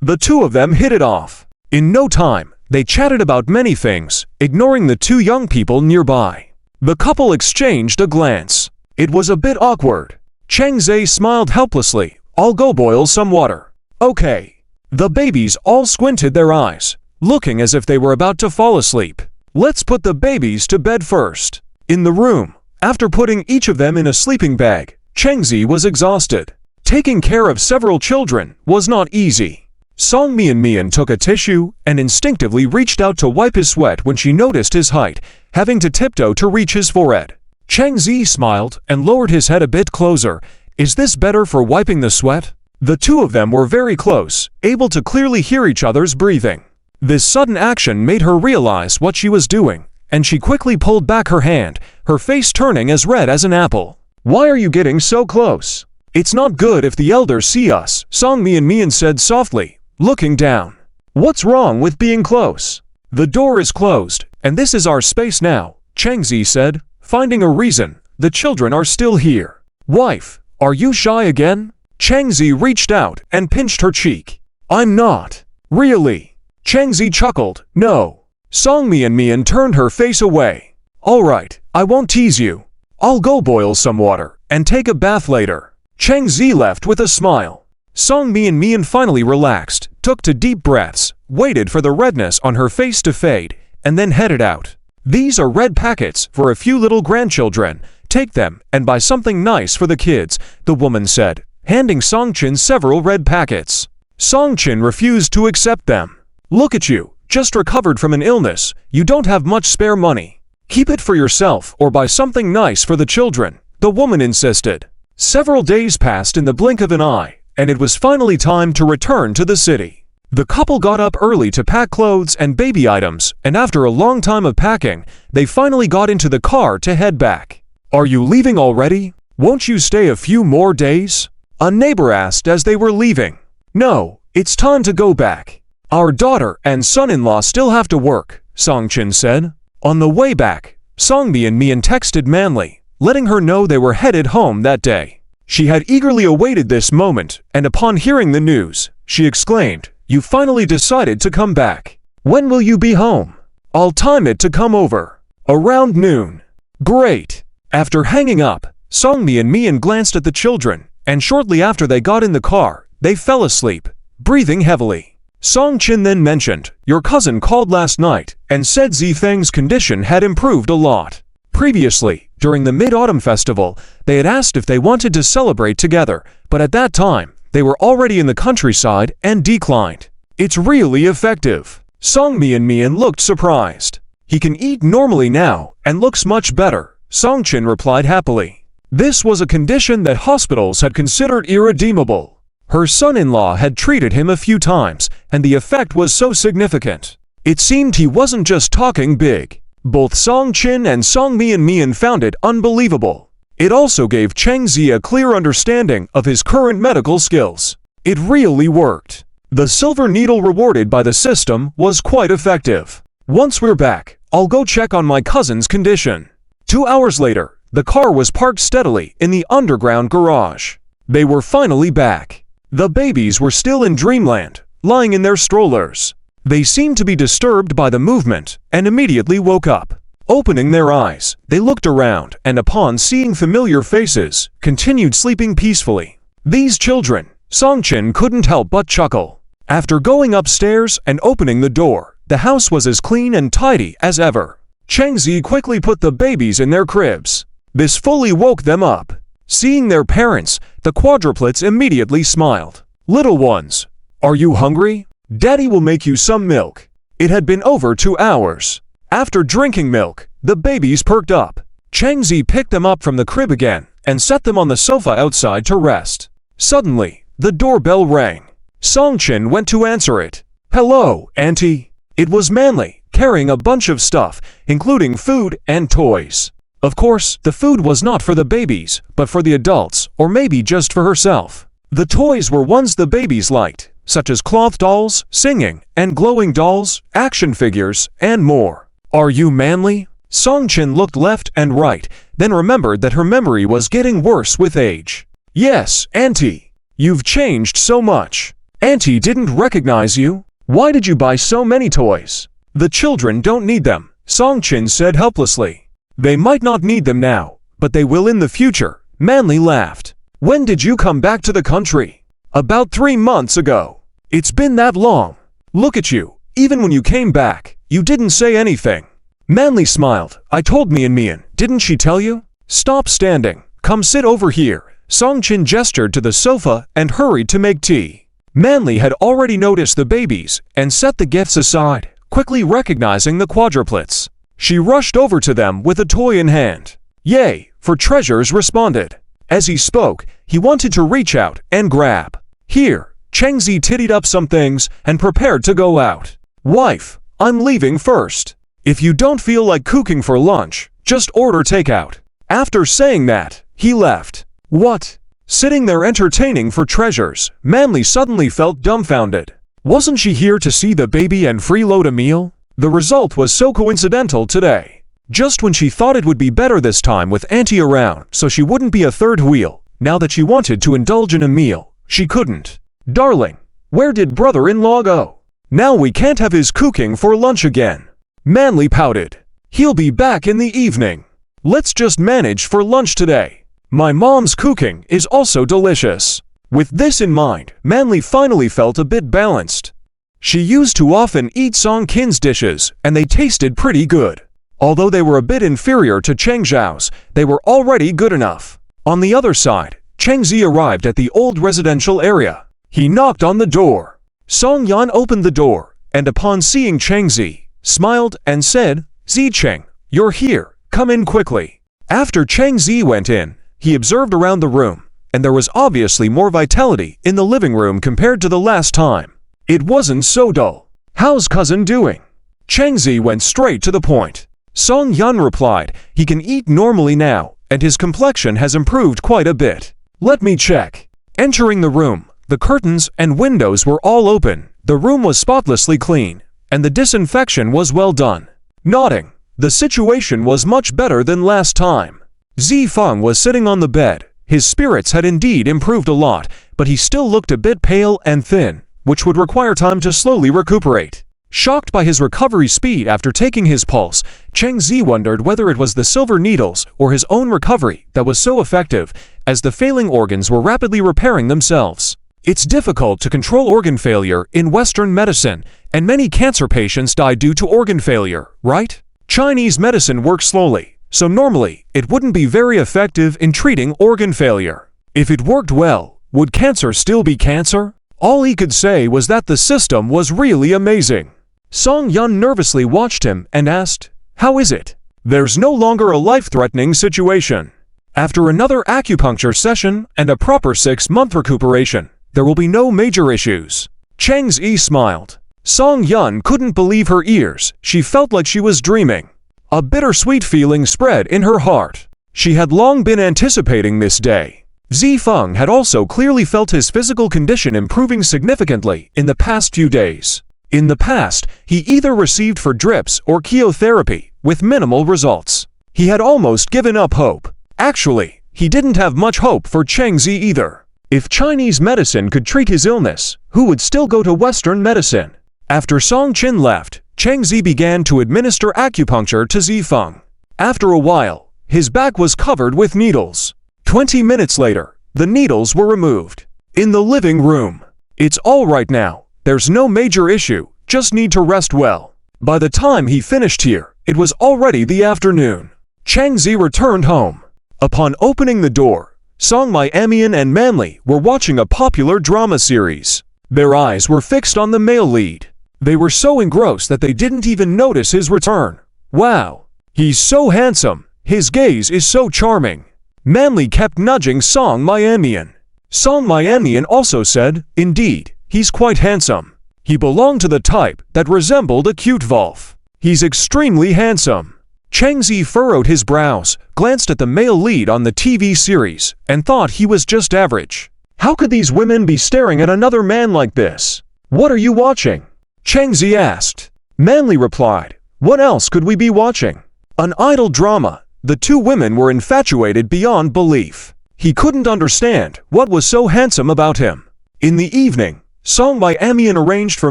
The two of them hit it off. In no time, they chatted about many things, ignoring the two young people nearby. The couple exchanged a glance. It was a bit awkward. Chang Zhe smiled helplessly. I'll go boil some water. Okay. The babies all squinted their eyes, looking as if they were about to fall asleep. Let's put the babies to bed first. In the room, after putting each of them in a sleeping bag, Chang Zhe was exhausted. Taking care of several children was not easy. Song Mian took a tissue and instinctively reached out to wipe his sweat when she noticed his height, having to tiptoe to reach his forehead. Chang Zhe smiled and lowered his head a bit closer. Is this better for wiping the sweat? The two of them were very close, able to clearly hear each other's breathing. This sudden action made her realize what she was doing, and she quickly pulled back her hand, her face turning as red as an apple. Why are you getting so close? It's not good if the elders see us, Song Mian said softly, looking down. What's wrong with being close? The door is closed, and this is our space now, Chang Zhe said, finding a reason. The children are still here. Wife, are you shy again? Chang Zhe reached out and pinched her cheek. I'm not. Really? Chang Zhe chuckled. No. Song Mian turned her face away. All right, I won't tease you. I'll go boil some water and take a bath later. Chang Zhe left with a smile. Song Mian finally relaxed, took 2 deep breaths, waited for the redness on her face to fade, and then headed out. These are red packets for a few little grandchildren. Take them and buy something nice for the kids, the woman said, handing Song Qin several red packets. Song Qin refused to accept them. Look at you, just recovered from an illness. You don't have much spare money. Keep it for yourself or buy something nice for the children, the woman insisted. Several days passed in the blink of an eye, and it was finally time to return to the city. The couple got up early to pack clothes and baby items, and after a long time of packing, they finally got into the car to head back. Are you leaving already? Won't you stay a few more days? A neighbor asked as they were leaving. No, it's time to go back. Our daughter and son-in-law still have to work, Song Qin said. On the way back, Song Mian texted Manly, letting her know they were headed home that day. She had eagerly awaited this moment, and upon hearing the news, she exclaimed, You finally decided to come back. When will you be home? I'll time it to come over. Around noon. Great. After hanging up, Song Mian glanced at the children, and shortly after they got in the car, they fell asleep, breathing heavily. Song Qin then mentioned, Your cousin called last night and said Zifeng's condition had improved a lot. Previously, during the Mid-Autumn Festival, they had asked if they wanted to celebrate together, but at that time, they were already in the countryside and declined. It's really effective. Song Mian looked surprised. He can eat normally now and looks much better, Song Qin replied happily. This was a condition that hospitals had considered irredeemable. Her son-in-law had treated him a few times, and the effect was so significant. It seemed he wasn't just talking big. Both Song Qin and Song Mian found it unbelievable. It also gave Chang Zhe a clear understanding of his current medical skills. It really worked. The silver needle rewarded by the system was quite effective. Once we're back, I'll go check on my cousin's condition. 2 hours later, the car was parked steadily in the underground garage. They were finally back. The babies were still in dreamland, lying in their strollers. They seemed to be disturbed by the movement and immediately woke up. Opening their eyes, they looked around and upon seeing familiar faces, continued sleeping peacefully. These children, Song Qin couldn't help but chuckle. After going upstairs and opening the door, the house was as clean and tidy as ever. Chang Zhe quickly put the babies in their cribs. This fully woke them up. Seeing their parents, the quadruplets immediately smiled. Little ones, are you hungry? Daddy will make you some milk. It had been over 2 hours. After drinking milk, the babies perked up. Chang Zhe picked them up from the crib again and set them on the sofa outside to rest. Suddenly, the doorbell rang. Song Qin went to answer it. Hello, Auntie. It was Manly, carrying a bunch of stuff, including food and toys. Of course, the food was not for the babies, but for the adults, or maybe just for herself. The toys were ones the babies liked, such as cloth dolls, singing, and glowing dolls, action figures, and more. Are you manly? Song-Chin looked left and right, then remembered that her memory was getting worse with age. Yes, Auntie. You've changed so much. Auntie didn't recognize you. Why did you buy so many toys? The children don't need them, Song-Chin said helplessly. They might not need them now, but they will in the future, Manly laughed. When did you come back to the country? About 3 months ago. It's been that long. Look at you, even when you came back, you didn't say anything. Manly smiled. I told Mian, didn't she tell you? Stop standing, come sit over here. Song-Chin gestured to the sofa and hurried to make tea. Manly had already noticed the babies and set the gifts aside, quickly recognizing the quadruplets. She rushed over to them with a toy in hand. Yay, for Treasures responded. As he spoke, he wanted to reach out and grab. Here, Chengzi tittied up some things and prepared to go out. Wife, I'm leaving first. If you don't feel like cooking for lunch, just order takeout. After saying that, he left. What? Sitting there entertaining for Treasures, Manly suddenly felt dumbfounded. Wasn't she here to see the baby and freeload a meal? The result was so coincidental today. Just when she thought it would be better this time with Auntie around so she wouldn't be a third wheel, now that she wanted to indulge in a meal, she couldn't. Darling, where did brother-in-law go? Now we can't have his cooking for lunch again. Manly pouted. He'll be back in the evening. Let's just manage for lunch today. My mom's cooking is also delicious. With this in mind, Manly finally felt a bit balanced. She used to often eat Song-Kin's dishes, and they tasted pretty good. Although they were a bit inferior to Cheng Zhao's, they were already good enough. On the other side, Chengzi arrived at the old residential area. He knocked on the door. Song Yan opened the door, and upon seeing Chengzi, smiled and said, Zicheng, you're here, come in quickly. After Chengzi went in, he observed around the room, and there was obviously more vitality in the living room compared to the last time. It wasn't so dull. How's cousin doing? Chengzi went straight to the point. Song Yan replied, he can eat normally now, and his complexion has improved quite a bit. Let me check. Entering the room, the curtains and windows were all open, the room was spotlessly clean, and the disinfection was well done. Nodding, the situation was much better than last time. Zifeng was sitting on the bed. His spirits had indeed improved a lot, but he still looked a bit pale and thin, which would require time to slowly recuperate. Shocked by his recovery speed after taking his pulse, Chengzi wondered whether it was the silver needles or his own recovery that was so effective, as the failing organs were rapidly repairing themselves. It's difficult to control organ failure in Western medicine, and many cancer patients die due to organ failure, right? Chinese medicine works slowly, so normally it wouldn't be very effective in treating organ failure. If it worked well, would cancer still be cancer? All he could say was that the system was really amazing. Song Yan nervously watched him and asked, how is it? There's no longer a life-threatening situation. After another acupuncture session and a proper 6-month recuperation, there will be no major issues. Chengzi smiled. Song Yan couldn't believe her ears. She felt like she was dreaming. A bittersweet feeling spread in her heart. She had long been anticipating this day. Zifeng had also clearly felt his physical condition improving significantly in the past few days. In the past, he either received for drips or chemotherapy, with minimal results. He had almost given up hope. Actually, he didn't have much hope for Chengzi either. If Chinese medicine could treat his illness, who would still go to Western medicine? After Song-Chin left, Chengzi began to administer acupuncture to Zifeng. After a while, his back was covered with needles. 20 minutes later, the needles were removed. In the living room. It's all right now. There's no major issue, just need to rest well. By the time he finished here, it was already the afternoon. Chengzi returned home. Upon opening the door, Song Mian and Manly were watching a popular drama series. Their eyes were fixed on the male lead. They were so engrossed that they didn't even notice his return. Wow, he's so handsome. His gaze is so charming. Manly kept nudging Song Mian. Song Mian also said, indeed, he's quite handsome. He belonged to the type that resembled a cute Wolf. He's extremely handsome. Chang Zi furrowed his brows, glanced at the male lead on the TV series, and thought he was just average. How could these women be staring at another man like this? What are you watching? Chang Zi asked. Manly replied, what else could we be watching? An idol drama. The two women were infatuated beyond belief. He couldn't understand what was so handsome about him. In the evening, Song Miamian arranged for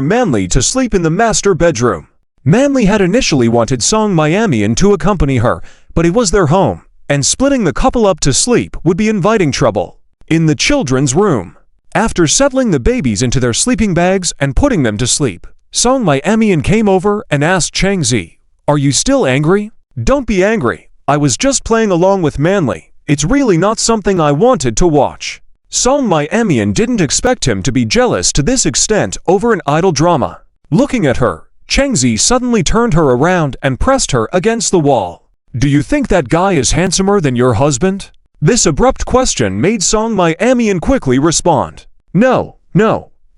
Manly to sleep in the master bedroom. Manly had initially wanted Song Miamian to accompany her, but it was their home, and splitting the couple up to sleep would be inviting trouble. In the children's room, after settling the babies into their sleeping bags and putting them to sleep, Song Miamian came over and asked Chang Zi, "Are you still angry?" "Don't be angry. I was just playing along with Manly. It's really not something I wanted to watch." Song Miamian didn't expect him to be jealous to this extent over an idol drama. Looking at her, Chang Zi suddenly turned her around and pressed her against the wall. "Do you think that guy is handsomer than your husband?" This abrupt question made Song Miamian quickly respond. No.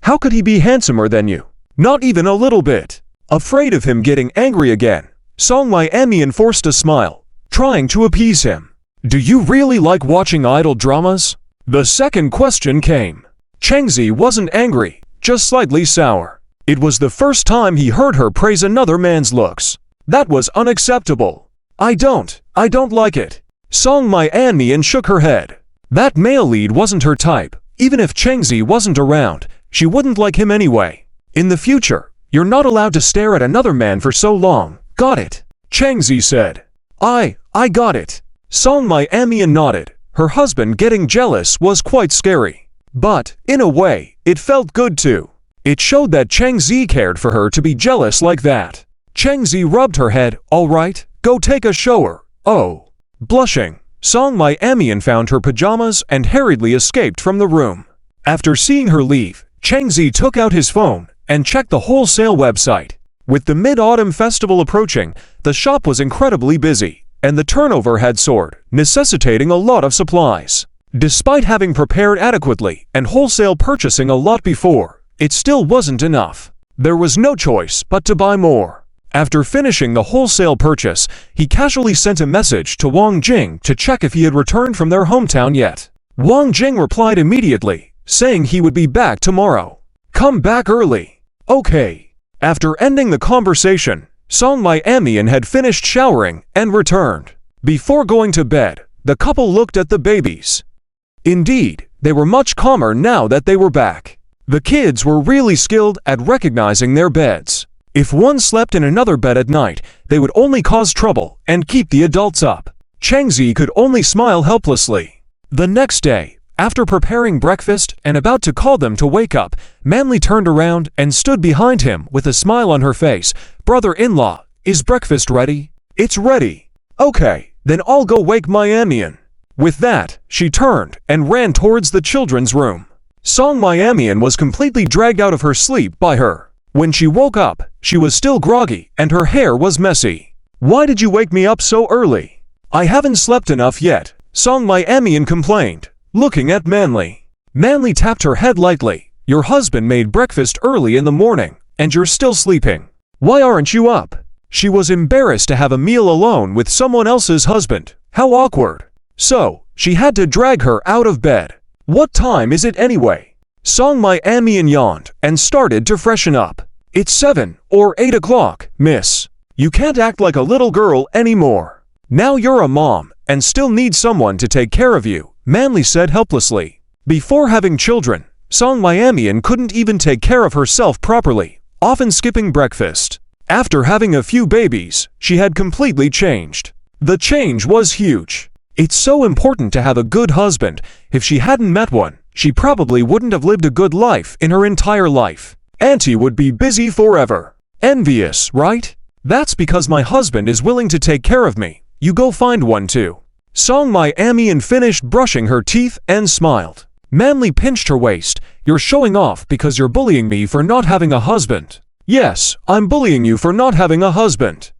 How could he be handsomer than you? Not even a little bit." Afraid of him getting angry again, Song Miamian forced a smile, trying to appease him. "Do you really like watching idol dramas?" The second question came. Chang Zi wasn't angry, just slightly sour. It was the first time he heard her praise another man's looks. That was unacceptable. I don't like it." Song Miamian shook her head. That male lead wasn't her type. Even if Chang Zi wasn't around, she wouldn't like him anyway. "In the future, you're not allowed to stare at another man for so long. Got it?" Chang Zi said. I got it." Song Miamian nodded. Her husband getting jealous was quite scary. But, in a way, it felt good too. It showed that Chang Zi cared for her to be jealous like that. Chang Zi rubbed her head. "All right, go take a shower." "Oh." Blushing, Song Miamian found her pajamas and hurriedly escaped from the room. After seeing her leave, Chang Zi took out his phone and checked the wholesale website. With the Mid-Autumn Festival approaching, the shop was incredibly busy, and the turnover had soared, necessitating a lot of supplies. Despite having prepared adequately and wholesale purchasing a lot before, it still wasn't enough. There was no choice but to buy more. After finishing the wholesale purchase, he casually sent a message to Wang Jing to check if he had returned from their hometown yet. Wang Jing replied immediately, saying he would be back tomorrow. "Come back early." "Okay." After ending the conversation, Song Miamian had finished showering and returned. Before going to bed, the couple looked at the babies. Indeed, they were much calmer now that they were back. The kids were really skilled at recognizing their beds. If one slept in another bed at night, they would only cause trouble and keep the adults up. Chang Zi could only smile helplessly. The next day, after preparing breakfast and about to call them to wake up, Manly turned around and stood behind him with a smile on her face. "Brother-in-law, is breakfast ready?" "It's ready." "Okay, then I'll go wake Miamian." With that, she turned and ran towards the children's room. Song Miamian was completely dragged out of her sleep by her. When she woke up, she was still groggy and her hair was messy. "Why did you wake me up so early?" "I haven't slept enough yet," Song Miamian complained, looking at Manly. Manly tapped her head lightly. "Your husband made breakfast early in the morning, and you're still sleeping. Why aren't you up?" She was embarrassed to have a meal alone with someone else's husband. How awkward. So, she had to drag her out of bed. "What time is it anyway?" Song Miamian yawned and started to freshen up. "It's 7 or 8 o'clock, miss. You can't act like a little girl anymore. Now you're a mom and still need someone to take care of you," Manly said helplessly. Before having children, Song Miamian couldn't even take care of herself properly, often skipping breakfast. After having a few babies, she had completely changed. The change was huge. It's so important to have a good husband. If she hadn't met one, she probably wouldn't have lived a good life in her entire life. Auntie would be busy forever. Envious, right? "That's because my husband is willing to take care of me. You go find one too." Song Miamian finished brushing her teeth and smiled. Manly pinched her waist. "You're showing off because you're bullying me for not having a husband." "Yes, I'm bullying you for not having a husband."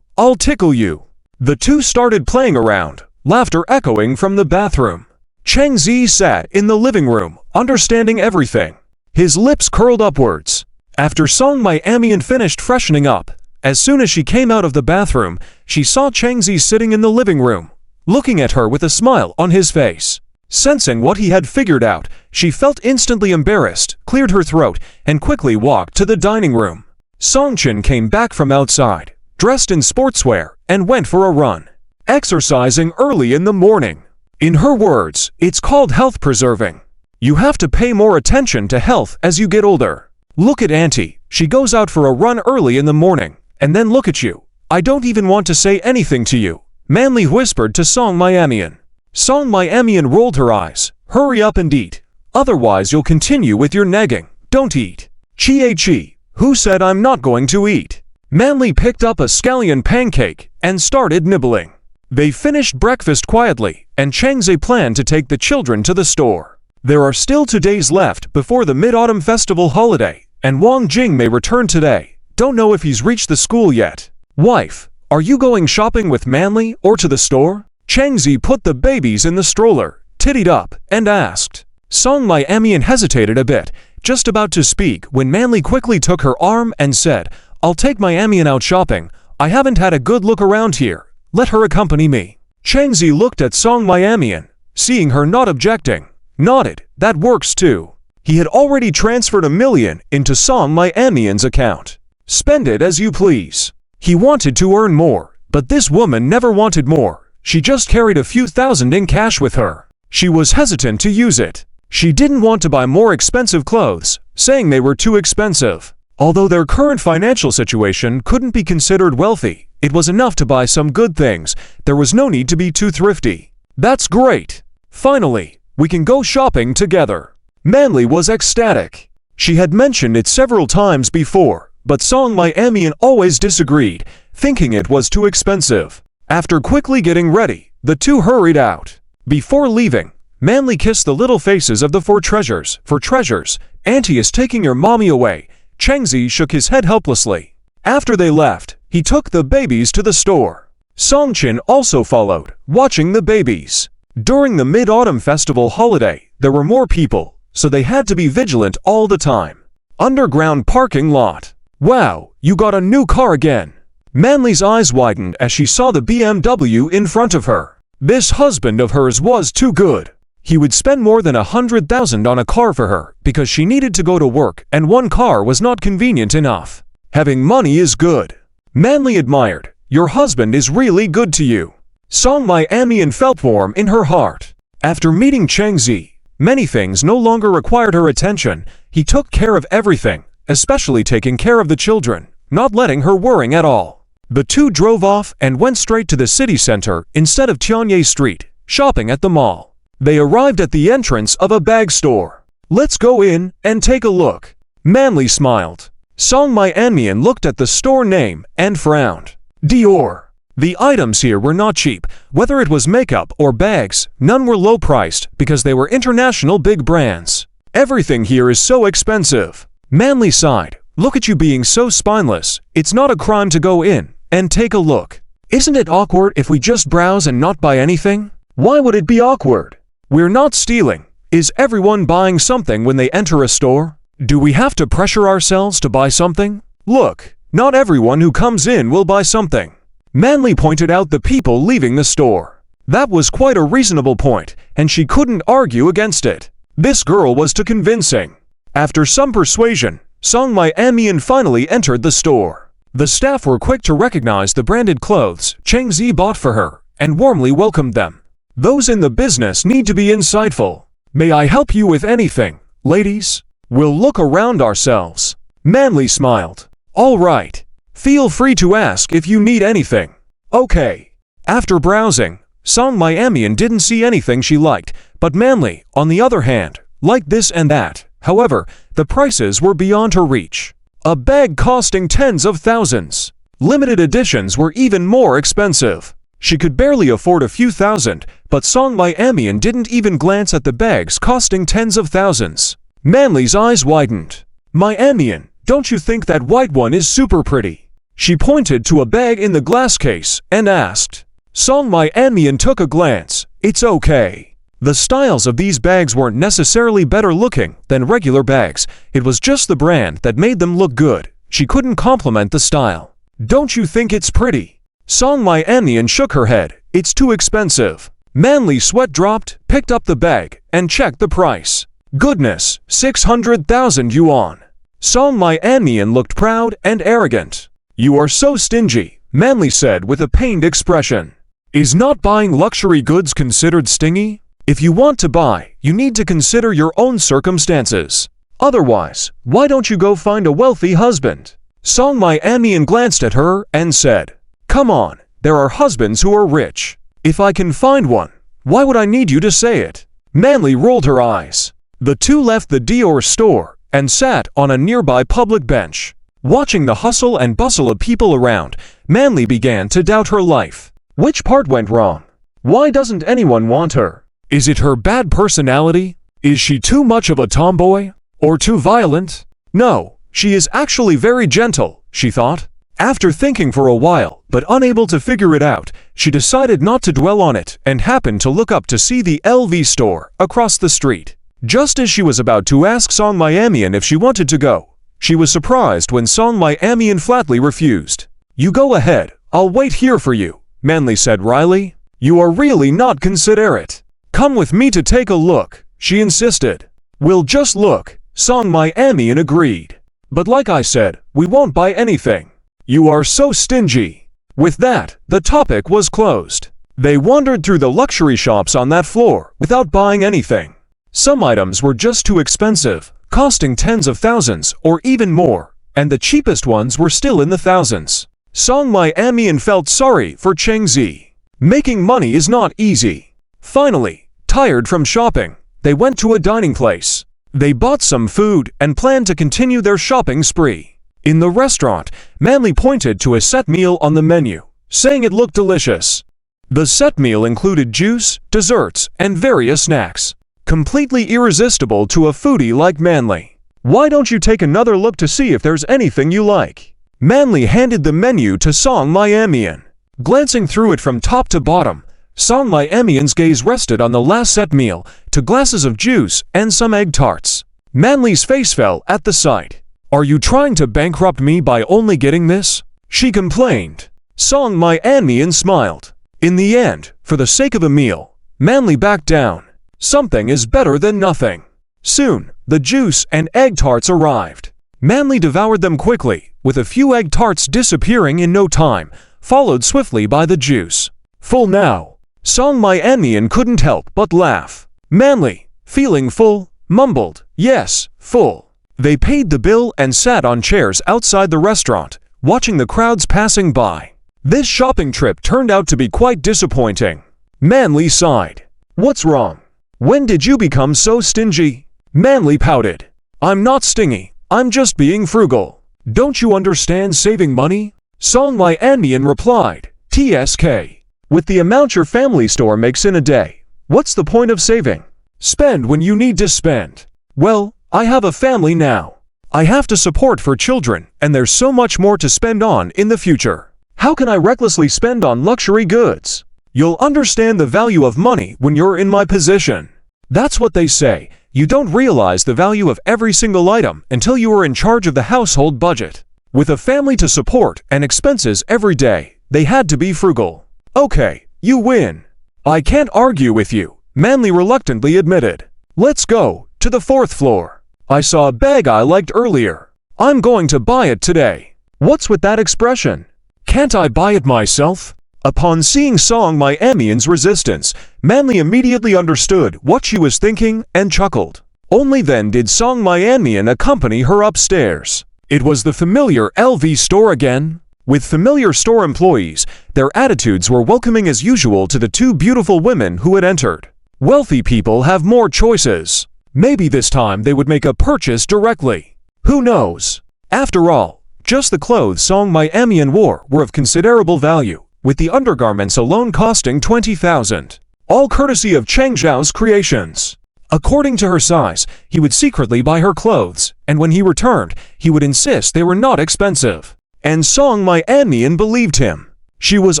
I'll tickle you." The two started playing around, laughter echoing from the bathroom. Chang Zi sat in the living room, understanding everything. His lips curled upwards. After Song Miamian finished freshening up, As soon as she came out of the bathroom, she saw Changzi sitting in the living room, looking at her with a smile on his face. Sensing what he had figured out, she felt instantly embarrassed, cleared her throat, and quickly walked to the dining room. Songchin came back from outside, dressed in sportswear, and went for a run, exercising early in the morning. In her words, it's called health preserving. You have to pay more attention to health as you get older. Look at Auntie, she goes out for a run early in the morning, and then look at you. I don't even want to say anything to you, Manly whispered to Song Miamian. Song Miamian rolled her eyes. Hurry up and eat. Otherwise you'll continue with your nagging. Don't eat. Chi. Who said I'm not going to eat? Manly picked up a scallion pancake and started nibbling. They finished breakfast quietly, and Changzi planned to take the children to the store. There are still 2 days left before the Mid-Autumn Festival holiday, and Wang Jing may return today. Don't know if he's reached the school yet. Wife, are you going shopping with Manly or to the store? Changzi put the babies in the stroller, tittied up, and asked. Song Miamian hesitated a bit, just about to speak when Manly quickly took her arm and said, I'll take Miamian out shopping. I haven't had a good look around here. Let her accompany me. Changzi looked at Song Miamian, seeing her not objecting, nodded. That works too. He had already transferred $1 million into Song Miamian's account. Spend it as you please. He wanted to earn more, but this woman never wanted more. She just carried a few thousand in cash with her. She was hesitant to use it. She didn't want to buy more expensive clothes, saying they were too expensive. Although their current financial situation couldn't be considered wealthy, it was enough to buy some good things. There was no need to be too thrifty. That's great. Finally, we can go shopping together. Manly was ecstatic. She had mentioned it several times before, but Song Miamian always disagreed, thinking it was too expensive. After quickly getting ready, the two hurried out. Before leaving, Manly kissed the little faces of the four treasures. For treasures, Auntie is taking your mommy away. Changzi shook his head helplessly. After they left, he took the babies to the store. Songchin also followed, watching the babies. During the Mid-Autumn Festival holiday, there were more people, so they had to be vigilant all the time. Underground parking lot. Wow, you got a new car again. Manly's eyes widened as she saw the BMW in front of her. This husband of hers was too good. He would spend more than 100,000 on a car for her because she needed to go to work and one car was not convenient enough. Having money is good. Manly admired. Your husband is really good to you. Song Miamian felt warm in her heart. After meeting Changzi, many things no longer required her attention. He took care of everything, especially taking care of the children, not letting her worry at all. The two drove off and went straight to the city center instead of Tianye Street, shopping at the mall. They arrived at the entrance of a bag store. Let's go in and take a look. Manly smiled. Song Miamian looked at the store name and frowned. Dior. The items here were not cheap. Whether it was makeup or bags, none were low-priced because they were international big brands. Everything here is so expensive. Manly sighed. Look at you being so spineless. It's not a crime to go in and take a look. Isn't it awkward if we just browse and not buy anything? Why would it be awkward? We're not stealing. Is everyone buying something when they enter a store? Do we have to pressure ourselves to buy something? Look, not everyone who comes in will buy something. Manly pointed out the people leaving the store. That was quite a reasonable point, and she couldn't argue against it. This girl was too convincing. After some persuasion, Song Miamian finally entered the store. The staff were quick to recognize the branded clothes Changzi bought for her and warmly welcomed them. Those in the business need to be insightful. May I help you with anything, ladies? We'll look around ourselves. Manly smiled. All right. Feel free to ask if you need anything. Okay. After browsing, Song Miamian didn't see anything she liked, but Manly, on the other hand, liked this and that. However, the prices were beyond her reach. A bag costing tens of thousands. Limited editions were even more expensive. She could barely afford a few thousand, but Song Miamian didn't even glance at the bags costing tens of thousands. Manly's eyes widened. Miamian, don't you think that white one is super pretty? She pointed to a bag in the glass case and asked. Song Miamian took a glance. It's okay. The styles of these bags weren't necessarily better looking than regular bags. It was just the brand that made them look good. She couldn't compliment the style. Don't you think it's pretty? Song My Anian shook her head. It's too expensive. Manly's sweat dropped, picked up the bag, and checked the price. Goodness, 600,000 yuan. Song My Anian looked proud and arrogant. You are so stingy, Manly said with a pained expression. Is not buying luxury goods considered stingy? If you want to buy, you need to consider your own circumstances. Otherwise, why don't you go find a wealthy husband? Song My Anian glanced at her and said, Come on, there are husbands who are rich. If I can find one, why would I need you to say it? Manly rolled her eyes. The two left the Dior store and sat on a nearby public bench. Watching the hustle and bustle of people around, Manly began to doubt her life. Which part went wrong? Why doesn't anyone want her? Is it her bad personality? Is she too much of a tomboy? Or too violent? No, she is actually very gentle, she thought. After thinking for a while, but unable to figure it out, she decided not to dwell on it and happened to look up to see the LV store across the street. Just as she was about to ask Song My Anian if she wanted to go, she was surprised when Song My Anian flatly refused. You go ahead, I'll wait here for you, Manly said wryly. You are really not considerate. Come with me to take a look, she insisted. We'll just look, Song My Anian agreed. But like I said, we won't buy anything. You are so stingy. With that, the topic was closed. They wandered through the luxury shops on that floor without buying anything. Some items were just too expensive, costing tens of thousands or even more, and the cheapest ones were still in the thousands. Song My Anian felt sorry for Cheng Zi. Making money is not easy. Finally, tired from shopping, they went to a dining place. They bought some food and planned to continue their shopping spree. In the restaurant, Manly pointed to a set meal on the menu, saying it looked delicious. The set meal included juice, desserts, and various snacks. Completely irresistible to a foodie like Manly. Why don't you take another look to see if there's anything you like? Manly handed the menu to Song My Anian. Glancing through it from top to bottom, Song My Anian's gaze rested on the last set meal, two glasses of juice, and some egg tarts. Manly's face fell at the sight. Are you trying to bankrupt me by only getting this? She complained. Song My Anian smiled. In the end, for the sake of a meal, Manly backed down. Something is better than nothing. Soon, the juice and egg tarts arrived. Manly devoured them quickly, with a few egg tarts disappearing in no time, followed swiftly by the juice. Full now. Song My Anian couldn't help but laugh. Manly, feeling full, mumbled, Yes, full. They paid the bill and sat on chairs outside the restaurant, watching the crowds passing by. This shopping trip turned out to be quite disappointing. Manly sighed. What's wrong? When did you become so stingy? Manly pouted. I'm not stingy, I'm just being frugal. Don't you understand saving money? Song My Anian replied, TSK. With the amount your family store makes in a day, what's the point of saving? Spend when you need to spend. Well, I have a family now. I have to support for children, and there's so much more to spend on in the future. How can I recklessly spend on luxury goods? You'll understand the value of money when you're in my position. That's what they say. You don't realize the value of every single item until you are in charge of the household budget. With a family to support and expenses every day, they had to be frugal. Okay, you win. I can't argue with you, Manly reluctantly admitted. Let's go to the 4th floor. I saw a bag I liked earlier. I'm going to buy it today. What's with that expression? Can't I buy it myself? Upon seeing Song My Anian's resistance, Manly immediately understood what she was thinking and chuckled. Only then did Song My Anian accompany her upstairs. It was the familiar LV store again. With familiar store employees, their attitudes were welcoming as usual to the two beautiful women who had entered. Wealthy people have more choices. Maybe this time they would make a purchase directly. Who knows? After all, just the clothes Song My Anian wore were of considerable value, with the undergarments alone costing 20,000. All courtesy of Cheng Zhao's creations. According to her size, he would secretly buy her clothes, and when he returned, he would insist they were not expensive. And Song My Anian believed him. She was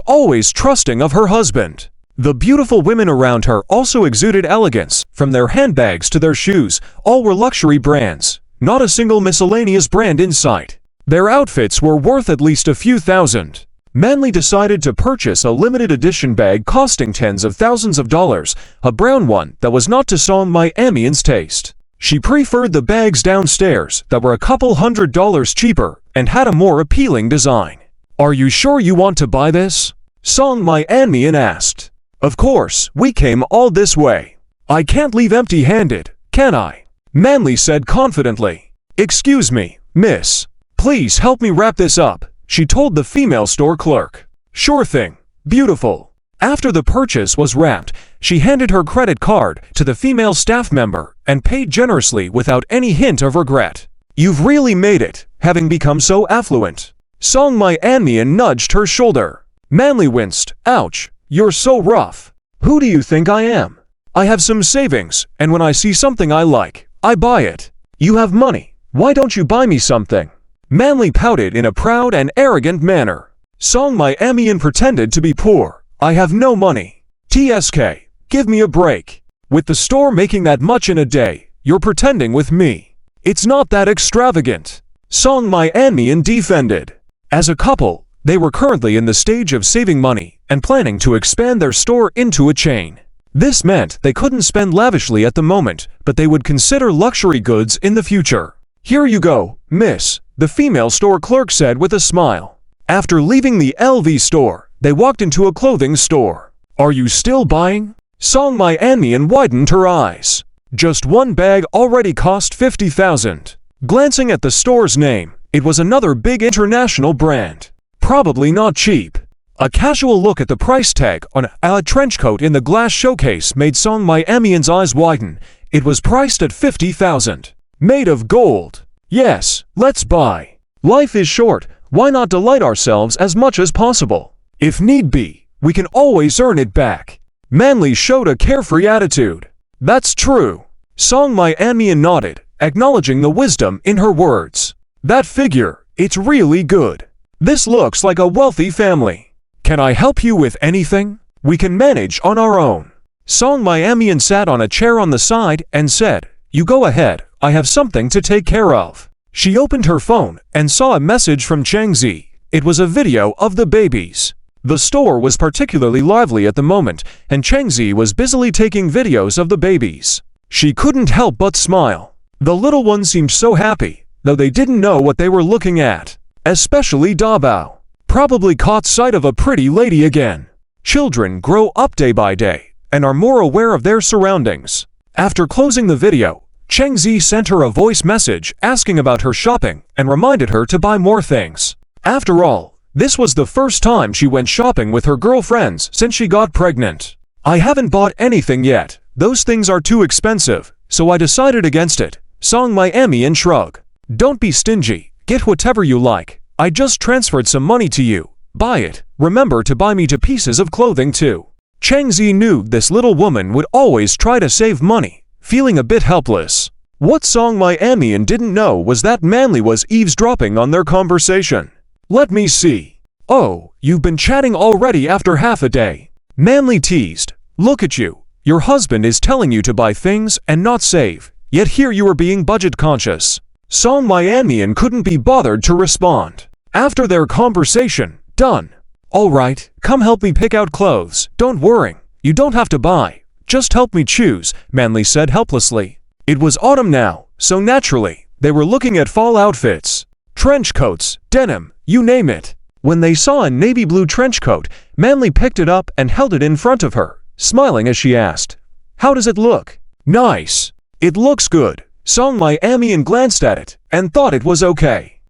always trusting of her husband. The beautiful women around her also exuded elegance, from their handbags to their shoes, all were luxury brands, not a single miscellaneous brand in sight. Their outfits were worth at least a few thousand. Manly decided to purchase a limited edition bag costing tens of thousands of dollars, a brown one that was not to Song My-Amian's taste. She preferred the bags downstairs that were a couple $100s cheaper and had a more appealing design. "Are you sure you want to buy this?" Song My-Amian asked. "Of course, we came all this way. I can't leave empty-handed, can I?" Manly said confidently. "Excuse me, miss. Please help me wrap this up," she told the female store clerk. "Sure thing. Beautiful." After the purchase was wrapped, she handed her credit card to the female staff member and paid generously without any hint of regret. "You've really made it, having become so affluent." Song My-Amian nudged her shoulder. Manly winced. "Ouch, you're so rough. Who do you think I am? I have some savings, and when I see something I like, I buy it. You have money. Why don't you buy me something?" Manly pouted in a proud and arrogant manner. Song My-Amian pretended to be poor. "I have no money. TSK, give me a break. With the store making that much in a day, you're pretending with me. It's not that extravagant." Song My-Amian defended. As a couple, they were currently in the stage of saving money and planning to expand their store into a chain. This meant they couldn't spend lavishly at the moment, but they would consider luxury goods in the future. "Here you go, miss," the female store clerk said with a smile. After leaving the LV store, they walked into a clothing store. "Are you still buying?" Song My-Amian widened her eyes. Just one bag already cost $50,000. Glancing at the store's name, it was another big international brand. Probably not cheap. A casual look at the price tag on a trench coat in the glass showcase made Song My-Amian's eyes widen. It was priced at $50,000. Made of gold. Yes, let's buy. Life is short, why not delight ourselves as much as possible? If need be, we can always earn it back. Manly showed a carefree attitude. "That's true." Song My-Amian nodded, acknowledging the wisdom in her words. "That figure, it's really good. This looks like a wealthy family. Can I help you with anything? We can manage on our own." Song My-Amian sat on a chair on the side and said, "You go ahead, I have something to take care of." She opened her phone and saw a message from Cheng Zi. It was a video of the babies. The store was particularly lively at the moment, and Cheng Zi was busily taking videos of the babies. She couldn't help but smile. The little ones seemed so happy, though they didn't know what they were looking at. Especially Dabao. Probably caught sight of a pretty lady again. Children grow up day by day, and are more aware of their surroundings. After closing the video, Cheng Zi sent her a voice message asking about her shopping and reminded her to buy more things. After all, this was the first time she went shopping with her girlfriends since she got pregnant. "I haven't bought anything yet. Those things are too expensive, so I decided against it." Song My-Amian shrugged. "Don't be stingy. Get whatever you like. I just transferred some money to you. Buy it. Remember to buy me 2 pieces of clothing too." Cheng Zi knew this little woman would always try to save money, feeling a bit helpless. What Song My-Amian didn't know was that Manly was eavesdropping on their conversation. "Let me see. Oh, you've been chatting already after half a day." Manly teased. "Look at you. Your husband is telling you to buy things and not save, yet here you are being budget conscious." Song My-Amian couldn't be bothered to respond. After their conversation, done. "All right, come help me pick out clothes. Don't worry. You don't have to buy. Just help me choose," Manly said helplessly. It was autumn now, so naturally, they were looking at fall outfits. Trench coats, denim, you name it. When they saw a navy blue trench coat, Manly picked it up and held it in front of her, smiling as she asked, "How does it look?" "Nice. It looks good." Song My-Amian glanced at it and thought it was okay.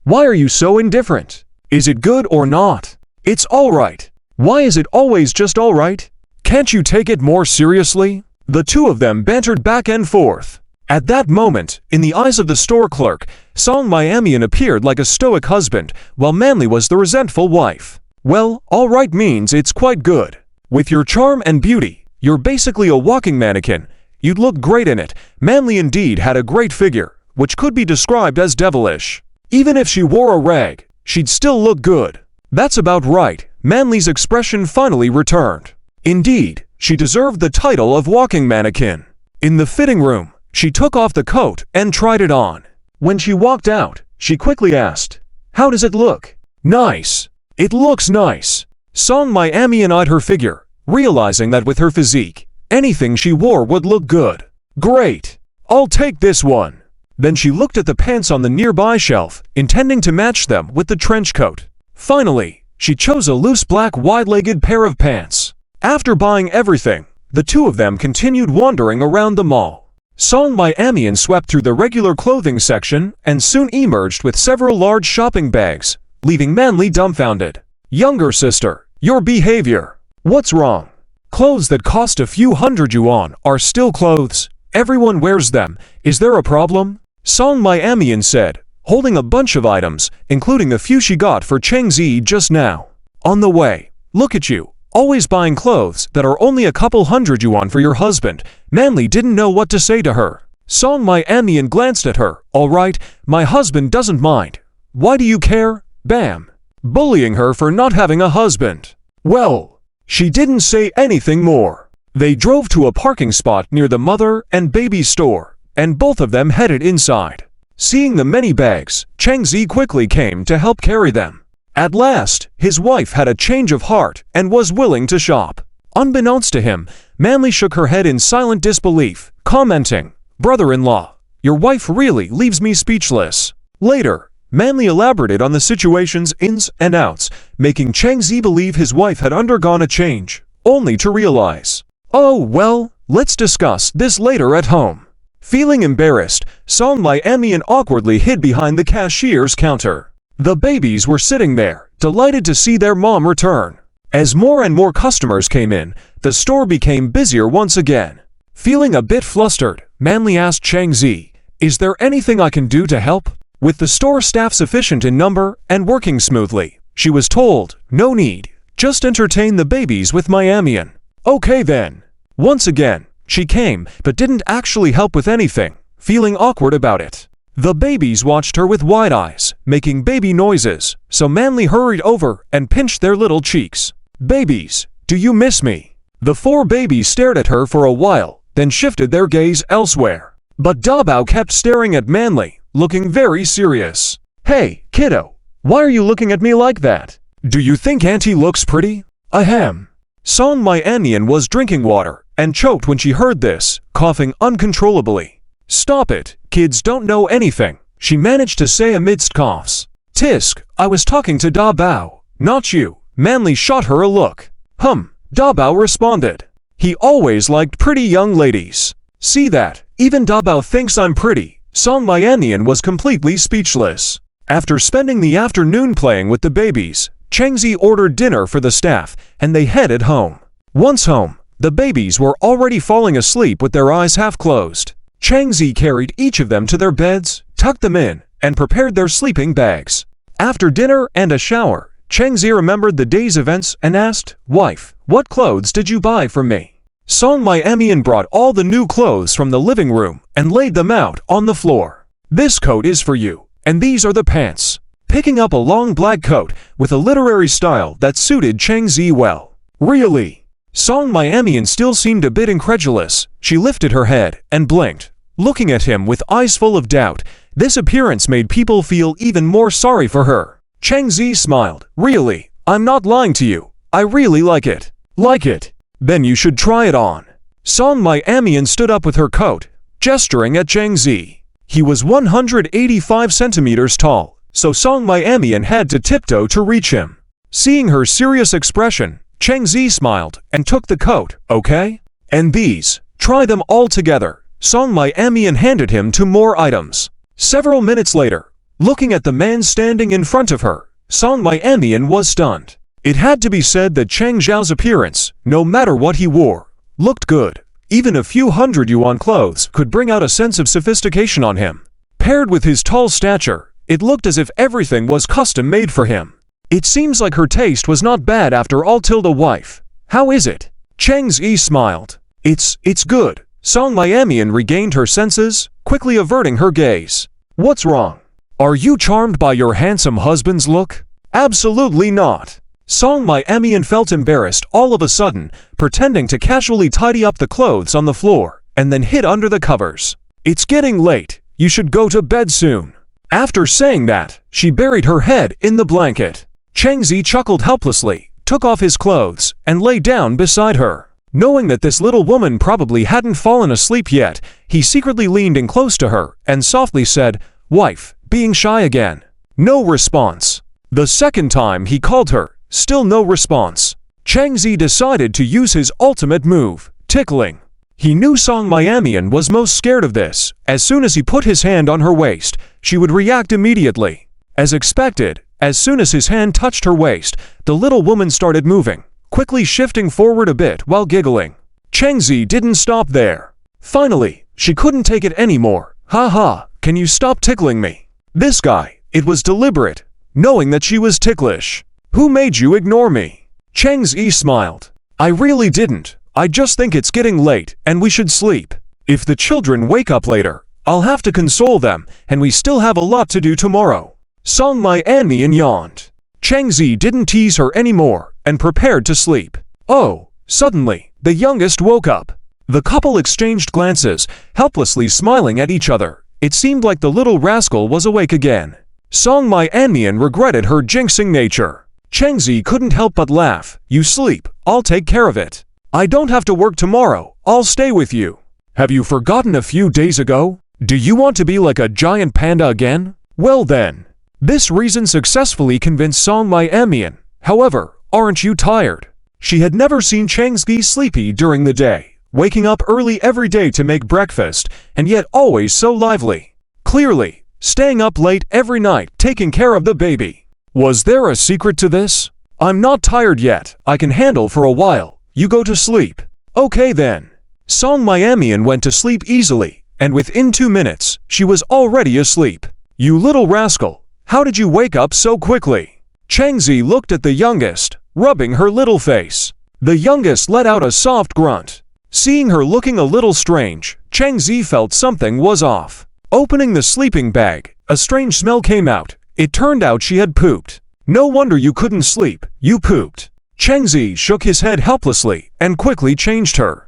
Why are you so indifferent? Is it good or not?" "It's all right." "Why is it always just all right? Can't you take it more seriously?" The two of them bantered back and forth. At that moment, in the eyes of the store clerk, Song My-Amian appeared like a stoic husband, while Manly was the resentful wife. "Well, all right means it's quite good. With your charm and beauty, you're basically a walking mannequin. You'd look great in it." Manly indeed had a great figure, which could be described as devilish. Even if she wore a rag, she'd still look good. "That's about right." Manly's expression finally returned. Indeed, she deserved the title of walking mannequin. In the fitting room, she took off the coat and tried it on. When she walked out, she quickly asked. How does it look? Nice. It looks nice. Song Miami eyed her figure, realizing that with her physique, anything she wore would look good. Great. I'll take this one. Then she looked at the pants on the nearby shelf, intending to match them with the trench coat. Finally, she chose a loose black wide-legged pair of pants. After buying everything, the two of them continued wandering around the mall. Song Miami swept through the regular clothing section and soon emerged with several large shopping bags, leaving Manly dumbfounded. Younger sister, your behavior. What's wrong? Clothes that cost a few hundred yuan are still clothes. Everyone wears them. Is there a problem? Song Miami said, holding a bunch of items, including the few she got for Cheng Zi just now. On the way, look at you, always buying clothes that are only a couple hundred yuan for your husband. Manly didn't know what to say to her. Song Miami glanced at her. All right, my husband doesn't mind. Why do you care? Bam. Bullying her for not having a husband. Well, she didn't say anything more. They drove to a parking spot near the mother and baby store, and both of them headed inside. Seeing the many bags, Cheng Zi quickly came to help carry them. At last, his wife had a change of heart and was willing to shop. Unbeknownst to him, Manly shook her head in silent disbelief, commenting, "Brother-in-law, your wife really leaves me speechless." Later, Manly elaborated on the situation's ins and outs, making Cheng Zi believe his wife had undergone a change, only to realize, "Oh well, let's discuss this later at home." Feeling embarrassed, Song Miami awkwardly hid behind the cashier's counter. The babies were sitting there, delighted to see their mom return. As more and more customers came in, the store became busier once again. Feeling a bit flustered, Manly asked Cheng Zi, "Is there anything I can do to help?" With the store staff sufficient in number and working smoothly, she was told, "No need, just entertain the babies with Miamian." Okay then. Once again, she came, but didn't actually help with anything, feeling awkward about it. The babies watched her with wide eyes, making baby noises, so Manly hurried over and pinched their little cheeks. "Babies, do you miss me?" The four babies stared at her for a while, then shifted their gaze elsewhere. But Dabao kept staring at Manly, looking very serious. "Hey, kiddo, why are you looking at me like that? Do you think Auntie looks pretty?" Ahem. Song Mianian was drinking water and choked when she heard this, coughing uncontrollably. "Stop it, kids don't know anything," she managed to say amidst coughs. "Tisk, I was talking to Dabao, not you." Manly shot her a look. Dabao responded. He always liked pretty young ladies. "See that, even Dabao thinks I'm pretty." Song Mianian was completely speechless. After spending the afternoon playing with the babies, Cheng Zi ordered dinner for the staff, and they headed home. Once home, the babies were already falling asleep with their eyes half closed. Cheng Zi carried each of them to their beds, tucked them in, and prepared their sleeping bags. After dinner and a shower, Cheng Zi remembered the day's events and asked, "Wife, what clothes did you buy for me?" Song Miamian brought all the new clothes from the living room and laid them out on the floor. "This coat is for you, and these are the pants." Picking up a long black coat with a literary style that suited Cheng Zi well. "Really?" Song Miamian still seemed a bit incredulous. She lifted her head and blinked, looking at him with eyes full of doubt. This appearance made people feel even more sorry for her. Cheng Zi smiled. "Really, I'm not lying to you. I really like it." "Like it? Then you should try it on." Song Miamian stood up with her coat, gesturing at Cheng Zi. He was 185 centimeters tall, so Song Miamian had to tiptoe to reach him. Seeing her serious expression, Cheng Zi smiled and took the coat. "Okay? And these, try them all together." Song Miamian handed him two more items. Several minutes later, looking at the man standing in front of her, Song Miamian was stunned. It had to be said that Cheng Zhao's appearance, no matter what he wore, looked good. Even a few hundred yuan clothes could bring out a sense of sophistication on him. Paired with his tall stature, it looked as if everything was custom-made for him. It seems like her taste was not bad after all. Tilda wife. How is it? Cheng Zi smiled. It's good." Song Miamian regained her senses, quickly averting her gaze. "What's wrong? Are you charmed by your handsome husband's look?" "Absolutely not." Song Miamian felt embarrassed all of a sudden, pretending to casually tidy up the clothes on the floor, and then hid under the covers. "It's getting late. You should go to bed soon." After saying that, she buried her head in the blanket. Cheng Zi chuckled helplessly, took off his clothes, and lay down beside her. Knowing that this little woman probably hadn't fallen asleep yet, he secretly leaned in close to her and softly said, "Wife," being shy again. No response. The second time he called her, still no response. Cheng Zi decided to use his ultimate move, tickling. He knew Song Miamian was most scared of this. As soon as he put his hand on her waist, she would react immediately. As expected, as soon as his hand touched her waist, the little woman started moving, quickly shifting forward a bit while giggling. Cheng Zi didn't stop there. Finally, she couldn't take it anymore. "Ha ha, can you stop tickling me?" This guy, it was deliberate, knowing that she was ticklish. "Who made you ignore me?" Cheng Zi smiled. "I really didn't. I just think it's getting late and we should sleep. If the children wake up later, I'll have to console them and we still have a lot to do tomorrow." Song Miamian yawned. Cheng Zi didn't tease her anymore and prepared to sleep. Oh, suddenly, the youngest woke up. The couple exchanged glances, helplessly smiling at each other. It seemed like the little rascal was awake again. Song Miamian regretted her jinxing nature. Cheng Zi couldn't help but laugh. "You sleep, I'll take care of it. I don't have to work tomorrow, I'll stay with you. Have you forgotten a few days ago? Do you want to be like a giant panda again? Well then." This reason successfully convinced Song Miamian. However, aren't you tired? She had never seen Cheng Zi sleepy during the day, waking up early every day to make breakfast, and yet always so lively. Clearly, staying up late every night taking care of the baby. Was there a secret to this? "I'm not tired yet, I can handle for a while. You go to sleep." "Okay then." Song Miamian went to sleep easily, and within 2 minutes, she was already asleep. "You little rascal. How did you wake up so quickly?" Cheng Zi looked at the youngest, rubbing her little face. The youngest let out a soft grunt. Seeing her looking a little strange, Cheng Zi felt something was off. Opening the sleeping bag, a strange smell came out. It turned out she had pooped. "No wonder you couldn't sleep, you pooped." Cheng Zi shook his head helplessly and quickly changed her.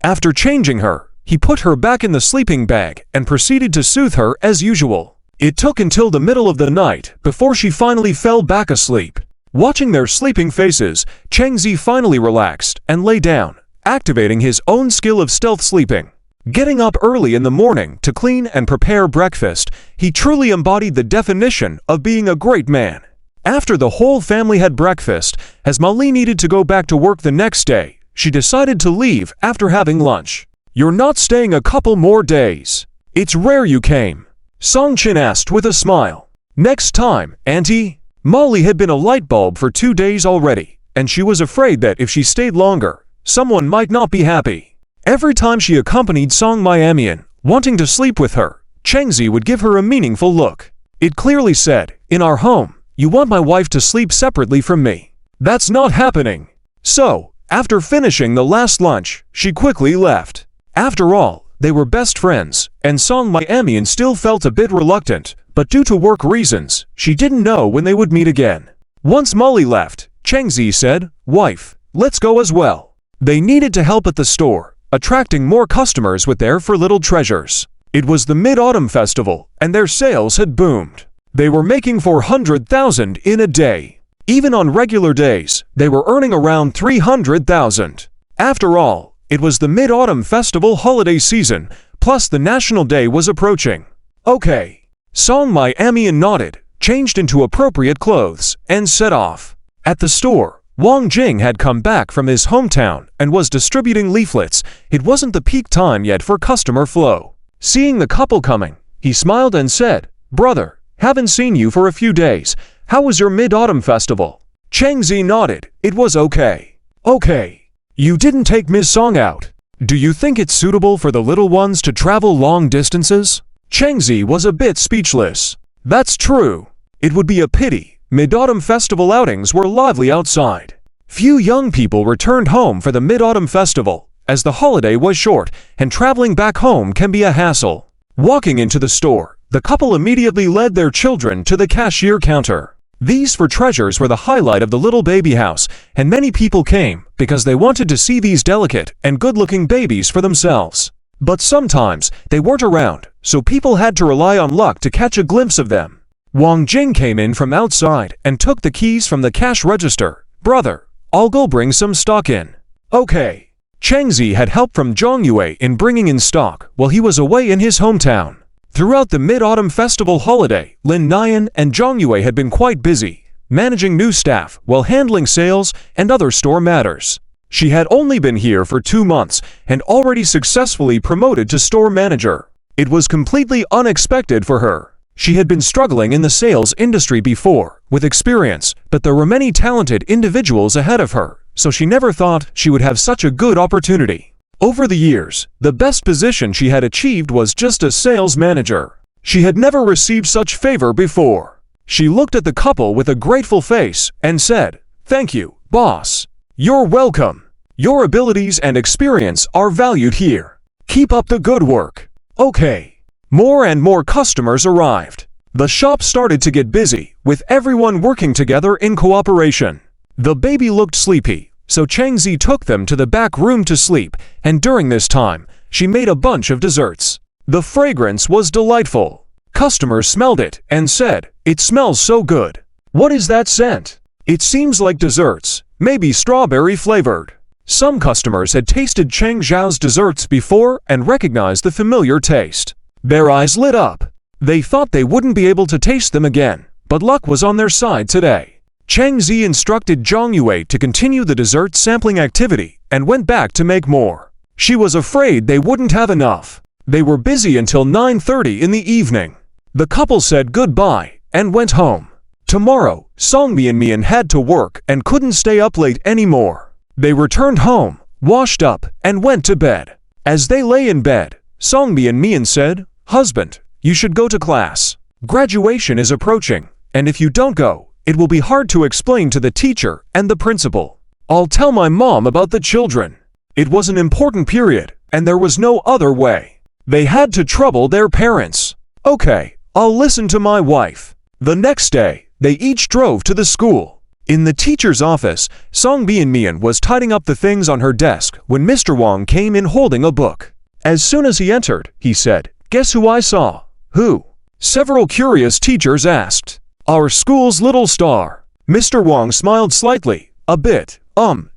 After changing her, he put her back in the sleeping bag and proceeded to soothe her as usual. It took until the middle of the night before she finally fell back asleep. Watching their sleeping faces, Cheng Zi finally relaxed and lay down, activating his own skill of stealth sleeping. Getting up early in the morning to clean and prepare breakfast, he truly embodied the definition of being a great man. After the whole family had breakfast, as Molly needed to go back to work the next day, she decided to leave after having lunch. "You're not staying a couple more days? It's rare you came," Song Chin asked with a smile. "Next time, Auntie." Molly had been a light bulb for 2 days already, and she was afraid that if she stayed longer, someone might not be happy. Every time she accompanied Song Miamian, wanting to sleep with her, Cheng Zi would give her a meaningful look. It clearly said, "In our home, you want my wife to sleep separately from me. That's not happening." So, after finishing the last lunch, she quickly left. After all, they were best friends, and Song Miamian still felt a bit reluctant, but due to work reasons, she didn't know when they would meet again. Once Molly left, Cheng Zi said, "Wife, let's go as well." They needed to help at the store, attracting more customers with their for little treasures. It was the Mid-Autumn Festival, and their sales had boomed. They were making 400,000 in a day. Even on regular days, they were earning around 300,000. After all, it was the Mid-Autumn Festival holiday season, plus the National Day was approaching. "Okay." Song Miamian nodded, changed into appropriate clothes, and set off. At the store, Wang Jing had come back from his hometown and was distributing leaflets. It wasn't the peak time yet for customer flow. Seeing the couple coming, he smiled and said, "Brother, haven't seen you for a few days. How was your Mid-Autumn Festival?" Cheng Zi nodded. "It was okay." "Okay. You didn't take Ms. Song out. Do you think it's suitable for the little ones to travel long distances?" Cheng Zi was a bit speechless. "That's true. It would be a pity. Mid-Autumn Festival outings were lively outside. Few young people returned home for the Mid-Autumn Festival, as the holiday was short, and traveling back home can be a hassle." Walking into the store, the couple immediately led their children to the cashier counter. These for treasures were the highlight of the little baby house, and many people came because they wanted to see these delicate and good-looking babies for themselves. But sometimes they weren't around, so people had to rely on luck to catch a glimpse of them. Wang Jing came in from outside and took the keys from the cash register. "Brother, I'll go bring some stock in." "Okay." Cheng Zi had help from Zhang Yue in bringing in stock while he was away in his hometown. Throughout the Mid-Autumn Festival holiday, Lin Nian and Zhang Yue had been quite busy, managing new staff while handling sales and other store matters. She had only been here for 2 months and already successfully promoted to store manager. It was completely unexpected for her. She had been struggling in the sales industry before, with experience, but there were many talented individuals ahead of her, so she never thought she would have such a good opportunity. Over the years, the best position she had achieved was just a sales manager. She had never received such favor before. She looked at the couple with a grateful face and said, "Thank you, boss. You're welcome. Your abilities and experience are valued here. Keep up the good work." Okay. More and more customers arrived. The shop started to get busy, with everyone working together in cooperation. The baby looked sleepy, so Cheng Zi took them to the back room to sleep, and during this time, she made a bunch of desserts. The fragrance was delightful. Customers smelled it and said, "It smells so good. What is that scent? It seems like desserts, maybe strawberry flavored." Some customers had tasted Cheng Zhao's desserts before and recognized the familiar taste. Their eyes lit up. They thought they wouldn't be able to taste them again, but luck was on their side today. Cheng Zi instructed Zhang Yue to continue the dessert sampling activity and went back to make more. She was afraid they wouldn't have enough. They were busy until 9:30 in the evening. The couple said goodbye and went home. Tomorrow, Song Mian had to work and couldn't stay up late anymore. They returned home, washed up, and went to bed. As they lay in bed, Song Mian said, "Husband, you should go to class. Graduation is approaching, and if you don't go, it will be hard to explain to the teacher and the principal. I'll tell my mom about the children." It was an important period, and there was no other way. They had to trouble their parents. "Okay, I'll listen to my wife." The next day, they each drove to the school. In the teacher's office, Song Mian was tidying up the things on her desk when Mr. Wang came in holding a book. As soon as he entered, he said, "Guess who I saw?" "Who?" Several curious teachers asked. "Our school's little star." Mr. Wang smiled slightly, a bit,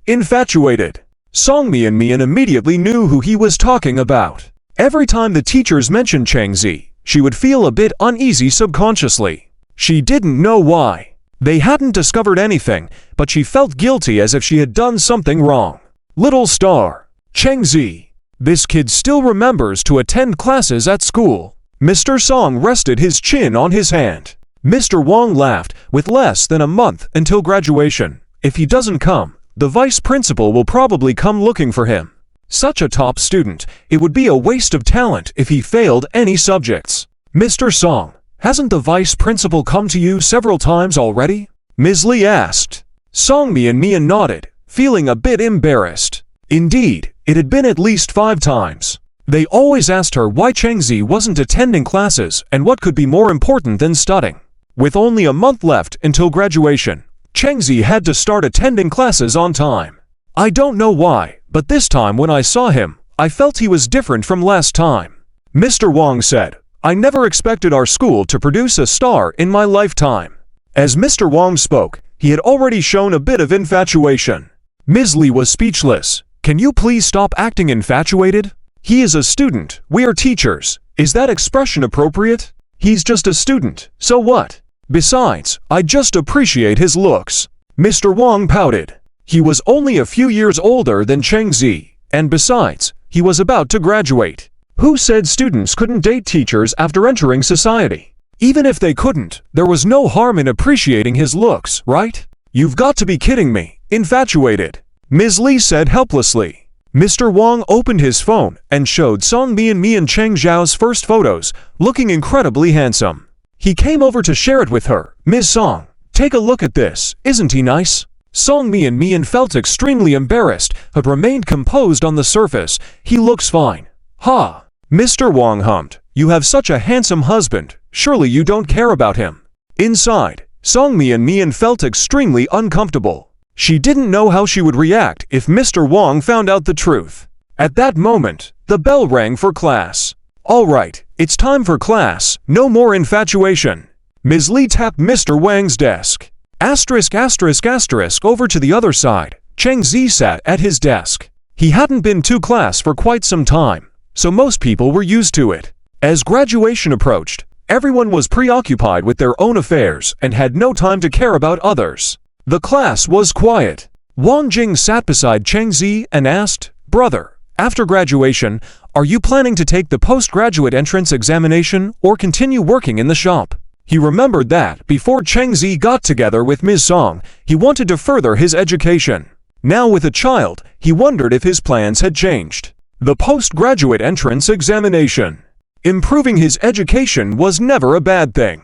infatuated. Song Mian immediately knew who he was talking about. Every time the teachers mentioned Cheng Zi, she would feel a bit uneasy subconsciously. She didn't know why. They hadn't discovered anything, but she felt guilty as if she had done something wrong. Little star. Cheng Zi. This kid still remembers to attend classes at school. Mr. Song rested his chin on his hand. Mr. Wang laughed. With less than a month until graduation, if he doesn't come, the vice principal will probably come looking for him. Such a top student, it would be a waste of talent if he failed any subjects. "Mr. Song, hasn't the vice principal come to you several times already?" Ms. Li asked. Song Mian nodded, feeling a bit embarrassed. Indeed, it had been at least 5 times. They always asked her why Cheng Zi wasn't attending classes and what could be more important than studying. With only a month left until graduation, Cheng Zi had to start attending classes on time. "I don't know why, but this time when I saw him, I felt he was different from last time." Mr. Wang said, "I never expected our school to produce a star in my lifetime." As Mr. Wang spoke, he had already shown a bit of infatuation. Ms. Li was speechless. "Can you please stop acting infatuated? He is a student, we are teachers. Is that expression appropriate? He's just a student, so what? Besides, I just appreciate his looks." Mr. Wang pouted. He was only a few years older than Cheng Zi, and besides, he was about to graduate. Who said students couldn't date teachers after entering society? Even if they couldn't, there was no harm in appreciating his looks, right? "You've got to be kidding me. Infatuated," Ms. Li said helplessly. Mr. Wang opened his phone and showed Song Mian Cheng Zhao's first photos, looking incredibly handsome. He came over to share it with her. "Ms. Song, take a look at this, isn't he nice?" Song Mian felt extremely embarrassed, but remained composed on the surface. "He looks fine." "Ha!" Mr. Wang hummed. "You have such a handsome husband, surely you don't care about him." Inside, Song Mian felt extremely uncomfortable. She didn't know how she would react if Mr. Wang found out the truth. At that moment, the bell rang for class. "All right, It's time for class, no more infatuation. Ms. Lee tapped Mr. Wang's desk. Asterisk asterisk asterisk over to the other side, Cheng Zi sat at his desk. He hadn't been to class for quite some time, so most people were used to it. As graduation approached, everyone was preoccupied with their own affairs and had no time to care about others. The class was quiet. Wang Jing sat beside Cheng Zi and asked, "Brother, after graduation, are you planning to take the postgraduate entrance examination or continue working in the shop?" He remembered that, before Cheng Zi got together with Ms. Song, he wanted to further his education. Now with a child, he wondered if his plans had changed. The postgraduate entrance examination. Improving his education was never a bad thing.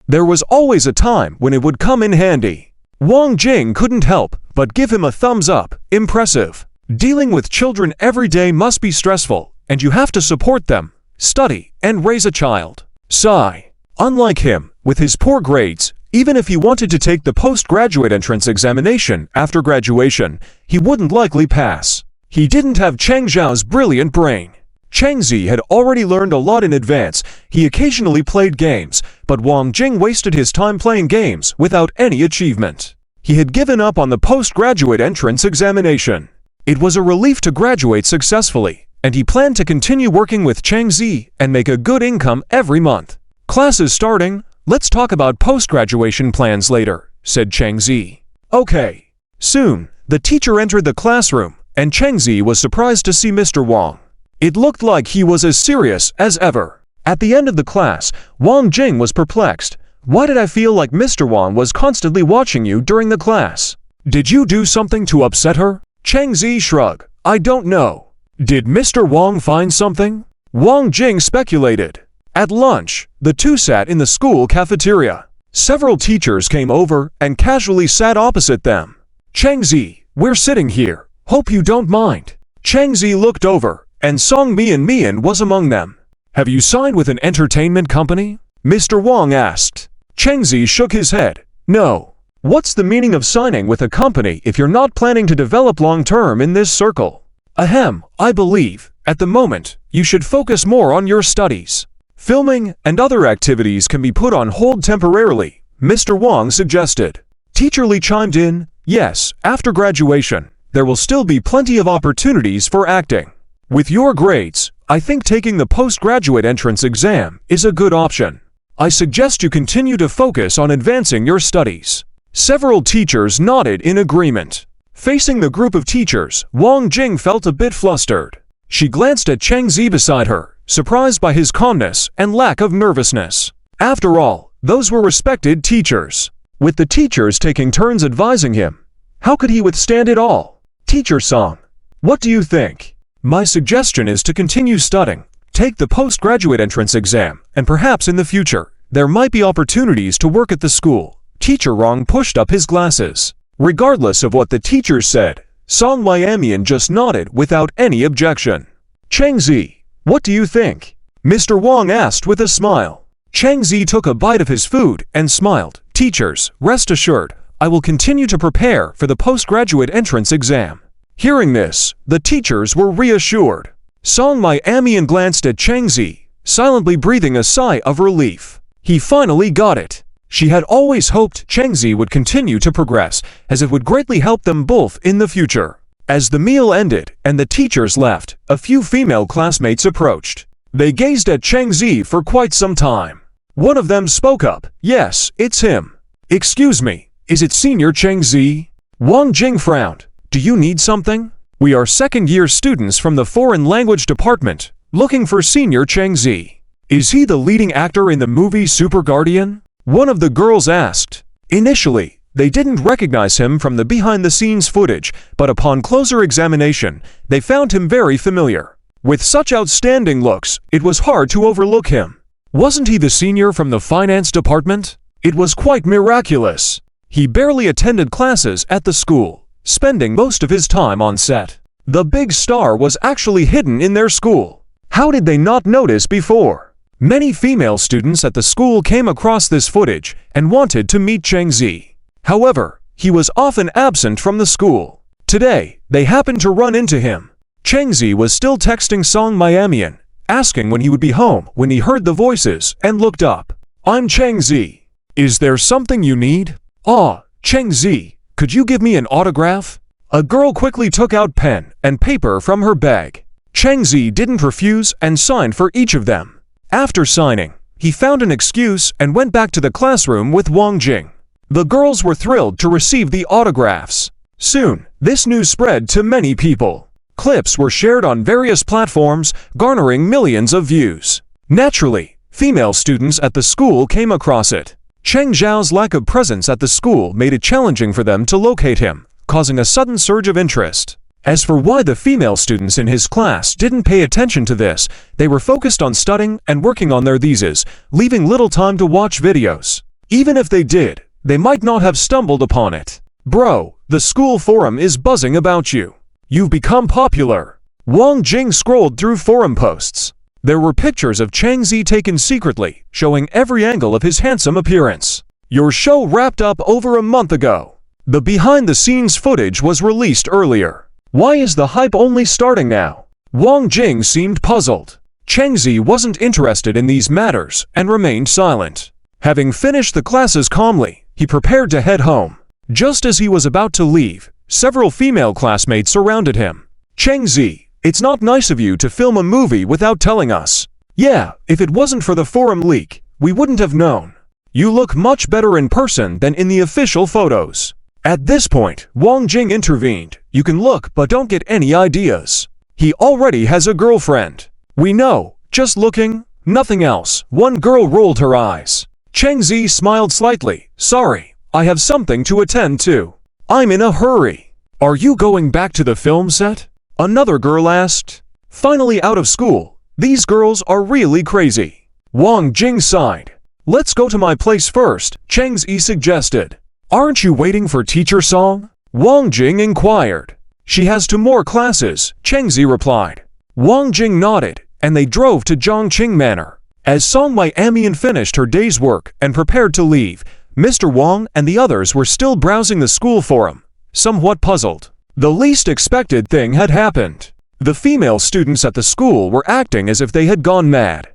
There was always a time when it would come in handy. Wang Jing couldn't help but give him a thumbs up. Impressive. Dealing with children every day must be stressful, and you have to support them, study, and raise a child. Sigh. Unlike him, with his poor grades, even if he wanted to take the postgraduate entrance examination after graduation, he wouldn't likely pass. He didn't have Cheng Zhao's brilliant brain. Cheng Zi had already learned a lot in advance. He occasionally played games, but Wang Jing wasted his time playing games without any achievement. He had given up on the postgraduate entrance examination. It was a relief to graduate successfully, and he planned to continue working with Cheng Zi and make a good income every month. "Class is starting. Let's talk about post-graduation plans later," said Cheng Zi. "Okay." Soon, the teacher entered the classroom, and Cheng Zi was surprised to see Mr. Wang. It looked like he was as serious as ever. At the end of the class, Wang Jing was perplexed. "Why did I feel like Mr. Wang was constantly watching you during the class? Did you do something to upset her?" Cheng Zi shrugged. "I don't know." "Did Mr. Wang find something?" Wang Jing speculated. At lunch, the two sat in the school cafeteria. Several teachers came over and casually sat opposite them. "Cheng Zi, we're sitting here. Hope you don't mind." Cheng Zi looked over, and Song Mian was among them. "Have you signed with an entertainment company?" Mr. Wang asked. Cheng Zi shook his head. "No." "What's the meaning of signing with a company if you're not planning to develop long-term in this circle?" "Ahem, I believe, at the moment, you should focus more on your studies. Filming and other activities can be put on hold temporarily," Mr. Wang suggested. Teacher Lee chimed in, "Yes, after graduation, there will still be plenty of opportunities for acting. With your grades, I think taking the postgraduate entrance exam is a good option. I suggest you continue to focus on advancing your studies." Several teachers nodded in agreement. Facing the group of teachers, Wang Jing felt a bit flustered. She glanced at Cheng Zi beside her, surprised by his calmness and lack of nervousness. After all, those were respected teachers. With the teachers taking turns advising him, how could he withstand it all? "Teacher Song, what do you think?" "My suggestion is to continue studying, take the postgraduate entrance exam, and perhaps in the future, there might be opportunities to work at the school." Teacher Rong pushed up his glasses. Regardless of what the teachers said, Song Mian just nodded without any objection. "Cheng Zi, what do you think?" Mr. Wang asked with a smile. Cheng Zi took a bite of his food and smiled. "Teachers, rest assured, I will continue to prepare for the postgraduate entrance exam." Hearing this, the teachers were reassured. Song Mian glanced at Cheng Zi, silently breathing a sigh of relief. He finally got it. She had always hoped Cheng Zi would continue to progress, as it would greatly help them both in the future. As the meal ended and the teachers left, a few female classmates approached. They gazed at Cheng Zi for quite some time. One of them spoke up. "Yes, it's him." "Excuse me, is it Senior Cheng Zi?" Wang Jing frowned. "Do you need something? We are second-year students from the foreign language department, looking for Senior Cheng Zi. Is he the leading actor in the movie Super Guardian?" One of the girls asked. Initially, they didn't recognize him from the behind-the-scenes footage, but upon closer examination, they found him very familiar. With such outstanding looks, it was hard to overlook him. Wasn't he the senior from the finance department? It was quite miraculous. He barely attended classes at the school, spending most of his time on set. The big star was actually hidden in their school. How did they not notice before? Many female students at the school came across this footage and wanted to meet Cheng Zi. However, he was often absent from the school. Today, they happened to run into him. Cheng Zi was still texting Song Mian, asking when he would be home when he heard the voices and looked up. "I'm Cheng Zi. Is there something you need?" "Ah, Cheng Zi, could you give me an autograph?" A girl quickly took out pen and paper from her bag. Cheng Zi didn't refuse and signed for each of them. After signing, he found an excuse and went back to the classroom with Wang Jing. The girls were thrilled to receive the autographs. Soon, this news spread to many people. Clips were shared on various platforms, garnering millions of views. Naturally, female students at the school came across it. Cheng Zhao's lack of presence at the school made it challenging for them to locate him, causing a sudden surge of interest. As for why the female students in his class didn't pay attention to this, they were focused on studying and working on their theses, leaving little time to watch videos. Even if they did, they might not have stumbled upon it. "Bro, the school forum is buzzing about you. You've become popular." Wang Jing scrolled through forum posts. There were pictures of Cheng Zi taken secretly, showing every angle of his handsome appearance. "Your show wrapped up over a month ago. The behind-the-scenes footage was released earlier. Why is the hype only starting now?" Wang Jing seemed puzzled. Cheng Zi wasn't interested in these matters and remained silent. Having finished the classes calmly, he prepared to head home. Just as he was about to leave, several female classmates surrounded him. "Cheng Zi, it's not nice of you to film a movie without telling us." "Yeah, if it wasn't for the forum leak, we wouldn't have known. You look much better in person than in the official photos." At this point, Wang Jing intervened. "You can look but don't get any ideas. He already has a girlfriend." "We know, just looking, nothing else." One girl rolled her eyes. Cheng Zi smiled slightly. "Sorry, I have something to attend to. I'm in a hurry." "Are you going back to the film set?" another girl asked. Finally out of school, these girls are really crazy. Wang Jing sighed. "Let's go to my place first," Cheng Zi suggested. "Aren't you waiting for Teacher Song?" Wang Jing inquired. "She has 2 more classes," Cheng Zi replied. Wang Jing nodded, and they drove to Zhongqing Manor. As Song Miamian finished her day's work and prepared to leave, Mr. Wang and the others were still browsing the school forum, somewhat puzzled. The least expected thing had happened. The female students at the school were acting as if they had gone mad.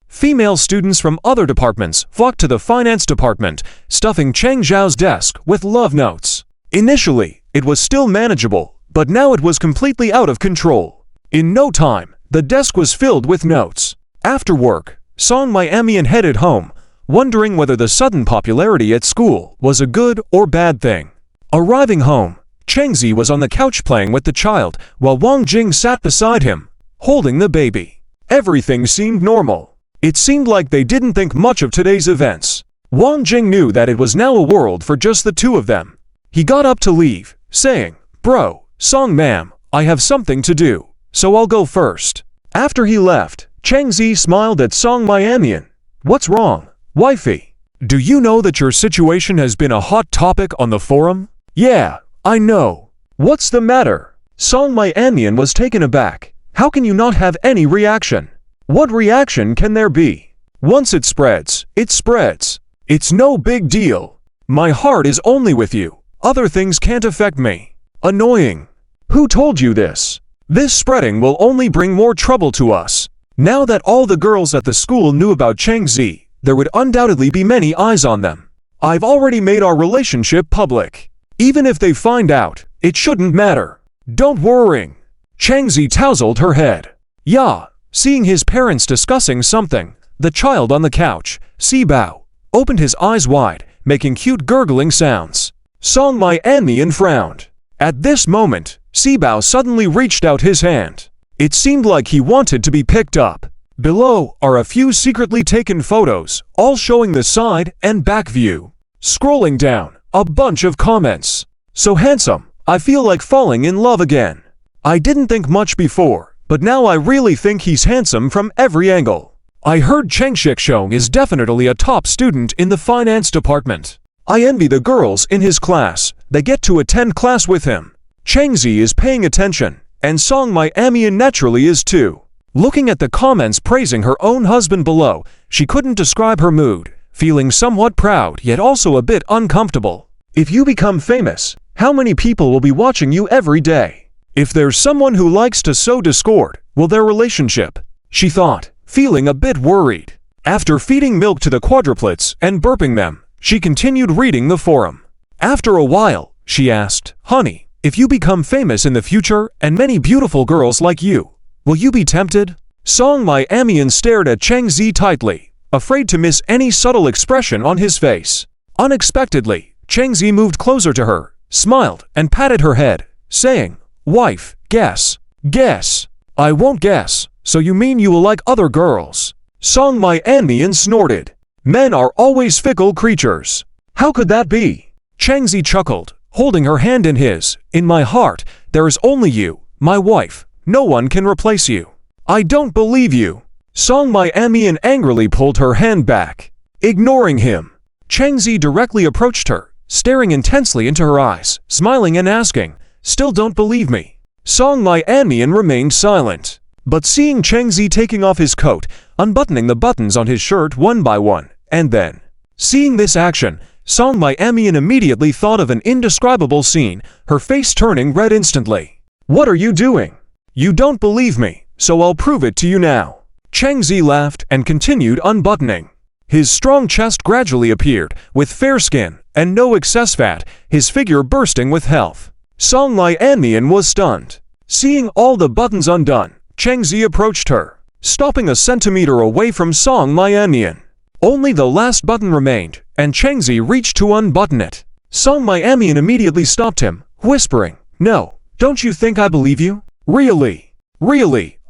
Female students from other departments flocked to the finance department, stuffing Cheng Zhao's desk with love notes. Initially, it was still manageable, but now it was completely out of control. In no time, the desk was filled with notes. After work, Song Miamian headed home, wondering whether the sudden popularity at school was a good or bad thing. Arriving home, Cheng Zi was on the couch playing with the child, while Wang Jing sat beside him, holding the baby. Everything seemed normal. It seemed like they didn't think much of today's events. Wang Jing knew that it was now a world for just the 2 of them. He got up to leave, saying, "Bro, Song ma'am, I have something to do, so I'll go first." After he left, Cheng Zi smiled at Song Miamian. "What's wrong, wifey? Do you know that your situation has been a hot topic on the forum?" "Yeah, I know. What's the matter?" Song Miamian was taken aback. "How can you not have any reaction?" "What reaction can there be? Once it spreads, it spreads. It's no big deal. My heart is only with you. Other things can't affect me." "Annoying. Who told you this? This spreading will only bring more trouble to us." Now that all the girls at the school knew about Cheng Zi, there would undoubtedly be many eyes on them. "I've already made our relationship public. Even if they find out, it shouldn't matter. Don't worry." Cheng Zi tousled her head. "Yeah." Seeing his parents discussing something, the child on the couch, Sibao, opened his eyes wide, making cute gurgling sounds. Song Miamian frowned. At this moment, Sibao suddenly reached out his hand. It seemed like he wanted to be picked up. Below are a few secretly taken photos, all showing the side and back view. Scrolling down, a bunch of comments. "So handsome, I feel like falling in love again. I didn't think much before, but now I really think he's handsome from every angle. I heard Cheng Shikshong is definitely a top student in the finance department. I envy the girls in his class, they get to attend class with him. Cheng Zi is paying attention, and Song Miamian naturally is too." Looking at the comments praising her own husband below, she couldn't describe her mood, feeling somewhat proud yet also a bit uncomfortable. If you become famous, how many people will be watching you every day? If there's someone who likes to sow discord, will their relationship she thought, feeling a bit worried. After feeding milk to the quadruplets and burping them, she continued reading the forum. After a while, she asked, "Honey, if you become famous in the future and many beautiful girls like you, will you be tempted?" Song Miamian stared at Cheng Zi tightly, afraid to miss any subtle expression on his face. Unexpectedly, Cheng Zi moved closer to her, smiled, and patted her head, saying, "Wife, guess. Guess." "I won't guess, so you mean you will like other girls?" Song Miamian snorted. "Men are always fickle creatures." "How could that be?" Cheng Zi chuckled, holding her hand in his. "In my heart, there is only you, my wife. No one can replace you." "I don't believe you." Song Miamian angrily pulled her hand back. Ignoring him, Cheng Zi directly approached her, staring intensely into her eyes, smiling and asking, "Still don't believe me?" Song Miamian remained silent. But seeing Cheng Zi taking off his coat, unbuttoning the buttons on his shirt one by one, and then seeing this action, Song Miamian immediately thought of an indescribable scene, her face turning red instantly. "What are you doing?" "You don't believe me, so I'll prove it to you now." Cheng Zi laughed and continued unbuttoning. His strong chest gradually appeared, with fair skin and no excess fat, his figure bursting with health. Song Miamian was stunned. Seeing all the buttons undone, Cheng Zi approached her, stopping a centimeter away from Song Miamian. Only the last button remained, and Cheng Zi reached to unbutton it. Song Miamian immediately stopped him, whispering, "No, don't you think I believe you? Really,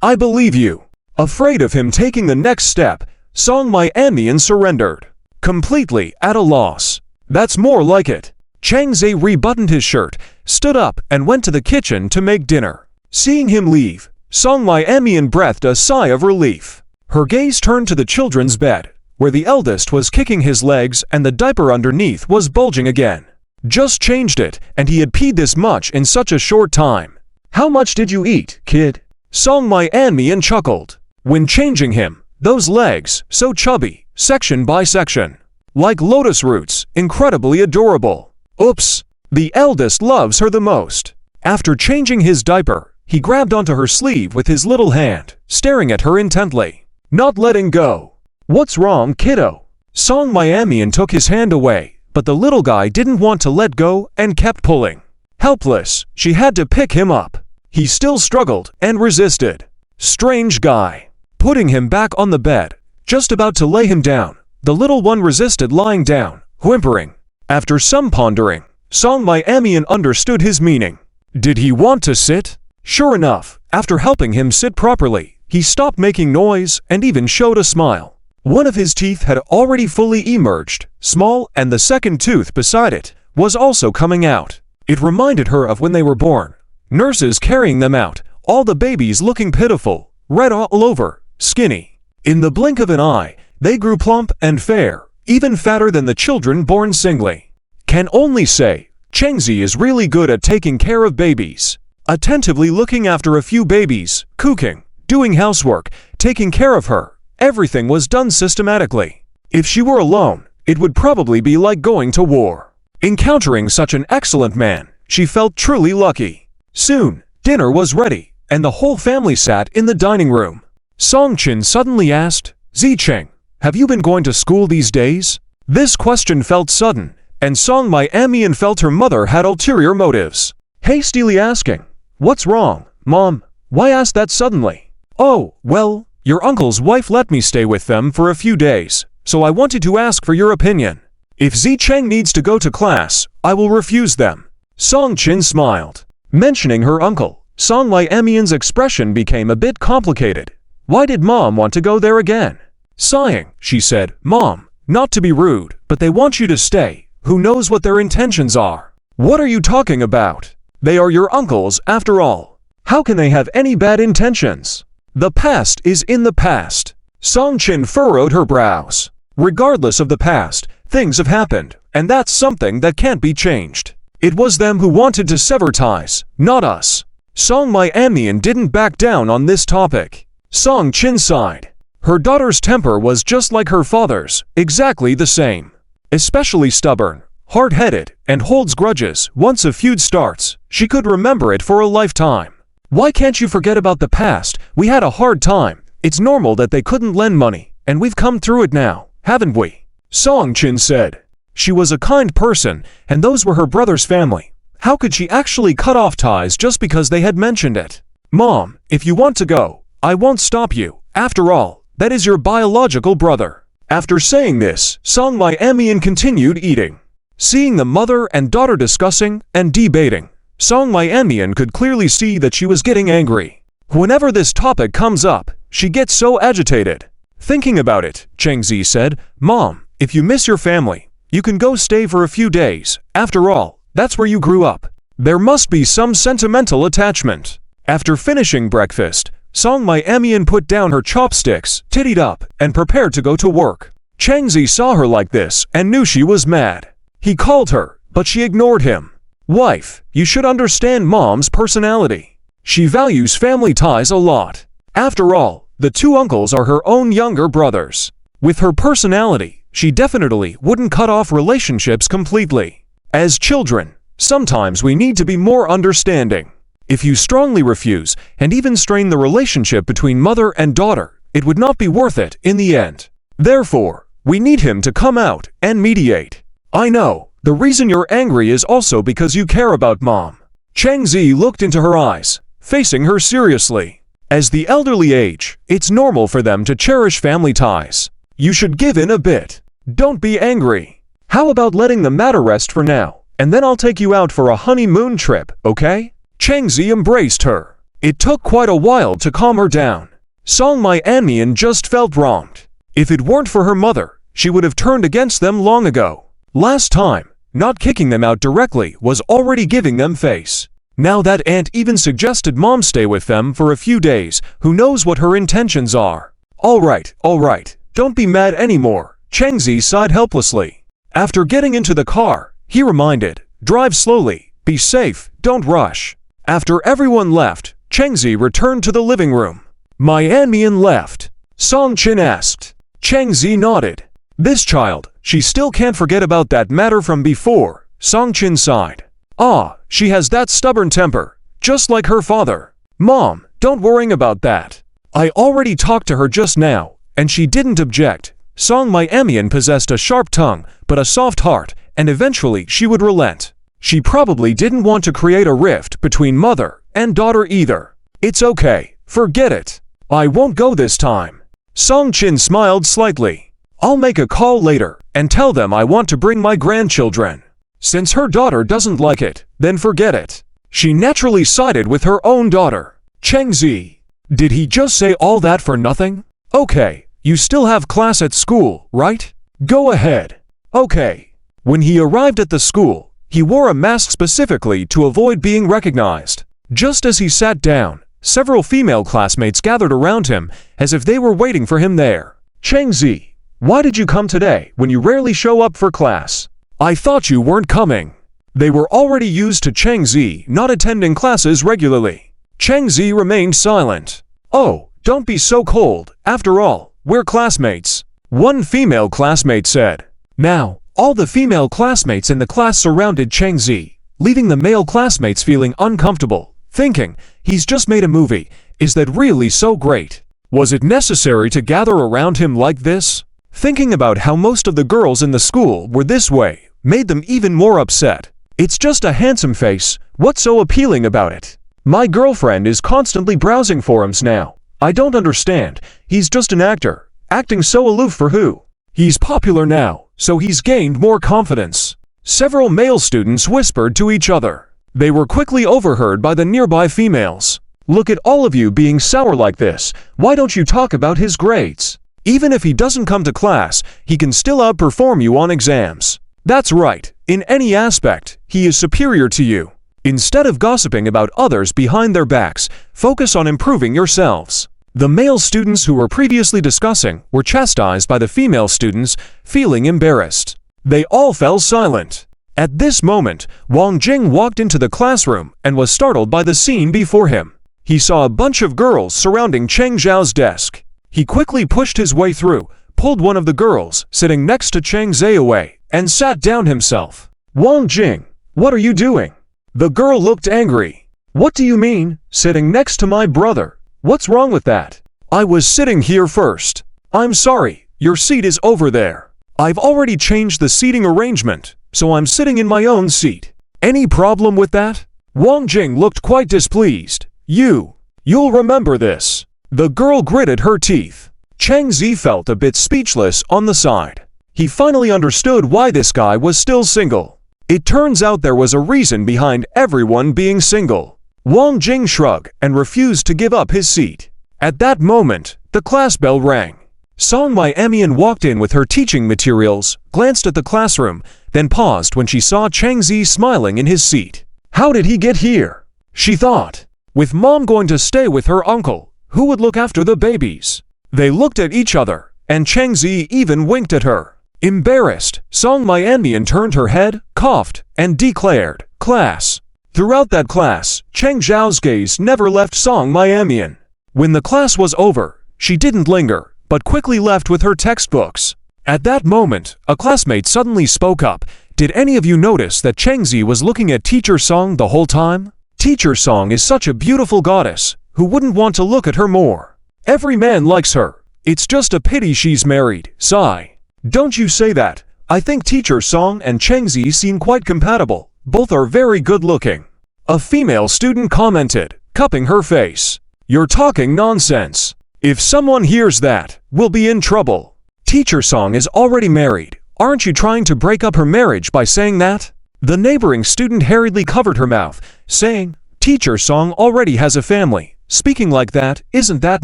I believe you." Afraid of him taking the next step, Song Miamian surrendered, completely at a loss. "That's more like it." Cheng Zi rebuttoned his shirt, stood up, and went to the kitchen to make dinner. Seeing him leave, Song Miamian breathed a sigh of relief. Her gaze turned to the children's bed, where the eldest was kicking his legs and the diaper underneath was bulging again. Just changed it, and he had peed this much in such a short time. "How much did you eat, kid?" Song Miamian chuckled. When changing him, those legs, so chubby, section by section, like lotus roots, incredibly adorable. Oops, the eldest loves her the most. After changing his diaper, he grabbed onto her sleeve with his little hand, staring at her intently, not letting go. "What's wrong, kiddo?" Song Miamian took his hand away, but the little guy didn't want to let go and kept pulling. Helpless, she had to pick him up. He still struggled and resisted. Strange guy. Putting him back on the bed, just about to lay him down, the little one resisted lying down, whimpering. After some pondering, Song Miamian understood his meaning. Did he want to sit? Sure enough, after helping him sit properly, he stopped making noise and even showed a smile. One of his teeth had already fully emerged, small, and the second tooth beside it was also coming out. It reminded her of when they were born. Nurses carrying them out, all the babies looking pitiful, red all over, skinny. In the blink of an eye, they grew plump and fair, even fatter than the children born singly. Can only say, Cheng Zi is really good at taking care of babies. Attentively looking after a few babies, cooking, doing housework, taking care of her. Everything was done systematically. If she were alone, it would probably be like going to war. Encountering such an excellent man, she felt truly lucky. Soon, dinner was ready, and the whole family sat in the dining room. Song Qin suddenly asked, "Zicheng, have you been going to school these days?" This question felt sudden, and Song Miamian felt her mother had ulterior motives. Hastily asking, "What's wrong, Mom? Why ask that suddenly?" "Oh, well, your uncle's wife let me stay with them for a few days, so I wanted to ask for your opinion. If Zicheng needs to go to class, I will refuse them." Song Qin smiled. Mentioning her uncle, Song Miamian's expression became a bit complicated. Why did Mom want to go there again? Sighing, she said, "Mom, not to be rude, but they want you to stay. Who knows what their intentions are?" "What are you talking about? They are your uncles after all. How can they have any bad intentions? The past is in the past." Song Qin furrowed her brows. Regardless of the past, things have happened, and that's something that can't be changed. It was them who wanted to sever ties, not us. Song Miamian didn't back down on this topic. Song Qin sighed. Her daughter's temper was just like her father's, exactly the same. Especially stubborn, hard-headed, and holds grudges. Once a feud starts, she could remember it for a lifetime. "Why can't you forget about the past? We had a hard time. It's normal that they couldn't lend money, and we've come through it now, haven't we? Song Chin said. She was a kind person, and those were her brother's family. How could she actually cut off ties just because they had mentioned it? Mom, if you want to go, I won't stop you. After all, that is your biological brother. After saying this, Song Mi-amian continued eating. Seeing the mother and daughter discussing and debating, Song Mi-amian could clearly see that she was getting angry. Whenever this topic comes up, she gets so agitated. Thinking about it, Cheng Zi said, Mom, if you miss your family, you can go stay for a few days. After all, that's where you grew up. There must be some sentimental attachment. After finishing breakfast, Song Mi-amian put down her chopsticks, tittied up, and prepared to go to work. Cheng Zi saw her like this and knew she was mad. He called her, but she ignored him. Wife, you should understand Mom's personality. She values family ties a lot. After all, the two uncles are her own younger brothers. With her personality, she definitely wouldn't cut off relationships completely. As children, sometimes we need to be more understanding. If you strongly refuse and even strain the relationship between mother and daughter, it would not be worth it in the end. Therefore, we need him to come out and mediate. I know, the reason you're angry is also because you care about Mom. Cheng Zi looked into her eyes, facing her seriously. As the elderly age, it's normal for them to cherish family ties. You should give in a bit. Don't be angry. How about letting the matter rest for now, and then I'll take you out for a honeymoon trip, okay? Cheng Zi embraced her. It took quite a while to calm her down. Song Mi-amian just felt wronged. If it weren't for her mother, she would have turned against them long ago. Last time, not kicking them out directly was already giving them face. Now that aunt even suggested Mom stay with them for a few days, who knows what her intentions are. All right, don't be mad anymore, Cheng Zi sighed helplessly. After getting into the car, he reminded, drive slowly, be safe, don't rush. After everyone left, Cheng Zi returned to the living room. Mi-amian left. Song Chin asked. Cheng Zi nodded. This child, she still can't forget about that matter from before, Song Chin sighed. Ah, she has that stubborn temper, just like her father. Mom, don't worry about that. I already talked to her just now, and she didn't object. Song Mi-amian possessed a sharp tongue, but a soft heart, and eventually she would relent. She probably didn't want to create a rift between mother and daughter either. It's okay, forget it. I won't go this time. Song Chin smiled slightly. I'll make a call later and tell them I want to bring my grandchildren. Since her daughter doesn't like it, then forget it. She naturally sided with her own daughter. Cheng Zi. Did he just say all that for nothing? Okay, you still have class at school, right? Go ahead. Okay. When he arrived at the school, he wore a mask specifically to avoid being recognized. Just as he sat down, several female classmates gathered around him as if they were waiting for him there. Cheng Zi, why did you come today when you rarely show up for class? I thought you weren't coming. They were already used to Cheng Zi not attending classes regularly. Cheng Zi remained silent. Oh, don't be so cold. After all, we're classmates. One female classmate said. Now, all the female classmates in the class surrounded Cheng Zi, leaving the male classmates feeling uncomfortable, thinking, he's just made a movie. Is that really so great? Was it necessary to gather around him like this? Thinking about how most of the girls in the school were this way made them even more upset. It's just a handsome face. What's so appealing about it? My girlfriend is constantly browsing forums now. I don't understand. He's just an actor. Acting so aloof for who? He's popular now, so he's gained more confidence. Several male students whispered to each other. They were quickly overheard by the nearby females. Look at all of you being sour like this. Why don't you talk about his grades? Even if he doesn't come to class, he can still outperform you on exams. That's right. In any aspect, he is superior to you. Instead of gossiping about others behind their backs, focus on improving yourselves. The male students who were previously discussing were chastised by the female students, feeling embarrassed. They all fell silent. At this moment, Wang Jing walked into the classroom and was startled by the scene before him. He saw a bunch of girls surrounding Cheng Zhao's desk. He quickly pushed his way through, pulled one of the girls sitting next to Cheng Zhi away, and sat down himself. Wang Jing, what are you doing? The girl looked angry. What do you mean, sitting next to my brother? What's wrong with that? I was sitting here first. I'm sorry, your seat is over there. I've already changed the seating arrangement, so I'm sitting in my own seat. Any problem with that? Wang Jing looked quite displeased. You'll remember this. The girl gritted her teeth. Chang Zi felt a bit speechless on the side. He finally understood why this guy was still single. It turns out there was a reason behind everyone being single. Wang Jing shrugged and refused to give up his seat. At that moment, the class bell rang. Song Miamian walked in with her teaching materials, glanced at the classroom, then paused when she saw Chang Zi smiling in his seat. How did he get here? She thought. With mom going to stay with her uncle, who would look after the babies? They looked at each other, and Chang Zi even winked at her. Embarrassed, Song Miamian turned her head, coughed, and declared, "Class." Throughout that class, Cheng Zhao's gaze never left Song Miamian. When the class was over, she didn't linger, but quickly left with her textbooks. At that moment, a classmate suddenly spoke up. Did any of you notice that Cheng Zi was looking at Teacher Song the whole time? Teacher Song is such a beautiful goddess. Who wouldn't want to look at her more? Every man likes her. It's just a pity she's married. Sigh. Don't you say that. I think Teacher Song and Cheng Zi seem quite compatible. Both are very good looking. A female student commented, cupping her face. You're talking nonsense. If someone hears that, we'll be in trouble. Teacher Song is already married. Aren't you trying to break up her marriage by saying that? The neighboring student hurriedly covered her mouth, saying, Teacher Song already has a family. Speaking like that, isn't that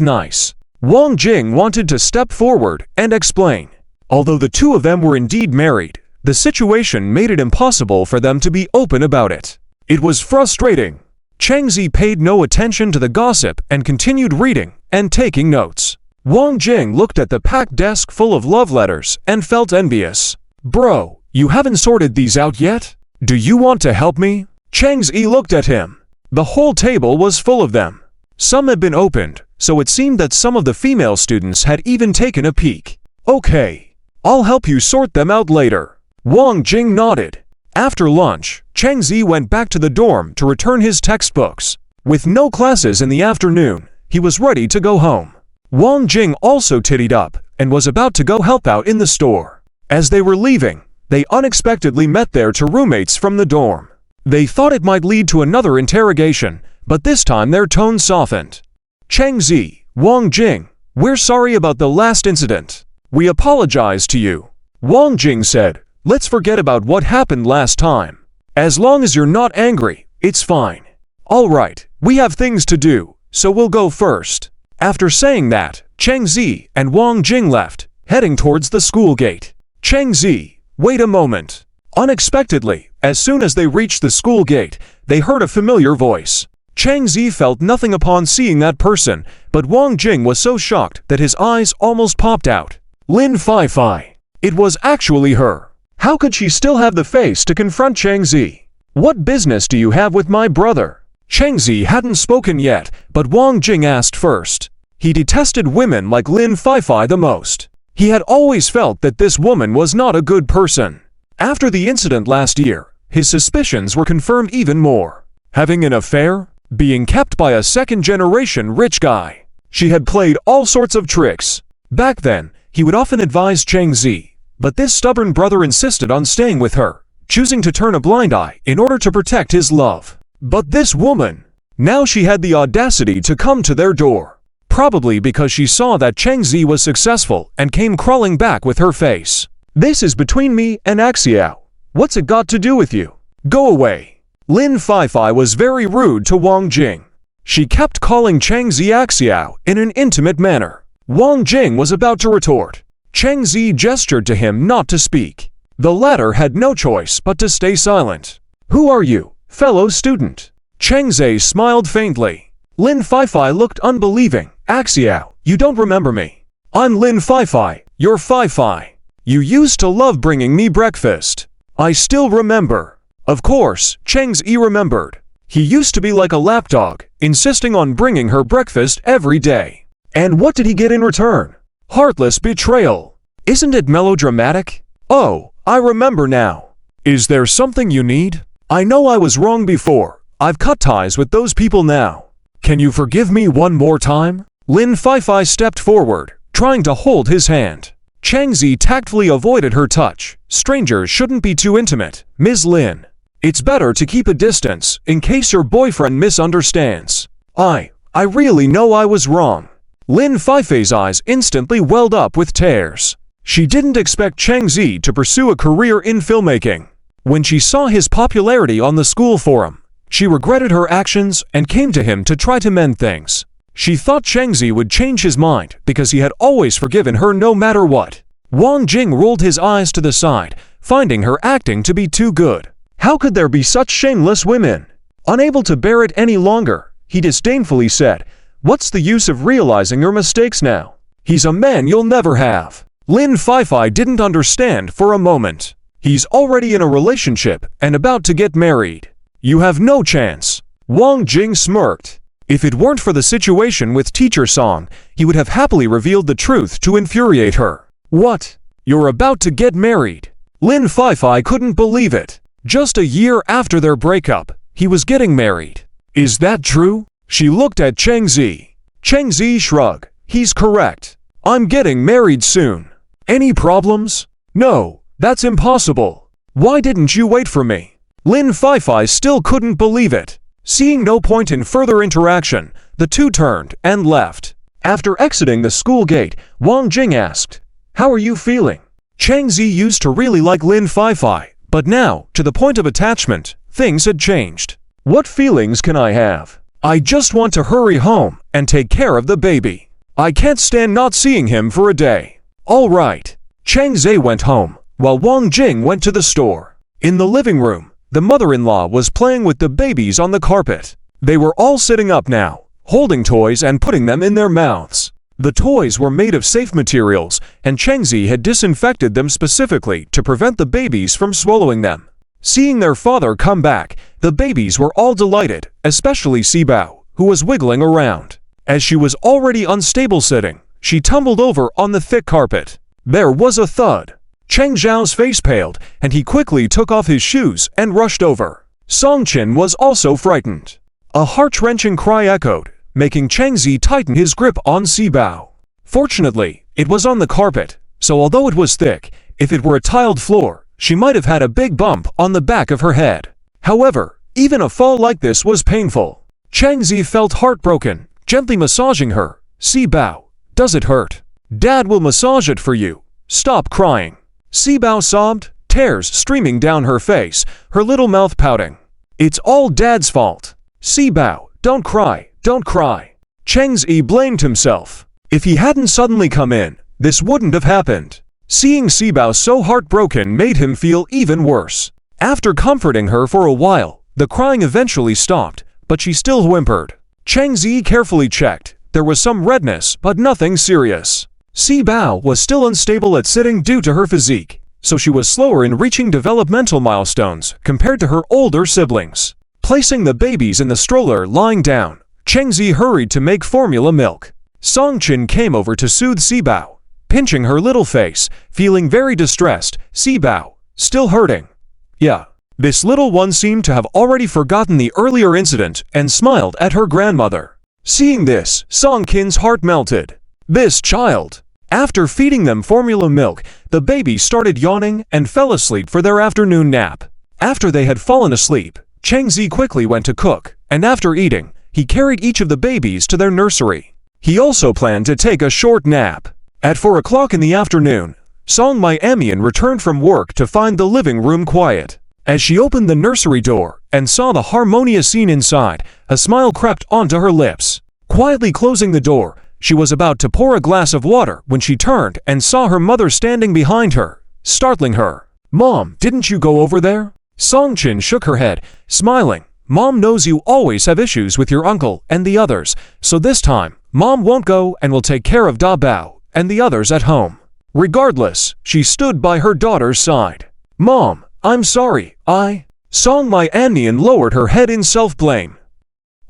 nice? Wang Jing wanted to step forward and explain. Although the two of them were indeed married, the situation made it impossible for them to be open about it. It was frustrating. Cheng Zi paid no attention to the gossip and continued reading and taking notes. Wang Jing looked at the packed desk full of love letters and felt envious. Bro, you haven't sorted these out yet? Do you want to help me? Cheng Zi looked at him. The whole table was full of them. Some had been opened, so it seemed that some of the female students had even taken a peek. Okay, I'll help you sort them out later. Wang Jing nodded. After lunch, Cheng Zi went back to the dorm to return his textbooks. With no classes in the afternoon, he was ready to go home. Wang Jing also tittied up and was about to go help out in the store. As they were leaving, they unexpectedly met their two roommates from the dorm. They thought it might lead to another interrogation, but this time their tone softened. Cheng Zi, Wang Jing, we're sorry about the last incident. We apologize to you. Wang Jing said, let's forget about what happened last time. As long as you're not angry, it's fine. All right, we have things to do, so we'll go first. After saying that, Cheng Zi and Wang Jing left, heading towards the school gate. Cheng Zi, wait a moment. Unexpectedly, as soon as they reached the school gate, they heard a familiar voice. Cheng Zi felt nothing upon seeing that person, but Wang Jing was so shocked that his eyes almost popped out. Lin Fei. It was actually her. How could she still have the face to confront Cheng Zi? What business do you have with my brother? Cheng Zi hadn't spoken yet, but Wang Jing asked first. He detested women like Lin Fei the most. He had always felt that this woman was not a good person. After the incident last year, his suspicions were confirmed even more. Having an affair? Being kept by a second-generation rich guy. She had played all sorts of tricks. Back then, he would often advise Cheng Zi, but this stubborn brother insisted on staying with her, choosing to turn a blind eye in order to protect his love. But this woman, now she had the audacity to come to their door. Probably because she saw that Cheng Zi was successful and came crawling back with her face. This is between me and Axiao. What's it got to do with you? Go away. Lin Fei was very rude to Wang Jing. She kept calling Cheng Zi Axiao in an intimate manner. Wang Jing was about to retort. Cheng Zi gestured to him not to speak. The latter had no choice but to stay silent. Who are you, fellow student? Cheng Zi smiled faintly. Lin Fei looked unbelieving. Axiao, you don't remember me. I'm Lin Fei, your Fei. You used to love bringing me breakfast. I still remember. Of course, Cheng Zi remembered. He used to be like a lapdog, insisting on bringing her breakfast every day. And what did he get in return? Heartless betrayal. Isn't it melodramatic? Oh, I remember now. Is there something you need? I know I was wrong before. I've cut ties with those people now. Can you forgive me one more time? Lin Fifei stepped forward, trying to hold his hand. Chang Zi tactfully avoided her touch. Strangers shouldn't be too intimate, Ms. Lin. It's better to keep a distance, in case your boyfriend misunderstands. I really know I was wrong. Lin Fifei's eyes instantly welled up with tears. She didn't expect Chang Zi to pursue a career in filmmaking. When she saw his popularity on the school forum, she regretted her actions and came to him to try to mend things. She thought Chang Zi would change his mind because he had always forgiven her no matter what. Wang Jing rolled his eyes to the side, finding her acting to be too good. How could there be such shameless women? Unable to bear it any longer, he disdainfully said, "What's the use of realizing your mistakes now? He's a man you'll never have." Lin Fifei didn't understand for a moment. He's already in a relationship and about to get married. You have no chance. Wang Jing smirked. If it weren't for the situation with Teacher Song, he would have happily revealed the truth to infuriate her. What? You're about to get married? Lin Fifei couldn't believe it. Just a year after their breakup, he was getting married. Is that true? She looked at Chang Zi. Chang Zi shrugged. He's correct. I'm getting married soon. Any problems? No, that's impossible. Why didn't you wait for me? Lin Fifei still couldn't believe it. Seeing no point in further interaction, the two turned and left. After exiting the school gate, Wang Jing asked, "How are you feeling?" Chang Zi used to really like Lin Fifei, but now, to the point of attachment, things had changed. What feelings can I have? I just want to hurry home and take care of the baby. I can't stand not seeing him for a day. All right. Chang Zi went home, while Wang Jing went to the store. In the living room, the mother-in-law was playing with the babies on the carpet. They were all sitting up now, holding toys and putting them in their mouths. The toys were made of safe materials, and Chang Zi had disinfected them specifically to prevent the babies from swallowing them. Seeing their father come back, the babies were all delighted, especially Sibao, who was wiggling around. As she was already unstable sitting, she tumbled over on the thick carpet. There was a thud. Cheng Zhao's face paled, and he quickly took off his shoes and rushed over. Song Qin was also frightened. A heart-wrenching cry echoed, making Chang Zi tighten his grip on Sibao. Fortunately, it was on the carpet, so although it was thick, if it were a tiled floor, she might have had a big bump on the back of her head. However, even a fall like this was painful. Chang Zi felt heartbroken, gently massaging her. "Sibao, does it hurt? Dad will massage it for you. Stop crying." Sibao sobbed, tears streaming down her face, her little mouth pouting. "It's all Dad's fault. Sibao, don't cry, don't cry." Chang Zi blamed himself. If he hadn't suddenly come in, this wouldn't have happened. Seeing Sibao so heartbroken made him feel even worse. After comforting her for a while, the crying eventually stopped, but she still whimpered. Chang Zi carefully checked. There was some redness, but nothing serious. Sibao was still unstable at sitting due to her physique, so she was slower in reaching developmental milestones compared to her older siblings. Placing the babies in the stroller lying down, Chang Zi hurried to make formula milk. Song Qin came over to soothe Sibao, pinching her little face, feeling very distressed. "Sibao, still hurting?" "Yeah." This little one seemed to have already forgotten the earlier incident and smiled at her grandmother. Seeing this, Song Qin's heart melted. This child. After feeding them formula milk, the baby started yawning and fell asleep for their afternoon nap. After they had fallen asleep, Chang Zi quickly went to cook, and after eating, he carried each of the babies to their nursery. He also planned to take a short nap. At 4 o'clock in the afternoon, Song Mai-Amian returned from work to find the living room quiet. As she opened the nursery door and saw the harmonious scene inside, a smile crept onto her lips. Quietly closing the door, she was about to pour a glass of water when she turned and saw her mother standing behind her, startling her. "Mom, didn't you go over there?" Song Qin shook her head, smiling. "Mom knows you always have issues with your uncle and the others, so this time, Mom won't go and will take care of Da Bao and the others at home." Regardless, she stood by her daughter's side. "Mom, I'm sorry, Song Mai-Amian lowered her head in self-blame.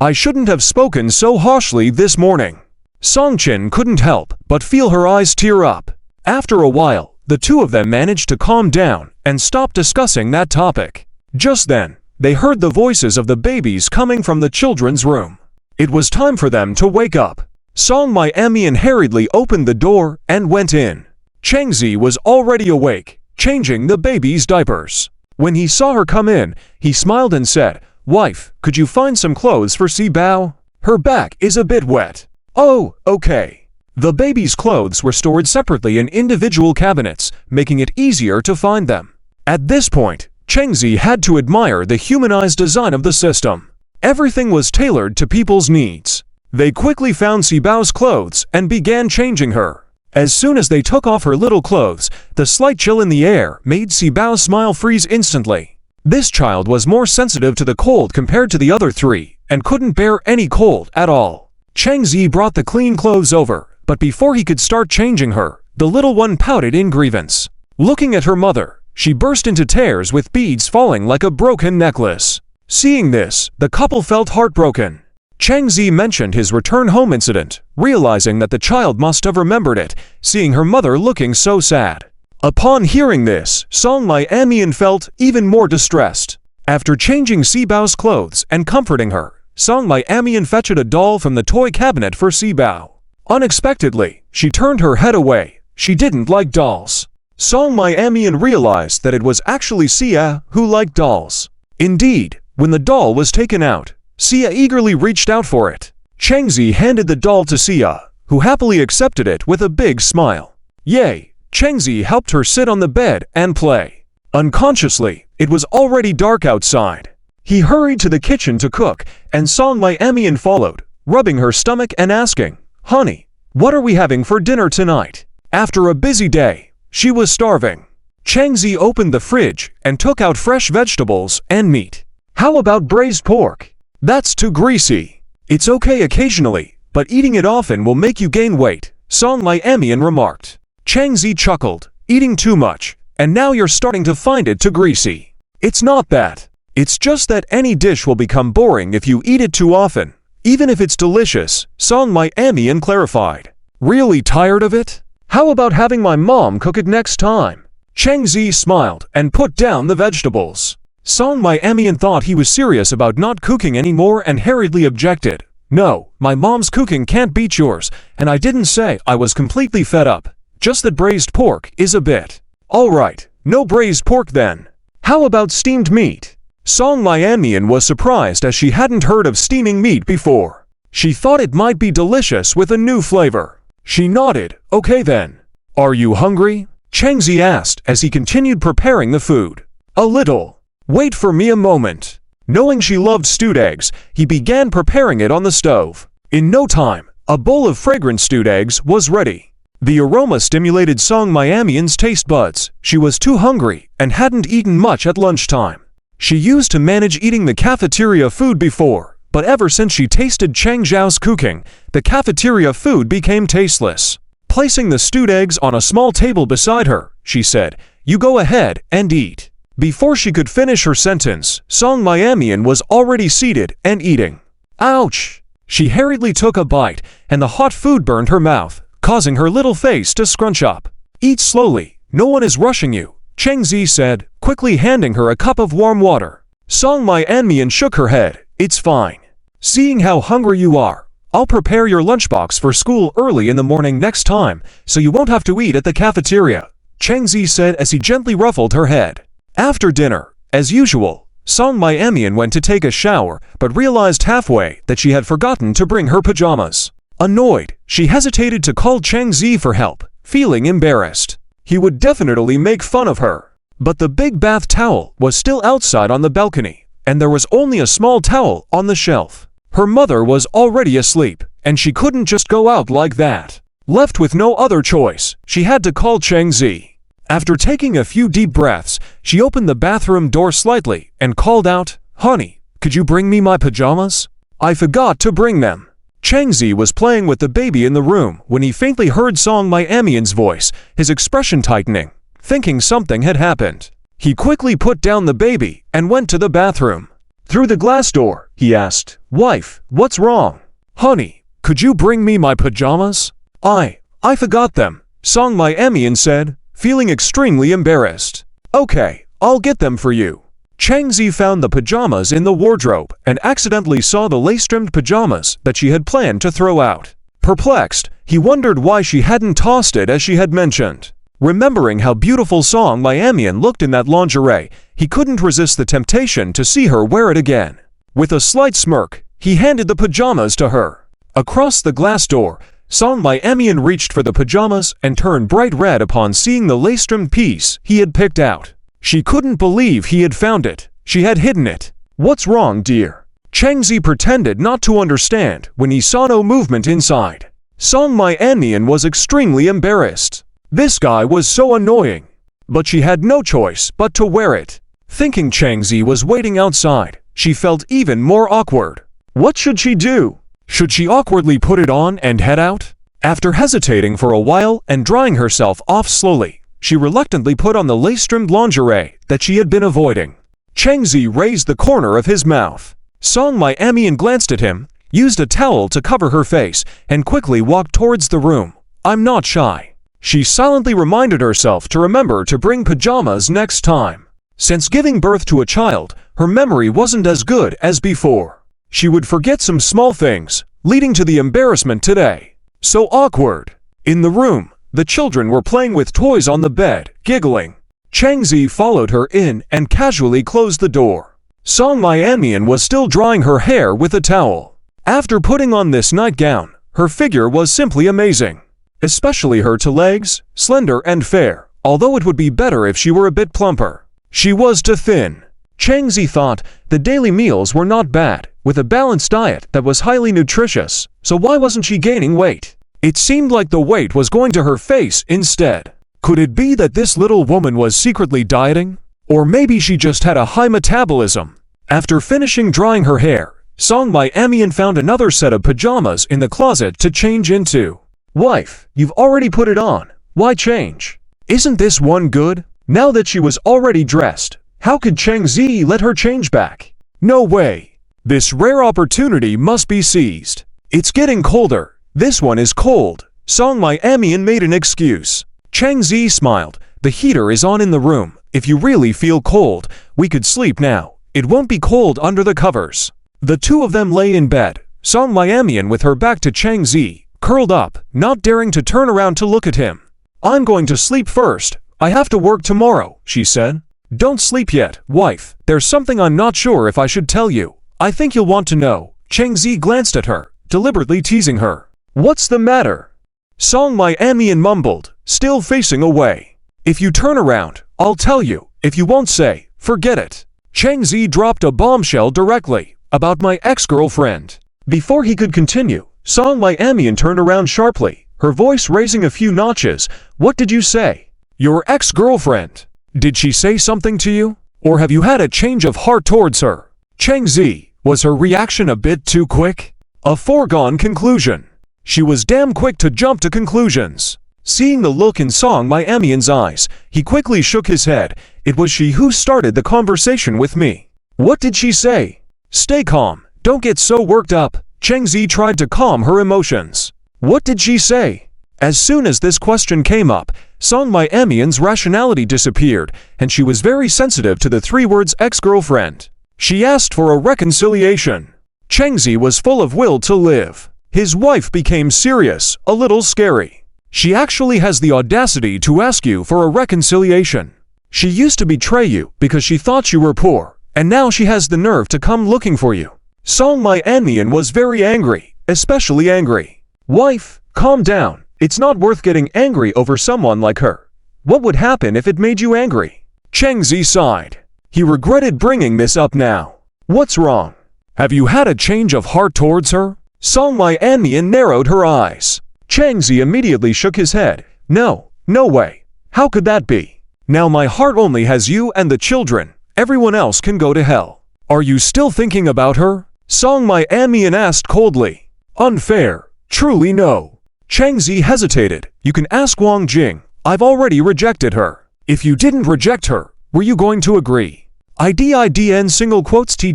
"I shouldn't have spoken so harshly this morning." Song Qin couldn't help but feel her eyes tear up. After a while, the two of them managed to calm down and stop discussing that topic. Just then, they heard the voices of the babies coming from the children's room. It was time for them to wake up. Song Miamian hurriedly opened the door and went in. Changzi was already awake, changing the baby's diapers. When he saw her come in, he smiled and said, "Wife, could you find some clothes for Si Bao? Her back is a bit wet." "Oh, okay." The baby's clothes were stored separately in individual cabinets, making it easier to find them. At this point, Changzi had to admire the humanized design of the system. Everything was tailored to people's needs. They quickly found Si Bao's clothes and began changing her. As soon as they took off her little clothes, the slight chill in the air made Si Bao's smile freeze instantly. This child was more sensitive to the cold compared to the other three, and couldn't bear any cold at all. Changzi brought the clean clothes over, but before he could start changing her, the little one pouted in grievance. Looking at her mother, she burst into tears with beads falling like a broken necklace. Seeing this, the couple felt heartbroken. Changzi mentioned his return home incident, realizing that the child must have remembered it, seeing her mother looking so sad. Upon hearing this, Song Miamian felt even more distressed. After changing Si Bao's clothes and comforting her, Song Miamian fetched a doll from the toy cabinet for Si Bao. Unexpectedly, she turned her head away. She didn't like dolls. Song Miamian realized that it was actually Sia who liked dolls. Indeed, when the doll was taken out, Sia eagerly reached out for it. Changzi handed the doll to Sia, who happily accepted it with a big smile. Yay! Changzi helped her sit on the bed and play. Unconsciously, it was already dark outside. He hurried to the kitchen to cook, and Song Miamian followed, rubbing her stomach and asking, "Honey, what are we having for dinner tonight?" After a busy day, she was starving. Changzi opened the fridge and took out fresh vegetables and meat. "How about braised pork?" "That's too greasy." "It's okay occasionally, but eating it often will make you gain weight," Song Miamian remarked. Changzi chuckled, "Eating too much, and now you're starting to find it too greasy." "It's not that. It's just that any dish will become boring if you eat it too often, even if it's delicious," Song Miamian clarified. "Really tired of it? How about having my mom cook it next time?" Changzi smiled and put down the vegetables. Song Miamian thought he was serious about not cooking anymore and hurriedly objected. "No, my mom's cooking can't beat yours, and I didn't say I was completely fed up. Just that braised pork is a bit." "All right, no braised pork then. How about steamed meat?" Song Miamian was surprised as she hadn't heard of steaming meat before. She thought it might be delicious with a new flavor. She nodded. "Okay then." "Are you hungry?" Changzi asked as he continued preparing the food. "A little. Wait for me a moment." Knowing she loved stewed eggs, he began preparing it on the stove. In no time, a bowl of fragrant stewed eggs was ready. The aroma stimulated Song Miamian's taste buds. She was too hungry and hadn't eaten much at lunchtime. She used to manage eating the cafeteria food before, but ever since she tasted Chang Zhao's cooking, the cafeteria food became tasteless. Placing the stewed eggs on a small table beside her, she said, "You go ahead and eat." Before she could finish her sentence, Song Miamian was already seated and eating. Ouch! She hurriedly took a bite, and the hot food burned her mouth, causing her little face to scrunch up. "Eat slowly, no one is rushing you," Changzi said, quickly handing her a cup of warm water. Song Miamian shook her head. "It's fine. Seeing how hungry you are, I'll prepare your lunchbox for school early in the morning next time, so you won't have to eat at the cafeteria," Changzi said as he gently ruffled her head. After dinner, as usual, Song Miamian went to take a shower, but realized halfway that she had forgotten to bring her pajamas. Annoyed, she hesitated to call Changzi for help, feeling embarrassed. He would definitely make fun of her. But the big bath towel was still outside on the balcony, and there was only a small towel on the shelf. Her mother was already asleep, and she couldn't just go out like that. Left with no other choice, she had to call Changzi. After taking a few deep breaths, she opened the bathroom door slightly and called out, "Honey, could you bring me my pajamas? I forgot to bring them." Changzi was playing with the baby in the room when he faintly heard Song Miamian's voice, his expression tightening, thinking something had happened. He quickly put down the baby and went to the bathroom. Through the glass door, he asked, "Wife, what's wrong?" "Honey, could you bring me my pajamas?" I forgot them," Song Miamian said, feeling extremely embarrassed. "Okay, I'll get them for you." Changzi found the pajamas in the wardrobe and accidentally saw the lace-trimmed pajamas that she had planned to throw out. Perplexed, he wondered why she hadn't tossed it as she had mentioned. Remembering how beautiful Song Miamian looked in that lingerie, he couldn't resist the temptation to see her wear it again. With a slight smirk, he handed the pajamas to her. Across the glass door, Song Miamian reached for the pajamas and turned bright red upon seeing the lace-trimmed piece he had picked out. She couldn't believe he had found it. She had hidden it. "What's wrong, dear?" Changzi pretended not to understand when he saw no movement inside. Song Miamian was extremely embarrassed. This guy was so annoying. But she had no choice but to wear it. Thinking Changzi was waiting outside, she felt even more awkward. What should she do? Should she awkwardly put it on and head out? After hesitating for a while and drying herself off slowly, she reluctantly put on the lace-trimmed lingerie that she had been avoiding. Changzi raised the corner of his mouth. Song Miamian glanced at him, used a towel to cover her face, and quickly walked towards the room. "I'm not shy." She silently reminded herself to remember to bring pajamas next time. Since giving birth to a child, her memory wasn't as good as before. She would forget some small things, leading to the embarrassment today. So awkward. In the room, the children were playing with toys on the bed, giggling. Changzi followed her in and casually closed the door. Song Miamian was still drying her hair with a towel. After putting on this nightgown, her figure was simply amazing. Especially her two legs, slender and fair, although it would be better if she were a bit plumper. She was too thin. Changzi thought the daily meals were not bad, with a balanced diet that was highly nutritious, so why wasn't she gaining weight? It seemed like the weight was going to her face instead. Could it be that this little woman was secretly dieting? Or maybe she just had a high metabolism. After finishing drying her hair, Song Miamian found another set of pajamas in the closet to change into. "Wife, you've already put it on. Why change? Isn't this one good?" Now that she was already dressed, how could Changzi let her change back? No way. This rare opportunity must be seized. "It's getting colder. This one is cold." Song Miamian made an excuse. Changzi smiled. "The heater is on in the room. If you really feel cold, we could sleep now. It won't be cold under the covers." The two of them lay in bed, Song Miamian with her back to Changzi, curled up, not daring to turn around to look at him. "I'm going to sleep first. I have to work tomorrow," she said. "Don't sleep yet, wife. There's something I'm not sure if I should tell you. I think you'll want to know." Changzi glanced at her, deliberately teasing her. "What's the matter?" Song Miamian mumbled, still facing away. "If you turn around, I'll tell you. If you won't say, forget it." Changzi dropped a bombshell directly, "About my ex-girlfriend." Before he could continue, Song Miamian turned around sharply, her voice raising a few notches. "What did you say? Your ex-girlfriend? Did she say something to you? Or have you had a change of heart towards her?" Changzi, was her reaction a bit too quick? A foregone conclusion. She was damn quick to jump to conclusions. Seeing the look in Song Miamian's eyes, he quickly shook his head. "It was she who started the conversation with me." "What did she say?" "Stay calm. Don't get so worked up." Changzi tried to calm her emotions. "What did she say?" As soon as this question came up, Song Miamian's rationality disappeared, and she was very sensitive to the three words ex-girlfriend. She asked for a reconciliation. Changzi was full of will to live. His wife became serious, a little scary. "She actually has the audacity to ask you for a reconciliation. She used to betray you because she thought you were poor, and now she has the nerve to come looking for you." Song Miamian was very angry, especially angry. "Wife, calm down. It's not worth getting angry over someone like her. What would happen if it made you angry?" Changzi sighed. He regretted bringing this up now. "What's wrong? Have you had a change of heart towards her?" Song Miamian narrowed her eyes. Changzi immediately shook his head. No way. How could that be? Now my heart only has you and the children. Everyone else can go to hell." "Are you still thinking about her?" Song Miamian asked coldly. "Unfair. Truly no." Changzi hesitated. "You can ask Wang Jing. I've already rejected her." "If you didn't reject her, were you going to agree?" IDIDN single quotes T.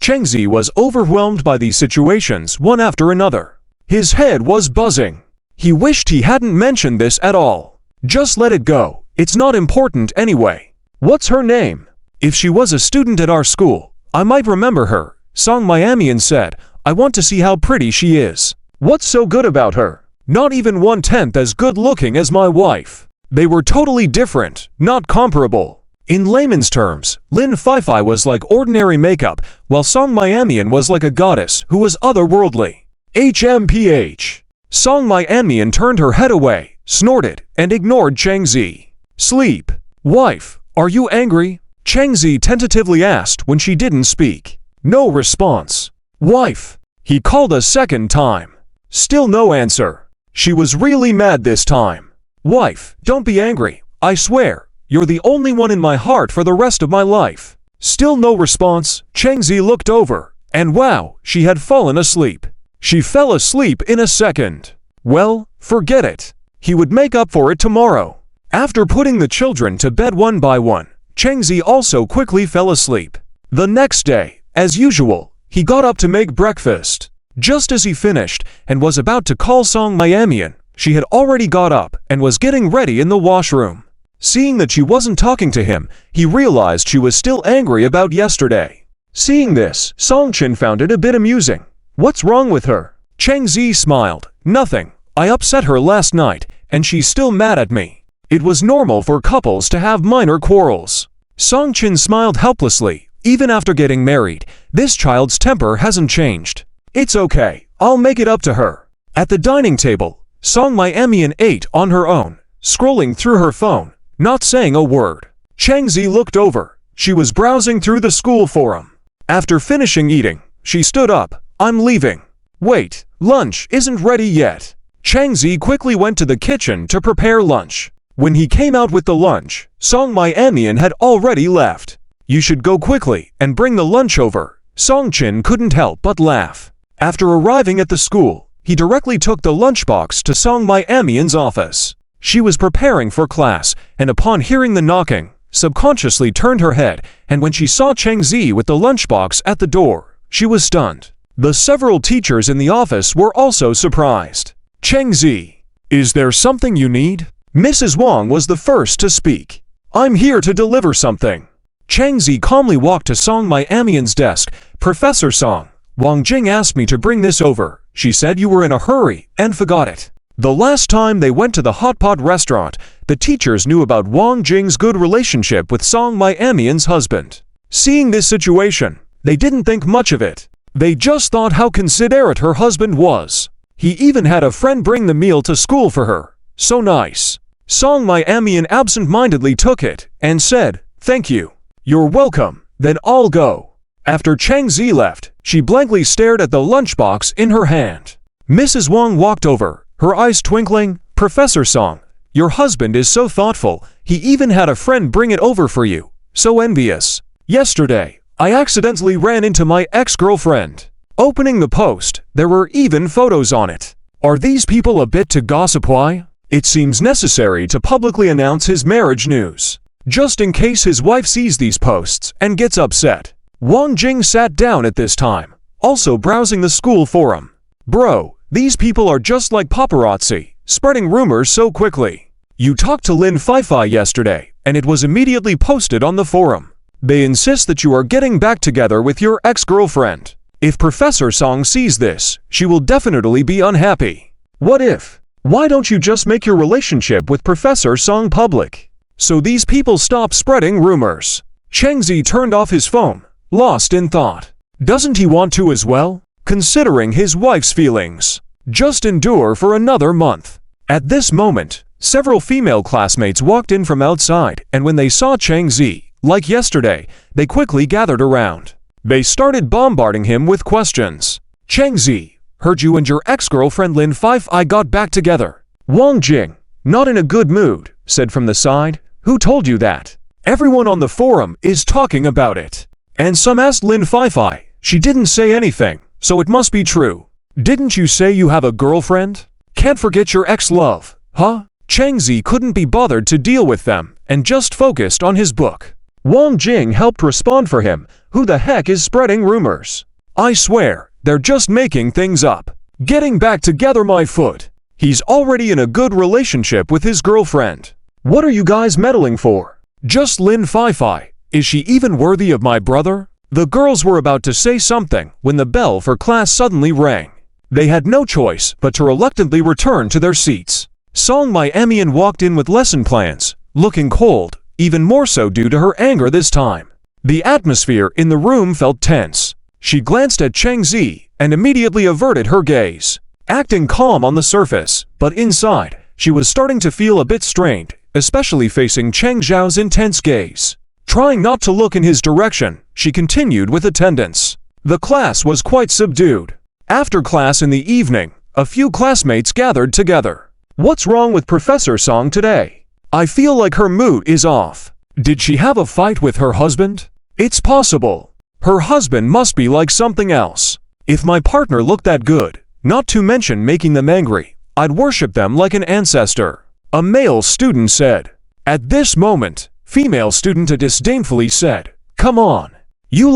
Changzi was overwhelmed by these situations one after another. His head was buzzing. He wished he hadn't mentioned this at all. Just let it go. It's not important anyway. "What's her name?" "If she was a student at our school, I might remember her," Song Miamian said. "I want to see how pretty she is." What's so good about her? Not even 1/10 as good looking as my wife. They were totally different, not comparable. In layman's terms, Lin Fifei was like ordinary makeup, while Song Miamian was like a goddess who was otherworldly. HMPH. Song Miamian turned her head away, snorted, and ignored Chang Zi. Sleep. Wife, are you angry? Chang Zi tentatively asked when she didn't speak. No response. Wife. He called a second time. Still no answer. She was really mad this time. Wife, don't be angry. I swear, you're the only one in my heart for the rest of my life. Still no response. Chang Zi looked over, and wow, she had fallen asleep. She fell asleep in a second. Well, forget it. He would make up for it tomorrow. After putting the children to bed one by one, Chang Zi also quickly fell asleep. The next day, as usual, he got up to make breakfast. Just as he finished and was about to call Song Miamian, she had already got up and was getting ready in the washroom. Seeing that she wasn't talking to him, he realized she was still angry about yesterday. Seeing this, Song Chin found it a bit amusing. What's wrong with her? Chang Zi smiled. Nothing. I upset her last night, and she's still mad at me. It was normal for couples to have minor quarrels. Song Chin smiled helplessly. Even after getting married, this child's temper hasn't changed. It's okay. I'll make it up to her. At the dining table, Song Miamian ate on her own, scrolling through her phone, not saying a word. Chang Zi looked over. She was browsing through the school forum. After finishing eating, she stood up. I'm leaving. Wait, lunch isn't ready yet. Chang Zi quickly went to the kitchen to prepare lunch. When he came out with the lunch, Song Miamian had already left. You should go quickly and bring the lunch over. Song Chin couldn't help but laugh. After arriving at the school, he directly took the lunchbox to Song Miamian's office. She was preparing for class, and upon hearing the knocking, subconsciously turned her head, and when she saw Chang Zi with the lunchbox at the door, she was stunned. The several teachers in the office were also surprised. Chang Zi, is there something you need? Mrs. Wang was the first to speak. I'm here to deliver something. Chang Zi calmly walked to Song Miamian's desk. Professor Song, Wang Jing asked me to bring this over. She said you were in a hurry and forgot it. The last time they went to the hot pot restaurant, the teachers knew about Wang Jing's good relationship with Song Miamian's husband. Seeing this situation, they didn't think much of it. They just thought how considerate her husband was. He even had a friend bring the meal to school for her. So nice. Song Miamian absent-mindedly took it and said, thank you. You're welcome, then I'll go. After Chang Zi left, she blankly stared at the lunchbox in her hand. Mrs. Wang walked over, her eyes twinkling. Professor Song, your husband is so thoughtful, he even had a friend bring it over for you. So envious. Yesterday, I accidentally ran into my ex-girlfriend. Opening the post, there were even photos on it. Are these people a bit too gossipy? It seems necessary to publicly announce his marriage news, just in case his wife sees these posts and gets upset. Wang Jing sat down at this time, also browsing the school forum. Bro, these people are just like paparazzi, spreading rumors so quickly. You talked to Lin Fifei yesterday, and it was immediately posted on the forum. They insist that you are getting back together with your ex-girlfriend. If Professor Song sees this, she will definitely be unhappy. What if? Why don't you just make your relationship with Professor Song public, so these people stop spreading rumors? Chang Zi turned off his phone, lost in thought. Doesn't he want to as well? Considering his wife's feelings. Just endure for another month. At this moment, several female classmates walked in from outside, and when they saw Chang Zi, like yesterday, they quickly gathered around. They started bombarding him with questions. Chang Zi, heard you and your ex-girlfriend Lin Fifei got back together. Wang Jing, not in a good mood, said from the side. Who told you that? Everyone on the forum is talking about it. And some asked Lin Fifei. She didn't say anything, so it must be true. Didn't you say you have a girlfriend? Can't forget your ex-love, huh? Chang Zi couldn't be bothered to deal with them and just focused on his book. Wang Jing helped respond for him. Who the heck is spreading rumors? I swear, they're just making things up. Getting back together my foot. He's already in a good relationship with his girlfriend. What are you guys meddling for? Just Lin Fifei. Is she even worthy of my brother? The girls were about to say something when the bell for class suddenly rang. They had no choice but to reluctantly return to their seats. Song Mi-Amian walked in with lesson plans, looking cold, even more so due to her anger this time. The atmosphere in the room felt tense. She glanced at Cheng Zi and immediately averted her gaze, acting calm on the surface, but inside, she was starting to feel a bit strained, especially facing Cheng Zhao's intense gaze. Trying not to look in his direction, she continued with attendance. The class was quite subdued. After class in the evening, a few classmates gathered together. What's wrong with Professor Song today? I feel like her mood is off. Did she have a fight with her husband? It's possible. Her husband must be like something else. If my partner looked that good, not to mention making them angry, I'd worship them like an ancestor, a male student said. At this moment, female student disdainfully said, come on. You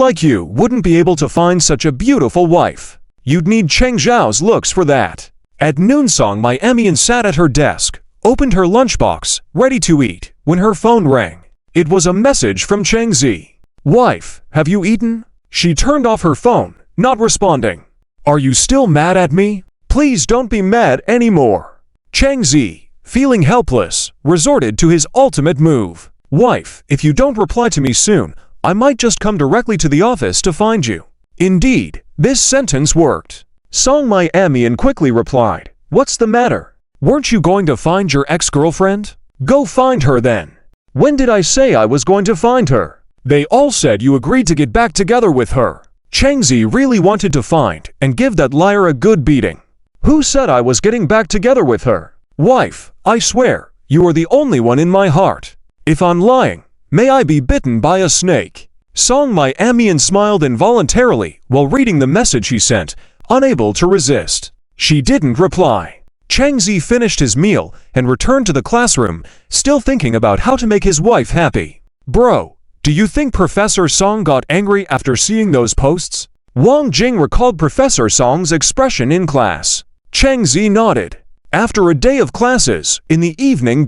wouldn't be able to find such a beautiful wife. You'd need Cheng Zhao's looks for that. At noon, Song Mi-Amian sat at her desk, opened her lunchbox, ready to eat, when her phone rang. It was a message from Cheng Zi. Wife, have you eaten? She turned off her phone, not responding. Are you still mad at me? Please don't be mad anymore. Cheng Zi, feeling helpless, resorted to his ultimate move. Wife, if you don't reply to me soon, I might just come directly to the office to find you. Indeed, this sentence worked. Song Mi-Amian quickly replied, what's the matter? Weren't you going to find your ex-girlfriend? Go find her then. When did I say I was going to find her? They all said you agreed to get back together with her. Cheng Zi really wanted to find and give that liar a good beating. Who said I was getting back together with her? Wife, I swear, you are the only one in my heart. If I'm lying, may I be bitten by a snake. Song Mi-Amian smiled involuntarily while reading the message he sent, unable to resist. She didn't reply. Cheng Zi finished his meal and returned to the classroom, still thinking about how to make his wife happy. Bro, do you think Professor Song got angry after seeing those posts? Wang Jing recalled Professor Song's expression in class. Cheng Zi nodded. After a day of classes, in the evening...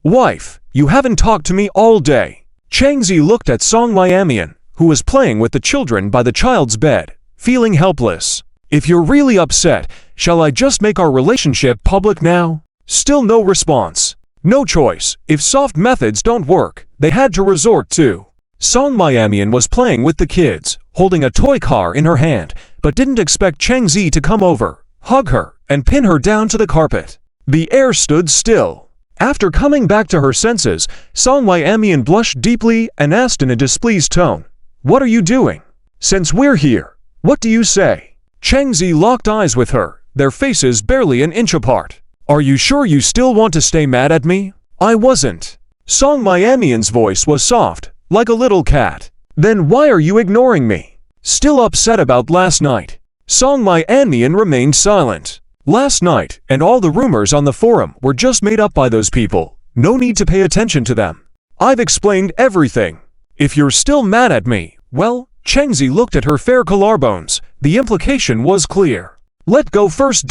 Wife, you haven't talked to me all day. Cheng Zi looked at Song Mi-Amian, who was playing with the children by the child's bed, feeling helpless. If you're really upset, shall I just make our relationship public now? Still no response. No choice. If soft methods don't work, they had to resort to. Song Mi-Amian was playing with the kids, holding a toy car in her hand, but didn't expect Cheng Zi to come over, hug her, and pin her down to the carpet. The air stood still. After coming back to her senses, Song Mi-Amian blushed deeply and asked in a displeased tone, what are you doing? Since we're here, what do you say? Cheng Zi locked eyes with her, their faces barely an inch apart. Are you sure you still want to stay mad at me? I wasn't. Song Mi-Amian's voice was soft, like a little cat. Then why are you ignoring me? Still upset about last night? Song Mi-Amian remained silent. Last night, and all the rumors on the forum were just made up by those people. No need to pay attention to them. I've explained everything. If you're still mad at me, well, Cheng Zi looked at her fair collarbones. The implication was clear. Let go first...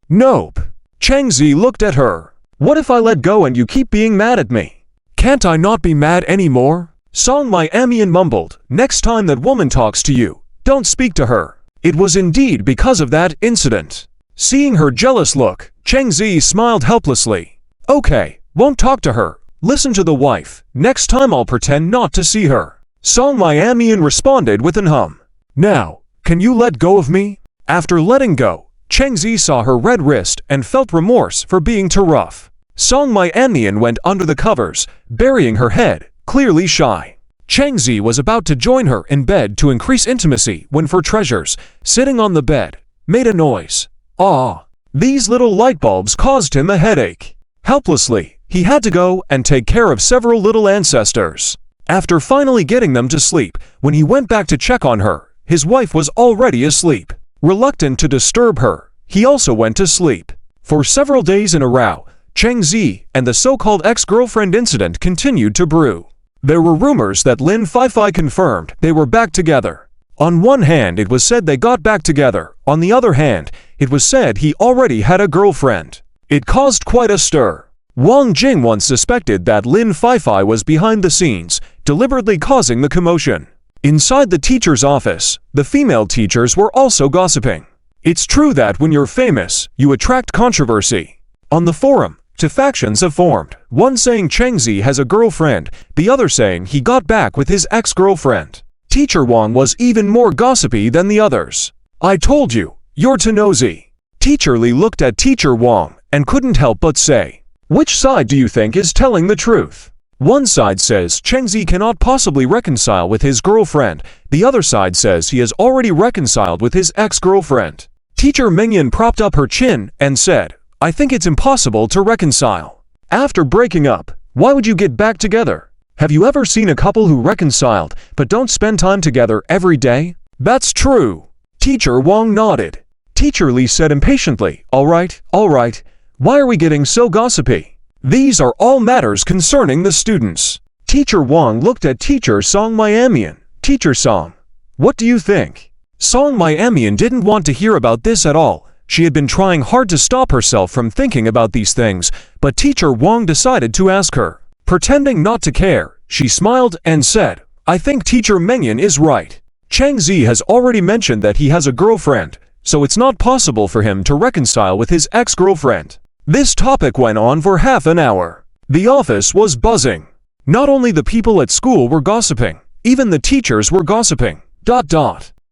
Nope. Cheng Zi looked at her. What if I let go and you keep being mad at me? Can't I not be mad anymore? Song Mi-Amian mumbled, next time that woman talks to you, don't speak to her. It was indeed because of that incident. Seeing her jealous look, Cheng Zi smiled helplessly. Okay, won't talk to her. Listen to the wife. Next time I'll pretend not to see her. Song Mi-Amian responded with an hum. Now, can you let go of me? After letting go, Cheng Zi saw her red wrist and felt remorse for being too rough. Song Mi-Amian went under the covers, burying her head, clearly shy. Cheng Zi was about to join her in bed to increase intimacy when For Treasures, sitting on the bed, made a noise. Ah! These little light bulbs caused him a headache. Helplessly, he had to go and take care of several little ancestors. After finally getting them to sleep, when he went back to check on her, his wife was already asleep. Reluctant to disturb her, he also went to sleep. For several days in a row, Cheng Zi and the so-called ex-girlfriend incident continued to brew. There were rumors that Lin Fifei confirmed they were back together. On one hand, it was said they got back together. On the other hand, it was said he already had a girlfriend. It caused quite a stir. Wang Jing once suspected that Lin Fifei was behind the scenes, deliberately causing the commotion. Inside the teacher's office, the female teachers were also gossiping. It's true that when you're famous, you attract controversy. On the forum, two factions have formed, one saying Chengzi has a girlfriend, the other saying he got back with his ex-girlfriend. Teacher Wang was even more gossipy than the others. I told you, you're too nosy. Teacher Li looked at Teacher Wang and couldn't help but say, which side do you think is telling the truth? One side says Chengzi cannot possibly reconcile with his girlfriend, the other side says he has already reconciled with his ex-girlfriend. Teacher Mengyan propped up her chin and said, I think it's impossible to reconcile. After breaking up, why would you get back together? Have you ever seen a couple who reconciled but don't spend time together every day? That's true. Teacher Wang nodded. Teacher Li said impatiently, all right. Why are we getting so gossipy? These are all matters concerning the students. Teacher Wang looked at Teacher Song Miamian. Teacher Song, what do you think? Song Miamian didn't want to hear about this at all. She had been trying hard to stop herself from thinking about these things, but Teacher Wang decided to ask her. Pretending not to care, she smiled and said, I think Teacher Mengyan is right. Chengzi has already mentioned that he has a girlfriend, so it's not possible for him to reconcile with his ex-girlfriend. This topic went on for half an hour. The office was buzzing. Not only the people at school were gossiping, even the teachers were gossiping.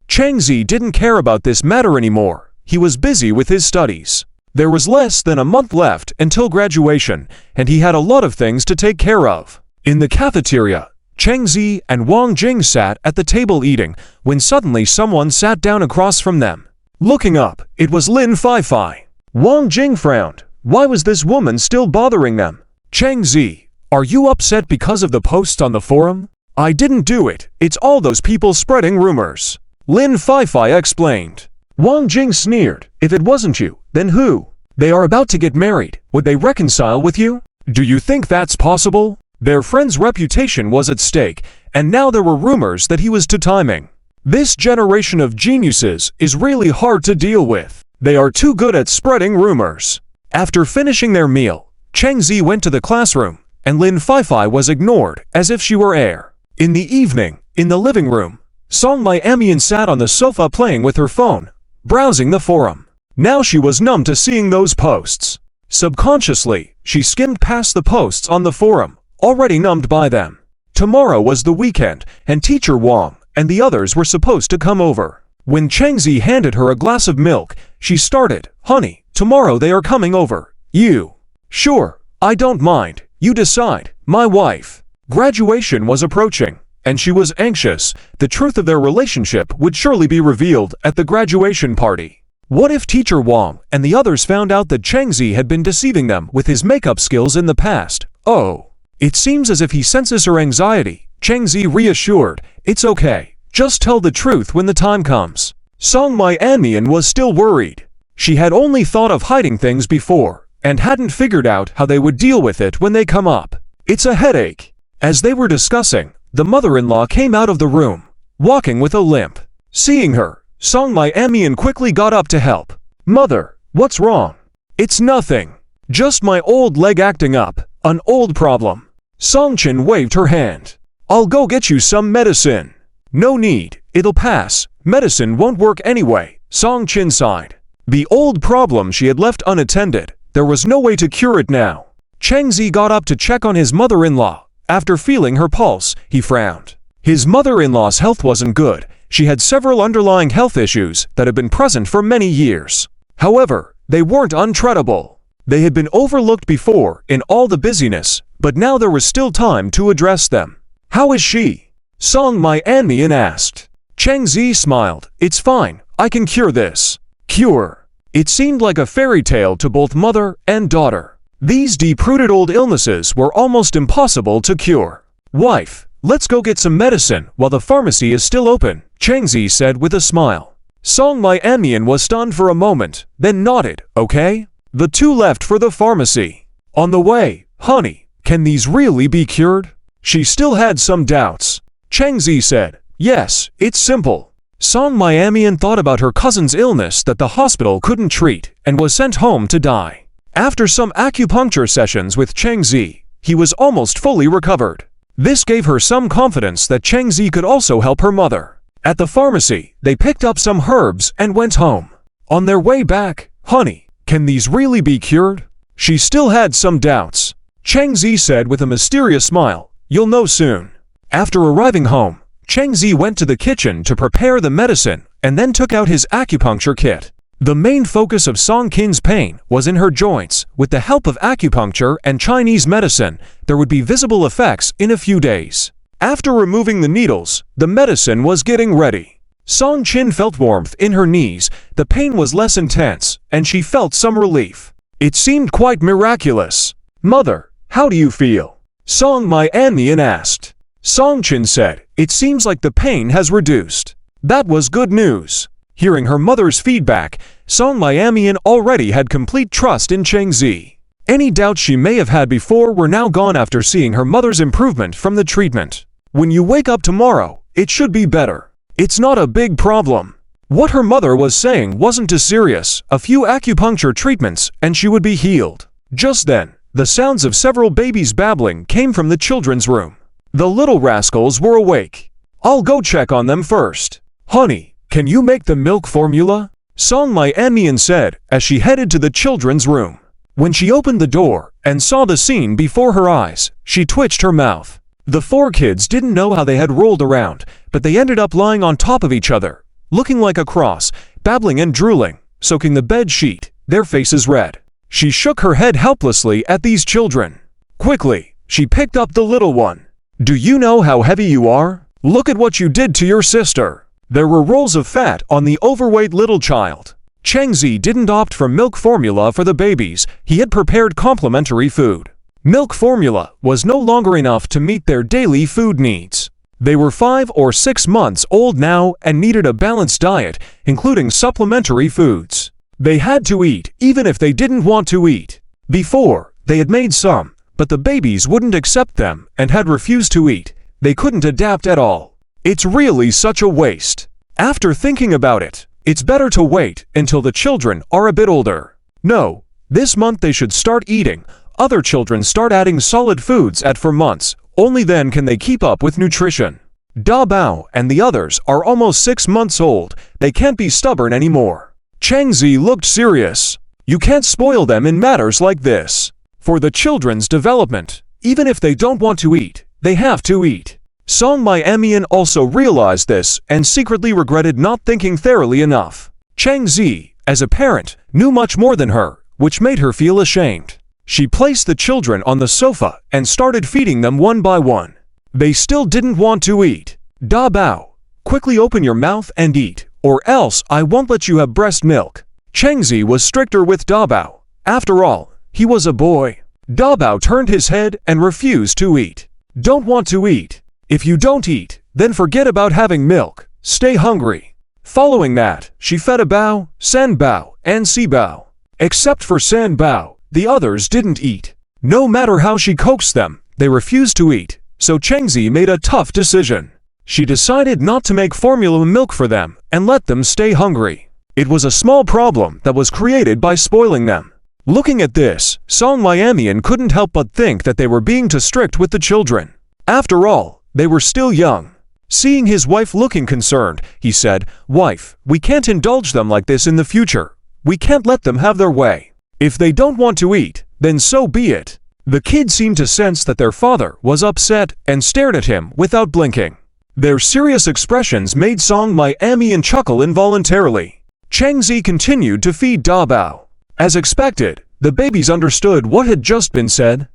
Chengzi didn't care about this matter anymore. He was busy with his studies. There was less than a month left until graduation, and he had a lot of things to take care of. In the cafeteria, Chengzi and Wang Jing sat at the table eating, when suddenly someone sat down across from them. Looking up, it was Lin Feifei. Wang Jing frowned. Why was this woman still bothering them? Chengzi, are you upset because of the posts on the forum? I didn't do it. It's all those people spreading rumors. Lin Feifei explained. Wang Jing sneered. If it wasn't you, then who? They are about to get married. Would they reconcile with you? Do you think that's possible? Their friend's reputation was at stake, and now there were rumors that he was two-timing. This generation of geniuses is really hard to deal with. They are too good at spreading rumors. After finishing their meal, Chengzi went to the classroom, and Lin Feifei was ignored as if she were air. In the evening, in the living room, Song Miamian sat on the sofa playing with her phone, browsing the forum. Now she was numb to seeing those posts. Subconsciously, she skimmed past the posts on the forum, already numbed by them. Tomorrow was the weekend, and Teacher Wang and the others were supposed to come over. When Chengzi handed her a glass of milk, she started, Honey, tomorrow they are coming over. You? Sure, I don't mind. You decide. My wife. Graduation was approaching, and she was anxious. The truth of their relationship would surely be revealed at the graduation party. What if Teacher Wang and the others found out that Chengzi had been deceiving them with his makeup skills in the past? Oh. It seems as if he senses her anxiety. Chengzi reassured, it's okay. Just tell the truth when the time comes. Song Miamian was still worried. She had only thought of hiding things before, and hadn't figured out how they would deal with it when they come up. It's a headache. As they were discussing, the mother-in-law came out of the room, walking with a limp. Seeing her, Song Miamian quickly got up to help. Mother, what's wrong? It's nothing. Just my old leg acting up, an old problem. Song Qin waved her hand. I'll go get you some medicine. No need, it'll pass. Medicine won't work anyway, Song Qin sighed. The old problem she had left unattended, there was no way to cure it now. Chengzi got up to check on his mother-in-law. After feeling her pulse, he frowned. His mother-in-law's health wasn't good. She had several underlying health issues that had been present for many years. However, they weren't untreatable. They had been overlooked before in all the busyness, but now there was still time to address them. How is she? Song Miamian asked. Chengzi smiled. It's fine. I can cure this. Cure. It seemed like a fairy tale to both mother and daughter. These deep-rooted old illnesses were almost impossible to cure. Wife, let's go get some medicine while the pharmacy is still open, Chengzi said with a smile. Song Miamian was stunned for a moment, then nodded, okay? The two left for the pharmacy. On the way, honey, can these really be cured? She still had some doubts. Chengzi said, yes, it's simple. Song Miamian thought about her cousin's illness that the hospital couldn't treat and was sent home to die. After some acupuncture sessions with Chengzi, he was almost fully recovered. This gave her some confidence that Chengzi could also help her mother. At the pharmacy, they picked up some herbs and went home. On their way back, "Honey, can these really be cured?" She still had some doubts. Cheng Zi said with a mysterious smile, "You'll know soon." After arriving home, Cheng Zi went to the kitchen to prepare the medicine and then took out his acupuncture kit. The main focus of Song Qin's pain was in her joints. With the help of acupuncture and Chinese medicine, there would be visible effects in a few days. After removing the needles, the medicine was getting ready. Song Qin felt warmth in her knees, the pain was less intense, and she felt some relief. It seemed quite miraculous. "Mother, how do you feel?" Song Mianmian asked. Song Qin said, "It seems like the pain has reduced." That was good news. Hearing her mother's feedback, Song Mianmian already had complete trust in Cheng Zi. Any doubts she may have had before were now gone after seeing her mother's improvement from the treatment. "When you wake up tomorrow, it should be better. It's not a big problem." What her mother was saying wasn't too serious. A few acupuncture treatments and she would be healed. Just then, the sounds of several babies babbling came from the children's room. The little rascals were awake. "I'll go check on them first." "Honey, can you make the milk formula?" Song Mianmian said as she headed to the children's room. When she opened the door and saw the scene before her eyes, she twitched her mouth. The four kids didn't know how they had rolled around, but they ended up lying on top of each other, looking like a cross, babbling and drooling, soaking the bed sheet, their faces red. She shook her head helplessly at these children. Quickly, she picked up the little one. "Do you know how heavy you are? Look at what you did to your sister." There were rolls of fat on the overweight little child. Cheng Zi didn't opt for milk formula for the babies. He had prepared complementary food. Milk formula was no longer enough to meet their daily food needs. They were 5 or 6 months old now and needed a balanced diet, including supplementary foods. They had to eat even if they didn't want to eat. Before, they had made some, but the babies wouldn't accept them and had refused to eat. They couldn't adapt at all. It's really such a waste. After thinking about it, it's better to wait until the children are a bit older. No, this month they should start eating. Other children start adding solid foods at 4 months. Only then can they keep up with nutrition. Da Bao and the others are almost 6 months old. They can't be stubborn anymore. Cheng Zi looked serious. You can't spoil them in matters like this. For the children's development, even if they don't want to eat, they have to eat. Song Mianmian also realized this and secretly regretted not thinking thoroughly enough. Cheng Zi, as a parent, knew much more than her, which made her feel ashamed. She placed the children on the sofa and started feeding them one by one. They still didn't want to eat. Da Bao, quickly open your mouth and eat, or else I won't let you have breast milk. Cheng Zi was stricter with Da Bao. After all, he was a boy. Da Bao turned his head and refused to eat. Don't want to eat. If you don't eat, then forget about having milk. Stay hungry. Following that, she fed a Bao, San Bao, and Si Bao. Except for San Bao, the others didn't eat. No matter how she coaxed them, they refused to eat, so Cheng Zi made a tough decision. She decided not to make formula milk for them and let them stay hungry. It was a small problem that was created by spoiling them. Looking at this, Song Mianmian couldn't help but think that they were being too strict with the children. After all, they were still young. Seeing his wife looking concerned, he said, "Wife, we can't indulge them like this in the future. We can't let them have their way. If they don't want to eat, then so be it." The kids seemed to sense that their father was upset and stared at him without blinking. Their serious expressions made Song Mianmian chuckle involuntarily. Cheng Zi continued to feed Da Bao. As expected, the babies understood what had just been said.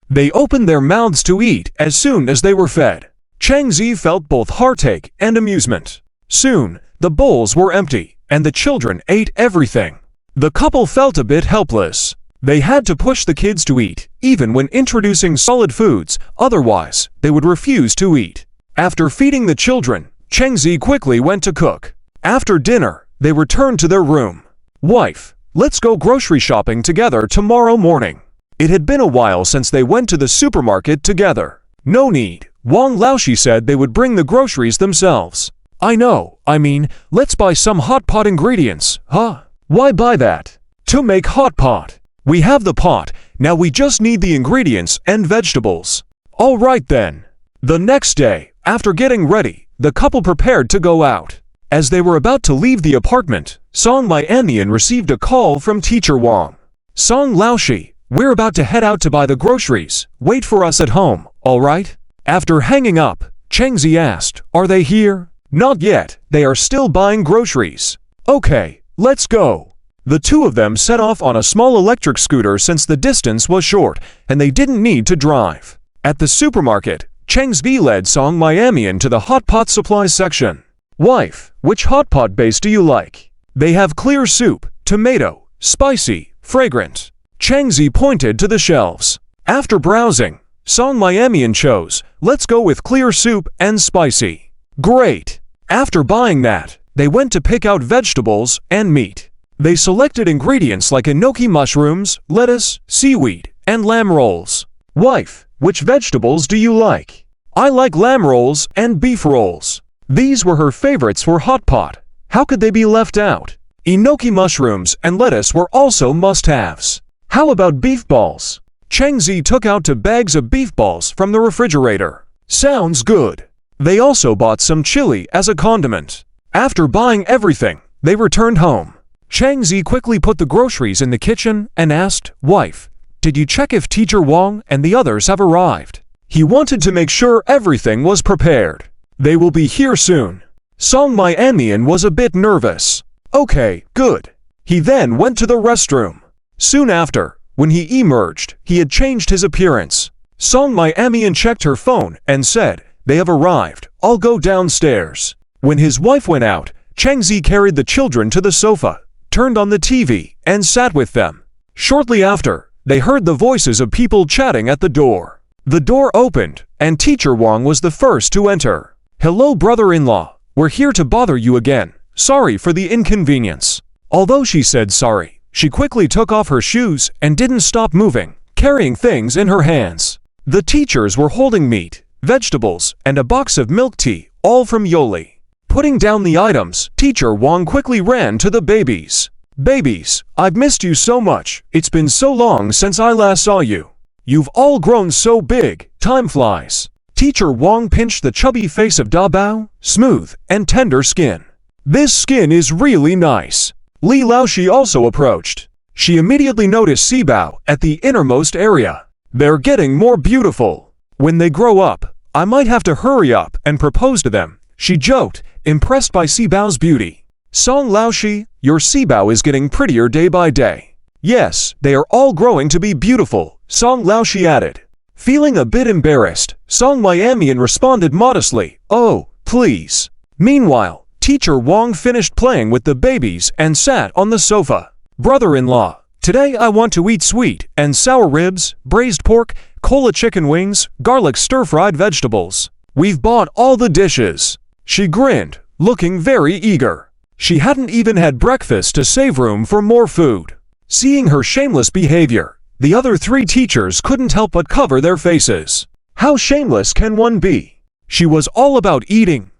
They opened their mouths to eat as soon as they were fed. Cheng Zi felt both heartache and amusement. Soon, the bowls were empty, and the children ate everything. The couple felt a bit helpless. They had to push the kids to eat, even when introducing solid foods, otherwise, they would refuse to eat. After feeding the children, Cheng Zi quickly went to cook. After dinner, they returned to their room. "Wife, let's go grocery shopping together tomorrow morning." It had been a while since they went to the supermarket together. "No need. Wang Laoshi said they would bring the groceries themselves." "I know. I mean, let's buy some hot pot ingredients, huh?" "Why buy that?" "To make hot pot. We have the pot, now we just need the ingredients and vegetables." "All right then." The next day, after getting ready, the couple prepared to go out. As they were about to leave the apartment, Song Miamian received a call from Teacher Wang. Song Laoshi, we're about to head out to buy the groceries. Wait for us at home, alright? After hanging up, Chengzi asked, are they here? Not yet, they are still buying groceries. Okay, let's go. The two of them set off on a small electric scooter since the distance was short and they didn't need to drive. At the supermarket, Chengzi led Song Miamian to the hot pot supply section. Wife, which hot pot base do you like? They have clear soup, tomato, spicy, fragrant. Chengzi pointed to the shelves. After browsing, Song Miamian chose, let's go with clear soup and spicy. Great! After buying that, they went to pick out vegetables and meat. They selected ingredients like enoki mushrooms, lettuce, seaweed, and lamb rolls. Wife, which vegetables do you like? I like lamb rolls and beef rolls. These were her favorites for hot pot. How could they be left out? Enoki mushrooms and lettuce were also must-haves. How about beef balls? Chengzi took out 2 bags of beef balls from the refrigerator. Sounds good. They also bought some chili as a condiment. After buying everything, they returned home. Chengzi quickly put the groceries in the kitchen and asked, wife, did you check if Teacher Wang and the others have arrived? He wanted to make sure everything was prepared. They will be here soon. Song Miamian was a bit nervous. Okay, good. He then went to the restroom. Soon after, when he emerged, he had changed his appearance. Song Miamian checked her phone and said, they have arrived, I'll go downstairs. When his wife went out, Chengzi carried the children to the sofa, turned on the TV, and sat with them. Shortly after, they heard the voices of people chatting at the door. The door opened, and Teacher Wang was the first to enter. Hello, brother-in-law. We're here to bother you again. Sorry for the inconvenience. Although she said sorry, she quickly took off her shoes and didn't stop moving, carrying things in her hands. The teachers were holding meat, vegetables, and a box of milk tea, all from Yoli. Putting down the items, Teacher Wang quickly ran to the babies. Babies, I've missed you so much. It's been so long since I last saw you. You've all grown so big. Time flies. Teacher Wang pinched the chubby face of Da Bao, smooth and tender skin. This skin is really nice. Li Laoshi also approached. She immediately noticed Sibao at the innermost area. They're getting more beautiful. When they grow up, I might have to hurry up and propose to them, she joked, impressed by Sibao's beauty. Song Laoshi, your Sibao is getting prettier day by day. Yes, they are all growing to be beautiful, Song Laoshi added. Feeling a bit embarrassed, Song Miamian responded modestly, oh, please. Meanwhile, Teacher Wang finished playing with the babies and sat on the sofa. Brother-in-law, today I want to eat sweet and sour ribs, braised pork, cola chicken wings, garlic stir-fried vegetables. We've bought all the dishes. She grinned, looking very eager. She hadn't even had breakfast to save room for more food. Seeing her shameless behavior, the other 3 teachers couldn't help but cover their faces. How shameless can one be? She was all about eating,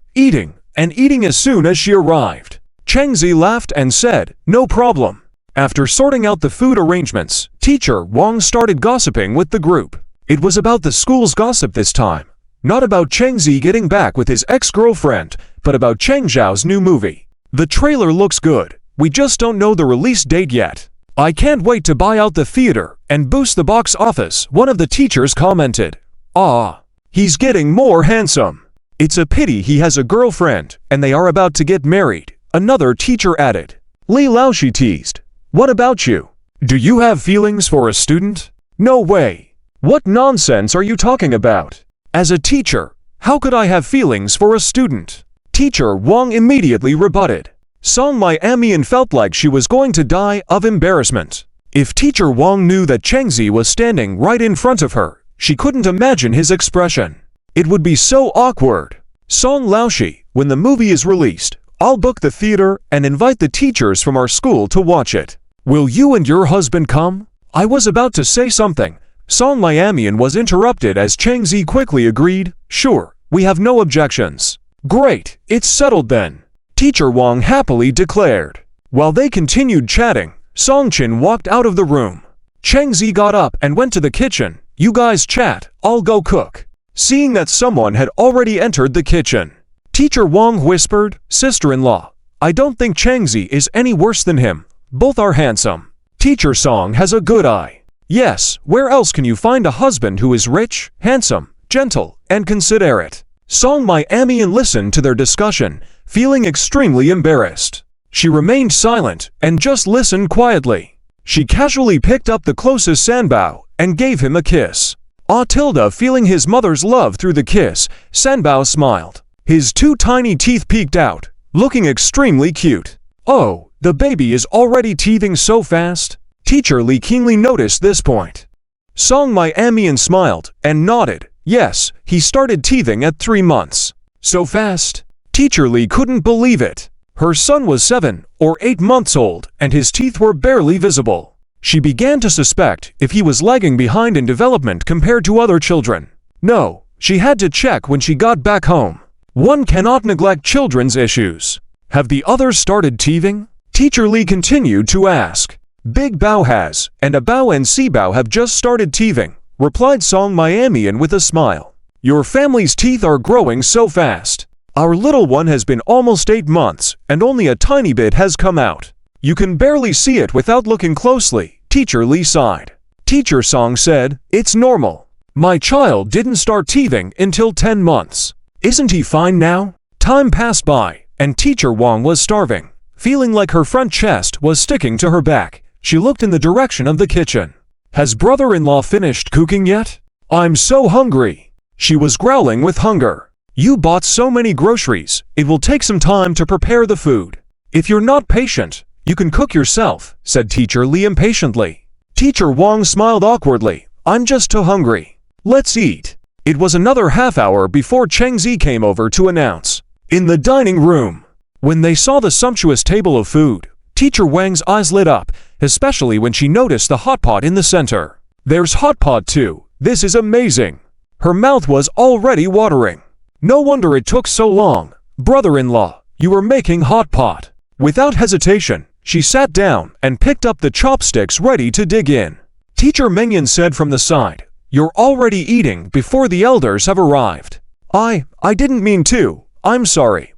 and eating as soon as she arrived. Chengzi laughed and said, no problem. After sorting out the food arrangements, Teacher Wang started gossiping with the group. It was about the school's gossip this time. Not about Chengzi getting back with his ex-girlfriend, but about Cheng Zhao's new movie. The trailer looks good. We just don't know the release date yet. I can't wait to buy out the theater and boost the box office, one of the teachers commented. Ah, he's getting more handsome. It's a pity he has a girlfriend and they are about to get married, another teacher added. Li Laoshi teased. What about you? Do you have feelings for a student? No way. What nonsense are you talking about? As a teacher, how could I have feelings for a student? Teacher Wang immediately rebutted. Song Miamian felt like she was going to die of embarrassment. If Teacher Wang knew that Chengzi was standing right in front of her, she couldn't imagine his expression. It would be so awkward. Song Laoshi, when the movie is released, I'll book the theater and invite the teachers from our school to watch it. Will you and your husband come? I was about to say something. Song Miamian was interrupted as Chengzi quickly agreed, sure, we have no objections. Great, it's settled then. Teacher Wang happily declared. While they continued chatting, Song Qin walked out of the room. Chengzi got up and went to the kitchen. You guys chat, I'll go cook. Seeing that someone had already entered the kitchen, Teacher Wang whispered, "Sister-in-law, I don't think Changzi is any worse than him. Both are handsome. Teacher Song has a good eye. Yes, where else can you find a husband who is rich, handsome, gentle, and considerate?" Song Miamian listened to their discussion, feeling extremely embarrassed. She remained silent and just listened quietly. She casually picked up the closest Sanbao and gave him a kiss. Tilda feeling his mother's love through the kiss, Sanbao smiled. His two tiny teeth peeked out, looking extremely cute. "Oh, the baby is already teething so fast?" Teacher Lee keenly noticed this point. Song Miamian smiled and nodded. Yes, he started teething at 3 months. So fast? Teacher Lee couldn't believe it. Her son was 7 or 8 months old and his teeth were barely visible. She began to suspect if he was lagging behind in development compared to other children. No, she had to check when she got back home. One cannot neglect children's issues. Have the others started teething? Teacher Lee continued to ask. Big Bao has, and A Bao and C Bao have just started teething, replied Song Miamian with a smile. Your family's teeth are growing so fast. Our little one has been almost 8 months, and only a tiny bit has come out. You can barely see it without looking closely, Teacher Lee sighed. Teacher Song said, it's normal. My child didn't start teething until 10 months. Isn't he fine now? Time passed by, and Teacher Wang was starving. Feeling like her front chest was sticking to her back, she looked in the direction of the kitchen. Has brother-in-law finished cooking yet? I'm so hungry. She was growling with hunger. You bought so many groceries, it will take some time to prepare the food. If you're not patient, you can cook yourself, said Teacher Lee impatiently. Teacher Wang smiled awkwardly. I'm just too hungry. Let's eat. It was another half hour before Cheng Zi came over to announce. In the dining room. When they saw the sumptuous table of food, Teacher Wang's eyes lit up, especially when she noticed the hot pot in the center. There's hot pot too. This is amazing. Her mouth was already watering. No wonder it took so long. Brother-in-law, you were making hot pot. Without hesitation, she sat down and picked up the chopsticks ready to dig in. Teacher Mengyan said from the side, you're already eating before the elders have arrived. I didn't mean to. I'm sorry.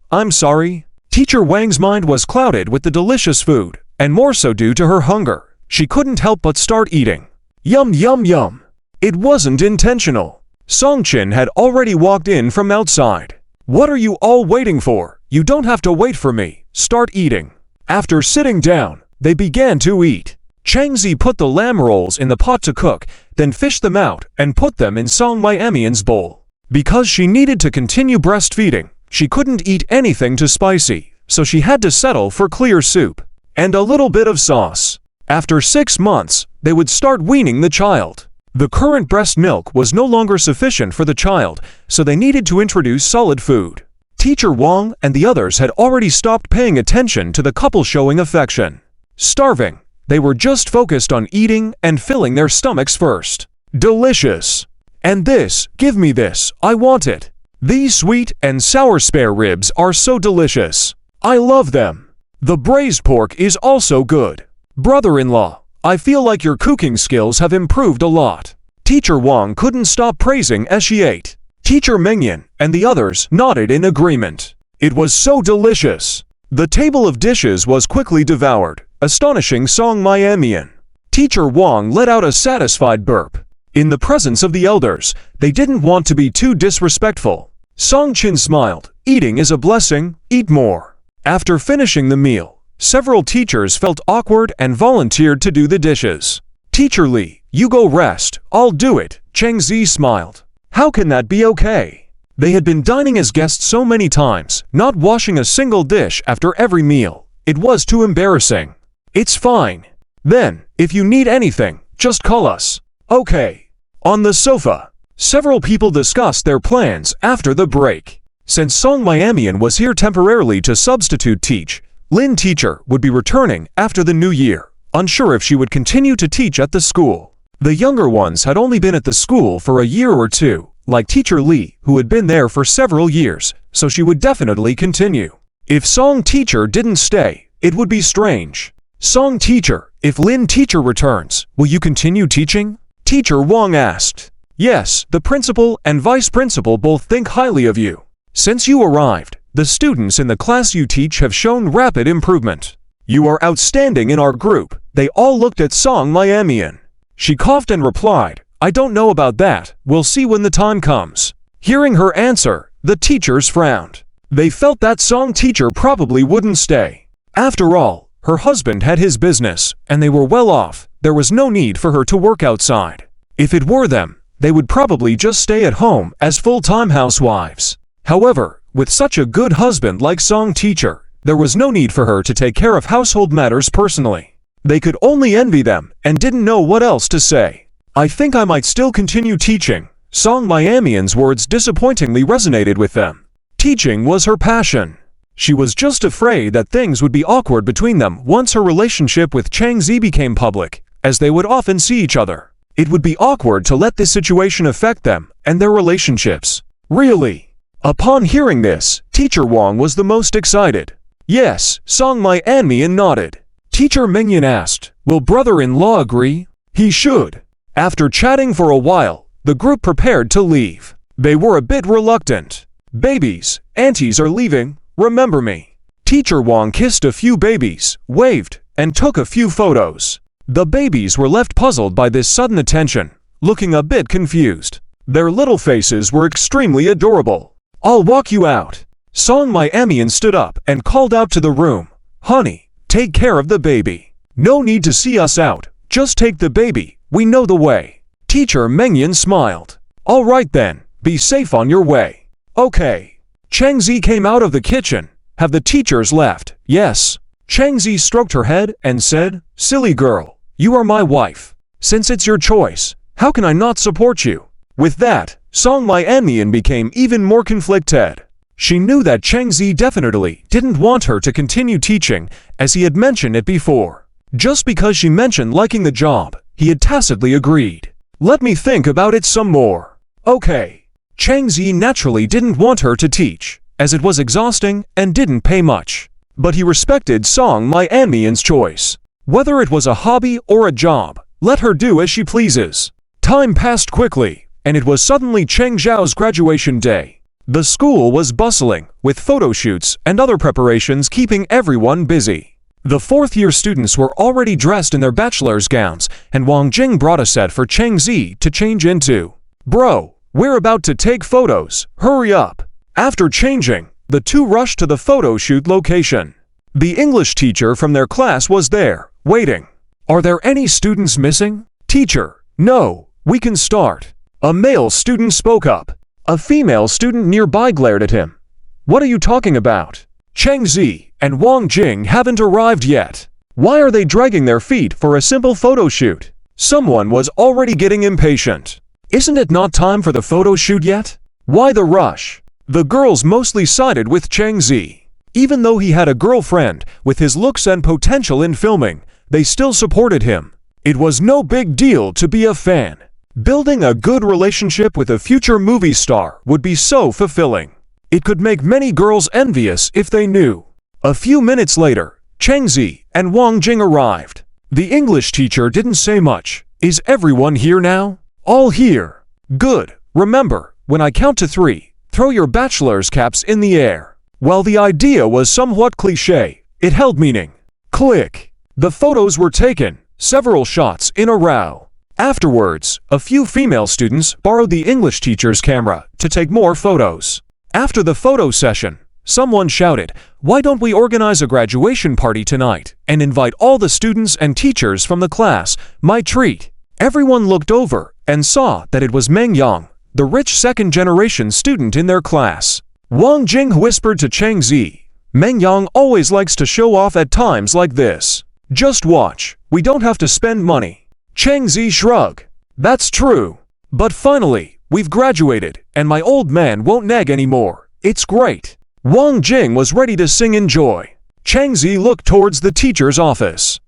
Teacher Wang's mind was clouded with the delicious food, and more so due to her hunger. She couldn't help but start eating. Yum yum yum. It wasn't intentional. Song Chin had already walked in from outside. What are you all waiting for? You don't have to wait for me. Start eating. After sitting down, they began to eat. Cheng Zi put the lamb rolls in the pot to cook, then fished them out and put them in Song Miamian's bowl. Because she needed to continue breastfeeding, she couldn't eat anything too spicy, so she had to settle for clear soup and a little bit of sauce. After 6 months, they would start weaning the child. The current breast milk was no longer sufficient for the child, so they needed to introduce solid food. Teacher Wang and the others had already stopped paying attention to the couple showing affection. Starving, they were just focused on eating and filling their stomachs first. Delicious! And this, give me this, I want it. These sweet and sour spare ribs are so delicious. I love them. The braised pork is also good. Brother-in-law, I feel like your cooking skills have improved a lot. Teacher Wang couldn't stop praising as she ate. Teacher Mengyan and the others nodded in agreement. It was so delicious. The table of dishes was quickly devoured, astonishing Song Miamian. Teacher Wang let out a satisfied burp. In the presence of the elders, they didn't want to be too disrespectful. Song Chin smiled. Eating is a blessing, eat more. After finishing the meal, several teachers felt awkward and volunteered to do the dishes. Teacher Lee, you go rest, I'll do it, Cheng Zi smiled. How can that be okay? They had been dining as guests so many times, not washing a single dish after every meal. It was too embarrassing. It's fine. Then, if you need anything, just call us. Okay. On the sofa, several people discussed their plans after the break. Since Song Miamian was here temporarily to substitute teach, Lin Teacher would be returning after the new year, unsure if she would continue to teach at the school. The younger ones had only been at the school for a year or two, like Teacher Lee, who had been there for several years, so she would definitely continue. If Song Teacher didn't stay, it would be strange. Song Teacher, if Lin Teacher returns, will you continue teaching? Teacher Wang asked. Yes, the principal and vice principal both think highly of you. Since you arrived, The students in the class you teach have shown rapid improvement. You are outstanding in our group. They all looked at Song Miamian. She coughed and replied, I don't know about that. We'll see when the time comes. Hearing her answer, the teachers frowned. They felt that Song teacher probably wouldn't stay. After all, her husband had his business, and they were well off. There was no need for her to work outside. If it were them, they would probably just stay at home as full-time housewives. However, with such a good husband like Song teacher, there was no need for her to take care of household matters personally. They could only envy them and didn't know what else to say. I think I might still continue teaching. Song Miamian's words disappointingly resonated with them. Teaching was her passion. She was just afraid that things would be awkward between them once her relationship with Chang Zi became public, as they would often see each other. It would be awkward to let this situation affect them and their relationships. Really? Upon hearing this, Teacher Wang was the most excited. Yes, Song Miamian nodded. Teacher Mingyan asked, will brother-in-law agree? He should. After chatting for a while, the group prepared to leave. They were a bit reluctant. Babies, aunties are leaving, remember me. Teacher Wang kissed a few babies, waved, and took a few photos. The babies were left puzzled by this sudden attention, looking a bit confused. Their little faces were extremely adorable. I'll walk you out. Song Miamian stood up and called out to the room. Honey, take care of the baby. No need to see us out, just take the baby, we know the way. Teacher Mengyan smiled. All right then, be safe on your way. Okay. Chang Zi came out of the kitchen. Have the teachers left? Yes. Chang Zi stroked her head and said, silly girl, you are my wife. Since it's your choice, how can I not support you? With that, Song Miamian became even more conflicted. She knew that Chang Zi definitely didn't want her to continue teaching, as he had mentioned it before. Just because she mentioned liking the job, he had tacitly agreed. Let me think about it some more. Okay. Chang Zi naturally didn't want her to teach, as it was exhausting and didn't pay much. But he respected Song Miamian's choice. Whether it was a hobby or a job, let her do as she pleases. Time passed quickly, and it was suddenly Cheng Zhao's graduation day. The school was bustling, with photo shoots and other preparations keeping everyone busy. The fourth-year students were already dressed in their bachelor's gowns, and Wang Jing brought a set for Cheng Zi to change into. Bro, we're about to take photos, hurry up. After changing, the two rushed to the photo shoot location. The English teacher from their class was there, waiting. Are there any students missing? Teacher, no, we can start. A male student spoke up. A female student nearby glared at him. What are you talking about? Cheng Zi and Wang Jing haven't arrived yet. Why are they dragging their feet for a simple photo shoot? Someone was already getting impatient. Isn't it not time for the photo shoot yet? Why the rush? The girls mostly sided with Cheng Zi. Even though he had a girlfriend, with his looks and potential in filming, they still supported him. It was no big deal to be a fan. Building a good relationship with a future movie star would be so fulfilling. It could make many girls envious if they knew. A few minutes later, Cheng Zi and Wang Jing arrived. The English teacher didn't say much. Is everyone here now? All here. Good. Remember, when I count to 3, throw your bachelor's caps in the air. While the idea was somewhat cliché, it held meaning. Click. The photos were taken, several shots in a row. Afterwards, a few female students borrowed the English teacher's camera to take more photos. After the photo session, someone shouted, "Why don't we organize a graduation party tonight and invite all the students and teachers from the class? My treat." Everyone looked over and saw that it was Meng Yang, the rich second-generation student in their class. Wang Jing whispered to Cheng Zi, "Meng Yang always likes to show off at times like this. Just watch, we don't have to spend money." Cheng Zi shrugged. "That's true. But finally, we've graduated, and my old man won't nag anymore. It's great." Wang Jing was ready to sing in joy. Cheng Zi looked towards the teacher's office.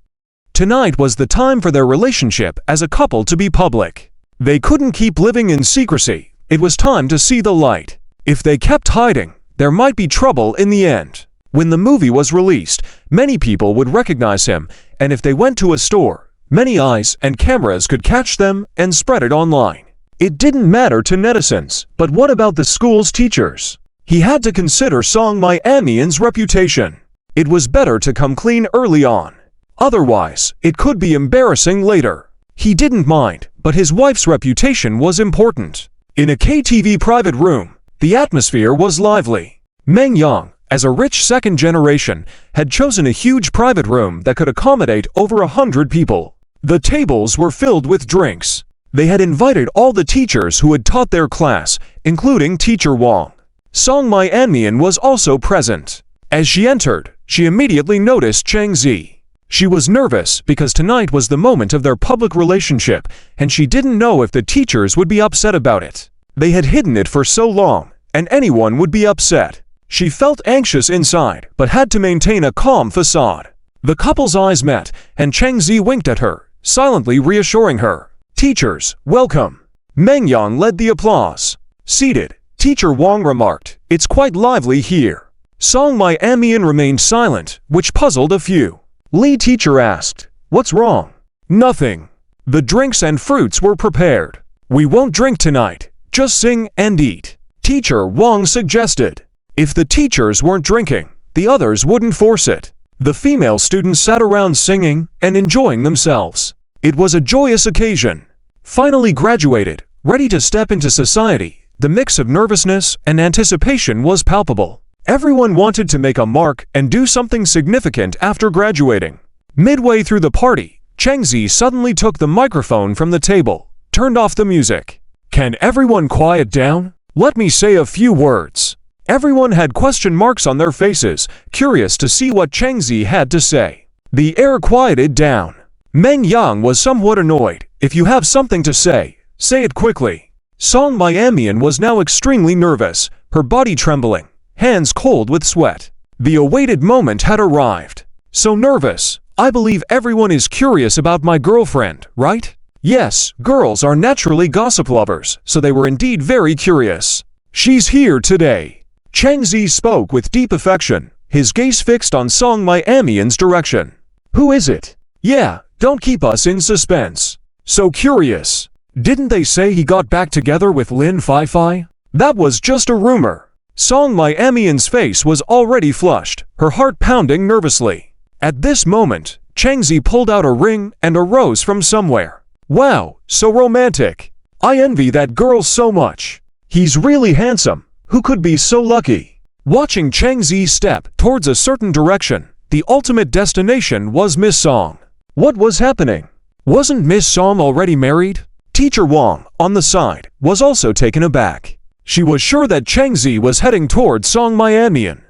Tonight was the time for their relationship as a couple to be public. They couldn't keep living in secrecy. It was time to see the light. If they kept hiding, there might be trouble in the end. When the movie was released, many people would recognize him, and if they went to a store, many eyes and cameras could catch them and spread it online. It didn't matter to netizens, but what about the school's teachers? He had to consider Song My-Amian's reputation. It was better to come clean early on. Otherwise, it could be embarrassing later. He didn't mind, but his wife's reputation was important. In a KTV private room, the atmosphere was lively. Meng Yang, as a rich second generation, had chosen a huge private room that could accommodate over 100 people. The tables were filled with drinks. They had invited all the teachers who had taught their class, including Teacher Wang. Song My-Amian was also present. As she entered, she immediately noticed Cheng Zi. She was nervous because tonight was the moment of their public relationship, and she didn't know if the teachers would be upset about it. They had hidden it for so long, and anyone would be upset. She felt anxious inside, but had to maintain a calm facade. The couple's eyes met, and Cheng Zi winked at her, silently reassuring her. "Teachers, welcome." Meng Yang led the applause. Seated, Teacher Wang remarked, "It's quite lively here." Song My-Amian remained silent, which puzzled a few. Li Teacher asked, "What's wrong?" "Nothing. The drinks and fruits were prepared. We won't drink tonight, just sing and eat," Teacher Wang suggested. If the teachers weren't drinking, the others wouldn't force it. The female students sat around singing and enjoying themselves. It was a joyous occasion. Finally graduated, ready to step into society, the mix of nervousness and anticipation was palpable. Everyone wanted to make a mark and do something significant after graduating. Midway through the party, Cheng Zi suddenly took the microphone from the table, turned off the music. "Can everyone quiet down? Let me say a few words." Everyone had question marks on their faces, curious to see what Cheng Zi had to say. The air quieted down. Meng Yang was somewhat annoyed. "If you have something to say it quickly." Song My-Amian was now extremely nervous, her body trembling, hands cold with sweat. The awaited moment had arrived. "So nervous. I believe everyone is curious about my girlfriend, right?" Yes, girls are naturally gossip lovers, so they were indeed very curious. "She's here today." Cheng Zi spoke with deep affection, his gaze fixed on Song My-Amian's direction. "Who is it?" "Yeah, don't keep us in suspense. So curious. Didn't they say he got back together with Lin Fei? That was just a rumor." Song My-Amian's face was already flushed, her heart pounding nervously. At this moment, Cheng Zi pulled out a ring and a rose from somewhere. "Wow, so romantic. I envy that girl so much. He's really handsome. Who could be so lucky?" Watching Cheng Zi step towards a certain direction, the ultimate destination was Miss Song. What was happening? Wasn't Miss Song already married? Teacher Wang, on the side, was also taken aback. She was sure that Cheng Zi was heading towards Song My-Amian.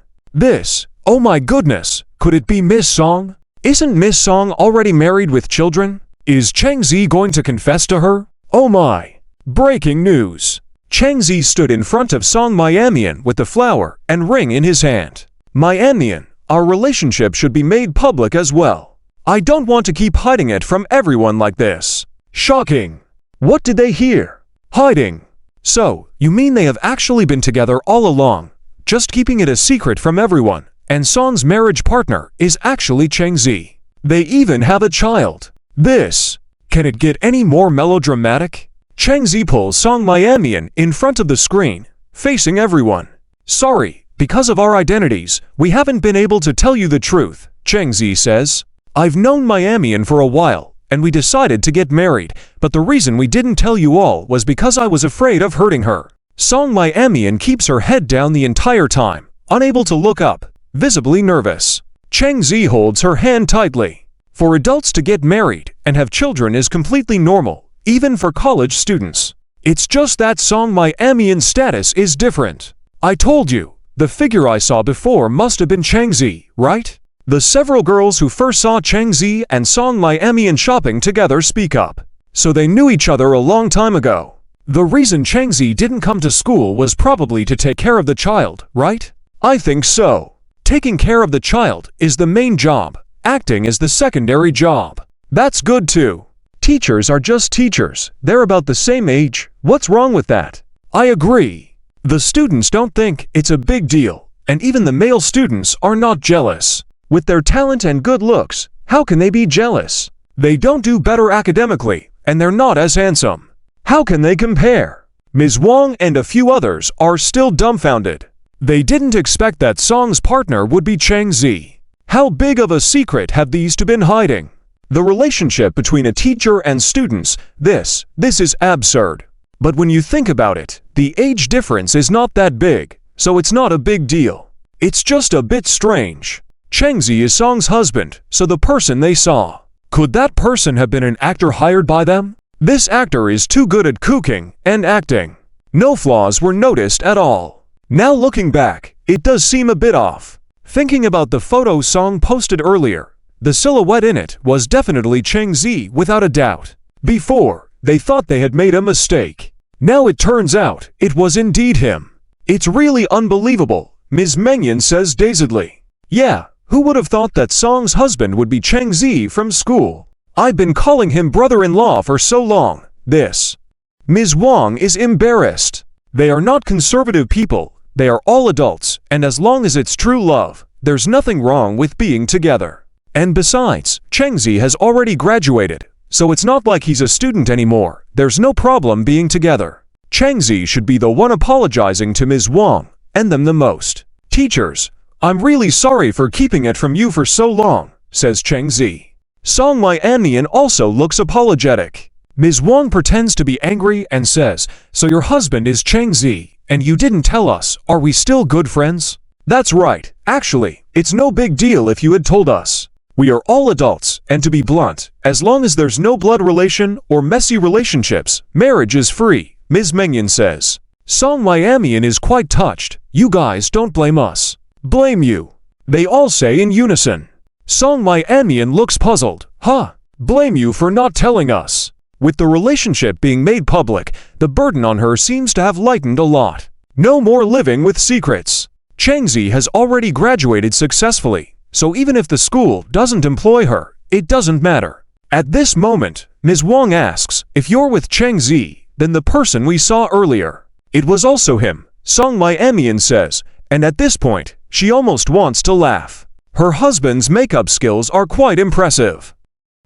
Oh my goodness, could it be Miss Song? Isn't Miss Song already married with children? Is Cheng Zi going to confess to her? Oh my! Breaking news! Cheng Zi stood in front of Song My-Amian with the flower and ring in his hand. "My-Amian, our relationship should be made public as well. I don't want to keep hiding it from everyone like this." Shocking! What did they hear? Hiding. So, you mean they have actually been together all along, just keeping it a secret from everyone, and Song's marriage partner is actually Cheng Zi. They even have a child. Can it get any more melodramatic? Cheng Zi pulls Song My-Amian in front of the screen, facing everyone. "Sorry, because of our identities, we haven't been able to tell you the truth," Cheng Zi says. "I've known My-Amian for a while, and we decided to get married, but the reason we didn't tell you all was because I was afraid of hurting her." Song My-Amian keeps her head down the entire time, unable to look up, visibly nervous. Cheng Zi holds her hand tightly. For adults to get married and have children is completely normal, even for college students. It's just that Song My-Amian's status is different. I told you, the figure I saw before must have been Cheng Zi, right? The several girls who first saw Cheng Zi and Song My-Amian shopping together speak up. So they knew each other a long time ago. The reason Cheng Zi didn't come to school was probably to take care of the child, right? I think so. Taking care of the child is the main job. Acting is the secondary job. That's good too. Teachers are just teachers. They're about the same age. What's wrong with that? I agree. The students don't think it's a big deal, and even the male students are not jealous. With their talent and good looks, how can they be jealous? They don't do better academically, and they're not as handsome. How can they compare? Ms. Wang and a few others are still dumbfounded. They didn't expect that Song's partner would be Chang Zi. How big of a secret have these two been hiding? The relationship between a teacher and students, this is absurd. But when you think about it, the age difference is not that big, so it's not a big deal. It's just a bit strange. Chang Zi is Song's husband, so the person they saw. Could that person have been an actor hired by them? This actor is too good at cooking and acting. No flaws were noticed at all. Now looking back, it does seem a bit off. Thinking about the photo Song posted earlier, the silhouette in it was definitely Chang Zi without a doubt. Before, they thought they had made a mistake. Now it turns out it was indeed him. It's really unbelievable, Ms. Mengyan says dazedly. Yeah, who would have thought that Song's husband would be Chang Zi from school? I've been calling him brother-in-law for so long. This. Ms. Wang is embarrassed. They are not conservative people. They are all adults, and as long as it's true love, there's nothing wrong with being together. And besides, Chang Zi has already graduated, so it's not like he's a student anymore. There's no problem being together. Chang Zi should be the one apologizing to Ms. Wang, and them the most. Teachers, I'm really sorry for keeping it from you for so long, says Chang Zi. Song Mai-Annian also looks apologetic. Ms. Wang pretends to be angry and says, so your husband is Chang Zi, and you didn't tell us, are we still good friends? That's right, actually, it's no big deal if you had told us. We are all adults, and to be blunt, as long as there's no blood relation or messy relationships, marriage is free, Ms. Mengyan says. Song Mai-Annian is quite touched. You guys don't blame us. Blame you. They all say in unison. Song Mai-Annian looks puzzled. Huh? Blame you for not telling us. With the relationship being made public, the burden on her seems to have lightened a lot. No more living with secrets. Chang Zi has already graduated successfully, so even if the school doesn't employ her, it doesn't matter. At this moment, Ms. Wang asks, if you're with Chang Zi, then the person we saw earlier. It was also him, Song Mai-Annian says, and at this point, she almost wants to laugh. Her husband's makeup skills are quite impressive.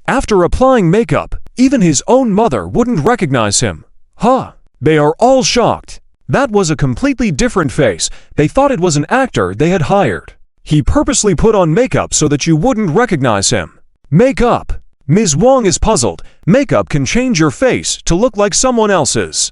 After applying makeup, even his own mother wouldn't recognize him. Huh? They are all shocked. That was a completely different face. They thought it was an actor they had hired. He purposely put on makeup so that you wouldn't recognize him. Makeup. Ms. Wang is puzzled. Makeup can change your face to look like someone else's.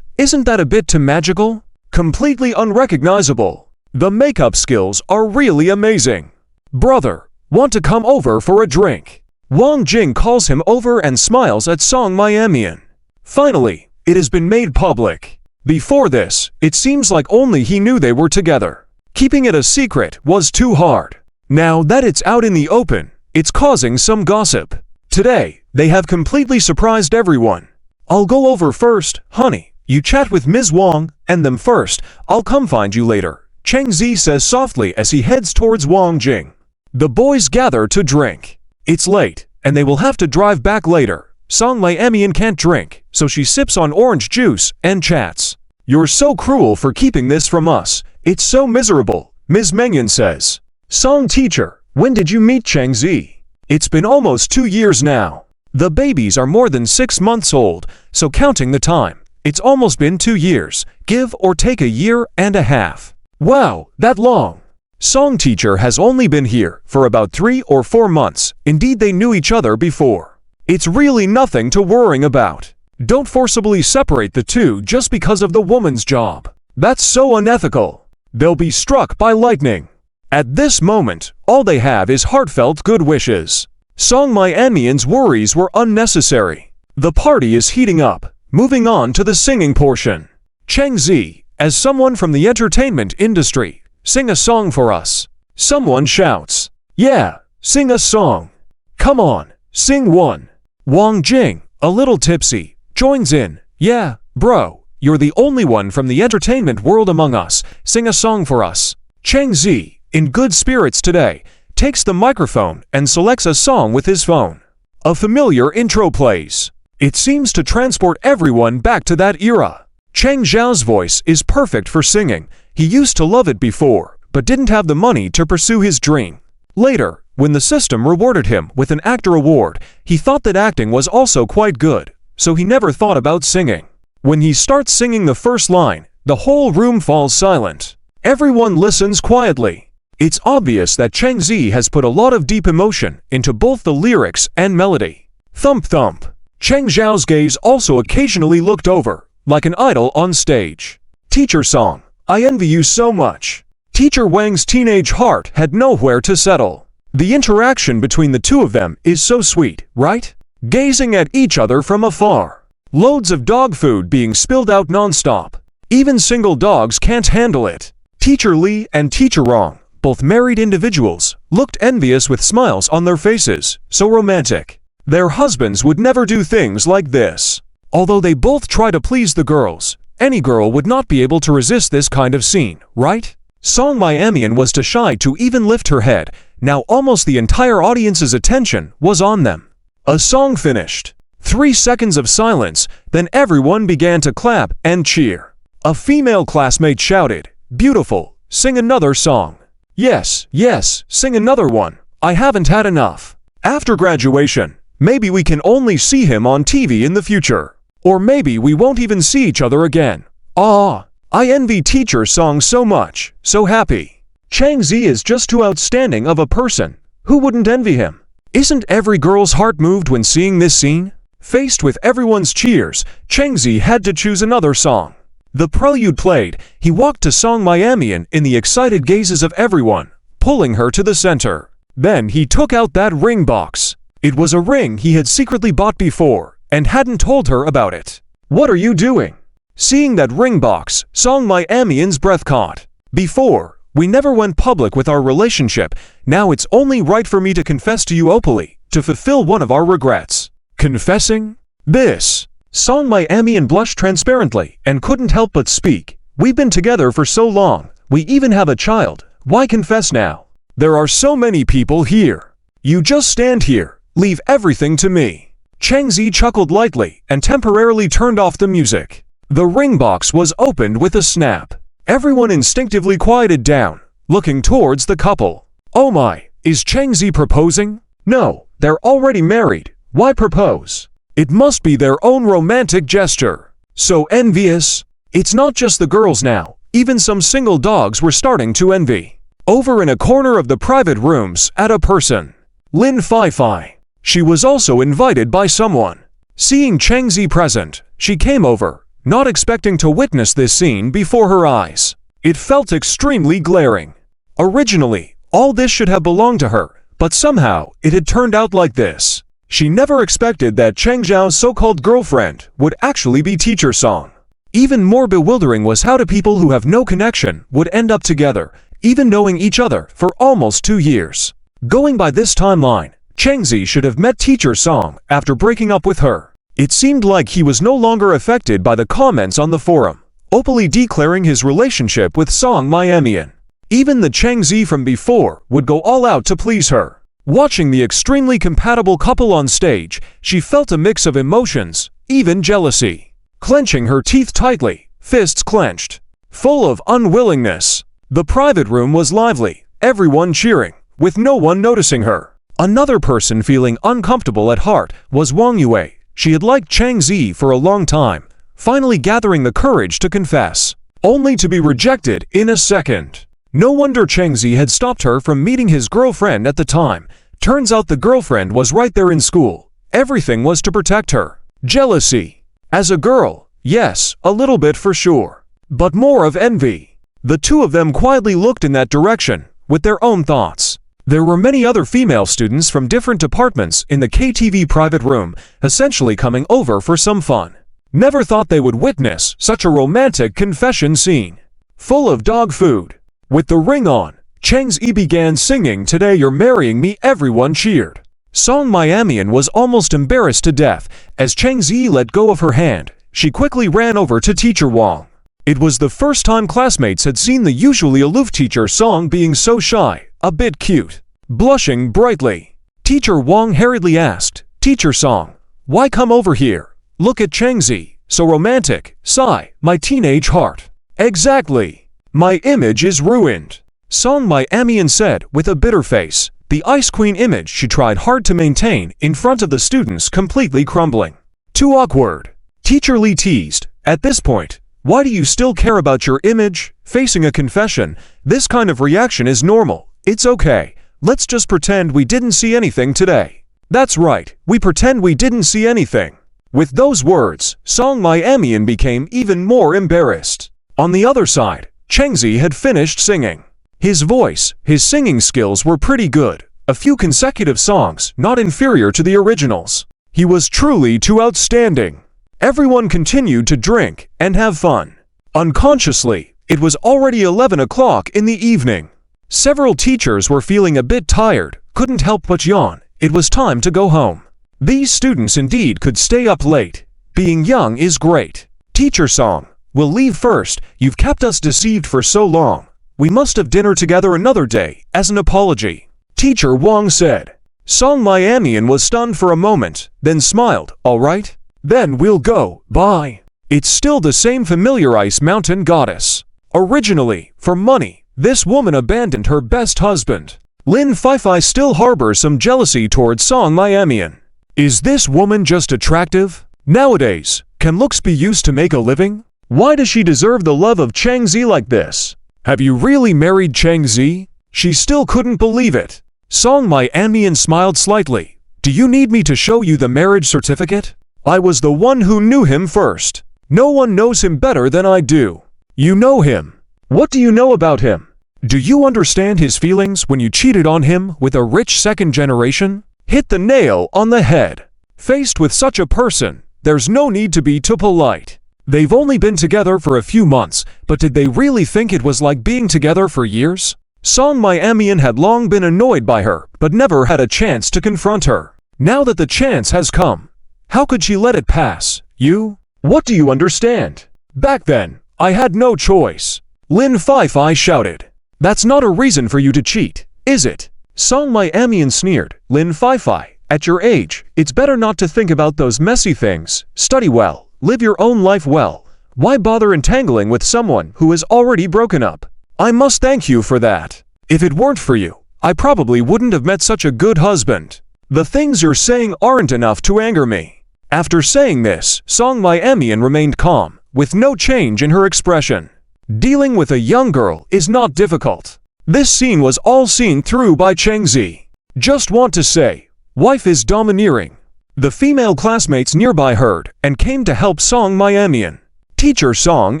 Isn't that a bit too magical? Completely unrecognizable. The makeup skills are really amazing. Brother, want to come over for a drink? Wang Jing calls him over and smiles at Song Mai-Annian. Finally, it has been made public. Before this, it seems like only he knew they were together. Keeping it a secret was too hard. Now that it's out in the open, it's causing some gossip. Today, they have completely surprised everyone. I'll go over first, honey. You chat with Ms. Wang, and them first. I'll come find you later, Chang Zi says softly as he heads towards Wang Jing. The boys gather to drink. It's late, and they will have to drive back later. Song Mai-Annian can't drink, so she sips on orange juice and chats. You're so cruel for keeping this from us. It's so miserable, Ms. Mengyan says. Song teacher, when did you meet Chang Zi? It's been almost 2 years now. The babies are more than 6 months old, so counting the time, it's almost been 2 years, give or take a year and a half. Wow, that long. Song teacher has only been here for about 3 or 4 months. Indeed, they knew each other before. It's really nothing to worrying about. Don't forcibly separate the two just because of the woman's job. That's so unethical. They'll be struck by lightning. At this moment, all they have is heartfelt good wishes. Song Mai-Annian's worries were unnecessary. The party is heating up. Moving on to the singing portion. Chang Zi, as someone from the entertainment industry, sing a song for us. Someone shouts, yeah, sing a song. Come on, sing one. Wang Jing, a little tipsy, joins in. Yeah, bro, you're the only one from the entertainment world among us. Sing a song for us. Chang Zi, in good spirits today, takes the microphone and selects a song with his phone. A familiar intro plays. It seems to transport everyone back to that era. Chang Zhao's voice is perfect for singing. He used to love it before, but didn't have the money to pursue his dream. Later, when the system rewarded him with an actor award, he thought that acting was also quite good, so he never thought about singing. When he starts singing the first line, the whole room falls silent. Everyone listens quietly. It's obvious that Cheng Zi has put a lot of deep emotion into both the lyrics and melody. Thump thump. Cheng Zhao's gaze also occasionally looked over, like an idol on stage. Teacher Song, I envy you so much. Teacher Wang's teenage heart had nowhere to settle. The interaction between the two of them is so sweet, right? Gazing at each other from afar. Loads of dog food being spilled out non-stop. Even single dogs can't handle it. Teacher Li and Teacher Rong, both married individuals, looked envious with smiles on their faces, so romantic. Their husbands would never do things like this. Although they both try to please the girls, any girl would not be able to resist this kind of scene, right? Song Miamian was too shy to even lift her head. Now almost the entire audience's attention was on them. A song finished. 3 seconds of silence, then everyone began to clap and cheer. A female classmate shouted, "Beautiful, sing another song." "Yes, yes, sing another one. I haven't had enough." After graduation, maybe we can only see him on TV in the future. Or maybe we won't even see each other again. Ah, I envy Teacher Song so much, so happy. Cheng Zi is just too outstanding of a person. Who wouldn't envy him? Isn't every girl's heart moved when seeing this scene? Faced with everyone's cheers, Cheng Zi had to choose another song. The prelude played, he walked to Song Miamian in the excited gazes of everyone, pulling her to the center. Then he took out that ring box. It was a ring he had secretly bought before, and hadn't told her about it. "What are you doing?" Seeing that ring box, Song Miamian's breath caught. "Before, we never went public with our relationship. Now it's only right for me to confess to you openly, to fulfill one of our regrets." Confessing? This. Song Miamian blushed transparently and couldn't help but speak. "We've been together for so long. We even have a child. Why confess now? There are so many people here. You just stand here. Leave everything to me." Cheng Zi chuckled lightly and temporarily turned off the music. The ring box was opened with a snap. Everyone instinctively quieted down, looking towards the couple. Oh my, is Cheng Zi proposing? No, they're already married. Why propose? It must be their own romantic gesture. So envious. It's not just the girls now. Even some single dogs were starting to envy. Over in a corner of the private rooms at a person. Lin Fei. She was also invited by someone. Seeing Cheng Zi present, she came over, not expecting to witness this scene before her eyes. It felt extremely glaring. Originally, all this should have belonged to her, but somehow it had turned out like this. She never expected that Cheng Zhao's so-called girlfriend would actually be Teacher Song. Even more bewildering was how two people who have no connection would end up together, even knowing each other for almost 2 years. Going by this timeline, Cheng Zi should have met Teacher Song after breaking up with her. It seemed like he was no longer affected by the comments on the forum, openly declaring his relationship with Song Miamian. Even the Cheng Zi from before would go all out to please her. Watching the extremely compatible couple on stage, she felt a mix of emotions, even jealousy. Clenching her teeth tightly, fists clenched, full of unwillingness. The private room was lively, everyone cheering, with no one noticing her. Another person feeling uncomfortable at heart was Wang Yue. She had liked Cheng Zi for a long time, finally gathering the courage to confess, only to be rejected in a second. No wonder Cheng Zi had stopped her from meeting his girlfriend at the time. Turns out the girlfriend was right there in school. Everything was to protect her. Jealousy. As a girl, yes, a little bit for sure. But more of envy. The two of them quietly looked in that direction, with their own thoughts. There were many other female students from different departments in the KTV private room, essentially coming over for some fun. Never thought they would witness such a romantic confession scene. Full of dog food. With the ring on, Cheng Zi began singing "Today You're Marrying Me." Everyone cheered. Song Miamian was almost embarrassed to death. As Cheng Zi let go of her hand, she quickly ran over to Teacher Wang. It was the first time classmates had seen the usually aloof Teacher Song being so shy, a bit cute. Blushing brightly, Teacher Wang hurriedly asked, "Teacher Song, why come over here? Look at Cheng Zi, so romantic. Sigh, my teenage heart." "Exactly. My image is ruined," Song Miamian said with a bitter face. The Ice Queen image she tried hard to maintain in front of the students completely crumbling. "Too awkward." Teacher Li teased. "At this point, why do you still care about your image? Facing a confession, this kind of reaction is normal. It's okay. Let's just pretend we didn't see anything today. That's right, we pretend we didn't see anything. With those words, Song My-Amian became even more embarrassed. On the other side, Chengzi had finished singing. His voice, his singing skills were pretty good. A few consecutive songs, not inferior to the originals. He was truly too outstanding. Everyone continued to drink and have fun. Unconsciously, it was already 11 o'clock in the evening. Several teachers were feeling a bit tired, couldn't help but yawn. It was time to go home. These students indeed could stay up late. Being young is great. Teacher Song, we'll leave first. You've kept us deceived for so long. We must have dinner together another day, as an apology. Teacher Wang said. Song My-Amian was stunned for a moment, then smiled. All right? Then we'll go. Bye. It's still the same familiar ice mountain goddess. Originally, for money, this woman abandoned her best husband. Lin Feifei still harbors some jealousy towards Song My-Amian. Is this woman just attractive? Nowadays, can looks be used to make a living? Why does she deserve the love of Chengzi like this? Have you really married Chengzi? She still couldn't believe it. Song My-Amian smiled slightly. Do you need me to show you the marriage certificate? I was the one who knew him first. No one knows him better than I do. You know him. What do you know about him? Do you understand his feelings when you cheated on him with a rich second generation? Hit the nail on the head. Faced with such a person, there's no need to be too polite. They've only been together for a few months, but did they really think it was like being together for years? Song My-Amian had long been annoyed by her, but never had a chance to confront her. Now that the chance has come, how could she let it pass? You? What do you understand? Back then, I had no choice. Lin Feifei shouted. That's not a reason for you to cheat, is it? Song My-Amian sneered. Lin Feifei, at your age, it's better not to think about those messy things. Study well, live your own life well. Why bother entangling with someone who is already broken up? I must thank you for that. If it weren't for you, I probably wouldn't have met such a good husband. The things you're saying aren't enough to anger me. After saying this, Song My-Amian remained calm, with no change in her expression. Dealing with a young girl is not difficult. This scene was all seen through by Chengzi. Just want to say, wife is domineering. The female classmates nearby heard and came to help Song My-Amian. Teacher Song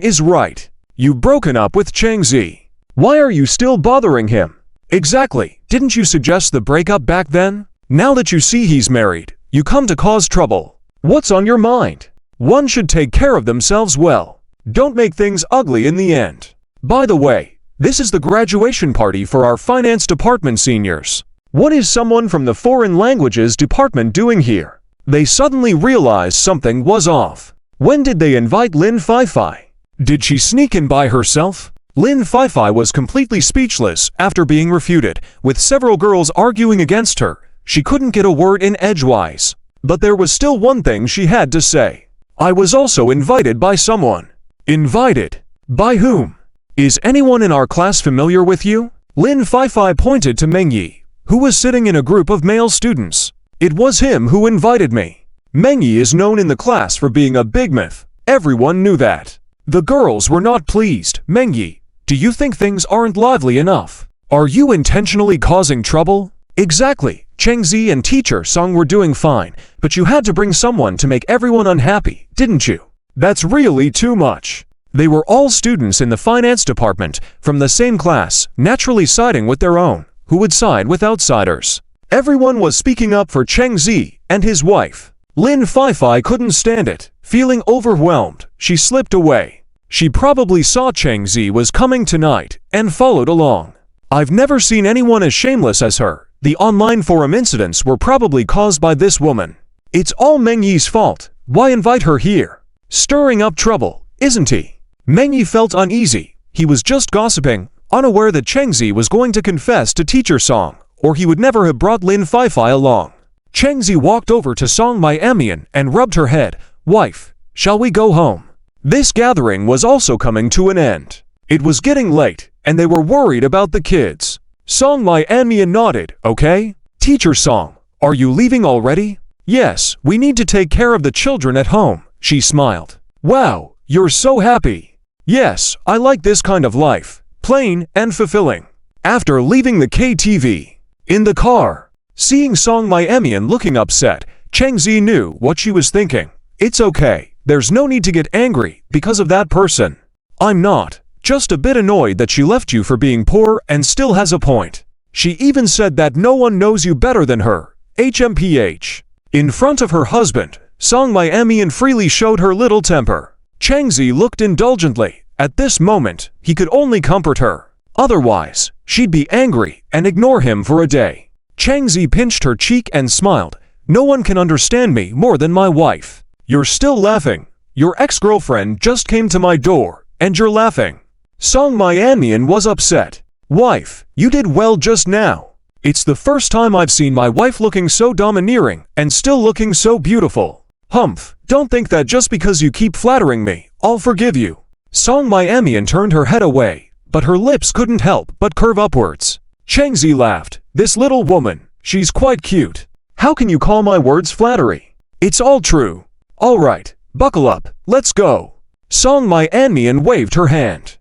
is right. You've broken up with Chengzi. Why are you still bothering him? Exactly, didn't you suggest the breakup back then? Now that you see he's married, you come to cause trouble. What's on your mind? One should take care of themselves well. Don't make things ugly in the end. By the way, this is the graduation party for our finance department seniors. What is someone from the foreign languages department doing here? They suddenly realized something was off. When did they invite Lin Feifei? Did she sneak in by herself? Lin Feifei was completely speechless after being refuted, with several girls arguing against her. She couldn't get a word in edgewise. But there was still one thing she had to say. I was also invited by someone. Invited? By whom? Is anyone in our class familiar with you? Lin Feifei pointed to Meng Yi, who was sitting in a group of male students. It was him who invited me. Meng Yi is known in the class for being a big myth. Everyone knew that. The girls were not pleased. Meng Yi, do you think things aren't lively enough? Are you intentionally causing trouble? Exactly. Chengzi and Teacher Song were doing fine, but you had to bring someone to make everyone unhappy, didn't you? That's really too much. They were all students in the finance department, from the same class, naturally siding with their own. Who would side with outsiders? Everyone was speaking up for Chengzi and his wife. Lin Feifei couldn't stand it. Feeling overwhelmed, she slipped away. She probably saw Chengzi was coming tonight and followed along. I've never seen anyone as shameless as her. The online forum incidents were probably caused by this woman. It's all Meng Yi's fault. Why invite her here? Stirring up trouble, isn't he? Meng Yi felt uneasy. He was just gossiping, unaware that Chengzi was going to confess to Teacher Song, or he would never have brought Lin Feifei along. Chengzi walked over to Song My-Amian and rubbed her head. Wife, shall we go home? This gathering was also coming to an end. It was getting late, and they were worried about the kids. Song My-Amian nodded. Okay? Teacher Song, are you leaving already? Yes, we need to take care of the children at home, she smiled. Wow, you're so happy. Yes, I like this kind of life. Plain and fulfilling. After leaving the KTV, in the car, seeing Song Miamian looking upset, Cheng Zi knew what she was thinking. It's okay, there's no need to get angry because of that person. I'm not, just a bit annoyed that she left you for being poor and still has a point. She even said that no one knows you better than her. HMPH. In front of her husband, Song Miamian freely showed her little temper. Cheng Zi looked indulgently. At this moment, he could only comfort her. Otherwise, she'd be angry and ignore him for a day. Cheng Zi pinched her cheek and smiled. No one can understand me more than my wife. You're still laughing. Your ex-girlfriend just came to my door, and you're laughing. Song Miamian was upset. Wife, you did well just now. It's the first time I've seen my wife looking so domineering and still looking so beautiful. Humph, don't think that just because you keep flattering me, I'll forgive you. Song Miamian turned her head away, but her lips couldn't help but curve upwards. Cheng Zi laughed. This little woman, she's quite cute. How can you call my words flattery? It's all true. All right, buckle up, let's go. Song Miamian waved her hand.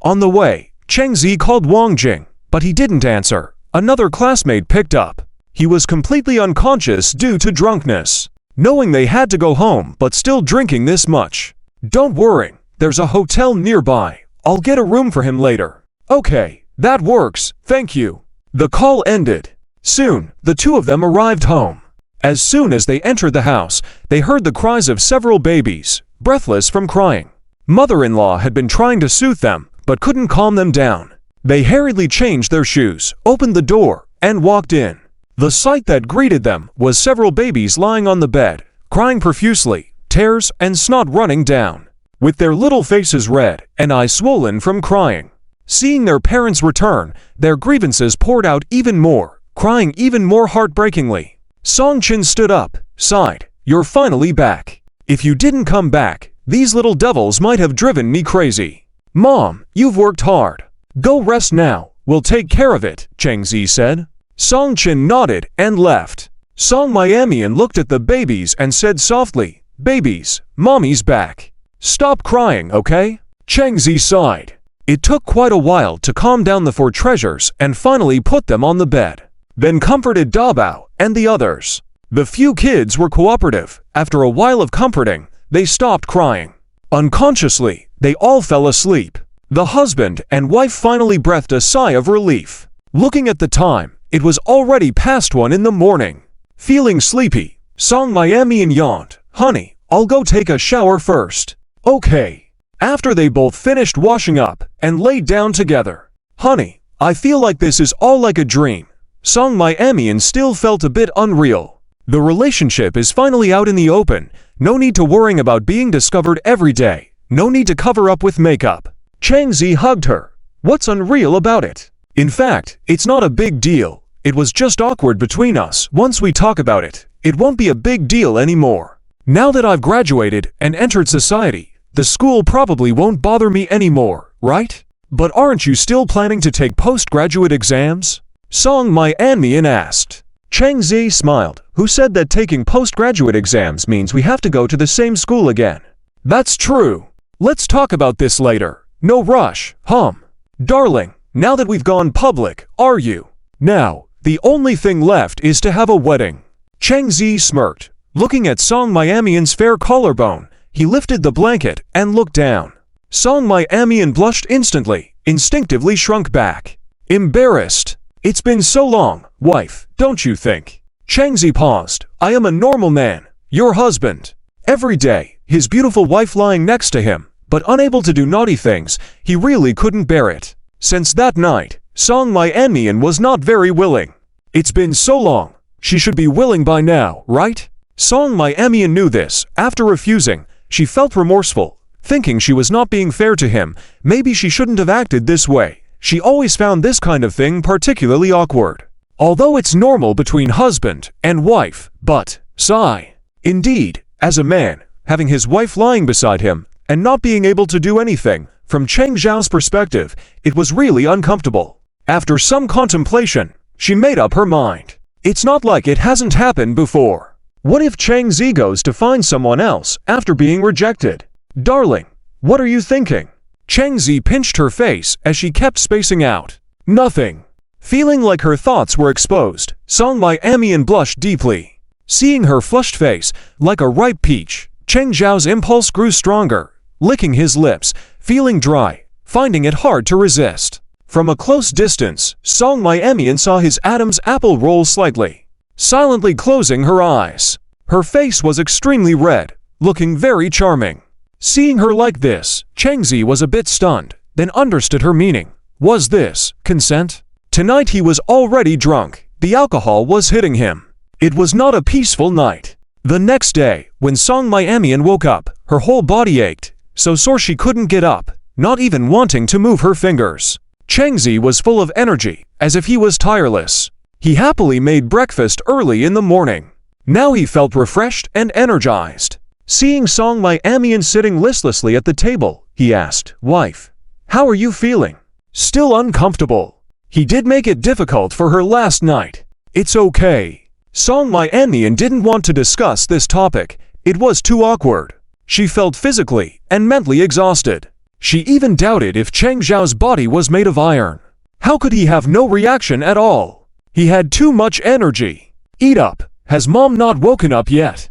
On the way, Cheng Zi called Wang Jing, but he didn't answer. Another classmate picked up. He was completely unconscious due to drunkenness. Knowing they had to go home but still drinking this much. Don't worry, there's a hotel nearby. I'll get a room for him later. Okay, that works, thank you. The call ended. Soon, the two of them arrived home. As soon as they entered the house, they heard the cries of several babies, breathless from crying. Mother-in-law had been trying to soothe them, but couldn't calm them down. They hurriedly changed their shoes, opened the door, and walked in. The sight that greeted them was several babies lying on the bed, crying profusely, tears and snot running down, with their little faces red and eyes swollen from crying. Seeing their parents return, their grievances poured out even more, crying even more heartbreakingly. Song Chin stood up, sighed, "You're finally back. If you didn't come back, these little devils might have driven me crazy." "Mom, you've worked hard. Go rest now, we'll take care of it," Cheng Zi said. Song Chin nodded and left. Song Miamian looked at the babies and said softly, "Babies, mommy's back. Stop crying, okay?" Cheng Zi sighed. It took quite a while to calm down the four treasures and finally put them on the bed. Then comforted Dabao and the others. The few kids were cooperative. After a while of comforting, they stopped crying. Unconsciously, they all fell asleep. The husband and wife finally breathed a sigh of relief. Looking at the time, it was already past 1 in the morning. Feeling sleepy, Song Miamian yawned. "Honey, I'll go take a shower first." "Okay." After they both finished washing up and laid down together. "Honey, I feel like this is all like a dream." Song Miamian still felt a bit unreal. The relationship is finally out in the open. No need to worrying about being discovered every day. No need to cover up with makeup. Cheng Zi hugged her. "What's unreal about it? In fact, it's not a big deal. It was just awkward between us. Once we talk about it, it won't be a big deal anymore. Now that I've graduated and entered society, the school probably won't bother me anymore, right? But aren't you still planning to take postgraduate exams?" Song Miamian asked. Cheng Zi smiled. "Who said that taking postgraduate exams means we have to go to the same school again?" "That's true. Let's talk about this later. No rush, Darling, now that we've gone public, are you? Now, the only thing left is to have a wedding." Cheng Zi smirked. Looking at Song Miamian's fair collarbone, he lifted the blanket and looked down. Song Miamian blushed instantly, instinctively shrunk back. Embarrassed. "It's been so long, wife, don't you think?" Cheng Zi paused. "I am a normal man, your husband." Every day, his beautiful wife lying next to him, but unable to do naughty things, he really couldn't bear it. Since that night, Song Miamian was not very willing. It's been so long, she should be willing by now, right? Song Miamian knew this. After refusing, she felt remorseful, thinking she was not being fair to him. Maybe she shouldn't have acted this way. She always found this kind of thing particularly awkward. Although it's normal between husband and wife, but, sigh. Indeed, as a man, having his wife lying beside him, and not being able to do anything, from Cheng Zhao's perspective, it was really uncomfortable. After some contemplation, she made up her mind. It's not like it hasn't happened before. What if Cheng Zi goes to find someone else after being rejected? "Darling, what are you thinking?" Cheng Zi pinched her face as she kept spacing out. Nothing. Feeling like her thoughts were exposed, Song Miamian blushed deeply. Seeing her flushed face, like a ripe peach, Cheng Zhao's impulse grew stronger, licking his lips, feeling dry, finding it hard to resist. From a close distance, Song Miamian saw his Adam's apple roll slightly, silently closing her eyes. Her face was extremely red, looking very charming. Seeing her like this, Cheng Zi was a bit stunned, then understood her meaning. Was this consent? Tonight he was already drunk. The alcohol was hitting him. It was not a peaceful night. The next day, when Song Miamian woke up, her whole body ached, so sore she couldn't get up, not even wanting to move her fingers. Cheng Zi was full of energy, as if he was tireless. He happily made breakfast early in the morning. Now he felt refreshed and energized. Seeing Song Miamian sitting listlessly at the table, he asked, "Wife, how are you feeling?" Still uncomfortable. He did make it difficult for her last night. It's okay. Song Miamian didn't want to discuss this topic. It was too awkward. She felt physically and mentally exhausted. She even doubted if Cheng Zhao's body was made of iron. How could he have no reaction at all? He had too much energy. Eat up. Has mom not woken up yet?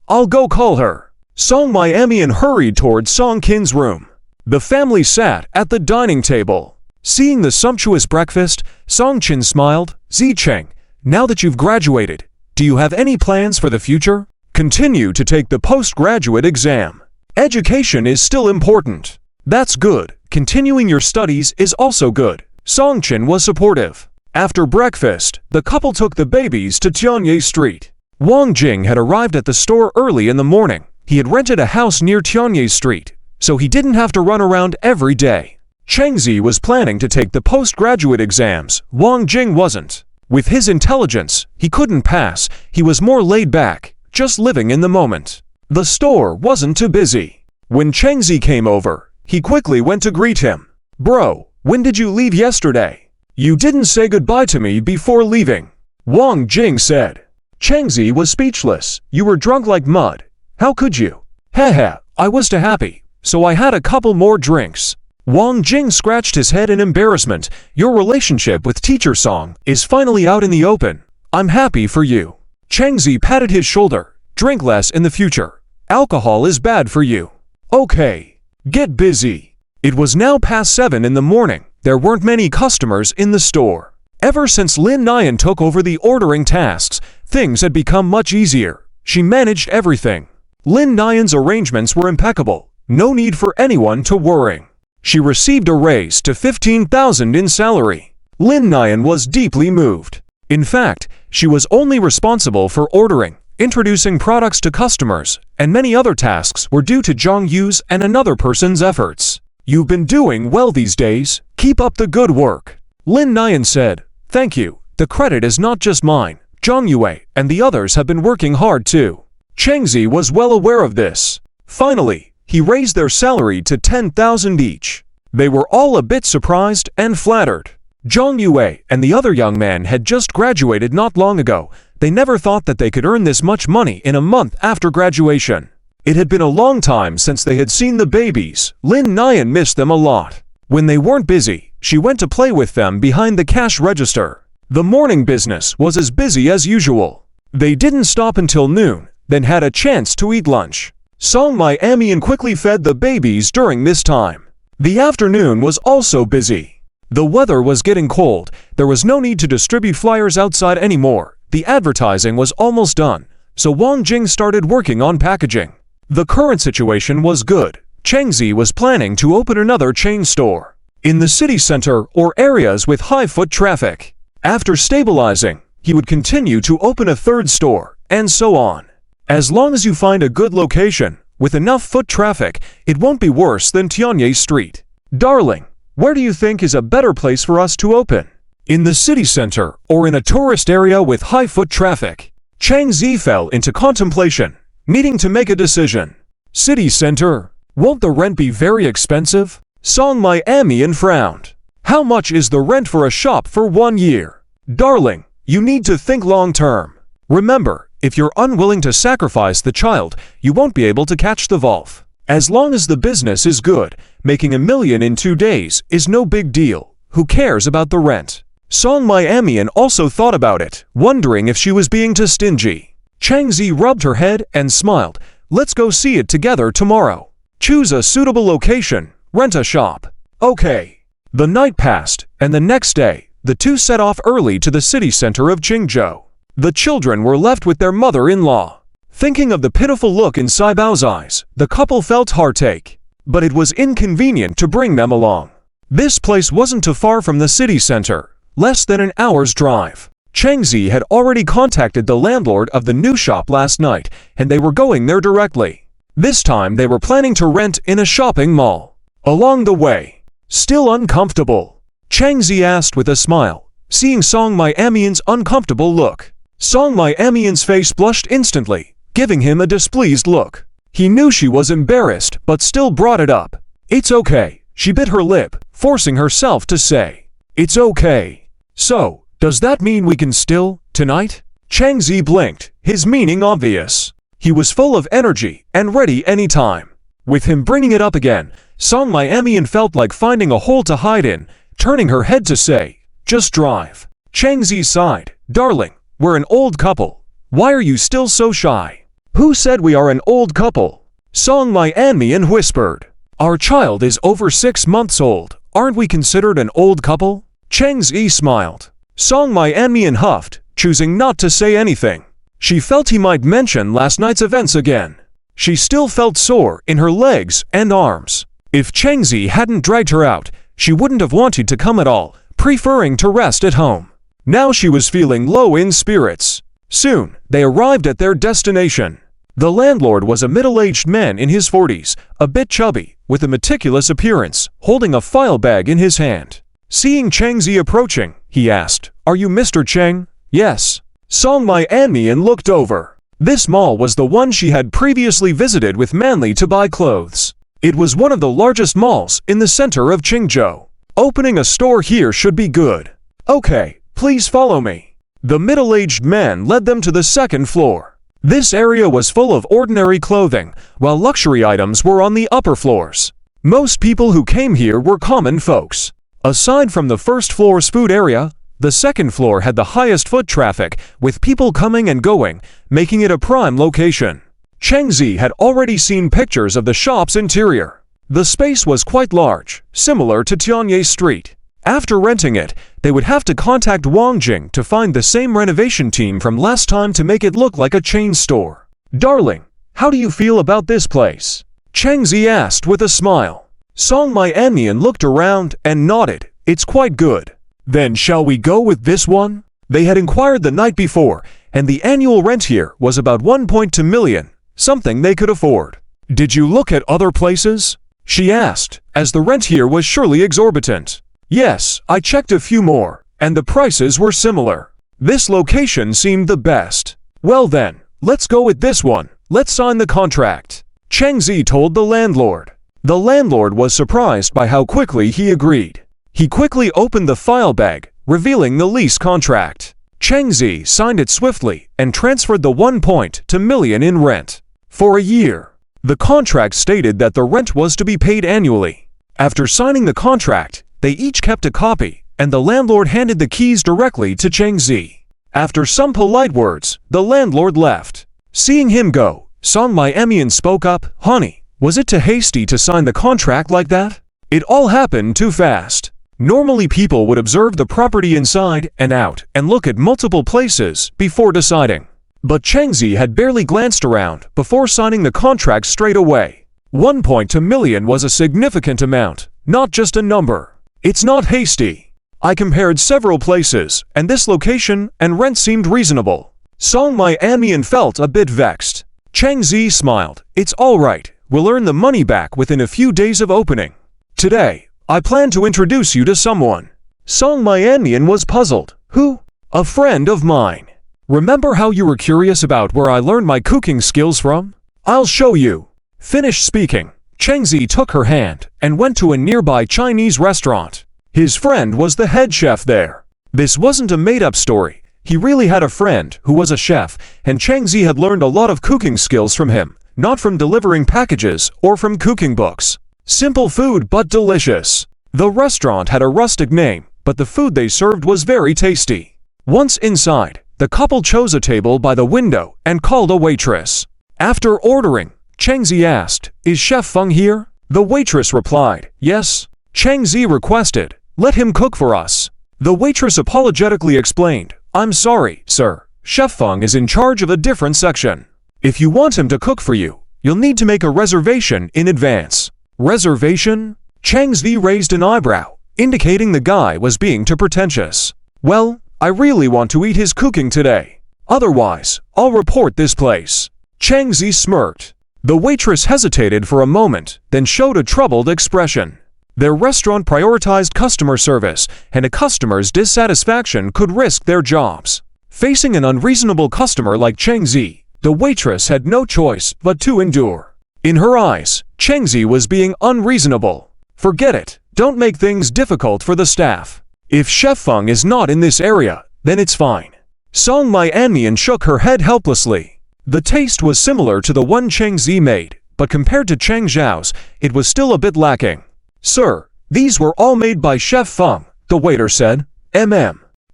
I'll go call her. Song Miamian hurried toward Song Qin's room. The family sat at the dining table. Seeing the sumptuous breakfast, Song Qin smiled. "Zicheng, now that you've graduated, do you have any plans for the future? Continue to take the postgraduate exam. Education is still important." "That's good. Continuing your studies is also good." Song Qin was supportive. After breakfast, the couple took the babies to Tianye Street. Wang Jing had arrived at the store early in the morning. He had rented a house near Tianye Street, so he didn't have to run around every day. Cheng Zi was planning to take the postgraduate exams. Wang Jing wasn't. With his intelligence, he couldn't pass. He was more laid back, just living in the moment. The store wasn't too busy. When Cheng Zi came over, he quickly went to greet him. "Bro, when did you leave yesterday? You didn't say goodbye to me before leaving," Wang Jing said. Cheng Zi was speechless. "You were drunk like mud. How could you?" "Heh, I was too happy, so I had a couple more drinks." Wang Jing scratched his head in embarrassment. "Your relationship with Teacher Song is finally out in the open. I'm happy for you." Cheng Zi patted his shoulder. "Drink less in the future. Alcohol is bad for you." "Okay. Get busy." It was now past 7 in the morning. There weren't many customers in the store. Ever since Lin Nian took over the ordering tasks, things had become much easier. She managed everything. Lin Nian's arrangements were impeccable. No need for anyone to worry. She received a raise to 15,000 in salary. Lin Nian was deeply moved. In fact, she was only responsible for ordering, introducing products to customers, and many other tasks were due to Zhang Yu's and another person's efforts. "You've been doing well these days. Keep up the good work." Lin Nian said. "Thank you. The credit is not just mine. Zhang Yue and the others have been working hard too." Cheng Zi was well aware of this. Finally, he raised their salary to 10,000 each. They were all a bit surprised and flattered. Zhang Yue and the other young man had just graduated not long ago. They never thought that they could earn this much money in a month after graduation. It had been a long time since they had seen the babies. Lin Nian missed them a lot. When they weren't busy, she went to play with them behind the cash register. The morning business was as busy as usual. They didn't stop until noon, then had a chance to eat lunch. Song Miamian quickly fed the babies during this time. The afternoon was also busy. The weather was getting cold. There was no need to distribute flyers outside anymore. The advertising was almost done, so Wang Jing started working on packaging. The current situation was good. Cheng Zi was planning to open another chain store in the city center or areas with high foot traffic. After stabilizing, he would continue to open a third store, and so on. As long as you find a good location, with enough foot traffic, it won't be worse than Tianye Street. "Darling, where do you think is a better place for us to open? In the city center or in a tourist area with high foot traffic?" Cheng Zi fell into contemplation, needing to make a decision. "City center. Won't the rent be very expensive?" Song Miamian frowned. "How much is the rent for a shop for 1 year?" "Darling, you need to think long term. Remember, if you're unwilling to sacrifice the child, you won't be able to catch the wolf. As long as the business is good, Making $1 million in 2 days is no big deal. Who cares about the rent? Song Miamian also thought about it, wondering if she was being too stingy. Changzi rubbed her head and smiled. Let's go see it together tomorrow. Choose a suitable location. Rent a shop. Okay. The night passed, and the next day, the two set off early to the city center of Qingzhou. The children were left with their mother-in-law. Thinking of the pitiful look in Saibao's eyes, the couple felt heartache. But it was inconvenient to bring them along. This place wasn't too far from the city center, less than an hour's drive. Changzi had already contacted the landlord of the new shop last night, and they were going there directly. This time they were planning to rent in a shopping mall. Along the way, still uncomfortable? Changzi asked with a smile, seeing Song Miamian's uncomfortable look. Song Miamian's face blushed instantly, giving him a displeased look. He knew she was embarrassed, but still brought it up. It's okay. She bit her lip, forcing herself to say, it's okay. So, does that mean we can still, tonight? Changzi blinked, his meaning obvious. He was full of energy and ready anytime. With him bringing it up again, Song Miamian felt like finding a hole to hide in, turning her head to say, just drive. Changzi sighed, darling, we're an old couple. Why are you still so shy? Who said we are an old couple? Song Miamian whispered. Our child is over 6 months old. Aren't we considered an old couple? Changzi smiled. Song Miamian huffed, choosing not to say anything. She felt he might mention last night's events again. She still felt sore in her legs and arms. If Changzi hadn't dragged her out, she wouldn't have wanted to come at all, preferring to rest at home. Now she was feeling low in spirits. Soon, they arrived at their destination. The landlord was a middle-aged man in his 40s, a bit chubby, with a meticulous appearance, holding a file bag in his hand. Seeing Changzi approaching, he asked, "Are you Mr. Cheng?" "Yes." Song Miamian looked over. This mall was the one she had previously visited with Manly to buy clothes. It was one of the largest malls in the center of Qingzhou. Opening a store here should be good. Okay, please follow me. The middle-aged man led them to the second floor. This area was full of ordinary clothing, while luxury items were on the upper floors. Most people who came here were common folks. Aside from the first floor's food area, the second floor had the highest foot traffic, with people coming and going, making it a prime location. Changzi had already seen pictures of the shop's interior. The space was quite large, similar to Tianye Street. After renting it, they would have to contact Wang Jing to find the same renovation team from last time to make it look like a chain store. Darling, how do you feel about this place? Changzi asked with a smile. Song Miamian looked around and nodded. It's quite good. Then shall we go with this one? They had inquired the night before, and the annual rent here was about 1.2 million, something they could afford. Did you look at other places? She asked, as the rent here was surely exorbitant. Yes, I checked a few more, and the prices were similar. This location seemed the best. Well then, let's go with this one. Let's sign the contract. Changzi told the landlord. The landlord was surprised by how quickly he agreed. He quickly opened the file bag, revealing the lease contract. Changzi signed it swiftly and transferred the 1.2 million in rent. For a year. The contract stated that the rent was to be paid annually. After signing the contract, they each kept a copy, and the landlord handed the keys directly to Changzi. After some polite words, the landlord left. Seeing him go, Song Miamian spoke up, "Honey, was it too hasty to sign the contract like that? It all happened too fast." Normally people would observe the property inside and out and look at multiple places before deciding. But Changzi had barely glanced around before signing the contract straight away. 1.2 million was a significant amount, not just a number. It's not hasty. I compared several places, and this location and rent seemed reasonable. Song Miamian felt a bit vexed. Changzi smiled. It's all right. We'll earn the money back within a few days of opening. Today, I plan to introduce you to someone. Song Miamian was puzzled. Who? A friend of mine. Remember how you were curious about where I learned my cooking skills from? I'll show you. Finished speaking, Changzi took her hand and went to a nearby Chinese restaurant. His friend was the head chef there. This wasn't a made-up story. He really had a friend who was a chef, and Changzi had learned a lot of cooking skills from him, not from delivering packages or from cooking books. Simple food but delicious. The restaurant had a rustic name, but the food they served was very tasty. Once inside, the couple chose a table by the window and called a waitress. After ordering, Cheng Zi asked, "Is Chef Feng here?" The waitress replied, "Yes." Cheng Zi requested, "Let him cook for us." The waitress apologetically explained, "I'm sorry, sir. Chef Feng is in charge of a different section. If you want him to cook for you, you'll need to make a reservation in advance." Reservation? Cheng Zi raised an eyebrow, indicating the guy was being too pretentious. "Well, I really want to eat his cooking today. Otherwise, I'll report this place." Cheng Zi smirked. The waitress hesitated for a moment, then showed a troubled expression. Their restaurant prioritized customer service, and a customer's dissatisfaction could risk their jobs. Facing an unreasonable customer like Cheng Zi, the waitress had no choice but to endure. In her eyes, Cheng Zi was being unreasonable. "Forget it. Don't make things difficult for the staff. If Chef Feng is not in this area, then it's fine." Song Mai Anmian shook her head helplessly. The taste was similar to the one Cheng Zi made, but compared to Cheng Zhao's, it was still a bit lacking. "Sir, these were all made by Chef Feng," the waiter said.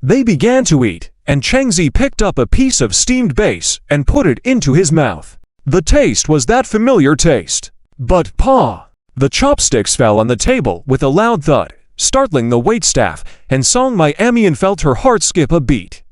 They began to eat, and Cheng Zi picked up a piece of steamed base and put it into his mouth. The taste was that familiar taste. But pa! The chopsticks fell on the table with a loud thud, startling the waitstaff, and Song Mai Anmian felt her heart skip a beat.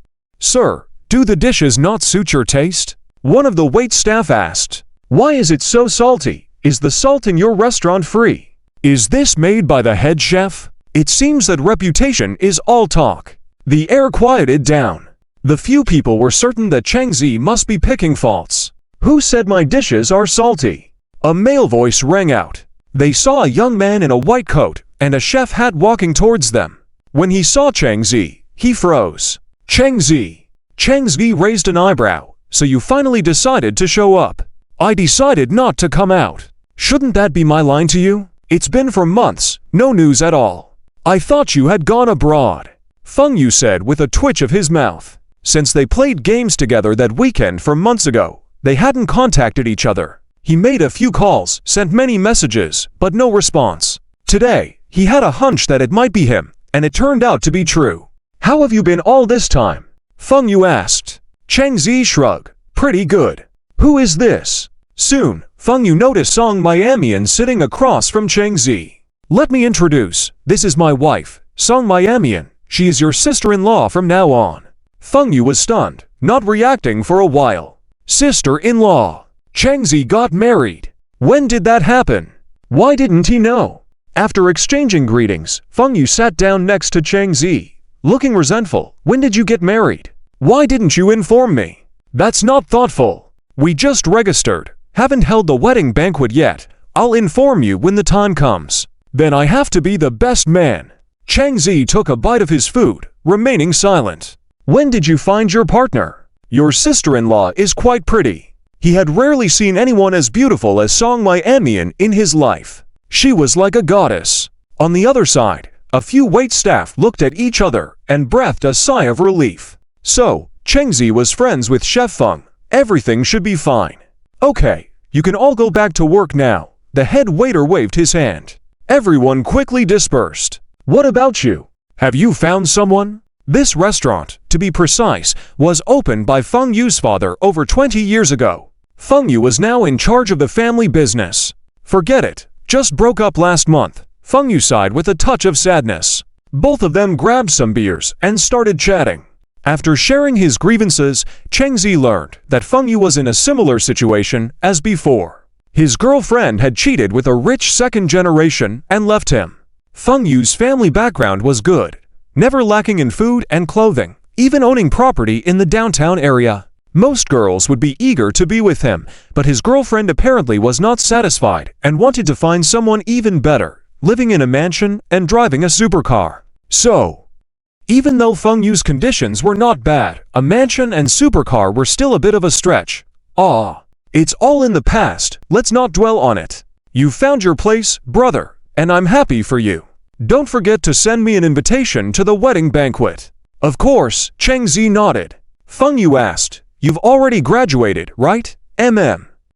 "Sir, do the dishes not suit your taste?" one of the waitstaff asked. "Why is it so salty? Is the salt in your restaurant free? Is this made by the head chef?" It seems that reputation is all talk. The air quieted down. The few people were certain that Cheng Zi must be picking faults. "Who said my dishes are salty?" A male voice rang out. They saw a young man in a white coat and a chef hat walking towards them. When he saw Cheng Zi, he froze. "Cheng Zi." Cheng Zi raised an eyebrow. "So you finally decided to show up." "I decided not to come out." "Shouldn't that be my line to you? It's been for months, no news at all." "I thought you had gone abroad," Feng Yu said with a twitch of his mouth. Since they played games together that weekend for months ago, they hadn't contacted each other. He made a few calls, sent many messages, but no response. Today, he had a hunch that it might be him, and it turned out to be true. "How have you been all this time?" Feng Yu asked. Cheng Zi shrugged. "Pretty good." "Who is this?" Soon, Feng Yu noticed Song Mai Anmian sitting across from Cheng Zi. "Let me introduce, this is my wife, Song Mai Anmian. She is your sister-in-law from now on." Feng Yu was stunned, not reacting for a while. Sister-in-law? Cheng Zi got married. When did that happen? Why didn't he know? After exchanging greetings, Feng Yu sat down next to Cheng Zi, looking resentful. "When did you get married? Why didn't you inform me?" "That's not thoughtful. We just registered. Haven't held the wedding banquet yet. I'll inform you when the time comes." "Then I have to be the best man." Cheng Zi took a bite of his food, remaining silent. "When did you find your partner? Your sister-in-law is quite pretty." He had rarely seen anyone as beautiful as Song Mai Anmian in his life. She was like a goddess. On the other side, a few waitstaff looked at each other and breathed a sigh of relief. So, Cheng Zi was friends with Chef Feng. Everything should be fine. "Okay, you can all go back to work now." The head waiter waved his hand. Everyone quickly dispersed. "What about you? Have you found someone?" This restaurant, to be precise, was opened by Feng Yu's father over 20 years ago. Feng Yu was now in charge of the family business. "Forget it. Just broke up last month," Feng Yu sighed with a touch of sadness. Both of them grabbed some beers and started chatting. After sharing his grievances, Cheng Zi learned that Feng Yu was in a similar situation as before. His girlfriend had cheated with a rich second generation and left him. Feng Yu's family background was good, never lacking in food and clothing, even owning property in the downtown area. Most girls would be eager to be with him, but his girlfriend apparently was not satisfied and wanted to find someone even better, living in a mansion and driving a supercar. So, even though Feng Yu's conditions were not bad, a mansion and supercar were still a bit of a stretch. It's all in the past, let's not dwell on it. You found your place, brother, and I'm happy for you. Don't forget to send me an invitation to the wedding banquet." Of course, Cheng Zi nodded. Feng Yu asked, "You've already graduated, right?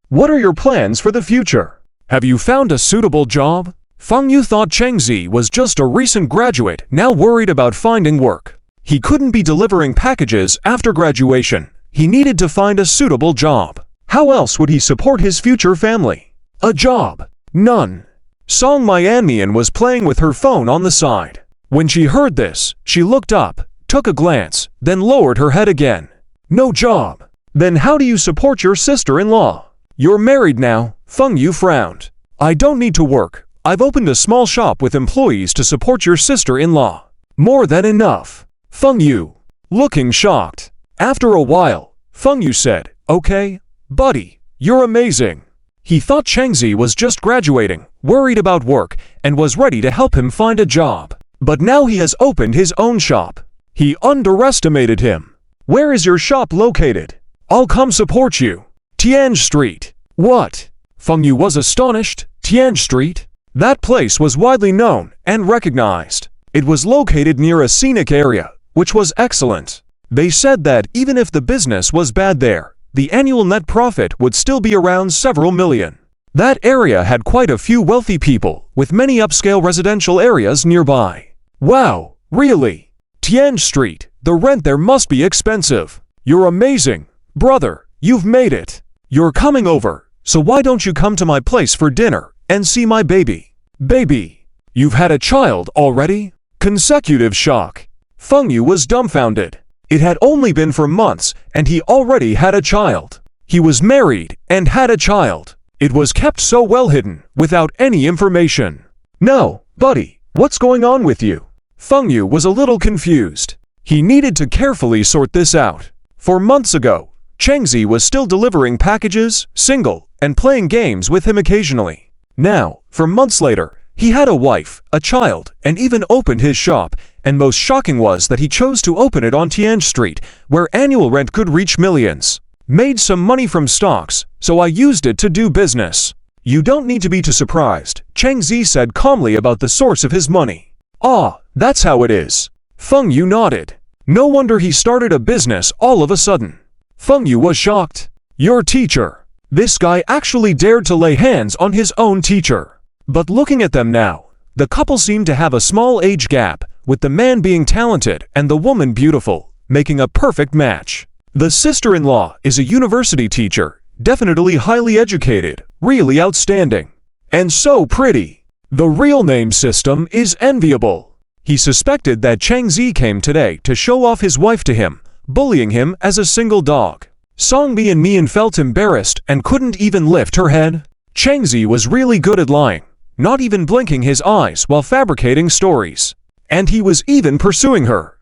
What are your plans for the future?" Have you found a suitable job? Feng Yu thought Cheng Zi was just a recent graduate, now worried about finding work. He couldn't be delivering packages after graduation. He needed to find a suitable job. How else would he support his future family? A job? None. Song Mianmian was playing with her phone on the side. When she heard this, she looked up, took a glance, then lowered her head again. No job. Then how do you support your sister-in-law? You're married now. Feng Yu frowned. I don't need to work. I've opened a small shop with employees to support your sister-in-law. More than enough. Feng Yu, looking shocked. After a while, Feng Yu said, Okay, buddy, you're amazing. He thought Cheng Zi was just graduating, worried about work, and was ready to help him find a job. But now he has opened his own shop. He underestimated him. Where is your shop located? I'll come support you. Tianj Street. What? Feng Yu was astonished. Tianj Street? That place was widely known and recognized. It was located near a scenic area, which was excellent. They said that even if the business was bad there, the annual net profit would still be around several million. That area had quite a few wealthy people, with many upscale residential areas nearby. Wow, really? Tianj Street, the rent there must be expensive. You're amazing. Brother, you've made it. You're coming over, so why don't you come to my place for dinner and see my baby? Baby, you've had a child already? Consecutive shock. Feng Yu was dumbfounded. It had only been for months, and he already had a child. He was married and had a child. It was kept so well hidden, without any information. No, buddy, what's going on with you? Feng Yu was a little confused. He needed to carefully sort this out. For months ago, Cheng Zi was still delivering packages, single, and playing games with him occasionally. Now, for months later, he had a wife, a child, and even opened his shop, and most shocking was that he chose to open it on Tianj Street, where annual rent could reach millions. Made some money from stocks, so I used it to do business. You don't need to be too surprised, Cheng Zi said calmly about the source of his money. Ah, that's how it is. Feng Yu nodded. No wonder he started a business all of a sudden. Feng Yu was shocked. Your teacher. This guy actually dared to lay hands on his own teacher. But looking at them now, the couple seemed to have a small age gap, with the man being talented and the woman beautiful, making a perfect match. The sister-in-law is a university teacher, definitely highly educated, really outstanding. And so pretty. The real name system is enviable. He suspected that Cheng Zi came today to show off his wife to him, bullying him as a single dog. Song Mian felt embarrassed and couldn't even lift her head. Cheng Zi was really good at lying, not even blinking his eyes while fabricating stories. And he was even pursuing her,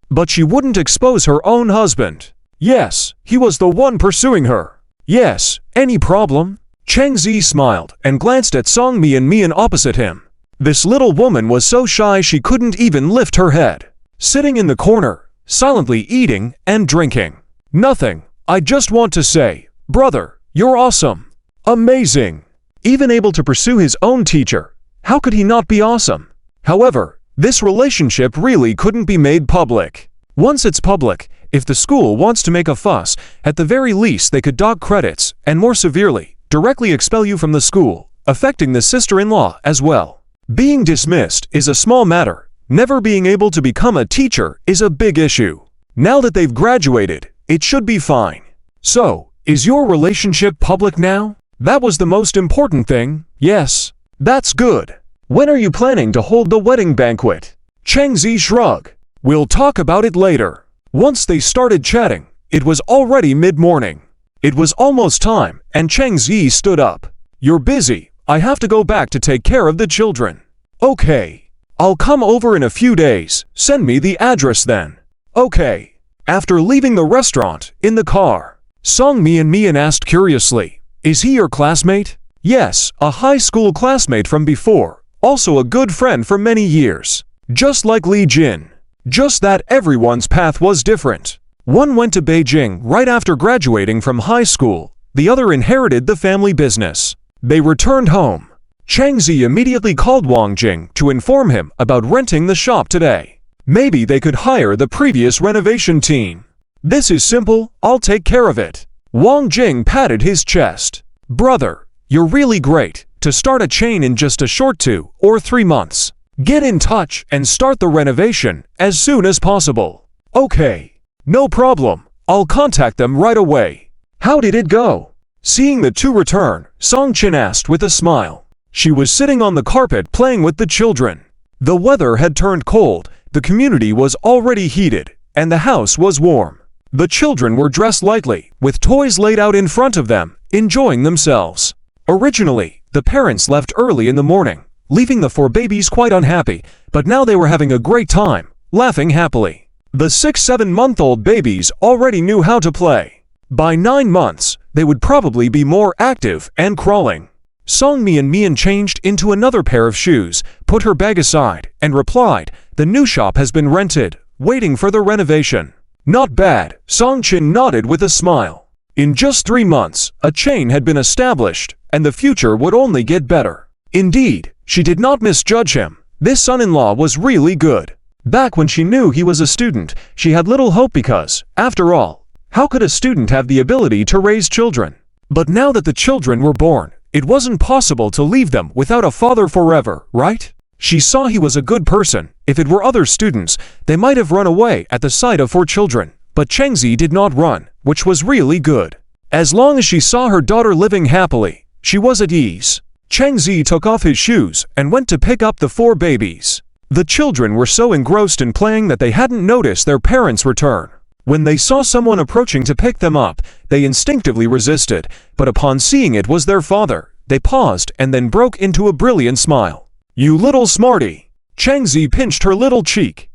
but she wouldn't expose her own husband. Yes, he was the one pursuing her. Yes, any problem? Cheng Zi smiled and glanced at Song Mian opposite him. This little woman was so shy she couldn't even lift her head. Sitting in the corner, silently eating and drinking. Nothing. I just want to say, brother, you're awesome. Amazing. Even able to pursue his own teacher. How could he not be awesome? However, this relationship really couldn't be made public. Once it's public, if the school wants to make a fuss, at the very least they could dock credits, and more severely, directly expel you from the school, affecting the sister-in-law as well. Being dismissed is a small matter. Never being able to become a teacher is a big issue. Now that they've graduated, it should be fine. So, is your relationship public now? That was the most important thing. Yes. That's good. When are you planning to hold the wedding banquet? Cheng Zi shrugged. We'll talk about it later. Once they started chatting, it was already mid-morning. It was almost time, and Cheng Zi stood up. You're busy. I have to go back to take care of the children. Okay. I'll come over in a few days. Send me the address then. Okay. After leaving the restaurant, in the car, Song Mian asked curiously, is he your classmate? Yes, a high school classmate from before, also a good friend for many years. Just like Li Jin. Just that everyone's path was different. One went to Beijing right after graduating from high school, the other inherited the family business. They returned home. Cheng Zi immediately called Wang Jing to inform him about renting the shop today. Maybe they could hire the previous renovation team. This is simple, I'll take care of it. Wang Jing patted his chest. Brother, You're really great to start a chain in just a short 2 or 3 months. Get in touch and start the renovation as soon as possible. Okay. No problem. I'll contact them right away. How did it go? Seeing the two return, Song Chin asked with a smile. She was sitting on the carpet playing with the children. The weather had turned cold, the community was already heated, and the house was warm. The children were dressed lightly, with toys laid out in front of them, enjoying themselves. Originally, the parents left early in the morning, leaving the 4 babies quite unhappy, but now they were having a great time, laughing happily. The 6-7-month-old babies already knew how to play. By 9 months, they would probably be more active and crawling. Song Mian changed into another pair of shoes, put her bag aside, and replied, "The new shop has been rented, waiting for the renovation." Not bad, Song Chin nodded with a smile. In just 3 months, a chain had been established, and the future would only get better. Indeed, she did not misjudge him. This son-in-law was really good. Back when she knew he was a student, she had little hope because, after all, how could a student have the ability to raise children? But now that the children were born, it wasn't possible to leave them without a father forever, right? She saw he was a good person. If it were other students, they might have run away at the sight of 4 children. But Cheng Zi did not run, which was really good. As long as she saw her daughter living happily, she was at ease. Cheng Zi took off his shoes and went to pick up the 4 babies. The children were so engrossed in playing that they hadn't noticed their parents' return. When they saw someone approaching to pick them up, they instinctively resisted, but upon seeing it was their father, they paused and then broke into a brilliant smile. "You little smarty!" Cheng Zi pinched her little cheek.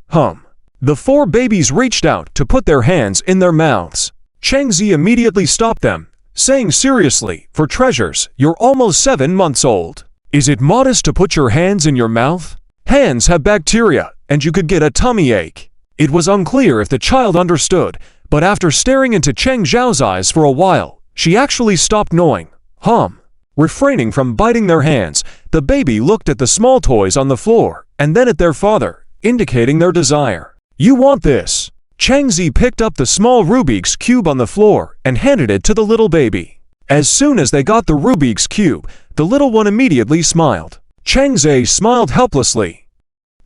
The 4 babies reached out to put their hands in their mouths. Cheng Zi immediately stopped them, saying seriously, "For treasures, you're almost 7 months old. Is it modest to put your hands in your mouth? Hands have bacteria, and you could get a tummy ache." It was unclear if the child understood, but after staring into Cheng Zhao's eyes for a while, she actually stopped gnawing. Refraining from biting their hands, the baby looked at the small toys on the floor, and then at their father, indicating their desire. "You want this?" Cheng Zi picked up the small Rubik's Cube on the floor and handed it to the little baby. As soon as they got the Rubik's Cube, the little one immediately smiled. Cheng Zi smiled helplessly.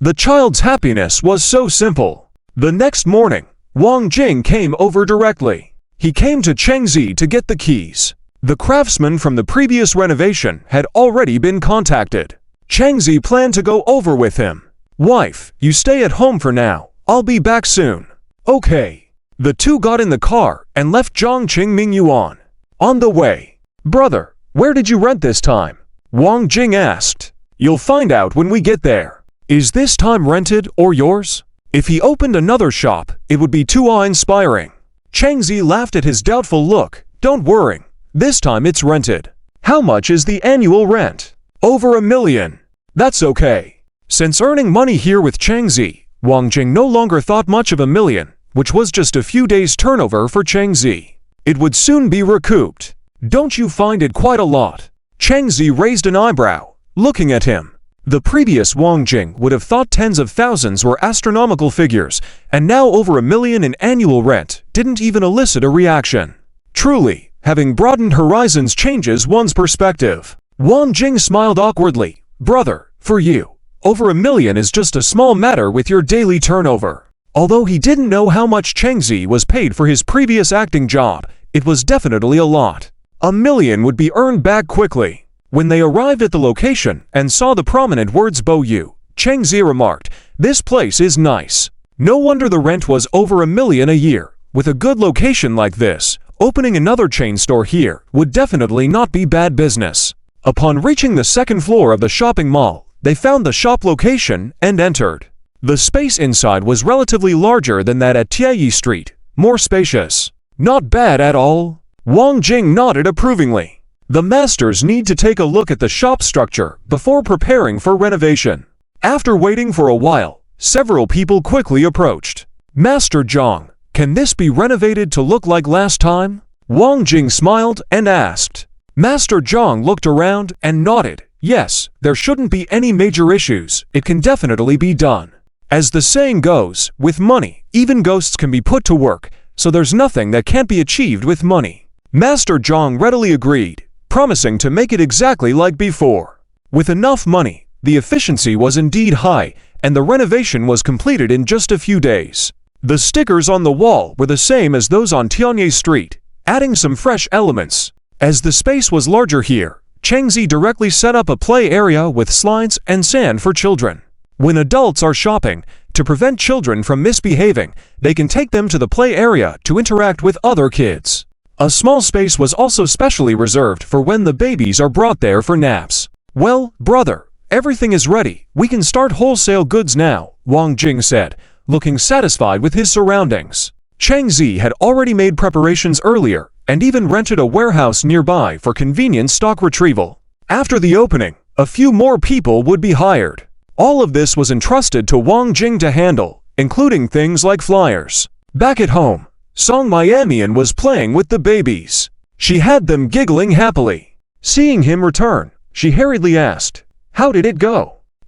The child's happiness was so simple. The next morning, Wang Jing came over directly. He came to Cheng Zi to get the keys. The craftsman from the previous renovation had already been contacted. Cheng Zi planned to go over with him. "Wife, you stay at home for now. I'll be back soon." "Okay." The two got in the car and left Zhongqing Mingyuan. On the way, "Brother, where did you rent this time?" Wang Jing asked. "You'll find out when we get there." "Is this time rented or yours?" If he opened another shop, it would be too awe-inspiring. Cheng Zi laughed at his doubtful look. "Don't worry. This time it's rented." "How much is the annual rent?" "Over $1 million. "That's okay." Since earning money here with Cheng Zi, Wang Jing no longer thought much of $1 million, which was just a few days' turnover for Cheng Zi. It would soon be recouped. "Don't you find it quite a lot?" Cheng Zi raised an eyebrow, looking at him. The previous Wang Jing would have thought tens of thousands were astronomical figures, and now over $1 million in annual rent didn't even elicit a reaction. Truly, having broadened horizons changes one's perspective. Wang Jing smiled awkwardly. "Brother, for you, over $1 million is just a small matter with your daily turnover." Although he didn't know how much Cheng Zi was paid for his previous acting job, it was definitely a lot. $1 million would be earned back quickly. When they arrived at the location and saw the prominent words Bo Yu, Cheng Zi remarked, "This place is nice." No wonder the rent was over $1 million a year. With a good location like this, opening another chain store here would definitely not be bad business. Upon reaching the second floor of the shopping mall, they found the shop location and entered. The space inside was relatively larger than that at Tieyi Street, more spacious. "Not bad at all." Wang Jing nodded approvingly. The masters need to take a look at the shop structure before preparing for renovation. After waiting for a while, several people quickly approached. "Master Zhang, can this be renovated to look like last time?" Wang Jing smiled and asked. Master Zhang looked around and nodded. "Yes, there shouldn't be any major issues. It can definitely be done. As the saying goes, with money, even ghosts can be put to work, so there's nothing that can't be achieved with money." Master Zhang readily agreed. promising to make it exactly like before. With enough money, the efficiency was indeed high, and the renovation was completed in just a few days. The stickers on the wall were the same as those on Tianye Street, adding some fresh elements. As the space was larger here, Changzi directly set up a play area with slides and sand for children. When adults are shopping, to prevent children from misbehaving, they can take them to the play area to interact with other kids. A small space was also specially reserved for when the babies are brought there for naps. "Well, brother, everything is ready. We can start wholesale goods now," Wang Jing said, looking satisfied with his surroundings. Changzi had already made preparations earlier and even rented a warehouse nearby for convenient stock retrieval. After the opening, a few more people would be hired. All of this was entrusted to Wang Jing to handle, including things like flyers. Back at home, Song Miamian was playing with the babies. She had them giggling happily. Seeing him return, she hurriedly asked, "How did it go?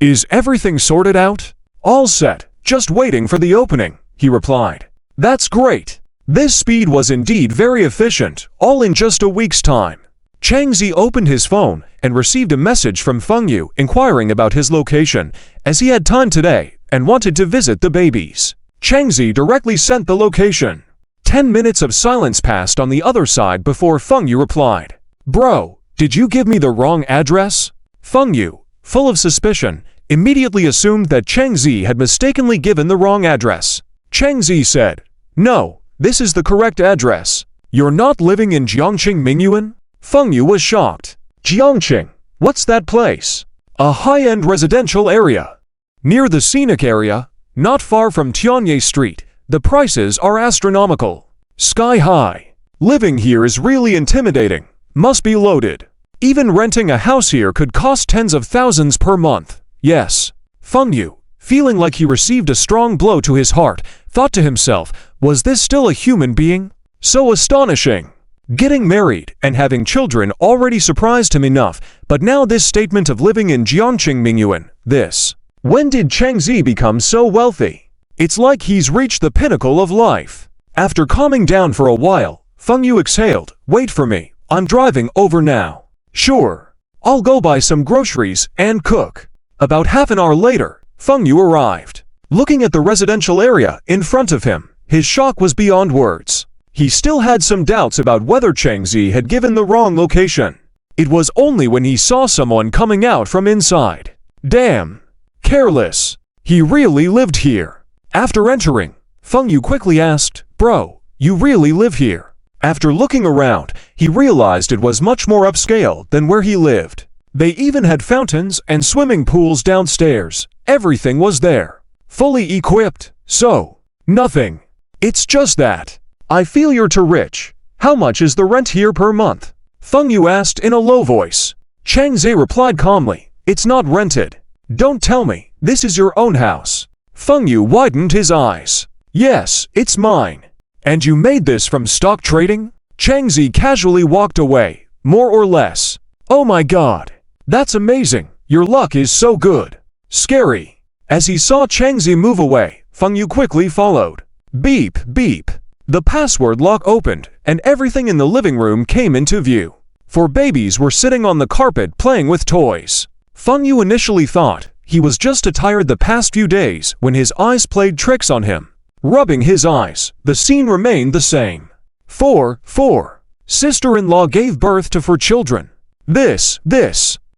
Is everything sorted out?" "All set, just waiting for the opening," he replied. "That's great." This speed was indeed very efficient, all in just a week's time. Changzi opened his phone and received a message from Feng Yu inquiring about his location, as he had time today and wanted to visit the babies. Changzi directly sent the location. 10 minutes of silence passed on the other side before Feng Yu replied, "Bro, did you give me the wrong address?" Feng Yu, full of suspicion, immediately assumed that Changzi had mistakenly given the wrong address. Changzi said, "No, this is the correct address. You're not living in Jiangqing Mingyuan?" Feng Yu was shocked. "Jiangqing? What's that place?" "A high-end residential area. Near the scenic area, not far from Tianye Street. The prices are astronomical. Sky high. Living here is really intimidating. Must be loaded. Even renting a house here could cost tens of thousands per month." "Yes." Feng Yu, feeling like he received a strong blow to his heart, thought to himself, was this still a human being? So astonishing. Getting married and having children already surprised him enough, but now this statement of living in Jiangqing Mingyuan, this. When did Changzi become so wealthy? It's like he's reached the pinnacle of life. After calming down for a while, Feng Yu exhaled, "Wait for me, I'm driving over now." "Sure. I'll go buy some groceries and cook." About half an hour later, Feng Yu arrived. Looking at the residential area in front of him, his shock was beyond words. He still had some doubts about whether Changzi had given the wrong location. It was only when he saw someone coming out from inside. Damn! Careless! He really lived here. After entering, Feng Yu quickly asked, "Bro, you really live here?" After looking around, he realized it was much more upscale than where he lived. They even had fountains and swimming pools downstairs. Everything was there. Fully equipped. So, nothing. It's just that. I feel you're too rich. How much is the rent here per month? Feng Yu asked in a low voice. Changzi replied calmly, "It's not rented. Don't tell me, this is your own house." Feng Yu widened his eyes. "Yes, it's mine." "And you made this from stock trading?" Changzi casually walked away, more or less. "Oh my god. That's amazing. Your luck is so good." Scary. As he saw Changzi move away, Feng Yu quickly followed. Beep, beep. The password lock opened, and everything in the living room came into view. Four babies were sitting on the carpet playing with toys. Feng Yu initially thought he was just tired the past few days when his eyes played tricks on him. Rubbing his eyes, the scene remained the same. Four. Sister-in-law gave birth to 4 children. This.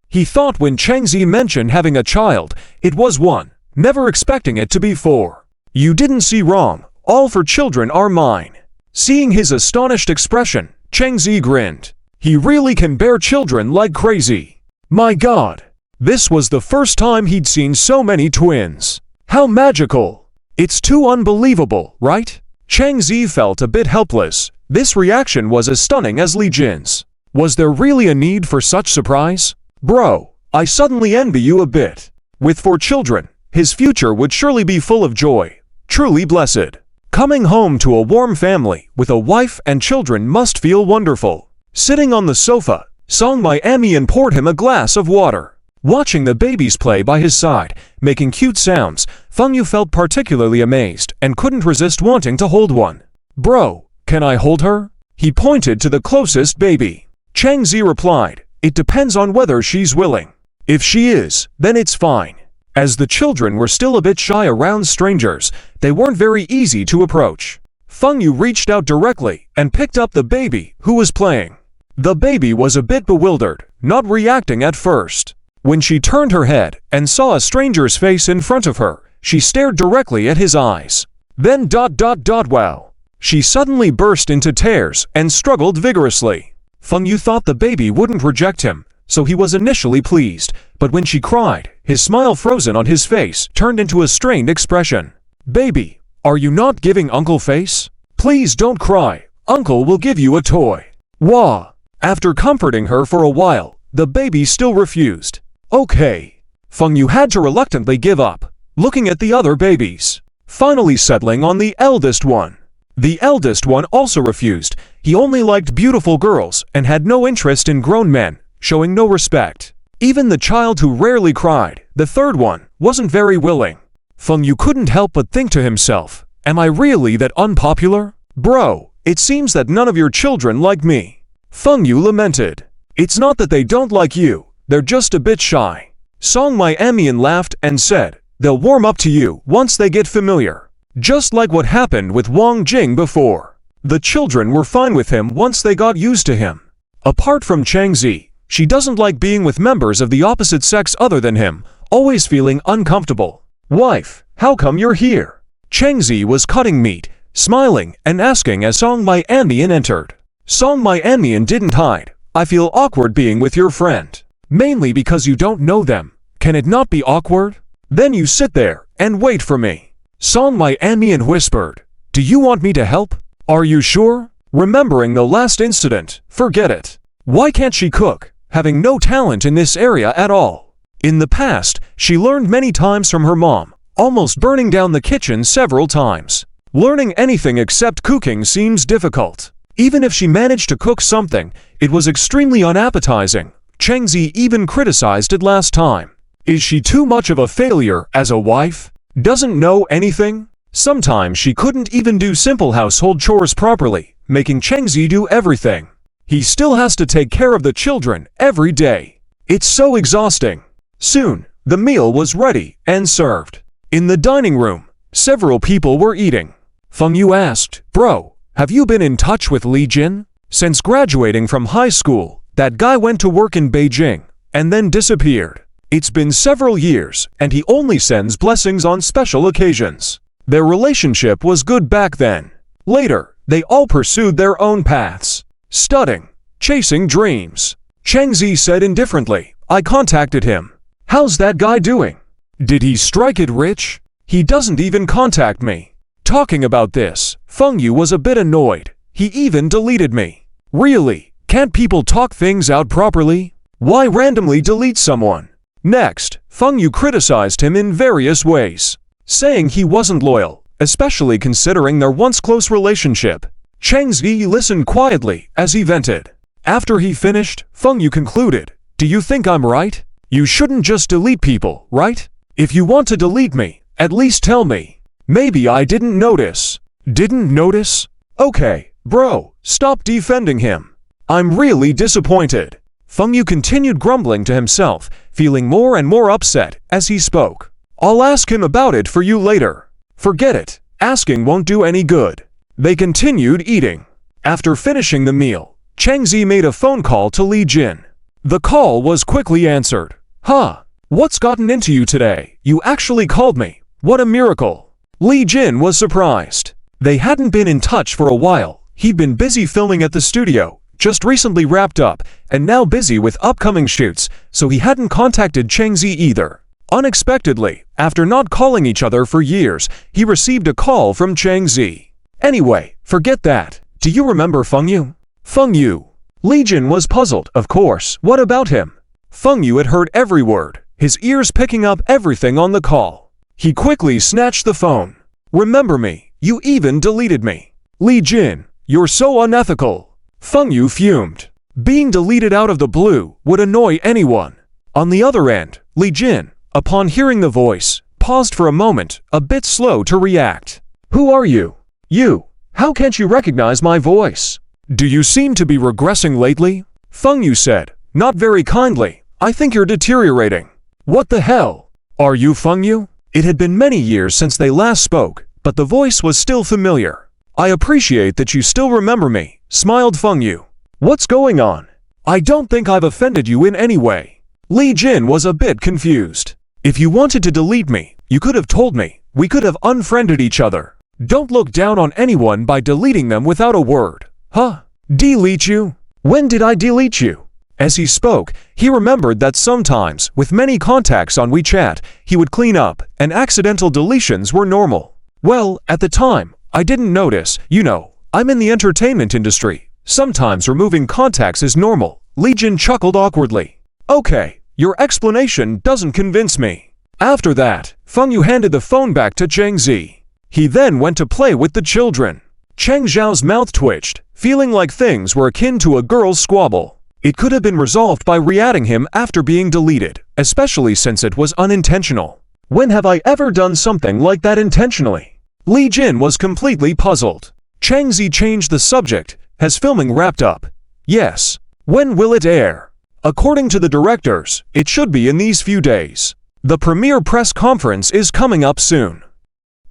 He thought when Changzi mentioned having a child, it was 1, never expecting it to be 4. "You didn't see wrong. All 4 children are mine." Seeing his astonished expression, Changzi grinned. He really can bear children like crazy. My god. This was the first time he'd seen so many twins. How magical. It's too unbelievable, right? Changzi felt a bit helpless. This reaction was as stunning as Li Jin's. Was there really a need for such surprise? Bro, I suddenly envy you a bit. With 4 children, his future would surely be full of joy. Truly blessed. Coming home to a warm family with a wife and children must feel wonderful. Sitting on the sofa, Song Miamian poured him a glass of water. Watching the babies play by his side, making cute sounds, Feng Yu felt particularly amazed and couldn't resist wanting to hold one. Bro, can I hold her? He pointed to the closest baby. Chang Zi replied, "It depends on whether she's willing. If she is, then it's fine." As the children were still a bit shy around strangers, they weren't very easy to approach. Feng Yu reached out directly and picked up the baby who was playing. The baby was a bit bewildered, not reacting at first. When she turned her head and saw a stranger's face in front of her, she stared directly at his eyes. Then wow. She suddenly burst into tears and struggled vigorously. Feng Yu thought the baby wouldn't reject him, so he was initially pleased, but when she cried, his smile frozen on his face turned into a strained expression. "Baby, are you not giving Uncle face? Please don't cry, Uncle will give you a toy." Wah! After comforting her for a while, the baby still refused. Okay. Feng Yu had to reluctantly give up, looking at the other babies, finally settling on the eldest one. The eldest one also refused. He only liked beautiful girls and had no interest in grown men, showing no respect. Even the child who rarely cried, the third one, wasn't very willing. Feng Yu couldn't help but think to himself, am I really that unpopular? Bro, it seems that none of your children like me. Feng Yu lamented. It's not that they don't like you, they're just a bit shy. Song Mai Amian laughed and said, they'll warm up to you once they get familiar. Just like what happened with Wang Jing before. The children were fine with him once they got used to him. Apart from Chang Zi, she doesn't like being with members of the opposite sex other than him, always feeling uncomfortable. Wife, how come you're here? Chang Zi was cutting meat, smiling and asking as Song Mai Amian entered. Song Mai Amian didn't hide. I feel awkward being with your friend. Mainly because you don't know them. Can it not be awkward? Then you sit there and wait for me. Song Mai Amian whispered, do you want me to help? Are you sure? Remembering the last incident, forget it. Why can't she cook, having no talent in this area at all? In the past, she learned many times from her mom, almost burning down the kitchen several times. Learning anything except cooking seems difficult. Even if she managed to cook something, it was extremely unappetizing. Chang Zi even criticized it last time. Is she too much of a failure as a wife? Doesn't know anything? Sometimes she couldn't even do simple household chores properly, making Chang Zi do everything. He still has to take care of the children every day. It's so exhausting. Soon, the meal was ready and served. In the dining room, several people were eating. Feng Yu asked, bro, have you been in touch with Li Jin? Since graduating from high school, that guy went to work in Beijing and then disappeared. It's been several years, and he only sends blessings on special occasions. Their relationship was good back then. Later, they all pursued their own paths. Studying, chasing dreams. Chang Zi said indifferently, I contacted him. How's that guy doing? Did he strike it rich? He doesn't even contact me. Talking about this, Feng Yu was a bit annoyed. He even deleted me. Really, can't people talk things out properly? Why randomly delete someone? Next, Feng Yu criticized him in various ways, saying he wasn't loyal, especially considering their once close relationship. Chang Zi listened quietly as he vented. After he finished, Feng Yu concluded, do you think I'm right? You shouldn't just delete people, right? If you want to delete me, at least tell me. Maybe I didn't notice. Didn't notice? Okay, bro, stop defending him. I'm really disappointed. Feng Yu continued grumbling to himself, feeling more and more upset as he spoke. I'll ask him about it for you later. Forget it, asking won't do any good. They continued eating. After finishing the meal, Chang Zi made a phone call to Li Jin. The call was quickly answered. Huh, what's gotten into you today? You actually called me. What a miracle. Li Jin was surprised. They hadn't been in touch for a while. He'd been busy filming at the studio, just recently wrapped up, and now busy with upcoming shoots, so he hadn't contacted Chang Zi either. Unexpectedly, after not calling each other for years, he received a call from Chang Zi. Anyway, forget that. Do you remember Feng Yu? Feng Yu. Li Jin was puzzled, of course. What about him? Feng Yu had heard every word, his ears picking up everything on the call. He quickly snatched the phone. Remember me, you even deleted me. Li Jin, you're so unethical. Feng Yu fumed. Being deleted out of the blue would annoy anyone. On the other end, Li Jin, upon hearing the voice, paused for a moment, a bit slow to react. Who are you? You. How can't you recognize my voice? Do you seem to be regressing lately? Feng Yu said, not very kindly. I think you're deteriorating. What the hell? Are you Feng Yu? It had been many years since they last spoke, but the voice was still familiar. I appreciate that you still remember me, smiled Feng Yu. What's going on? I don't think I've offended you in any way. Li Jin was a bit confused. If you wanted to delete me, you could have told me. We could have unfriended each other. Don't look down on anyone by deleting them without a word. Huh? Delete you? When did I delete you? As he spoke, he remembered that sometimes, with many contacts on WeChat, he would clean up, and accidental deletions were normal. Well, at the time, I didn't notice. You know, I'm in the entertainment industry. Sometimes removing contacts is normal. Li Jin chuckled awkwardly. Okay, your explanation doesn't convince me. After that, Feng Yu handed the phone back to Cheng Zi. He then went to play with the children. Cheng Zhao's mouth twitched, feeling like things were akin to a girl's squabble. It could have been resolved by re-adding him after being deleted, especially since it was unintentional. When have I ever done something like that intentionally? Li Jin was completely puzzled. Cheng Zi changed the subject. Has filming wrapped up? Yes. When will it air? According to the directors, it should be in these few days. The premiere press conference is coming up soon.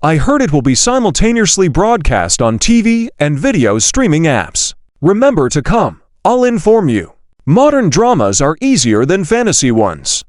I heard it will be simultaneously broadcast on TV and video streaming apps. Remember to come. I'll inform you. Modern dramas are easier than fantasy ones.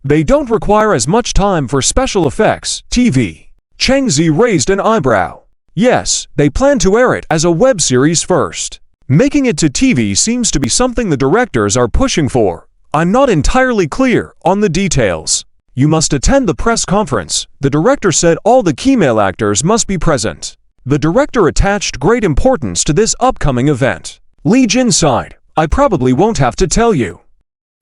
They don't require as much time for special effects, TV. Cheng Zi raised an eyebrow. Yes, they plan to air it as a web series first. Making it to TV seems to be something the directors are pushing for. I'm not entirely clear on the details. You must attend the press conference. The director said all the key male actors must be present. The director attached great importance to this upcoming event. Li Jin sighed. I probably won't have to tell you.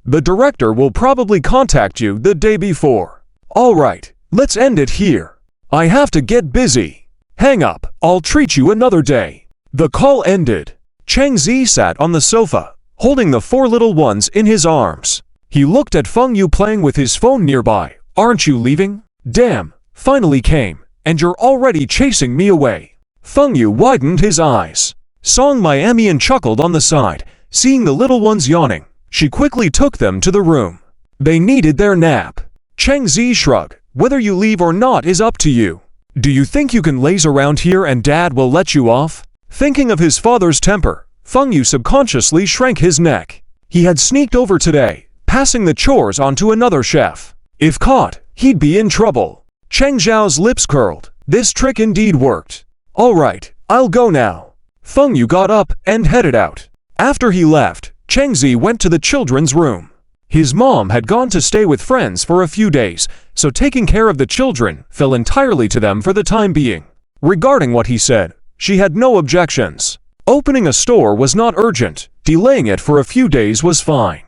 The director will probably contact you the day before. All right, let's end it here. I have to get busy. Hang up, I'll treat you another day. The call ended. Cheng Zi sat on the sofa, holding the 4 little ones in his arms. He looked at Feng Yu playing with his phone nearby. Aren't you leaving? Damn, finally came, and you're already chasing me away. Feng Yu widened his eyes. Song Miami chuckled on the side, seeing the little ones yawning. She quickly took them to the room. They needed their nap. Cheng Zi shrugged. Whether you leave or not is up to you. Do you think you can laze around here and Dad will let you off? Thinking of his father's temper, Feng Yu subconsciously shrank his neck. He had sneaked over today, passing the chores on to another chef. If caught, he'd be in trouble. Cheng Zhao's lips curled. This trick indeed worked. All right, I'll go now. Feng Yu got up and headed out. After he left, Cheng Zi went to the children's room. His mom had gone to stay with friends for a few days, so taking care of the children fell entirely to them for the time being. Regarding what he said, she had no objections. Opening a store was not urgent. Delaying it for a few days was fine.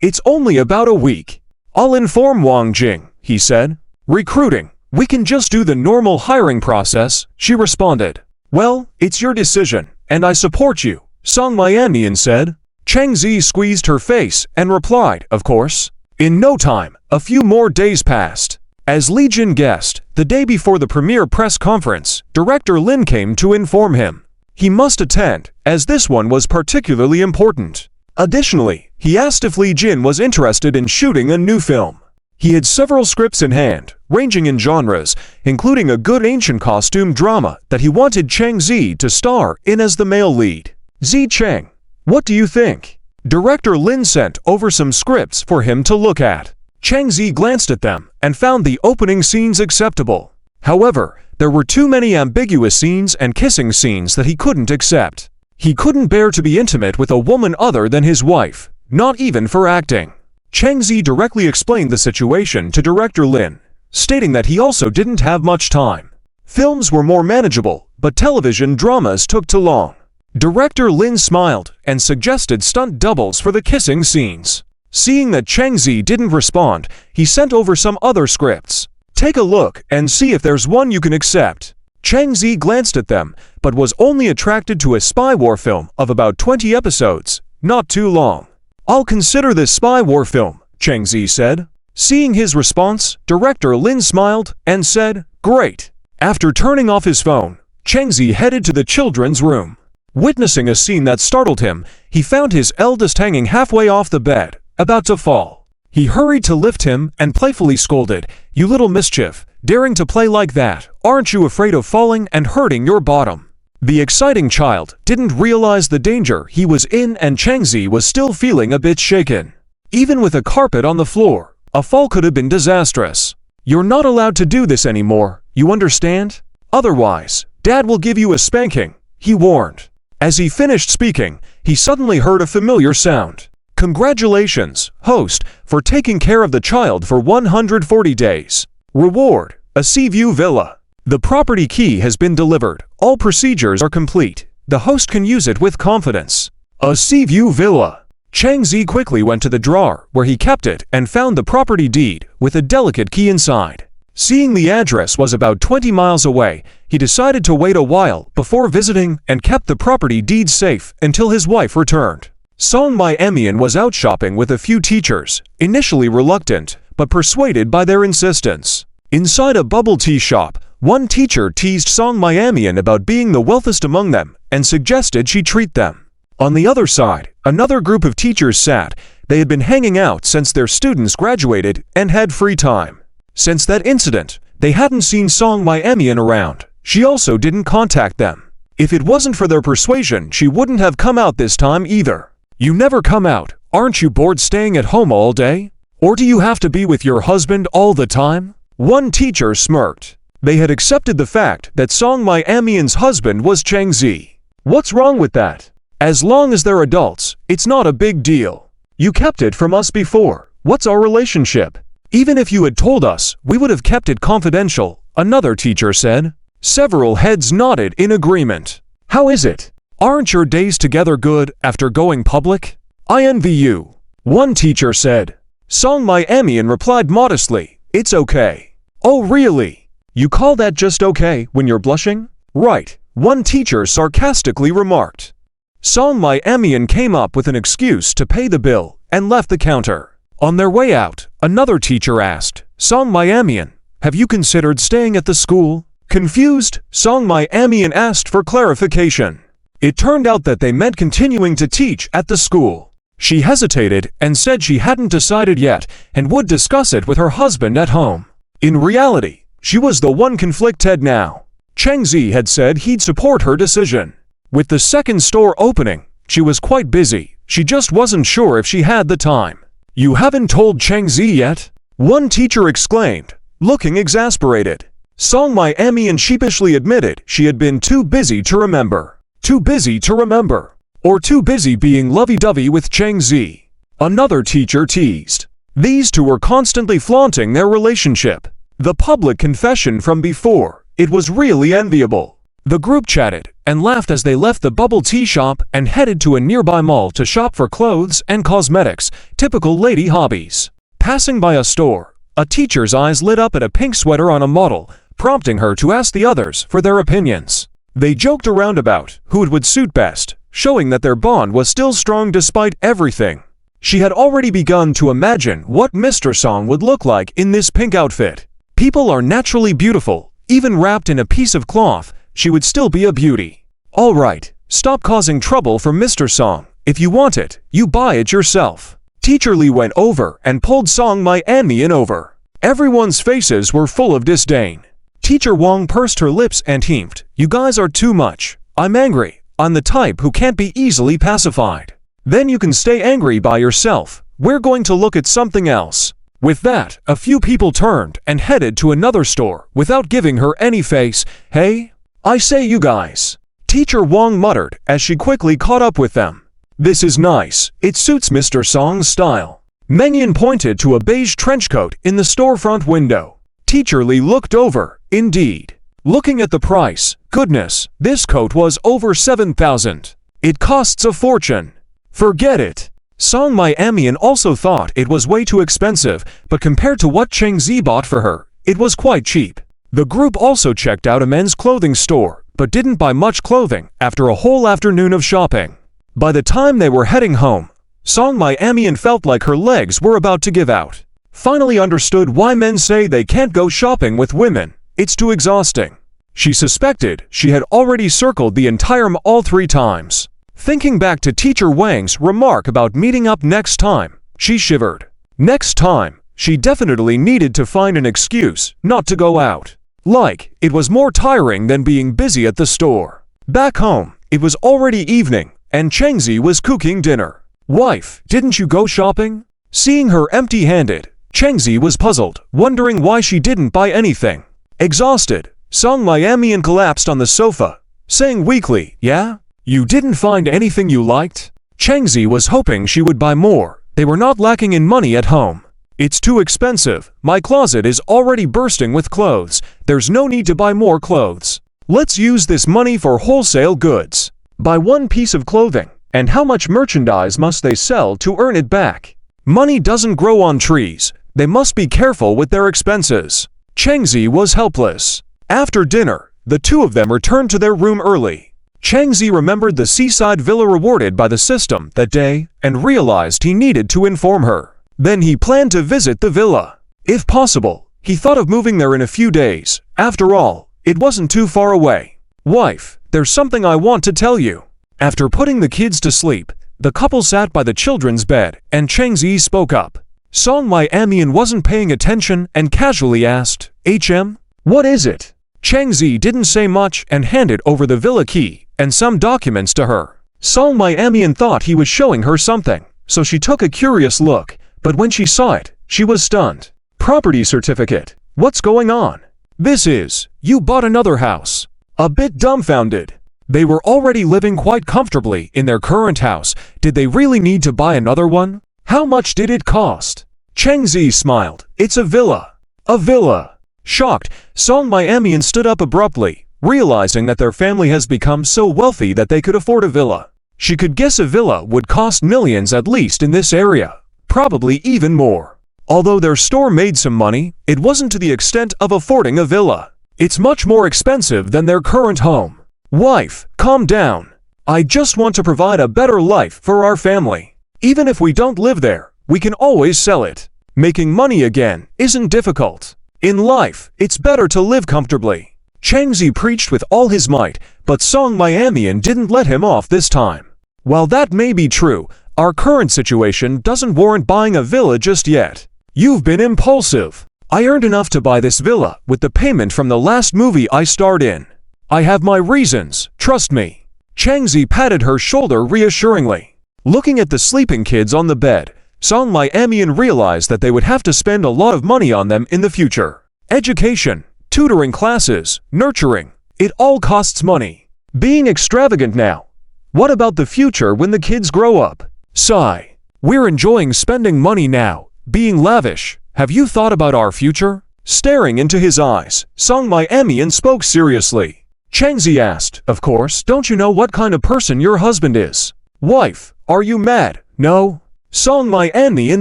It's only about a week. I'll inform Wang Jing, he said. Recruiting. We can just do the normal hiring process, she responded. Well, it's your decision, and I support you, Song Miamian said. Cheng Zi squeezed her face and replied, of course. In no time, a few more days passed. As Li Jin guessed, the day before the premiere press conference, Director Lin came to inform him. He must attend, as this one was particularly important. Additionally, he asked if Li Jin was interested in shooting a new film. He had several scripts in hand, ranging in genres, including a good ancient costume drama that he wanted Cheng Zi to star in as the male lead. Zi Cheng. What do you think? Director Lin sent over some scripts for him to look at. Cheng Zi glanced at them and found the opening scenes acceptable. However, there were too many ambiguous scenes and kissing scenes that he couldn't accept. He couldn't bear to be intimate with a woman other than his wife, not even for acting. Cheng Zi directly explained the situation to Director Lin, stating that he also didn't have much time. Films were more manageable, but television dramas took too long. Director Lin smiled and suggested stunt doubles for the kissing scenes. Seeing that Cheng Zi didn't respond, he sent over some other scripts. Take a look and see if there's one you can accept. Cheng Zi glanced at them, but was only attracted to a spy war film of about 20 episodes, not too long. I'll consider this spy war film, Cheng Zi said. Seeing his response, Director Lin smiled and said, great. After turning off his phone, Cheng Zi headed to the children's room. Witnessing a scene that startled him, he found his eldest hanging halfway off the bed, about to fall. He hurried to lift him and playfully scolded, "You little mischief, daring to play like that, aren't you afraid of falling and hurting your bottom?" The exciting child didn't realize the danger he was in, and Changzi was still feeling a bit shaken. Even with a carpet on the floor, a fall could have been disastrous. "You're not allowed to do this anymore, you understand? Otherwise, Dad will give you a spanking," he warned. As he finished speaking, he suddenly heard a familiar sound. "Congratulations, host, for taking care of the child for 140 days. Reward, a Seaview Villa. The property key has been delivered. All procedures are complete. The host can use it with confidence." A Seaview Villa. Changzi quickly went to the drawer where he kept it and found the property deed with a delicate key inside. Seeing the address was about 20 miles away, he decided to wait a while before visiting and kept the property deed safe until his wife returned. Song Miamian was out shopping with a few teachers, initially reluctant, but persuaded by their insistence. Inside a bubble tea shop, one teacher teased Song Miamian about being the wealthiest among them and suggested she treat them. On the other side, another group of teachers sat. They had been hanging out since their students graduated and had free time. Since that incident, they hadn't seen Song Miamian around. She also didn't contact them. If it wasn't for their persuasion, she wouldn't have come out this time either. "You never come out. Aren't you bored staying at home all day? Or do you have to be with your husband all the time?" One teacher smirked. They had accepted the fact that Song Miamian's husband was Changzi. "What's wrong with that? As long as they're adults, it's not a big deal. You kept it from us before. What's our relationship? Even if you had told us, we would have kept it confidential," another teacher said. Several heads nodded in agreement. "How is it? Aren't your days together good after going public? I envy you," one teacher said. Song Miamian replied modestly, "It's okay." "Oh really? You call that just okay when you're blushing?" "Right," one teacher sarcastically remarked. Song Miamian came up with an excuse to pay the bill and left the counter. On their way out, another teacher asked, "Song Miamian, have you considered staying at the school?" Confused, Song Miamian asked for clarification. It turned out that they meant continuing to teach at the school. She hesitated and said she hadn't decided yet and would discuss it with her husband at home. In reality, she was the one conflicted now. Changzi had said he'd support her decision. With the second store opening, she was quite busy. She just wasn't sure if she had the time. "You haven't told Changzi yet?" one teacher exclaimed, looking exasperated. Song Miamian sheepishly admitted she had been too busy to remember. Too busy to remember. Or too busy being lovey-dovey with Changzi. Another teacher teased. These two were constantly flaunting their relationship. The public confession from before, it was really enviable. The group chatted and laughed as they left the bubble tea shop and headed to a nearby mall to shop for clothes and cosmetics, typical lady hobbies. Passing by a store, a teacher's eyes lit up at a pink sweater on a model, prompting her to ask the others for their opinions. They joked around about who it would suit best, showing that their bond was still strong despite everything. She had already begun to imagine what Mr. Song would look like in this pink outfit. People are naturally beautiful, even wrapped in a piece of cloth. She would still be a beauty. "All right, stop causing trouble for Mr. Song. If you want it, you buy it yourself." Teacher Lee went over and pulled Song Miamian over. Everyone's faces were full of disdain. Teacher Wong pursed her lips and heaved, "You guys are too much. I'm angry. I'm the type who can't be easily pacified." "Then you can stay angry by yourself. We're going to look at something else." With that, a few people turned and headed to another store without giving her any face. "Hey, I say you guys," Teacher Wong muttered as she quickly caught up with them. "This is nice. It suits Mr. Song's style." Mengyan pointed to a beige trench coat in the storefront window. Teacher Lee looked over, indeed. Looking at the price, goodness, this coat was over 7,000. It costs a fortune. Forget it. Song Miamian also thought it was way too expensive, but compared to what Changzi bought for her, it was quite cheap. The group also checked out a men's clothing store, but didn't buy much clothing after a whole afternoon of shopping. By the time they were heading home, Song Miamian felt like her legs were about to give out. Finally understood why men say they can't go shopping with women. It's too exhausting. She suspected she had already circled the entire mall 3 times. Thinking back to Teacher Wang's remark about meeting up next time, she shivered. Next time, she definitely needed to find an excuse not to go out. Like, it was more tiring than being busy at the store. Back home, it was already evening, and Chengzi was cooking dinner. "Wife, didn't you go shopping?" Seeing her empty-handed, Chengzi was puzzled, wondering why she didn't buy anything. Exhausted, Song Miamian collapsed on the sofa, saying weakly, "Yeah? You didn't find anything you liked?" Chengzi was hoping she would buy more. They were not lacking in money at home. "It's too expensive. My closet is already bursting with clothes. There's no need to buy more clothes. Let's use this money for wholesale goods. Buy one piece of clothing, and how much merchandise must they sell to earn it back? Money doesn't grow on trees. They must be careful with their expenses." Chengzi was helpless. After dinner, the two of them returned to their room early. Chengzi remembered the seaside villa rewarded by the system that day and realized he needed to inform her. Then he planned to visit the villa. If possible, he thought of moving there in a few days. After all, it wasn't too far away. "Wife, there's something I want to tell you." After putting the kids to sleep, the couple sat by the children's bed, and Chengzi spoke up. Song Miamian wasn't paying attention and casually asked, "HM? What is it?" Chengzi didn't say much and handed over the villa key and some documents to her. Song Miamian thought he was showing her something, so she took a curious look, but when she saw it, she was stunned. "Property certificate. What's going on?" "This is, you bought another house." A bit dumbfounded. They were already living quite comfortably in their current house. Did they really need to buy another one? How much did it cost? Chengzi smiled. "It's a villa." "A villa?" Shocked, Song Miamian stood up abruptly, realizing that their family has become so wealthy that they could afford a villa. She could guess a villa would cost millions at least in this area, probably even more. Although their store made some money, it wasn't to the extent of affording a villa. It's much more expensive than their current home. "Wife, calm down. I just want to provide a better life for our family. Even if we don't live there, we can always sell it. Making money again isn't difficult. In life, it's better to live comfortably." Chengzi preached with all his might, but Song Miamian didn't let him off this time. "While that may be true, our current situation doesn't warrant buying a villa just yet. You've been impulsive. I earned enough to buy this villa with the payment from the last movie I starred in. I have my reasons, trust me." Chengzi patted her shoulder reassuringly. Looking at the sleeping kids on the bed, Song Miamian realized that they would have to spend a lot of money on them in the future. Education, tutoring classes, nurturing, it all costs money. Being extravagant now. What about the future when the kids grow up? Sigh. "We're enjoying spending money now, being lavish. Have you thought about our future?" Staring into his eyes, Song Miamian spoke seriously. Chengzi asked, "Of course, don't you know what kind of person your husband is?" "Wife, are you mad?" "No." Song Miamian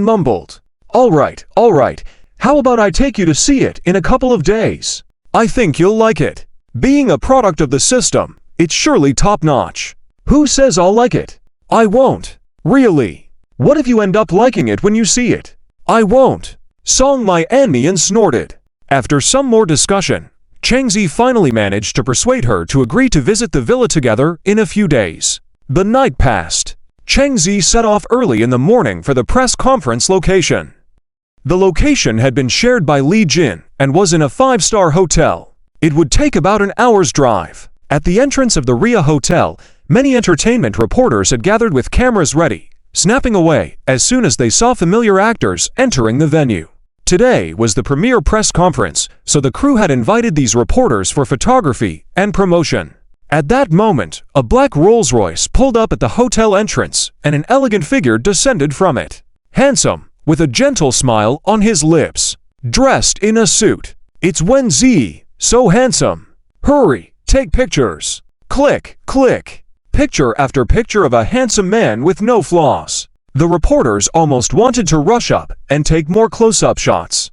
mumbled. All right. How about I take you to see it in a couple of days? I think you'll like it. Being a product of the system, it's surely top-notch." "Who says I'll like it?" "I won't." "Really? What if you end up liking it when you see it?" "I won't." Song Miamian snorted. After some more discussion, Chengzi finally managed to persuade her to agree to visit the villa together in a few days. The night passed. Chengzi set off early in the morning for the press conference location. The location had been shared by Li Jin and was in a 5-star hotel. It would take about an hour's drive. At the entrance of the Ria Hotel, many entertainment reporters had gathered with cameras ready, snapping away as soon as they saw familiar actors entering the venue. Today was the premiere press conference, so the crew had invited these reporters for photography and promotion. At that moment, a black Rolls-Royce pulled up at the hotel entrance, and an elegant figure descended from it. Handsome, with a gentle smile on his lips. Dressed in a suit. "It's Wen Zi, so handsome. Hurry, take pictures." Click, click. Picture after picture of a handsome man with no flaws. The reporters almost wanted to rush up and take more close-up shots.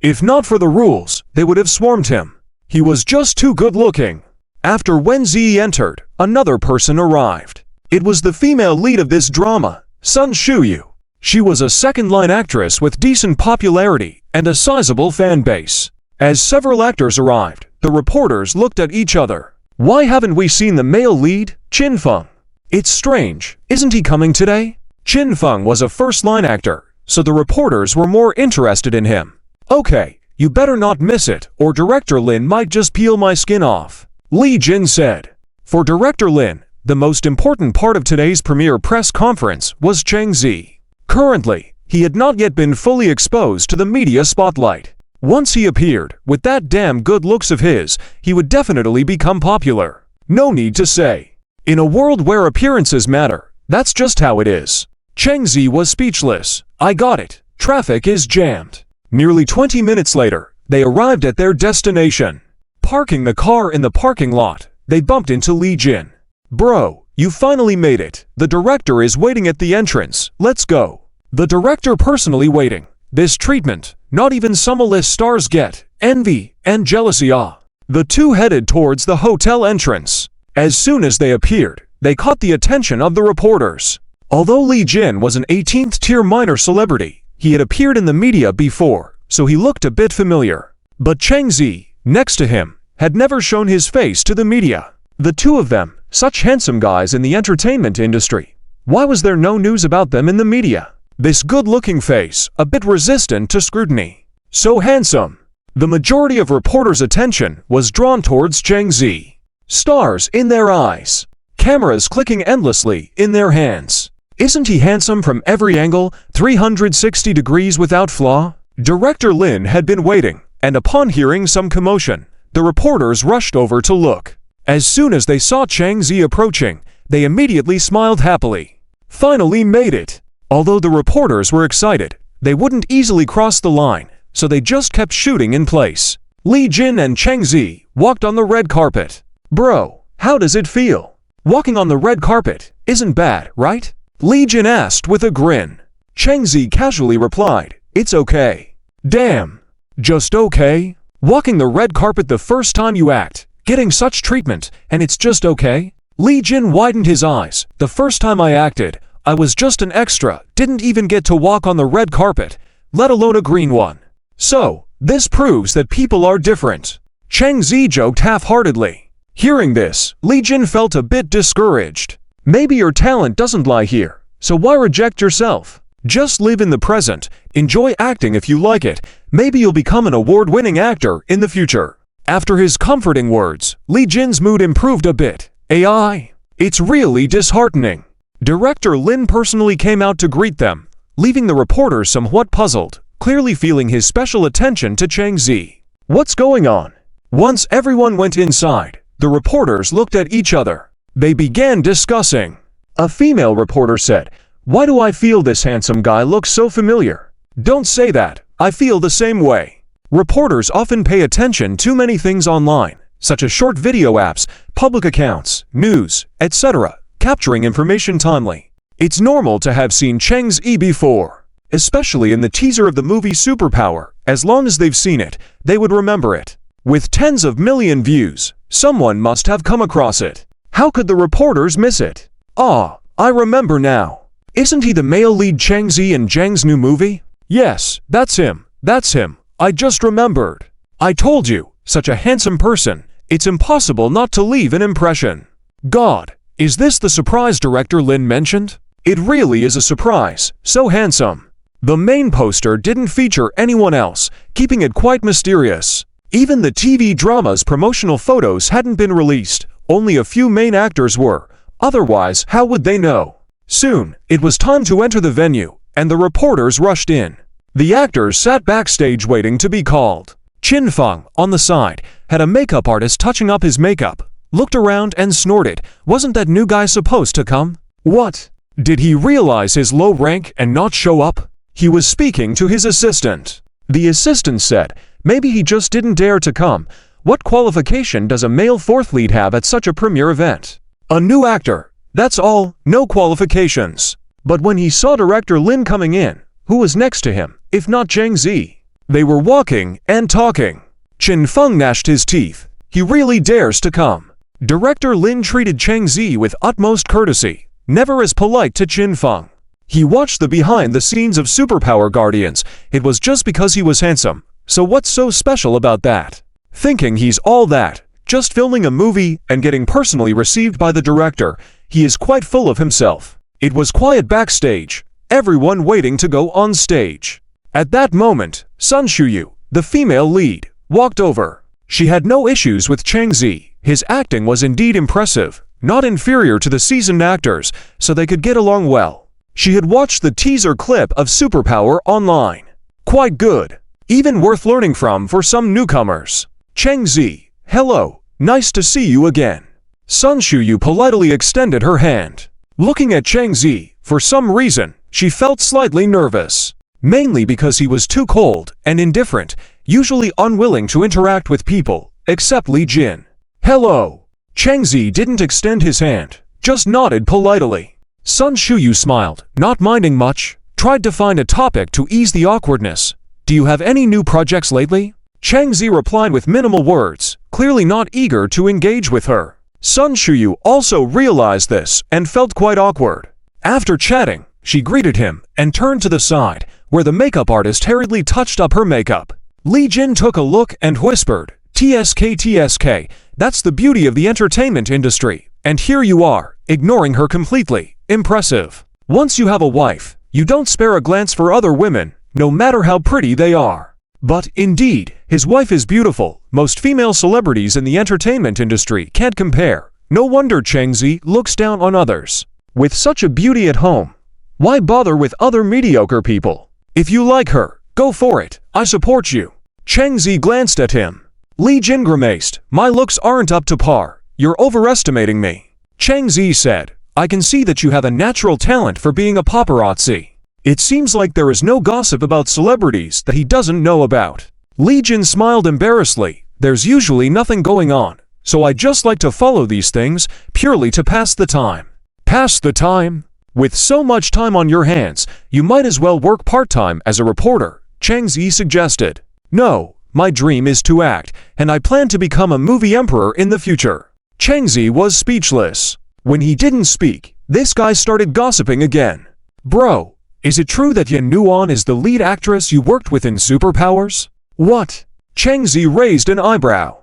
If not for the rules, they would have swarmed him. He was just too good-looking. After Wen Zi entered, another person arrived. It was the female lead of this drama, Sun Shuyu. She was a second-line actress with decent popularity and a sizable fan base. As several actors arrived, The reporters looked at each other. Why haven't we seen the male lead, Qin Feng? It's strange, isn't he coming today? Qin Feng was a first-line actor, so the reporters were more interested in him. Okay, you better not miss it, or Director Lin might just peel my skin off, Li Jin said. For Director Lin, the most important part of today's premiere press conference was Cheng Zi. Currently, he had not yet been fully exposed to the media spotlight. Once he appeared, with that damn good looks of his, he would definitely become popular. No need to say. In a world where appearances matter, that's just how it is. Cheng Zi was speechless. I got it. Traffic is jammed. Nearly 20 minutes later, they arrived at their destination. Parking the car in the parking lot, they bumped into Li Jin. Bro, you finally made it. The director is waiting at the entrance. Let's go. The director personally waiting. This treatment, not even some A-list stars get. Envy and jealousy. The two headed towards the hotel entrance. As soon as they appeared, they caught the attention of the reporters. Although Li Jin was an 18th-tier minor celebrity, he had appeared in the media before, so he looked a bit familiar. But Cheng Zi, next to him, had never shown his face to the media. The two of them, such handsome guys in the entertainment industry. Why was there no news about them in the media? This good-looking face, a bit resistant to scrutiny. So handsome. The majority of reporters' attention was drawn towards Cheng Zi. Stars in their eyes. Cameras clicking endlessly in their hands. Isn't he handsome from every angle, 360 degrees without flaw? Director Lin had been waiting, and upon hearing some commotion, the reporters rushed over to look. As soon as they saw Cheng Zi approaching, they immediately smiled happily. Finally made it! Although the reporters were excited, they wouldn't easily cross the line, so they just kept shooting in place. Li Jin and Cheng Zi walked on the red carpet. Bro, how does it feel? Walking on the red carpet isn't bad, right? Li Jin asked with a grin. Cheng Zi casually replied, it's okay. Damn. Just okay? Walking the red carpet the first time you act, getting such treatment, and it's just okay? Li Jin widened his eyes. The first time I acted, I was just an extra, didn't even get to walk on the red carpet, let alone a green one. So, this proves that people are different. Cheng Zi joked half-heartedly. Hearing this, Li Jin felt a bit discouraged. Maybe your talent doesn't lie here, so why reject yourself? Just live in the present, enjoy acting if you like it, maybe you'll become an award-winning actor in the future. After his comforting words, Li Jin's mood improved a bit. AI? It's really disheartening. Director Lin personally came out to greet them, leaving the reporters somewhat puzzled, clearly feeling his special attention to Cheng Zi. What's going on? Once everyone went inside, the reporters looked at each other. They began discussing. A female reporter said, why do I feel this handsome guy looks so familiar? Don't say that, I feel the same way. Reporters often pay attention to many things online, such as short video apps, public accounts, news, etc., capturing information timely. It's normal to have seen Cheng Zi before, especially in the teaser of the movie Superpower. As long as they've seen it, they would remember it. With tens of million views, someone must have come across it. How could the reporters miss it? Ah, I remember now. Isn't he the male lead Cheng Zi in Zhang's new movie? Yes, that's him. That's him. I just remembered. I told you, such a handsome person, it's impossible not to leave an impression. God, is this the surprise Director Lin mentioned? It really is a surprise, so handsome. The main poster didn't feature anyone else, keeping it quite mysterious. Even the TV drama's promotional photos hadn't been released. Only a few main actors were, otherwise how would they know? Soon, it was time to enter the venue, and the reporters rushed in. The actors sat backstage waiting to be called. Qin Feng, on the side, had a makeup artist touching up his makeup, looked around and snorted, wasn't that new guy supposed to come? What? Did he realize his low rank and not show up? He was speaking to his assistant. The assistant said, maybe he just didn't dare to come. What qualification does a male fourth lead have at such a premiere event? A new actor. That's all, no qualifications. But when he saw Director Lin coming in, who was next to him, if not Cheng Zi? They were walking and talking. Qin Feng gnashed his teeth. He really dares to come. Director Lin treated Cheng Zi with utmost courtesy, never as polite to Qin Feng. He watched the behind-the-scenes of Superpower Guardians. It was just because he was handsome. So what's so special about that? thinking he's all that, just filming a movie and getting personally received by the director. He is quite full of himself. It was quiet backstage, everyone waiting to go on stage. At that moment, Sun Shuyu, the female lead, walked over. She had no issues with Chang Zi. His acting was indeed impressive, not inferior to the seasoned actors, so they could get along well. She had watched the teaser clip of Superpower online. Quite good, even worth learning from for some newcomers. Chang Zi, hello, nice to see you again. Sun Shuyu politely extended her hand. Looking at Chang Zi, for some reason, she felt slightly nervous. Mainly because he was too cold and indifferent, usually unwilling to interact with people, except Li Jin. Hello. Chang Zi didn't extend his hand, just nodded politely. Sun Shuyu smiled, not minding much, tried to find a topic to ease the awkwardness. Do you have any new projects lately? Chang Zi replied with minimal words, clearly not eager to engage with her. Sun Shuyu also realized this and felt quite awkward. After chatting, she greeted him and turned to the side, where the makeup artist hurriedly touched up her makeup. Li Jin took a look and whispered, "TSK TSK, that's the beauty of the entertainment industry, and here you are, ignoring her completely. Impressive. Once you have a wife, you don't spare a glance for other women, no matter how pretty they are." But, indeed, his wife is beautiful. Most female celebrities in the entertainment industry can't compare. No wonder Chang Zi looks down on others. With such a beauty at home, why bother with other mediocre people? If you like her, go for it. I support you. Chang Zi glanced at him. Li Jin grimaced, "My looks aren't up to par. You're overestimating me." Chang Zi said, "I can see that you have a natural talent for being a paparazzi. It seems like there is no gossip about celebrities that he doesn't know about." Li Jin smiled embarrassedly. "There's usually nothing going on, so I just like to follow these things purely to pass the time." Pass the time? With so much time on your hands, you might as well work part-time as a reporter, Chang Zi suggested. "No, my dream is to act, and I plan to become a movie emperor in the future." Chang Zi was speechless. When he didn't speak, this guy started gossiping again. "Bro, is it true that Yan Nuan is the lead actress you worked with in Superpowers?" "What?" Chang Zi raised an eyebrow.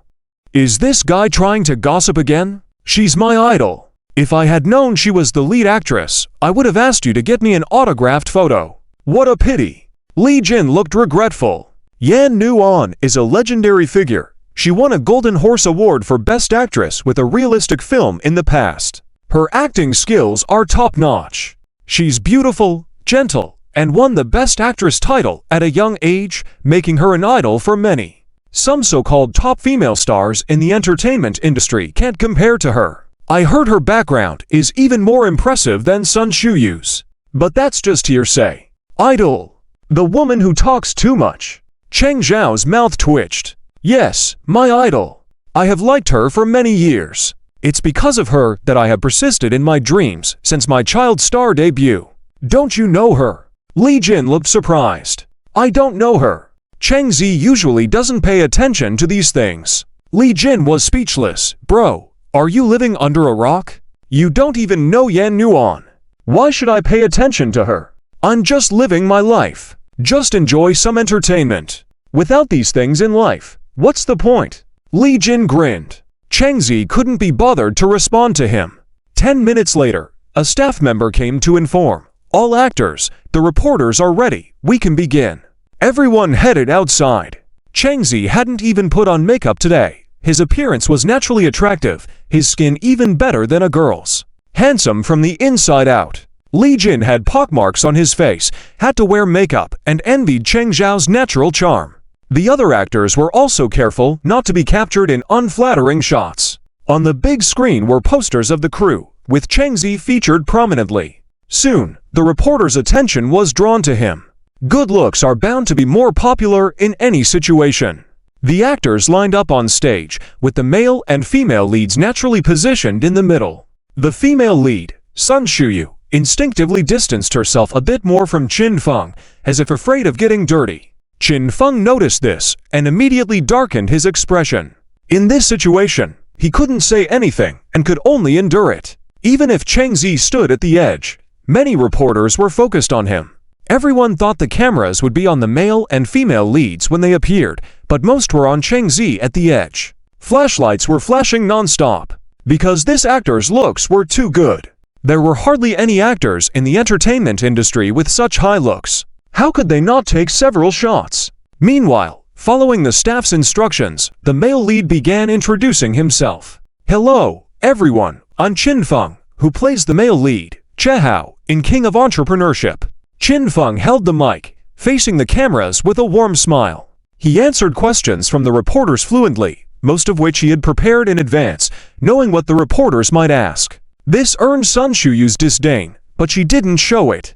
"Is this guy trying to gossip again? She's my idol. If I had known she was the lead actress, I would have asked you to get me an autographed photo. What a pity." Li Jin looked regretful. Yan Nuan is a legendary figure. She won a Golden Horse Award for Best Actress with a realistic film in the past. Her acting skills are top-notch. She's beautiful, gentle, and won the Best Actress title at a young age, making her an idol for many. Some so-called top female stars in the entertainment industry can't compare to her. I heard her background is even more impressive than Sun Shuyu's. But that's just hearsay. Idol. The woman who talks too much. Cheng Zhao's mouth twitched. Yes, my idol. I have liked her for many years. It's because of her that I have persisted in my dreams since my child star debut. Don't you know her? Li Jin looked surprised. I don't know her. Cheng Zi usually doesn't pay attention to these things. Li Jin was speechless. Bro, are you living under a rock? You don't even know Yan Nuan. Why should I pay attention to her? I'm just living my life. Just enjoy some entertainment. Without these things in life, what's the point? Li Jin grinned. Cheng Zi couldn't be bothered to respond to him. 10 minutes later, a staff member came to inform. All actors, the reporters are ready. We can begin. Everyone headed outside. Cheng Zi hadn't even put on makeup today. His appearance was naturally attractive, his skin even better than a girl's. Handsome from the inside out. Li Jin had pockmarks on his face, had to wear makeup, and envied Cheng Zhao's natural charm. The other actors were also careful not to be captured in unflattering shots. On the big screen were posters of the crew, with Cheng Zi featured prominently. Soon, the reporter's attention was drawn to him. Good looks are bound to be more popular in any situation. The actors lined up on stage, with the male and female leads naturally positioned in the middle. The female lead, Sun Shuyu, instinctively distanced herself a bit more from Qin Feng, as if afraid of getting dirty. Qin Feng noticed this, and immediately darkened his expression. In this situation, he couldn't say anything, and could only endure it. Even if Cheng Zi stood at the edge, many reporters were focused on him. Everyone thought the cameras would be on the male and female leads when they appeared, but most were on Cheng Zi at the edge. Flashlights were flashing non-stop, because this actor's looks were too good. There were hardly any actors in the entertainment industry with such high looks. How could they not take several shots? Meanwhile, following the staff's instructions, the male lead began introducing himself. "Hello, everyone, I'm Chin Feng, who plays the male lead, Chehao, in King of Entrepreneurship." Chin Feng held the mic, facing the cameras with a warm smile. He answered questions from the reporters fluently, most of which he had prepared in advance, knowing what the reporters might ask. This earned Sun Shuyu's disdain, but she didn't show it.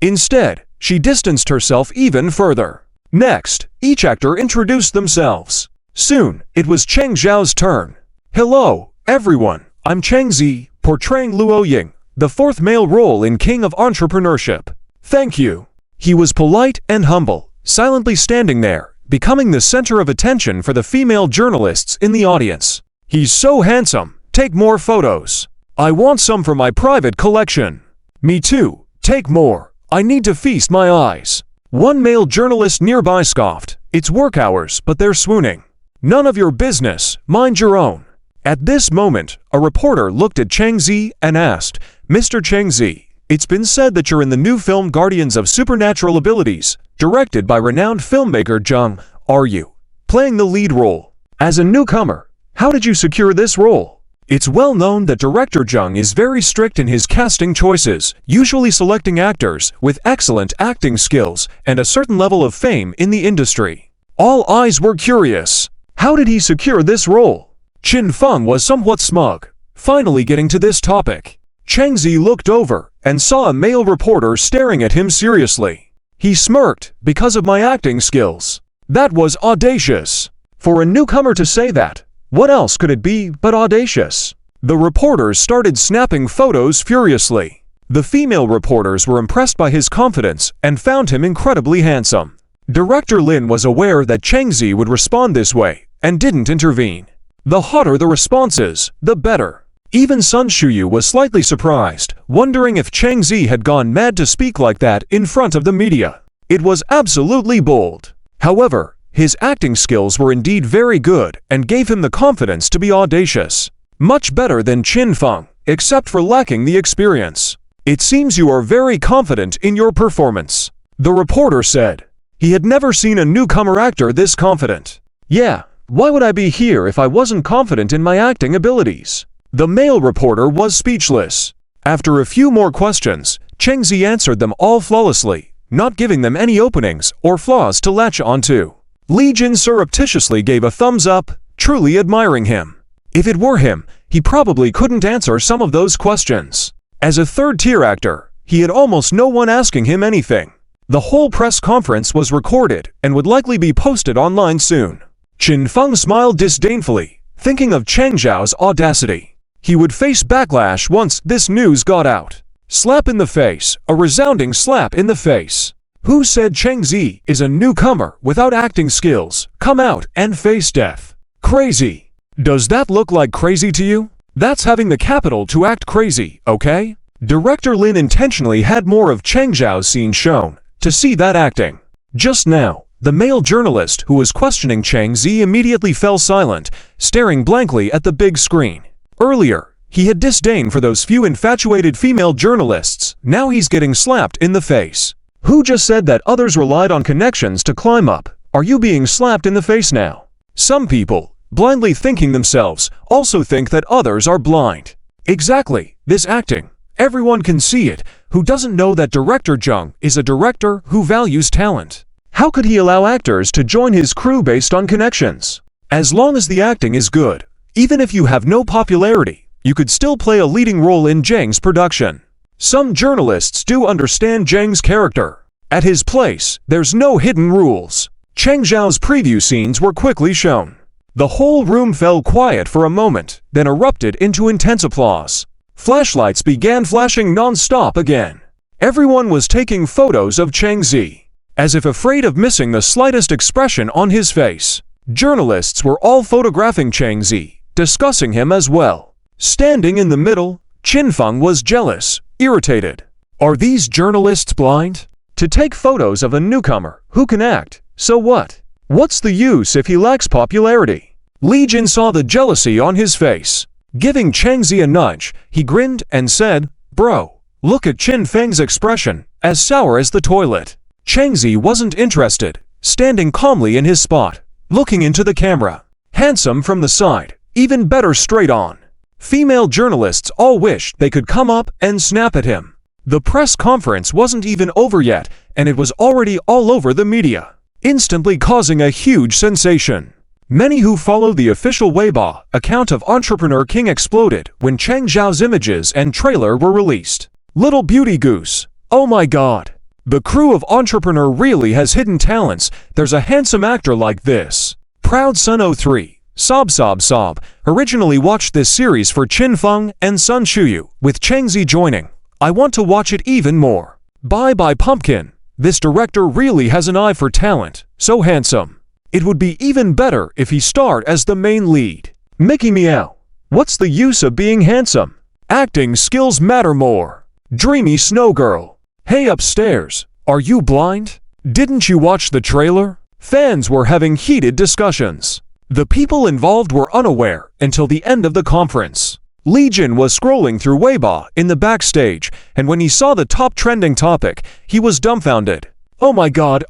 Instead, she distanced herself even further. Next, each actor introduced themselves. Soon, it was Cheng Zhao's turn. "Hello, everyone, I'm Cheng Zi, portraying Luo Ying, the fourth male role in King of Entrepreneurship. Thank you." He was polite and humble, silently standing there, becoming the center of attention for the female journalists in the audience. "He's so handsome, take more photos. I want some for my private collection." "Me too, take more. I need to feast my eyes." One male journalist nearby scoffed. "It's work hours, but they're swooning." "None of your business, mind your own." At this moment, a reporter looked at Cheng Zi and asked, "Mr. Cheng Zi, it's been said that you're in the new film Guardians of Supernatural Abilities, directed by renowned filmmaker Zhang. Are you playing the lead role? As a newcomer, how did you secure this role?" It's well known that director Zhang is very strict in his casting choices, usually selecting actors with excellent acting skills and a certain level of fame in the industry. All eyes were curious. How did he secure this role? Chin Feng was somewhat smug, finally getting to this topic. Cheng Zi looked over and saw a male reporter staring at him seriously. He smirked, "Because of my acting skills." That was audacious. For a newcomer to say that, what else could it be but audacious? The reporters started snapping photos furiously. The female reporters were impressed by his confidence and found him incredibly handsome. Director Lin was aware that Cheng Zi would respond this way and didn't intervene. The hotter the responses, the better. Even Sun Shuyu was slightly surprised, wondering if Cheng Zi had gone mad to speak like that in front of the media. It was absolutely bold. However, his acting skills were indeed very good and gave him the confidence to be audacious. Much better than Chin Feng, except for lacking the experience. "It seems you are very confident in your performance," the reporter said. He had never seen a newcomer actor this confident. "Yeah, why would I be here if I wasn't confident in my acting abilities?" The male reporter was speechless. After a few more questions, Cheng Zi answered them all flawlessly, not giving them any openings or flaws to latch onto. Li Jin surreptitiously gave a thumbs up, truly admiring him. If it were him, he probably couldn't answer some of those questions. As a third-tier actor, he had almost no one asking him anything. The whole press conference was recorded and would likely be posted online soon. Chin Feng smiled disdainfully, thinking of Cheng Zhao's audacity. He would face backlash once this news got out. Slap in the face, a resounding slap in the face. Who said Cheng Zi is a newcomer without acting skills? Come out and face death. Crazy. Does that look like crazy to you? That's having the capital to act crazy, okay? Director Lin intentionally had more of Cheng Zhao's scene shown, to see that acting. Just now, the male journalist who was questioning Cheng Zi immediately fell silent, staring blankly at the big screen. Earlier, he had disdain for those few infatuated female journalists. Now he's getting slapped in the face. Who just said that others relied on connections to climb up? Are you being slapped in the face now? Some people, blindly thinking themselves, also think that others are blind. Exactly, this acting. Everyone can see it. Who doesn't know that Director Zhang is a director who values talent? How could he allow actors to join his crew based on connections? As long as the acting is good, even if you have no popularity, you could still play a leading role in Zhang's production. Some journalists do understand Zhang's character. At his place, there's no hidden rules. Cheng Zhao's preview scenes were quickly shown. The whole room fell quiet for a moment, then erupted into intense applause. Flashlights began flashing non-stop again. Everyone was taking photos of Cheng Zi, as if afraid of missing the slightest expression on his face. Journalists were all photographing Cheng Zi, discussing him as well. Standing in the middle, Chin Feng was jealous, irritated. Are these journalists blind? To take photos of a newcomer who can act, so what? What's the use if he lacks popularity? Li Jin saw the jealousy on his face. Giving Chang Zi a nudge, he grinned and said, "Bro, look at Qin Feng's expression, as sour as the toilet." Chang Zi wasn't interested, standing calmly in his spot, looking into the camera. Handsome from the side, even better straight on. Female journalists all wished they could come up and snap at him. The press conference wasn't even over yet, and it was already all over the media, instantly causing a huge sensation. Many who follow the official Weibo account of Entrepreneur King exploded when Chang Zhao's images and trailer were released. Little beauty goose. Oh my god. The crew of Entrepreneur really has hidden talents. There's a handsome actor like this. Proud Sun 03. Sob. Originally watched this series for Qin Feng and Sun Shuyu, with Chang Zi joining. I want to watch it even more. Bye Pumpkin. This director really has an eye for talent. So handsome. It would be even better if he starred as the main lead. Mickey Meow. What's the use of being handsome? Acting skills matter more. Dreamy Snow Girl. Hey upstairs, are you blind? Didn't you watch the trailer? Fans were having heated discussions. The people involved were unaware until the end of the conference. Li Jin was scrolling through Weibo in the backstage, and when he saw the top trending topic, he was dumbfounded. Oh my god.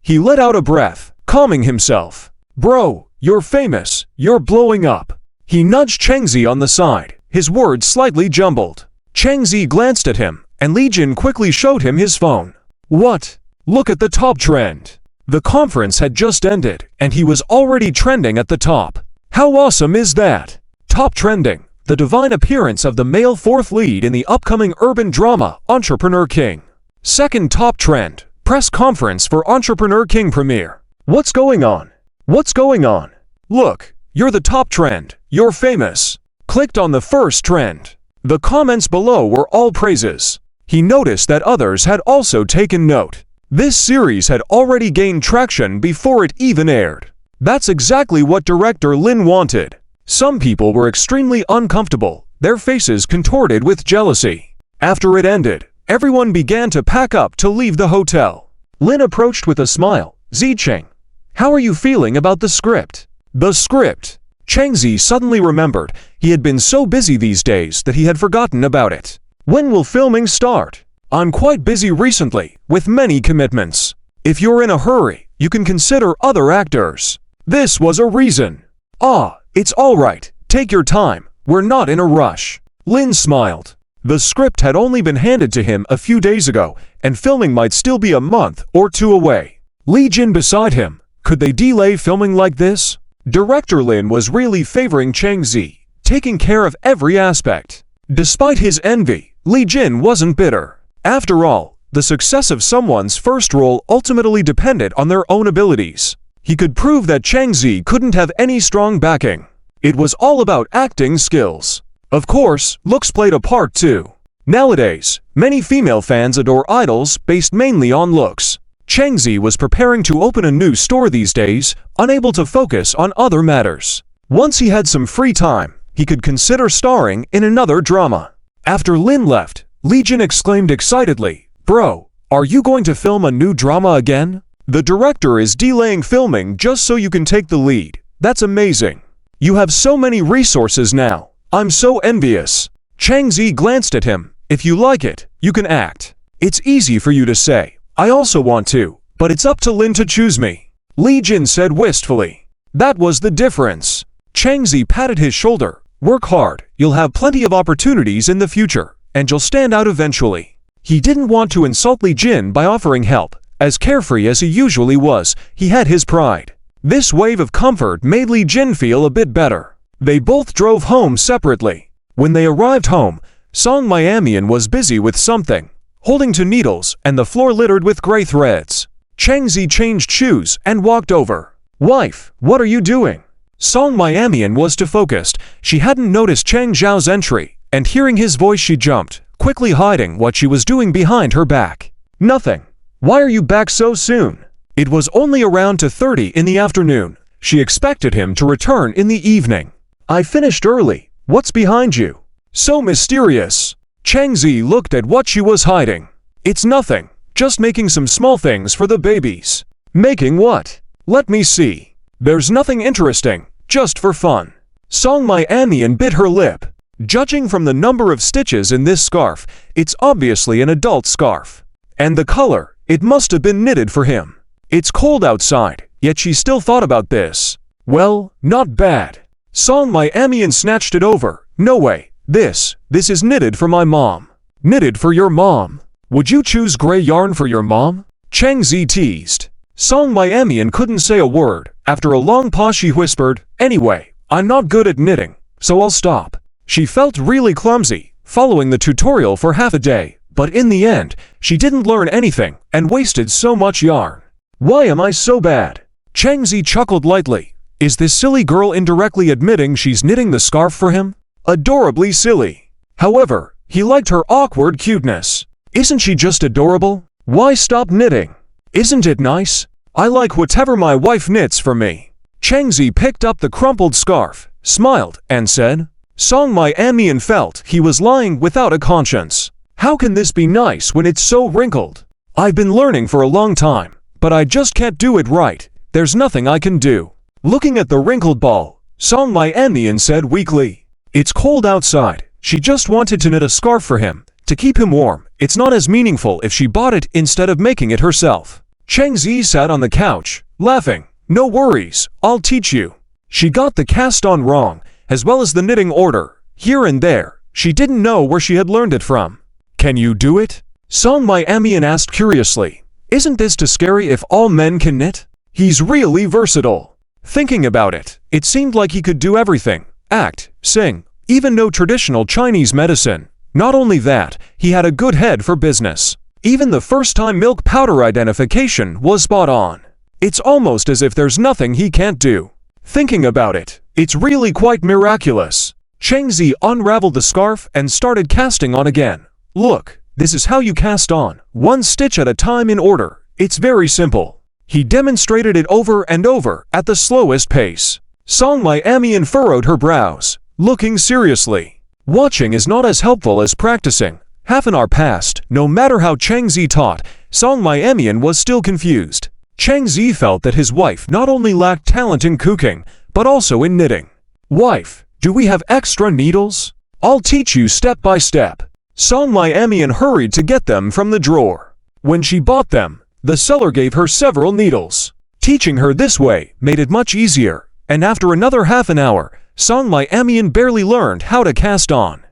He let out a breath, calming himself. Bro, you're famous, you're blowing up. He nudged Chang Zi on the side, his words slightly jumbled. Chang Zi glanced at him, and Li Jin quickly showed him his phone. What? Look at the top trend. The conference had just ended, and he was already trending at the top. How awesome is that? Top trending, the divine appearance of the male fourth lead in the upcoming urban drama Entrepreneur King. Second top trend, press conference for Entrepreneur King premiere. What's going on? Look, you're the top trend, you're famous. Clicked on the first trend. The comments below were all praises. He noticed that others had also taken note. This series had already gained traction before it even aired. That's exactly what director Lin wanted. Some people were extremely uncomfortable, their faces contorted with jealousy. After it ended, everyone began to pack up to leave the hotel. Lin approached with a smile. Zicheng, how are you feeling about the script? The script. Chang Zi suddenly remembered he had been so busy these days that he had forgotten about it. When will filming start? I'm quite busy recently, with many commitments. If you're in a hurry, you can consider other actors. This was a reason. It's alright, take your time, we're not in a rush. Lin smiled. The script had only been handed to him a few days ago, and filming might still be a month or two away. Li Jin beside him. Could they delay filming like this? Director Lin was really favoring Chang Zi, taking care of every aspect. Despite his envy, Li Jin wasn't bitter. After all, the success of someone's first role ultimately depended on their own abilities. He could prove that Chang Zi couldn't have any strong backing. It was all about acting skills. Of course, looks played a part too. Nowadays, many female fans adore idols based mainly on looks. Chang Zi was preparing to open a new store these days, unable to focus on other matters. Once he had some free time, he could consider starring in another drama. After Lin left, Li Jin exclaimed excitedly, Bro, are you going to film a new drama again? The director is delaying filming just so you can take the lead. That's amazing. You have so many resources now. I'm so envious. Chang Zi glanced at him. If you like it, you can act. It's easy for you to say. I also want to, but it's up to Lin to choose me. Li Jin said wistfully. That was the difference. Chang Zi patted his shoulder. Work hard, you'll have plenty of opportunities in the future, and you'll stand out eventually. He didn't want to insult Li Jin by offering help. As carefree as he usually was, he had his pride. This wave of comfort made Li Jin feel a bit better. They both drove home separately. When they arrived home, Song Miamian was busy with something, holding to needles and the floor littered with gray threads. Chang Zi changed shoes and walked over. Wife, what are you doing? Song Miamian was too focused. She hadn't noticed Chang Zhao's entry, and hearing his voice she jumped, quickly hiding what she was doing behind her back. Nothing. Why are you back so soon? It was only around 2:30 in the afternoon. She expected him to return in the evening. I finished early. What's behind you? So mysterious. Chang Zi looked at what she was hiding. It's nothing. Just making some small things for the babies. Making what? Let me see. There's nothing interesting, just for fun. Song My Amian bit her lip. Judging from the number of stitches in this scarf, it's obviously an adult scarf. And the color, it must have been knitted for him. It's cold outside, yet she still thought about this. Well, not bad. Song My Amian snatched it over. No way, this is knitted for my mom. Knitted for your mom? Would you choose gray yarn for your mom? Chang Zi teased. Song My Amian couldn't say a word. After a long pause she whispered, anyway, I'm not good at knitting, so I'll stop. She felt really clumsy, following the tutorial for half a day, but in the end, she didn't learn anything and wasted so much yarn. Why am I so bad? Chang Zi chuckled lightly. Is this silly girl indirectly admitting she's knitting the scarf for him? Adorably silly. However, he liked her awkward cuteness. Isn't she just adorable? Why stop knitting? Isn't it nice? I like whatever my wife knits for me. Chang Zi picked up the crumpled scarf, smiled, and said, Song My Amian felt he was lying without a conscience. How can this be nice when it's so wrinkled? I've been learning for a long time, but I just can't do it right. There's nothing I can do. Looking at the wrinkled ball, Song My Amian said weakly, it's cold outside. She just wanted to knit a scarf for him, to keep him warm. It's not as meaningful if she bought it instead of making it herself. Chang Zi sat on the couch, laughing. No worries, I'll teach you. She got the cast on wrong, as well as the knitting order. Here and there, she didn't know where she had learned it from. Can you do it? Song My Amian asked curiously. Isn't this too scary if all men can knit? He's really versatile. Thinking about it, it seemed like he could do everything. Act, sing, even know traditional Chinese medicine. Not only that, he had a good head for business. Even the first-time milk powder identification was spot on. It's almost as if there's nothing he can't do. Thinking about it, it's really quite miraculous. Chang Zi unraveled the scarf and started casting on again. Look, this is how you cast on, one stitch at a time in order. It's very simple. He demonstrated it over and over at the slowest pace. Song My Amian furrowed her brows, looking seriously. Watching is not as helpful as practicing. Half an hour passed. No matter how Chang Zi taught, Song My Amian was still confused. Chang Zi felt that his wife not only lacked talent in cooking, but also in knitting. Wife, do we have extra needles? I'll teach you step by step. Song My Amian hurried to get them from the drawer. When she bought them, the seller gave her several needles. Teaching her this way made it much easier, and after another half an hour, Song My Amian barely learned how to cast on.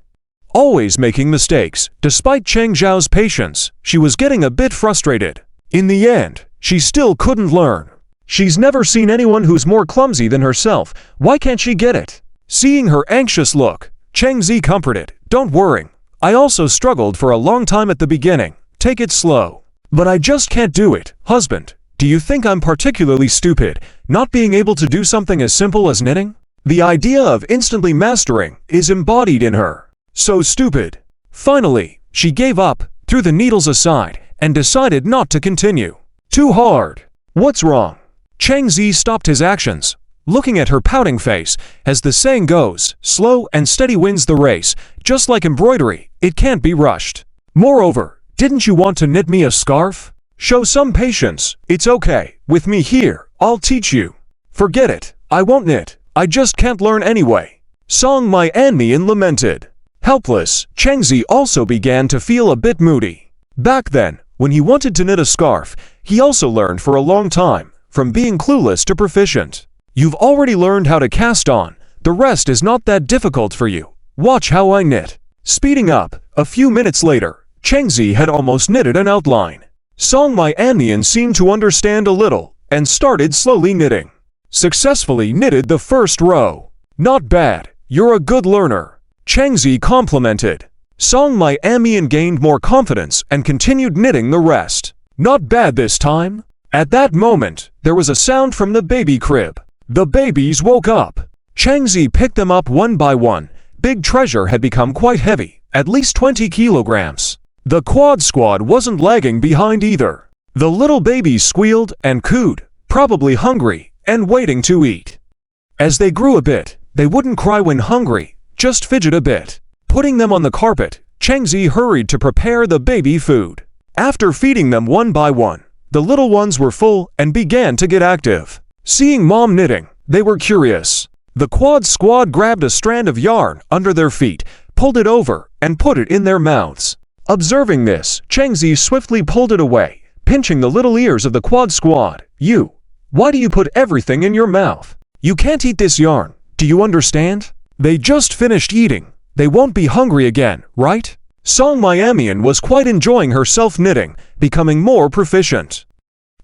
Always making mistakes, despite Chang Zhao's patience, she was getting a bit frustrated. In the end, she still couldn't learn. She's never seen anyone who's more clumsy than herself. Why can't she get it? Seeing her anxious look, Chang Zi comforted. Don't worry. I also struggled for a long time at the beginning. Take it slow. But I just can't do it. Husband, do you think I'm particularly stupid, not being able to do something as simple as knitting? The idea of instantly mastering is embodied in her. So stupid. Finally, she gave up, threw the needles aside, and decided not to continue. Too hard. What's wrong? Chang Zi stopped his actions, looking at her pouting face. As the saying goes, slow and steady wins the race. Just like embroidery, it can't be rushed. Moreover, didn't you want to knit me a scarf? Show some patience. It's okay. With me here, I'll teach you. Forget it. I won't knit. I just can't learn anyway. Song My Amian lamented. Helpless, Chang Zi also began to feel a bit moody. Back then, when he wanted to knit a scarf, he also learned for a long time, from being clueless to proficient. You've already learned how to cast on. The rest is not that difficult for you. Watch how I knit. Speeding up, a few minutes later, Chang Zi had almost knitted an outline. Song My Amian seemed to understand a little, and started slowly knitting. Successfully knitted the first row. Not bad. You're a good learner. Chang Zi complimented. Song My Amian gained more confidence and continued knitting the rest. Not bad this time. At that moment, there was a sound from the baby crib. The babies woke up. Chang Zi picked them up one by one. Big Treasure had become quite heavy, at least 20 kilograms. The Quad Squad wasn't lagging behind either. The little babies squealed and cooed, probably hungry, and waiting to eat. As they grew a bit, they wouldn't cry when hungry, just fidget a bit. Putting them on the carpet, Chang Zi hurried to prepare the baby food. After feeding them one by one, the little ones were full and began to get active. Seeing Mom knitting, they were curious. The Quad Squad grabbed a strand of yarn under their feet, pulled it over, and put it in their mouths. Observing this, Changzi swiftly pulled it away, pinching the little ears of the Quad Squad. Why do you put everything in your mouth? You can't eat this yarn, do you understand? They just finished eating. They won't be hungry again, right? Song Miamian was quite enjoying herself knitting, becoming more proficient.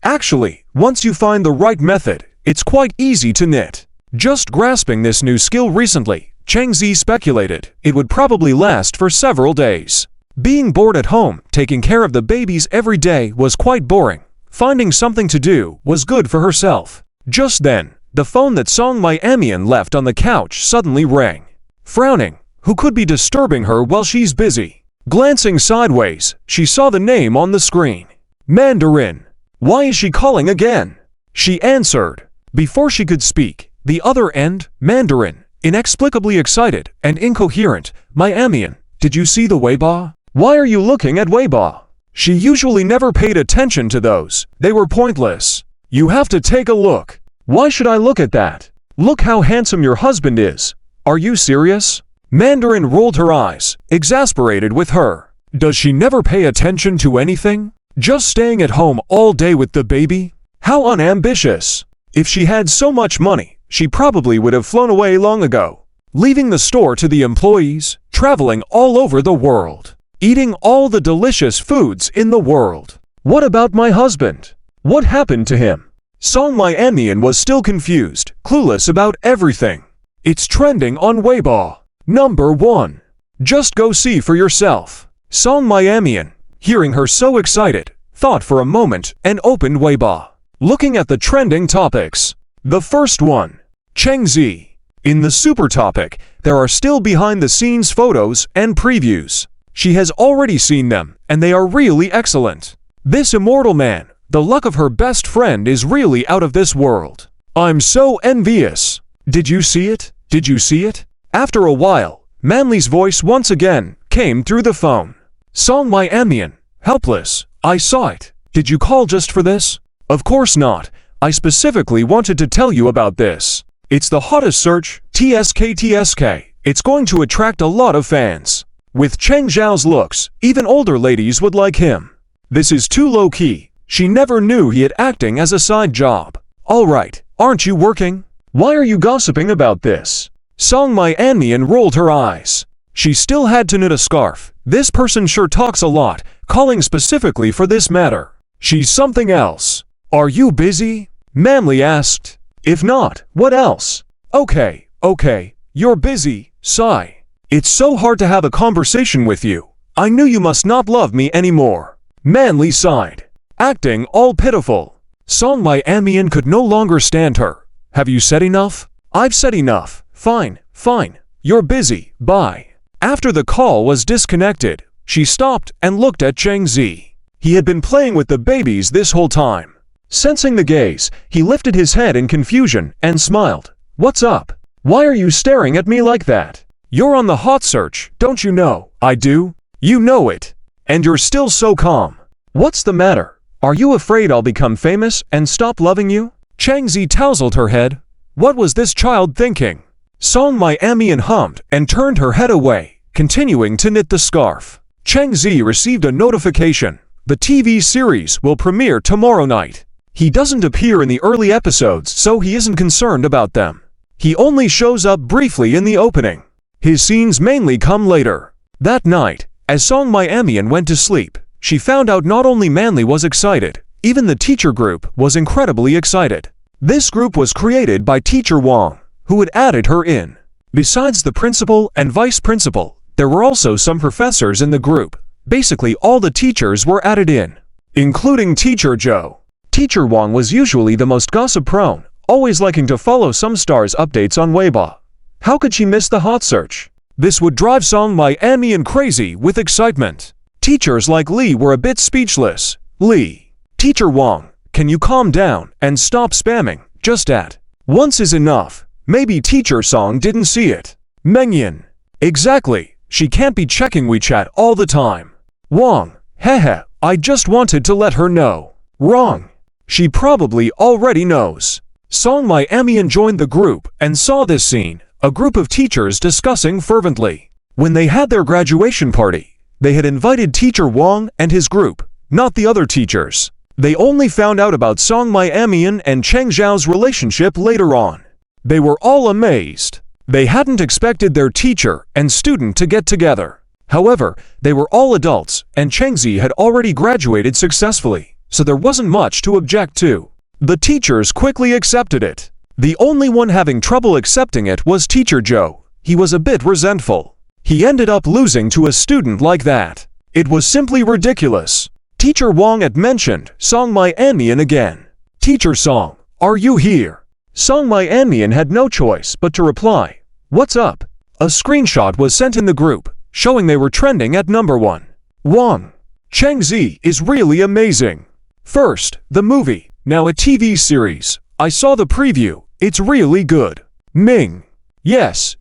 Actually, once you find the right method, it's quite easy to knit. Just grasping this new skill recently, Changzi speculated it would probably last for several days. Being bored at home, taking care of the babies every day was quite boring. Finding something to do was good for herself. Just then, the phone that Song Miamian left on the couch suddenly rang. Frowning, who could be disturbing her while she's busy? Glancing sideways, she saw the name on the screen. Mandarin. Why is she calling again? She answered. Before she could speak, the other end, Mandarin, inexplicably excited and incoherent. Miamian, did you see the Weibo? Why are you looking at Weibo? She usually never paid attention to those. They were pointless. You have to take a look. Why should I look at that? Look how handsome your husband is. Are you serious? Mandarin rolled her eyes, exasperated with her. Does she never pay attention to anything? Just staying at home all day with the baby? How unambitious. If she had so much money, she probably would have flown away long ago, leaving the store to the employees, traveling all over the world, eating all the delicious foods in the world. What about my husband? What happened to him? Song Miamian was still confused, clueless about everything. It's trending on Weibo. Number 1. Just go see for yourself. Song Miamian, hearing her so excited, thought for a moment and opened Weibo. Looking at the trending topics. The first one. Changzi. In the super topic, there are still behind-the-scenes photos and previews. She has already seen them, and they are really excellent. This immortal man, the luck of her best friend is really out of this world. I'm so envious. Did you see it? Did you see it? After a while, Manly's voice once again came through the phone. Song Miamian, helpless. I saw it. Did you call just for this? Of course not. I specifically wanted to tell you about this. It's the hottest search, TSK. It's going to attract a lot of fans. With Cheng Zhao's looks, even older ladies would like him. This is too low-key. She never knew he had acting as a side job. Alright, aren't you working? Why are you gossiping about this? Song Miamian rolled her eyes. She still had to knit a scarf. This person sure talks a lot, calling specifically for this matter. She's something else. Are you busy? Manly asked. If not, what else? Okay, you're busy, sigh. It's so hard to have a conversation with you. I knew you must not love me anymore. Manly sighed, acting all pitiful. Song Miamian could no longer stand her. Have you said enough? I've said enough. Fine. You're busy, bye. After the call was disconnected, she stopped and looked at Changzi. He had been playing with the babies this whole time. Sensing the gaze, he lifted his head in confusion and smiled. What's up? Why are you staring at me like that? You're on the hot search, don't you know? I do. You know it. And you're still so calm. What's the matter? Are you afraid I'll become famous and stop loving you? Changzi tousled her head. What was this child thinking? Song Miamian hummed and turned her head away, continuing to knit the scarf. Changzi received a notification. The TV series will premiere tomorrow night. He doesn't appear in the early episodes, so he isn't concerned about them. He only shows up briefly in the opening. His scenes mainly come later. That night, as Song Miamian went to sleep, she found out not only Manly was excited, even the teacher group was incredibly excited. This group was created by Teacher Wang, who had added her in. Besides the principal and vice principal, there were also some professors in the group. Basically all the teachers were added in, including Teacher Zhou. Teacher Wang was usually the most gossip-prone, always liking to follow some stars' updates on Weibo. How could she miss the hot search? This would drive Song Miamian crazy with excitement. Teachers like Li were a bit speechless. Li. Teacher Wang, can you calm down and stop spamming? Just at once is enough. Maybe Teacher Song didn't see it. Mengyan. Exactly. She can't be checking WeChat all the time. Wang, Heh, I just wanted to let her know. Wrong. She probably already knows. Song Miamian joined the group and saw this scene, a group of teachers discussing fervently. When they had their graduation party, they had invited Teacher Wong and his group, not the other teachers. They only found out about Song Miamian and Cheng Zhao's relationship later on. They were all amazed. They hadn't expected their teacher and student to get together. However, they were all adults, and Chengzi had already graduated successfully, so there wasn't much to object to. The teachers quickly accepted it. The only one having trouble accepting it was Teacher Zhou. He was a bit resentful. He ended up losing to a student like that. It was simply ridiculous. Teacher Wong had mentioned Song Miamian again. Teacher Song, are you here? Song Miamian had no choice but to reply, "What's up?" A screenshot was sent in the group, showing they were trending at number 1. Wong, Chengzi is really amazing. First, the movie, now a TV series. I saw the preview, it's really good. Ming, yes,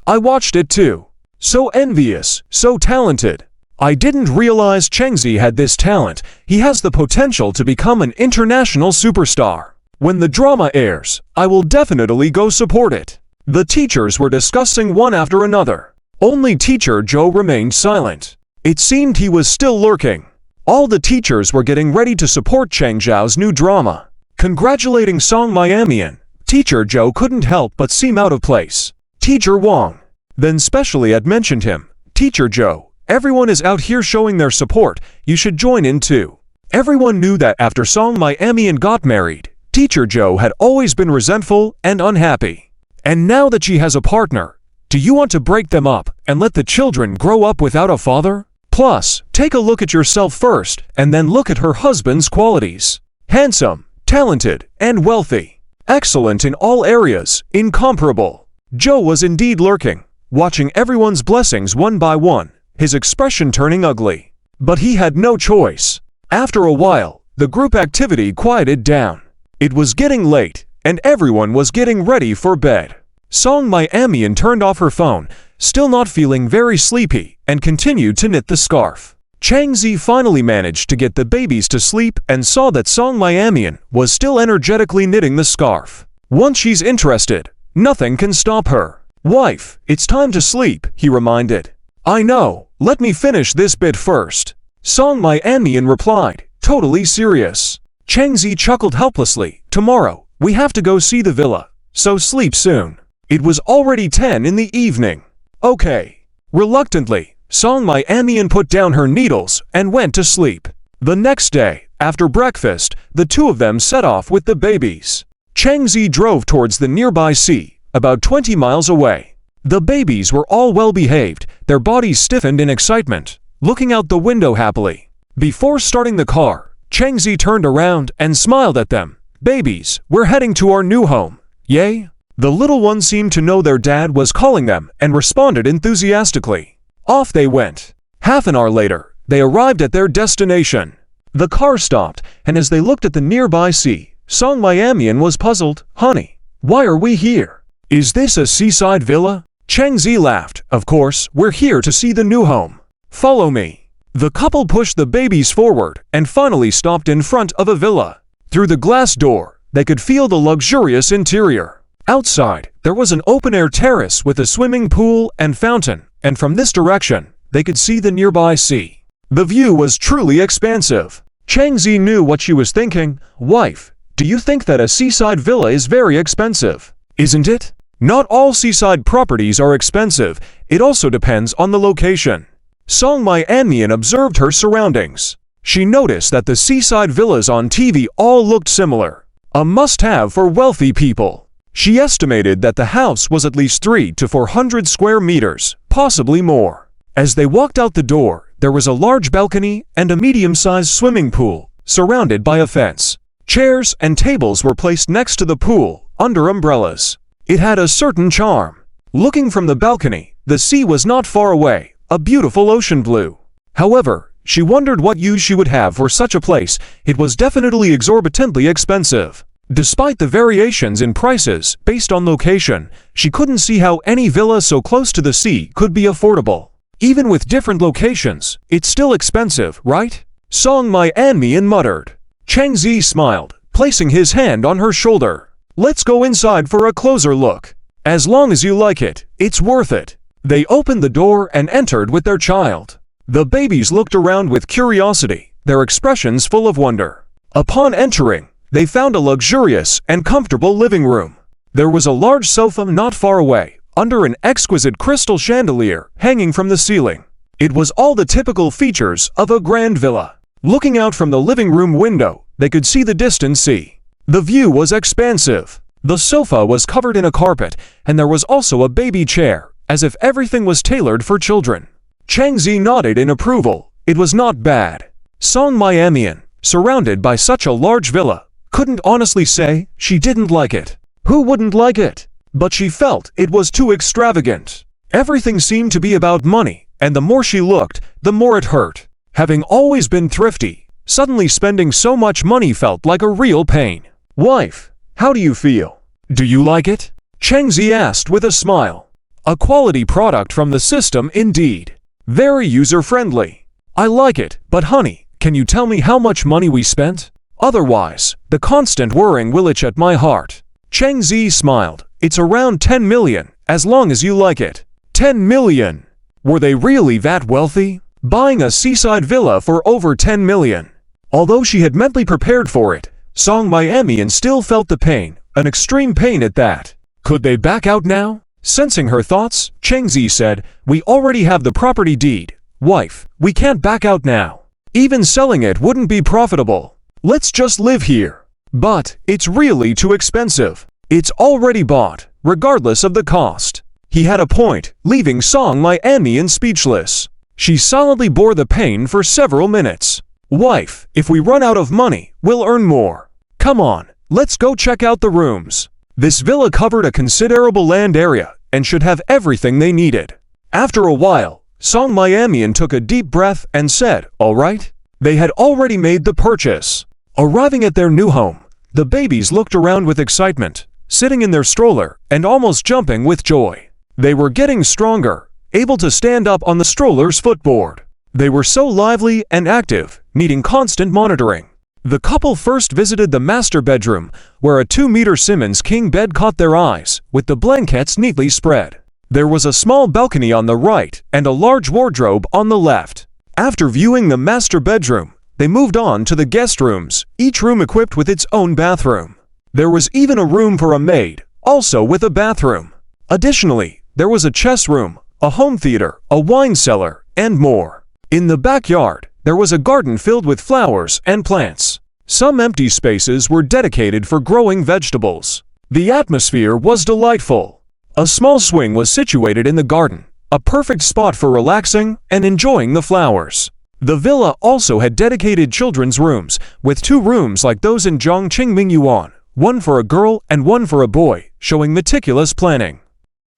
I watched it too. So envious, so talented. I didn't realize Chengzi had this talent. He has the potential to become an international superstar. When the drama airs, I will definitely go support it. The teachers were discussing one after another. Only Teacher Zhou remained silent. It seemed he was still lurking. All the teachers were getting ready to support Cheng Zhao's new drama. Congratulating Song Miamian, Teacher Zhou couldn't help but seem out of place. Teacher Wong then specially had mentioned him. Teacher Zhou, everyone is out here showing their support, you should join in too. Everyone knew that after Song Miamian got married, Teacher Zhou had always been resentful and unhappy. And now that she has a partner, do you want to break them up and let the children grow up without a father? Plus, take a look at yourself first and then look at her husband's qualities. Handsome, talented, and wealthy. Excellent in all areas, incomparable. Zhou was indeed lurking, watching everyone's blessings one by one, his expression turning ugly. But he had no choice. After a while, the group activity quieted down. It was getting late, and everyone was getting ready for bed. Song Miamian turned off her phone, still not feeling very sleepy, and continued to knit the scarf. Chengzi finally managed to get the babies to sleep and saw that Song Miamian was still energetically knitting the scarf. Once she's interested, nothing can stop her. Wife, it's time to sleep, he reminded. I know, let me finish this bit first. Song Miamian replied, totally serious. Chengzi chuckled helplessly, tomorrow, we have to go see the villa, so sleep soon. It was already 10 in the evening. Okay. Reluctantly, Song Miamian put down her needles and went to sleep. The next day, after breakfast, the two of them set off with the babies. Chengzi drove towards the nearby sea, about 20 miles away. The babies were all well behaved, their bodies stiffened in excitement, looking out the window happily. Before starting the car, Chengzi turned around and smiled at them. Babies, we're heading to our new home. Yay? The little ones seemed to know their dad was calling them and responded enthusiastically. Off they went. Half an hour later, they arrived at their destination. The car stopped, and as they looked at the nearby sea, Song Miamian was puzzled. Honey, why are we here? Is this a seaside villa? Chengzi laughed. Of course, we're here to see the new home. Follow me. The couple pushed the babies forward and finally stopped in front of a villa. Through the glass door, they could feel the luxurious interior. Outside, there was an open-air terrace with a swimming pool and fountain, and from this direction, they could see the nearby sea. The view was truly expansive. Chengzi knew what she was thinking. Wife, do you think that a seaside villa is very expensive? Isn't it? Not all seaside properties are expensive. It also depends on the location. Song Miamian observed her surroundings. She noticed that the seaside villas on TV all looked similar. A must-have for wealthy people. She estimated that the house was at least 300 to 400 square meters, possibly more. As they walked out the door, there was a large balcony and a medium-sized swimming pool, surrounded by a fence. Chairs and tables were placed next to the pool, under umbrellas. It had a certain charm. Looking from the balcony, the sea was not far away, a beautiful ocean blue. However, she wondered what use she would have for such a place. It was definitely exorbitantly expensive. Despite the variations in prices based on location, she couldn't see how any villa so close to the sea could be affordable. Even with different locations, it's still expensive, right? Song My Anmian muttered. Chang Zi smiled, placing his hand on her shoulder. Let's go inside for a closer look. As long as you like it, it's worth it. They opened the door and entered with their child. The babies looked around with curiosity, their expressions full of wonder. Upon entering, they found a luxurious and comfortable living room. There was a large sofa not far away, under an exquisite crystal chandelier hanging from the ceiling. It was all the typical features of a grand villa. Looking out from the living room window, they could see the distant sea. The view was expansive. The sofa was covered in a carpet, and there was also a baby chair, as if everything was tailored for children. Chang Zi nodded in approval. It was not bad. Song My Anmian, surrounded by such a large villa, couldn't honestly say she didn't like it. Who wouldn't like it? But she felt it was too extravagant. Everything seemed to be about money, and the more she looked, the more it hurt. Having always been thrifty, suddenly spending so much money felt like a real pain. Wife, how do you feel? Do you like it? Chang Zi asked with a smile. A quality product from the system indeed. Very user-friendly. I like it, but honey, can you tell me how much money we spent? Otherwise, the constant worrying will itch at my heart. Chang Zi smiled. It's around 10 million, as long as you like it. 10 million! Were they really that wealthy? Buying a seaside villa for over 10 million. Although she had mentally prepared for it, Song My Anmian still felt the pain, an extreme pain at that. Could they back out now? Sensing her thoughts, Chang Zi said, we already have the property deed. Wife, we can't back out now. Even selling it wouldn't be profitable. Let's just live here. But it's really too expensive. It's already bought, regardless of the cost. He had a point, leaving Song My Anmian speechless. She solidly bore the pain for several minutes. Wife, if we run out of money, we'll earn more. Come on, let's go check out the rooms. This villa covered a considerable land area and should have everything they needed. After a while, Song My Anmian took a deep breath and said, all right. They had already made the purchase. Arriving at their new home, the babies looked around with excitement, sitting in their stroller and almost jumping with joy. They were getting stronger, able to stand up on the stroller's footboard. They were so lively and active, needing constant monitoring. The couple first visited the master bedroom, where a 2-meter Simmons king bed caught their eyes, with the blankets neatly spread. There was a small balcony on the right and a large wardrobe on the left. After viewing the master bedroom, they moved on to the guest rooms, each room equipped with its own bathroom. There was even a room for a maid, also with a bathroom. Additionally, there was a chess room, a home theater, a wine cellar, and more. In the backyard, there was a garden filled with flowers and plants. Some empty spaces were dedicated for growing vegetables. The atmosphere was delightful. A small swing was situated in the garden, a perfect spot for relaxing and enjoying the flowers. The villa also had dedicated children's rooms, with 2 rooms like those in Zhongqing Mingyuan, one for a girl and one for a boy, showing meticulous planning.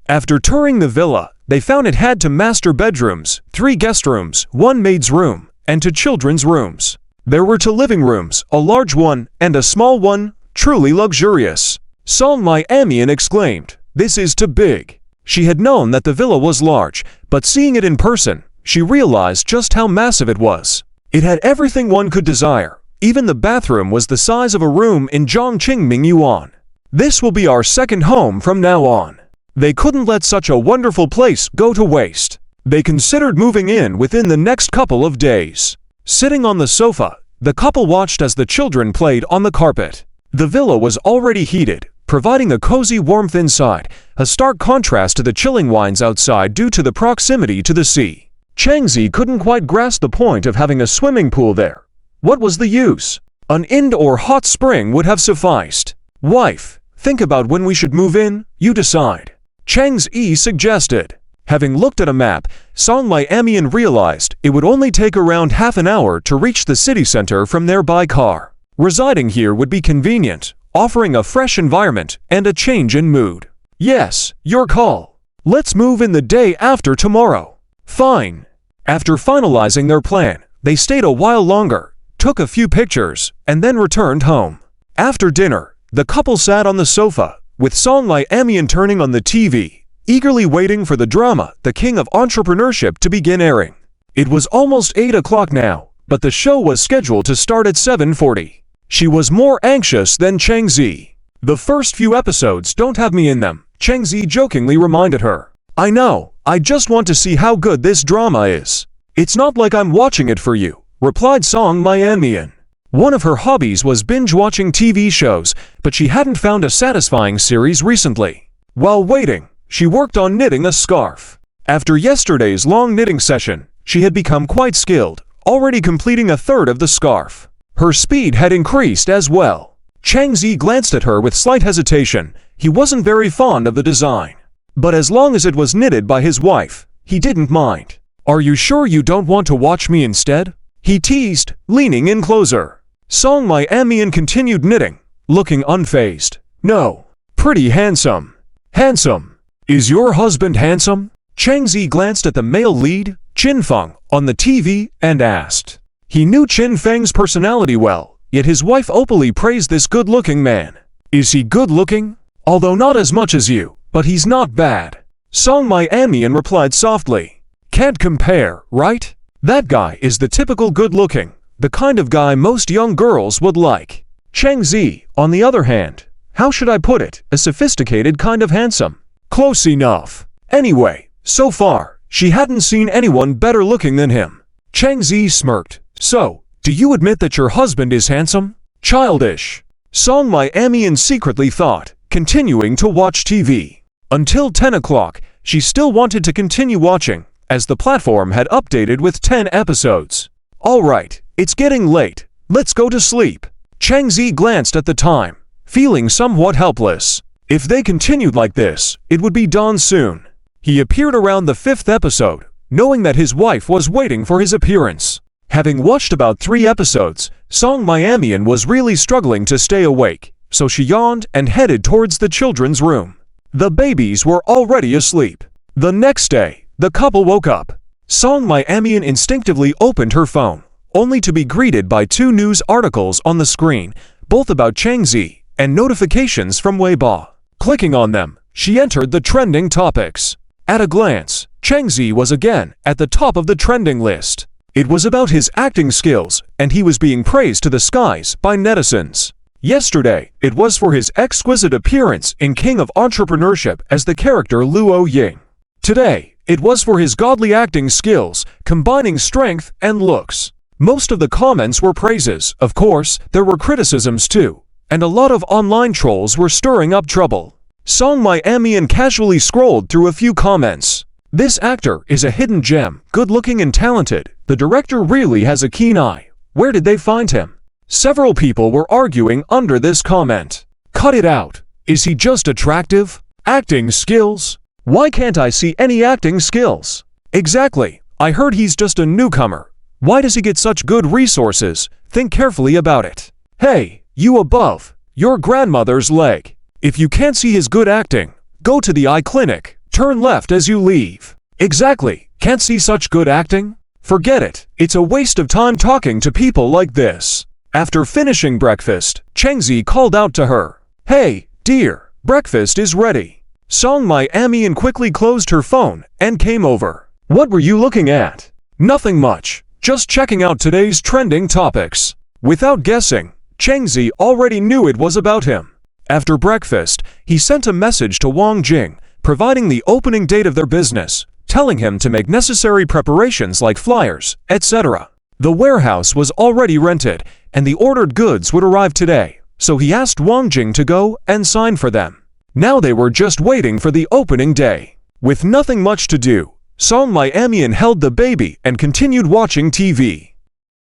After touring the villa, they found it had 2 master bedrooms, 3 guest rooms, 1 maid's room, and 2 children's rooms. There were 2 living rooms, a large one and a small one, truly luxurious. Song My Anmian exclaimed, "This is too big." She had known that the villa was large, but seeing it in person, she realized just how massive it was. It had everything one could desire. Even the bathroom was the size of a room in Zhongqing Mingyuan. This will be our second home from now on. They couldn't let such a wonderful place go to waste. They considered moving in within the next couple of days. Sitting on the sofa, the couple watched as the children played on the carpet. The villa was already heated, providing a cozy warmth inside, a stark contrast to the chilling winds outside due to the proximity to the sea. Chang Zi couldn't quite grasp the point of having a swimming pool there. What was the use? An indoor hot spring would have sufficed. Wife, think about when we should move in, you decide. Chang Zi suggested. Having looked at a map, Song My Anmian realized it would only take around half an hour to reach the city center from there by car. Residing here would be convenient, offering a fresh environment and a change in mood. Yes, your call. Let's move in the day after tomorrow. Fine. After finalizing their plan, they stayed a while longer, took a few pictures, and then returned home. After dinner, the couple sat on the sofa, with Song My Anmian turning on the TV, eagerly waiting for the drama The King of Entrepreneurship to begin airing. It was almost 8 o'clock now, but the show was scheduled to start at 7:40. She was more anxious than Chang Zi. "The first few episodes don't have me in them," Chang Zi jokingly reminded her. "I know, I just want to see how good this drama is. It's not like I'm watching it for you," replied Song Myanmar. One of her hobbies was binge-watching TV shows, but she hadn't found a satisfying series recently. While waiting, she worked on knitting a scarf. After yesterday's long knitting session, she had become quite skilled, already completing a third of the scarf. Her speed had increased as well. Chang Zi glanced at her with slight hesitation. He wasn't very fond of the design. But as long as it was knitted by his wife, he didn't mind. "Are you sure you don't want to watch me instead?" he teased, leaning in closer. Song Myanmar continued knitting, looking unfazed. "No. Pretty handsome." "Handsome? Is your husband handsome?" Chang Zi glanced at the male lead, Chin Feng, on the TV and asked. He knew Chin Feng's personality well, yet his wife openly praised this good-looking man. "Is he good-looking?" "Although not as much as you, but he's not bad." Song Myanmar replied softly. "Can't compare, right? That guy is the typical good-looking, the kind of guy most young girls would like." Chang Zi, on the other hand, how should I put it, a sophisticated kind of handsome. Close enough. Anyway, so far, she hadn't seen anyone better looking than him. Chang Zi smirked. "So, do you admit that your husband is handsome?" "Childish," Song Myanmar secretly thought, continuing to watch TV. Until 10 o'clock, she still wanted to continue watching, as the platform had updated with 10 episodes. "All right, it's getting late. Let's go to sleep." Chang Zi glanced at the time, feeling somewhat helpless. If they continued like this, it would be dawn soon. He appeared around the 5th episode, knowing that his wife was waiting for his appearance. Having watched about 3 episodes, Song Myanmar was really struggling to stay awake, so she yawned and headed towards the children's room. The babies were already asleep. The next day, the couple woke up. Song Myanmar instinctively opened her phone, only to be greeted by 2 news articles on the screen, both about Chang Zi, and notifications from Weibo. Clicking on them, she entered the trending topics. At a glance, Chang Zi was again at the top of the trending list. It was about his acting skills, and he was being praised to the skies by netizens. Yesterday, it was for his exquisite appearance in King of Entrepreneurship as the character Luo Ying. Today, it was for his godly acting skills, combining strength and looks. Most of the comments were praises. Of course, there were criticisms too, and a lot of online trolls were stirring up trouble. Song Myanmar casually scrolled through a few comments. "This actor is a hidden gem, good-looking and talented. The director really has a keen eye. Where did they find him?" Several people were arguing under this comment. "Cut it out. Is he just attractive? Acting skills? Why can't I see any acting skills?" "Exactly. I heard he's just a newcomer. Why does he get such good resources? Think carefully about it." "Hey, you above, your grandmother's leg. If you can't see his good acting, go to the eye clinic. Turn left as you leave." "Exactly. Can't see such good acting? Forget it. It's a waste of time talking to people like this." After finishing breakfast, Chang Zi called out to her. "Hey, dear, breakfast is ready." Song Myanmar quickly closed her phone and came over. "What were you looking at?" "Nothing much. Just checking out today's trending topics." Without guessing, Chang Zi already knew it was about him. After breakfast, he sent a message to Wang Jing, providing the opening date of their business, telling him to make necessary preparations like flyers, etc. The warehouse was already rented, and the ordered goods would arrive today, so he asked Wang Jing to go and sign for them. Now they were just waiting for the opening day. With nothing much to do, Song Myanmar held the baby and continued watching TV.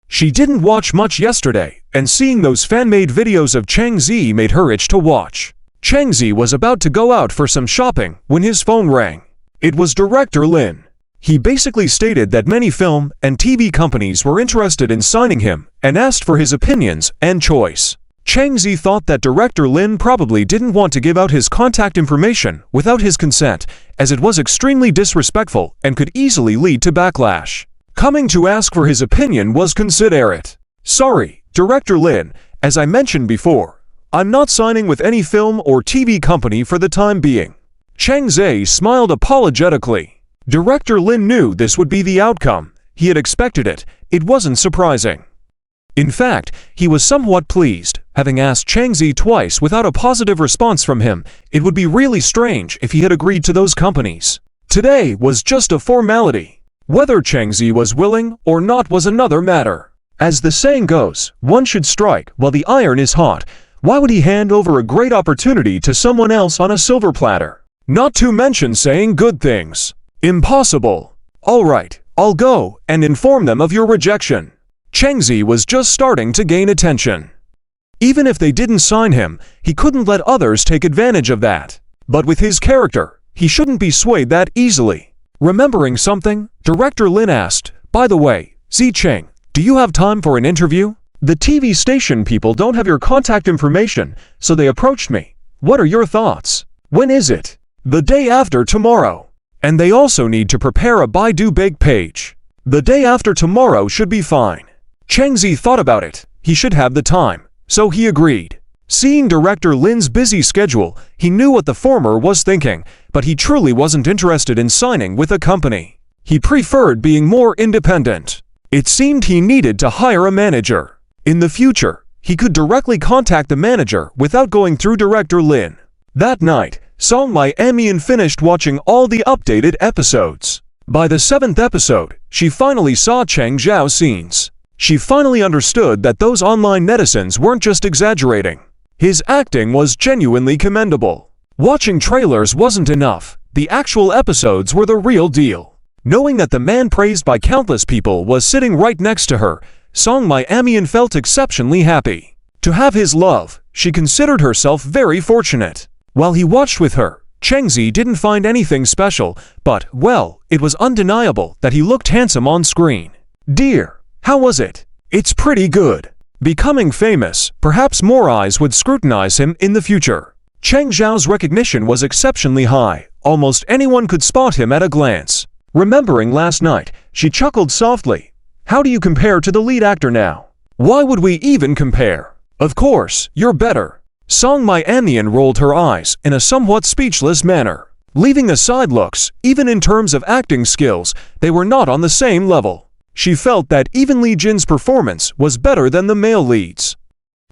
She didn't watch much yesterday, and seeing those fan-made videos of Chang Zi made her itch to watch. Chang Zi was about to go out for some shopping when his phone rang. It was Director Lin. He basically stated that many film and TV companies were interested in signing him and asked for his opinions and choice. Chang Zi thought that Director Lin probably didn't want to give out his contact information without his consent, as it was extremely disrespectful and could easily lead to backlash. Coming to ask for his opinion was considerate. "Sorry, Director Lin, as I mentioned before, I'm not signing with any film or TV company for the time being. Chang Zhe smiled apologetically. Director Lin knew this would be the outcome. He had expected it. It wasn't surprising. In fact, he was somewhat pleased. Having asked Chang Zhe twice without a positive response from him, it would be really strange if he had agreed to those companies. Today was just a formality. Whether Chang Zhe was willing or not was another matter. As the saying goes, one should strike while the iron is hot. Why would he hand over a great opportunity to someone else on a silver platter? Not to mention saying good things. Impossible. All right, I'll go and inform them of your rejection. Chang Zhe was just starting to gain attention. Even if they didn't sign him, he couldn't let others take advantage of that. But with his character, he shouldn't be swayed that easily. Remembering something, Director Lin asked, "By the way, Zhe Cheng, do you have time for an interview? The TV station people don't have your contact information, so they approached me. What are your thoughts? When is it?" "The day after tomorrow. And they also need to prepare a Baidu Bake page. The day after tomorrow should be fine." Chang Zhe thought about it. He should have the time, so he agreed. Seeing Director Lin's busy schedule, he knew what the former was thinking, but he truly wasn't interested in signing with a company. He preferred being more independent. It seemed he needed to hire a manager. In the future, he could directly contact the manager without going through Director Lin. That night, Song Mai Amian finished watching all the updated episodes. By the 7th episode, she finally saw Chang Zhao's scenes. She finally understood that those online netizens weren't just exaggerating. His acting was genuinely commendable. Watching trailers wasn't enough. The actual episodes were the real deal. Knowing that the man praised by countless people was sitting right next to her, Song Mai Amian felt exceptionally happy. To have his love, she considered herself very fortunate. While he watched with her, Chang Zhe didn't find anything special, but, well, it was undeniable that he looked handsome on screen. "Dear, how was it?" "It's pretty good." Becoming famous, perhaps more eyes would scrutinize him in the future. Chang Zhao's recognition was exceptionally high. Almost anyone could spot him at a glance. Remembering last night, she chuckled softly. "How do you compare to the lead actor now?" "Why would we even compare? Of course, you're better." Song Mai Amian rolled her eyes in a somewhat speechless manner. Leaving aside looks, even in terms of acting skills, they were not on the same level. She felt that even Li Jin's performance was better than the male leads.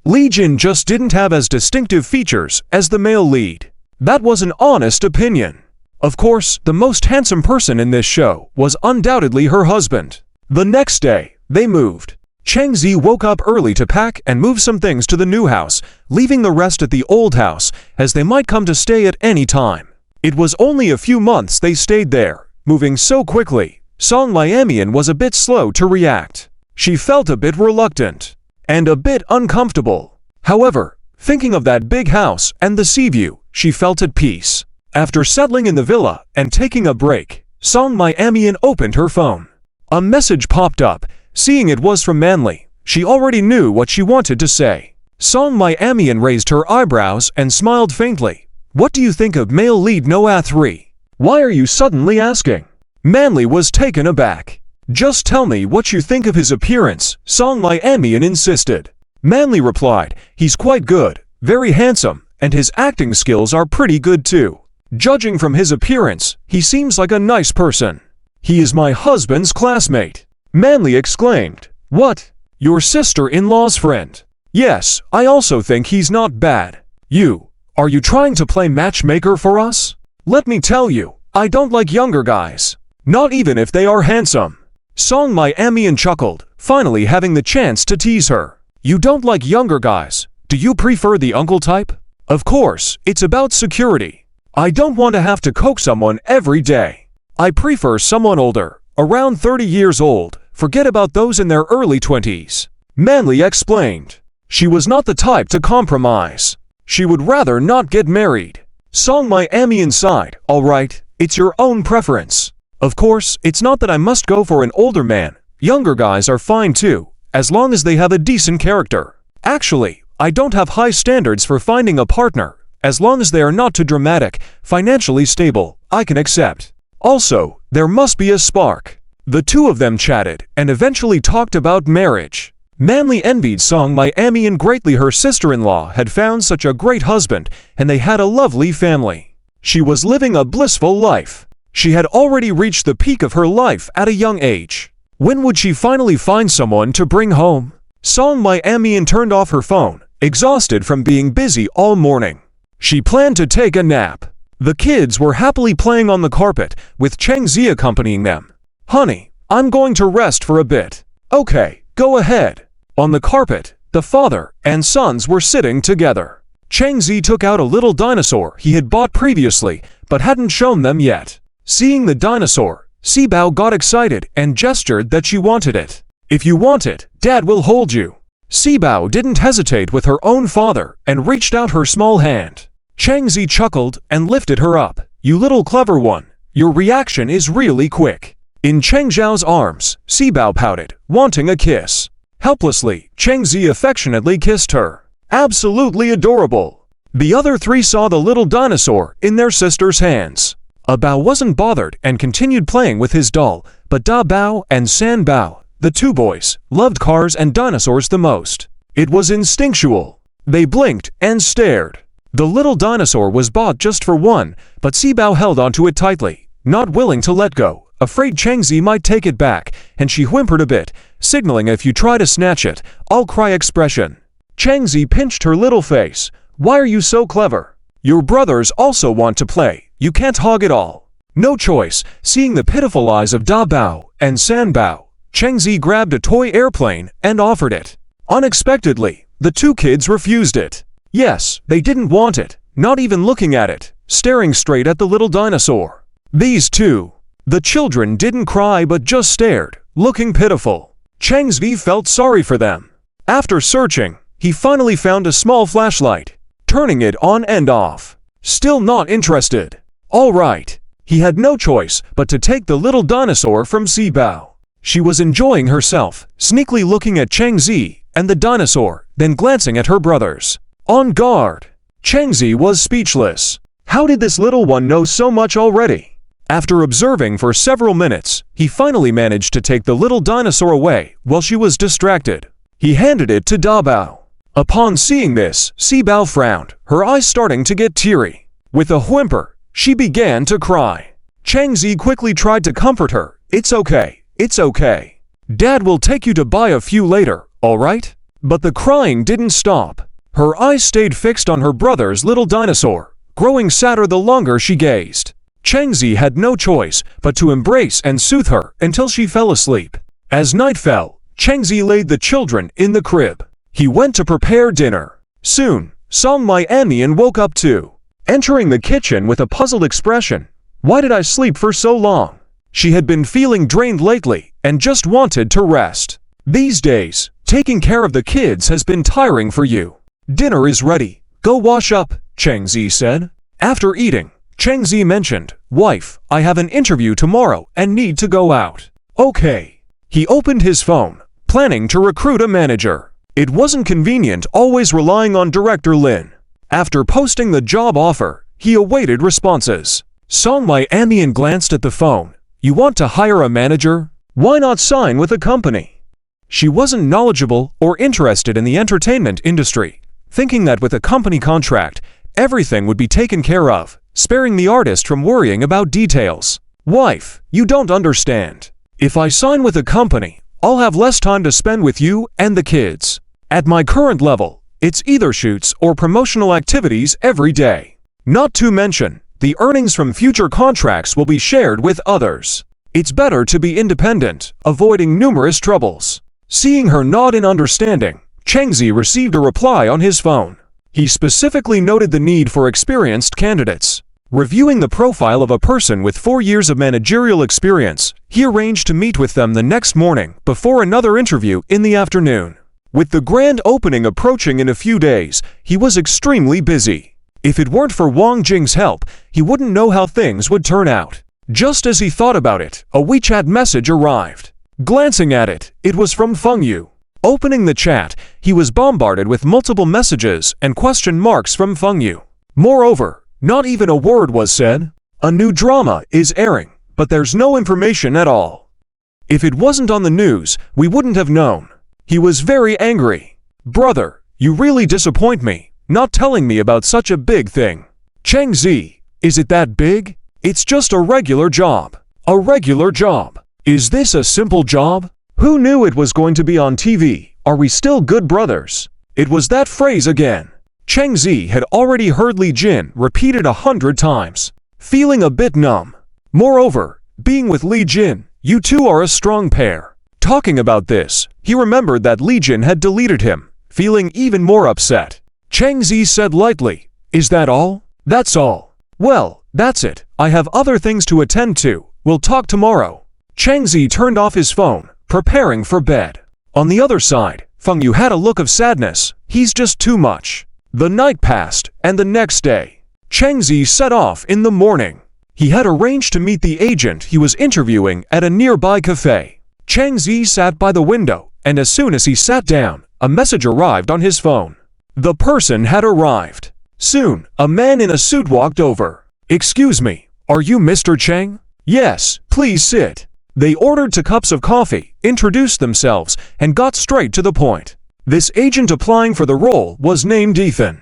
Li Jin just didn't have as distinctive features as the male lead. That was an honest opinion. Of course, the most handsome person in this show was undoubtedly her husband. The next day, they moved. Chang Zhe woke up early to pack and move some things to the new house, leaving the rest at the old house, as they might come to stay at any time. It was only a few months they stayed there. Moving so quickly, Song Mai Amian was a bit slow to react. She felt a bit reluctant and a bit uncomfortable. However, thinking of that big house and the sea view, she felt at peace. After settling in the villa and taking a break, Song Mai Amian opened her phone. A message popped up. Seeing it was from Manly, she already knew what she wanted to say. Song Mai Amian raised her eyebrows and smiled faintly. "What do you think of male lead Noah 3? Why are you suddenly asking?" Manly was taken aback. "Just tell me what you think of his appearance," Song Mai Amian insisted. Manly replied, "He's quite good, very handsome, and his acting skills are pretty good too. Judging from his appearance, he seems like a nice person." "He is my husband's classmate," Manly exclaimed. "What? Your sister-in-law's friend?" "Yes, I also think he's not bad." Are you trying to play matchmaker for us?" "Let me tell you, I don't like younger guys. Not even if they are handsome." Song Mai Amian chuckled, finally having the chance to tease her. "You don't like younger guys. Do you prefer the uncle type?" "Of course, it's about security. I don't want to have to coax someone every day. I prefer someone older, around 30 years old. Forget about those in their early 20s. Manly explained. She was not the type to compromise. She would rather not get married. Song Mai Amian sighed. "All right, it's your own preference. Of course, it's not that I must go for an older man. Younger guys are fine too, as long as they have a decent character. Actually, I don't have high standards for finding a partner. As long as they are not too dramatic, financially stable, I can accept. Also, there must be a spark." The two of them chatted and eventually talked about marriage. Manly envied Song Mai Amian greatly. Her sister-in-law had found such a great husband, and they had a lovely family. She was living a blissful life. She had already reached the peak of her life at a young age. When would she finally find someone to bring home? Song Mi-Amian turned off her phone, exhausted from being busy all morning. She planned to take a nap. The kids were happily playing on the carpet, with Cheng Zi accompanying them. "Honey, I'm going to rest for a bit." "Okay, go ahead." On the carpet, the father and sons were sitting together. Cheng Zi took out a little dinosaur he had bought previously, but hadn't shown them yet. Seeing the dinosaur, Sibao got excited and gestured that she wanted it. "If you want it, Dad will hold you." Sibao didn't hesitate with her own father and reached out her small hand. Cheng Zi chuckled and lifted her up. "You little clever one, your reaction is really quick." In Cheng Zhao's arms, Sibao pouted, wanting a kiss. Helplessly, Cheng Zi affectionately kissed her. Absolutely adorable. The other three saw the little dinosaur in their sister's hands. Bao wasn't bothered and continued playing with his doll, but Da Bao and San Bao, the two boys, loved cars and dinosaurs the most. It was instinctual. They blinked and stared. The little dinosaur was bought just for one, but Sibao held onto it tightly, not willing to let go, afraid Cheng Zi might take it back, and she whimpered a bit, signaling "if you try to snatch it, I'll cry" expression. Cheng Zi pinched her little face. "Why are you so clever? Your brothers also want to play. You can't hog it all." No choice. Seeing the pitiful eyes of Da Bao and San Bao, Cheng Zi grabbed a toy airplane and offered it. Unexpectedly, the two kids refused it. Yes, they didn't want it, not even looking at it, staring straight at the little dinosaur. These two. The children didn't cry but just stared, looking pitiful. Cheng Zi felt sorry for them. After searching, he finally found a small flashlight, turning it on and off. Still not interested. All right. He had no choice but to take the little dinosaur from Sibao. She was enjoying herself, sneakily looking at Cheng Zi and the dinosaur, then glancing at her brothers. On guard. Cheng Zi was speechless. How did this little one know so much already? After observing for several minutes, he finally managed to take the little dinosaur away while she was distracted. He handed it to Da Bao. Upon seeing this, Sibao frowned, her eyes starting to get teary. With a whimper, she began to cry. Cheng Zi quickly tried to comfort her. "It's okay. It's okay. Dad will take you to buy a few later, all right?" But the crying didn't stop. Her eyes stayed fixed on her brother's little dinosaur, growing sadder the longer she gazed. Cheng Zi had no choice but to embrace and soothe her until she fell asleep. As night fell, Cheng Zi laid the children in the crib. He went to prepare dinner. Soon, Song Mi-Amian woke up too, entering the kitchen with a puzzled expression. "Why did I sleep for so long?" She had been feeling drained lately and just wanted to rest. "These days, taking care of the kids has been tiring for you. Dinner is ready. Go wash up," Cheng Zi said. After eating, Cheng Zi mentioned, "Wife, I have an interview tomorrow and need to go out." "Okay." He opened his phone, planning to recruit a manager. It wasn't convenient always relying on Director Lin. After posting the job offer, he awaited responses. Song Mi-Amian glanced at the phone. "You want to hire a manager? Why not sign with a company?" She wasn't knowledgeable or interested in the entertainment industry, thinking that with a company contract, everything would be taken care of, sparing the artist from worrying about details. "Wife, you don't understand. If I sign with a company, I'll have less time to spend with you and the kids. At my current level, it's either shoots or promotional activities every day. Not to mention, the earnings from future contracts will be shared with others. It's better to be independent, avoiding numerous troubles." Seeing her nod in understanding, Cheng Zi received a reply on his phone. He specifically noted the need for experienced candidates. Reviewing the profile of a person with 4 years of managerial experience, he arranged to meet with them the next morning before another interview in the afternoon. With the grand opening approaching in a few days, he was extremely busy. If it weren't for Wang Jing's help, he wouldn't know how things would turn out. Just as he thought about it, a WeChat message arrived. Glancing at it, it was from Feng Yu. Opening the chat, he was bombarded with multiple messages and question marks from Feng Yu. Moreover, not even a word was said. "A new drama is airing, but there's no information at all. If it wasn't on the news, we wouldn't have known." He was very angry. "Brother, you really disappoint me, not telling me about such a big thing." "Cheng Zi, Is it that big? It's just a regular job. A regular job. Is this a simple job? Who knew it was going to be on TV? Are we still good brothers? It was that phrase again. Cheng Zi had already heard Li Jin repeat it 100 times, feeling a bit numb. Moreover, being with Li Jin, you two are a strong pair. Talking about this, he remembered that Li Jin had deleted him, feeling even more upset. Cheng Zi said lightly, "Is that all?" "That's all." "Well, that's it. I have other things to attend to. We'll talk tomorrow." Cheng Zi turned off his phone, preparing for bed. On the other side, Feng Yu had a look of sadness. He's just too much. The night passed, and the next day, Cheng Zi set off in the morning. He had arranged to meet the agent he was interviewing at a nearby cafe. Cheng Zi sat by the window, and as soon as he sat down, a message arrived on his phone. The person had arrived. Soon, a man in a suit walked over. "Excuse me, are you Mr. Cheng?" "Yes, please sit." They ordered 2 cups of coffee, introduced themselves, and got straight to the point. This agent applying for the role was named Ethan.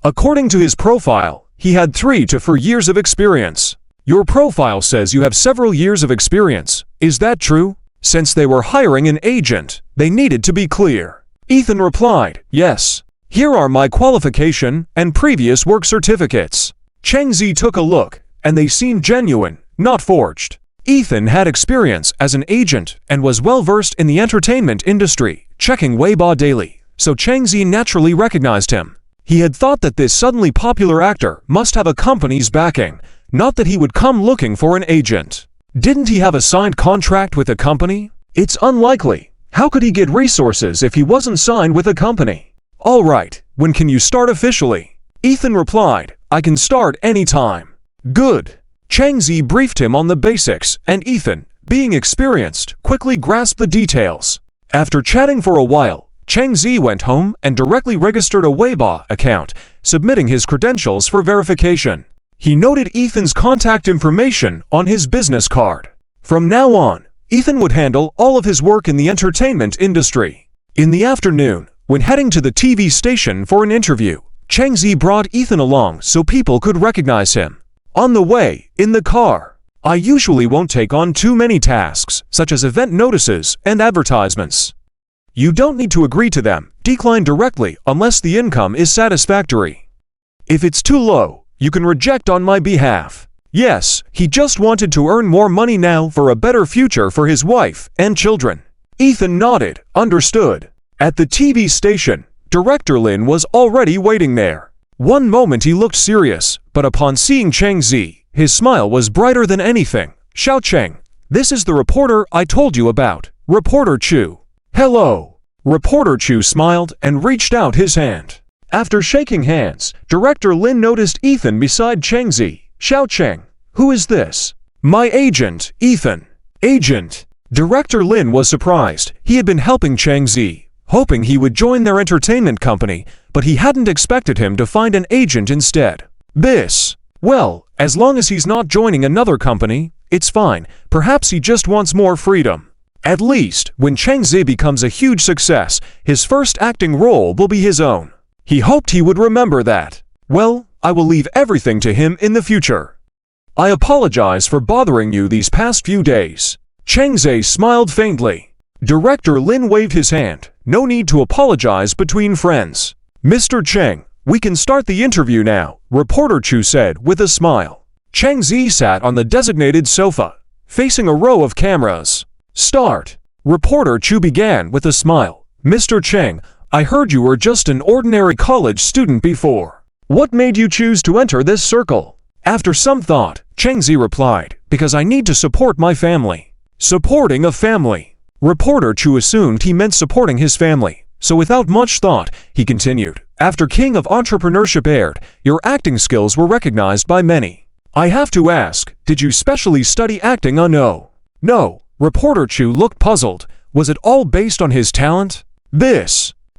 According to his profile, he had 3 to 4 years of experience. "Your profile says you have several years of experience. Is that true?" Since they were hiring an agent, they needed to be clear. Ethan replied, "Yes. Here are my qualification and previous work certificates." Cheng Zi took a look, and they seemed genuine, not forged. Ethan had experience as an agent and was well-versed in the entertainment industry, checking Weibo daily, so Cheng Zi naturally recognized him. He had thought that this suddenly popular actor must have a company's backing, not that he would come looking for an agent. Didn't he have a signed contract with a company? It's unlikely. How could he get resources if he wasn't signed with a company? "All right, when can you start officially?" Ethan replied, "I can start anytime." "Good." Cheng Zi briefed him on the basics, and Ethan, being experienced, quickly grasped the details. After chatting for a while, Cheng Zi went home and directly registered a Weibo account, submitting his credentials for verification. He noted Ethan's contact information on his business card. From now on, Ethan would handle all of his work in the entertainment industry. In the afternoon, when heading to the TV station for an interview, Cheng Zi brought Ethan along so people could recognize him. On the way, in the car, "I usually won't take on too many tasks, such as event notices and advertisements. You don't need to agree to them, decline directly unless the income is satisfactory. If it's too low, you can reject on my behalf." Yes, he just wanted to earn more money now for a better future for his wife and children. Ethan nodded, understood. At the TV station, Director Lin was already waiting there. One moment he looked serious, but upon seeing Cheng Zi, his smile was brighter than anything. "Xiao Cheng, this is the reporter I told you about, Reporter Chu." "Hello." Reporter Chu smiled and reached out his hand. After shaking hands, Director Lin noticed Ethan beside Cheng Zi. "Xiao Cheng, who is this?" "My agent, Ethan." "Agent?" Director Lin was surprised. He had been helping Cheng Zi, hoping he would join their entertainment company, but he hadn't expected him to find an agent instead. Well, as long as he's not joining another company, it's fine. Perhaps he just wants more freedom. At least, when Cheng Zi becomes a huge success, his first acting role will be his own. He hoped he would remember that. "Well, I will leave everything to him in the future. I apologize for bothering you these past few days." Cheng Zi smiled faintly. Director Lin waved his hand. "No need to apologize between friends. Mr. Cheng, we can start the interview now," Reporter Chu said with a smile. Cheng Zi sat on the designated sofa, facing a row of cameras. "Start." Reporter Chu began with a smile. "Mr. Cheng, I heard you were just an ordinary college student before. What made you choose to enter this circle?" After some thought, Cheng Zi replied, "Because I need to support my family." Supporting a family. Reporter Chu assumed he meant supporting his family, so without much thought, he continued, "After King of Entrepreneurship aired, your acting skills were recognized by many. I have to ask, did you specially study acting or no?" "No." Reporter Chu looked puzzled. Was it all based on his talent?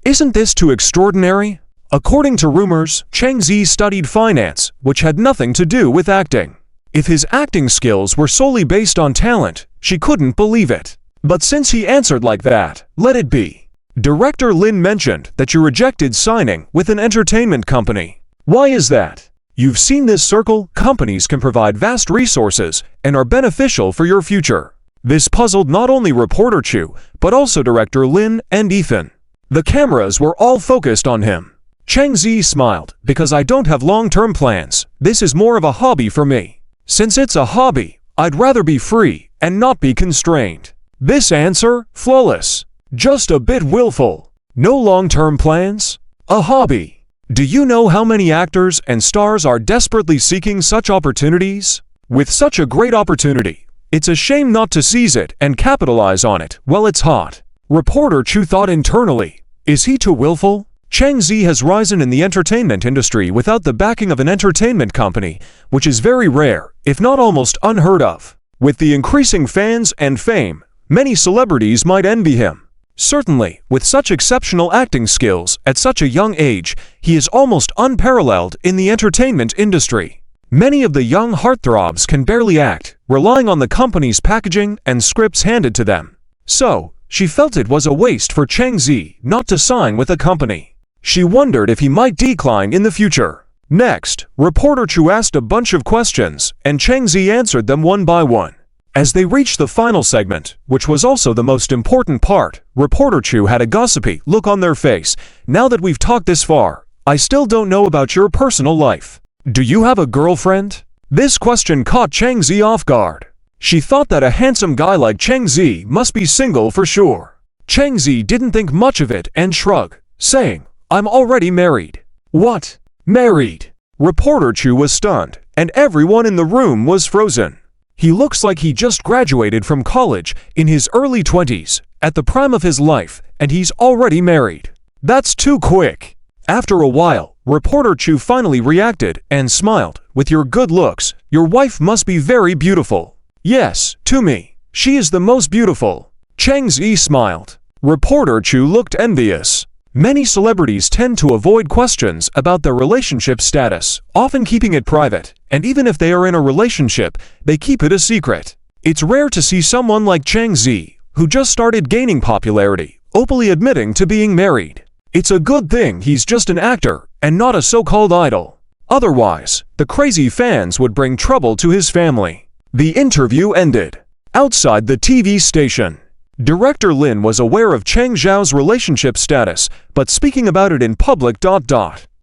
Isn't this too extraordinary? According to rumors, Cheng Zi studied finance, which had nothing to do with acting. If his acting skills were solely based on talent, she couldn't believe it. But since he answered like that, let it be. Director Lin mentioned that you rejected signing with an entertainment company. Why is that? You've seen this circle? Companies can provide vast resources and are beneficial for your future. This puzzled not only reporter Chu, but also director Lin and Ethan. The cameras were all focused on him. Chang Zi smiled, because I don't have long-term plans. This is more of a hobby for me. Since it's a hobby, I'd rather be free and not be constrained. This answer, flawless. Just a bit willful. No long-term plans? A hobby. Do you know how many actors and stars are desperately seeking such opportunities? With such a great opportunity, it's a shame not to seize it and capitalize on it while it's hot. Reporter Chu thought internally, is he too willful? Chang Zi has risen in the entertainment industry without the backing of an entertainment company, which is very rare, if not almost unheard of. With the increasing fans and fame, many celebrities might envy him. Certainly, with such exceptional acting skills at such a young age, he is almost unparalleled in the entertainment industry. Many of the young heartthrobs can barely act, relying on the company's packaging and scripts handed to them. So, she felt it was a waste for Chang Zi not to sign with a company. She wondered if he might decline in the future. Next, reporter Chu asked a bunch of questions, and Chang Zi answered them one by one. As they reached the final segment, which was also the most important part, reporter Chu had a gossipy look on their face. Now that we've talked this far, I still don't know about your personal life. Do you have a girlfriend? This question caught Chang Zi off guard. She thought that a handsome guy like Chang Zi must be single for sure. Chang Zi didn't think much of it and shrugged, saying, I'm already married. What? Married? Reporter Chu was stunned, and everyone in the room was frozen. He looks like he just graduated from college in his early 20s, at the prime of his life, and he's already married. That's too quick. After a while, reporter Chu finally reacted and smiled. With your good looks, your wife must be very beautiful. Yes, to me, she is the most beautiful. Chang Zi smiled. Reporter Chu looked envious. Many celebrities tend to avoid questions about their relationship status, often keeping it private, and even if they are in a relationship, they keep it a secret. It's rare to see someone like Chang Zi, who just started gaining popularity, openly admitting to being married. It's a good thing he's just an actor and not a so-called idol. Otherwise, the crazy fans would bring trouble to his family. The interview ended. Outside the TV station, Director Lin was aware of Chang Zhao's relationship status, but speaking about it in public.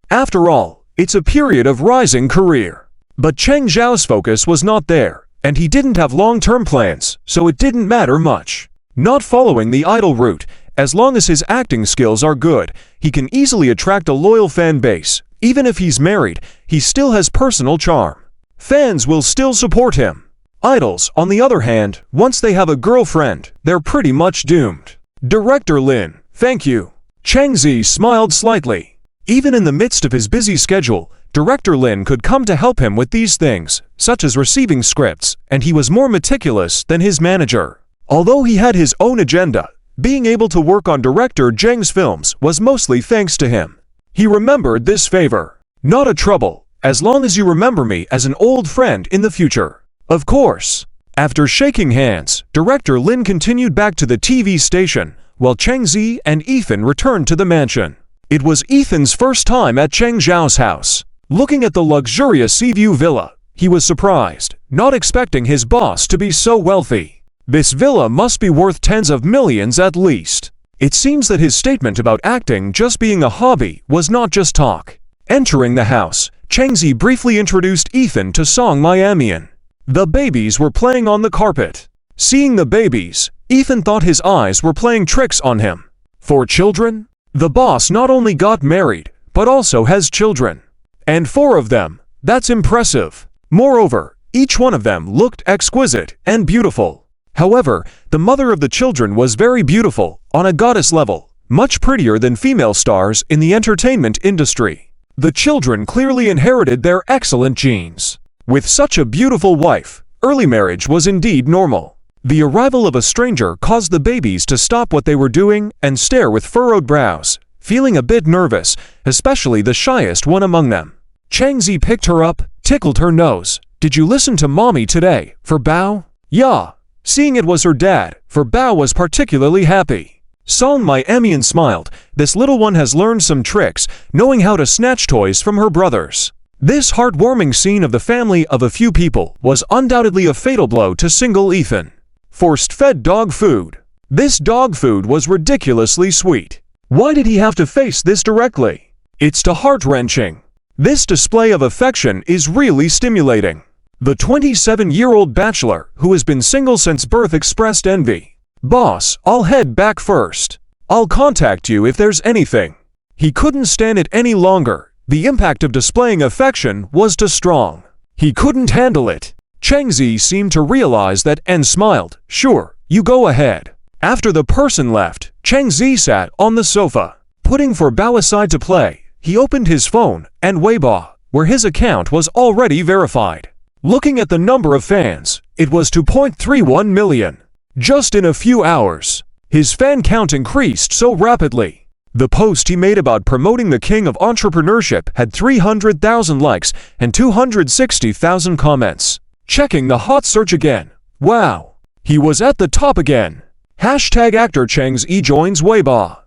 After all, it's a period of rising career. But Chang Zhao's focus was not there, and he didn't have long-term plans, so it didn't matter much. Not following the idol route, as long as his acting skills are good, he can easily attract a loyal fan base. Even if he's married, he still has personal charm. Fans will still support him. Idols, on the other hand, once they have a girlfriend, they're pretty much doomed. Director Lin, thank you. Chang Zi smiled slightly. Even in the midst of his busy schedule, Director Lin could come to help him with these things, such as receiving scripts, and he was more meticulous than his manager. Although he had his own agenda, being able to work on Director Zhang's films was mostly thanks to him. He remembered this favor. Not a trouble, as long as you remember me as an old friend in the future. Of course. After shaking hands, Director Lin continued back to the TV station, while Chang Zi and Ethan returned to the mansion. It was Ethan's first time at Chang Zhao's house. Looking at the luxurious Seaview villa, he was surprised, not expecting his boss to be so wealthy. This villa must be worth tens of millions at least. It seems that his statement about acting just being a hobby was not just talk. Entering the house, Chang Zi briefly introduced Ethan to Song Miamian. The babies were playing on the carpet. Seeing the babies, Ethan thought his eyes were playing tricks on him. 4 children? The boss not only got married, but also has children. And 4 of them. That's impressive. Moreover, each one of them looked exquisite and beautiful. However, the mother of the children was very beautiful, on a goddess level, much prettier than female stars in the entertainment industry. The children clearly inherited their excellent genes. With such a beautiful wife, early marriage was indeed normal. The arrival of a stranger caused the babies to stop what they were doing and stare with furrowed brows, feeling a bit nervous, especially the shyest one among them. Chang Zi picked her up, tickled her nose. Did you listen to mommy today, for Bao? Yeah. Seeing it was her dad, for Bao was particularly happy. Song Miamian smiled. This little one has learned some tricks, knowing how to snatch toys from her brothers. This heartwarming scene of the family of a few people was undoubtedly a fatal blow to single Ethan. Forced-fed dog food. This dog food was ridiculously sweet. Why did he have to face this directly? It's too heart-wrenching. This display of affection is really stimulating. The 27-year-old bachelor, who has been single since birth, expressed envy. "Boss, I'll head back first. I'll contact you if there's anything." He couldn't stand it any longer. The impact of displaying affection was too strong. He couldn't handle it. Chang Zi seemed to realize that and smiled. "Sure, you go ahead." After the person left, Chang Zi sat on the sofa. Putting for Bao aside to play, he opened his phone and Weibo, where his account was already verified. Looking at the number of fans, it was 2.31 million. Just in a few hours, his fan count increased so rapidly. The post he made about promoting the king of entrepreneurship had 300,000 likes and 260,000 comments. Checking the hot search again. Wow, he was at the top again. Hashtag actor Chang Zi joins Weibo.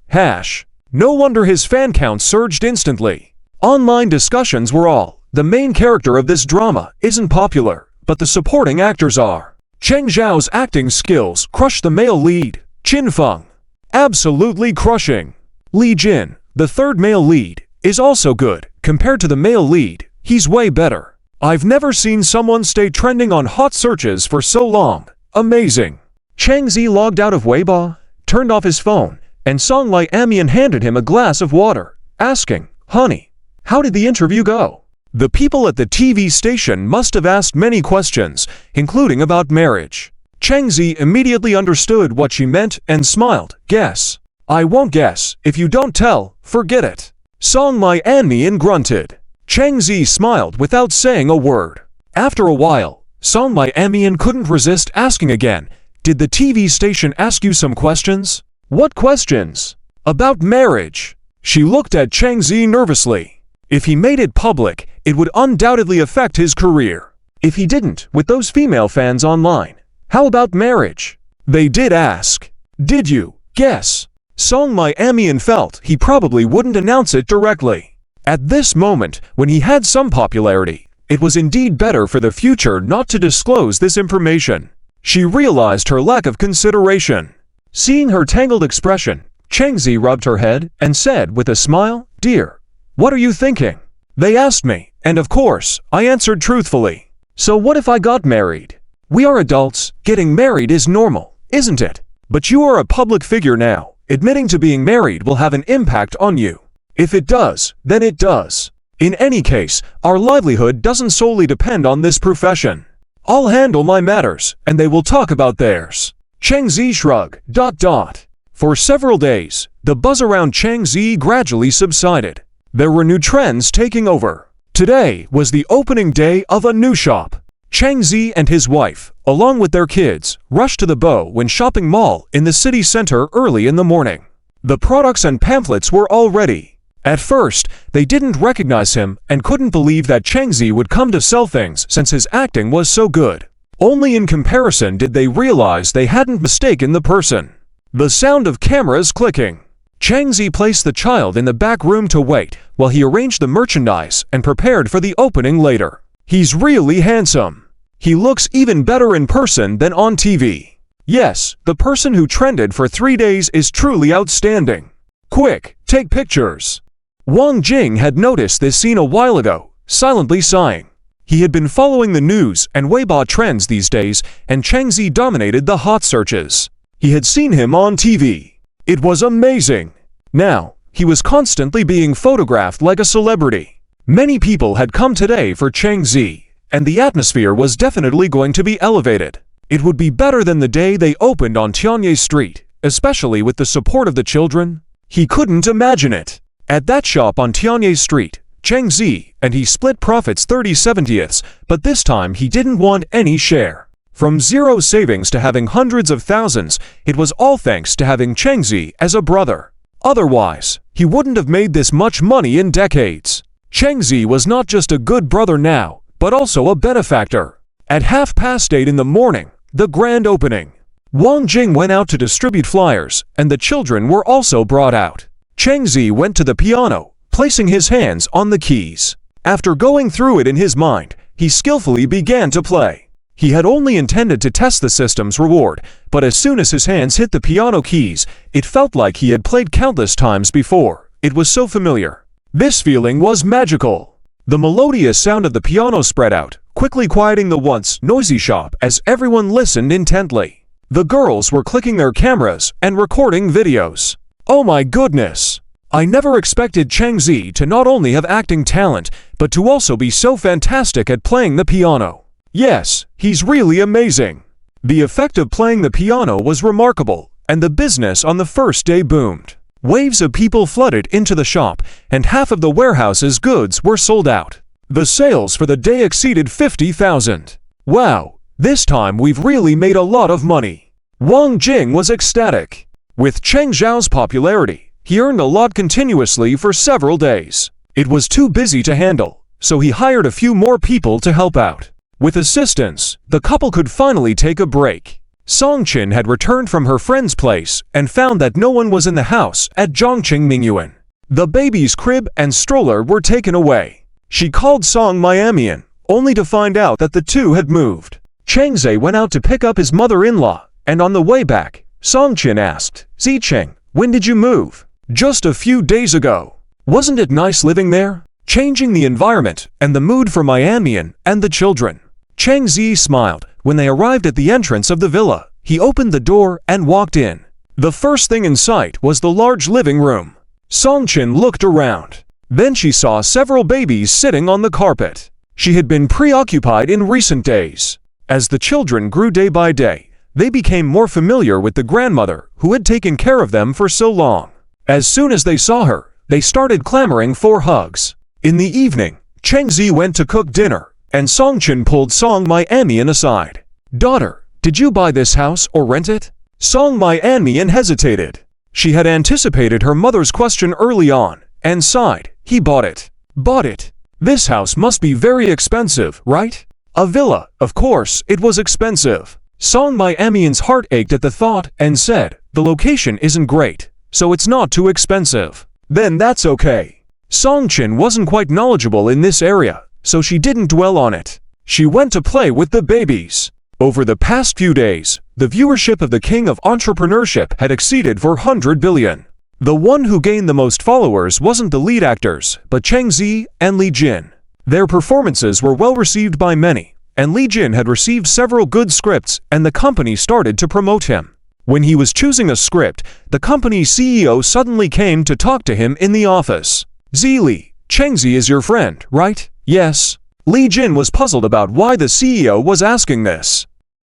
No wonder his fan count surged instantly. Online discussions were all, "The main character of this drama isn't popular, but the supporting actors are." Cheng Zhao's acting skills crushed the male lead, Qin Feng. Absolutely crushing. Li Jin, the third male lead, is also good. Compared to the male lead, he's way better. I've never seen someone stay trending on hot searches for so long. Amazing. Chang Zi logged out of Weibo, turned off his phone, and Song Lai Amian handed him a glass of water, asking, "Honey, how did the interview go?" The people at the TV station must have asked many questions, including about marriage. Chang Zi immediately understood what she meant and smiled. "Guess." "I won't guess. If you don't tell, forget it." Song Lai Amian grunted. Chang Zi smiled without saying a word. After a while, Song Lai Amian couldn't resist asking again, "Did the TV station ask you some questions?" "What questions?" "About marriage." She looked at Chang Zi nervously. If he made it public, it would undoubtedly affect his career. If he didn't, with those female fans online. How about marriage? They did ask. "Did you guess?" Song Lai Amian felt he probably wouldn't announce it directly. At this moment, when he had some popularity, it was indeed better for the future not to disclose this information. She realized her lack of consideration. Seeing her tangled expression, Chang Zi rubbed her head and said with a smile, "Dear, what are you thinking?" "They asked me, and of course, I answered truthfully. So what if I got married? We are adults, getting married is normal, isn't it? But you are a public figure now. Admitting to being married will have an impact on you. If it does, then it does. In any case, our livelihood doesn't solely depend on this profession. I'll handle my matters, and they will talk about theirs." Chang Zi shrugged. For several days, the buzz around Chang Zi gradually subsided. There were new trends taking over. Today was the opening day of a new shop. Chang Zi and his wife, along with their kids, rushed to the Bowen shopping mall in the city center early in the morning. The products and pamphlets were all ready. At first, they didn't recognize him and couldn't believe that Chang Zi would come to sell things since his acting was so good. Only in comparison did they realize they hadn't mistaken the person. The sound of cameras clicking. Chang Zi placed the child in the back room to wait while he arranged the merchandise and prepared for the opening later. He's really handsome. He looks even better in person than on TV. Yes, the person who trended for 3 days is truly outstanding. Quick, take pictures. Wang Jing had noticed this scene a while ago, silently sighing. He had been following the news and Weibo trends these days, and Chang Zi dominated the hot searches. He had seen him on TV. It was amazing. Now, he was constantly being photographed like a celebrity. Many people had come today for Chang Zi, and the atmosphere was definitely going to be elevated. It would be better than the day they opened on Tianye Street, especially with the support of the children. He couldn't imagine it. At that shop on Tianye Street, Chang Zi and he split profits 30/70ths, but this time he didn't want any share. From zero savings to having hundreds of thousands, it was all thanks to having Chang Zi as a brother. Otherwise, he wouldn't have made this much money in decades. Chang Zi was not just a good brother now, but also a benefactor. At 8:30 in the morning, the grand opening. Wang Jing went out to distribute flyers, and the children were also brought out. Chang Zi went to the piano, placing his hands on the keys. After going through it in his mind, he skillfully began to play. He had only intended to test the system's reward, but as soon as his hands hit the piano keys, it felt like he had played countless times before. It was so familiar. This feeling was magical. The melodious sound of the piano spread out, quickly quieting the once noisy shop as everyone listened intently. The girls were clicking their cameras and recording videos. Oh my goodness! I never expected Cheng Zi to not only have acting talent, but to also be so fantastic at playing the piano. Yes, he's really amazing. The effect of playing the piano was remarkable, and the business on the first day boomed. Waves of people flooded into the shop, and half of the warehouse's goods were sold out. The sales for the day exceeded 50,000. Wow, this time we've really made a lot of money. Wang Jing was ecstatic. With Cheng Zhao's popularity, he earned a lot continuously for several days. It was too busy to handle, so he hired a few more people to help out. With assistance, the couple could finally take a break. Song Qin had returned from her friend's place and found that no one was in the house at Zhongqing Mingyuan. The baby's crib and stroller were taken away. She called Song Miamian, only to find out that the two had moved. Cheng Zi went out to pick up his mother-in-law, and on the way back, Song Qin asked, "Zicheng, when did you move?" "Just a few days ago." "Wasn't it nice living there? Changing the environment and the mood for Miamian and the children?" Cheng Zi smiled. When they arrived at the entrance of the villa, he opened the door and walked in. The first thing in sight was the large living room. Song Qin looked around. Then she saw several babies sitting on the carpet. She had been preoccupied in recent days. As the children grew day by day, they became more familiar with the grandmother who had taken care of them for so long. As soon as they saw her, they started clamoring for hugs. In the evening, Cheng Zi went to cook dinner, and Song Qin pulled Song Miamian aside. "Daughter, did you buy this house or rent it?" Song Miamian hesitated. She had anticipated her mother's question early on, and sighed. "He bought it." "Bought it? This house must be very expensive, right?" "A villa, of course, it was expensive." Song Miamian's heart ached at the thought and said, "The location isn't great, so it's not too expensive." "Then that's okay." Song Qin wasn't quite knowledgeable in this area, so she didn't dwell on it. She went to play with the babies. Over the past few days, the viewership of the King of Entrepreneurship had exceeded 400 billion. The one who gained the most followers wasn't the lead actors, but Cheng Zi and Li Jin. Their performances were well received by many, and Li Jin had received several good scripts, and the company started to promote him. When he was choosing a script, the company's CEO suddenly came to talk to him in the office. "Li, Cheng Zi is your friend, right?" "Yes." Li Jin was puzzled about why the CEO was asking this.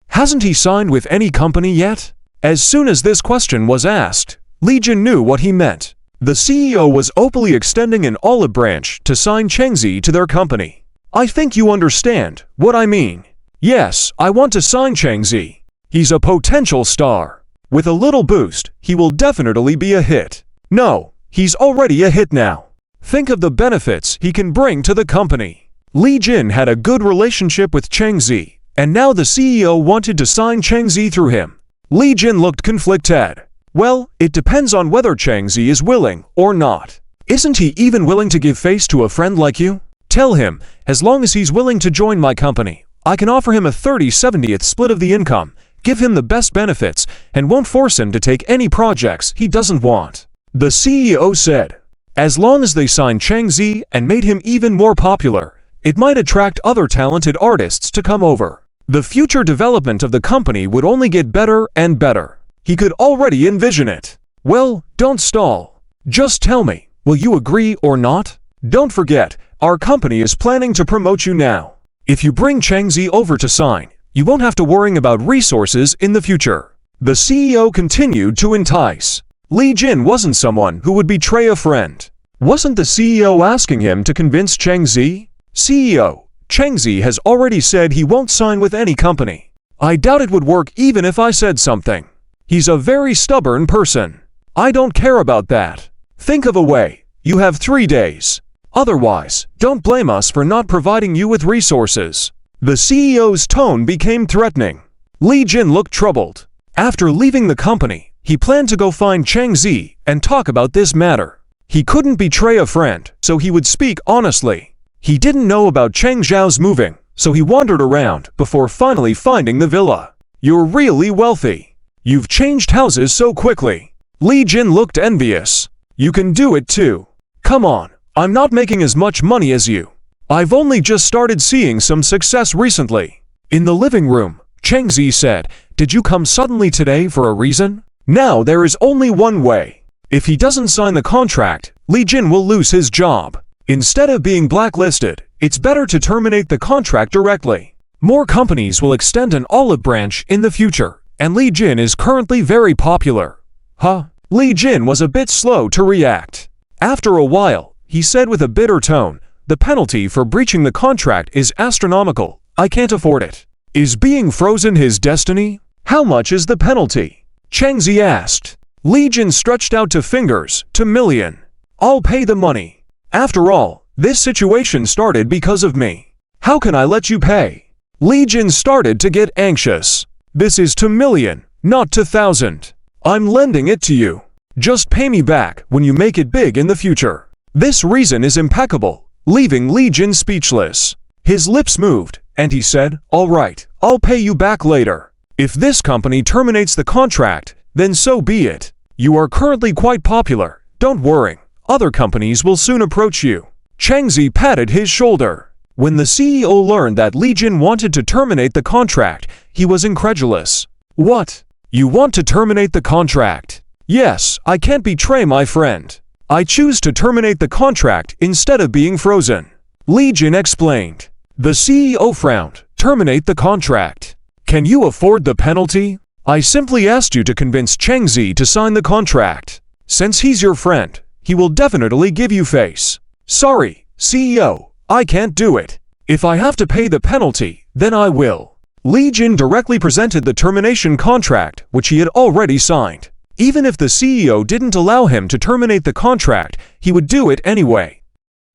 Hasn't he signed with any company yet? As soon as this question was asked, Li Jin knew what he meant. The CEO was openly extending an olive branch to sign Cheng Zi to their company. "I think you understand what I mean." "Yes, I want to sign Cheng Zi. He's a potential star. With a little boost, he will definitely be a hit." "No, he's already a hit now. Think of the benefits he can bring to the company." Li Jin had a good relationship with Cheng Zi, and now the CEO wanted to sign Cheng Zi through him. Li Jin looked conflicted. "Well, it depends on whether Cheng Zi is willing or not. Isn't he even willing to give face to a friend like you? Tell him, as long as he's willing to join my company, I can offer him a 30/70th split of the income, give him the best benefits, and won't force him to take any projects he doesn't want." The CEO said. As long as they signed Cheng Zi and made him even more popular, it might attract other talented artists to come over. The future development of the company would only get better and better. He could already envision it. "Well, don't stall. Just tell me, will you agree or not? Don't forget, our company is planning to promote you now. If you bring Cheng Zi over to sign, you won't have to worry about resources in the future." The CEO continued to entice. Li Jin wasn't someone who would betray a friend. Wasn't the CEO asking him to convince Cheng Zi? "CEO, Cheng Zi has already said he won't sign with any company. I doubt it would work even if I said something. He's a very stubborn person. I don't care about that. Think of a way. You have 3 days. Otherwise, don't blame us for not providing you with resources." The CEO's tone became threatening. Li Jin looked troubled. After leaving the company, he planned to go find Cheng Zi and talk about this matter. He couldn't betray a friend, so he would speak honestly. He didn't know about Cheng Zhao's moving, so he wandered around before finally finding the villa. You're really wealthy. You've changed houses so quickly. Li Jin looked envious. You can do it too. Come on, I'm not making as much money as you. I've only just started seeing some success recently. In the living room, Cheng Zi said, Did you come suddenly today for a reason? Now there is only one way. If he doesn't sign the contract, Li Jin will lose his job. Instead of being blacklisted, it's better to terminate the contract directly. More companies will extend an olive branch in the future, and Li Jin is currently very popular. Huh? Li Jin was a bit slow to react. After a while, he said with a bitter tone, The penalty for breaching the contract is astronomical. I can't afford it. Is being frozen his destiny? How much is the penalty? Cheng Zi asked. Li Jin stretched out two fingers, 2 million. I'll pay the money. After all, this situation started because of me. How can I let you pay? Li Jin started to get anxious. This is 2 million, not 2,000. I'm lending it to you. Just pay me back when you make it big in the future. This reason is impeccable, leaving Li Jin speechless. His lips moved, and he said, All right, I'll pay you back later. If this company terminates the contract, then so be it. You are currently quite popular. Don't worry. Other companies will soon approach you. Cheng Zi patted his shoulder. When the CEO learned that Li Jin wanted to terminate the contract, he was incredulous. What? You want to terminate the contract? Yes, I can't betray my friend. I choose to terminate the contract instead of being frozen. Li Jin explained. The CEO frowned. Terminate the contract. Can you afford the penalty? I simply asked you to convince Cheng Zi to sign the contract. Since he's your friend, he will definitely give you face. Sorry, CEO, I can't do it. If I have to pay the penalty, then I will. Li Jin directly presented the termination contract, which he had already signed. Even if the CEO didn't allow him to terminate the contract, he would do it anyway.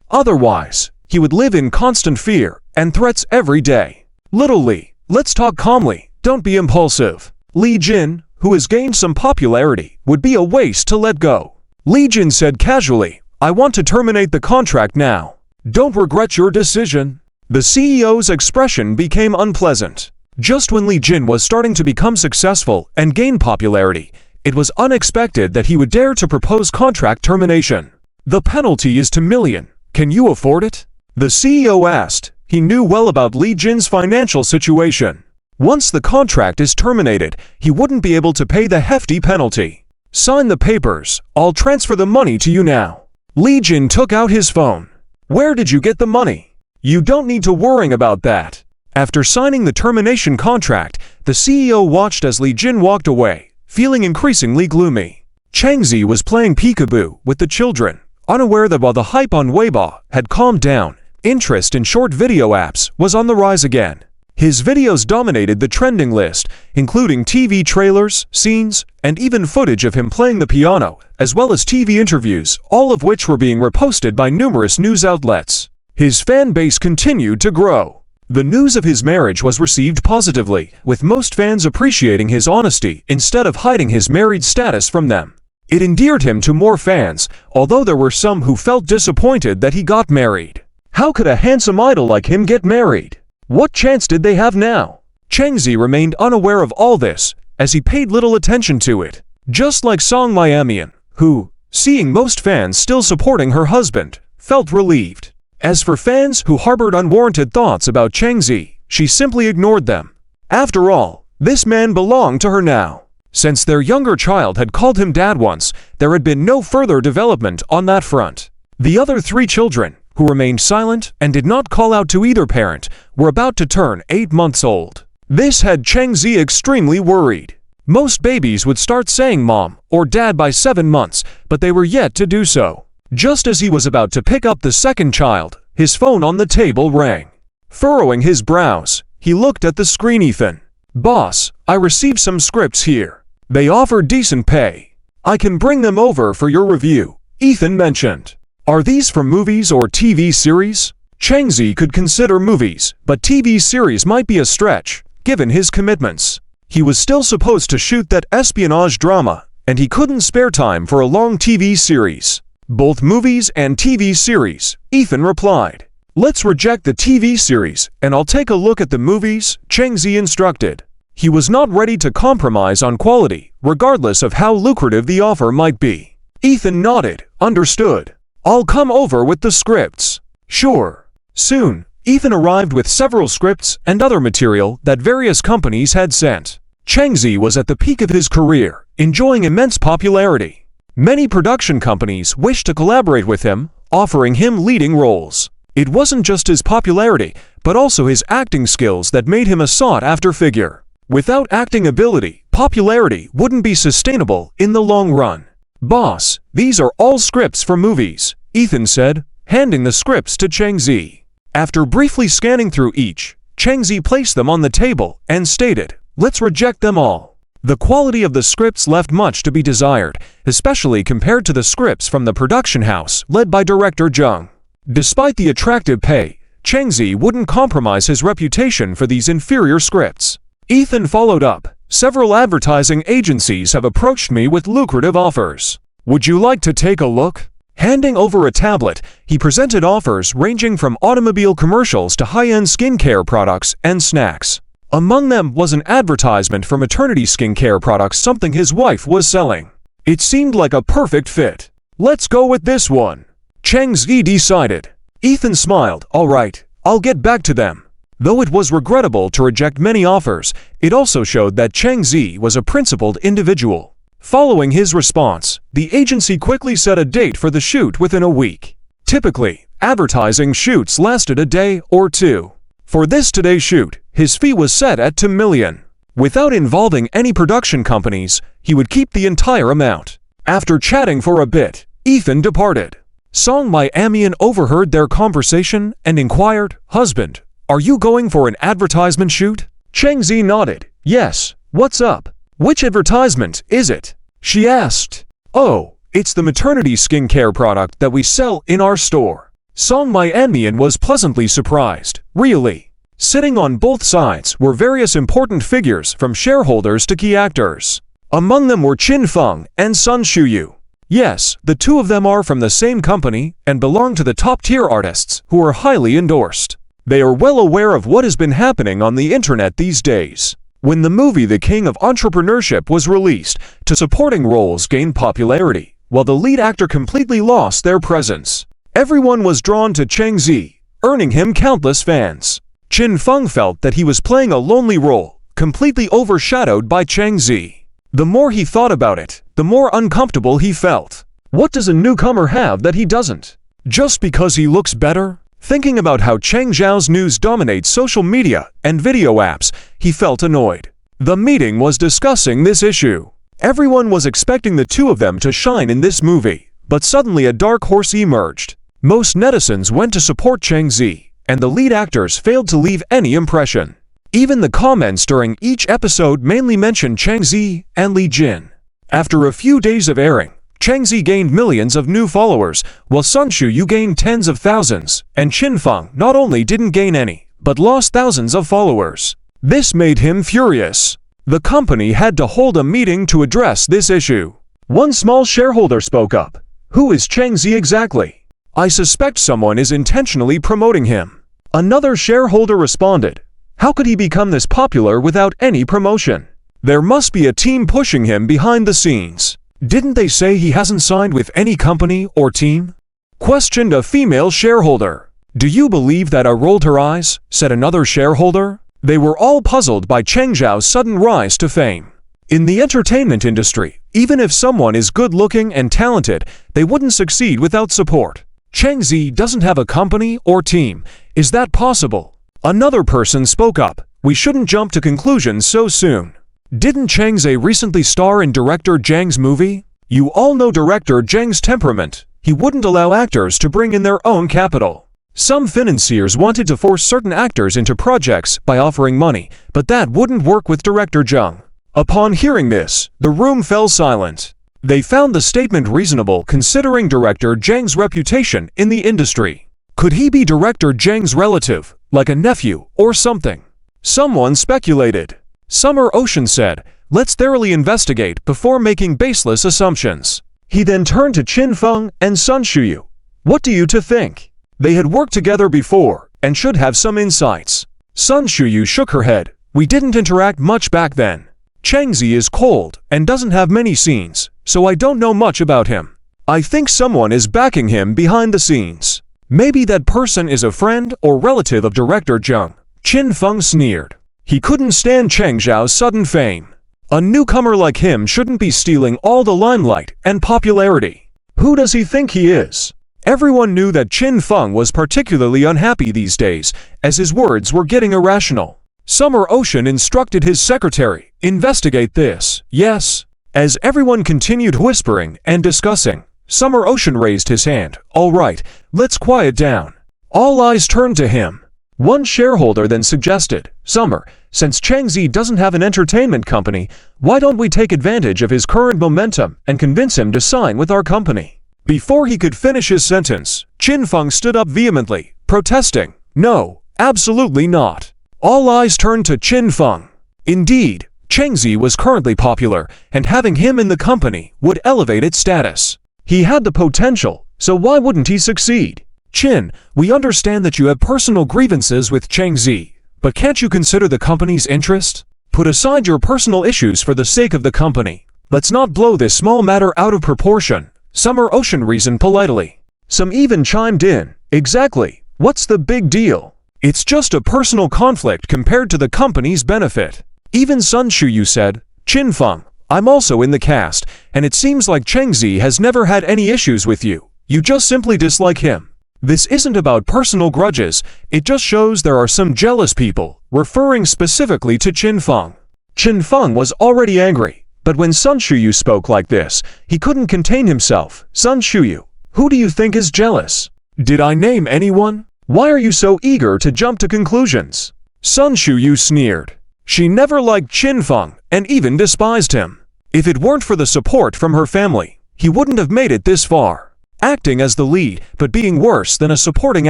Otherwise, he would live in constant fear and threats every day. Little Li, let's talk calmly, don't be impulsive. Li Jin, who has gained some popularity, would be a waste to let go. Li Jin said casually, I want to terminate the contract now. Don't regret your decision. The CEO's expression became unpleasant. Just when Li Jin was starting to become successful and gain popularity, it was unexpected that he would dare to propose contract termination. The penalty is 2 million. Can you afford it? The CEO asked. He knew well about Li Jin's financial situation. Once the contract is terminated, he wouldn't be able to pay the hefty penalty. Sign the papers. I'll transfer the money to you now. Li Jin took out his phone. Where did you get the money? You don't need to worry about that. After signing the termination contract, the CEO watched as Li Jin walked away, feeling increasingly gloomy. Cheng Zi was playing peekaboo with the children, unaware that while the hype on Weibo had calmed down, interest in short video apps was on the rise again. His videos dominated the trending list, including TV trailers, scenes, and even footage of him playing the piano, as well as TV interviews, all of which were being reposted by numerous news outlets. His fan base continued to grow. The news of his marriage was received positively, with most fans appreciating his honesty instead of hiding his married status from them. It endeared him to more fans, although there were some who felt disappointed that he got married. How could a handsome idol like him get married? What chance did they have now? Cheng Zi remained unaware of all this, as he paid little attention to it. Just like Song Miamian, who, seeing most fans still supporting her husband, felt relieved. As for fans who harbored unwarranted thoughts about Cheng Zi, she simply ignored them. After all, this man belonged to her now. Since their younger child had called him dad once, there had been no further development on that front. The other 3 children, who remained silent and did not call out to either parent, were about to turn 8 months old. This had Cheng Zi extremely worried. Most babies would start saying mom or dad by 7 months, but they were yet to do so. Just as he was about to pick up the second child, his phone on the table rang. Furrowing his brows, he looked at the screen. Ethan. Boss, I received some scripts here. They offer decent pay. I can bring them over for your review, Ethan mentioned. Are these for movies or TV series? Cheng Zi could consider movies, but TV series might be a stretch, given his commitments. He was still supposed to shoot that espionage drama, and he couldn't spare time for a long TV series. Both movies and TV series, Ethan replied. Let's reject the TV series, and I'll take a look at the movies, Chang Zi instructed. He was not ready to compromise on quality, regardless of how lucrative the offer might be. Ethan nodded, understood. I'll come over with the scripts. Sure. Soon, Ethan arrived with several scripts and other material that various companies had sent. Chang Zi was at the peak of his career, enjoying immense popularity. Many production companies wished to collaborate with him, offering him leading roles. It wasn't just his popularity, but also his acting skills that made him a sought-after figure. Without acting ability, popularity wouldn't be sustainable in the long run. Boss, these are all scripts for movies, Ethan said, handing the scripts to Chang Zi. After briefly scanning through each, Chang Zi placed them on the table and stated, "Let's reject them all." The quality of the scripts left much to be desired, especially compared to the scripts from the production house led by director Zhang. Despite the attractive pay, Chang Zi wouldn't compromise his reputation for these inferior scripts. Ethan followed up, "Several advertising agencies have approached me with lucrative offers. Would you like to take a look?" Handing over a tablet, he presented offers ranging from automobile commercials to high-end skincare products and snacks. Among them was an advertisement for maternity skincare products, something his wife was selling. It seemed like a perfect fit. "Let's go with this one," Chang Zi decided. Ethan smiled. "All right, I'll get back to them." Though it was regrettable to reject many offers, it also showed that Chang Zi was a principled individual. Following his response, the agency quickly set a date for the shoot within a week. Typically, advertising shoots lasted a day or two. For this today's shoot, his fee was set at $2 million. Without involving any production companies, he would keep the entire amount. After chatting for a bit, Ethan departed. Song My-Amian overheard their conversation and inquired, "Husband, are you going for an advertisement shoot?" Chang Zi nodded. "Yes, what's up? Which advertisement is it?" she asked. "Oh, it's the maternity skincare product that we sell in our store." Song My-Amian was pleasantly surprised. Really? Sitting on both sides were various important figures from shareholders to key actors. Among them were Qin Feng and Sun Shuyu. Yes, the two of them are from the same company and belong to the top-tier artists who are highly endorsed. They are well aware of what has been happening on the internet these days. When the movie The King of Entrepreneurship was released, two supporting roles gained popularity, while the lead actor completely lost their presence. Everyone was drawn to Chang Zi, earning him countless fans. Qin Feng felt that he was playing a lonely role, completely overshadowed by Chang Zi. The more he thought about it, the more uncomfortable he felt. What does a newcomer have that he doesn't? Just because he looks better? Thinking about how Chang Zhao's news dominates social media and video apps, he felt annoyed. The meeting was discussing this issue. Everyone was expecting the two of them to shine in this movie, but suddenly a dark horse emerged. Most netizens went to support Chang Zi, and the lead actors failed to leave any impression. Even the comments during each episode mainly mentioned Chang Zi and Li Jin. After a few days of airing, Chang Zi gained millions of new followers, while Sun Shuyu gained tens of thousands, and Qin Feng not only didn't gain any, but lost thousands of followers. This made him furious. The company had to hold a meeting to address this issue. One small shareholder spoke up. "Who is Chang Zi exactly? I suspect someone is intentionally promoting him." Another shareholder responded, "How could he become this popular without any promotion? There must be a team pushing him behind the scenes. Didn't they say he hasn't signed with any company or team?" Questioned a female shareholder. "Do you believe that?" rolled her eyes, said another shareholder. They were all puzzled by Chang Zhao's sudden rise to fame. In the entertainment industry, even if someone is good-looking and talented, they wouldn't succeed without support. Chang Zi doesn't have a company or team. Is that possible? Another person spoke up. "We shouldn't jump to conclusions so soon. Didn't Chang Zi recently star in director Zhang's movie? You all know director Zhang's temperament. He wouldn't allow actors to bring in their own capital. Some financiers wanted to force certain actors into projects by offering money, but that wouldn't work with director Zhang." Upon hearing this, the room fell silent. They found the statement reasonable considering director Zhang's reputation in the industry. Could he be director Zhang's relative, like a nephew or something? Someone speculated. Summer Ocean said, "Let's thoroughly investigate before making baseless assumptions." He then turned to Qin Feng and Sun Shuyu. "What do you two think?" They had worked together before and should have some insights. Sun Shuyu shook her head. We didn't interact much back then. Chang Zi is cold and doesn't have many scenes, so I don't know much about him. I think someone is backing him behind the scenes. Maybe that person is a friend or relative of Director Zheng. Qin Feng sneered. He couldn't stand Cheng Zhao's sudden fame. A newcomer like him shouldn't be stealing all the limelight and popularity. Who does he think he is? Everyone knew that Qin Feng was particularly unhappy these days, as his words were getting irrational. Summer Ocean instructed his secretary, investigate this, yes. As everyone continued whispering and discussing, Summer Ocean raised his hand. All right, let's quiet down. All eyes turned to him. One shareholder then suggested, Summer, since Chang Zi doesn't have an entertainment company, why don't we take advantage of his current momentum and convince him to sign with our company? Before he could finish his sentence, Qin Feng stood up vehemently, protesting, no, absolutely not. All eyes turned to Qin Feng. Indeed, Chang Zi was currently popular, and having him in the company would elevate its status. He had the potential, so why wouldn't he succeed? Qin, we understand that you have personal grievances with Chang Zi, but can't you consider the company's interest? Put aside your personal issues for the sake of the company. Let's not blow this small matter out of proportion. Summer Ocean reasoned politely. Some even chimed in. Exactly. What's the big deal? It's just a personal conflict compared to the company's benefit. Even Sun Shuyu said, Qin Feng, I'm also in the cast, and it seems like Chang Zi has never had any issues with you. You just simply dislike him. This isn't about personal grudges, it just shows there are some jealous people, referring specifically to Qin Feng. Qin Feng was already angry, but when Sun Shuyu spoke like this, he couldn't contain himself. Sun Shuyu, who do you think is jealous? Did I name anyone? Why are you so eager to jump to conclusions? Sun Shuyu sneered. She never liked Qin Feng and even despised him. If it weren't for the support from her family, he wouldn't have made it this far. Acting as the lead, but being worse than a supporting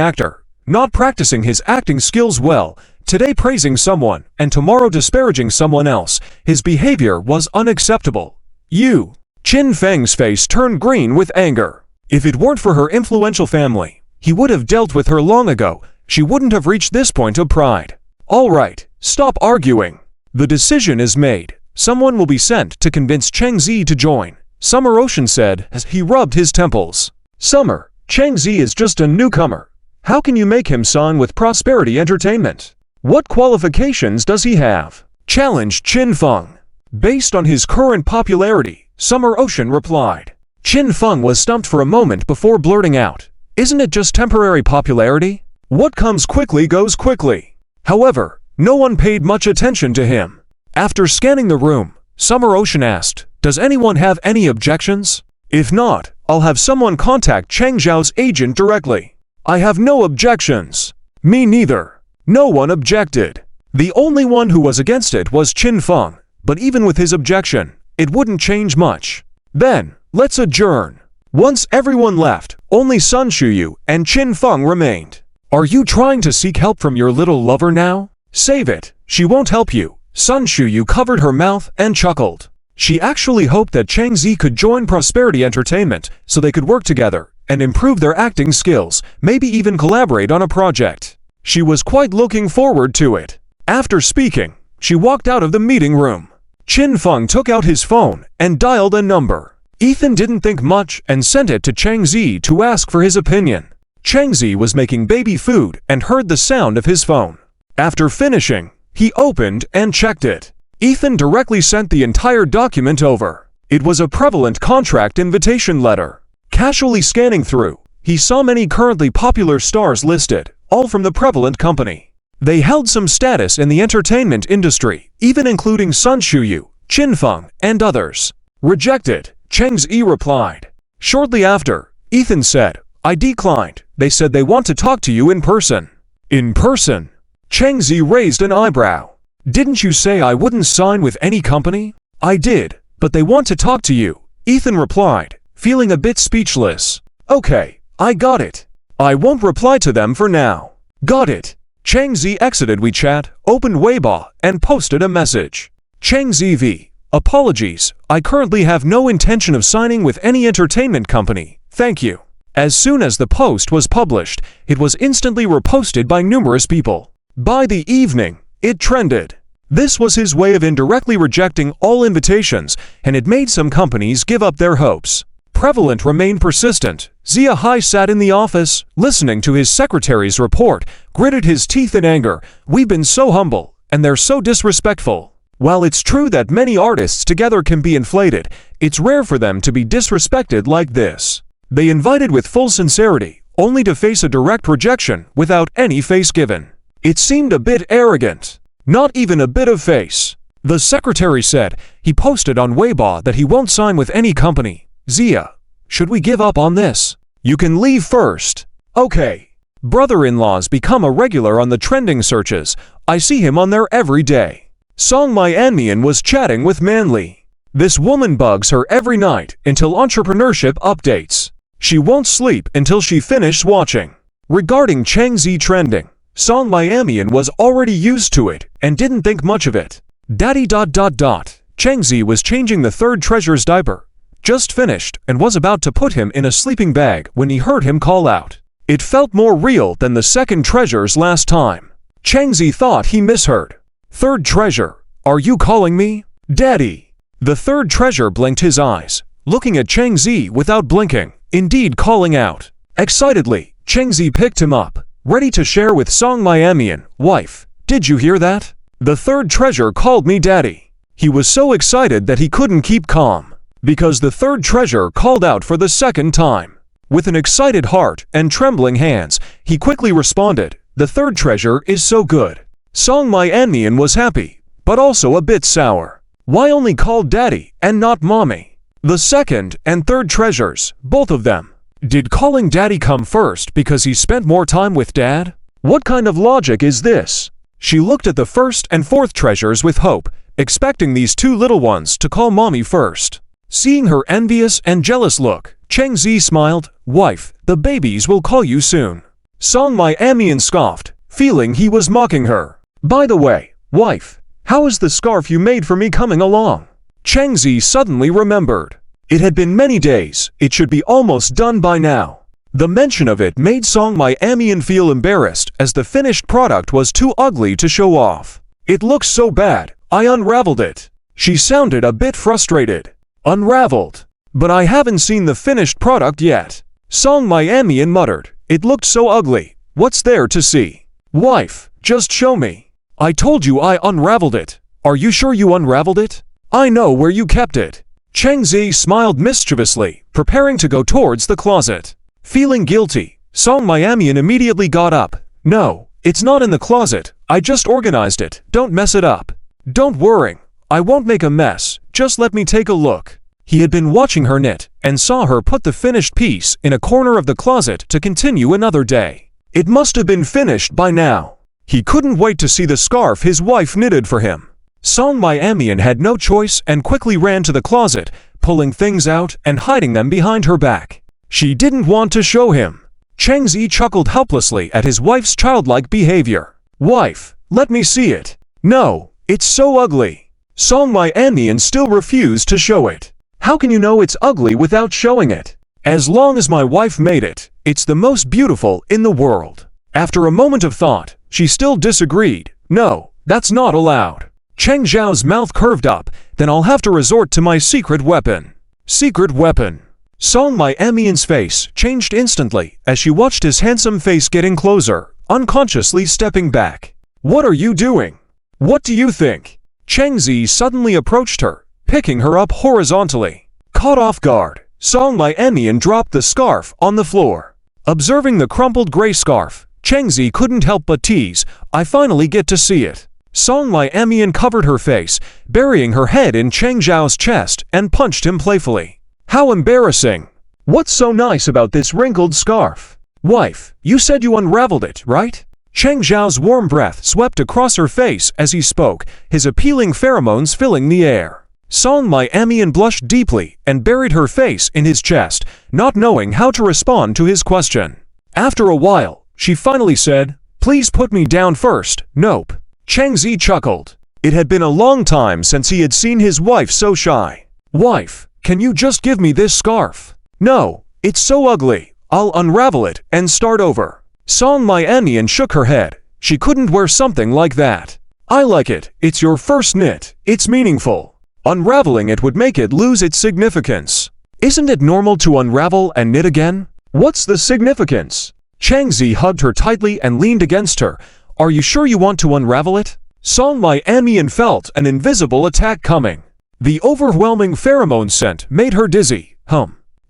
actor. Not practicing his acting skills well, today praising someone and tomorrow disparaging someone else, his behavior was unacceptable. Qin Feng's face turned green with anger. If it weren't for her influential family, he would have dealt with her long ago. She wouldn't have reached this point of pride. All right, stop arguing. The decision is made. Someone will be sent to convince Chang Zi to join, Summer Ocean said as he rubbed his temples. Summer, Chang Zi is just a newcomer. How can you make him sign with Prosperity Entertainment? What qualifications does he have? Challenged Qin Feng. Based on his current popularity, Summer Ocean replied. Qin Feng was stumped for a moment before blurting out, isn't it just temporary popularity? What comes quickly goes quickly. However, no one paid much attention to him. After scanning the room, Summer Ocean asked, does anyone have any objections? If not, I'll have someone contact Cheng Zhao's agent directly. I have no objections. Me neither. No one objected. The only one who was against it was Qin Feng, but even with his objection, it wouldn't change much. Then, let's adjourn. Once everyone left, only Sun Shuyu and Qin Feng remained. Are you trying to seek help from your little lover now? Save it. She won't help you. Sun Shuyu covered her mouth and chuckled. She actually hoped that Chang Zi could join Prosperity Entertainment so they could work together and improve their acting skills, maybe even collaborate on a project. She was quite looking forward to it. After speaking, she walked out of the meeting room. Qin Feng took out his phone and dialed a number. Ethan didn't think much and sent it to Chang Zi to ask for his opinion. Chang Zi was making baby food and heard the sound of his phone. After finishing, he opened and checked it. Ethan directly sent the entire document over. It was a prevalent contract invitation letter. Casually scanning through, he saw many currently popular stars listed, all from the prevalent company. They held some status in the entertainment industry, even including Sun Shuyu, Qin Feng, and others. Rejected, Chang Zi replied. Shortly after, Ethan said, I declined. They said they want to talk to you in person. In person? Chang Zi raised an eyebrow. Didn't you say I wouldn't sign with any company? I did, but they want to talk to you, Ethan replied, feeling a bit speechless. Okay, I got it. I won't reply to them for now. Got it. Chang Zi exited WeChat, opened Weibo, and posted a message. Chang Zi V. Apologies, I currently have no intention of signing with any entertainment company. Thank you. As soon as the post was published, it was instantly reposted by numerous people. By the evening, it trended. This was his way of indirectly rejecting all invitations, and it made some companies give up their hopes. Prevalent remained persistent. Zia Hai sat in the office, listening to his secretary's report, gritted his teeth in anger. We've been so humble, and they're so disrespectful. While it's true that many artists together can be inflated, it's rare for them to be disrespected like this. They invited with full sincerity, only to face a direct rejection without any face given. It seemed a bit arrogant. Not even a bit of face. The secretary said. He posted on Weibo that he won't sign with any company. Zia, should we give up on this? You can leave first. Okay. Brother-in-law's become a regular on the trending searches. I see him on there every day. Song Myanmar was chatting with Manly. This woman bugs her every night until entrepreneurship updates. She won't sleep until she finishes watching. Regarding Chang Zi trending, Song Myanmar was already used to it and didn't think much of it. Chang Zi was changing the third treasure's diaper. Just finished and was about to put him in a sleeping bag when he heard him call out. It felt more real than the second treasure's last time. Chang Zi thought he misheard. Third treasure, are you calling me Daddy? The third treasure blinked his eyes, looking at Chang Zi without blinking, indeed calling out. Excitedly, Chang Zi picked him up, ready to share with Song Myanmar. Wife, did you hear that? The third treasure called me Daddy. He was so excited that he couldn't keep calm, because the third treasure called out for the second time. With an excited heart and trembling hands, he quickly responded, the third treasure is so good. Song Myanmar was happy, but also a bit sour. Why only call Daddy and not Mommy? The second and third treasures, both of them. Did calling Daddy come first because he spent more time with Dad? What kind of logic is this? She looked at the first and fourth treasures with hope, expecting these two little ones to call Mommy first. Seeing her envious and jealous look, Chang Zi smiled. Wife, the babies will call you soon. Song Myanmar scoffed, feeling he was mocking her. By the way, wife, how is the scarf you made for me coming along? Chang Zi suddenly remembered. It had been many days, it should be almost done by now. The mention of it made Song Myanmar feel embarrassed as the finished product was too ugly to show off. It looks so bad, I unraveled it. She sounded a bit frustrated. Unraveled? But I haven't seen the finished product yet. Song Myanmar muttered. It looked so ugly. What's there to see? Wife, just show me. I told you I unraveled it. Are you sure you unraveled it? I know where you kept it. Chang Zi smiled mischievously, preparing to go towards the closet. Feeling guilty, Song Myanmar immediately got up. No, it's not in the closet. I just organized it. Don't mess it up. Don't worry. I won't make a mess. Just let me take a look. He had been watching her knit and saw her put the finished piece in a corner of the closet to continue another day. It must have been finished by now. He couldn't wait to see the scarf his wife knitted for him. Song Myanmar had no choice and quickly ran to the closet, pulling things out and hiding them behind her back. She didn't want to show him. Chang Zi chuckled helplessly at his wife's childlike behavior. Wife, let me see it. No, it's so ugly. Song Myanmar still refused to show it. How can you know it's ugly without showing it? As long as my wife made it, it's the most beautiful in the world. After a moment of thought, she still disagreed. No, that's not allowed. Cheng Zhao's mouth curved up. Then I'll have to resort to my secret weapon. Secret weapon. Song Myanmar's face changed instantly as she watched his handsome face getting closer, unconsciously stepping back. What are you doing? What do you think? Cheng Zi suddenly approached her, picking her up horizontally. Caught off guard, Song Myanmar dropped the scarf on the floor. Observing the crumpled gray scarf, Cheng Zi couldn't help but tease, I finally get to see it. Song Myanmar covered her face, burying her head in Cheng Zhao's chest and punched him playfully. How embarrassing! What's so nice about this wrinkled scarf? Wife, you said you unraveled it, right? Cheng Zhao's warm breath swept across her face as he spoke, his appealing pheromones filling the air. Song Myanmar blushed deeply and buried her face in his chest, not knowing how to respond to his question. After a while, she finally said, Please put me down first. Nope. Cheng Zi chuckled. It had been a long time since he had seen his wife so shy. Wife, can you just give me this scarf? No, it's so ugly. I'll unravel it and start over. Song Mianian shook her head. She couldn't wear something like that. I like it. It's your first knit. It's meaningful. Unraveling it would make it lose its significance. Isn't it normal to unravel and knit again? What's the significance? Changzi hugged her tightly and leaned against her. Are you sure you want to unravel it? Song Mianian felt an invisible attack coming. The overwhelming pheromone scent made her dizzy.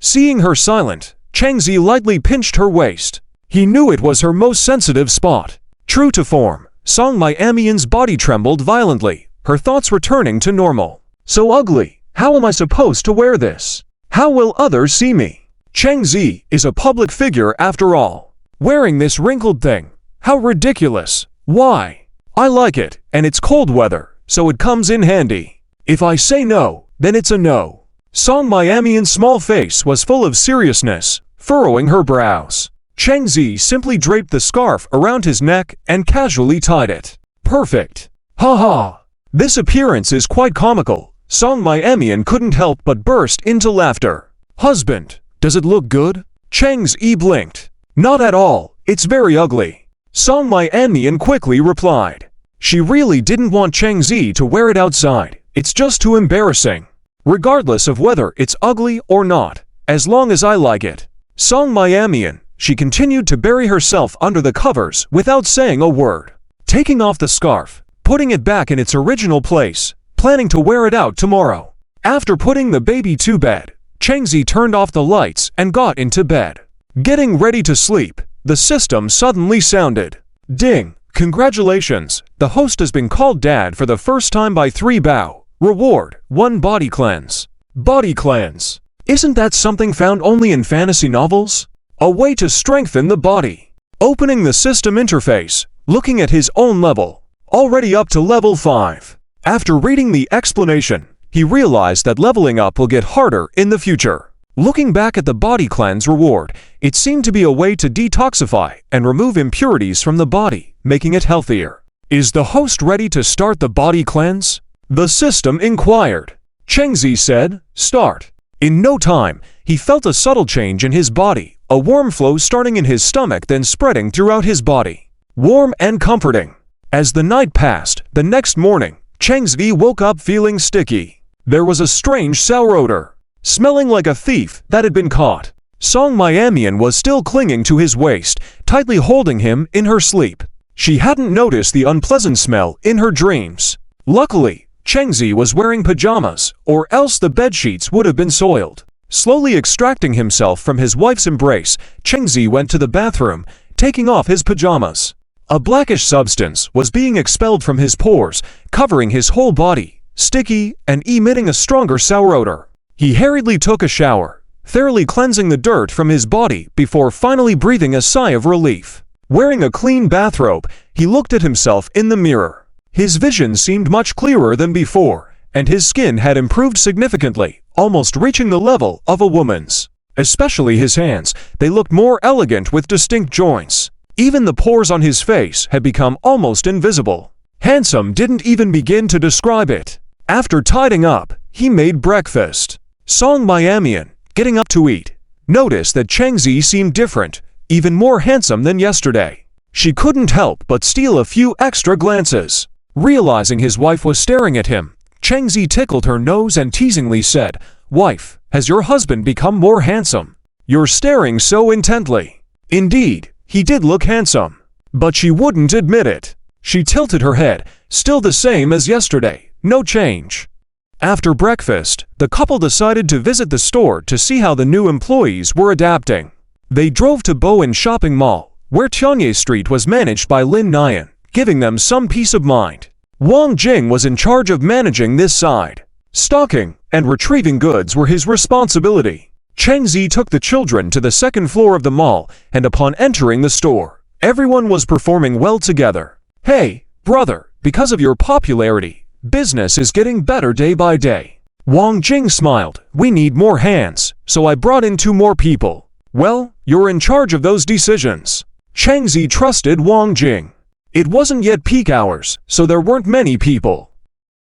Seeing her silent, Changzi lightly pinched her waist. He knew it was her most sensitive spot. True to form, Song Mianian's body trembled violently, her thoughts returning to normal. So ugly. How am I supposed to wear this? How will others see me? Changzi is a public figure after all. Wearing this wrinkled thing. How ridiculous. Why? I like it, and it's cold weather, so it comes in handy. If I say no, then it's a no. Song Mianian's small face was full of seriousness, furrowing her brows. Changzi simply draped the scarf around his neck and casually tied it. Perfect. Ha ha. This appearance is quite comical. Song Mianian couldn't help but burst into laughter. Husband, does it look good? Changzi blinked. Not at all. It's very ugly. Song Mianian quickly replied. She really didn't want Changzi to wear it outside. It's just too embarrassing. Regardless of whether it's ugly or not, as long as I like it. Song Mianian, she continued to bury herself under the covers without saying a word. Taking off the scarf, putting it back in its original place, planning to wear it out tomorrow. After putting the baby to bed, Changzi turned off the lights and got into bed. Getting ready to sleep, the system suddenly sounded. Ding! Congratulations! The host has been called dad for the first time by 3 Bao. Reward, 1 body cleanse. Body cleanse. Isn't that something found only in fantasy novels? A way to strengthen the body. Opening the system interface, looking at his own level. Already up to level 5. After reading the explanation, he realized that leveling up will get harder in the future. Looking back at the body cleanse reward, it seemed to be a way to detoxify and remove impurities from the body, making it healthier. Is the host ready to start the body cleanse? The system inquired. Changzi said, start. In no time, he felt a subtle change in his body, a warm flow starting in his stomach then spreading throughout his body. Warm and comforting. As the night passed, the next morning, Changzi woke up feeling sticky. There was a strange sour odor, smelling like a thief that had been caught. Song Mianian was still clinging to his waist, tightly holding him in her sleep. She hadn't noticed the unpleasant smell in her dreams. Luckily, Changzi was wearing pajamas, or else the bedsheets would have been soiled. Slowly extracting himself from his wife's embrace, Changzi went to the bathroom, taking off his pajamas. A blackish substance was being expelled from his pores, covering his whole body, sticky and emitting a stronger sour odor. He hurriedly took a shower, thoroughly cleansing the dirt from his body before finally breathing a sigh of relief. Wearing a clean bathrobe, he looked at himself in the mirror. His vision seemed much clearer than before, and his skin had improved significantly, almost reaching the level of a woman's. Especially his hands, they looked more elegant with distinct joints. Even the pores on his face had become almost invisible. Handsome didn't even begin to describe it. After tidying up, he made breakfast. Song Mianian, getting up to eat, noticed that Changzi seemed different, even more handsome than yesterday. She couldn't help but steal a few extra glances. Realizing his wife was staring at him, Changzi tickled her nose and teasingly said, "Wife, has your husband become more handsome? You're staring so intently." Indeed, he did look handsome, but she wouldn't admit it. She tilted her head, still the same as yesterday, no change. After breakfast, the couple decided to visit the store to see how the new employees were adapting. They drove to Bowen Shopping Mall, where Tianye Street was managed by Lin Nyan, giving them some peace of mind. Wang Jing was in charge of managing this side. Stocking and retrieving goods were his responsibility. Changzi took the children to the second floor of the mall, and upon entering the store, everyone was performing well together. "Hey, brother, because of your popularity, business is getting better day by day." Wang Jing smiled. "We need more hands, so I brought in 2 more people." "Well, you're in charge of those decisions." Changzi trusted Wang Jing. It wasn't yet peak hours, so there weren't many people.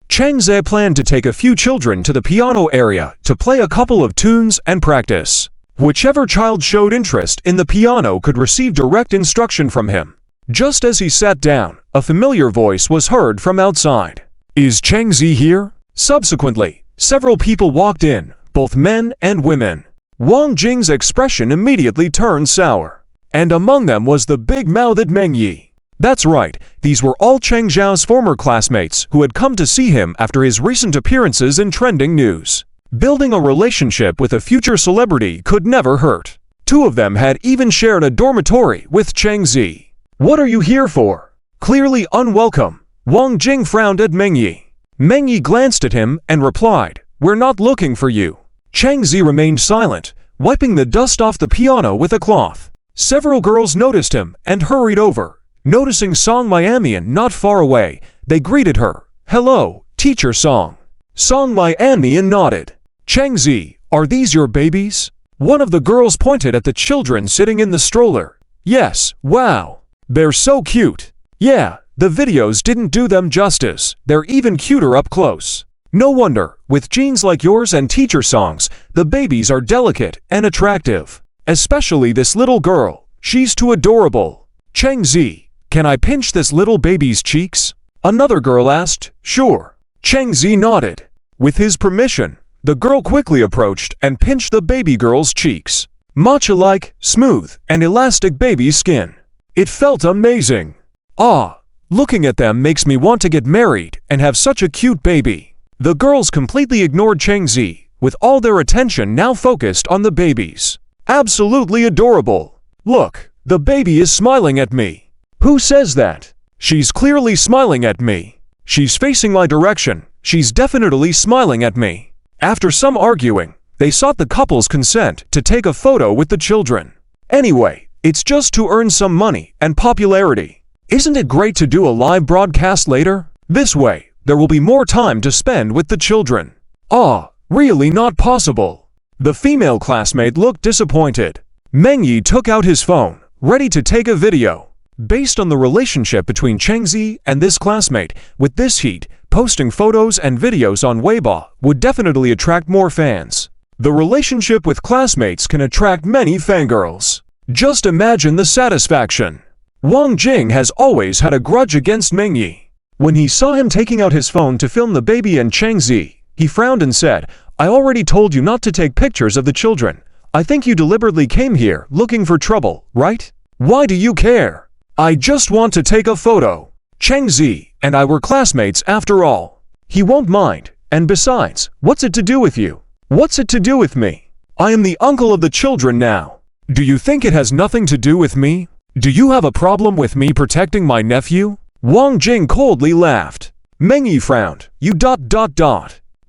Changzi planned to take a few children to the piano area to play a couple of tunes and practice. Whichever child showed interest in the piano could receive direct instruction from him. Just as he sat down, a familiar voice was heard from outside. "Is Changzi here?" Subsequently, several people walked in, both men and women. Wang Jing's expression immediately turned sour. And among them was the big-mouthed Meng Yi. That's right, these were all Cheng Zhao's former classmates who had come to see him after his recent appearances in trending news. Building a relationship with a future celebrity could never hurt. Two of them had even shared a dormitory with Cheng Zi. "What are you here for?" Clearly unwelcome, Wang Jing frowned at Meng Yi. Meng Yi glanced at him and replied, "We're not looking for you." Cheng Zi remained silent, wiping the dust off the piano with a cloth. Several girls noticed him and hurried over. Noticing Song Miamian not far away, they greeted her. "Hello, Teacher Song." Song Miamian nodded. "Cheng Zi, are these your babies?" One of the girls pointed at the children sitting in the stroller. "Yes, wow. They're so cute." "Yeah, the videos didn't do them justice. They're even cuter up close." "No wonder, with genes like yours and Teacher Song's, the babies are delicate and attractive. Especially this little girl, she's too adorable." "Cheng Zi, can I pinch this little baby's cheeks?" Another girl asked. "Sure." Cheng Zi nodded. With his permission, the girl quickly approached and pinched the baby girl's cheeks. Matcha-like, smooth, and elastic baby skin. It felt amazing. "Ah, looking at them makes me want to get married and have such a cute baby." The girls completely ignored Cheng Zi, with all their attention now focused on the babies. "Absolutely adorable. Look, the baby is smiling at me." "Who says that?" "She's clearly smiling at me. She's facing my direction. She's definitely smiling at me." After some arguing, they sought the couple's consent to take a photo with the children. "Anyway, it's just to earn some money and popularity. Isn't it great to do a live broadcast later? This way, there will be more time to spend with the children." "Ah, really not possible." The female classmate looked disappointed. Meng Yi took out his phone, ready to take a video. Based on the relationship between Cheng Zi and this classmate, with this heat, posting photos and videos on Weibo would definitely attract more fans. The relationship with classmates can attract many fangirls. Just imagine the satisfaction. Wang Jing has always had a grudge against Meng Yi. When he saw him taking out his phone to film the baby and Cheng Zi, he frowned and said, "I already told you not to take pictures of the children. I think you deliberately came here looking for trouble, right? Why do you care? I just want to take a photo. Cheng Zi and I were classmates after all. He won't mind, and besides, what's it to do with you? What's it to do with me? I am the uncle of the children now. Do you think it has nothing to do with me? Do you have a problem with me protecting my nephew?" Wang Jing coldly laughed. Meng Yi frowned.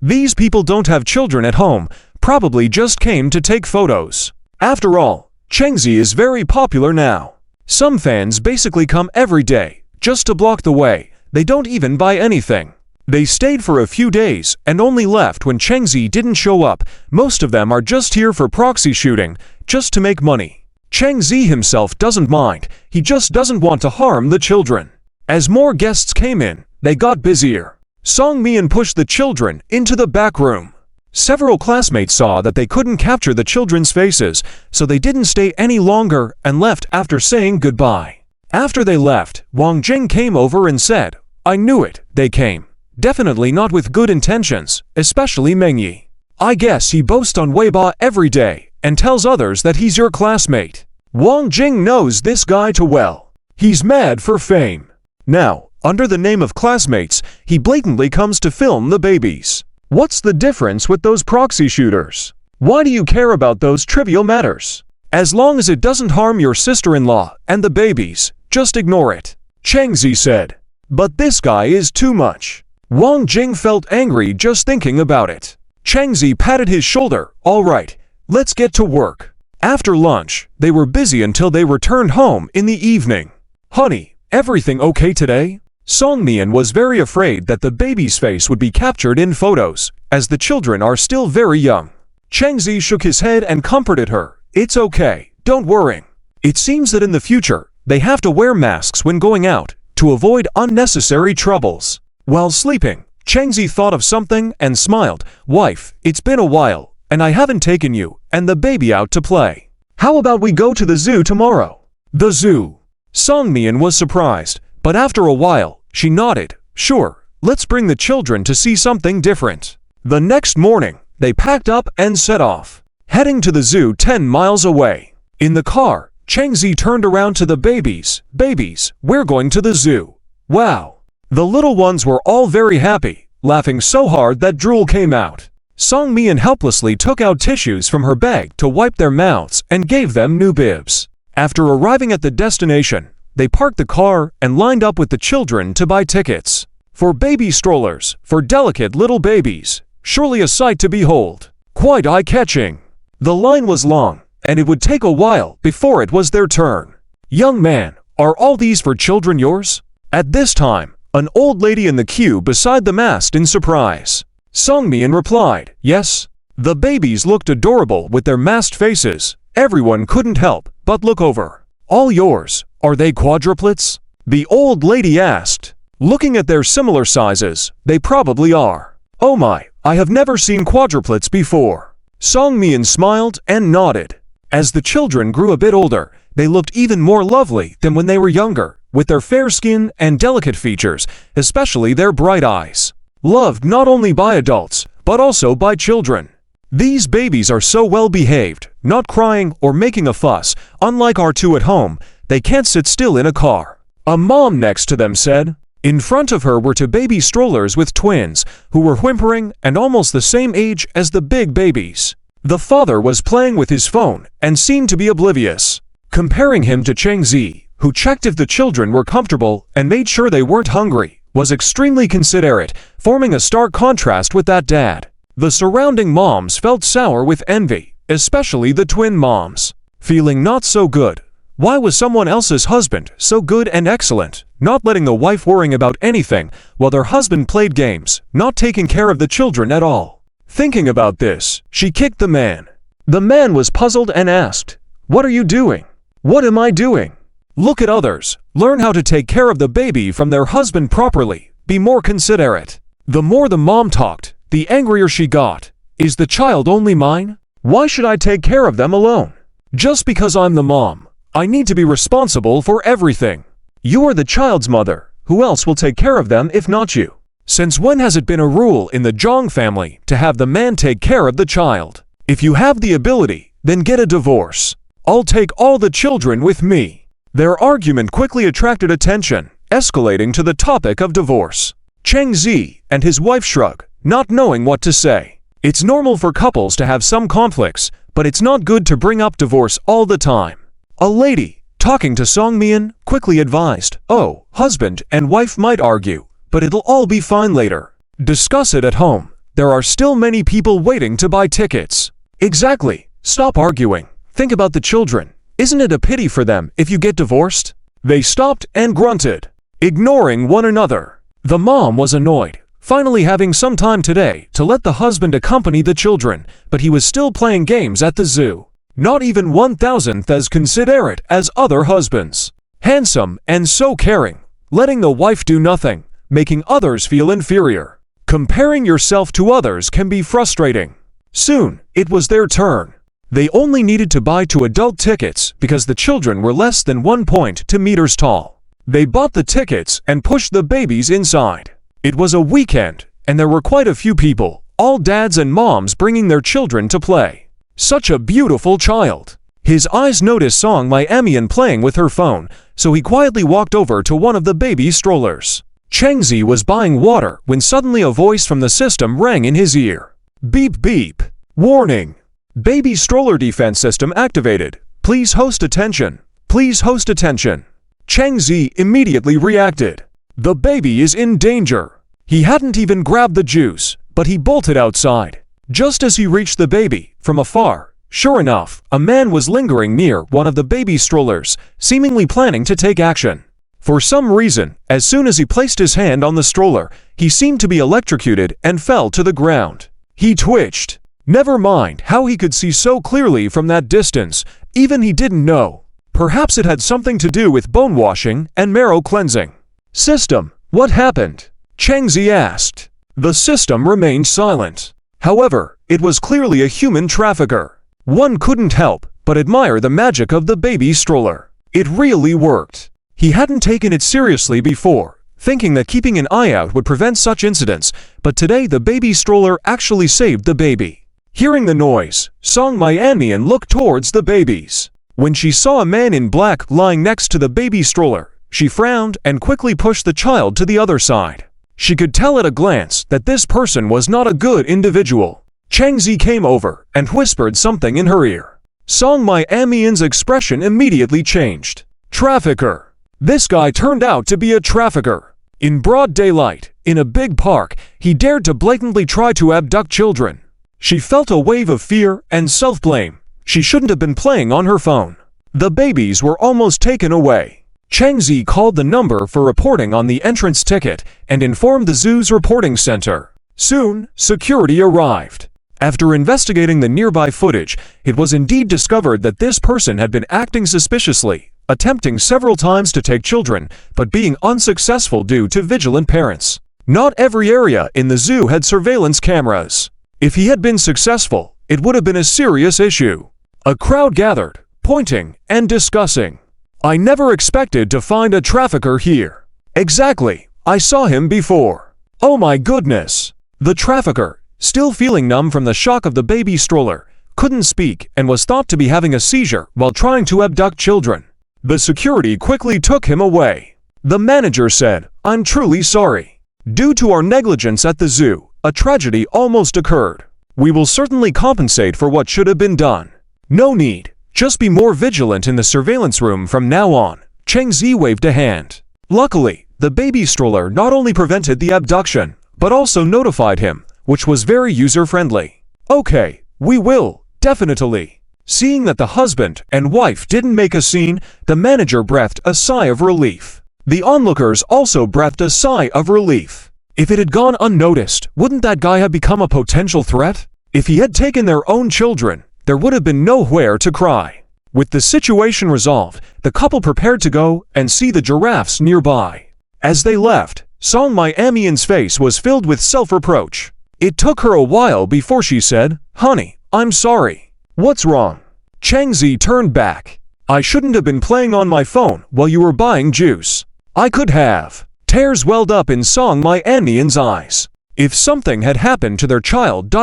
These people don't have children at home, probably just came to take photos. After all, Cheng Zi is very popular now. Some fans basically come every day, just to block the way. They don't even buy anything. They stayed for a few days and only left when Cheng Zi didn't show up. Most of them are just here for proxy shooting, just to make money. Cheng Zi himself doesn't mind, he just doesn't want to harm the children. As more guests came in, they got busier. Song Mian pushed the children into the back room. Several classmates saw that they couldn't capture the children's faces, so they didn't stay any longer and left after saying goodbye. After they left, Wang Jing came over and said, "I knew it, they came. Definitely not with good intentions, especially Meng Yi. I guess he boasts on Weibo every day and tells others that he's your classmate." Wang Jing knows this guy too well. He's mad for fame. Now, under the name of classmates, he blatantly comes to film the babies. What's the difference with those proxy shooters? Why do you care about those trivial matters? As long as it doesn't harm your sister-in-law and the babies, just ignore it, Cheng Zi said. But this guy is too much. Wang Jing felt angry just thinking about it. Cheng Zi patted his shoulder. "All right, let's get to work." After lunch, they were busy until they returned home in the evening. "Honey, everything okay today?" Song Mian was very afraid that the baby's face would be captured in photos, as the children are still very young. Cheng Zi shook his head and comforted her. "It's okay, don't worry. It seems that in the future, they have to wear masks when going out, to avoid unnecessary troubles." While sleeping, Cheng Zi thought of something and smiled. "Wife, it's been a while, and I haven't taken you and the baby out to play. How about we go to the zoo tomorrow? The zoo. Song Mian was surprised, but after a while, she nodded. Sure, let's bring the children to see something different. The next morning, they packed up and set off, heading to the zoo 10 miles away. In the car, Cheng Zi turned around to the babies. Babies, we're going to the zoo. Wow. The little ones were all very happy, laughing so hard that drool came out. Song Mian helplessly took out tissues from her bag to wipe their mouths and gave them new bibs. After arriving at the destination, they parked the car and lined up with the children to buy tickets. For baby strollers, for delicate little babies, surely a sight to behold. Quite eye-catching. The line was long, and it would take a while before it was their turn. Young man, are all these for children yours? At this time, an old lady in the queue beside them asked in surprise. Song Mian replied, yes. The babies looked adorable with their masked faces. Everyone couldn't help but look over. All yours, are they quadruplets? The old lady asked. Looking at their similar sizes, they probably are. Oh my, I have never seen quadruplets before. Song Mian smiled and nodded. As the children grew a bit older, they looked even more lovely than when they were younger, with their fair skin and delicate features, especially their bright eyes. Loved not only by adults, but also by children. These babies are so well behaved, not crying or making a fuss. Unlike our two at home, they can't sit still in a car. A mom next to them said. In front of her were two baby strollers with twins, who were whimpering and almost the same age as the big babies. The father was playing with his phone and seemed to be oblivious. Comparing him to Cheng Zi, who checked if the children were comfortable and made sure they weren't hungry, was extremely considerate, forming a stark contrast with that dad. The surrounding moms felt sour with envy, especially the twin moms. Feeling not so good. Why was someone else's husband so good and excellent, not letting the wife worrying about anything while their husband played games, not taking care of the children at all? Thinking about this, she kicked the man. The man was puzzled and asked, "What are you doing?" "What am I doing?" Look at others. Learn how to take care of the baby from their husband properly. Be more considerate. The more the mom talked, the angrier she got. Is the child only mine? Why should I take care of them alone? Just because I'm the mom, I need to be responsible for everything. You are the child's mother. Who else will take care of them if not you? Since when has it been a rule in the Zhang family to have the man take care of the child? If you have the ability, then get a divorce. I'll take all the children with me. Their argument quickly attracted attention, escalating to the topic of divorce. Cheng Zi and his wife shrugged, not knowing what to say. It's normal for couples to have some conflicts, but it's not good to bring up divorce all the time. A lady, talking to Song Mian, quickly advised, "Oh, husband and wife might argue, but it'll all be fine later. Discuss it at home. There are still many people waiting to buy tickets." Exactly. Stop arguing. Think about the children. Isn't it a pity for them if you get divorced? They stopped and grunted, ignoring one another. The mom was annoyed, finally having some time today to let the husband accompany the children, but he was still playing games at the zoo. Not even 1,000th as considerate as other husbands. Handsome and so caring, letting the wife do nothing, making others feel inferior. Comparing yourself to others can be frustrating. Soon, it was their turn. They only needed to buy 2 adult tickets because the children were less than 1.2 meters tall. They bought the tickets and pushed the babies inside. It was a weekend, and there were quite a few people, all dads and moms bringing their children to play. Such a beautiful child. His eyes noticed Song Mian playing with her phone, so he quietly walked over to one of the baby strollers. Cheng Zi was buying water when suddenly a voice from the system rang in his ear. Beep beep. Warning. Baby stroller defense system activated. Please host attention. Please host attention. Cheng Zi immediately reacted. The baby is in danger. He hadn't even grabbed the juice, but he bolted outside. Just as he reached the baby, from afar, sure enough, a man was lingering near one of the baby strollers, seemingly planning to take action. For some reason, as soon as he placed his hand on the stroller, he seemed to be electrocuted and fell to the ground. He twitched. Never mind how he could see so clearly from that distance, even he didn't know. Perhaps it had something to do with bone washing and marrow cleansing. System, what happened? Cheng Zi asked. The system remained silent. However, it was clearly a human trafficker. One couldn't help but admire the magic of the baby stroller. It really worked. He hadn't taken it seriously before, thinking that keeping an eye out would prevent such incidents, but today the baby stroller actually saved the baby. Hearing the noise, Song My-Anmian looked towards the babies. When she saw a man in black lying next to the baby stroller, she frowned and quickly pushed the child to the other side. She could tell at a glance that this person was not a good individual. Chang Zi came over and whispered something in her ear. Song My-Anmian's expression immediately changed. Trafficker. This guy turned out to be a trafficker. In broad daylight, in a big park, he dared to blatantly try to abduct children. She felt a wave of fear and self-blame. She shouldn't have been playing on her phone. The babies were almost taken away. Chang Zi called the number for reporting on the entrance ticket and informed the zoo's reporting center. Soon, security arrived. After investigating the nearby footage, it was indeed discovered that this person had been acting suspiciously, attempting several times to take children, but being unsuccessful due to vigilant parents. Not every area in the zoo had surveillance cameras. If he had been successful, it would have been a serious issue. A crowd gathered, pointing and discussing. I never expected to find a trafficker here. Exactly, I saw him before. Oh my goodness. The trafficker, still feeling numb from the shock of the baby stroller, couldn't speak and was thought to be having a seizure while trying to abduct children. The security quickly took him away. The manager said, "I'm truly sorry. Due to our negligence at the zoo, a tragedy almost occurred. We will certainly compensate for what should have been done. No need, just be more vigilant in the surveillance room from now on." Chang Zi waved a hand. Luckily, the baby stroller not only prevented the abduction, but also notified him, which was very user-friendly. Okay, we will, definitely. Seeing that the husband and wife didn't make a scene, the manager breathed a sigh of relief. The onlookers also breathed a sigh of relief. If it had gone unnoticed, wouldn't that guy have become a potential threat? If he had taken their own children, there would have been nowhere to cry. With the situation resolved, the couple prepared to go and see the giraffes nearby. As they left, Song My-Anmian's face was filled with self-reproach. It took her a while before she said, "Honey, I'm sorry." "What's wrong?" Chang Zi turned back. "I shouldn't have been playing on my phone while you were buying juice. I could have." Tears welled up in Song My-Anmian's eyes. If something had happened to their child...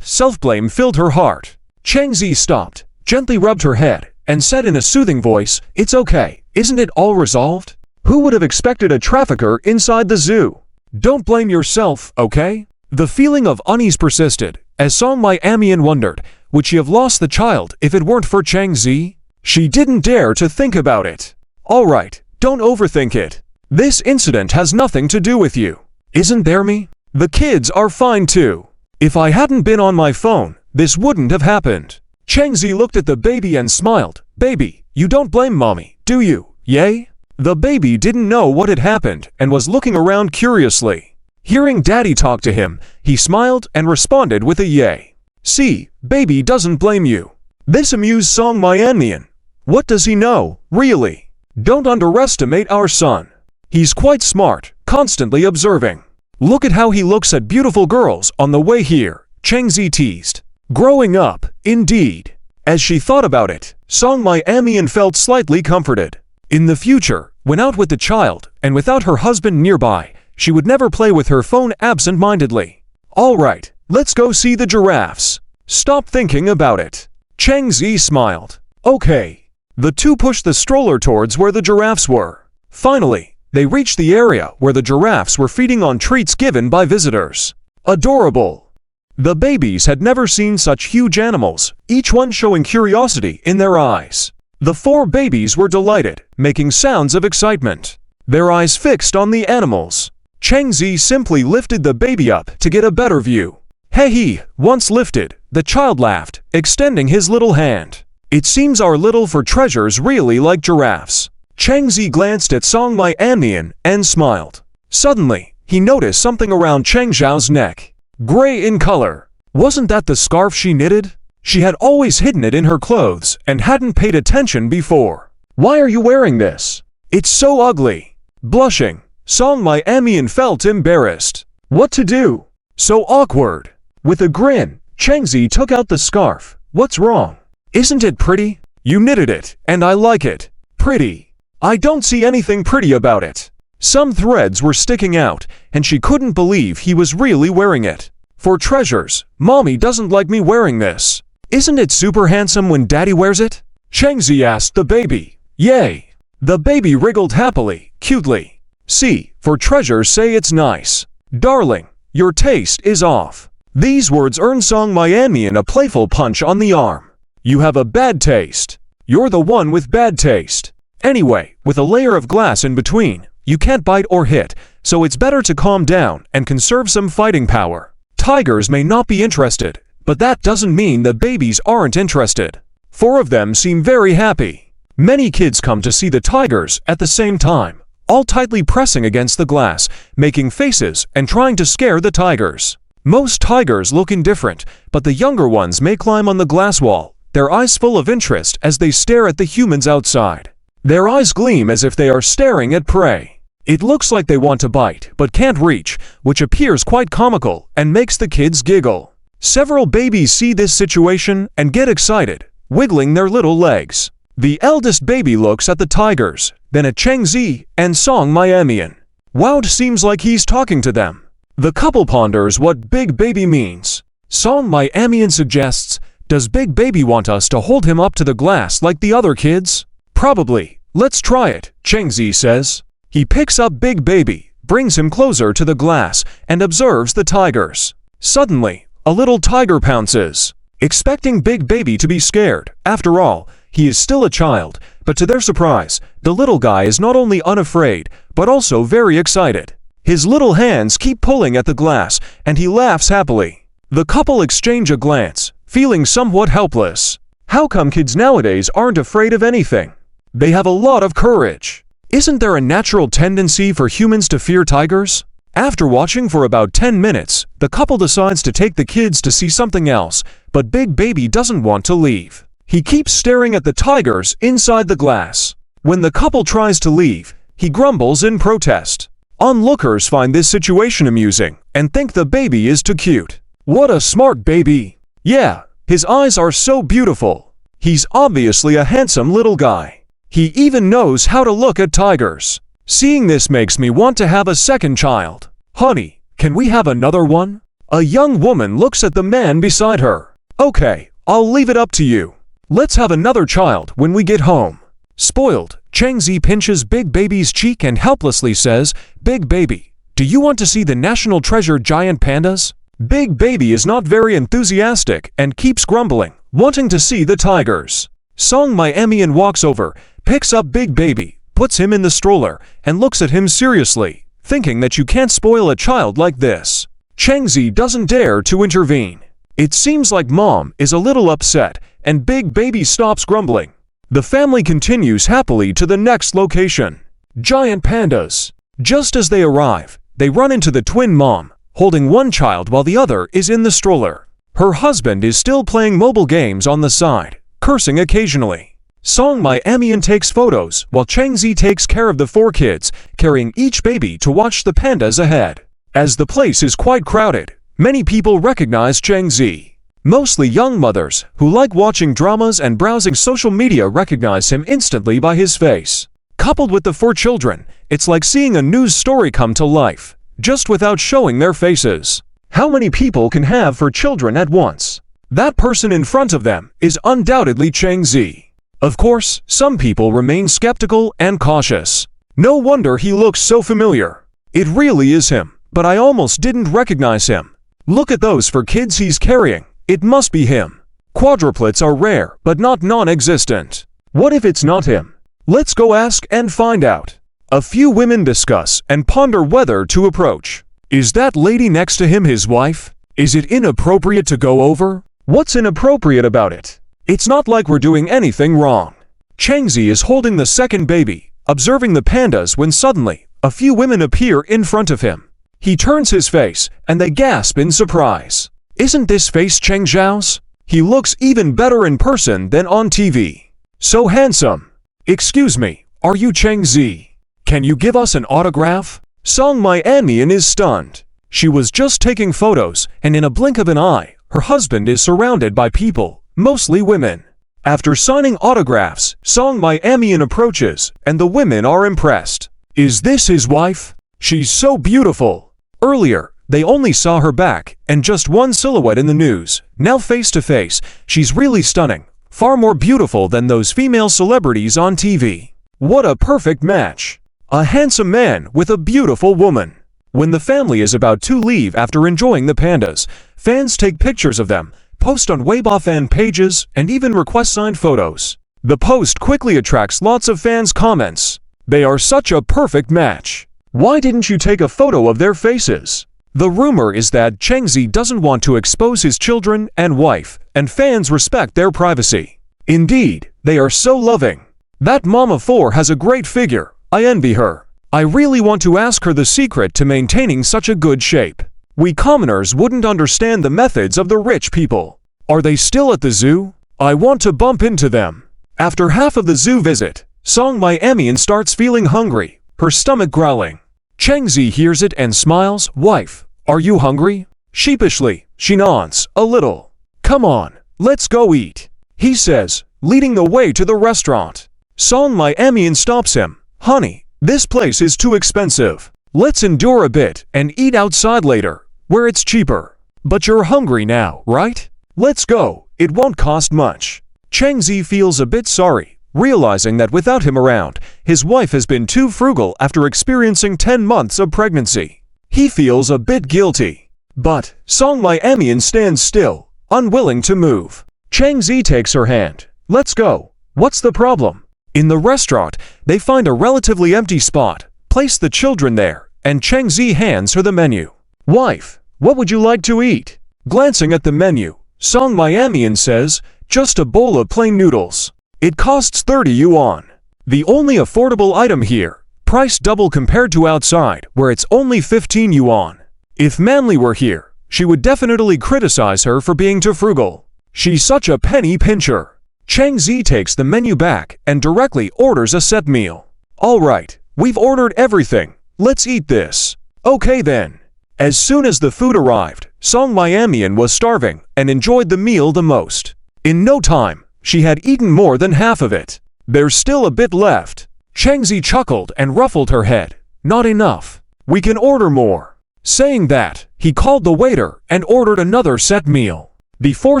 Self-blame filled her heart. Chang Zi stopped, gently rubbed her head, and said in a soothing voice, "It's okay, isn't it all resolved? Who would have expected a trafficker inside the zoo? Don't blame yourself, okay?" The feeling of unease persisted, as Song My-Anmian wondered, would she have lost the child if it weren't for Chang Zi? She didn't dare to think about it. "Alright, don't overthink it. This incident has nothing to do with you. Isn't there me? The kids are fine too. If I hadn't been on my phone, this wouldn't have happened." Chang Zi looked at the baby and smiled. "Baby, you don't blame mommy, do you? Yay?" The baby didn't know what had happened and was looking around curiously. Hearing Daddy talk to him, he smiled and responded with a yay. "See, baby doesn't blame you." This amused Song My-Anmian. What does he know, really? Don't underestimate our son. He's quite smart, constantly observing. Look at how he looks at beautiful girls on the way here, Chang Zi teased. Growing up, indeed. As she thought about it, Song My-Anmian felt slightly comforted. In the future, when out with the child, and without her husband nearby, she would never play with her phone absent-mindedly. "Alright, let's go see the giraffes. Stop thinking about it." Chang Zi smiled. "Okay." The two pushed the stroller towards where the giraffes were. Finally, they reached the area where the giraffes were feeding on treats given by visitors. Adorable. The babies had never seen such huge animals, each one showing curiosity in their eyes. The four babies were delighted, making sounds of excitement, their eyes fixed on the animals. Chang Zi simply lifted the baby up to get a better view. Hey, once lifted, the child laughed, extending his little hand. "It seems our little fur treasures really like giraffes." Chang Zi glanced at Song My-Anmian and smiled. Suddenly, he noticed something around Chang Zhao's neck. Gray in color. Wasn't that the scarf she knitted? She had always hidden it in her clothes and hadn't paid attention before. "Why are you wearing this? It's so ugly." Blushing, Song My-Anmian felt embarrassed. What to do? So awkward. With a grin, Chang Zi took out the scarf, What's wrong? Isn't it pretty? You knitted it, and I like it. Pretty. I don't see anything pretty about it. Some threads were sticking out, and she couldn't believe he was really wearing it. For treasures, Mommy doesn't like me wearing this. Isn't it super handsome when Daddy wears it? Changzi asked the baby. Yay! The baby wriggled happily, cutely. See, for treasures say it's nice. Darling, your taste is off. These words earned Song Myanmian a playful punch on the arm. You have a bad taste. You're the one with bad taste. Anyway, with a layer of glass in between, you can't bite or hit, so it's better to calm down and conserve some fighting power. Tigers may not be interested, but that doesn't mean the babies aren't interested. 4 of them seem very happy. Many kids come to see the tigers at the same time, all tightly pressing against the glass, making faces and trying to scare the tigers. Most tigers look indifferent, but the younger ones may climb on the glass wall, their eyes full of interest as they stare at the humans outside. Their eyes gleam as if they are staring at prey. It looks like they want to bite, but can't reach, which appears quite comical and makes the kids giggle. Several babies see this situation and get excited, wiggling their little legs. The eldest baby looks at the tigers, then at Changzi and Song Myanmian. Wow, it seems like he's talking to them. The couple ponders what Big Baby means. Song Myanmian suggests, does Big Baby want us to hold him up to the glass like the other kids? Probably. Let's try it, Changzi says. He picks up Big Baby, brings him closer to the glass, and observes the tigers. Suddenly, a little tiger pounces, expecting Big Baby to be scared. After all, he is still a child, but to their surprise, the little guy is not only unafraid, but also very excited. His little hands keep pulling at the glass, and he laughs happily. The couple exchange a glance, feeling somewhat helpless. How come kids nowadays aren't afraid of anything? They have a lot of courage. Isn't there a natural tendency for humans to fear tigers? After watching for about 10 minutes, the couple decides to take the kids to see something else, but Big Baby doesn't want to leave. He keeps staring at the tigers inside the glass. When the couple tries to leave, he grumbles in protest. Onlookers find this situation amusing and think the baby is too cute. What a smart baby! Yeah, his eyes are so beautiful. He's obviously a handsome little guy. He even knows how to look at tigers. Seeing this makes me want to have a second child. Honey, can we have another one? A young woman looks at the man beside her. Okay, I'll leave it up to you. Let's have another child when we get home. Spoiled, Changzi pinches Big Baby's cheek and helplessly says, Big Baby, do you want to see the national treasure giant pandas? Big Baby is not very enthusiastic and keeps grumbling, wanting to see the tigers. Song Myanmian walks over, picks up Big Baby, puts him in the stroller, and looks at him seriously, thinking that you can't spoil a child like this. Changzi doesn't dare to intervene. It seems like Mom is a little upset, and Big Baby stops grumbling. The family continues happily to the next location. Giant pandas. Just as they arrive, they run into the twin mom, holding one child while the other is in the stroller. Her husband is still playing mobile games on the side, cursing occasionally. Song Myanmian takes photos while Changzi takes care of the 4 kids, carrying each baby to watch the pandas ahead. As the place is quite crowded, many people recognize Changzi. Mostly young mothers who like watching dramas and browsing social media recognize him instantly by his face. Coupled with the 4 children, it's like seeing a news story come to life, just without showing their faces. How many people can have 4 children at once? That person in front of them is undoubtedly Changzi. Of course, some people remain skeptical and cautious. No wonder he looks so familiar. It really is him, but I almost didn't recognize him. Look at those 4 kids he's carrying. It must be him. Quadruplets are rare, but not non-existent. What if it's not him? Let's go ask and find out. A few women discuss and ponder whether to approach. Is that lady next to him his wife? Is it inappropriate to go over? What's inappropriate about it? It's not like we're doing anything wrong. Changzi is holding the second baby, observing the pandas when suddenly, a few women appear in front of him. He turns his face, and they gasp in surprise. Isn't this face Cheng Zhao's? He looks even better in person than on TV. So handsome. Excuse me, are you Changzi? Can you give us an autograph? Song Myanmian is stunned. She was just taking photos, and in a blink of an eye, her husband is surrounded by people, mostly women. After signing autographs, Song Miamian approaches, and the women are impressed. Is this his wife? She's so beautiful. Earlier, they only saw her back and just one silhouette in the news. Now face to face, she's really stunning, far more beautiful than those female celebrities on TV. What a perfect match. A handsome man with a beautiful woman. When the family is about to leave after enjoying the pandas, fans take pictures of them, post on Weibo fan pages, and even request signed photos. The post quickly attracts lots of fans' comments. They are such a perfect match. Why didn't you take a photo of their faces? The rumor is that Changzi doesn't want to expose his children and wife, and fans respect their privacy. Indeed, they are so loving. That Mama 4 has a great figure. I envy her. I really want to ask her the secret to maintaining such a good shape. We commoners wouldn't understand the methods of the rich people. Are they still at the zoo? I want to bump into them. After half of the zoo visit, Song Miamian starts feeling hungry, her stomach growling. Changzi hears it and smiles. Wife, are you hungry? Sheepishly, she nods a little. Come on, let's go eat, he says, leading the way to the restaurant. Song Miamian stops him. Honey, this place is too expensive. Let's endure a bit and eat outside later, where it's cheaper. But you're hungry now, right? Let's go, it won't cost much. Changzi feels a bit sorry, realizing that without him around, his wife has been too frugal after experiencing 10 months of pregnancy. He feels a bit guilty. But Song Miamian stands still, unwilling to move. Changzi takes her hand. Let's go. What's the problem? In the restaurant, they find a relatively empty spot, place the children there, and Changzi hands her the menu. Wife, what would you like to eat? Glancing at the menu, Song Miamian says, just a bowl of plain noodles. It costs 30 yuan. The only affordable item here, priced double compared to outside, where it's only 15 yuan. If Manly were here, she would definitely criticize her for being too frugal. She's such a penny pincher. Changzi takes the menu back and directly orders a set meal. All right, we've ordered everything. Let's eat this. Okay then. As soon as the food arrived, Song Miamian was starving and enjoyed the meal the most. In no time, she had eaten more than half of it. There's still a bit left. Changzi chuckled and ruffled her head. Not enough. We can order more. Saying that, he called the waiter and ordered another set meal. Before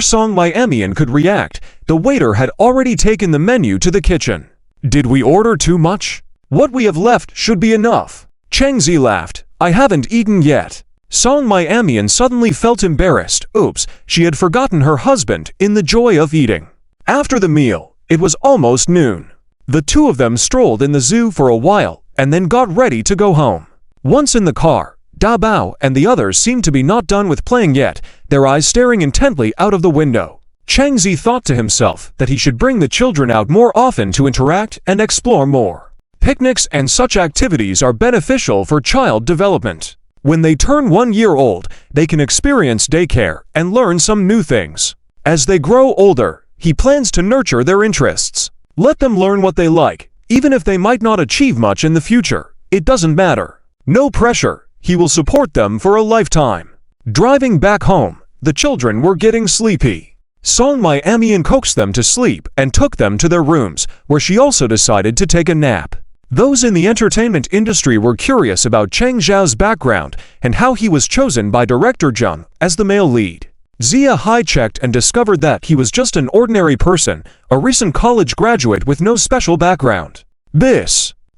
Song Miamian could react, the waiter had already taken the menu to the kitchen. Did we order too much? What we have left should be enough. Changzi laughed. I haven't eaten yet. Song Miamian suddenly felt embarrassed. Oops, she had forgotten her husband in the joy of eating. After the meal, it was almost noon. The two of them strolled in the zoo for a while and then got ready to go home. Once in the car, Da Bao and the others seemed to be not done with playing yet, their eyes staring intently out of the window. Changzi thought to himself that he should bring the children out more often to interact and explore more. Picnics and such activities are beneficial for child development. When they turn 1 year old, they can experience daycare and learn some new things. As they grow older, he plans to nurture their interests. Let them learn what they like, even if they might not achieve much in the future. It doesn't matter. No pressure. He will support them for a lifetime. Driving back home, the children were getting sleepy. Song Miamian coaxed them to sleep and took them to their rooms, where she also decided to take a nap. Those in the entertainment industry were curious about Cheng Zhao's background and how he was chosen by director Zhang as the male lead. Zia Hai checked and discovered that he was just an ordinary person, a recent college graduate with no special background.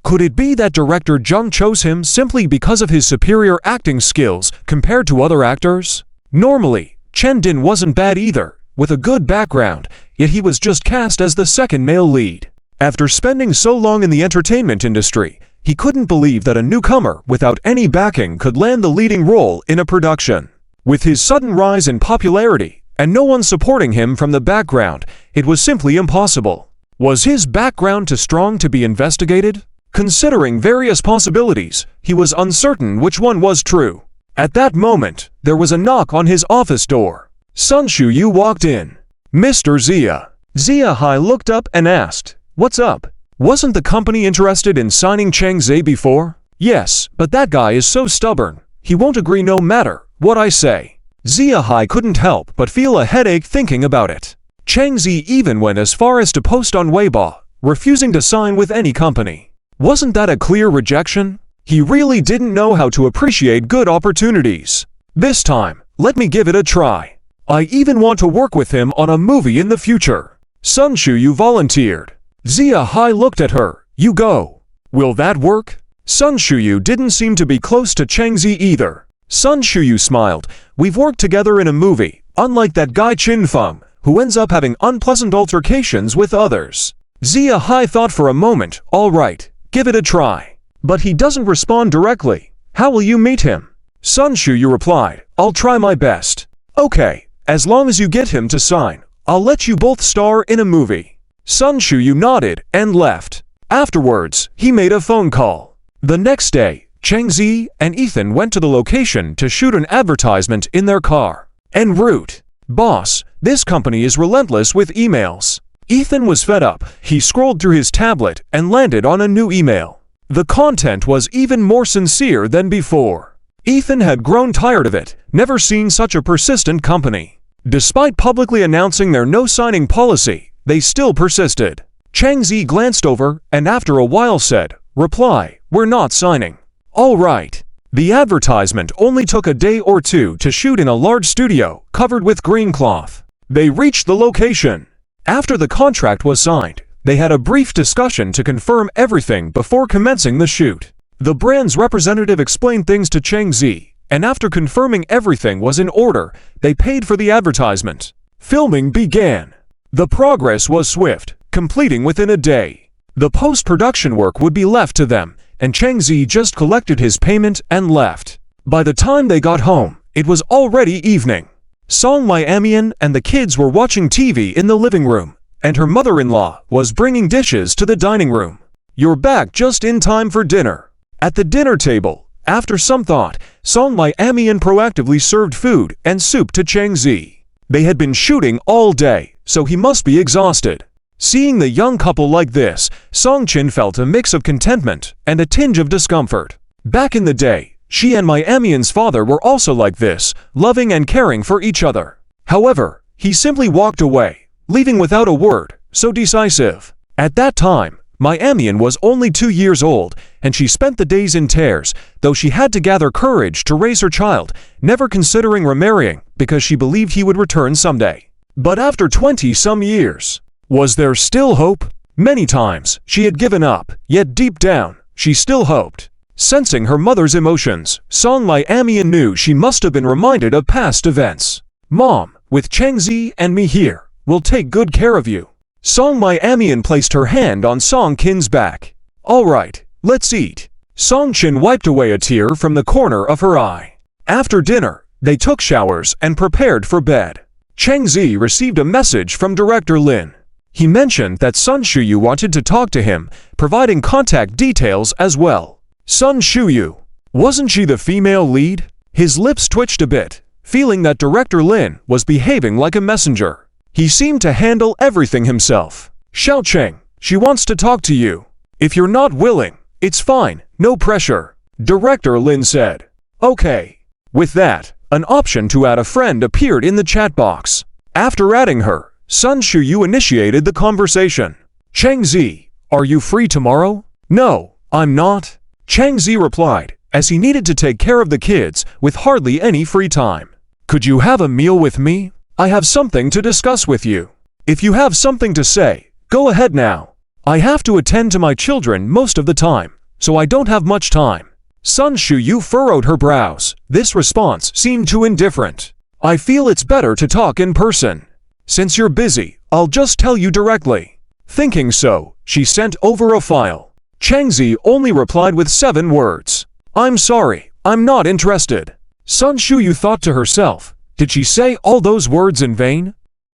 Could it be that director Zhang chose him simply because of his superior acting skills compared to other actors? Normally, Chen Din wasn't bad either, with a good background, yet he was just cast as the second male lead. After spending so long in the entertainment industry, he couldn't believe that a newcomer without any backing could land the leading role in a production. With his sudden rise in popularity, and no one supporting him from the background, it was simply impossible. Was his background too strong to be investigated? Considering various possibilities, he was uncertain which one was true. At that moment, there was a knock on his office door. Sun Shuyu walked in. Mr. Zia. Zia Hai looked up and asked, "What's up? Wasn't the company interested in signing Cheng Zhe before?" "Yes, but that guy is so stubborn. He won't agree no matter what I say." Zia Hai couldn't help but feel a headache thinking about it. Chang Zi even went as far as to post on Weibo, refusing to sign with any company. Wasn't that a clear rejection? He really didn't know how to appreciate good opportunities. This time, let me give it a try. I even want to work with him on a movie in the future. Sun Shuyu volunteered. Zia Hai looked at her. You go. Will that work? Sun Shuyu didn't seem to be close to Chang Zi either. Sun Shuyu smiled. We've worked together in a movie, unlike that guy Chin Feng, who ends up having unpleasant altercations with others. Zia Hai thought for a moment. All right, give it a try. But he doesn't respond directly. How will you meet him? Sun Shuyu replied. I'll try my best. Okay, as long as you get him to sign, I'll let you both star in a movie. Sun Shuyu nodded and left. Afterwards, he made a phone call. The next day, Chang Zi and Ethan went to the location to shoot an advertisement in their car. En route. Boss, this company is relentless with emails. Ethan was fed up. He scrolled through his tablet and landed on a new email. The content was even more sincere than before. Ethan had grown tired of it, never seen such a persistent company. Despite publicly announcing their no-signing policy, they still persisted. Chang Zi glanced over and after a while said, Reply, we're not signing. All right. The advertisement only took a day or two to shoot in a large studio covered with green cloth. They reached the location. After the contract was signed, they had a brief discussion to confirm everything before commencing the shoot. The brand's representative explained things to Chang Zi, and after confirming everything was in order, they paid for the advertisement. Filming began. The progress was swift, completing within a day. The post-production work would be left to them, and Chang Zi just collected his payment and left. By the time they got home, it was already evening. Song Miamian and the kids were watching TV in the living room, and her mother-in-law was bringing dishes to the dining room. You're back just in time for dinner. At the dinner table, after some thought, Song Miamian proactively served food and soup to Chang Zi. They had been shooting all day, so he must be exhausted. Seeing the young couple like this, Song Chin felt a mix of contentment and a tinge of discomfort. Back in the day, she and Miamian's father were also like this, loving and caring for each other. However, he simply walked away, leaving without a word, so decisive. At that time, Miamian was only 2 years old, and she spent the days in tears, though she had to gather courage to raise her child, never considering remarrying because she believed he would return someday. But after 20-some years, was there still hope? Many times, she had given up, yet deep down, she still hoped. Sensing her mother's emotions, Song Miamian knew she must have been reminded of past events. Mom, with Chang Zi and me here, we'll take good care of you. Song Miamian placed her hand on Song Qin's back. All right, let's eat. Song Qin wiped away a tear from the corner of her eye. After dinner, they took showers and prepared for bed. Chang Zi received a message from Director Lin. He mentioned that Sun Shuyu wanted to talk to him, providing contact details as well. Sun Shuyu. Wasn't she the female lead? His lips twitched a bit, feeling that Director Lin was behaving like a messenger. He seemed to handle everything himself. Xiao Cheng, she wants to talk to you. If you're not willing, it's fine, no pressure. Director Lin said. Okay. With that, an option to add a friend appeared in the chat box. After adding her, Sun Shuyu initiated the conversation. Chang Zi, are you free tomorrow? No, I'm not. Chang Zi replied, as he needed to take care of the kids with hardly any free time. Could you have a meal with me? I have something to discuss with you. If you have something to say, go ahead now. I have to attend to my children most of the time, so I don't have much time. Sun Shuyu furrowed her brows. This response seemed too indifferent. I feel it's better to talk in person. Since you're busy, I'll just tell you directly. Thinking so, she sent over a file. Chang Zi only replied with 7 words. I'm sorry, I'm not interested. Sun Shuyu thought to herself, did she say all those words in vain?